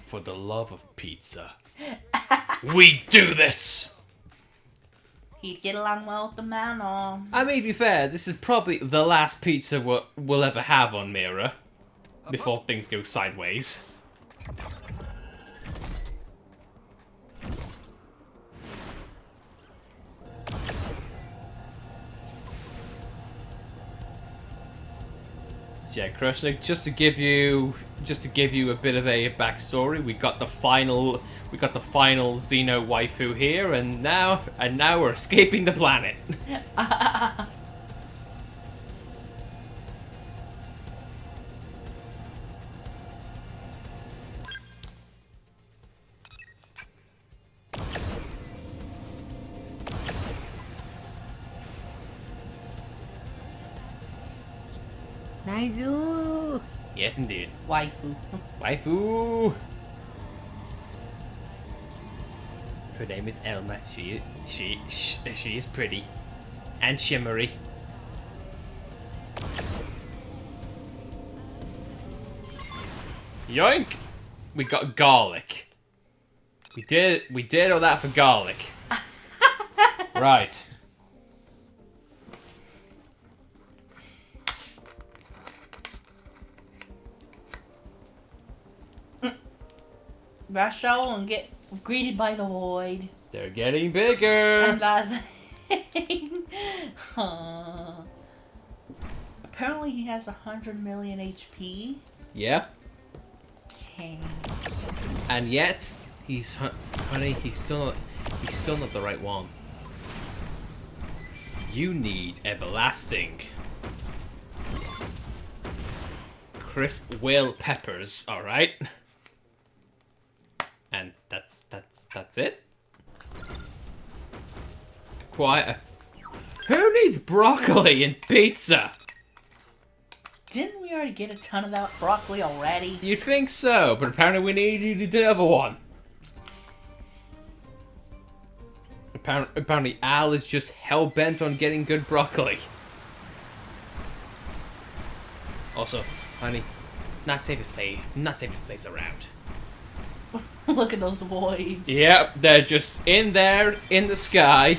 For the love of pizza. We do this! He'd get along well with the man, or... I mean, to be fair, this is probably the last pizza we'll ever have on Mira. Before things go sideways. So yeah, Crushnick, just to give you a bit of a backstory, we got the final Xeno waifu here, and now we're escaping the planet. Naizu! Yes, indeed. Waifu. Waifu! Her name is Elma. She is pretty. And shimmery. Yoink! We got garlic. We did all that for garlic. Right. Rush out and get greeted by the void. They're getting bigger. And that thing. Apparently he has 100 million HP. Yeah. Okay. And yet, he's still not the right one. You need everlasting, crisp whale peppers. All right. That's it? Quite a... Who needs broccoli in pizza? Didn't we already get a ton of that broccoli already? You'd think so, but apparently we need you to do the other one. Apparently Al is just hell-bent on getting good broccoli. Also, honey, not safest place around. Look at those voids. Yep, they're just in there, in the sky.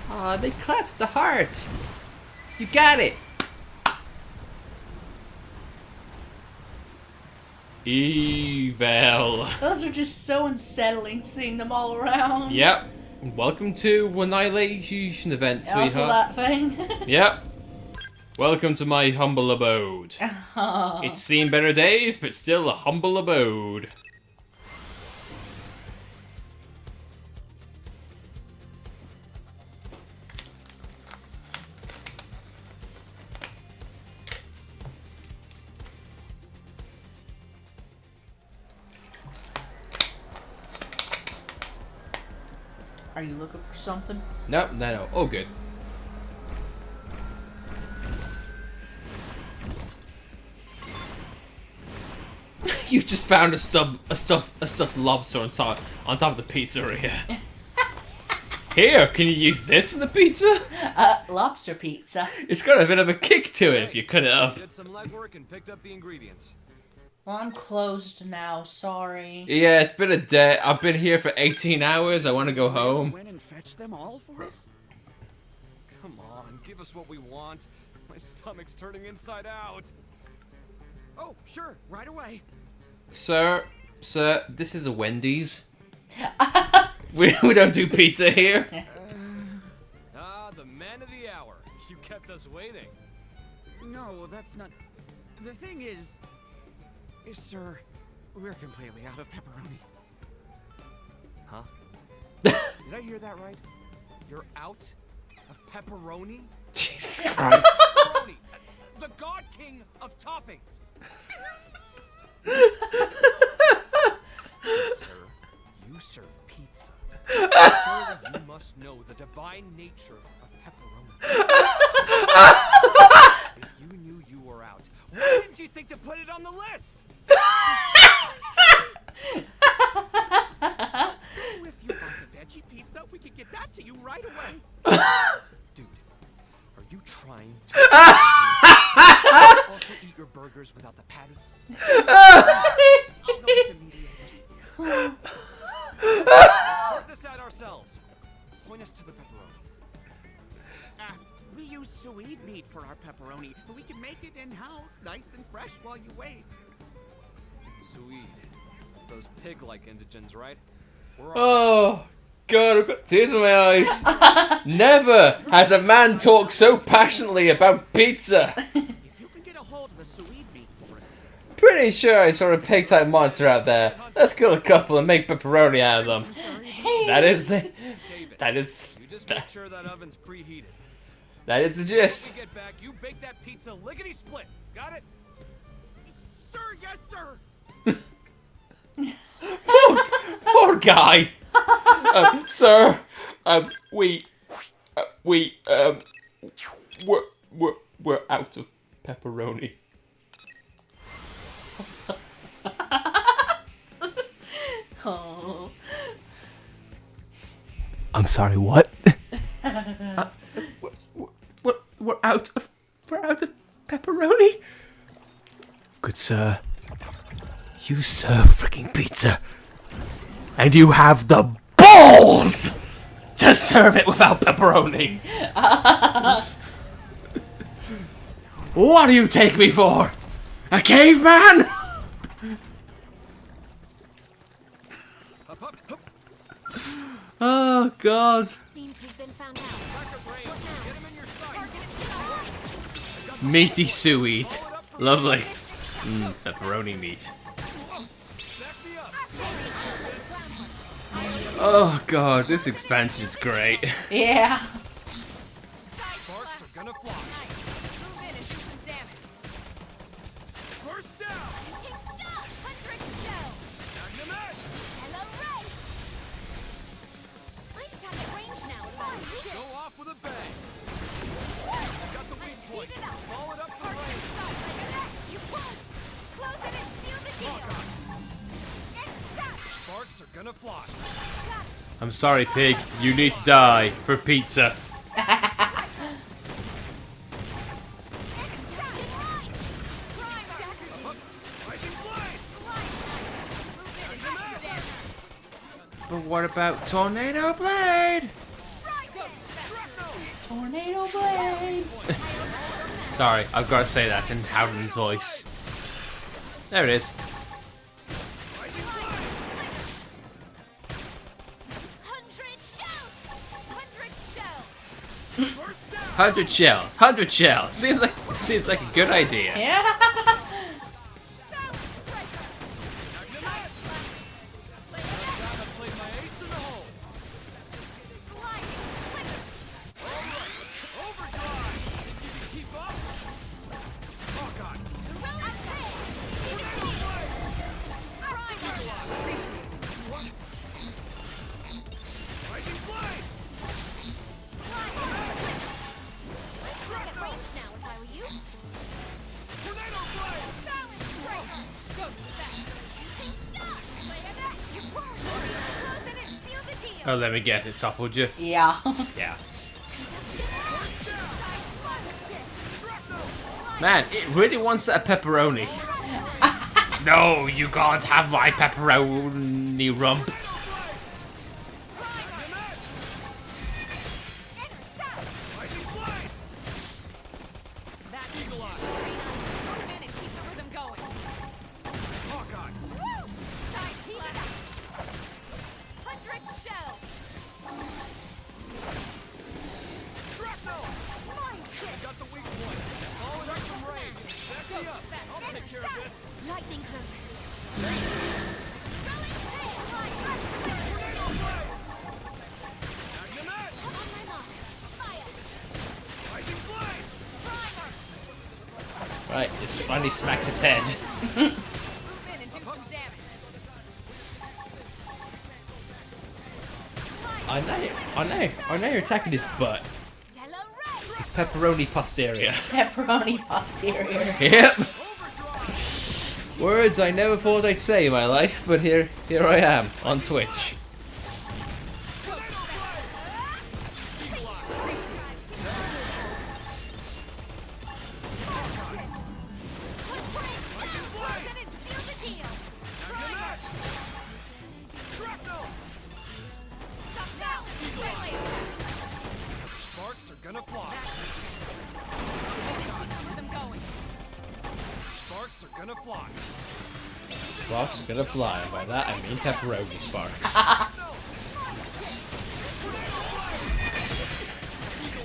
Aw, they clapped the heart. You got it. Evil. Those are just so unsettling, seeing them all around. Yep. Welcome to Annihilation event, sweetheart. Also that thing. Yep. Welcome to my humble abode. It's seen better days, but still a humble abode. Are you looking for something? No, no. Oh, good. You just found a stuffed lobster on top of the pizzeria. Here, can you use this in the pizza? Lobster pizza. It's got a bit of a kick to it if you cut it up. Did some legwork and picked up the ingredients. Well, I'm closed now. Sorry. Yeah, it's been a day. I've been here for 18 hours. I want to go home. Went and fetched them all for us? Come on, give us what we want. My stomach's turning inside out. Oh, sure, right away. Sir, this is a Wendy's. we don't do pizza here. The man of the hour. You kept us waiting. No, that's not... The thing is, sir, we're completely out of pepperoni. Huh? Did I hear that right? You're out of pepperoni? Jesus Christ. Pepperoni, the God King of toppings. Sir, you serve pizza. Surely you must know the divine nature of pepperoni. If you knew you were out, why didn't you think to put it on the list? If you want the veggie pizza, we can get that to you right away. Dude, are you trying to also eat your burgers without the patty? I'll go with the mediators. We'll sort this out ourselves. Point us to the pepperoni. We use suede meat for our pepperoni, but we can make it in-house, nice and fresh while you wait. Sweet. It's those pig-like indigents, right? Oh, God, I've got tears in my eyes. Never has a man talked so passionately about pizza. If you can get a hold of the suede meat for us. Pretty sure I saw a pig-type monster out there. Let's kill a couple and make pepperoni out of them. That is... You just make sure that oven's preheated. That is the gist. When we get back, you bake that pizza lickety-split. Got it? Sir, yes, sir. Poor guy. Sir, we're out of pepperoni. Oh. I'm sorry, what? We're out of pepperoni. Good sir, you serve freaking pizza, and you have the balls to serve it without pepperoni. What do you take me for? A caveman? Oh God. Seems we've been found out. Meaty suede. Lovely. Pepperoni meat. Oh God, this expansion is great. Yeah. Sparks are gonna fly. Move in and do some damage. First down. fly. I'm sorry, pig. You need to die for pizza. But what about Tornado Blade? Tornado Blade! Sorry, I've got to say that in Howden's voice. There it is. 100 shells. 100 shells. Seems like a good idea. Yeah. Oh, let me guess, it toppled you? Yeah. Yeah. Man, it really wants a pepperoni. No, you can't have my pepperoni rump. Lightning hook. Right, it's finally smacked his head. I know you're attacking his butt. His pepperoni posterior. Pepperoni posterior. Yep. Words I never thought I'd say in my life, but here I am on Twitch. Sparks are gonna fly. Sparks are gonna fly. Sparks are gonna fly, and by that I mean pepperoni sparks.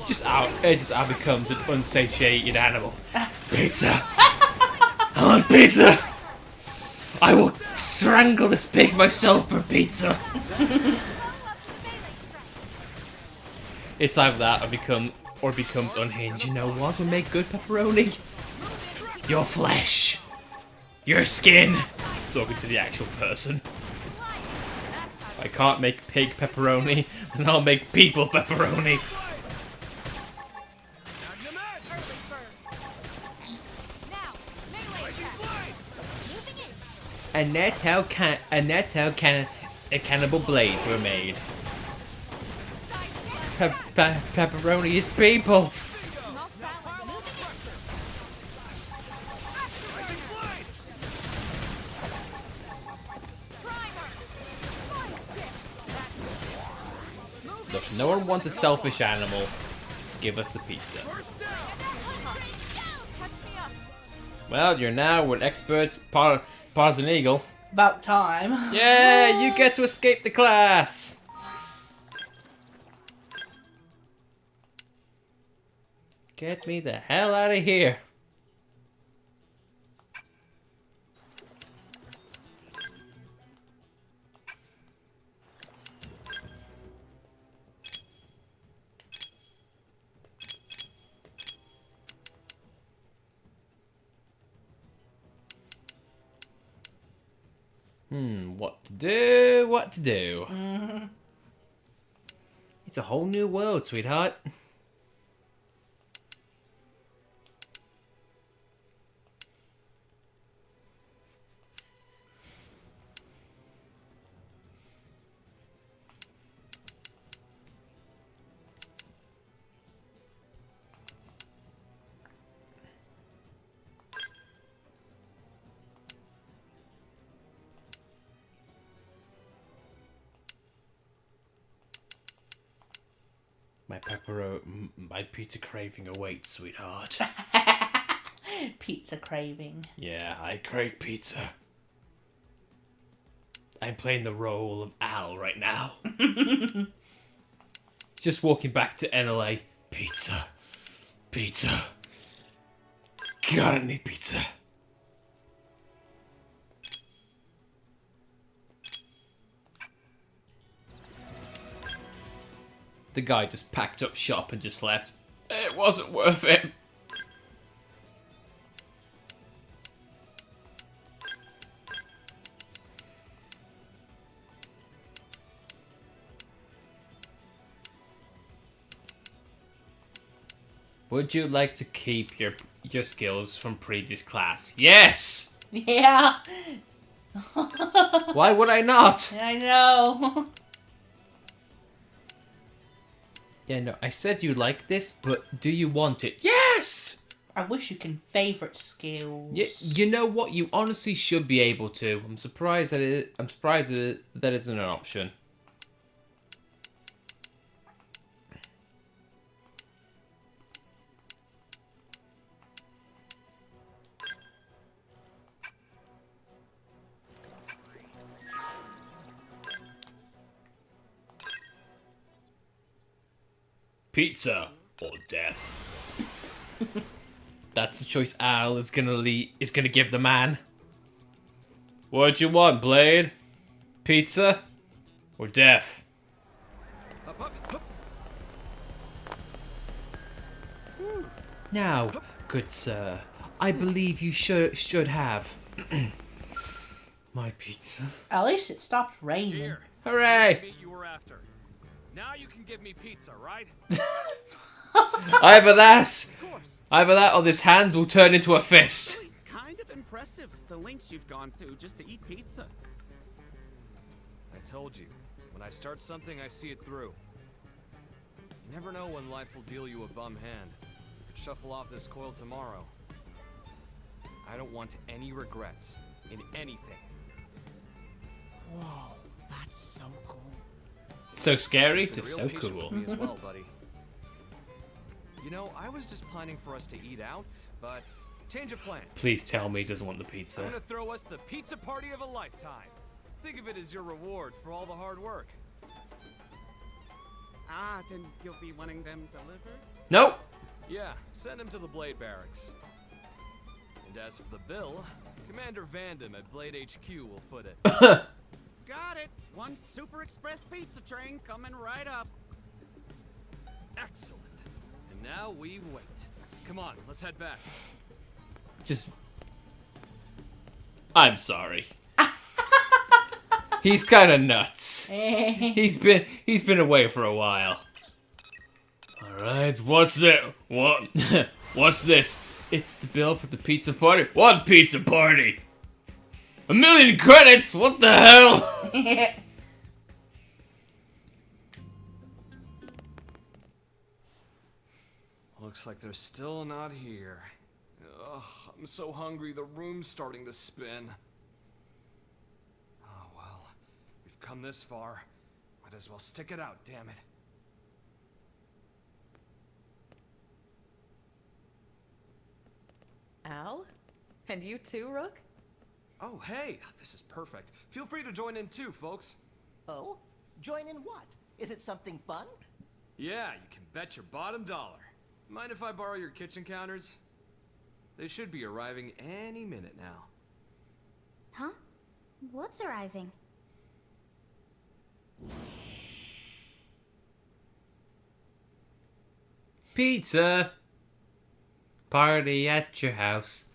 It just out becomes an unsatiated animal. Pizza! I want pizza! I will strangle this pig myself for pizza! It's either that or becomes unhinged. You know what will make good pepperoni? Your flesh! Your skin! Talking to the actual person. If I can't make pig pepperoni, then I'll make people pepperoni. And that's how cannibal blades were made. Pepperoni is people. Look, no one wants a selfish animal. Give us the pizza. Well, you're now an expert Parson Eagle. About time. Yeah, you get to escape the class. Get me the hell out of here. What to do? It's a whole new world, sweetheart. my pizza craving awaits, sweetheart. Pizza craving. Yeah, I crave pizza. I'm playing the role of Al right now. Just walking back to NLA. Pizza. Pizza. God, I need pizza. The guy just packed up shop and just left. It wasn't worth it. Would you like to keep your skills from previous class? Yes! Yeah. Why would I not? I know. Yeah, no, I said you like this, but do you want it? Yes! I wish you can favorite skills. You know what? You honestly should be able to. I'm surprised that isn't an option. Pizza or death. That's the choice Al is gonna give the man. What you want, Blade? Pizza or death? Now, good sir, I believe you should have my pizza. At least it stopped raining. Here. Hooray! Meat you were after. Now you can give me pizza, right? Either that or this hand will turn into a fist. Kind of impressive, the lengths you've gone to just to eat pizza. I told you, when I start something, I see it through. You never know when life will deal you a bum hand. You could shuffle off this coil tomorrow. I don't want any regrets in anything. Whoa, that's so cool. So scary You've to been real so patient cool. with me as well, buddy. You know, I was just planning for us to eat out, but change of plan. Please tell me he doesn't want the pizza. I'm gonna throw us the pizza party of a lifetime. Think of it as your reward for all the hard work. Ah, then you'll be wanting them delivered? Nope. Yeah, send him to the Blade Barracks. And as for the bill, Commander Vandam at Blade HQ will foot it. Got it. One Super Express pizza train coming right up. Excellent. And now we wait. Come on, let's head back. I'm sorry. He's kind of nuts. He's been away for a while. All right, what's it? What? What's this? It's the bill for the pizza party. What pizza party? 1,000,000 credits? What the hell? Looks like they're still not here. Ugh, I'm so hungry, the room's starting to spin. Oh well, we've come this far. Might as well stick it out, damn it. Al? And you too, Rook? Oh, hey, this is perfect. Feel free to join in too, folks. Oh? Join in what? Is it something fun? Yeah, you can bet your bottom dollar. Mind if I borrow your kitchen counters? They should be arriving any minute now. Huh? What's arriving? Pizza. Party at your house.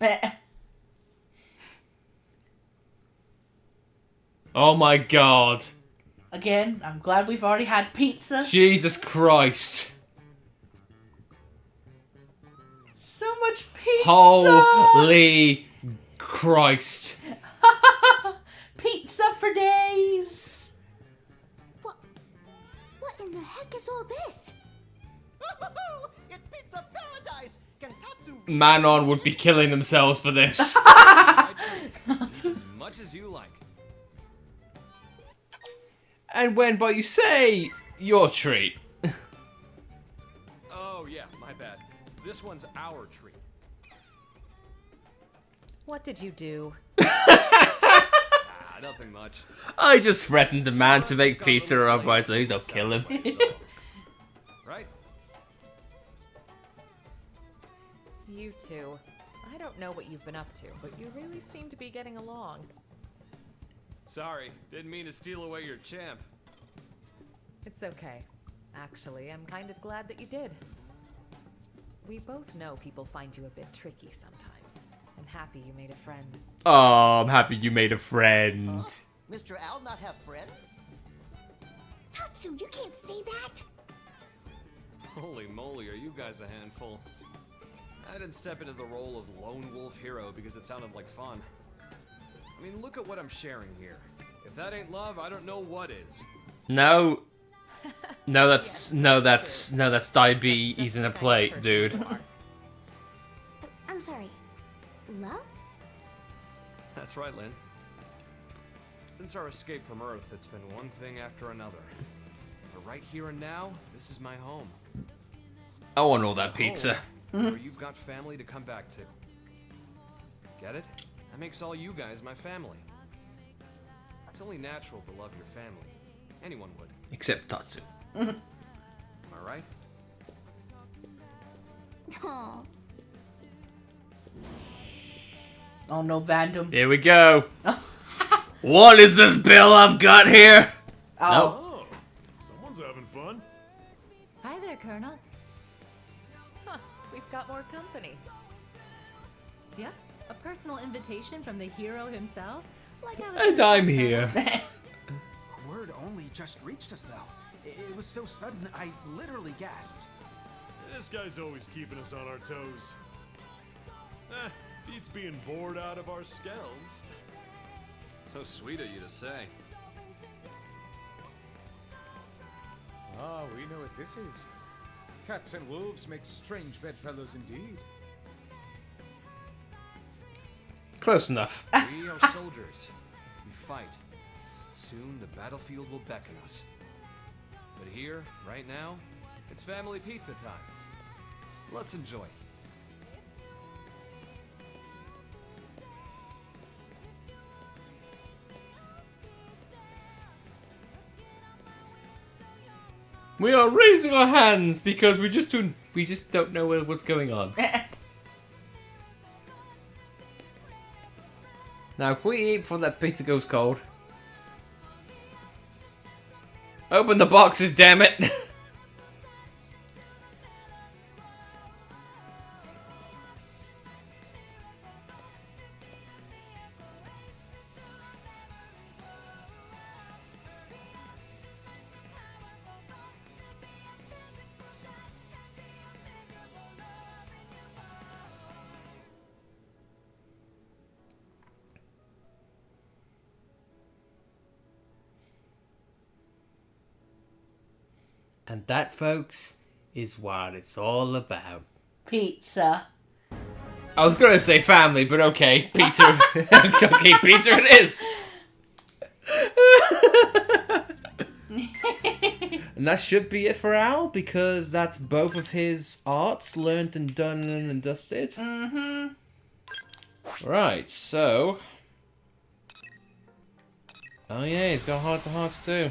Oh my god. Again, I'm glad we've already had pizza. Jesus Christ. So much pizza. Holy Christ. Pizza for days. What in the heck is all this? It's pizza paradise! Kentatsu! Manon would be killing themselves for this. As much as you like. And when by you say your treat. yeah, my bad. This one's our treat. What did you do? Nothing much. I just threatened a man to make pizza, otherwise please don't kill him. Right? You two. I don't know what you've been up to, but you really seem to be getting along. Sorry, didn't mean to steal away your champ. It's okay. Actually, I'm kind of glad that you did. We both know people find you a bit tricky sometimes. I'm happy you made a friend. Oh, I'm happy you made a friend. Mr. Owl not have friends? Tatsu, you can't say that! Holy moly, are you guys a handful? I didn't step into the role of lone wolf hero because it sounded like fun. I mean, look at what I'm sharing here. If that ain't love, I don't know what is. No. No, that's diabetes in a plate, dude. I'm sorry. Love? That's right, Lynn. Since our escape from Earth, it's been one thing after another. But right here and now, this is my home. I want all that pizza. Where you've got family to come back to. Get it? That makes all you guys my family. It's only natural to love your family. Anyone would. Except Tatsu. Am I right? Aww. Oh no, Vandom. Here we go. What is this bill I've got here? Oh. Someone's having fun. Hi there, Colonel. Huh, we've got more company. Yeah, a personal invitation from the hero himself. Like I was And I'm here. Word only just reached us, though. It was so sudden, I literally gasped. This guy's always keeping us on our toes. Beats being bored out of our skells. So sweet of you to say. Ah, we know what this is. Cats and wolves make strange bedfellows indeed. Close enough. We are soldiers. We fight. Soon the battlefield will beckon us. But here, right now, it's family pizza time. Let's enjoy. We are raising our hands because we just don't know what's going on. Now, if we eat before that pizza goes cold. Open the boxes, damn it! And that, folks, is what it's all about. Pizza. I was gonna say family, but okay, pizza. Okay, pizza it is. And that should be it for Al, because that's both of his arts learned and done and dusted. Mm-hmm. Right, so. Oh yeah, he's got heart to hearts too.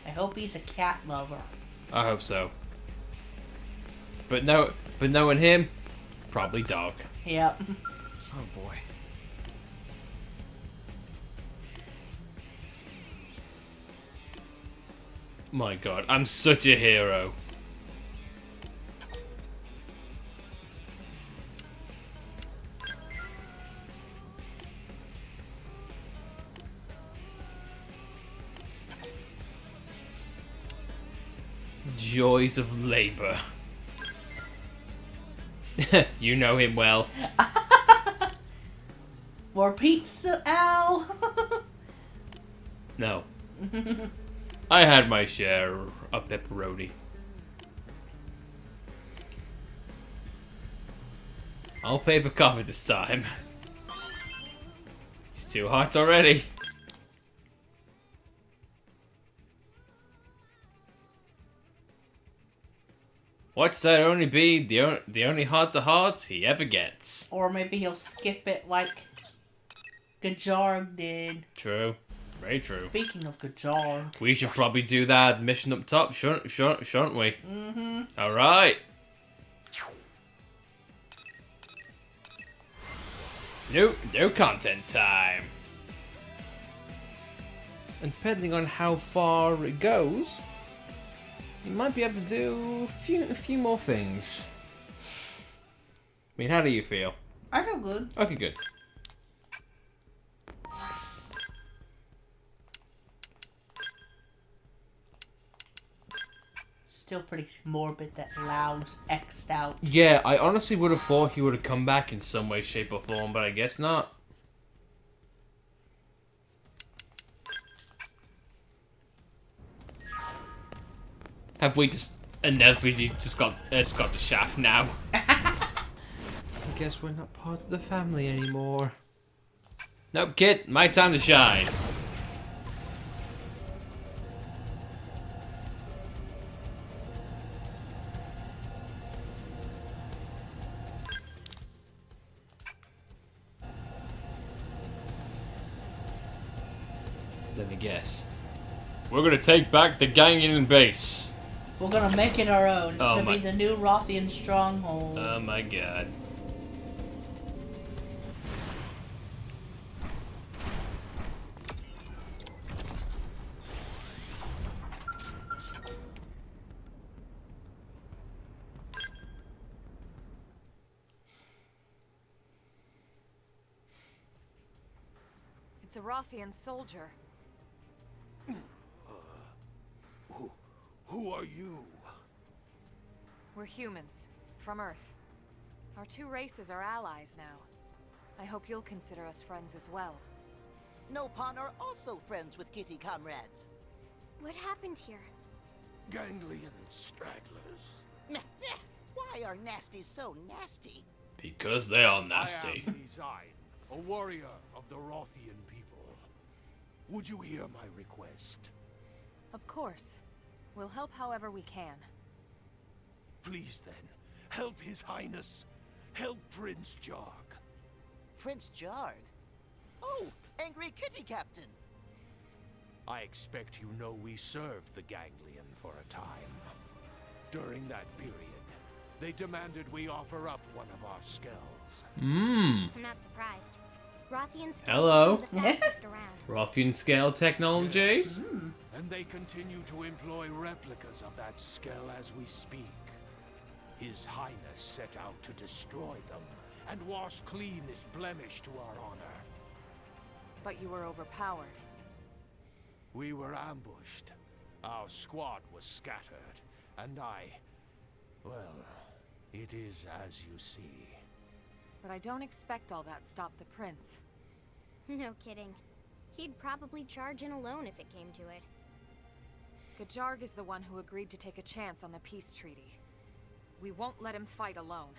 I hope he's a cat lover. I hope so. But knowing him, probably dog. Yep. Oh boy. My god, I'm such a hero. Joys of labor. You know him well. More pizza, Al. No. I had my share of pepperoni. I'll pay for coffee this time. It's too hot already. Watch that only be the only heart-to-heart he ever gets. Or maybe he'll skip it like Gajarg did. True. Very true. Speaking of Gajarg. We should probably do that mission up top, shouldn't we? Mm-hmm. Alright. New content time. And depending on how far it goes, you might be able to do a few more things. I mean, how do you feel? I feel good. Okay, good. Still pretty morbid that Lau's X'd out. Yeah, I honestly would have thought he would have come back in some way, shape, or form, but I guess not. Have we just inevitably just got the shaft now? I guess we're not part of the family anymore. Nope, kid, my time to shine. Let me guess. We're gonna take back the Ganglion base. We're gonna make it our own. It's Oh gonna my- be the new Rothian stronghold. Oh my god. It's a Rothian soldier. Who are you? We're humans, from Earth. Our two races are allies now. I hope you'll consider us friends as well. Nopon are also friends with kitty comrades. What happened here? Ganglion stragglers. Meh, meh. Why are nasties so nasty? Because they are nasty. I am Design, a warrior of the Rothian people. Would you hear my request? Of course. We'll help however we can. Please then, help His Highness. Help Prince Jarg. Prince Jarg? Oh, angry kitty captain. I expect you know we served the Ganglion for a time. During that period, they demanded we offer up one of our skulls. I'm not surprised. Rothian scales Hello. are some of the fastest around. Rothian scale technology. And they continue to employ replicas of that skull as we speak. His Highness set out to destroy them and wash clean this blemish to our honor. But you were overpowered. We were ambushed. Our squad was scattered, and well, it is as you see. But I don't expect all that stopped the prince. No kidding. He'd probably charge in alone if it came to it. Gajarg is the one who agreed to take a chance on the peace treaty. We won't let him fight alone.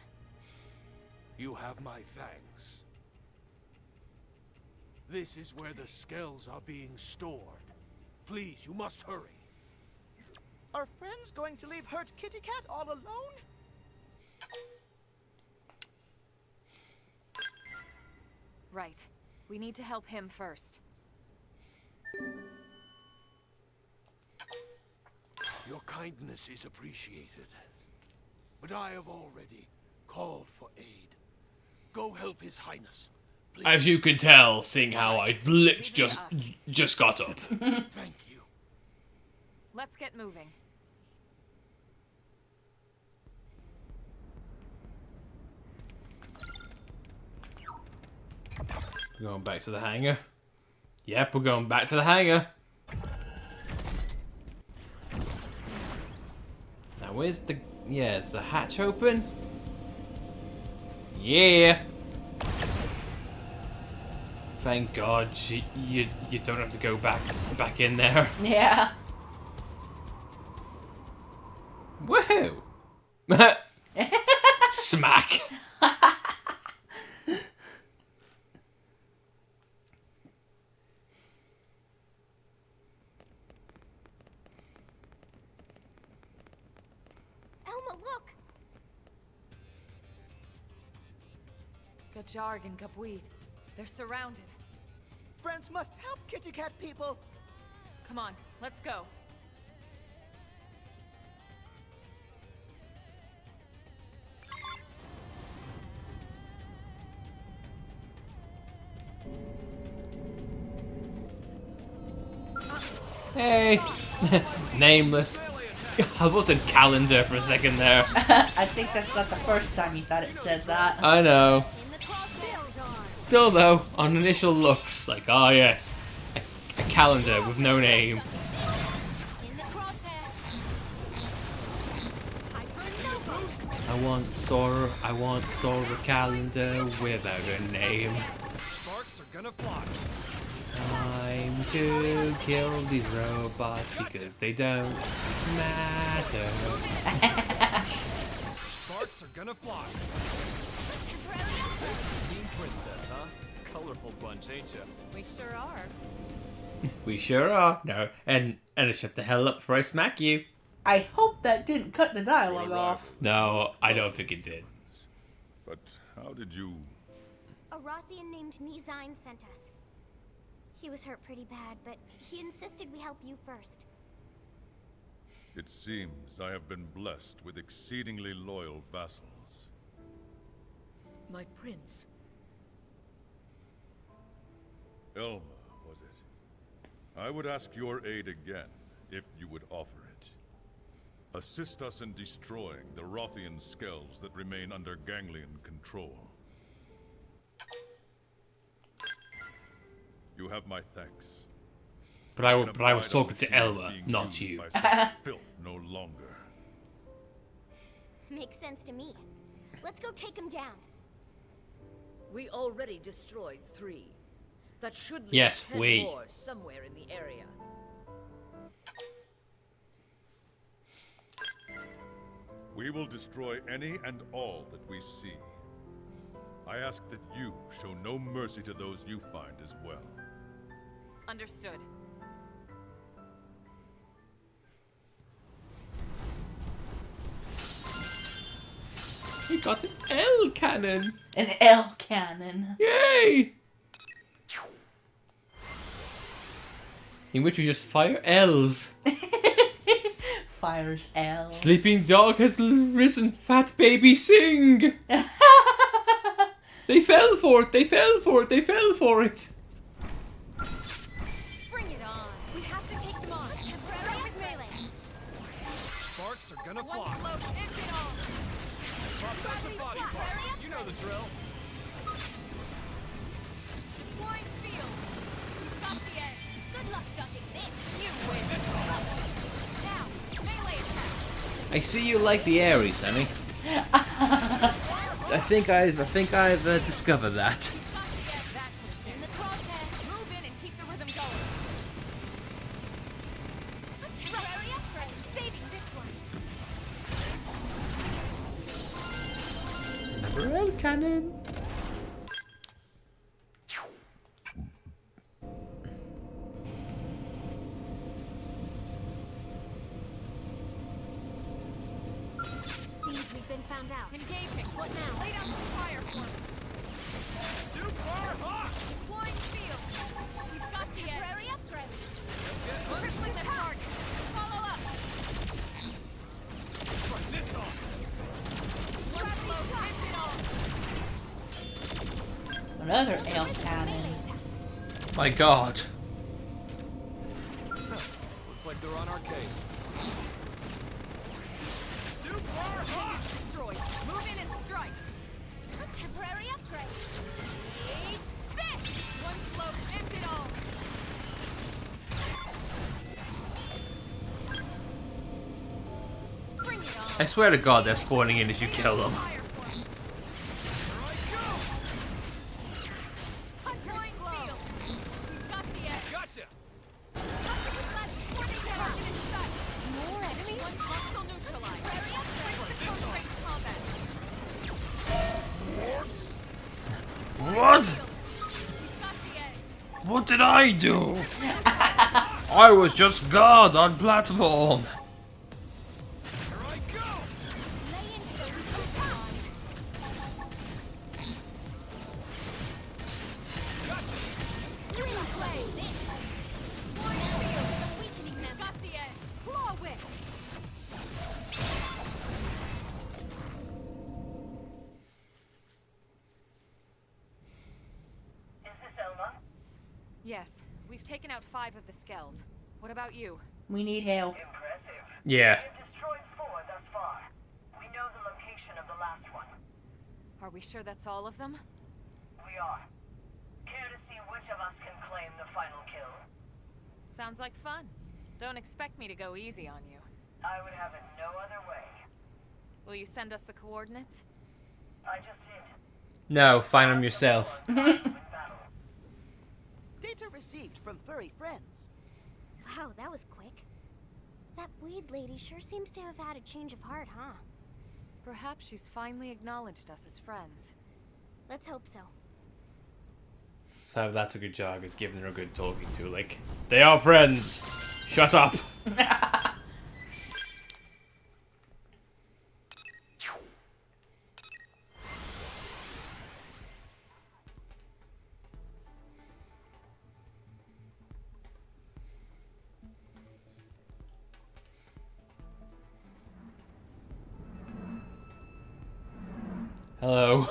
You have my thanks. This is where the skulls are being stored. Please, you must hurry. Are friends going to leave hurt kitty cat all alone? Right. We need to help him first. Your kindness is appreciated. But I have already called for aid. Go help His Highness. Please. As you can tell, seeing how I just got up. Thank you. Let's get moving. We're going back to the hangar. Yep, we're going back to the hangar. Now where's the... Yeah, is the hatch open? Yeah. Thank God you don't have to go back in there. Yeah. Woohoo! Smack. Elma, look! Gajarg and Gabweed. They're surrounded. Friends must help Kitty Cat people! Come on, let's go. Hey! Nameless. I wasn't calendar for a second there. I think that's not the first time you thought it said that. I know. Still though, on initial looks, like, oh yes, a calendar with no name. I want Sora calendar without a name. Sparks are gonna fly. Time to kill these robots because they don't matter. Sparks are gonna fly. Team princess, huh? Colorful bunch, ain't ya? We sure are. We sure are. No, and shut the hell up before I smack you. I hope that didn't cut the dialogue off. No, I don't think it did. But how did you... A Rothian named Nizine sent us. He was hurt pretty bad, but he insisted we help you first. It seems I have been blessed with exceedingly loyal vassals. My prince. Elma, was it? I would ask your aid again, if you would offer it. Assist us in destroying the Rothian skells that remain under Ganglion control. You have my thanks. But I was talking to Elma, not you. Filth no longer. Makes sense to me. Let's go take him down. We already destroyed 3. That should leave Yes, 10 we. more somewhere in the area. We will destroy any and all that we see. I ask that you show no mercy to those you find as well. Understood. We got an L cannon. An L cannon. Yay! In which we just fire L's. Fires L's. Sleeping dog has risen. Fat baby sing. They fell for it. They fell for it. They fell for it. Bring it on. We have to take them on. Start with melee. Sparks are gonna One fly. float, end it all. That's a body part. You know the drill. Deploying field. We've got the edge. Good luck dodging this. You win. Now, melee attack. I see you like the Aries, honey. I think I've discovered that. In the crosshair. Move in and keep the rhythm going. A temporary upgrade. Saving this one. Another L cannon. Seems we've been found out. Engaging. What now? Lay down some fire for me. Super hot. Deploying field. We've got the edge. Temporary upgrade. Crippling the target. Follow up. Try this off. One float, end it all. Another L cannon. My God. Looks like they're on our case. Target destroyed. Move in and strike. A temporary upgrade. Take this. One float, end it all. Bring it on. I swear to God, they're spawning in as you kill them. Deploying field. did I do? I was just God on platform. Yes, we've taken out 5 of the skells. What about you? We need help. Yeah. Destroyed 4 thus far. We know the location of the last one. Are we sure that's all of them? We are. Care to see which of us can claim the final kill? Sounds like fun. Don't expect me to go easy on you. I would have it no other way. Will you send us the coordinates? I just did. No, find them yourself. Data received from furry friends. Wow, that was quick. That weed lady sure seems to have had a change of heart, huh? Perhaps she's finally acknowledged us as friends. Let's hope so. So that's a good job, is giving her a good talking to. Like, they are friends. Shut up. Hello.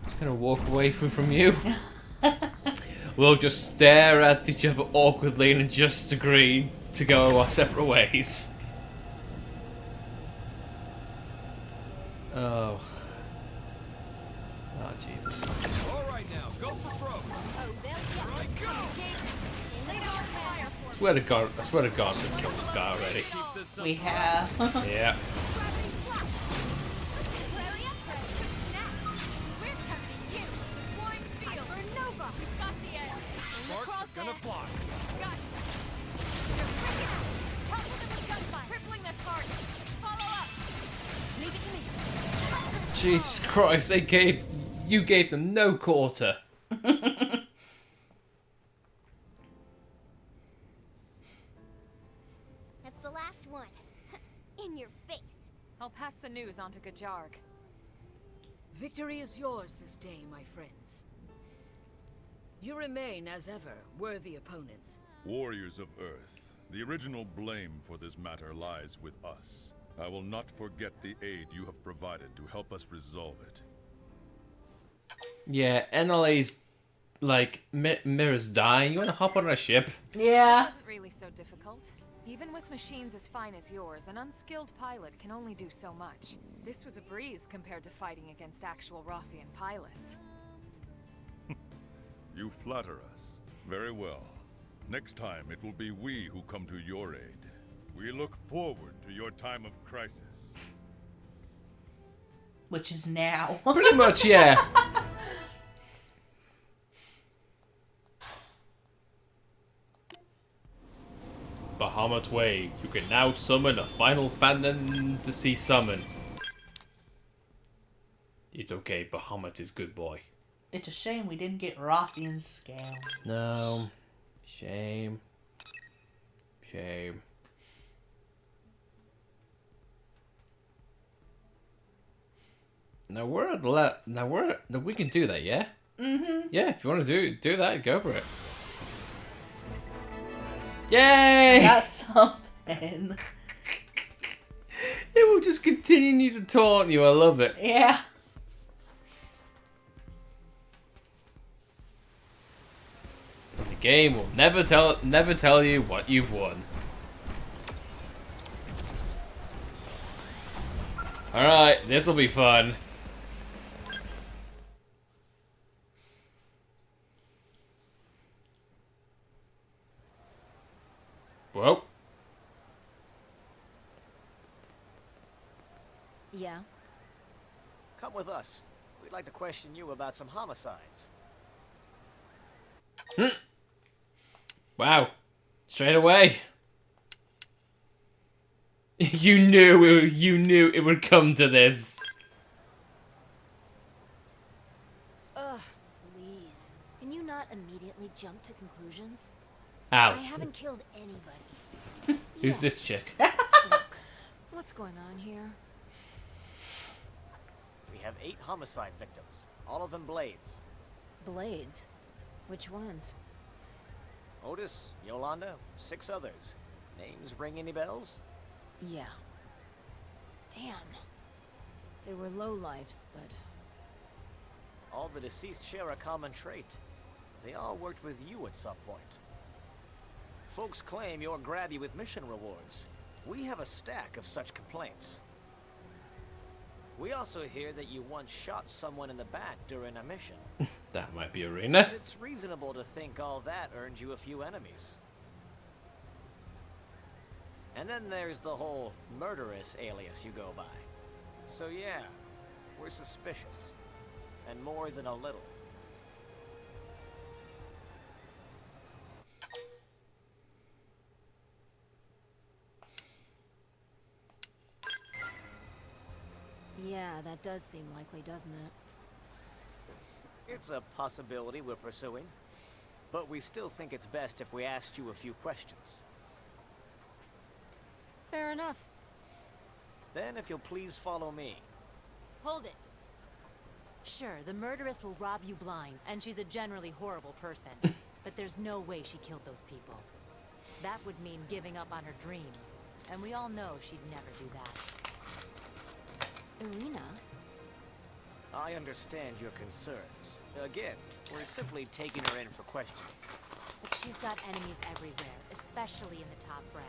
Just gonna walk away from you. We'll just stare at each other awkwardly and just agree to go our separate ways. Oh. Oh, Jesus. Alright now, go for broke. I swear to God, we've killed this guy already. We have. Yeah. Gonna fly. Gotcha. You're bringing out. Topple them with gunfire. Crippling the target. Follow up. Leave it to me. Jesus Christ, you gave them no quarter. That's the last one. In your face. I'll pass the news on to Gajarg. Victory is yours this day, my friends. You remain, as ever, worthy opponents. Warriors of Earth, the original blame for this matter lies with us. I will not forget the aid you have provided to help us resolve it. Yeah, NLA's like, Mira's dying. You wanna hop on a ship? Yeah. It wasn't really so difficult. Even with machines as fine as yours, an unskilled pilot can only do so much. This was a breeze compared to fighting against actual Rothian pilots. You flatter us. Very well. Next time, it will be we who come to your aid. We look forward to your time of crisis. Which is now. Pretty much, yeah. Bahamut Way. You can now summon a Final Fantasy summon. It's okay, Bahamut is good boy. It's a shame we didn't get Rothian's scale. No. Shame. Shame. Now we're at the we can do that, yeah? Mm-hmm. Yeah, if you want to do that, go for it. Yay! That's something. It will just continue to taunt you. I love it. Yeah. The game will never tell you what you've won. Alright, this'll be fun. Whoa. Yeah? Come with us. We'd like to question you about some homicides. Wow. Straight away. You knew it would come to this. Ugh, please. Can you not immediately jump to conclusions? Ow. I haven't killed anybody. Who's this chick? Look, what's going on here? We have 8 homicide victims, all of them Blades. Blades? Which ones? Otis, Yolanda, 6 others. Names ring any bells? Yeah. Damn. They were lowlifes, but... All the deceased share a common trait. They all worked with you at some point. Folks claim you're grabby with mission rewards. We have a stack of such complaints. We also hear that you once shot someone in the back during a mission. That might be Arena. It's reasonable to think all that earned you a few enemies. And then there's the whole murderous alias you go by. So yeah, we're suspicious. And more than a little. Yeah, that does seem likely, doesn't it? It's a possibility we're pursuing. But we still think it's best if we asked you a few questions. Fair enough. Then if you'll please follow me. Hold it. Sure, the murderess will rob you blind, and she's a generally horrible person. But there's no way she killed those people. That would mean giving up on her dream. And we all know she'd never do that. Irina? I understand your concerns. Again, we're simply taking her in for questioning. But she's got enemies everywhere, especially in the top brass.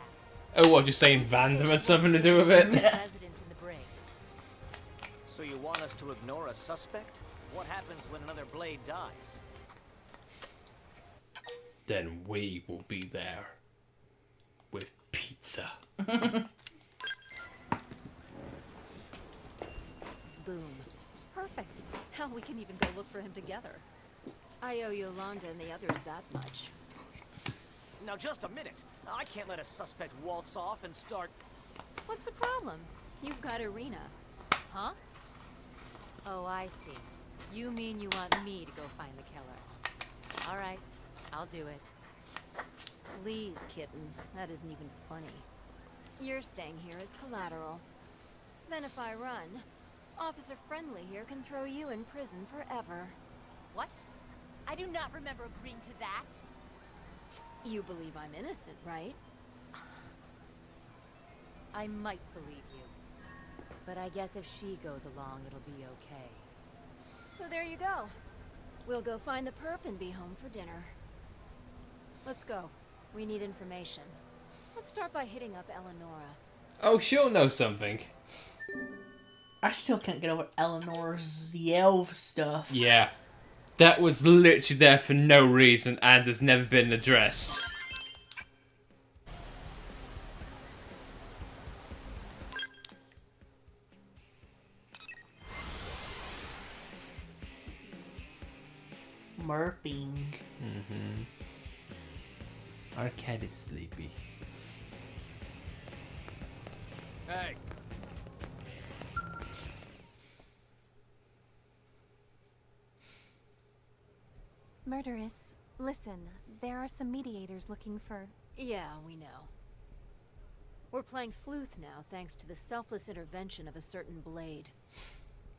Oh, what, just saying Vandam had something to do with it? Residents in the brig. So you want us to ignore a suspect? What happens when another Blade dies? Then we will be there. With pizza. Boom. Perfect. Hell, we can even go look for him together. I owe Yolanda and the others that much. Now just a minute. I can't let a suspect waltz off and start... What's the problem? You've got Irina. Huh? Oh, I see. You mean you want me to go find the killer. All right, I'll do it. Please, kitten. That isn't even funny. You're staying here as collateral. Then if I run, Officer Friendly here can throw you in prison forever. What? I do not remember agreeing to that. You believe I'm innocent, right? I might believe you. But I guess if she goes along, it'll be okay. So there you go. We'll go find the perp and be home for dinner. Let's go. We need information. Let's start by hitting up Eleonora. Oh, she'll know something. I still can't get over Eleanor's yell stuff. Yeah. That was literally there for no reason and has never been addressed. Murping. Mm-hmm. Our cat is sleepy. Hey. Murderess, listen. There are some mediators looking for... Yeah, we know. We're playing sleuth now, thanks to the selfless intervention of a certain Blade.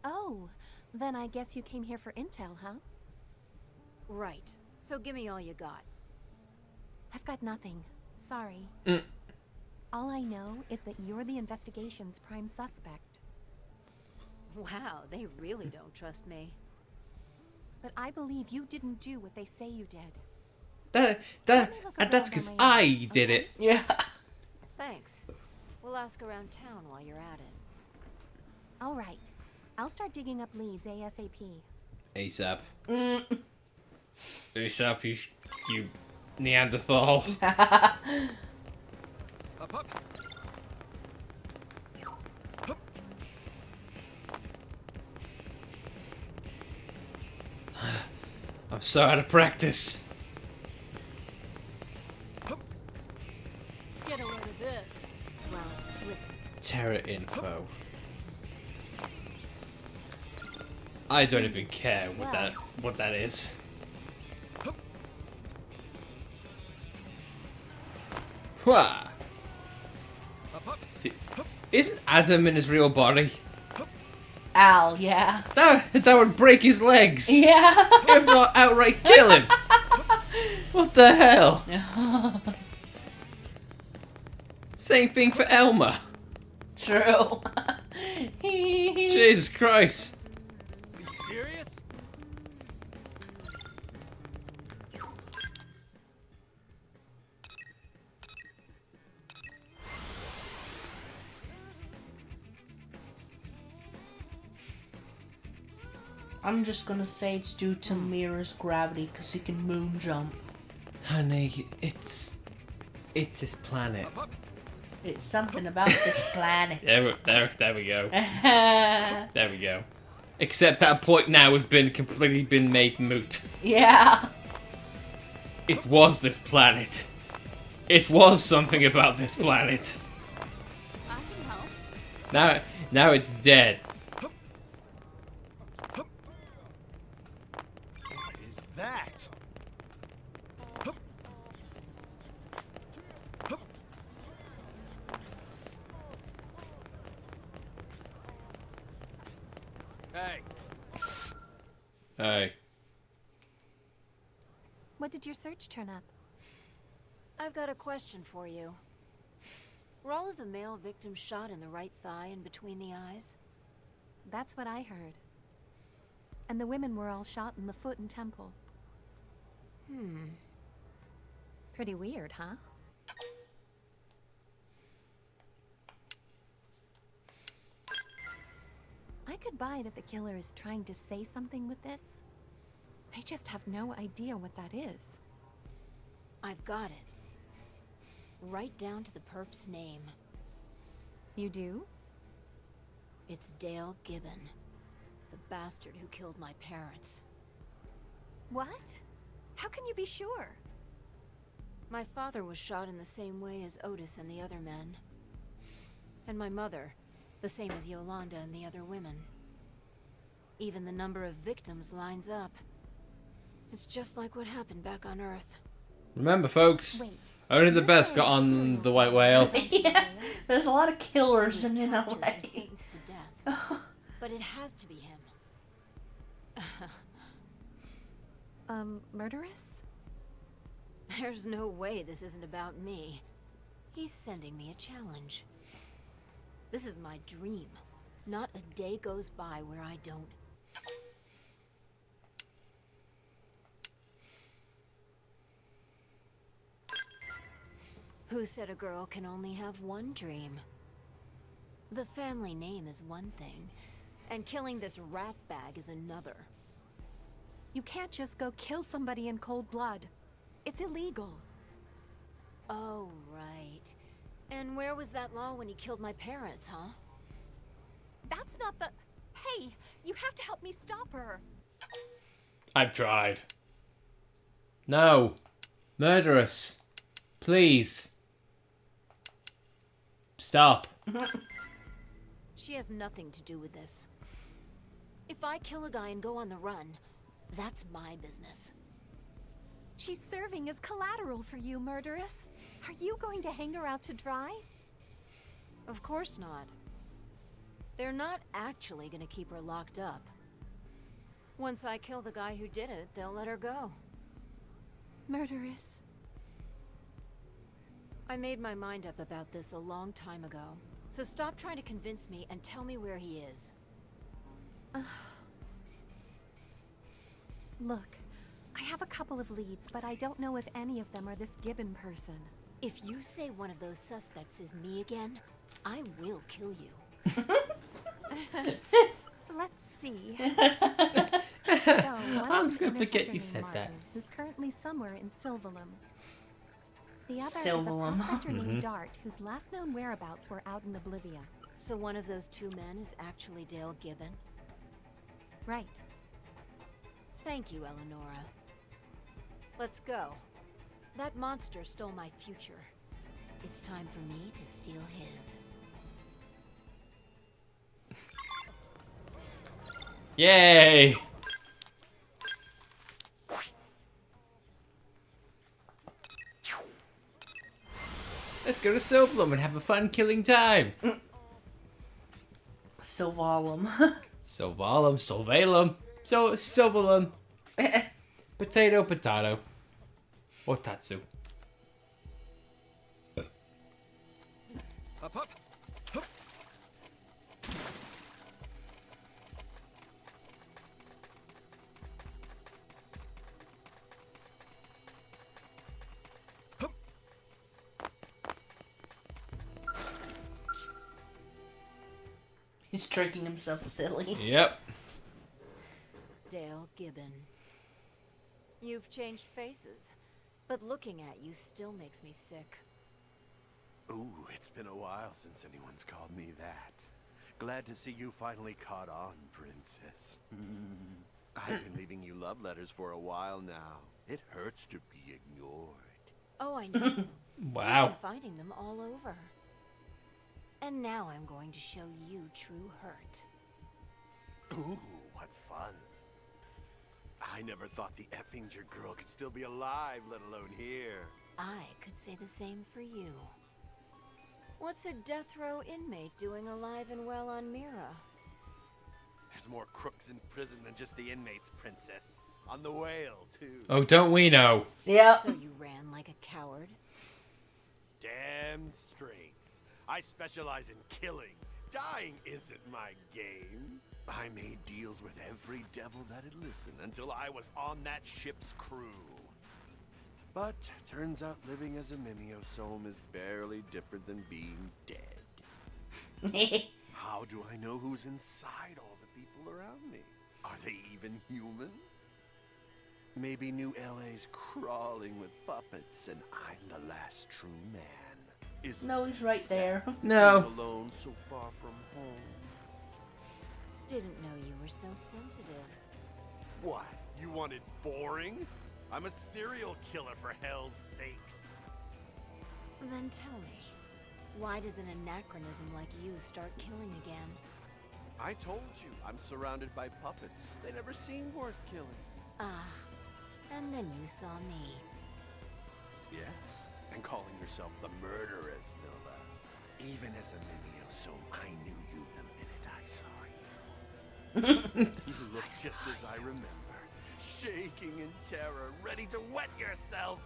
Oh, then I guess you came here for intel, huh? Right. So give me all you got. I've got nothing. Sorry. Mm. All I know is that you're the investigation's prime suspect. Wow, they really don't trust me. But I believe you didn't do what they say you did. And that's because I did it. Yeah. Thanks. We'll ask around town while you're at it. All right. I'll start digging up leads ASAP. ASAP. ASAP, you Neanderthal. Up, up. I'm so out of practice. Get a load of this. Well, listen. Terror info. I don't even care what that is. Wah. See, isn't Adam in his real body? Al, yeah. That would break his legs. Yeah. If not outright kill him. What the hell? Same thing for Elma. True. Jesus Christ. You serious? I'm just gonna say it's due to Mira's gravity because he can moon jump. Honey, it's this planet. It's something about this planet. There we go. There we go. Except that point now has been completely been made moot. Yeah. It was this planet. It was something about this planet. I can help. Now it's dead. What is that? Hey. Hey. What did your search turn up? I've got a question for you. Were all of the male victims shot in the right thigh and between the eyes? That's what I heard. And the women were all shot in the foot and temple. Pretty weird, huh? I could buy that the killer is trying to say something with this. I just have no idea what that is. I've got it. Right down to the perp's name. You do? It's Dale Gibbon. The bastard who killed my parents. What? How can you be sure? My father was shot in the same way as Otis and the other men. And my mother, the same as Yolanda and the other women. Even the number of victims lines up. It's just like what happened back on Earth. Remember, folks, only the best got on the white whale. Yeah. There's a lot of killers in LA. Sentenced to death. But it has to be him. Murderous? There's no way this isn't about me. He's sending me a challenge. This is my dream. Not a day goes by where I don't. Who said a girl can only have one dream? The family name is one thing, and killing this rat bag is another. You can't just go kill somebody in cold blood. It's illegal. Oh, right. And where was that law when he killed my parents, huh? That's not the... Hey, you have to help me stop her. I've tried. No. Murderous. Please. Stop. She has nothing to do with this. If I kill a guy and go on the run, that's my business. She's serving as collateral for you, murderess. Are you going to hang her out to dry? Of course not. They're not actually gonna keep her locked up. Once I kill the guy who did it, they'll let her go. Murderess. I made my mind up about this a long time ago. So stop trying to convince me and tell me where he is. Look, I have a couple of leads, but I don't know if any of them are this Gibbon person. If you say one of those suspects is me again, I will kill you. Let's see. I'm just gonna forget you said that. Who's currently somewhere in Silvalum. The other Silvalum. is a prospector named Dart, whose last known whereabouts were out in Oblivia. So one of those two men is actually Dale Gibbon? Right. Thank you, Eleonora. Let's go. That monster stole my future. It's time for me to steal his. Yay! Let's go to Silvalum and have a fun killing time. Silvalum. Silvalum, Silvalum, Silvalum. Potato, potato. Or tatsu. Up, up. Hup. He's drinking himself silly. Yep. Dale Gibbon. You've changed faces, but looking at you still makes me sick. Ooh, it's been a while since anyone's called me that. Glad to see you finally caught on, Princess. I've been leaving you love letters for a while now. It hurts to be ignored. Oh, I know. Wow. I've been finding them all over. And now I'm going to show you true hurt. Ooh, what fun. I never thought the Effinger girl could still be alive, let alone here. I could say the same for you. What's a death row inmate doing alive and well on Mira? There's more crooks in prison than just the inmates, Princess. On the whale, too. Oh, don't we know? Yeah. So you ran like a coward? Damn straight. I specialize in killing. Dying isn't my game. I made deals with every devil that'd listen until I was on that ship's crew. But turns out living as a Mimiosome is barely different than being dead. How do I know who's inside all the people around me? Are they even human? Maybe New LA's crawling with puppets and I'm the last true man. No, he's right there. No. Being alone so far from home. Didn't know you were so sensitive. What? You wanted boring? I'm a serial killer, for hell's sakes. Then tell me, why does an anachronism like you start killing again? I told you, I'm surrounded by puppets. They never seem worth killing. Ah, and then you saw me. Yes, and calling yourself the murderess, no less. Even as a Mimiosome, I knew you the minute I saw you. You look just as I remember. Shaking in terror, ready to wet yourself.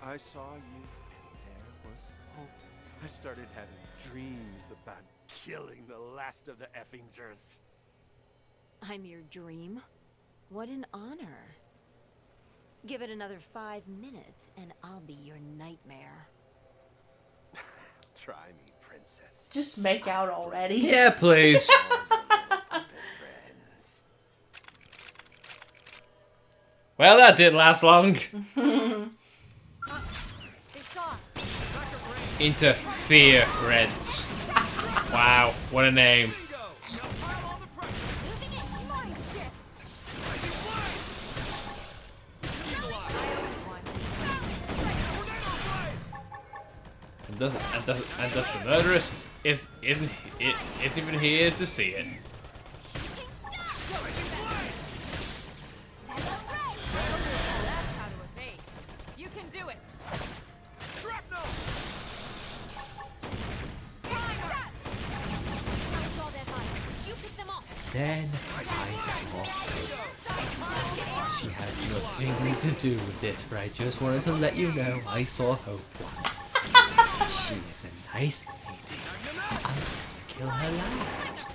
I saw you, and there was hope. I started having dreams about killing the last of the Effingers. I'm your dream? What an honor. Give it another 5 minutes, and I'll be your nightmare. Try me, Princess. Just make out already. Yeah, please. Well, that didn't last long. Interference. Wow, what a name. And thus the murderess isn't even here to see it. You can do it. Then I saw her. She has nothing to do with this, but I just wanted to let you know I saw her once. She is a nice lady. I'll have to kill her last.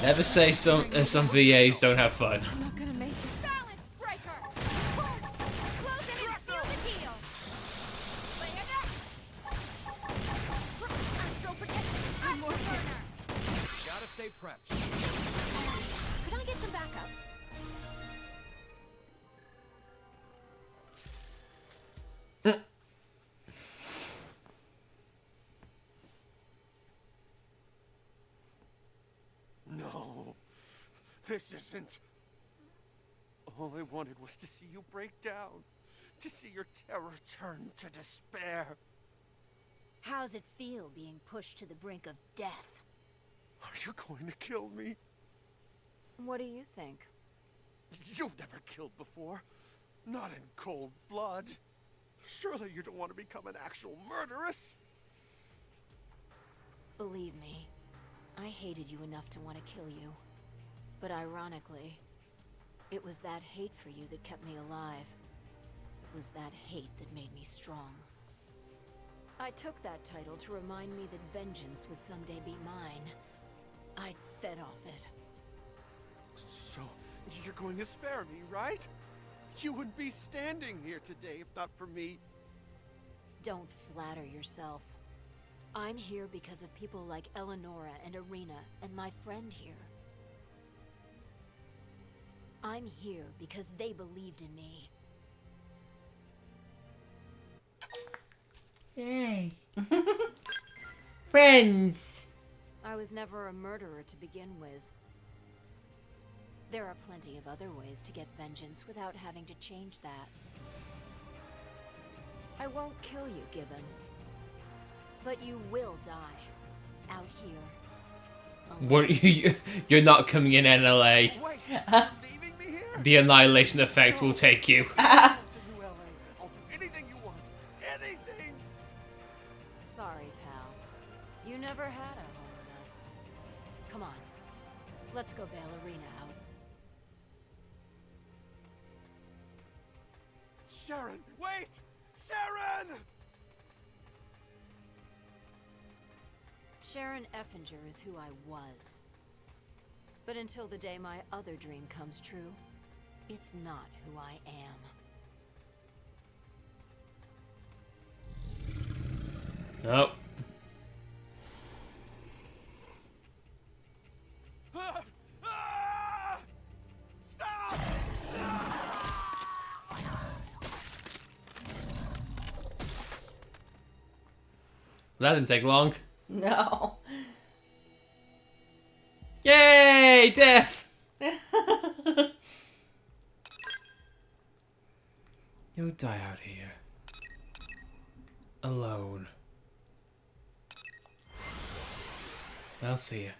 Never say some VAs don't have fun. Gotta stay prepped. Could I get some backup? No, this isn't. All I wanted was to see you break down, to see your terror turn to despair. How's it feel being pushed to the brink of death? Are you going to kill me? What do you think? You've never killed before. Not in cold blood. Surely you don't want to become an actual murderess? Believe me, I hated you enough to want to kill you. But ironically, it was that hate for you that kept me alive. It was that hate that made me strong. I took that title to remind me that vengeance would someday be mine. I fed off it. So, you're going to spare me, right? You wouldn't be standing here today if not for me. Don't flatter yourself. I'm here because of people like Eleonora and Irina and my friend here. I'm here because they believed in me. Yay. Friends. I was never a murderer to begin with. There are plenty of other ways to get vengeance without having to change that. I won't kill you, Gibbon. But you will die. Out here. What, you're not coming in NLA. The annihilation effect will take you. I'll do anything you want. Anything! Sorry, pal. You never had a home with us. Come on. Let's go bail Irina out. Sharon, wait! Sharon! Sharon Effinger is who I was. But until the day my other dream comes true, it's not who I am. Nope. Stop! That didn't take long. No. Yay! Death! You'll die out here. Alone. I'll see you.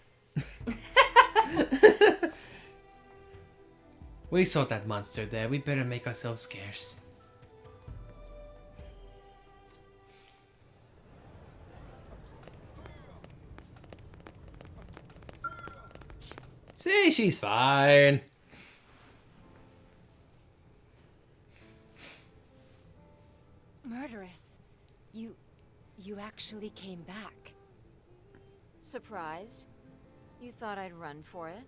We saw that monster there. We better make ourselves scarce. See, she's fine. Murderess. You actually came back. Surprised? You thought I'd run for it?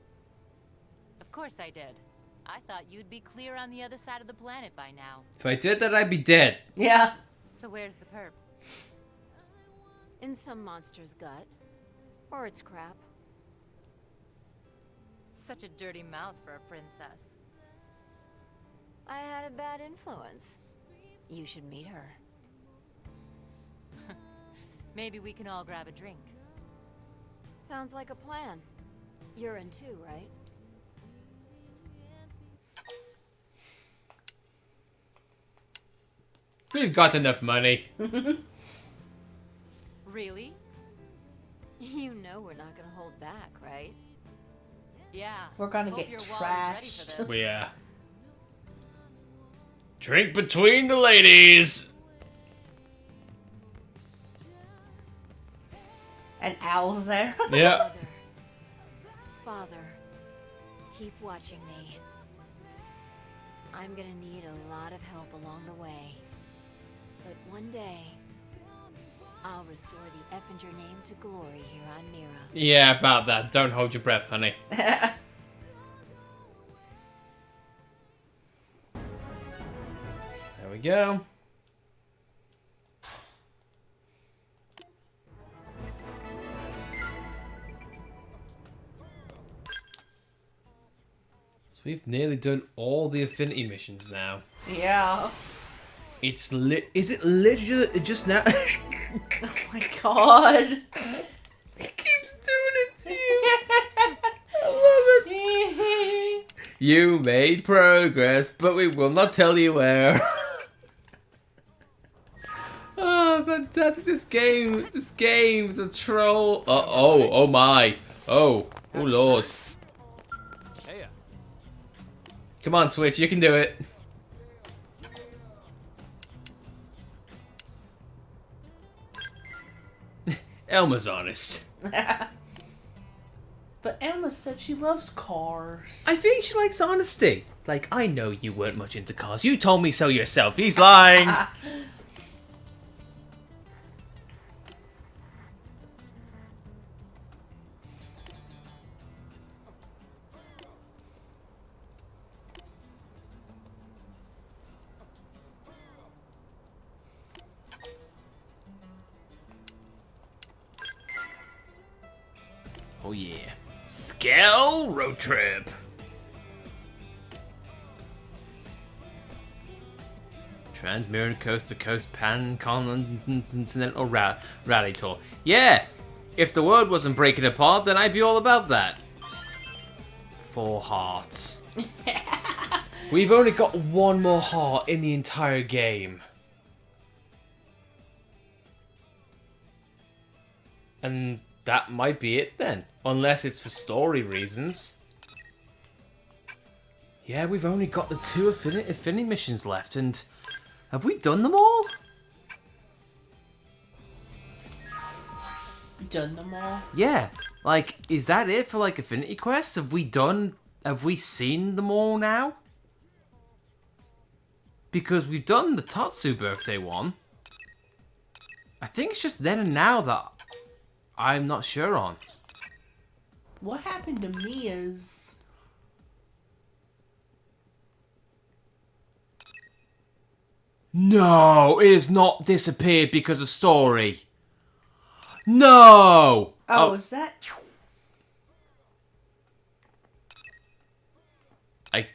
Of course I did. I thought you'd be clear on the other side of the planet by now. If I did that, I'd be dead. Yeah. So where's the perp? In some monster's gut. Or its crap. Such a dirty mouth for a princess. I had a bad influence. You should meet her. Maybe we can all grab a drink. Sounds like a plan. You're in too, right? We've got enough money. Really? You know we're not gonna hold back, right? Yeah. We're gonna Hope get your wallet's ready for trashed. this. Yeah. Drink between the ladies. And Al's there. Yeah. Father, keep watching me. I'm gonna need a lot of help along the way. But one day, I'll restore the Effinger name to glory here on Mira. Yeah, about that. Don't hold your breath, honey. There we go. So we've nearly done all the Affinity missions now. Yeah. It's is it literally just now? Oh my god. It keeps doing it to you. I love it. You made progress, but we will not tell you where. Oh, fantastic. This game's a troll. Oh my. Oh lord. Hey. Come on, Switch, you can do it. Elma's honest. But Emma said she loves cars. I think she likes honesty. Like, I know you weren't much into cars. You told me so yourself. He's lying. Oh yeah. Skell road trip. Trans-Mirror Coast to Coast Pan-Continental Rally Tour. Yeah! If the world wasn't breaking apart, then I'd be all about that. 4 hearts. We've only got 1 more heart in the entire game. And that might be it then. Unless it's for story reasons. Yeah, we've only got the 2 affinity missions left, and have we done them all? Done them all? Yeah. Like, is that it for, like, affinity quests? Have we seen them all now? Because we've done the Tatsu birthday one. I think it's just then and now that I'm not sure on. What happened to me is... No, it has not disappeared because of story. No! Oh, is that... I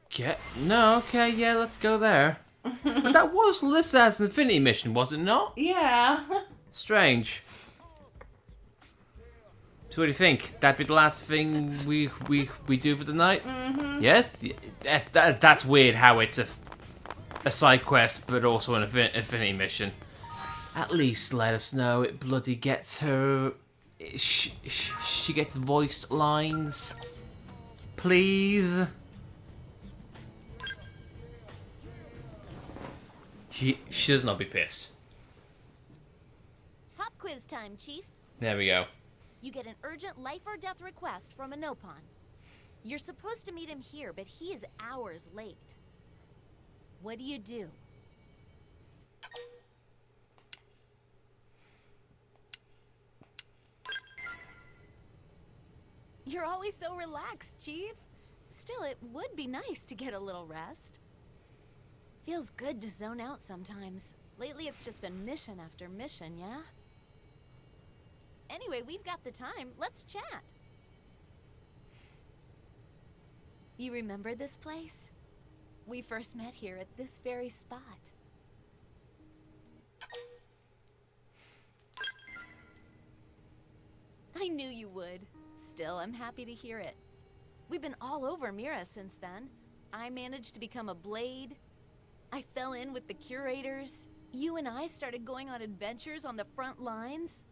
get... No, okay, yeah, let's go there. But that was listed as an Infinity mission, was it not? Yeah. Strange. So what do you think? That'd be the last thing we do for the night? Mm-hmm. Yes? That's weird how it's a side quest, but also an Infinity mission. At least let us know it bloody gets her... She gets voiced lines. Please? She does not be pissed. Pop quiz time, Chief. There we go. You get an urgent life or death request from a Nopon. You're supposed to meet him here, but he is hours late. What do you do? You're always so relaxed, Chief. Still, it would be nice to get a little rest. Feels good to zone out sometimes. Lately, it's just been mission after mission, yeah? Anyway, we've got the time. Let's chat. You remember this place? We first met here at this very spot. I knew you would. Still, I'm happy to hear it. We've been all over Mira since then. I managed to become a blade. I fell in with the curators. You and I started going on adventures on the front lines.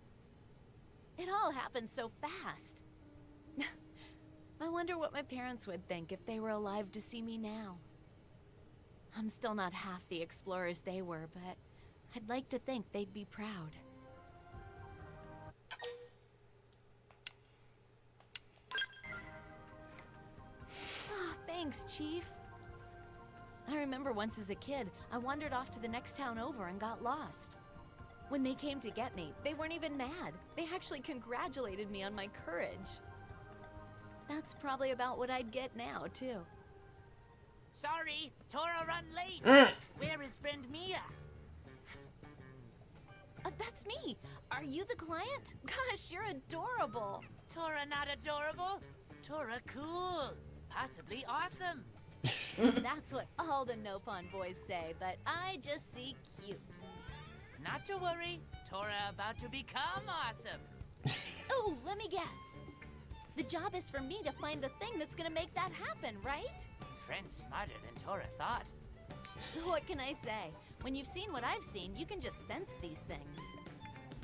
It all happened so fast. I wonder what my parents would think if they were alive to see me now. I'm still not half the explorers they were, but I'd like to think they'd be proud. Oh, thanks, Chief. I remember once as a kid, I wandered off to the next town over and got lost. When they came to get me, they weren't even mad. They actually congratulated me on my courage. That's probably about what I'd get now, too. Sorry, Tora run late. Where is friend Mia? That's me. Are you the client? Gosh, you're adorable. Tora not adorable? Tora cool. Possibly awesome. That's what all the Nopon boys say, but I just see cute. Not to worry, Tora about to become awesome. Oh, let me guess. The job is for me to find the thing that's gonna make that happen, right? Friend's smarter than Tora thought. What can I say? When you've seen what I've seen, you can just sense these things.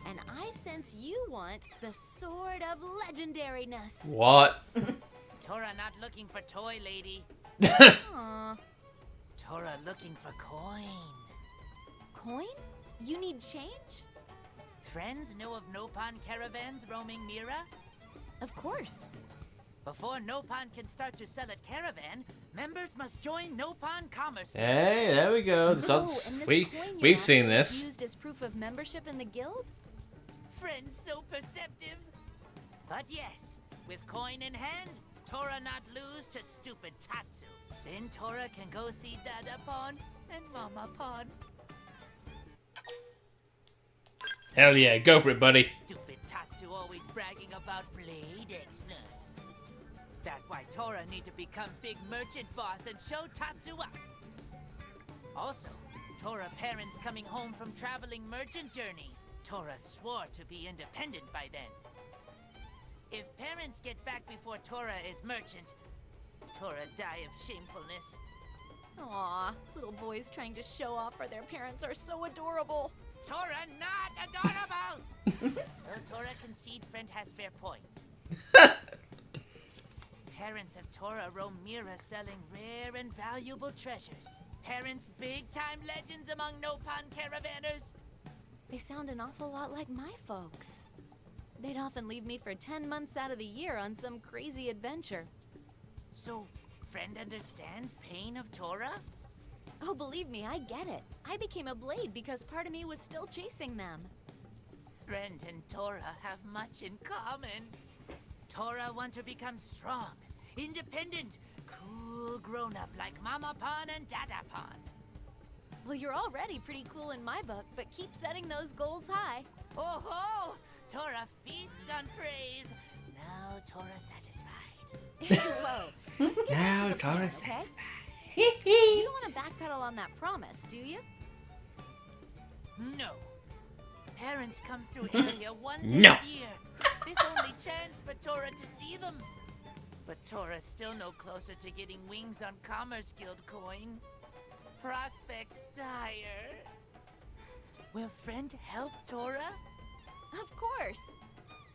And I sense you want the Sword of Legendariness. What? Tora not looking for toy, lady. Aww. Tora looking for coin. Coin? You need change? Friends know of Nopon caravans roaming Mira? Of course. Before Nopon can start to sell at caravan, members must join Nopon Commerce Guild. Hey, there we go. This Oh, one's- and this we, coin you're we've seen after is this. used as proof of membership in the guild? Friends so perceptive. But yes, with coin in hand, Tora not lose to stupid Tatsu. Then Tora can go see Dada Pon and Mama Pon. Hell yeah, go for it, buddy. Stupid Tatsu always bragging about blade exploits. That's why Tora need to become big merchant boss and show Tatsu up. Also, Tora parents coming home from traveling merchant journey. Tora swore to be independent by then. If parents get back before Tora is merchant, Tora die of shamefulness. Aw, little boys trying to show off for their parents are so adorable. Tora not adorable! Well, Tora concede friend has fair point. Parents of Tora roam Mira selling rare and valuable treasures. Parents big-time legends among Nopon caravanners. They sound an awful lot like my folks. They'd often leave me for 10 months out of the year on some crazy adventure. So, friend understands pain of Tora? Oh, believe me, I get it. I became a blade because part of me was still chasing them. Friend and Tora have much in common. Tora want to become strong, independent, cool grown-up like Mama Pon and Dada Pon. Well, you're already pretty cool in my book, but keep setting those goals high. Oh ho! Tora feasts on praise. Now Tora satisfied. Whoa. Let's get Now back to the Tora plan, okay? satisfied. You don't want to backpedal on that promise, do you? No. Parents come through area one day No. a year. This only chance for Tora to see them. But Tora's still no closer to getting wings on Commerce Guild coin. Prospects dire. Will friend help Tora? Of course.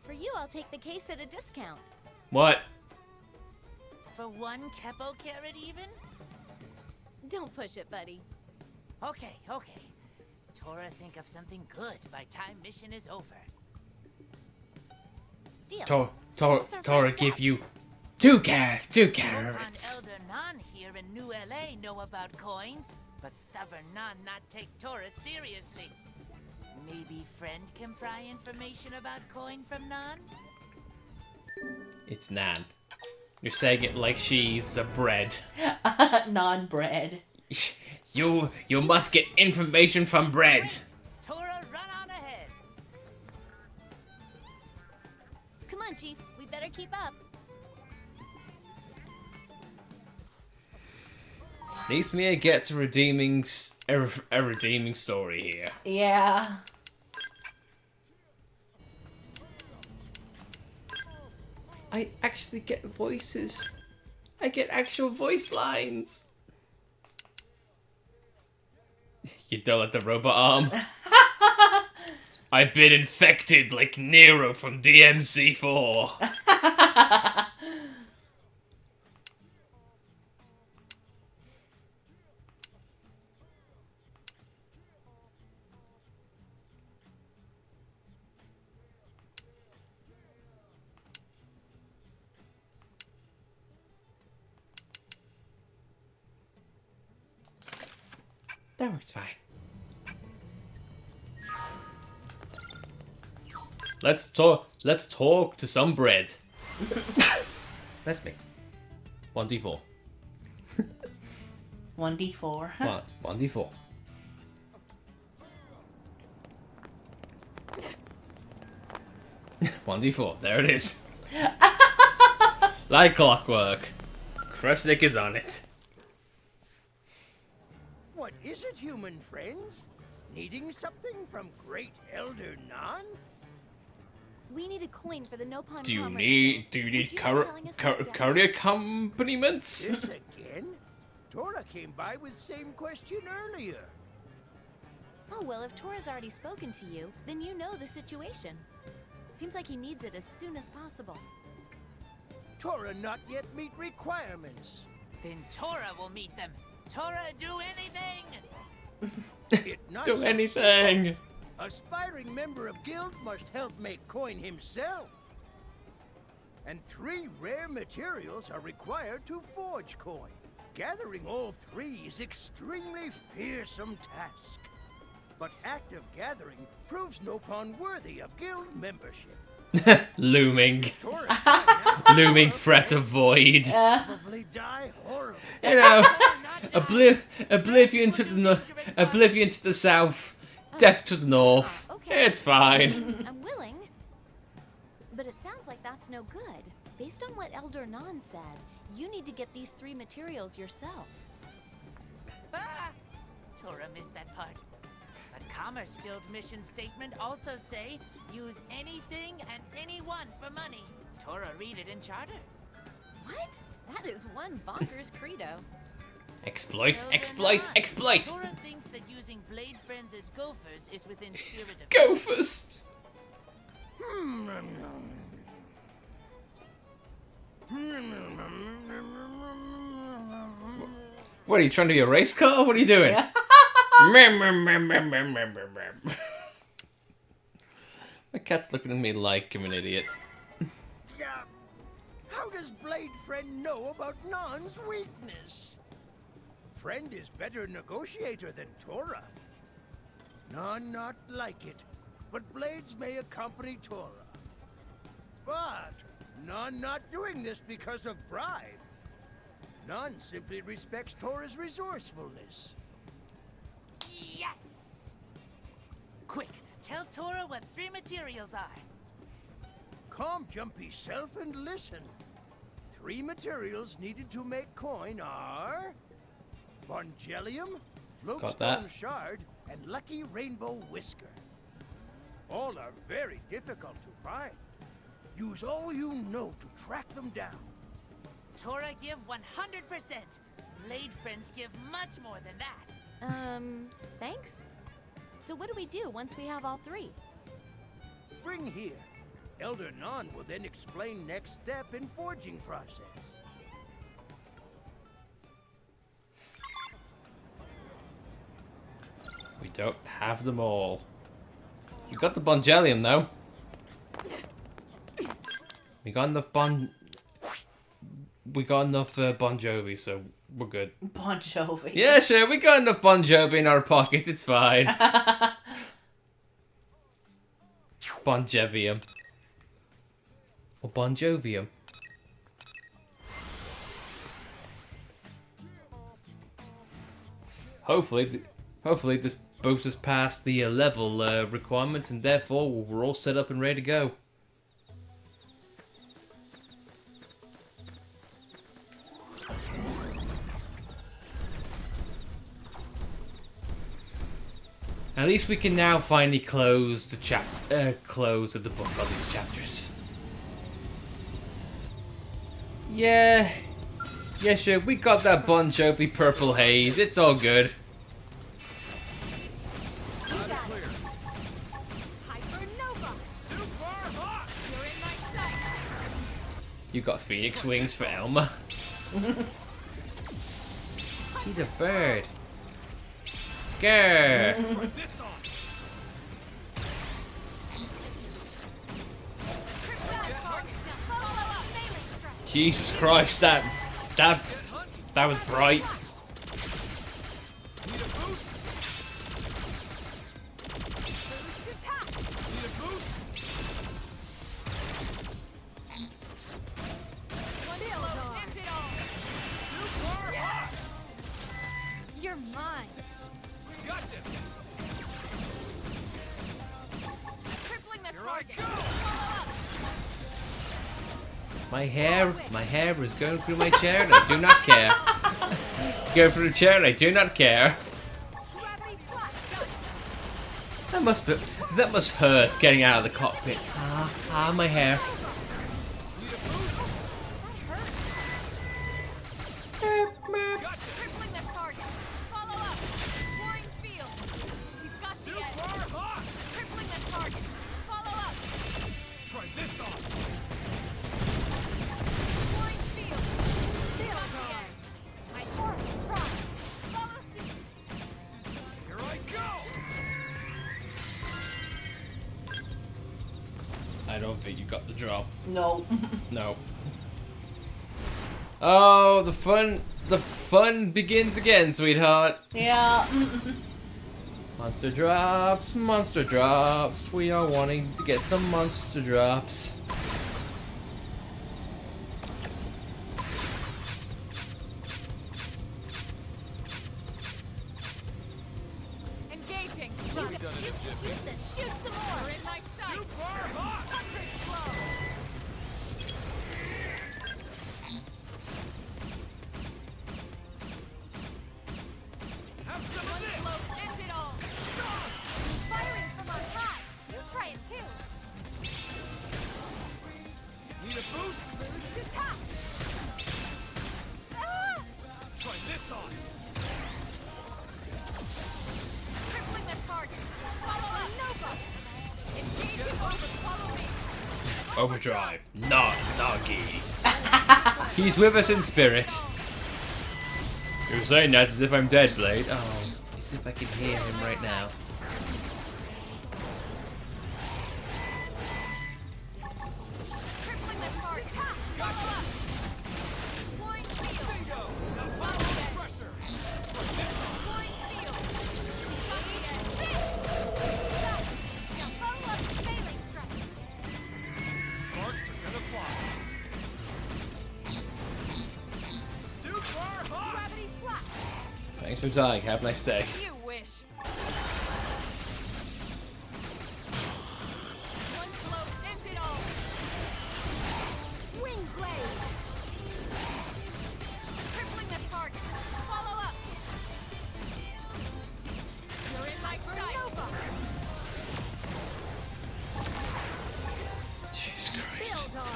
For you, I'll take the case at a discount. What? For one Kepo carrot even? Don't push it, buddy. Okay. Tora think of something good by time mission is over. Deal. Tora, So what's our Tora first give step? you two Nopon carrots. Elder Nan here in New LA know about coins, but stubborn Nan not take Tora seriously. Maybe friend can pry information about coin from Nan? It's Nan. You're saying it like she's a bread. Non-bread. You must get information from bread. Tora, run on ahead. Come on, Chief. We better keep up. At least Mia gets a redeeming story here. Yeah. I actually get voices. I get actual voice lines. You don't let the robot arm. I've been infected like Nero from DMC4. That works fine. Let's talk to some bread. That's me. 1d4. 1d4. 1d4. There it is. Like clockwork. Krusnik is on it. What is it, human friends? Needing something from Great Elder Nan? We need a coin for the Nopon Do you Commerce need Guild. Telling us how to get courier accompaniments? This again? Tora came by with same question earlier. Oh, well, if Tora's already spoken to you, then you know the situation. Seems like he needs it as soon as possible. Tora not yet meet requirements. Then Tora will meet them. Tora do anything! It not Do so anything. simple. Aspiring member of guild must help make coin himself. And 3 rare materials are required to forge coin. Gathering all 3 is extremely fearsome task. But active gathering proves Nopon worthy of guild membership. Looming. Looming threat of void. Probably die horribly. You know, oblivion to the south, death to the north. It's fine. I'm willing. But it sounds like that's no good. Based on what Elder Nan said, you need to get these 3 materials yourself. Ah! Tora missed that part. But Commerce Guild mission statement also say, use anything and anyone for money. Tora read it in charter. What? That is one bonkers credo. Exploit, exploit, exploit. Tora thinks that using Blade Friends as gophers is within spirit of Gophers. What are you trying to be a race car? What are you doing? My cat's looking at me like I'm an idiot. Yeah. How does Blade Friend know about Nan's weakness? Friend is better negotiator than Tora. Nan not like it, but Blades may accompany Tora. But Nan not doing this because of bribe. Nan simply respects Tora's resourcefulness. Yes! Quick, tell Tora what 3 materials are. Calm Jumpy self and listen. 3 materials needed to make coin are Bongelium, Got that. Floatstone Shard, and Lucky Rainbow Whisker. All are very difficult to find. Use all you know to track them down. Tora give 100%. Blade Friends give much more than that. Thanks? So what do we do once we have all 3? Bring here. Elder Nan will then explain next step in forging process. We don't have them all. We got the Bongelium though. We got enough Bon Jovi, so we're good. Bon Jovi. Yeah, sure. We got enough Bon Jovi in our pockets. It's fine. Bonjevium. Or Bon Jovium. Hopefully this boosts us past the level requirements, and therefore we're all set up and ready to go. At least we can now finally close the close of the book on these chapters. Yeah, sure. We got that Bon Jovi purple haze. It's all good. You got Phoenix wings for Elma. She's a bird. Grr. Jesus Christ, that was bright. You're mine. Crippling the target. My hair is going through my chair and I do not care. It's going through the chair and I do not care. That must hurt getting out of the cockpit. My hair. Crippling the target. Follow up. Pouring field. We've got the edge. Crippling the target. Follow up. Try this on. Pouring field. We've got the edge. My orc is promised. Follow suit. Here I go! I don't think you got the drop. No. No. Oh, the fun begins again, sweetheart. Yeah. Monster drops, monster drops. We are wanting to get some monster drops. Engaging. Shoot some more. In my sight. End it all. Firing from on high. You try it too. Need a boost? Boost attack. Try this on. Crippling the target. Follow up. Nova. Engaging over. Follow me. Overdrive. Nagi. He's with us in spirit. You're saying that as if I'm dead, Blade. Oh, as if I can hear him right now. Crippling the target. Follow up. Point field. Bingo. Now Follow follow it. the pressure. Point field. Copy it. Now follow up with melee strike. Sparks are gonna fly. Super hot. Gravity slap. Thanks for dying. Have a nice day. You wish. One blow. End it all. Wing blade. Crippling the target. Follow up. You're in my sight. Nova. Jesus Christ. Build on.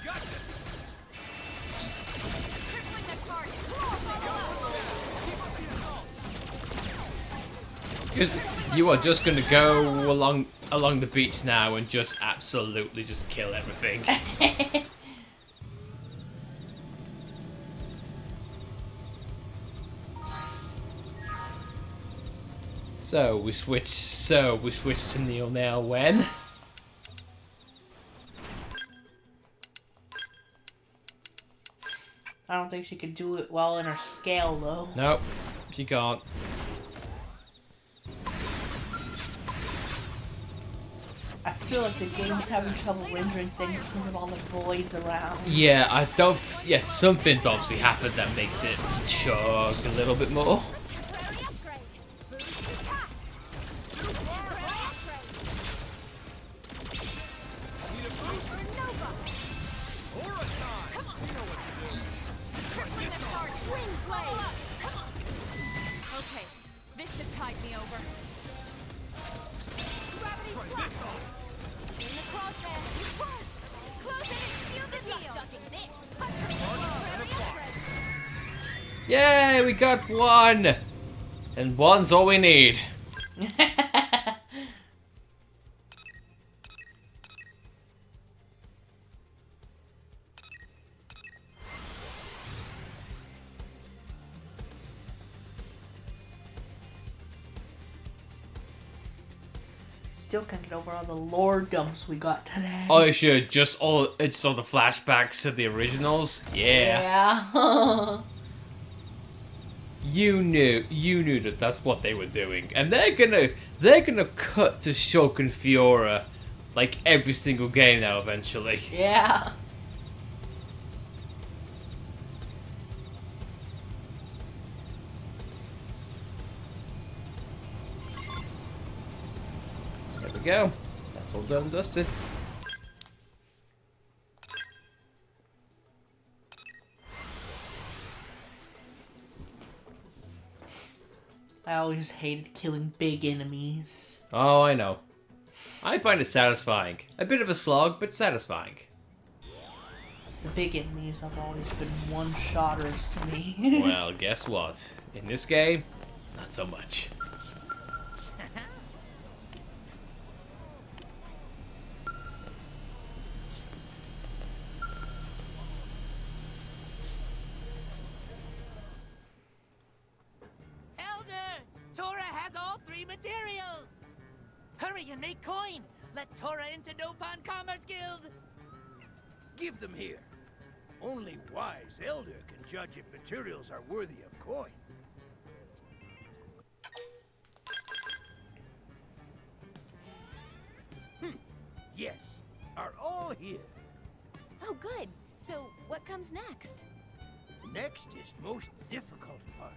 Gotcha. Crippling the target. Follow up. You are just gonna go along the beach now and just absolutely just kill everything. So we switched to Neil now when? I don't think she could do it well in her scale, though. Nope, she can't. I feel like the game's having trouble rendering things because of all the voids around. Yeah, I don't. Yeah, something's obviously happened that makes it chug a little bit more. Temporary upgrade. Boost attack. Temporary upgrade. Need a boost? For Nova. Aura time. Come on. You know what to do. Crippling the target. Wing Follow blade. up. Come on. Okay, this should tide me over. Gravity Try slap. this on. In the crosshair. It worked. Close it and seal the deal. Dodging this. Temporary upgrade. Yay, we got one! And one's all we need. Still can't get over all the lore dumps we got today. Oh, sure, just all it's all the flashbacks to the originals. Yeah. Yeah. You knew that that's what they were doing, and they're gonna cut to Shulk and Fiora like every single game now eventually. Yeah. There we go. That's all done and dusted. I always hated killing big enemies. Oh, I know. I find it satisfying. A bit of a slog, but satisfying. The big enemies have always been one-shotters to me. Well, guess what? In this game, not so much. Elder! Tora has all 3 3 materials! Hurry and make coin! Let Tora into Nopon Commerce Guild! Give them here. Only wise elder can judge if materials are worthy of coin. Yes, are all here. Oh, good. So, what comes next? Next is most difficult part.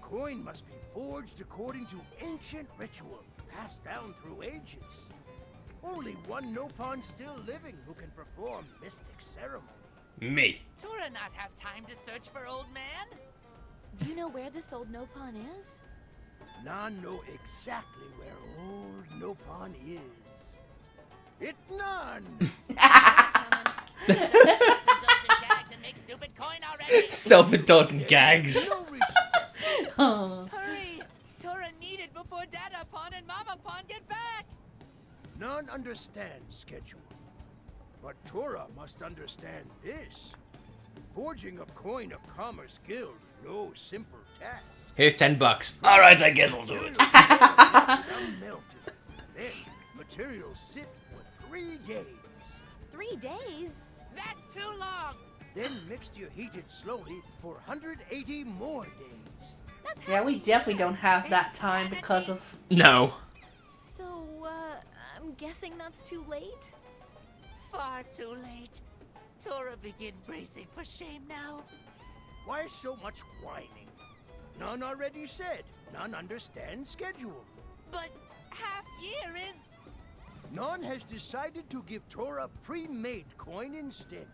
Coin must be forged according to ancient ritual, passed down through ages. Only one Nopon still living who can perform mystic ceremony. Me. Tora not have time to search for old man? Do you know where this old Nopon is? Nan know exactly where old Nopon is. It Nan! Self-indulgent gags. Hurry! Tora needed before Dadapon and Mamapon get back! None understand schedule. But Tora must understand this. Forging a coin of Commerce Guild, no simple task. Here's $10. All right, I guess we'll do it. Melted. Then materials sit for 3 days. 3 days? That's too long! Then mixture heated slowly for 180 more days. That's Yeah, we definitely don't have that time because of... No. So, I'm guessing that's too late? Far too late. Tora begin bracing for shame now. Why so much whining? None already said. None understand schedule. But half year is... None has decided to give Tora pre-made coin instead.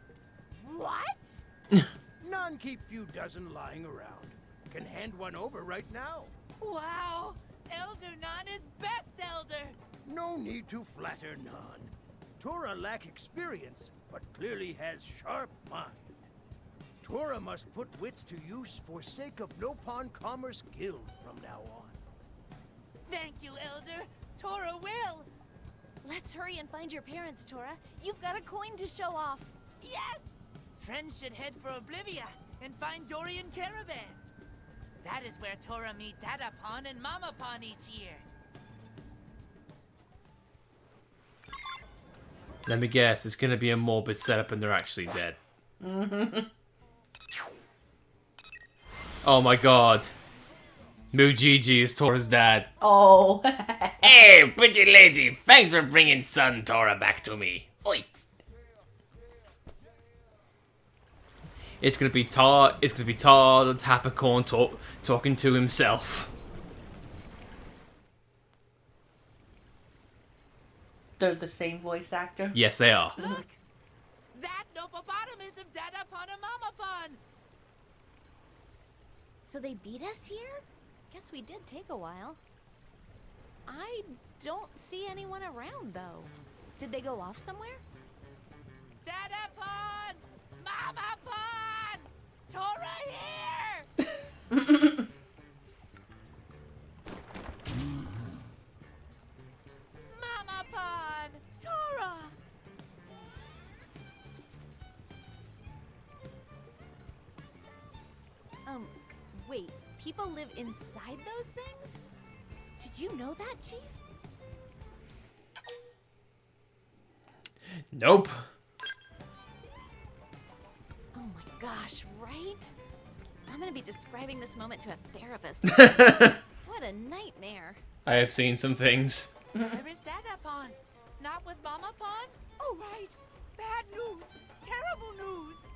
What? None keep few dozen lying around. Can hand one over right now. Wow! Elder Nan is best elder! No need to flatter Nan. Tora lack experience, but clearly has sharp mind. Tora must put wits to use for sake of Nopon Commerce Guild from now on. Thank you, Elder. Tora will. Let's hurry and find your parents, Tora. You've got a coin to show off. Yes! Friends should head for Oblivia and find Dorian Caravan. That is where Tora meet Dadapon and Mamapon each year. Let me guess, it's gonna be a morbid setup and they're actually dead. Oh my god. Mujiji is Tora's dad. Oh. Hey, pretty lady, thanks for bringing son Tora back to me. Oi. It's gonna be Tar the Tapacorn talking to himself. They're the same voice actor? Yes, they are. Look! That Nopopotamus of Dadapon and Mamapon! So they beat us here? Guess we did take a while. I don't see anyone around, though. Did they go off somewhere? Dadapon! Mamapon! Tora here! Mamapon! Tora! Wait, people live inside those things? Did you know that, Chief? Nope. Oh my gosh, right? I'm gonna be describing this moment to a therapist. What a nightmare. I have seen some things. Where is Dadapon? Not with Mamapon? Oh, right. Bad news. Terrible news.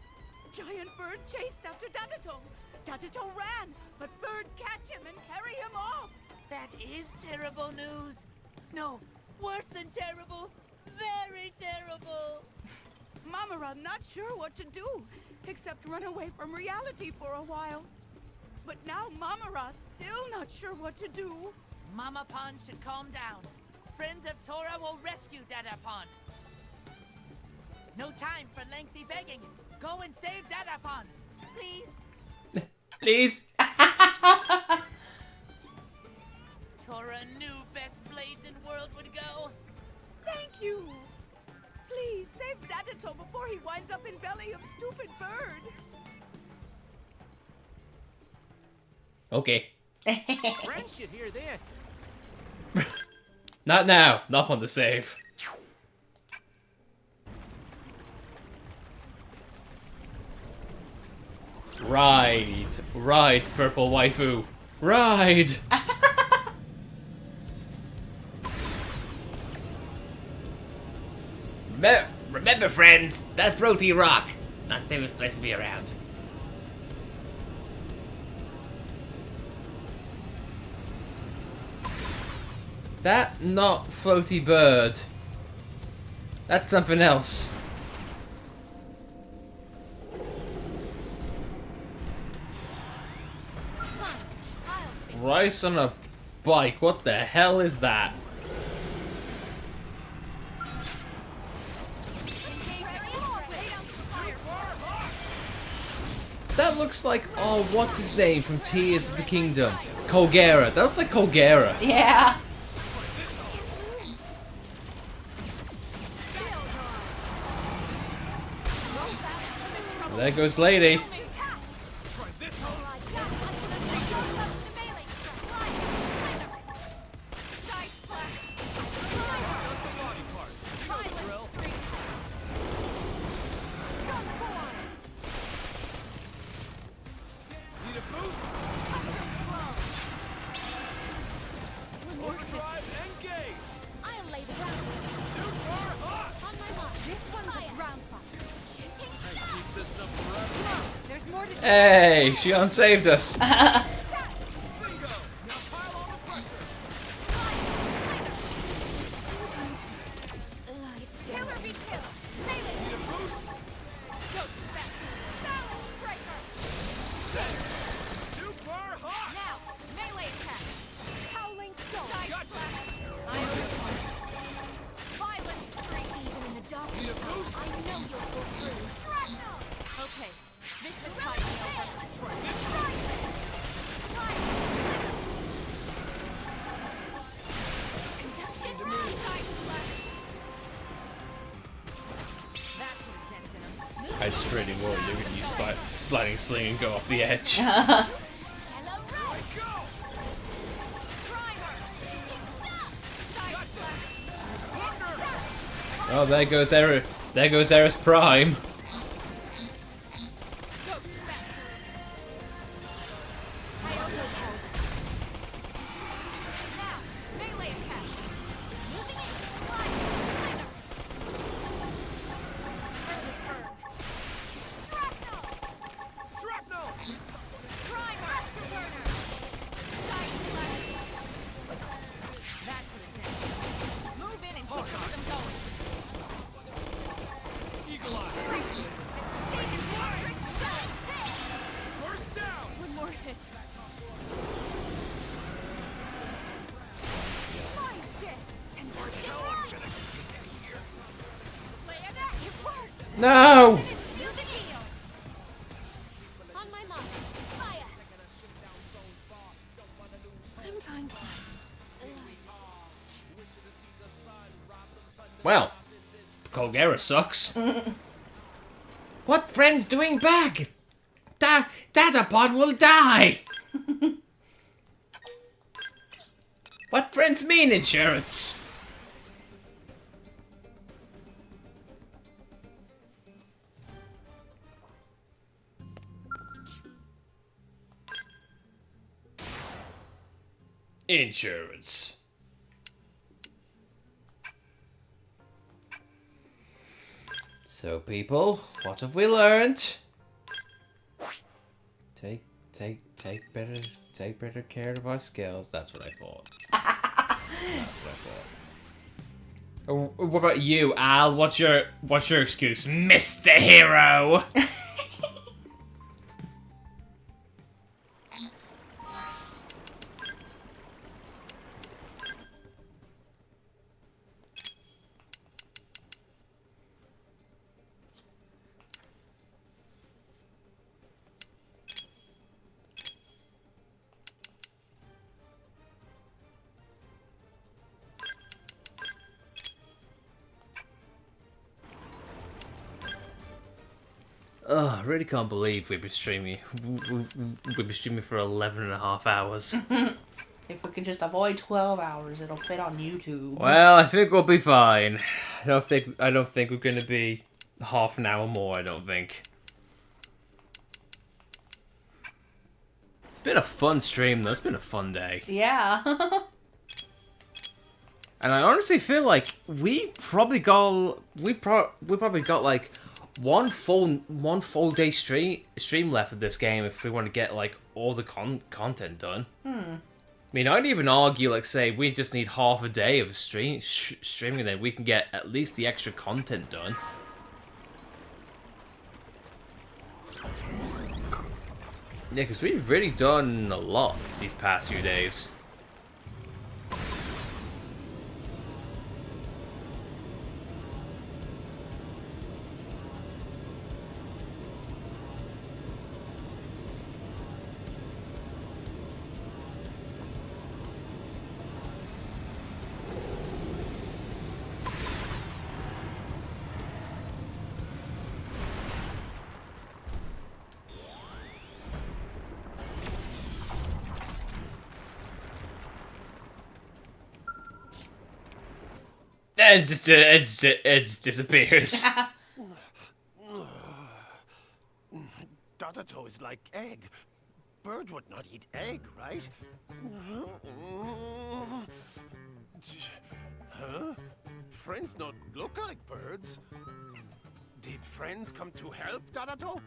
Giant bird chased after Dadato. Dadato ran, but bird catch him and carry him off. That is terrible news. No, worse than terrible. Very terrible. Mamara not sure what to do, except run away from reality for a while. But now Mamara still not sure what to do. Mamapon should calm down. Friends of Tora will rescue Dadapon. No time for lengthy begging. Go and save Dadapon. Please. Please. Tora knew best blades in world would go. Thank you. Please save Dadato before he winds up in belly of stupid bird. Okay. Friends should hear this. Not now. Not on the save. Ride. Ride, purple waifu. Ride! Remember, friends, that throaty rock. Not the safest place to be around. That not floaty bird. That's something else. Rice on a bike. What the hell is that? That looks like, oh, what's his name from Tears of the Kingdom? Colgera. That looks like Colgera. Yeah. There goes Lady. Hey, Shion saved us. I just really worried they're going to use sliding sling and go off the edge. Oh, there goes Eris. There goes Eris Prime. No! Well, Colgera sucks. What friend's doing back? Datapod will die! What friends mean insurance? Insurance. So people, what have we learned? Take better care of our skills. That's what I thought. That's what I thought. Oh, what about you, Al? What's your excuse, Mr. Hero? Oh, I really can't believe we've been streaming. We've been streaming for 11.5 hours. If we can just avoid 12 hours, it'll fit on YouTube. Well, I think we'll be fine. I don't think we're gonna be half an hour more. I don't think. It's been a fun stream, though. It's been a fun day. Yeah. And I honestly feel like we probably got like one full day stream left of this game if we want to get like all the content done. I mean, I'd even argue, like, say we just need half a day of streaming, and then we can get at least the extra content done. Yeah, because we've really done a lot these past few days. It disappears. Dadato is like egg. Bird would not eat egg, right? Huh? Friends don't look like birds. Did friends come to help, Dadato?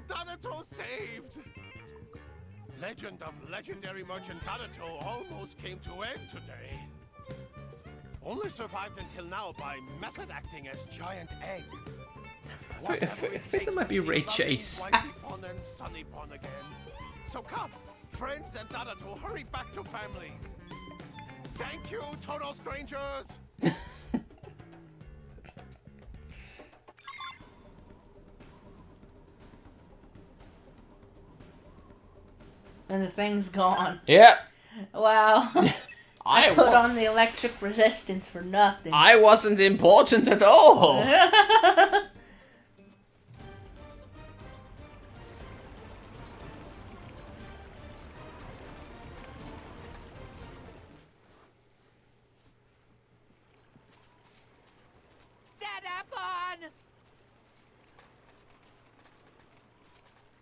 Dadato saved! Legend of legendary merchant Dadato almost came to end today. Only survived until now by method acting as giant egg. I think that might be Ray Chase. And sunny pond again. So come, friends and Dadato, hurry back to family. Thank you, total strangers. And the thing's gone. Yeah. Wow. I put on the electric resistance for nothing. I wasn't important at all. Dadapon!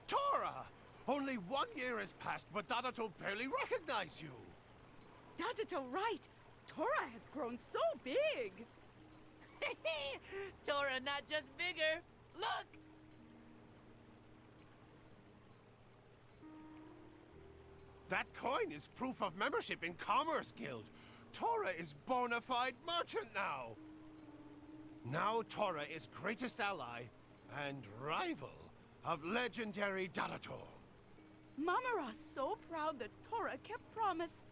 Tora! Only 1 year has passed, but Dadato barely recognized you. Dadato, right. Tora has grown so big. Tora not just bigger. Look! That coin is proof of membership in Commerce Guild. Tora is bona fide merchant now. Now Tora is greatest ally and rival of legendary Dadato. Mamara's so proud that Tora kept promise.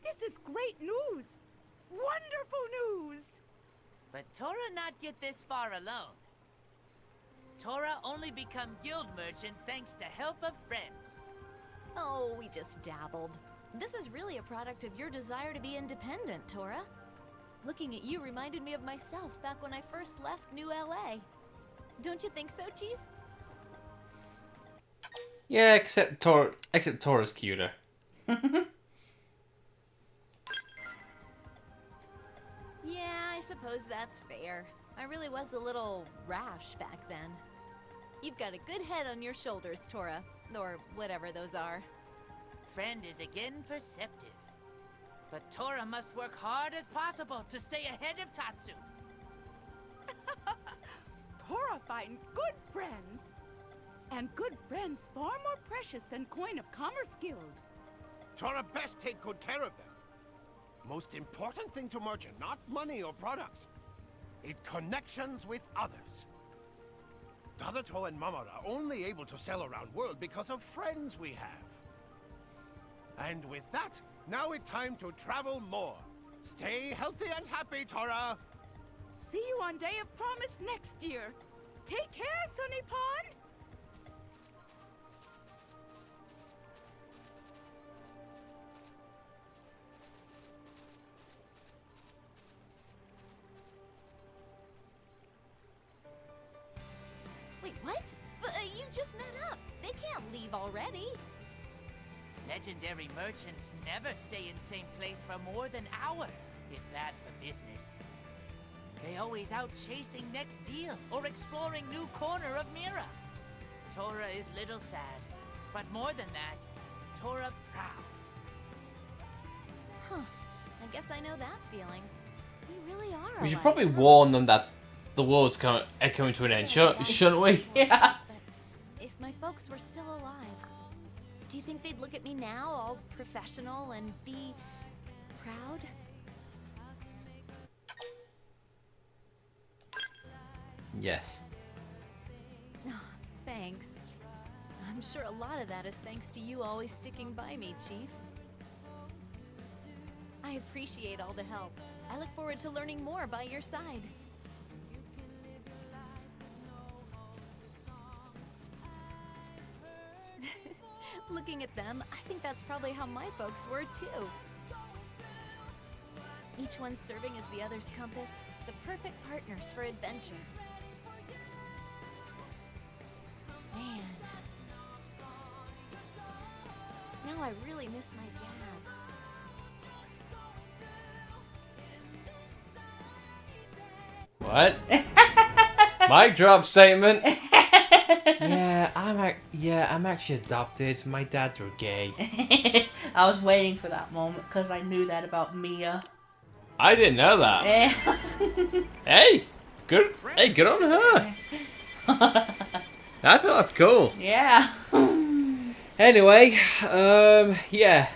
This is great news. Wonderful news. But Tora not get this far alone. Tora only become guild merchant thanks to help of friends. Oh, we just dabbled. This is really a product of your desire to be independent, Tora. Looking at you reminded me of myself back when I first left New LA. Don't you think so, Chief? Yeah, except Tora's cuter. Yeah, I suppose that's fair. I really was a little rash back then. You've got a good head on your shoulders, Tora. Or whatever those are. Friend is again perceptive. But Tora must work hard as possible to stay ahead of Tatsu. Tora find good friends. And good friends far more precious than coin of Commerce Guild. Tora best take good care of them. Most important thing to merchant, not money or products. It connections with others. Dadato and Mamara are only able to sell around world because of friends we have. And with that, now it's time to travel more. Stay healthy and happy, Tora. See you on Day of Promise next year. Take care, Sunny Pond. Wait, what? But you just met up. They can't leave already. Legendary merchants never stay in same place for more than an hour. It's bad for business. They always out chasing next deal or exploring new corner of Mira. Tora is little sad, but more than that, Tora proud. Huh. I guess I know that feeling. We really are We should alike, probably huh? warn them that the world's coming to an end, shouldn't we? Yeah. If my folks were still alive, do you think they'd look at me now, all professional, and be proud? Yes. Oh, thanks. I'm sure a lot of that is thanks to you always sticking by me, Chief. I appreciate all the help. I look forward to learning more by your side. Looking at them, I think that's probably how my folks were too. Each one serving as the other's compass, the perfect partners for adventure. Man. Now I really miss my dads. What? Mic drop statement. I'm actually adopted. My dads were gay. I was waiting for that moment because I knew that about Mia. I didn't know that. Hey, good. Hey, good on her. I feel that's cool. Yeah. Anyway, yeah.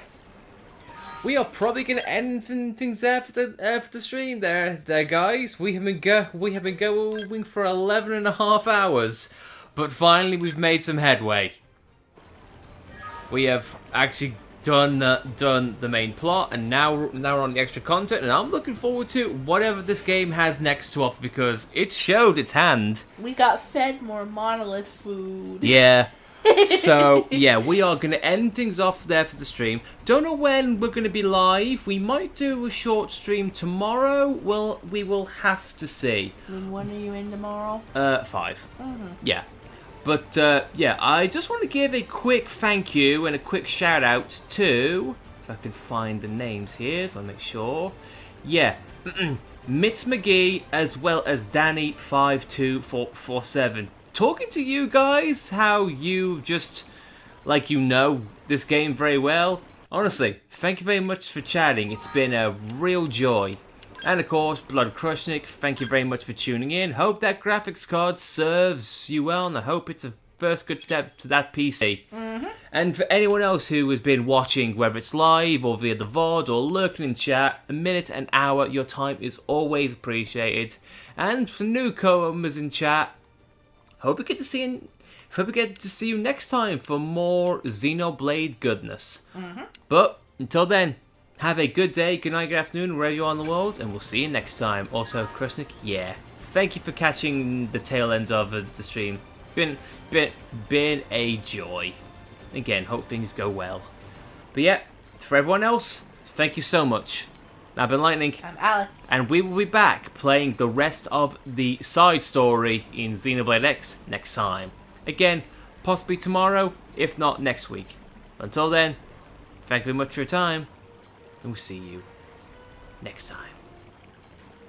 We are probably gonna end things there for the stream there, guys. We have been going for 11.5 hours, but finally we've made some headway. We have actually done the main plot, and now we're on the extra content, and I'm looking forward to whatever this game has next to offer because it showed its hand. We got fed more monolith food. Yeah. So, yeah, we are going to end things off there for the stream. Don't know when we're going to be live. We might do a short stream tomorrow. Well, we will have to see. When are you in tomorrow? 5. Mm-hmm. Yeah. But, yeah, I just want to give a quick thank you and a quick shout out to... If I can find the names here, just want to make sure. Yeah. Mitz McGee as well as Danny52447. Talking to you guys, how you just, like, you know this game very well. Honestly, thank you very much for chatting. It's been a real joy. And of course, Blood Crushnik, thank you very much for tuning in. Hope that graphics card serves you well, and I hope it's a first good step to that PC. Mm-hmm. And for anyone else who has been watching, whether it's live or via the VOD or lurking in chat, a minute, an hour, your time is always appreciated. And for newcomers in chat, hope we get to see you next time for more Xenoblade goodness. Mm-hmm. But until then, have a good day, good night, good afternoon, wherever you are in the world, and we'll see you next time. Also, Krusnik, yeah, thank you for catching the tail end of the stream. Been a joy. Again, hope things go well. But yeah, for everyone else, thank you so much. I've been Lightning. I'm Alex. And we will be back playing the rest of the side story in Xenoblade X next time. Again, possibly tomorrow, if not next week. Until then, thank you very much for your time, and we'll see you next time.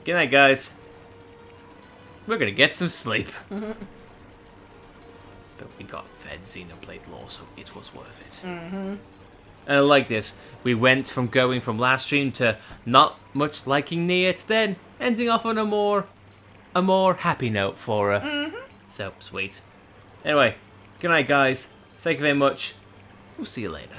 Good night, guys. We're gonna get some sleep. But we got fed Xenoblade lore, so it was worth it. Mm-hmm. And I like this. We went from going from last stream to not much liking Nia to then ending off on a more happy note for her. Mm-hmm. So sweet. Anyway, good night, guys. Thank you very much. We'll see you later.